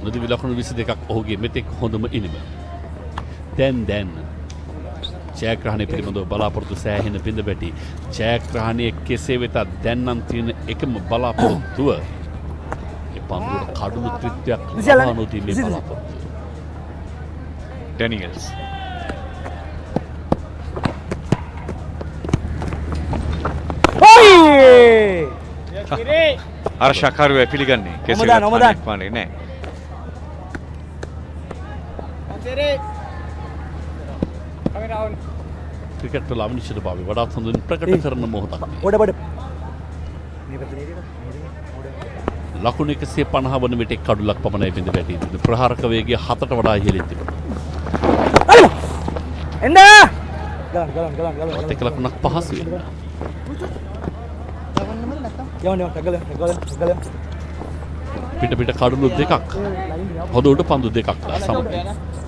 නොදිවි ලකුණු 22ක් ඔහුගේ මෙතෙක් හොඳම ඉනිම. දැන් ජයග්‍රහණය පිළිබඳව බලාපොරොත්තු සෑහෙන බිඳ වැටි. ජයග්‍රහණය කෙසේ වෙතත් දැන් නම් තියෙන එකම බලාපොරොත්තුව ඒ පන්දුවට කඩුළු ත්‍රිත්වයක් ලබා නොදීමේ බලාපොරොත්තුව. ඩැනියල්ස් අර්ශාකාරව පිළිගන්නේ කෙසේ වෙතත් වන්නේ නැහැ. ක්‍රිකට් වල අවිනිශ්චිතභාවය වඩාත් හොඳින් ප්‍රකට කරන මොහොතක්. ලකුණු 150 වන විට කඩුලක් පමණයි බිඳ වැටි තිබෙන. ප්‍රහාරක වේගය 7ට වඩා ඉහළින් තිබෙනවා. එන්න! ගලන්. ඒක ලකුණක් පහසු වෙනවා. පිට කඩුළු දෙකක් හොඳ උඩ පන්දු දෙකක් සමග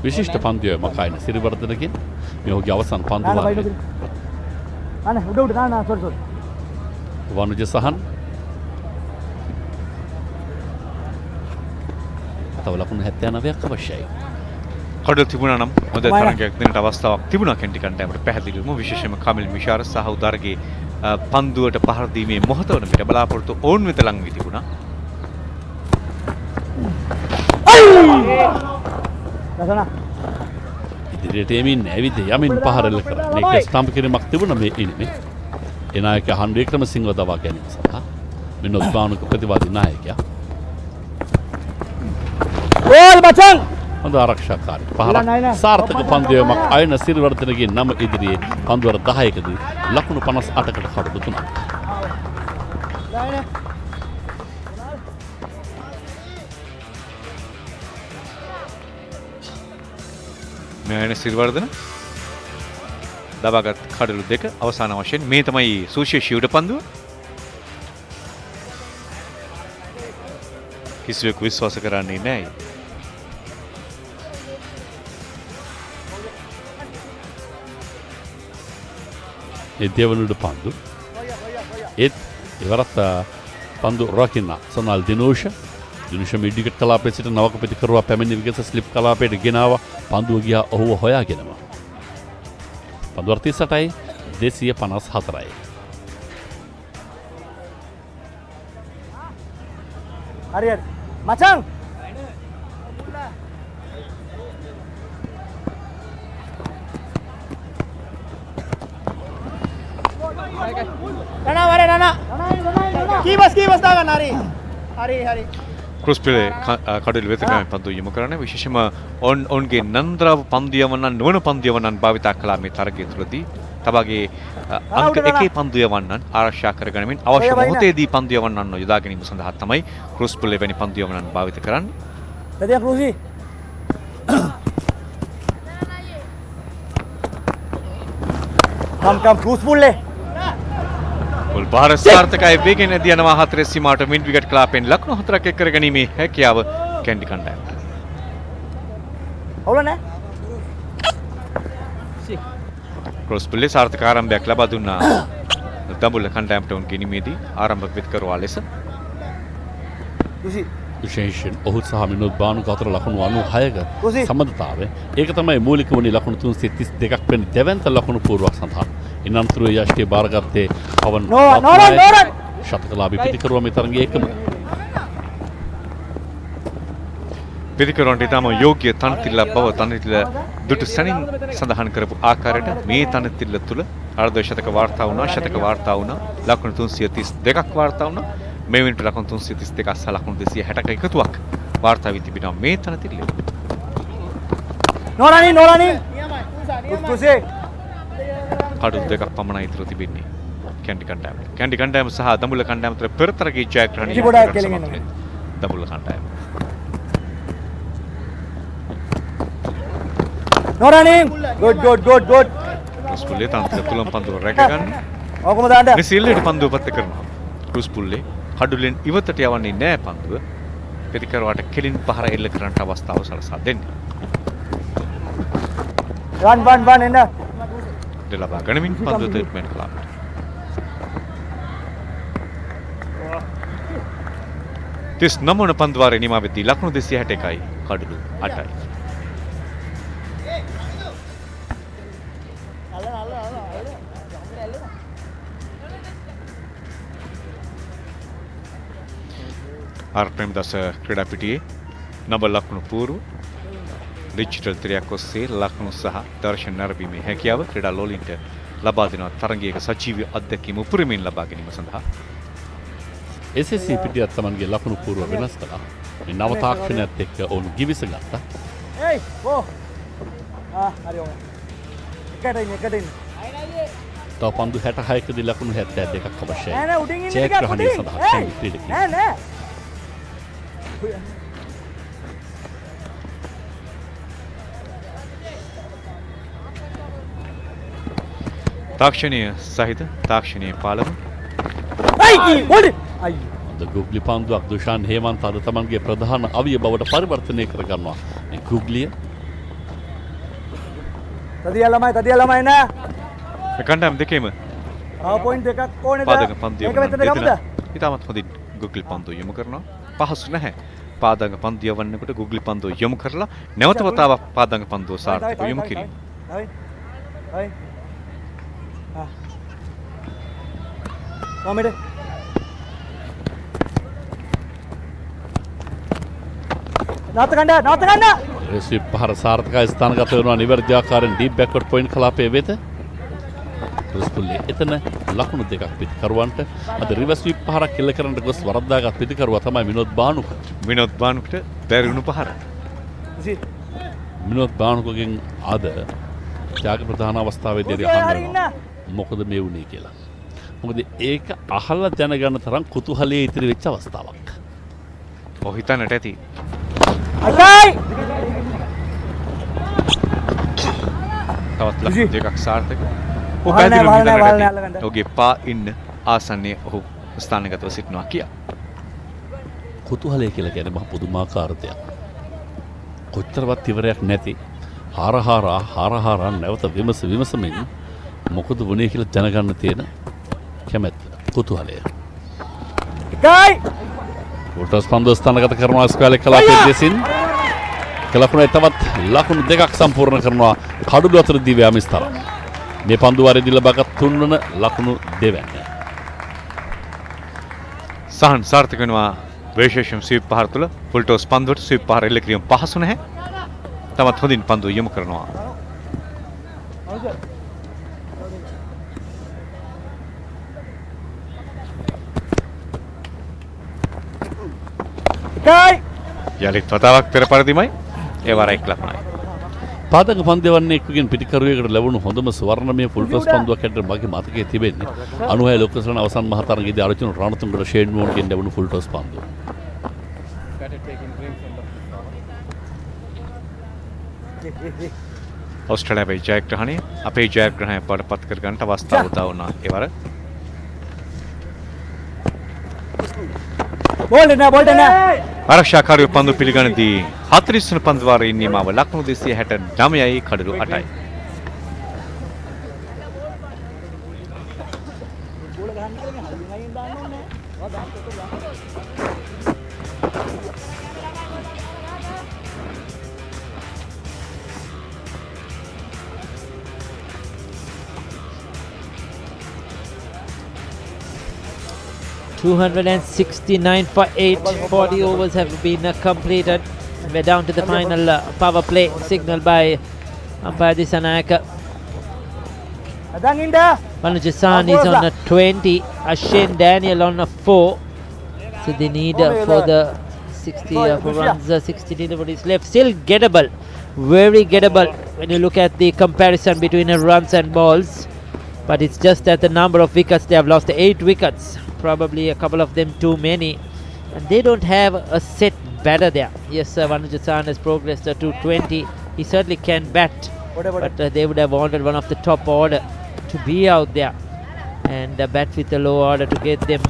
විශිෂ්ට පන්දුවේ මකයින සිරිවර්ධනගෙන් මේ ඔහුගේ අවසන් පන්දු වාරයේ වනුජ සහන් තව ලකුණු 79ක් අවශ්‍යයි. කඩුව තිබුණා නම් හොඳ තරගයක් දෙන්නට අවස්ථාවක් තිබුණා කැන්ටි කණ්ඩායමට පැහැදිලිවම විශේෂයෙන්ම කමිල් මිෂාර සහ උදාරගේ පන්දුවට පහර දීමේ මොහොත වන විට බලාපොරොත්තු ඕන් වෙත ලං වී තිබුණා. ඉදිරියට ඇවිද යමින් පහරල කරා. මේක ස්ටම්ප් කිරීමක් තිබුණා මේ ඉන්නේ. ඒ නායකයා හන්වේ ක්‍රමසිංහව දවා ගැනීම සඳහා මෙන්න උත්පාදක ප්‍රතිවාදී නායකයා. ගෝල් මචං! හොඳ ආරක්ෂාකාරී පහරක් සාර්ථක පන්දුවීමක් අයන සිරිවර්ධනගේ නම ඉදිරියේ පන්දුවර 10කදී ලකුණු 58කට කඩු 3ක්. මේ අයන සිරිවර්ධන දවාගත් කඩලු දෙක අවසාන වශයෙන් මේ තමයි සුවිශේෂී උඩ පන්දුව. කිසිවෙකු විශ්වාස කරන්නේ නැහැ. ඒ දෙවනුඩ පන්දු ඒත් ඉවරත් පන්දු රකින්න සනල් දිනෝෂ මිඩිකට් කලාපයේ සිට නවක පිටිකරුවා පැමිණි විගස ස්ලිප් කලාපයට ගෙනාවා. පන්දුව ගියා ඔහුව හොයාගෙනම. පන්දුව 38යි 254යි. හරි හරි. මචං. නනා වරේ නනා. කීවස් දාගන්න හරි. හරි. ක්‍රොස්පිලේ කඩල වෙත පන්දු යොමු කරන්නේ විශේෂම ඔවුන්ගේ නන්ද්‍රාව පන්දු යවන්නන් නොවන පන්දු යවන්නන් භාවිතා කළා මේ තරගය තුළදී. තබාගේ අංක 1 පන්දු යවන්නන් ආරක්ෂා කරගනිමින් අවශ්‍ය මොහොතේදී පන්දු යවන්නන් යොදා ගැනීම සඳහා තමයි ක්‍රොස්පිලේ වැනි පන්දු යවන්නන් භාවිත කරන්නේ. Tadi Krusi. Kam Kruspulle. මුල් පාර සාර්ථකයි වේගෙන් ඇදී යනවා හතරේ සීමාවට මිඩ් විකට් ක්ලාපෙන් ලකුණු 4ක් එක් කර ගැනීමේ හැකියාව කැන්ඩි කණ්ඩායමට. අවුල නැහැ. ක්‍රොස්පිලේ සාර්ථක ආරම්භයක් ලබා දුන්නා. දඹුල්ල කණ්ඩායමට උන් ගෙනීමේදී ආරම්භක විත්කරුවා ලෙස. විශේෂයෙන් ඔහු සහ මිනෝද් බානුක අතර ලකුණු 96ක සම්බන්ධතාවය. ඒක තමයි මූලික වුණේ ලකුණු 332ක් වෙන දෙවන්ත ලකුණු පූර්වක් සඳහා. ඉනන්තර යෂ්ටි බාරගත්තේ පවන් ශතකලාභී පිටිකරුවා මේ තරගයේ එකම. පිටිකරුවන්ට ඉතාම යෝග්‍ය තනතිල්ල බව තනතිල්ල දුටු සැනින් සඳහන් කරපු ආකාරයට මේ තනතිල්ල තුළ අර්ධ ශතක වාර්තා වුණා, ශතක වාර්තා වුණා, ලකුණු 332ක් වාර්තා වුණා. මේ වෙනට ලකුණු 332ක් සහ ලකුණු 260ක එකතුවක් වාර්තා වී තිබෙනවා මේ තනතිල්ල. නෝරණි කුසේ කඩු දෙකක් පමණයි ඉතුරු තිබෙන්නේ කැන්ඩි කණ්ඩායමට. කැන්ඩි කණ්ඩායම සහ දඹුල්ල කණ්ඩායම අතර පෙරතරගේ ජයග්‍රහණය දඹුල්ල කණ්ඩායම. නෝරණි good. ක්‍රුස්පුල්ලේ තනතිල්ල තුලම් පන්දුව රැක ගන්න. ඔකම දාන්න. මේ සිල්ලේට පන්දුව පත් කරනවා. ක්‍රුස්පුල්ලේ කඩුලෙන් ඉවතට යවන්නේ නැහැ පන්දුව. පිටිකරුවාට කෙලින් පහර එල්ල කරන්නට අවස්ථාව සලසා දෙන්නේ. run එන්න. ලබා ගනිමින් පන්දුව ට්‍රීට්මන්ට් කළා. තිස් නමන පන්දුවාරේ නිමාවෙද්දී ලකුණු 261යි කඩුළු 8යි. ආර්.ප්‍රේම දාස ක්‍රීඩා පිටියේ නව ලකුණු පූර්ව ඩිජිටල් තිරයක් ඔස්සේ ලකුණු සහ දර්ශන නැරඹීමේ හැකියාව ක්‍රීඩා ලෝලින්ට ලබා දෙනවා තරගයක සජීවී අත්දැකීම උපරිමයෙන් ලබා ගැනීම සඳහා. SSC පිටියත් තමන්ගේ ලකුණු පූර්ව වෙනස් කළා. මේ නව තාක්ෂණයත් එක්ක ඔවුන් ගිවිසගත්තා. හරි ඔය. එකට ඉන්න. තව පන්දු 66කදී ලකුණු 72ක් අවශ්‍යයි. නෑ උඩින් ඉන්න ජයග්‍රහණය සඳහා ක්‍රීඩකයන්. නෑ. තාක්ෂණීය සහිත තාක්ෂණීය පාලම. ගුග්ලි පන්දුවක් දුෂාන් හේමන්ත අද තමන්ගේ ප්‍රධාන අවිය බවට පරිවර්තනය කර ගන්නවා. මේ ගුග්ලිය. තදියා ළමයි නෑ. මේ කණ්ඩායම් දෙකේම පොයින්ට් දෙකක් ඕනේ දා. පාදක පන්දිය ඉතාමත් හොඳින් ගුග්ලි පන්දුව යොමු කරනවා. පහසු නැහැ. පාදක පන්දිය වන්නකොට ගුග්ලි පන්දුව යොමු කරලා නැවත වතාවක් පාදක පන්දුව සාර්ථකව යොමු කිරීම. හයි. කොමෙඩ නාත ගන්න රෙසිප් පහර සාර්ථකයි ස්ථානගත වෙනවා නිවැරදි ආකාරයෙන් ඩීප් බෑක්වර්ඩ් පොයින්ට් කලාපයේ වෙත. ක්‍රුස්පුල්ලේ එතන ලකුණු දෙකක් පිටිකරුවන්ට අද රිවර්ස් ස්වීප් පහරක් කෙල්ල කරන්නට ගොස් වරද්දාගත් පිටිකරුවා තමයි මිනෝද් බානුක. මිනෝද් බානුකට බැරි වුණු පහර. මිනෝද් බානුකගෙන් අද ත්‍යාග ප්‍රධාන අවස්ථාවේදී අහනවා මොකද මේ වුනේ කියලා. මොකද ඒක අහලා දැනගන්න තරම් කුතුහලයේ ඉතිරි වෙච්ච අවස්ථාවක්. ඔහු හිතන්නට ඇති. අයියි! තවත් ලකුණු දෙකක් සාර්ථක. ඔහුගේ පා ඉන්න ආසන්නයේ ඔහු ස්ථානගතව සිටිනවා කියා. කුතුහලය කියලා කියන්නේ මහ පුදුමාකාර දෙයක්. කොච්චරවත් ඉවරයක් නැති හාරහාරා නැවත විමසමින් මොකද වුනේ කියලා දැනගන්න තියෙන කැමැත්ත කුතුහලය. ගයි! උල්ටස් පන්දු ස්ථානගත කරනවා ස්ක්වැලේ කලාපයේ දෙසින්. කලකුණේ තවත් ලකුණු දෙකක් සම්පූර්ණ කරනවා කඩුළු අතර දිව්‍ය මිස්තර. මේ පන්දු වාරයේදී ලබාගත් තුන්වන ලකුණු දෙවැන්න. සහන් සාර්ථක වෙනවා විශේෂම ස්වීප් පහර තුළ ෆුල් ටොස් පන්දුවට ස්වීප් පහර එල්ල කිරීම පහසු නැහැ. තමත් හොඳින් පන්දුව යොමු කරනවා. යලිත් වතාවක් පෙර පරිදිමයි ඒ වරයි ලකුණයි. පාදක පන්දය වන්නේ එක්වකින් පිටිකරුවකට ලැබුණු හොඳම ස්වර්ණමය ෆුල් ටොස් පන්දුවක් හැටියට මගේ මතකයේ තිබෙන්නේ 96 ලෝකසරණ අවසන් මහ තරගයේදී අර්ජුන රණතුංගට ෂේන් වෝන්ගෙන් ලැබුණු ෆුල් ටොස් පන්දුව. ඔස්ට්‍රේලියාවේ ජයග්‍රහණය අපේ ජයග්‍රහණය පත් කර ගන්නට අවස්ථාව උදා වුණා ඒ වර. ආරක්ෂාකාරී පන්දු පිළිගනිදී 40 වන පන්දු වාරයේ නියමාව ලකුණු 269යි කඩලු 8යි. $269 for 8. 40 overs have been completed. We're down to the final power play signal by umpire Disanayaka. Vanujasan is on a 20. Ashen Daniel on a 4. So they need for the 60 for runs, 60 deliveries left. Still gettable. Very gettable when you look at the comparison between runs and balls. But it's just that the number of wickets, they have lost 8 wickets. Probably a couple of them too many, and they don't have a set batter there. Yes, Vanujasan has progressed to 20. He certainly can bat, but they would have wanted one of the top order to be out there and bat with the low order to get them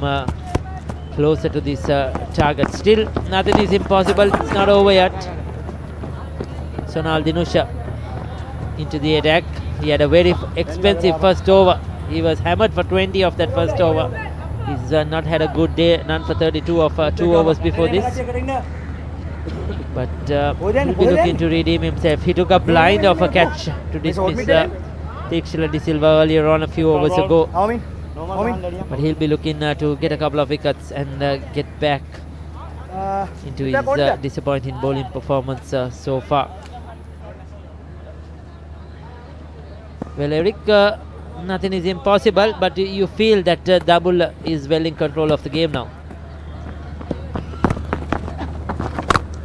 closer to this target. Still, nothing is impossible. It's not over yet. Sonal Dinusha into the attack. He had a very expensive first over. He was hammered for 20 of that first over. He's not had a good day, none for 32 of 2 overs before this. But he'll be looking to redeem himself. He took a blind of a catch to dismiss Tikshila De Silva earlier on a few overs ago. But he'll be looking to get a couple of wickets and get back into his disappointing bowling performance so far. Well, Eric, nothing is impossible, but you feel that Dambulla is well in control of the game now.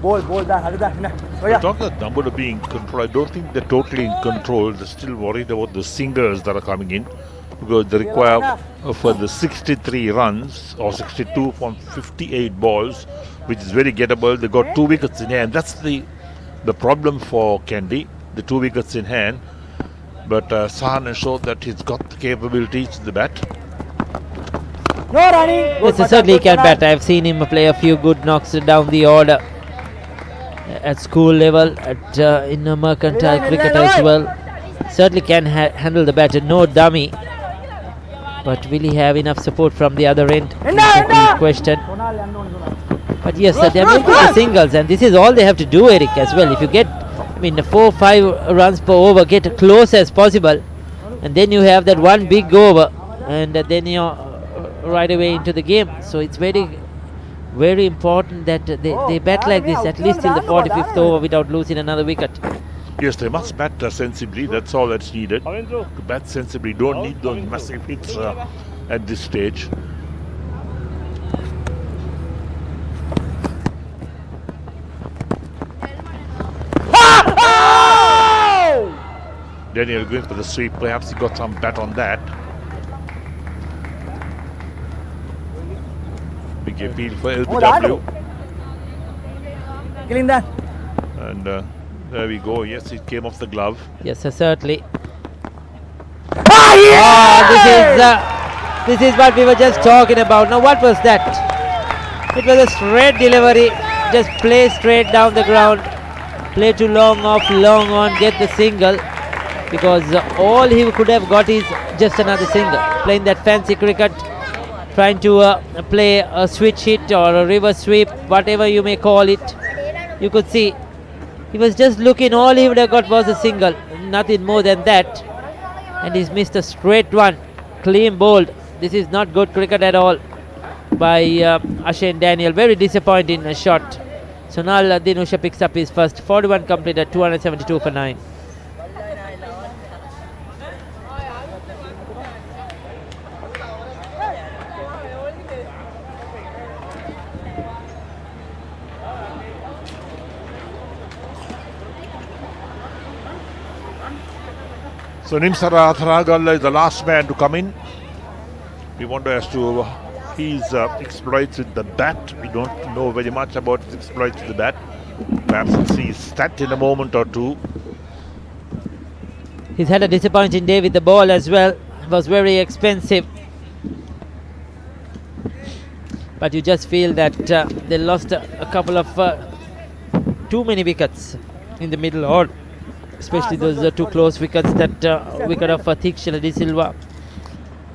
Talk about Dambulla being in control. I don't think they're totally in control. They're still worried about the singers that are coming in because they require for the 63 runs or 62 from 58 balls, which is very gettable. They got 2 wickets in hand. That's the problem for Kandy, the 2 wickets in hand. But Sahan has showed that he's got the capabilities to the bat. Yes, certainly he can bat. I've seen him play a few good knocks down the order at school level, at in mercantile cricket as well. Certainly can handle the bat, no dummy. But will he have enough support from the other end? Is the key question. But yes, they're making the singles, and this is all they have to do, Eric, as well. If you get 4-5 runs per over, get close as possible, and then you have that one big over, and then you're right away into the game. So it's very, very important that they bat like this at least till the 45th over without losing another wicket. Yes, they must bat sensibly. That's all that's needed. To bat sensibly, don't need those massive hits at this stage. Daniel going for the sweep. Perhaps he got some bat on that. Big appeal for LBW. And there we go. Yes, it came off the glove. Yes, certainly. This is what we were just talking about. Now, what was that? It was a straight delivery. Just play straight down the ground. Play too long off, long on, get the single. Because all he could have got is just another single. Playing that fancy cricket, trying to play a switch hit or a reverse sweep, whatever you may call it. You could see he was just looking, all he would have got was a single, nothing more than that. And he's missed a straight one, clean bowled. This is not good cricket at all. by Ashane Daniel. Very disappointing shot. Sonal Dinusha picks up his first 41 completed, 272 for 9. So Nimsara Tharagalla is the last man to come in. We wonder as to his exploits with the bat. We don't know very much about his exploits with the bat. Perhaps we'll see his stat in a moment or two. He's had a disappointing day with the ball as well. It was very expensive. But you just feel that they lost a couple of too many wickets in the middle order. Especially those two close wickets, that wicket of Thikshala De Silva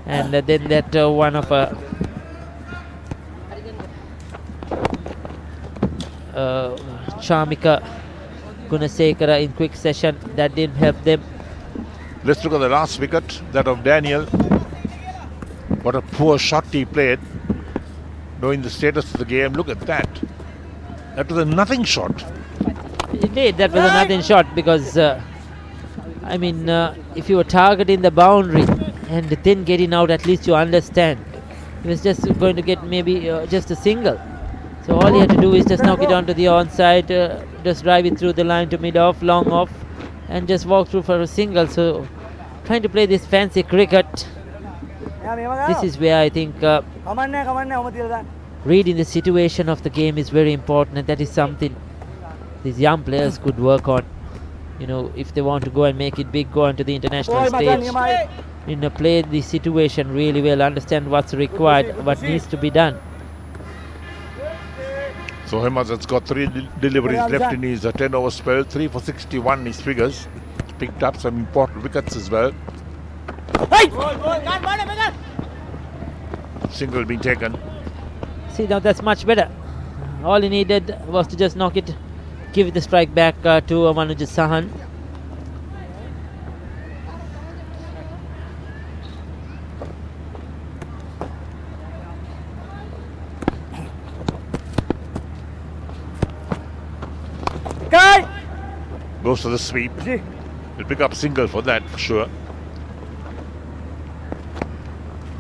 and then that one of Chamika Gunasekara in quick session. That didn't help them. Let's look at the last wicket, that of Daniel. What a poor shot he played. Knowing the status of the game, look at that. That was a nothing shot. Indeed, that was a nothing shot because, if you were targeting the boundary and then getting out, at least you understand. He was just going to get maybe just a single. So all he had to do is just knock it onto the onside, just drive it through the line to mid-off, long off, and just walk through for a single. So trying to play this fancy cricket, this is where I think reading the situation of the game is very important, and that is something these young players could work on. You know, if they want to go and make it big, go onto the international stage, play the situation really well, understand what's required, what needs to be done. So Hemaz has got 3 deliveries left in his 10 over spell, 3 for 61 his figures. Picked up some important wickets as well. Single being taken. See, now that's much better. All he needed was to just knock it, give the strike back to Manuj Sahan. Goes to the sweep. He'll pick up single for that for sure.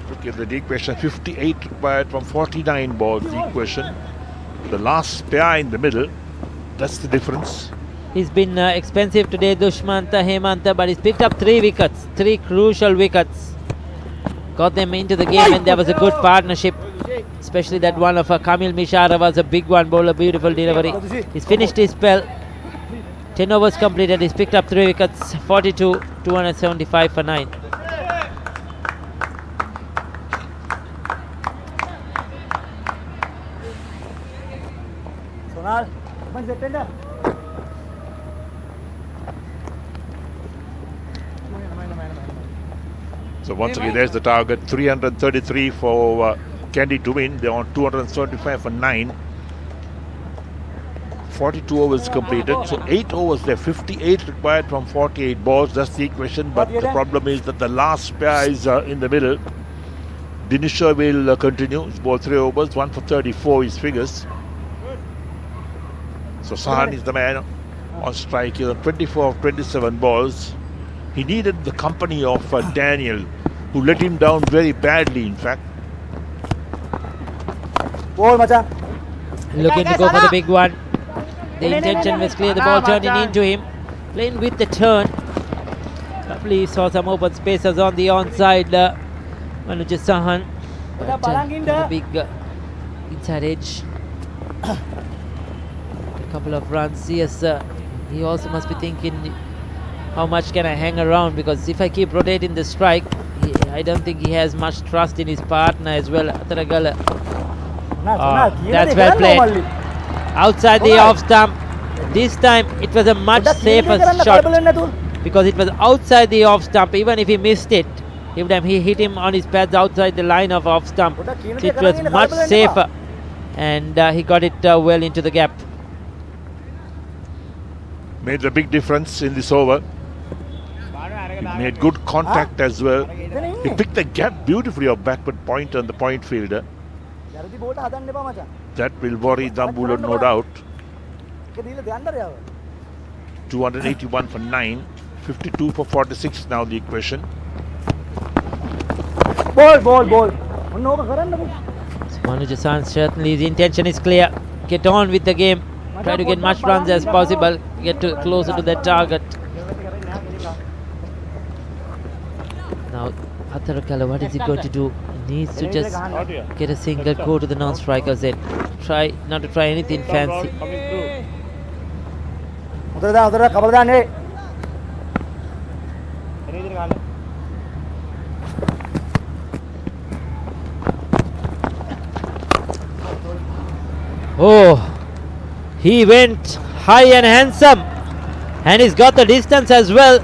Look at the equation, 58 required from 49 balls. The equation. The last pair in the middle. That's the difference. He's been expensive today, Dushmanta Hemanta, but he's picked up 3 wickets, 3 crucial wickets. Got them into the game, and there was a good partnership. Especially that one of Kamil Mishara was a big one, bowler, beautiful delivery. He's finished his spell. 10 overs completed, he's picked up 3 wickets, 42, 275 for 9. So once again, there's the target, 333 for Kandy to win. They're on 275 for 9. 42 overs completed, so 8 overs left, 58 required from 48 balls. That's the equation, but the problem is that the last pair is in the middle. Dinisha will continue. He's bowled 3 overs, 1 for 34 his figures. So Sahan is the man on strike. He's on 24 of 27 balls. He needed the company of Daniel, who let him down very badly, in fact. Looking to go for the big one. The intention was clear, the ball turning into him. Playing with the turn. Probably saw some open spaces on the onside. Manuj Sahan. The big inside edge. A couple of runs. Yes, he also must be thinking, how much can I hang around? Because if I keep rotating the strike, I don't think he has much trust in his partner as well. Ataragala. That's well played. Outside the off stump. This time it was a much safer shot because it was outside the off stump. Even if he missed it, he hit him on his pads outside the line of off stump. It was much safer, and he got it well into the gap. Made a big difference in this over. He made good contact as well. He picked the gap beautifully of backward point on the point fielder. වැරදි බෝල්ට හදන්න එපා මචං. That will worry Dambulla, no doubt. ඒක දීලා දෙන්න යාව. 281 for 9, 52 for 46 now the equation. Ball. ඔන්න ඕක කරන්නකෝ. Manu Jasan, certainly his intention is clear. Get on with the game. Try to get much runs as possible. Get closer to that target. Now, Atharakala, what is he going to do? He needs to just get a single, go to the non-strikers end. Try not to try anything fancy. උදේ කබල දාන්නේ. Oh, he went high and handsome, and he's got the distance as well.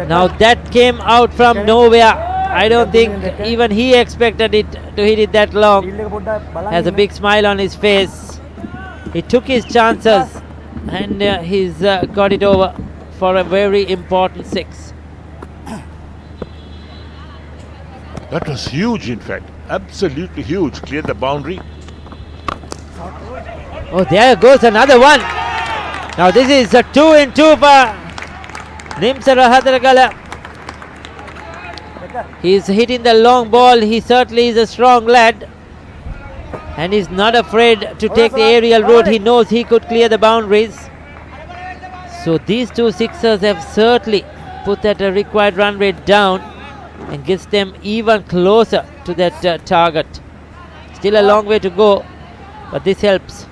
Now that came out from nowhere. I don't think even he expected it to hit it that long. Has a big smile on his face. He took his chances, and he's got it over for a very important 6. That was huge, in fact. Absolutely huge. Cleared the boundary. Oh, there goes another one. Now this is a 2-in-2 for Nimsa Rahadaragala. He's hitting the long ball. He certainly is a strong lad, and he's not afraid to take the aerial route. He knows he could clear the boundaries. So these 2 sixers have certainly put that required run rate down and gets them even closer to that target. Still a long way to go, but this helps.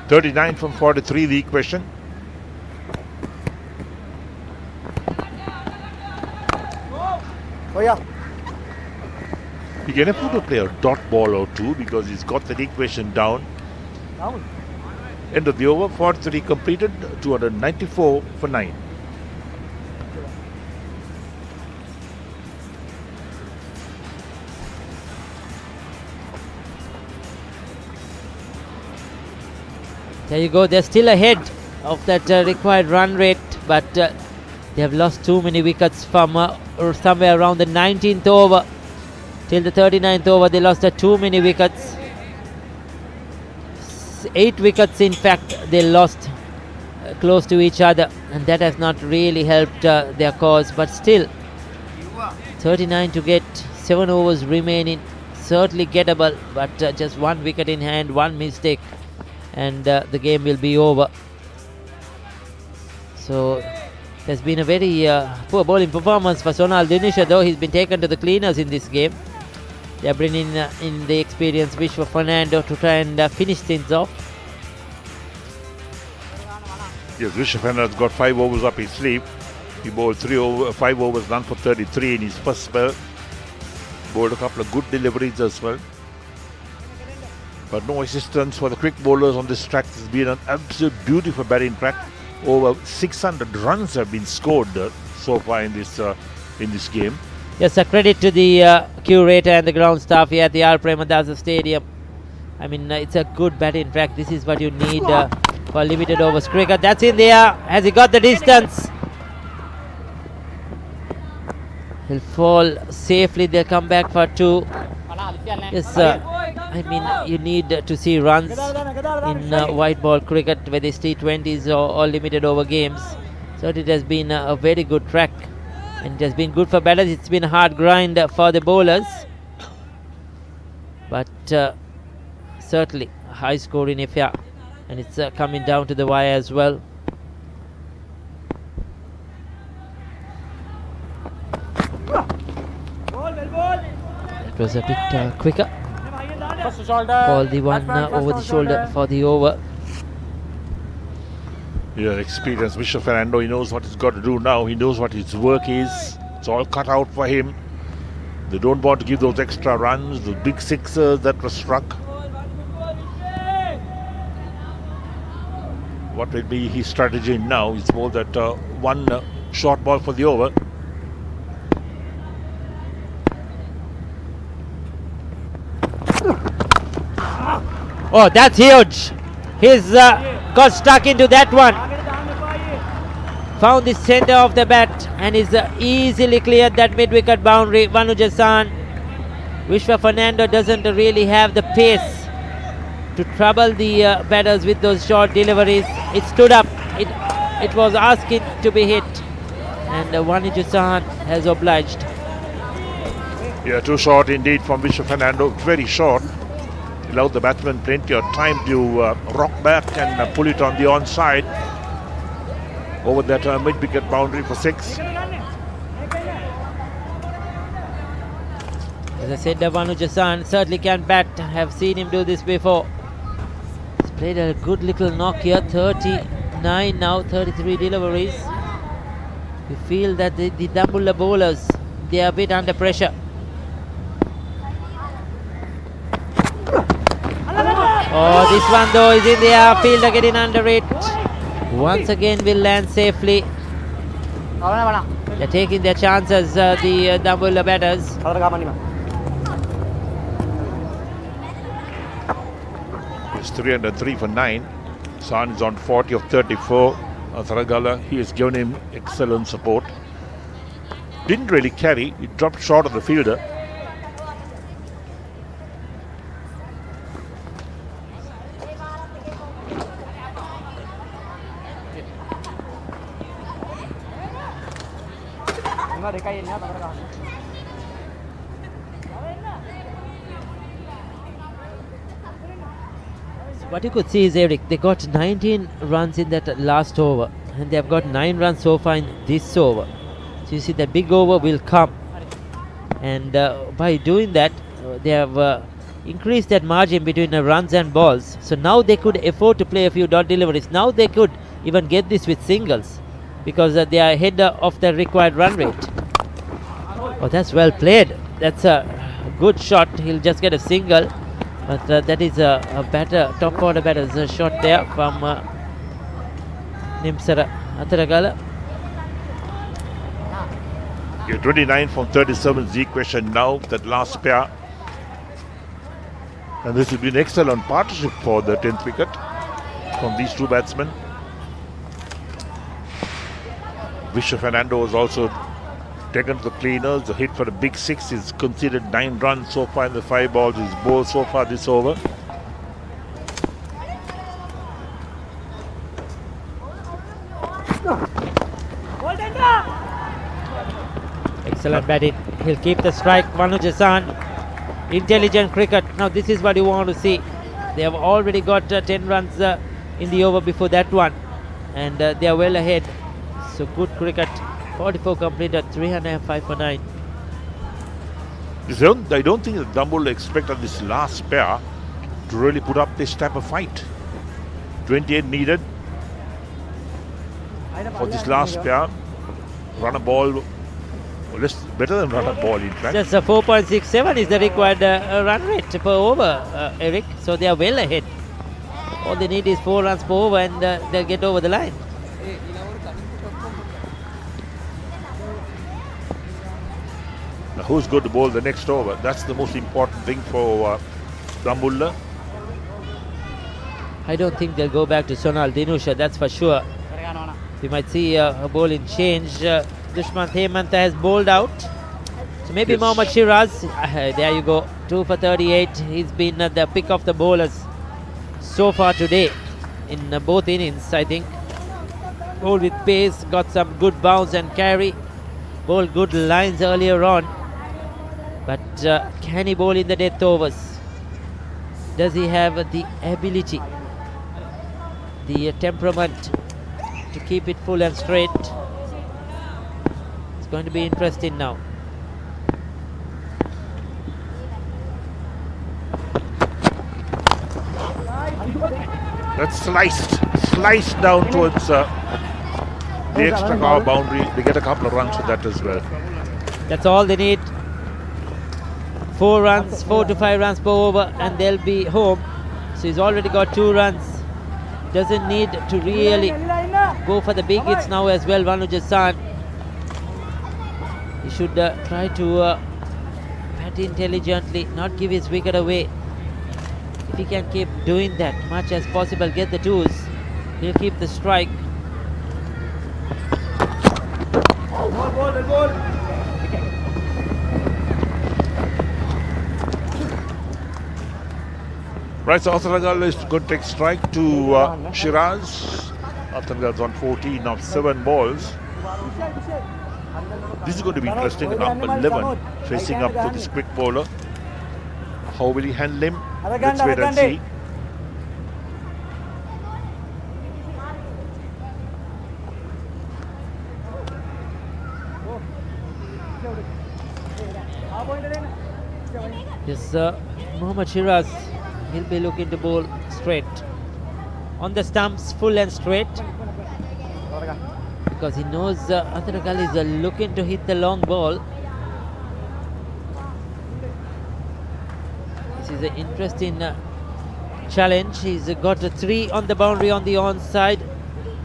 39 from 43 the equation. Oh yeah. You can afford to play a dot ball or two because he's got that equation down. End of the over, 43 completed, 294 for 9. There you go, they're still ahead of that required run rate, but they have lost too many wickets from somewhere around the 19th over till the 39th over. They lost too many wickets. 8 wickets in fact they lost close to each other, and that has not really helped their cause, but still 39 to get, 7 overs remaining, certainly gettable, but just 1 wicket in hand, 1 mistake and the game will be over. So there's been a very poor bowling performance for Sonal Dinisha, though he's been taken to the cleaners in this game. They're bringing in the experienced Vishwa Fernando to try and finish things off. Yes, Vishwa Fernando's got 5 overs up his sleeve. He bowled 5 overs, done for 33 in his first spell. Bowled a couple of good deliveries as well. But no assistance for the quick bowlers on this track. It's been an absolute beautiful batting track. Over 600 runs have been scored so far in this game. Yes, a credit to the curator and the ground staff here at the R. Premadasa Stadium. I mean, it's a good batting track. This is what you need for limited overs cricket. That's in there. Has he got the distance? He'll fall safely. They'll come back for 2. Yes, I mean, you need to see runs in white ball cricket, whether it's T20s or limited over games. So it has been a very good track, and it has been good for batters. It's been a hard grind for the bowlers, but certainly a high scoring affair, and it's coming down to the wire as well. It was a bit quicker. Call the one over the shoulder for the over. Yeah, experienced Vishwa Fernando, he knows what he's got to do now. He knows what his work is. It's all cut out for him. They don't want to give those extra runs, those big sixers that were struck. What will be his strategy now? He's bowled that one short ball for the over. Oh, that's huge. He's got stuck into that one. found the center of the bat and is easily cleared that mid-wicket boundary. Vanujasan. Vishwa Fernando doesn't really have the pace to trouble the batters with those short deliveries. It stood up. It was asking to be hit, and Vanujasan has obliged. Yeah, too short indeed from Vishwa Fernando. Very short. Allowed the batsman plenty of time to rock back and pull it on the onside over that mid-wicket boundary for 6. As I said, Vanujasan certainly can bat. I have seen him do this before. He's played a good little knock here. 39 now, 33 deliveries. You feel that the Dambulla bowlers, they are a bit under pressure. Oh, this one though is in the outfielder getting under it. Once again will land safely. They're taking their chances, the Dambulla batters. It's 303 for 9. San is on 40 of 34. Tharagala, he has given him excellent support. Didn't really carry, he dropped short of the fielder. What you could see is, Eric, they got 19 runs in that last over, and they have got 9 runs so far in this over. So you see that big over will come, and by doing that, they have increased that margin between the runs and balls. So now they could afford to play a few dot deliveries. Now they could even get this with singles, because they are ahead of the required run rate. Oh, that's well played. That's a good shot. He'll just get a single. But that is a batter, top order batter's shot there from Nimsara Atharagala. Yeah, 29 from 37 is the equation now, that last pair. And this will be an excellent partnership for the 10th wicket from these two batsmen. Vishwa Fernando was also taken to the cleaners. The hit for a big 6 is considered 9 runs so far in the 5 balls. He's bowled so far this over. Excellent batting. He'll keep the strike. Vanujasan. Intelligent cricket. Now this is what you want to see. They have already got 10 runs in the over before that one, and they are well ahead. So good cricket. 44 completed, 305 for 9. I don't think that Dambulla expected this last pair to really put up this type of fight. 28 needed for this last pair. Run a ball, better than run a ball in fact. Just 4.67 is the required run rate per over, Eric. So they are well ahead. All they need is 4 runs per over, and they'll get over the line. Now who's going to bowl the next over? That's the most important thing for Dambulla. I don't think they'll go back to Sonal Dinusha, that's for sure. We might see a bowling change. Dushman Hemanta has bowled out. So maybe Yes. Mohammad Shiraz. There you go. 2 for 38. He's been the pick of the bowlers so far today in both innings, I think. Bowled with pace, got some good bounce and carry. Bowled good lines earlier on. But can he bowl in the death overs? Does he have the ability, the temperament to keep it full and straight? It's going to be interesting now. That's sliced down towards the extra cover boundary. They get a couple of runs for that as well. That's all they need. 4 runs, 4 to 5 runs per over, and they'll be home. So he's already got 2 runs. Doesn't need to really go for the big hits now as well, Vanujasan. He should try to bat intelligently, not give his wicket away. If he can keep doing that much as possible, get the 2s, he'll keep the strike. Right, so Athanagal is going to take strike to Shiraz. Athanagal's on 14 of 7 balls. This is going to be interesting. Number 11 facing up to this quick bowler. How will he handle him? Let's wait and see. Yes, Mohammad Shiraz, he'll be looking to bowl straight on the stumps, full and straight, because he knows Athanagal is looking to hit the long ball. This is an interesting challenge. He's got a 3 on the boundary on the onside,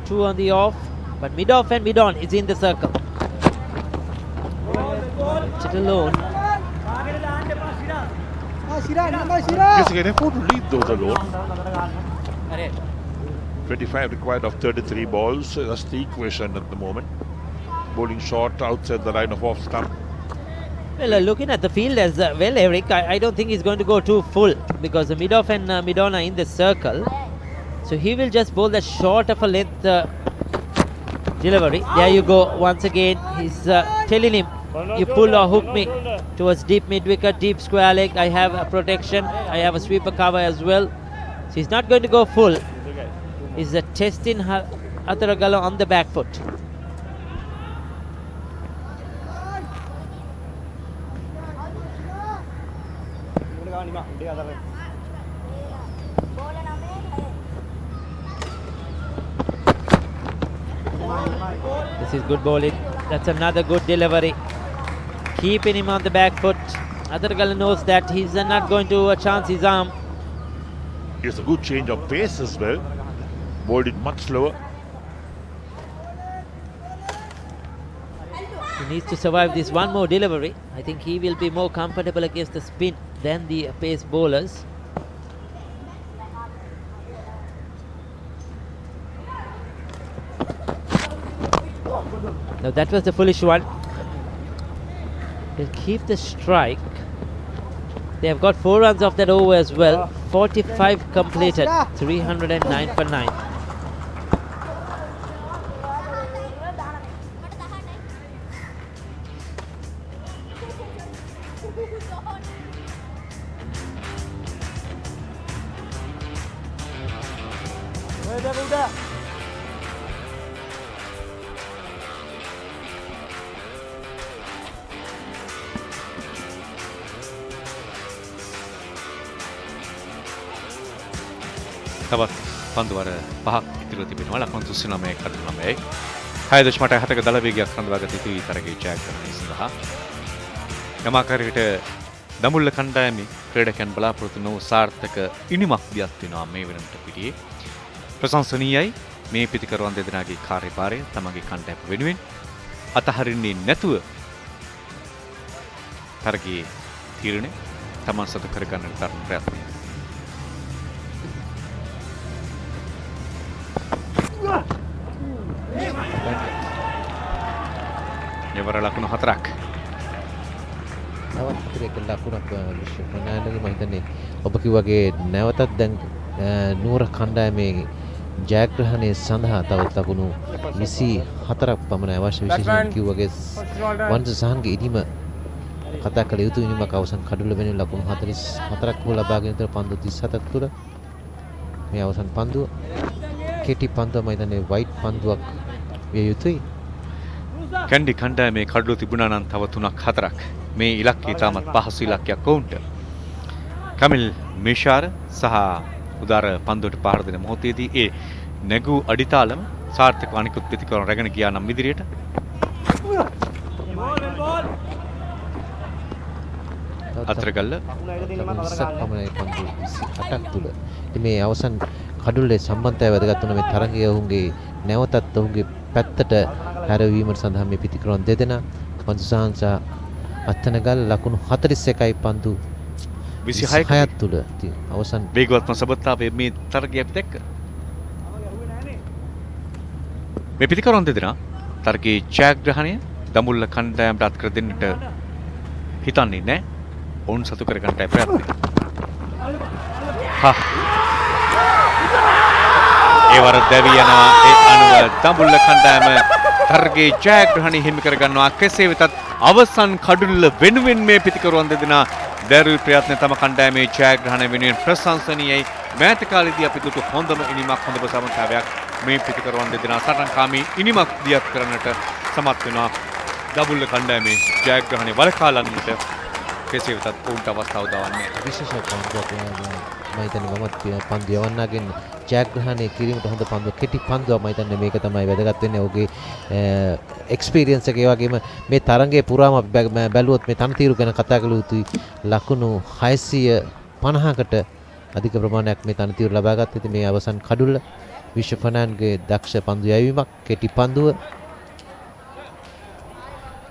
2 on the off, but mid-off and mid-on is in the circle. It alone. Yes, again, afford to leave those alone. 25 required of 33 balls. That's the equation at the moment. Bowling short outside the line of off stump. Well, looking at the field as well, Eric, I don't think he's going to go too full, because the mid-off and mid-on are in the circle. So he will just bowl the short of a length delivery. There you go. Once again, he's telling him, you pull or hook me towards deep mid-wicket, deep square leg. I have a protection. I have a sweeper cover as well. So he's not going to go full. He's testing Athanagal on the back foot. This is good bowling. That's another good delivery. Keeping him on the back foot. Athanagal knows that he's not going to chance his arm. It's a good change of pace as well. Bowled it much slower. He needs to survive this one more delivery. I think he will be more comfortable against the spin than the pace bowlers. Now that was the foolish one. They'll keep the strike. They have got 4 runs off that over as well. 45 completed. 309 for 9. තවත් පන්දුවර 5ක් ඉතිරිව තිබෙනවා ලකුණු 39 39යි 6.7ක දල වේගයක් රඳවාගත යුතුයි තරගයේ ජයග්‍රහණය සඳහා යමාකාරයට දඹුල්ල කණ්ඩායමේ ක්‍රීඩකයන් බලාපොරොත්තු වූ සාර්ථක ඉනිමක් දියත් වෙනවා මේ වෙනකොට පිටියේ ප්‍රශංසනීයයි මේ පිටිකරුවන් දෙදෙනාගේ කාර්යභාරය තමගේ කණ්ඩායම වෙනුවෙන් අතහරින්නේ නැතුව තරගයේ තීරණය තමන් සතු කරගන්න තරම් ප්‍රයත්නය Never ලකුණු 4ක්. තවත් එක ලකුණක් විශ්ව ප්‍රනායනගේ මම හිතන්නේ ඔබ කිව්වාගේ නැවතත් දැන් නුවර කණ්ඩායමේ ජයග්‍රහණය සඳහා තවත් ලකුණු 24ක් පමණ අවශ්‍ය විශේෂයෙන් කිව්වාගේ වංශ සහන්ගේ ඉදීම කතා කළ යුතු ඉනිමක අවසන් කඩුල වෙනුවෙන් ලකුණු 44ක් හෝ ලබාගෙන ඉතර පන්දු 37ක් තුළ මේ අවසන් පන්දුව කෙටි පන්දුව මම හිතන්නේ වයිට් පන්දුවක් විය යුතුයි. කැන්ඩි කණ්ඩායමේ කඩලු තිබුණා නම් තව 3ක් 4ක් මේ ඉලක්කය තාමත් පහසු ඉලක්කයක් වුන්ට. කමිල් මිෂාර සහ උදාර පන්දුවට පාර දෙන මොහොතේදී ඒ නැගූ අඩිතාලම සාර්ථකව අනිකුත් පිටිකරන රැගෙන ගියා නම් ඉදිරියට. අතරගල්ල පමණයි පන්දු 28ක් තුළ. ඉතින් මේ අවසන් කඩුල්ලේ සම්බන්ධය වැදගත් වුණ මේ තරගය ඔවුන්ගේ නැවතත් ඔවුන්ගේ පැත්තට හැරවීමට සඳහා මේ පිටිකරන දෙදෙනා පන්දුසාංශ අත්තනගල් ලකුණු 41යි පන්දු 26ක් තුළ අවසන් වේගවත්ම සබත්තාවේ මේ තරගය අපි දැක්ක. මේ පිටිකරන දෙදෙනා තරගයේ ජයග්‍රහණය දඹුල්ල කණ්ඩායමට අත් කර දෙන්නට හිතන්නේ නැහැ. ඔවුන් සතු කර ගන්නටයි ප්‍රයත්නය. ඒ වර දැවි යනවා. ඒ අනුව දඹුල්ල කණ්ඩායම තරගයේ ජයග්‍රහණය හිමි කර ගන්නවා. කෙසේ වෙතත් අවසන් කඩුල්ල වෙනුවෙන් මේ පිතිකරුවන් දෙදෙනා දැරුයි ප්‍රයත්න තම කණ්ඩායමේ ජයග්‍රහණය වෙනුවෙන් ප්‍රශංසනීයයි. මෑත කාලේදී අපි දුටු හොඳම ඉනිමක් හොඳම සමතාවයක් මේ පිතිකරුවන් දෙදෙනා සටන්කාමී ඉනිමක් දියත් කරන්නට සමත් වෙනවා. දඹුල්ල කණ්ඩායමේ ජයග්‍රහණය වළකාලන්නට කෙසේ වෙතත් ඔවුන්ට අවස්ථාව දවන්නේ විශේෂ පන්දුවක් මම හිතන්නේ මමත් පන්දු යවන්නගෙන් ජයග්‍රහණය කිරීමට හොඳ පන්දුවක් කෙටි පන්දුවක් මම හිතන්නේ මේක තමයි වැදගත් වෙන්නේ ඔහුගේ එක්ස්පීරියන්ස් එක. ඒ වගේම මේ තරගයේ පුරාම අපි බැලුවොත් මේ තනතිරු ගැන කතා කළ යුතුයි. ලකුණු 650කට අධික ප්‍රමාණයක් මේ තනතිරු ලබා ගත්තා. ඉතින් මේ අවසන් කඩුල්ල විශ්ව ෆර්නෑන්ඩ්ගේ දක්ෂ පන්දු යැවීමක් කෙටි පන්දුව.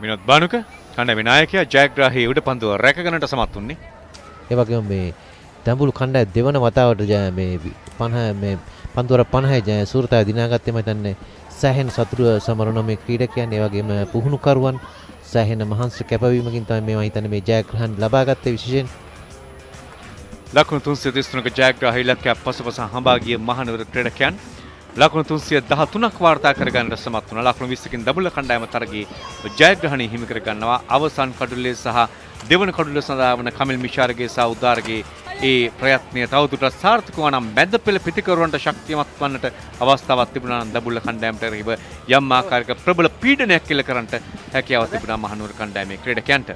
විනෝද් බානුක කණ්ඩායමේ නායකයා ජයග්‍රාහී උඩ පන්දුව රැකගන්නට සමත් වුණේ. ඒ වගේම මේ දඹුල්ල කණ්ඩායම දෙවන වතාවට මේ 50 මේ පන්දුවර 50 සූරතාව දිනාගත්තේ. මම හිතන්නේ සෑහෙන සතුරු සමරන මේ ක්‍රීඩකයන් ඒ වගේම පුහුණුකරුවන් සෑහෙන මහන්සි කැපවීමකින් තමයි මේ හිතන්නේ මේ ජයග්‍රහණ ලබා ගත්තේ. විශේෂයෙන් ලකුණු 333ක ජයග්‍රාහී ඉලක්කයක් පසුපස හඹා ගිය මහනුවර ක්‍රීඩකයන් ලකුණු 313ක් වාර්තා කර ගන්නට සමත් වුණා. ලකුණු 20කින් දඹුල්ල කණ්ඩායම තරගයේ ජයග්‍රහණය හිමි කර ගන්නවා. අවසන් කඩුල්ලේ සහ දෙවන කඩුල්ල සඳහා වන කමිල් මිෂාරගේ සහ උදාරගේ ඒ ප්‍රයත්නය තවදුරටත් සාර්ථක වන මැද පෙළ පිතිකරුවන්ට ශක්තිමත් වන්නට අවස්ථාවක් තිබුණා නම් දඹුල්ල කණ්ඩායමට එරෙහිව යම් ආකාරයක ප්‍රබල පීඩනයක් එල්ල කරන්නට හැකියාවක් තිබුණා මහනුවර කණ්ඩායමේ ක්‍රීඩකයන්ට.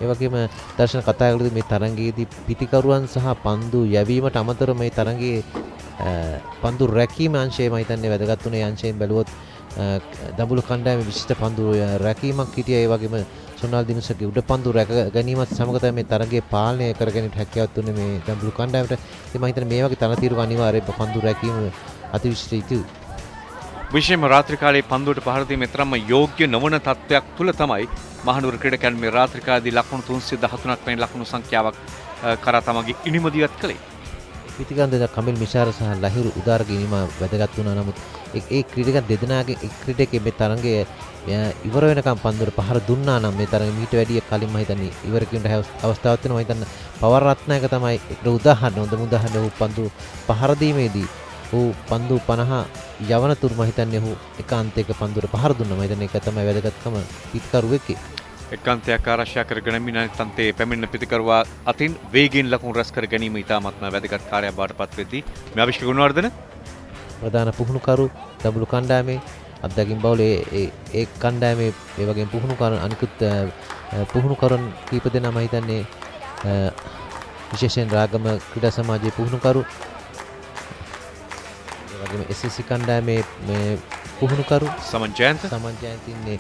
ඒ වගේම දර්ශන කතා කළේ මේ තරගයේදී පිතිකරුවන් සහ පන්දු යැවීමට අමතරව මේ තරගයේ පන්දු රැකීම අංශය මම හිතන්නේ වැදගත් වුණේ. අංශයෙන් බැලුවොත් දඹුල්ල කණ්ඩායමේ විශිෂ්ට පන්දු රැකීමක් හිටියා. ඒ වගේම සොනාල් දිනුසගේ උඩ පන්දු රැක ගැනීමත් සමග තමයි මේ තරගයේ පාලනය කර ගැනීමට හැකියාවක් දුන්නේ මේ දඹුල්ල කණ්ඩායමට. ඉතින් මම හිතන්නේ මේ වගේ තනතිරක අනිවාර්යයෙන් පන්දු රැකීම අතිවිශිෂ්ට යුතුයි. විශේෂයෙන්ම රාත්‍රී කාලයේ පන්දුවට පහර දීමේ තරම්ම යෝග්‍ය නොවන තත්ත්වයක් තුල තමයි මහනුවර ක්‍රීඩකයන් මේ රාත්‍රී කාලයේදී ලකුණු 313ක් වැනි ලකුණු සංඛ්‍යාවක් කරා තමගේ ඉනිම දියත් කළේ. පිටිකන්ද කමිල් මිෂාර සහ ලහිරු උදාරගේ ඉනිම වැදගත් වුණා. නමුත් ඒ ක්‍රීඩකයන් දෙදෙනාගේ එක් ක්‍රීඩකයේ මේ තරගයේ ඉවර වෙනකම් පන්දුවට පහර දුන්නා නම් මේ තරගය මීට වැඩිය කලින් මම හිතන්නේ ඉවර කිව්වට අවස්ථාවක් වෙනවා. මම හිතන්නේ පවර් රත්නායක තමයි ඒකට උදාහරණ හොඳම උදාහරණ. ඌ පන්දු පහර දීමේදී ඌ පන්දු 50 යවන තුරු මම හිතන්නේ ඌ එකාන්තයක පන්දුවට පහර දුන්නා. මම හිතන්නේ ඒක තමයි වැදගත්කම පිටිකරුවෙක්ගේ. එකාන්තයක් ආරක්ෂා කරගෙන මිනාන්තයේ පැමිණෙන පිටිකරුවා අතින් වේගයෙන් ලකුණු රැස් කර ගැනීම ඉතාමත්ම වැදගත් කාර්යයක් බවට පත් වෙදී. මේ අවිෂ්ක ගුණවර්ධන ප්‍රධාන පුහුණුකරු දඹුල්ල කණ්ඩායමේ අත්දැකීම් බහුල ඒ කණ්ඩායමේ ඒ වගේම පුහුණුකරන අනිකුත් පුහුණුකරන කීප දෙනා මම හිතන්නේ විශේෂයෙන් රාගම ක්‍රීඩා සමාජයේ පුහුණුකරු ඒ වගේම SSC කණ්ඩායමේ මේ පුහුණුකරු සමන් ජයන්ත ඉන්නේ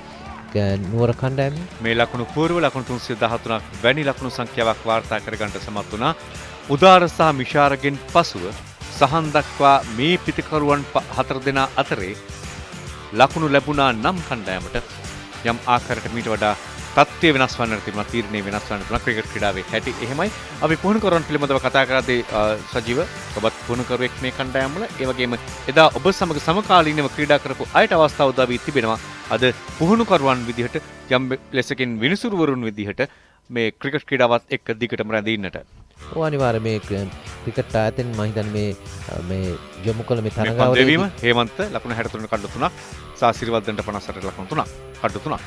නුවර කණ්ඩායමේ මේ ලකුණු පූර්ව ලකුණු 313ක් වැනි ලකුණු සංඛ්‍යාවක් වාර්තා කර ගන්නට සමත් වුණා. උදාර සහ මිෂාරගෙන් පසුව සහන් දක්වා මේ පිතිකරුවන් 4 දෙනා අතරේ ලකුණු ලැබුණා නම් කණ්ඩායමට යම් ආකාරයකට මීට වඩා තත්ත්වය වෙනස් වන්නට තිබුණා. තීරණය වෙනස් වන්නට තිබුණා ක්‍රිකට් ක්‍රීඩාවේ හැටි. එහෙමයි අපි පුහුණුකරුවන් පිළිබඳව කතා කරද්දී සජීව ඔබත් පුහුණුකරුවෙක් මේ කණ්ඩායම වල. ඒ වගේම එදා ඔබ සමග සමකාලීනව ක්‍රීඩා කරපු අයට අවස්ථාව උදා වී තිබෙනවා. අද පුහුණුකරුවන් විදිහට යම් ලෙසකින් විනිසුරුවරුන් විදිහට මේ ක්‍රිකට් ක්‍රීඩාවත් එක්ක දිගටම රැඳෙන්නට. ඔව් අනිවාර්යයෙන් මේ ක්‍රිකට් ආයතන මම හිතන්නේ මේ යොමු කළ මේ තරගාවලියේදී හේමන්ත ලකුණු 63 කඩ 3ක් සහ සිරිවර්ධනට 58 ලකුණු 3ක් කඩ 3ක්.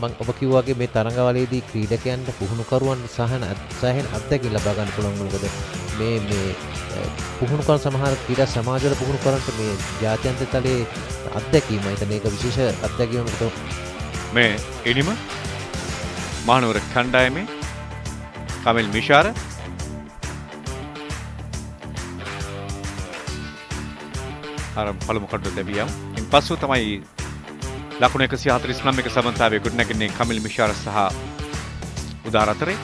මම ඔබ කිව්වා වගේ මේ තරගාවලියේදී ක්‍රීඩකයන්ට පුහුණුකරුවන් සෑහෙන අත්දැකීම් ලබා ගන්න පුළුවන්. මොකද මේ පුහුණුකරුවන් සමහර ක්‍රීඩා සමාජවල පුහුණුකරුවන්ට මේ ජාත්‍යන්තර තලයේ අත්දැකීම හිතන්නේ ඒක විශේෂ අත්දැකීමක් තමයි. මේ එනිම මහනුවර කණ්ඩායමේ කමිල් මිෂාර අර පළමු කඩුව ලැබියම්. ඉන් පසු තමයි ලකුණු 149ක සමතාවයේ ගොඩනැගෙන්නේ කමිල් මිෂාර සහ උදාර අතරේ.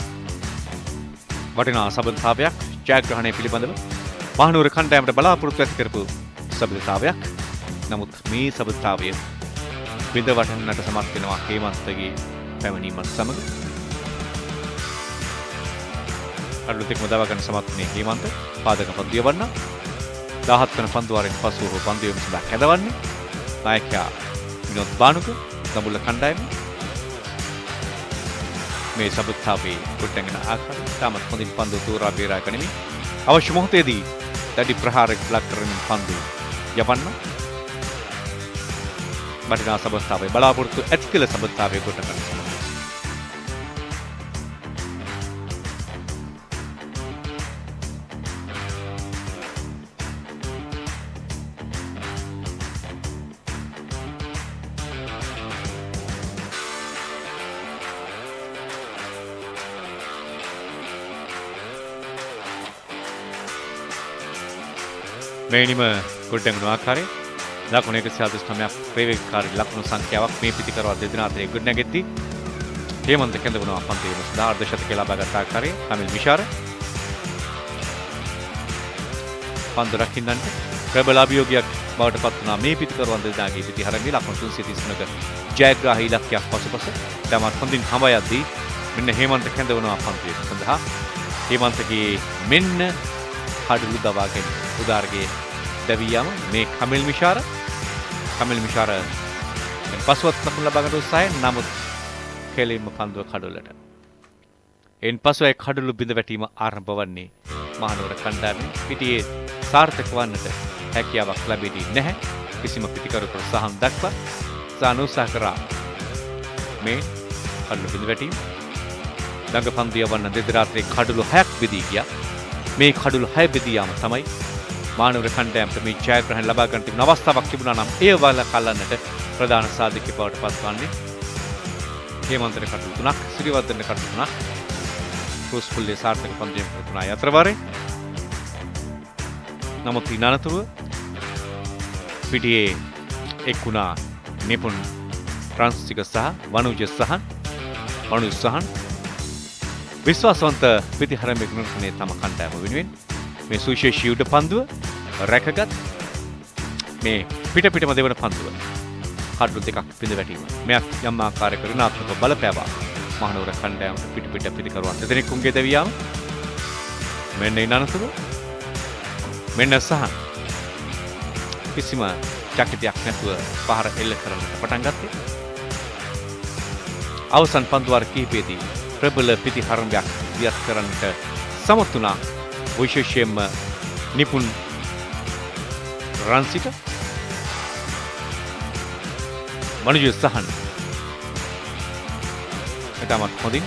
වටිනා සබඳතාවයක් ජයග්‍රහණය පිළිබඳව මහනුවර කණ්ඩායමට බලාපොරොත්තු ඇති කරපු සබඳතාවයක්. නමුත් මේ සබඳතාවය බිඳ වටන්නට සමත් වෙනවා හේමන්තගේ පැමිණීමත් සමග. අඩු දෙකම දවා ගන්න සමත් වුණේ හේමන්ත. පාදක පන්දු යවන්න 17 වන පන්දු වාරයෙන් පසු පන්දු යොමු සඳහා කැඳවන්නේ නායකයා විනෝද් බානුක. දඹුල්ල කණ්ඩායම මේ සබුත්තාවේ ගොඩනැගෙන ආකාරය තාමත් හොඳින් පන්දු තෝරා බේරා ගනිමින් අවශ්‍ය මොහොතේදී දැඩි ප්‍රහාරයක් ලක් කරමින් පන්දු යවන්න වටිනා සබත්තාවේ බලාපොරොත්තු ඇති කළ සබත්තාවේ ගොඩනැගෙන සමග මේනිම ගොඩනැගුණු ආකාරය ලකුණු 149ක් ප්‍රවේගකාරී ලකුණු සංඛ්‍යාවක් මේ පිටිකරවල් දෙදෙනා අතරේ ගොඩනැගෙද්දී හේමන්ත කැඳවුණා පන්තියේ සදා අර්ධ ශතකය ලබාගත් ආකාරයේ කමිල් මිෂාර පන්දු රකින්නන්ට ප්‍රබල අභියෝගයක් බවට පත් වුණා මේ පිටිකරවල් දෙදෙනාගේ පිටිහරගේ ලකුණු 333ක ජයග්‍රාහී ඉලක්කයක් පසුපස තමත් හොඳින් හඹ යද්දී මෙන්න හේමන්ත කැඳවුණා පන්තියේ සඳහා හේමන්තගේ මෙන්න කඩලු දවාගෙන උදාර්ගේ දවියම මේ කමිල් මිෂාර පසුවත් ලකුණු ලබා ගන්න උත්සාහය නමුත් කෙලින්ම පන්දුව කඩුලට එන් පසු ඒ කඩලු බිඳ වැටීම ආරම්භ වන්නේ මහනුවර කණ්ඩායමේ පිටියේ සාර්ථක වන්නට හැකියාවක් ලැබෙන්නේ නැහැ කිසිම පිටිකරුවකට සහන් දක්වා සානුසහ කරා මේ කඩලු බිඳ වැටීම ළඟ පන්දිය වන්න දෙදරාත්‍රේ කඩලු 6ක් බෙදී ගියා මේ කඩලු 6 බෙදී යාම තමයි මානවර කණ්ඩායමට මේ ජයග්‍රහණ ලබා ගන්න තිබුණ අවස්ථාවක් තිබුණා නම් එය වළක්වන්නට ප්‍රධාන සාධකයේ බවට පත්වන්නේ හේමන්තර කටළු 3ක් සිරිවර්ධන කටළු 3ක් කුස්පුල්ලේ සාර්ථක පන්දුවක තුනයි අතරවරේ නමුත් ඊනනතුව පිටියේ එක්ුණා නිපුන් ෆ්‍රාන්සික සහ වනුජ සහන් විශ්වාසවන්ත පිටිහරමේ ගුණකනේ තම කණ්ඩායම වෙනුවෙන් මේ සුවිශේෂී උඩ පන්දුව රැකගත් මේ පිටම දෙවන පන්දුව කඩලු දෙකක් පිඳ වැටීම මෙයක් යම් ආකාරයක ඍණාත්මක බලපෑවා මහනුවර කණ්ඩායමට පිටිකරුවන් දෙදෙනෙකුගේ දෙවියම මෙන්න ඊනනතුරු මෙන්න සහන් කිසිම චකිතයක් නැතුව පහර එල්ල කරන්නට පටන් ගත්තේ අවසන් පන්දුවාර කිහිපයේදී ප්‍රබල පිටිහරමයක් දියත් කරන්නට සමත් වුණා විශේෂයෙන්ම නිපුන් රන්සිට මනුජ සහන් එතමත් හොඳින්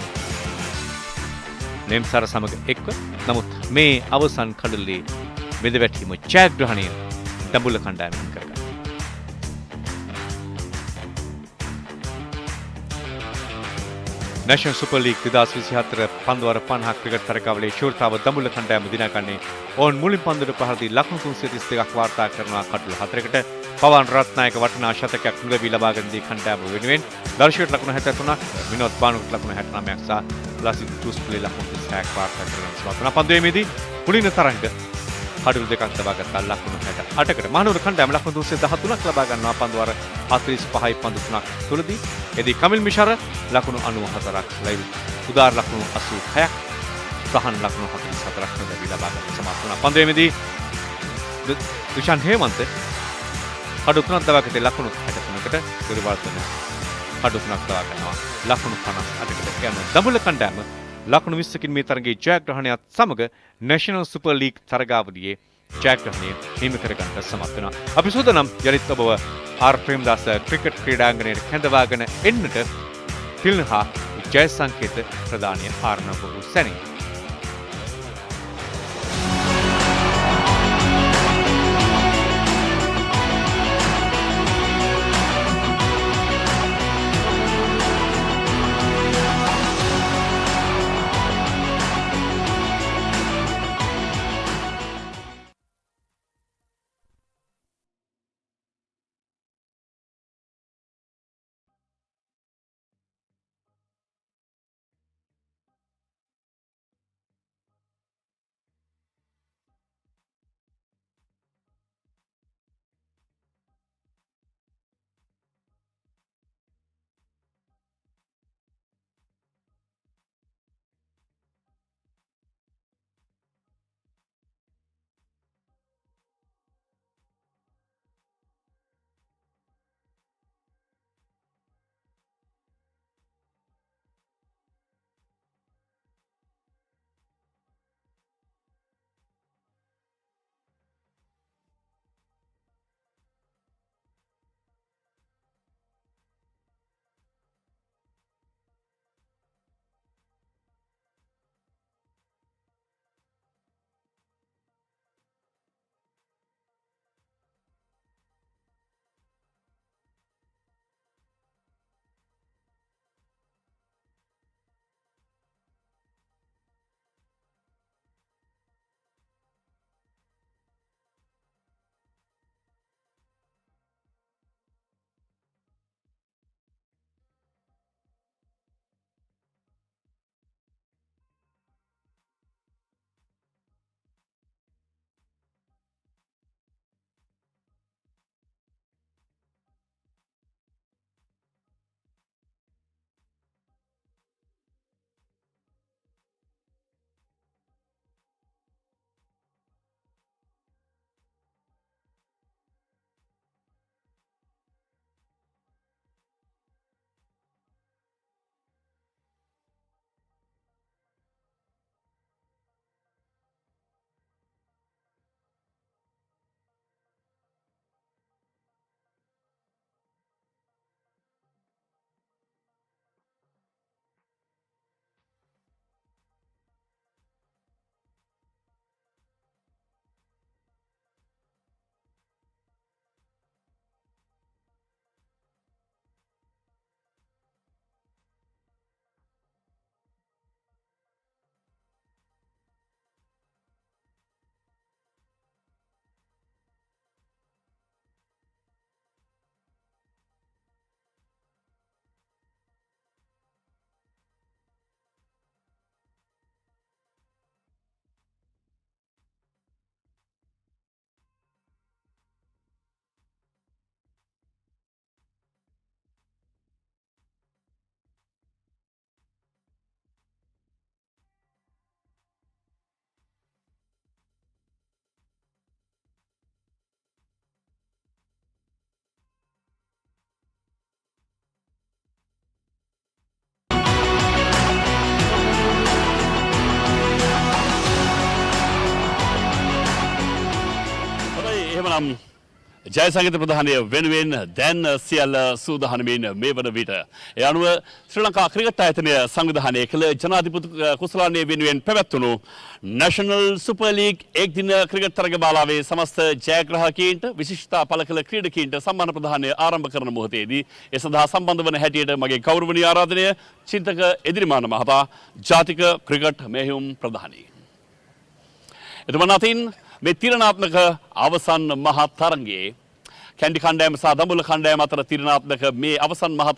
නෙම්සාර සමග එක්ව නමුත් මේ අවසන් කඩලේ බෙද වැටීම ජයග්‍රහණය දඹුල්ල කණ්ඩායමෙන් කරගත්තා. National Super League 2024 පන්දුවර 50ක් ක්‍රිකට් තරගාවලියේ ශූරතාව දඹුල්ල කණ්ඩායම දිනාගන්නේ ඔවුන් මුලින් පන්දුවට පහර දී ලකුණු 332ක් වාර්තා කරනවා කඩලු 4කට පවන් රත්නායක වටිනා ශතකයක් මුලවී ලබාගෙන දී කණ්ඩායම වෙනුවෙන් දර්ශකයට ලකුණු 73ක් විනෝද් බානුට ලකුණු 69ක් සහ ලසිත් ටුස්ප්ලේ ලකුණු 36ක් වාර්තා කරන සමතුන පන්දුවේදී පුලින තරංග කඩලු දෙකක් ලබාගත් ලකුණු 68කට මහනුවර කණ්ඩායම ලකුණු 213ක් ලබා ගන්නවා පන්දුවර 45යි පන්දු 3ක් තුලදී එදී කමිල් මිෂාර ලකුණු 94ක් ලැබි උදාර ලකුණු 86ක් සහන් ලකුණු 44ක් ලැබි ලබා ගන්න සමත් වුණා පන්දුවේදී දුෂාන් හේමන්ත කඩු 3ක් දවාගත්තේ ලකුණු 63කට පරිවර්තන කඩු 3ක් දවා ගන්නවා ලකුණු 58කට යන දඹුල්ල කණ්ඩායම ලකුණු 20කින් මේ තරගයේ ජයග්‍රහණයත් සමග National Super League තරගාවලියේ ජයග්‍රහණය හිමි කර ගන්නට සමත් වෙනවා. අපි සූදානම් යලිත් ඔබව ආර් ප්‍රේමදාස ක්‍රිකට් ක්‍රීඩාංගණයට කැඳවාගෙන එන්නට තිල්නහා ජය සංකේත ප්‍රදානය ආරම්භ වූ සැනින් එසනම් ජයසංගීත ප්‍රධානය වෙනුවෙන් දැන් සියල්ල සූදානමින් මේ වන විට ඒ අනුව ශ්‍රී ලංකා ක්‍රිකට් ආයතනය සංවිධානය කළ ජනාධිපති කුසලානය වෙනුවෙන් පැවැත්වුණු නැෂනල් සුපර් ලීග් එක්දින ක්‍රිකට් තරගමාලාවේ සමස්ත ජයග්‍රාහකයින්ට විශිෂ්ටතා පළ කළ ක්‍රීඩකයින්ට සම්මාන ප්‍රදානය ආරම්භ කරන මොහොතේදී ඒ සඳහා සම්බන්ධ වන හැටියට මගේ ගෞරවනීය ආරාධනය චින්තක එදිරිමාන මහතා ජාතික ක්‍රිකට් මෙහෙයුම් ප්‍රධානී. එතුමන් අතින් මේ තීරණාත්මක අවසන් මහා තරගයේ කැන්ඩි කණ්ඩායම සහ දඹුල්ල කණ්ඩායම අතර තීරණාත්මක මේ අවසන් මහා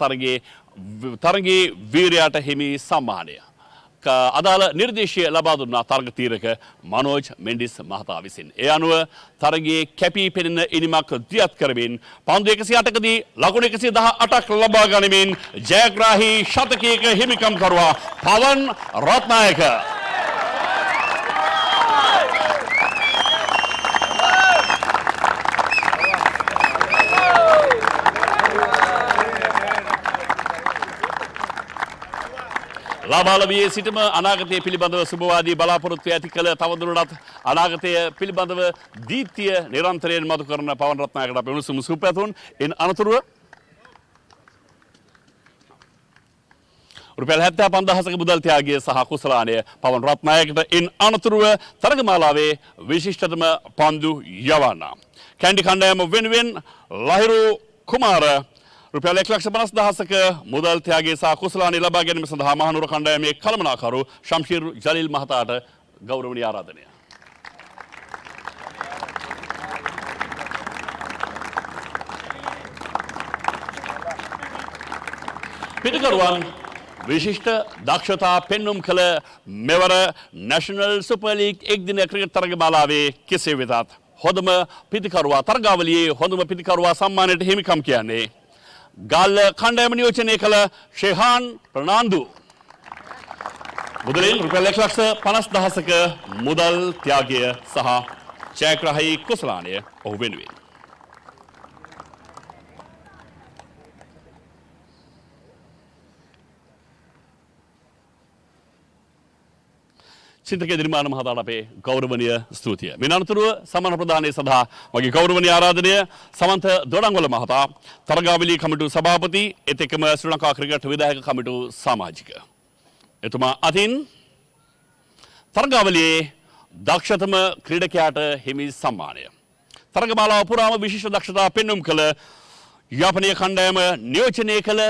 තරගයේ වීරයාට හිමි සම්මානය අදාළ නිර්දේශය ලබා දුන්නා තරග තීරක මනෝජ් මෙන්ඩිස් මහතා විසින්. ඒ අනුව තරගයේ කැපී පෙනෙන ඉනිමක් දියත් කරමින් පන්දු 108කදී ලකුණු 118ක් ලබා ගනිමින් ජයග්‍රාහී ශතකයක හිමිකම් කරුවා පවන් රත්නායක. ලාබාලවියේ සිටම අනාගතය පිළිබඳව සුබවාදී බලාපොරොත්තු ඇති කළ තවදුරටත් අනාගතය පිළිබඳව දීප්තිය නිරන්තරයෙන් මතු කරන පවන් රත්නායකට අපේ උණුසුම් සුබපැතුම්. ඉන් අනතුරුව රුපියල් 75000ක මුදල් ත්‍යාගය සහ කුසලානය පවන් රත්නායකට. ඉන් අනතුරුව තරගමාලාවේ විශිෂ්ටතම පන්දු යවන්න කැන්ඩි කණ්ඩායම වෙනුවෙන් ලහිරු කුමාර රුපියල් 1,50,000ක මුදල් ත්‍යාගය සහ කුසලානය ලබා ගැනීම සඳහා මහනුවර කණ්ඩායමේ කළමනාකරු ශම්ෂීර් ජලීල් මහතාට ගෞරවනීය ආරාධනය. පිටකරුවන් විශිෂ්ට දක්ෂතා පෙන්눔 කළ මෙවර නැෂනල් සුපර් ලීග් එක්දින ක්‍රිකට් තරගමාලාවේ කෙසේ වෙතත් හොඳම පිටිකරුවා තරගාවලියේ හොඳම පිටිකරුවා සම්මානයට හිමිකම් කියන්නේ ගාල්ල කණ්ඩායම නියෝජනය කළ ශේහාන් ප්‍රනාන්දු මුදලින් රුපියල් 1,50,000ක මුදල් ත්‍යාගය සහ ජයග්‍රාහී කුසලානය ඔහු වෙනුවෙන්. චින්තක එදිරිමාන මහතාට අපේ ගෞරවනීය ස්තුතිය. මේ අනතුරුව සම්මාන ප්‍රදානය සඳහා මගේ ගෞරවනීය ආරාධනය සමන්ත දොඩංගොල මහතා තරගාවලි කමිටු සභාපති එත් එක්කම ශ්‍රී ලංකා ක්‍රිකට් විධායක කමිටු සමාජික. එතුමා අතින් තරගාවලියේ දක්ෂතම ක්‍රීඩකයාට හිමි සම්මානය. තරගමාලාව පුරාම විශිෂ්ට දක්ෂතා පෙන්눔 කළ යාපනීය කණ්ඩායම නියෝජනය කළ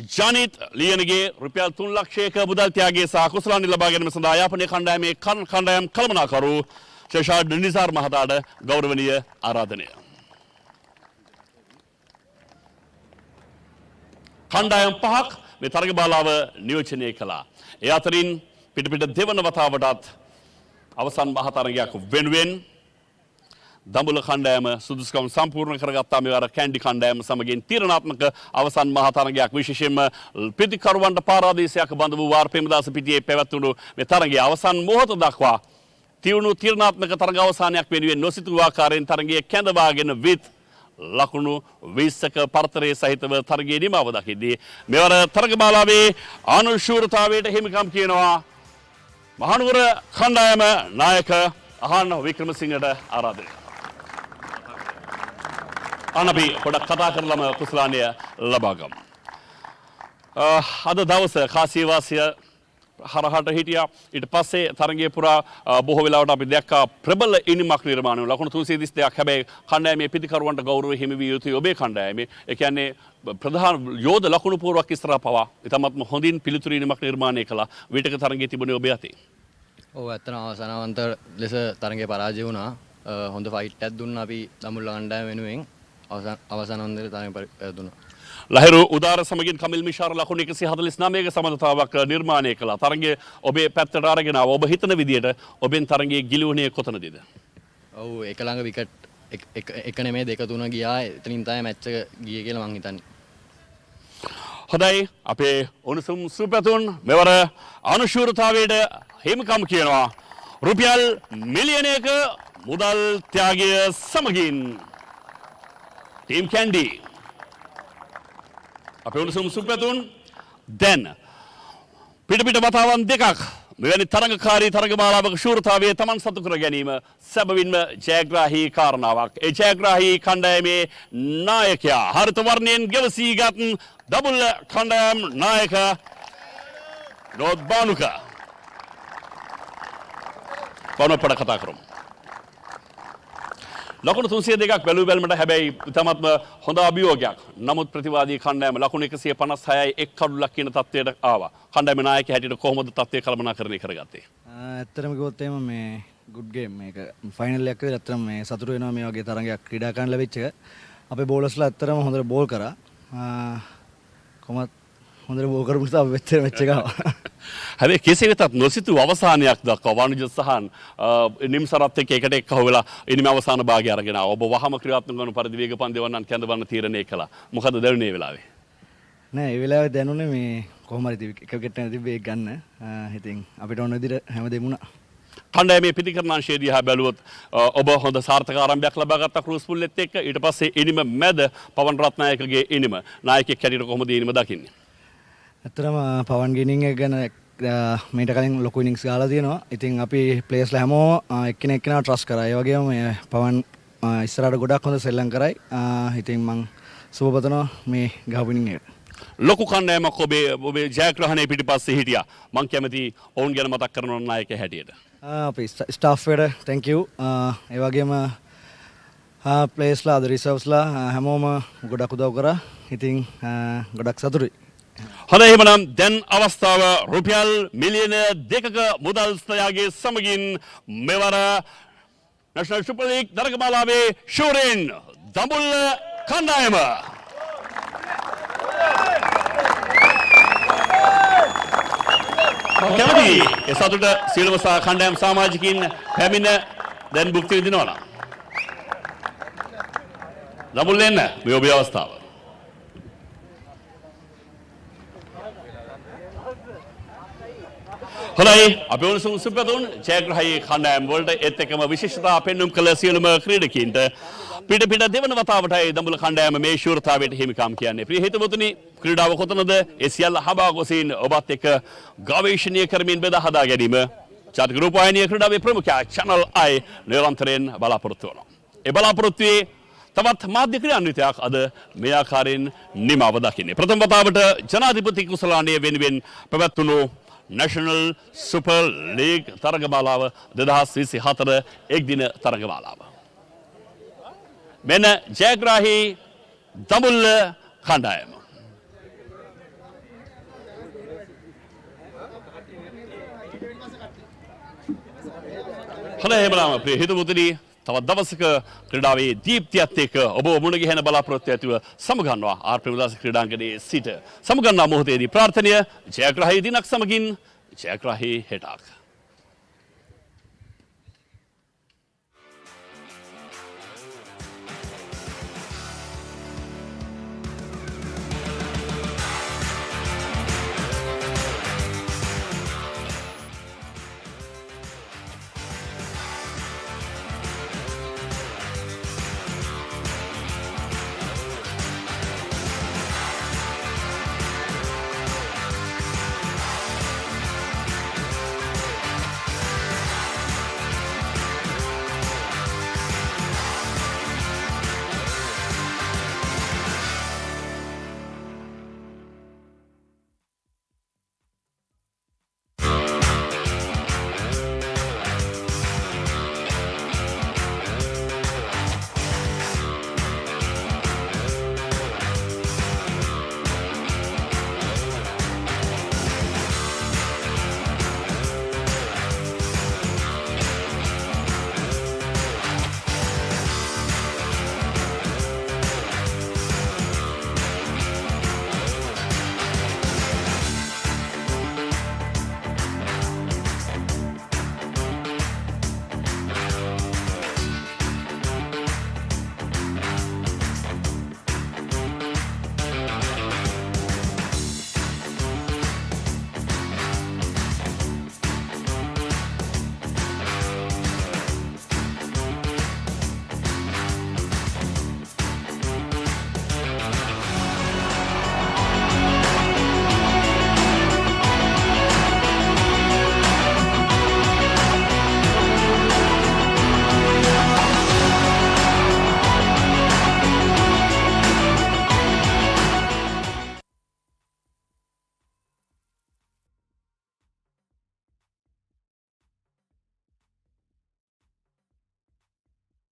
ජනිත් ලියනගේ රුපියල් 3 ලක්ෂයක මුදල් ත්‍යාගය සහ කුසලානි ලබා ගැනීම සඳහා යාපනීය කණ්ඩායමේ කණ්ඩායම් කළමනාකරු ෂෙෂාඩ් නිසාර් මහතාට ගෞරවනීය ආරාධනය. කණ්ඩායම් 5ක් මේ තරගමාලාව නියෝජනය කළා. ඒ අතරින් පිට දෙවන වතාවටත් අවසන් මහා තරගයක් වෙනුවෙන් දඹුල්ල කණ්ඩායම සුදුසුකම් සම්පූර්ණ කරගත්තා. මෙවර කැන්ඩි කණ්ඩායම සමගින් තීරණාත්මක අවසන් මහා තරගයක් විශේෂයෙන්ම පිටිකරුවන්ට පාරාදීසයක් බඳ වූ වාර ප්‍රේමදාස පිටියේ පැවැත්වුණු මේ තරගයේ අවසන් මොහොත දක්වා තියුණු තීරණාත්මක තරග අවසානයක් වෙනුවෙන් නොසිතූ ආකාරයෙන් තරගයේ කැඳවාගෙන විත් ලකුණු 20ක පරතරයේ සහිතව තරගයේ නිමාව දකිද්දී මෙවර තරගමාලාවේ අනුශූරතාවයට හිමිකම් කියනවා මහනුවර කණ්ඩායම නායක අහන්න වික්‍රමසිංහට ආරාධනය. අනපි පොඩක් කතා කරලම කුසලානය ලබා ගමු. අද දවස කාසියවාසිය හරහට හිටියා. ඊට පස්සේ තරගයේ පුරා බොහෝ වෙලාවට අපි දැක්කා ප්‍රබල ඉනිමක් නිර්මාණය වුණා. ලකුණු 332ක්. හැබැයි කණ්ඩායමේ පිටිකරුවන්ට ගෞරවය හිමි විය යුතුයි ඔබේ කණ්ඩායමේ. ඒ කියන්නේ ප්‍රධාන යෝධ ලකුණු පුරවක් ඉස්සරහා පවා ඉතාමත්ම හොඳින් පිළිතුරු ඉනිමක් නිර්මාණය කළා. විටක තරගයේ තිබුණේ ඔබේ අතේ. ඔව් ඇත්තටම අවසානවන්ත ලෙස තරගය පරාජය වුණා. හොඳ ෆයිට් එකක් දුන්නා අපි දඹුල්ල කණ්ඩායම වෙනුවෙන්. අවසානවන්තයට තරගය දුන්නා. ලහිරු උදාර සමගින් කමිල් මිෂාර ලකුණු 149ක සමනතාවක් නිර්මාණය කළා. තරගයේ ඔබේ පැත්තට අරගෙන ආව. ඔබ හිතන විදියට ඔබෙන් තරගයේ ගිලුණේ කොතනදීද? ඔව් එක ළඟ විකට් එක නෙමෙයි දෙක තුන ගියා. එතනින් තමයි මැච් එක ගියේ කියලා මං හිතන්නේ. හොඳයි අපේ උණුසුම් සුපැතුන් මෙවර අනුශූරතාවයට හිමිකම් කියනවා රුපියල් මිලියනයක මුදල් ත්‍යාගය සමගින් ටීම් කැන්ඩි අපේ උණුසුම් සුපැතුන් දැන් පිට වතාවන් දෙකක් මෙවැනි තරඟකාරී තරඟමාලාවක ශූරතාවයේ Taman සතු කර ගැනීම සැබවින්ම ජයග්‍රාහී කාරණාවක්. ඒ ජයග්‍රාහී කණ්ඩායමේ නායකයා හරිත වර්ණයෙන් ගෙවසීගත් දඹුල්ල කණ්ඩායම් නායක රෝත් බානුක පොනොප්පඩ කතා කරමු. ලකුණු 302ක් බැලු බැලමට හැබැයි ඉතාමත්ම හොඳ අභියෝගයක්. නමුත් ප්‍රතිවාදී කණ්ඩායම ලකුණු 156යි එක් කඩුලක් කියන තත්ත්වයට ආවා. කණ්ඩායමේ නායකයා හැටියට කොහොමද තත්ත්වය කළමනාකරණය කරගත්තේ? ඇත්තටම කිව්වොත් එහෙම මේ good game මේක ෆයිනල් එකක් විතර ඇත්තටම මේ සතුටු වෙනවා මේ වගේ තරඟයක් ක්‍රීඩා කරන්න ලැබිච්ච එක. අපේ බෝලර්ස්ලා ඇත්තටම හොඳට බෝල් කරා. කොහොමත් හොඳට බෝල් කරපු නිසා වෙච්ච එක ආවා. හැබැයි කෙසේ වෙතත් නොසිතූ අවසානයක් දක්වා වනුජ සහන් නිම්සරත් එක්ක එකට එක්ක හොවලා ඉනිම අවසාන භාගය අරගෙන ආවා. ඔබ වහම ක්‍රියාත්මක වන පරිදි වේග පන්දවන්නන් කැඳවන්න තීරණය කළා. මොකද දැනුනේ වෙලාවේ? නෑ ඒ වෙලාවේ දැනුනේ මේ කොහොම හරි එක විකට් එක තිබ්බේ ඒක ගන්න. ඉතින් අපිට ඕන විදිහට හැමදේම වුණා. කණ්ඩායමේ පිටිකරණාංශයේ දිහා බැලුවොත් ඔබ හොඳ සාර්ථක ආරම්භයක් ලබා ගත්ත ක්‍රූස් පුල්ලෙත් එක්ක ඊට පස්සේ ඉනිම මැද පවන් රත්නායකගේ ඉනිම නායකයෙක් හැටියට කොහොමද ඉනිම දකින්නේ? ඇත්තටම පවන් ගිනින් එක ගැන මීට කලින් ලොකු ඉනිංස් ගාලා තියෙනවා. ඉතින් අපි ප්ලේයර්ස්ලා හැමෝම එක්කෙනෙක් එක්කෙනාව ට්‍රස්ට් කරා. ඒ වගේම මේ පවන් ඉස්සරහට ගොඩක් හොඳ සෙල්ලම් කරයි. ඉතින් මම සුබ පතනවා මේ ගහපු ඉනිං එකට. ලොකු කණ්ඩායමක් ඔබේ ජයග්‍රහණය පිටිපස්සේ හිටියා. මම කැමති ඔවුන් ගැන මතක් කරන නායකයා හැටියට. අපි ස්ටාෆ් එකට thank you. ඒ වගේම ප්ලේයර්ස්ලා අද රිසර්ව්ස්ලා හැමෝම ගොඩක් උදව් කරා. ඉතින් ගොඩක් සතුටුයි. හොඳයි එහෙමනම් දැන් අවස්ථාව රුපියල් මිලියන 2ක මුදල් ස්ථයාගේ සමගින් මෙවර නැෂනල් සුපර් ලීග් තරගමාලාවේ ෂූරින් දඹුල්ල කණ්ඩායම කැමති ඒ සතුට සියලුම කණ්ඩායම් සමාජිකින් පැමිණ දැන් භුක්ති විඳිනවා නම් දඹුල්ල එන්න මේ ඔබේ අවස්ථාව. හොඳයි අපි උණුසුම් සුබපැතුම් ජයග්‍රහී කණ්ඩායම් වලට ඒත් එක්කම විශේෂතා පෙන්වුම් කළ සියලුම ක්‍රීඩකීන්ට පිට දෙවන වතාවටයි දඹුල්ල කණ්ඩායම මේ ශූරතාවයට හිමිකම් කියන්නේ. ප්‍රිය හිතවතුනි ක්‍රීඩාව කොතනද ඒ සියල්ල හබා ගොසින් ඔබත් එක්ක ගවේෂණය කරමින් බෙදා හදා ගැනීම ජාතික රූපවාහිනිය ක්‍රීඩාවේ ප්‍රමුඛයා channel I නිරන්තරයෙන් බලාපොරොත්තු වෙනවා. ඒ බලාපොරොත්තුවේ තවත් මාධ්‍ය ක්‍රියාන්විතයක් අද මේ ආකාරයෙන් නිමාව දකින්නේ. ප්‍රථම වතාවට ජනාධිපති කුසලාණිය වෙනුවෙන් පැවැත්වුණු National Super League තරගමාලාව 2024 එක්දින තරගමාලාව. මෙන්න ජයග්‍රාහී දඹුල්ල කණ්ඩායම. හොඳයි එහෙමනම් ප්‍රිය හිතවතුනි තවත් දවසක ක්‍රීඩාවේ දීප්තියත් එක්ක ඔබ මුණ ගැහෙන බලාපොරොත්තු ඇතිව සමුගන්නවා ආර් ප්‍රේමදාස ක්‍රීඩාංගණයේ සිට. සමුගන්නා මොහොතේදී ප්‍රාර්ථනීය ජයග්‍රාහී දිනක් සමගින් ජයග්‍රාහී හෙටක්.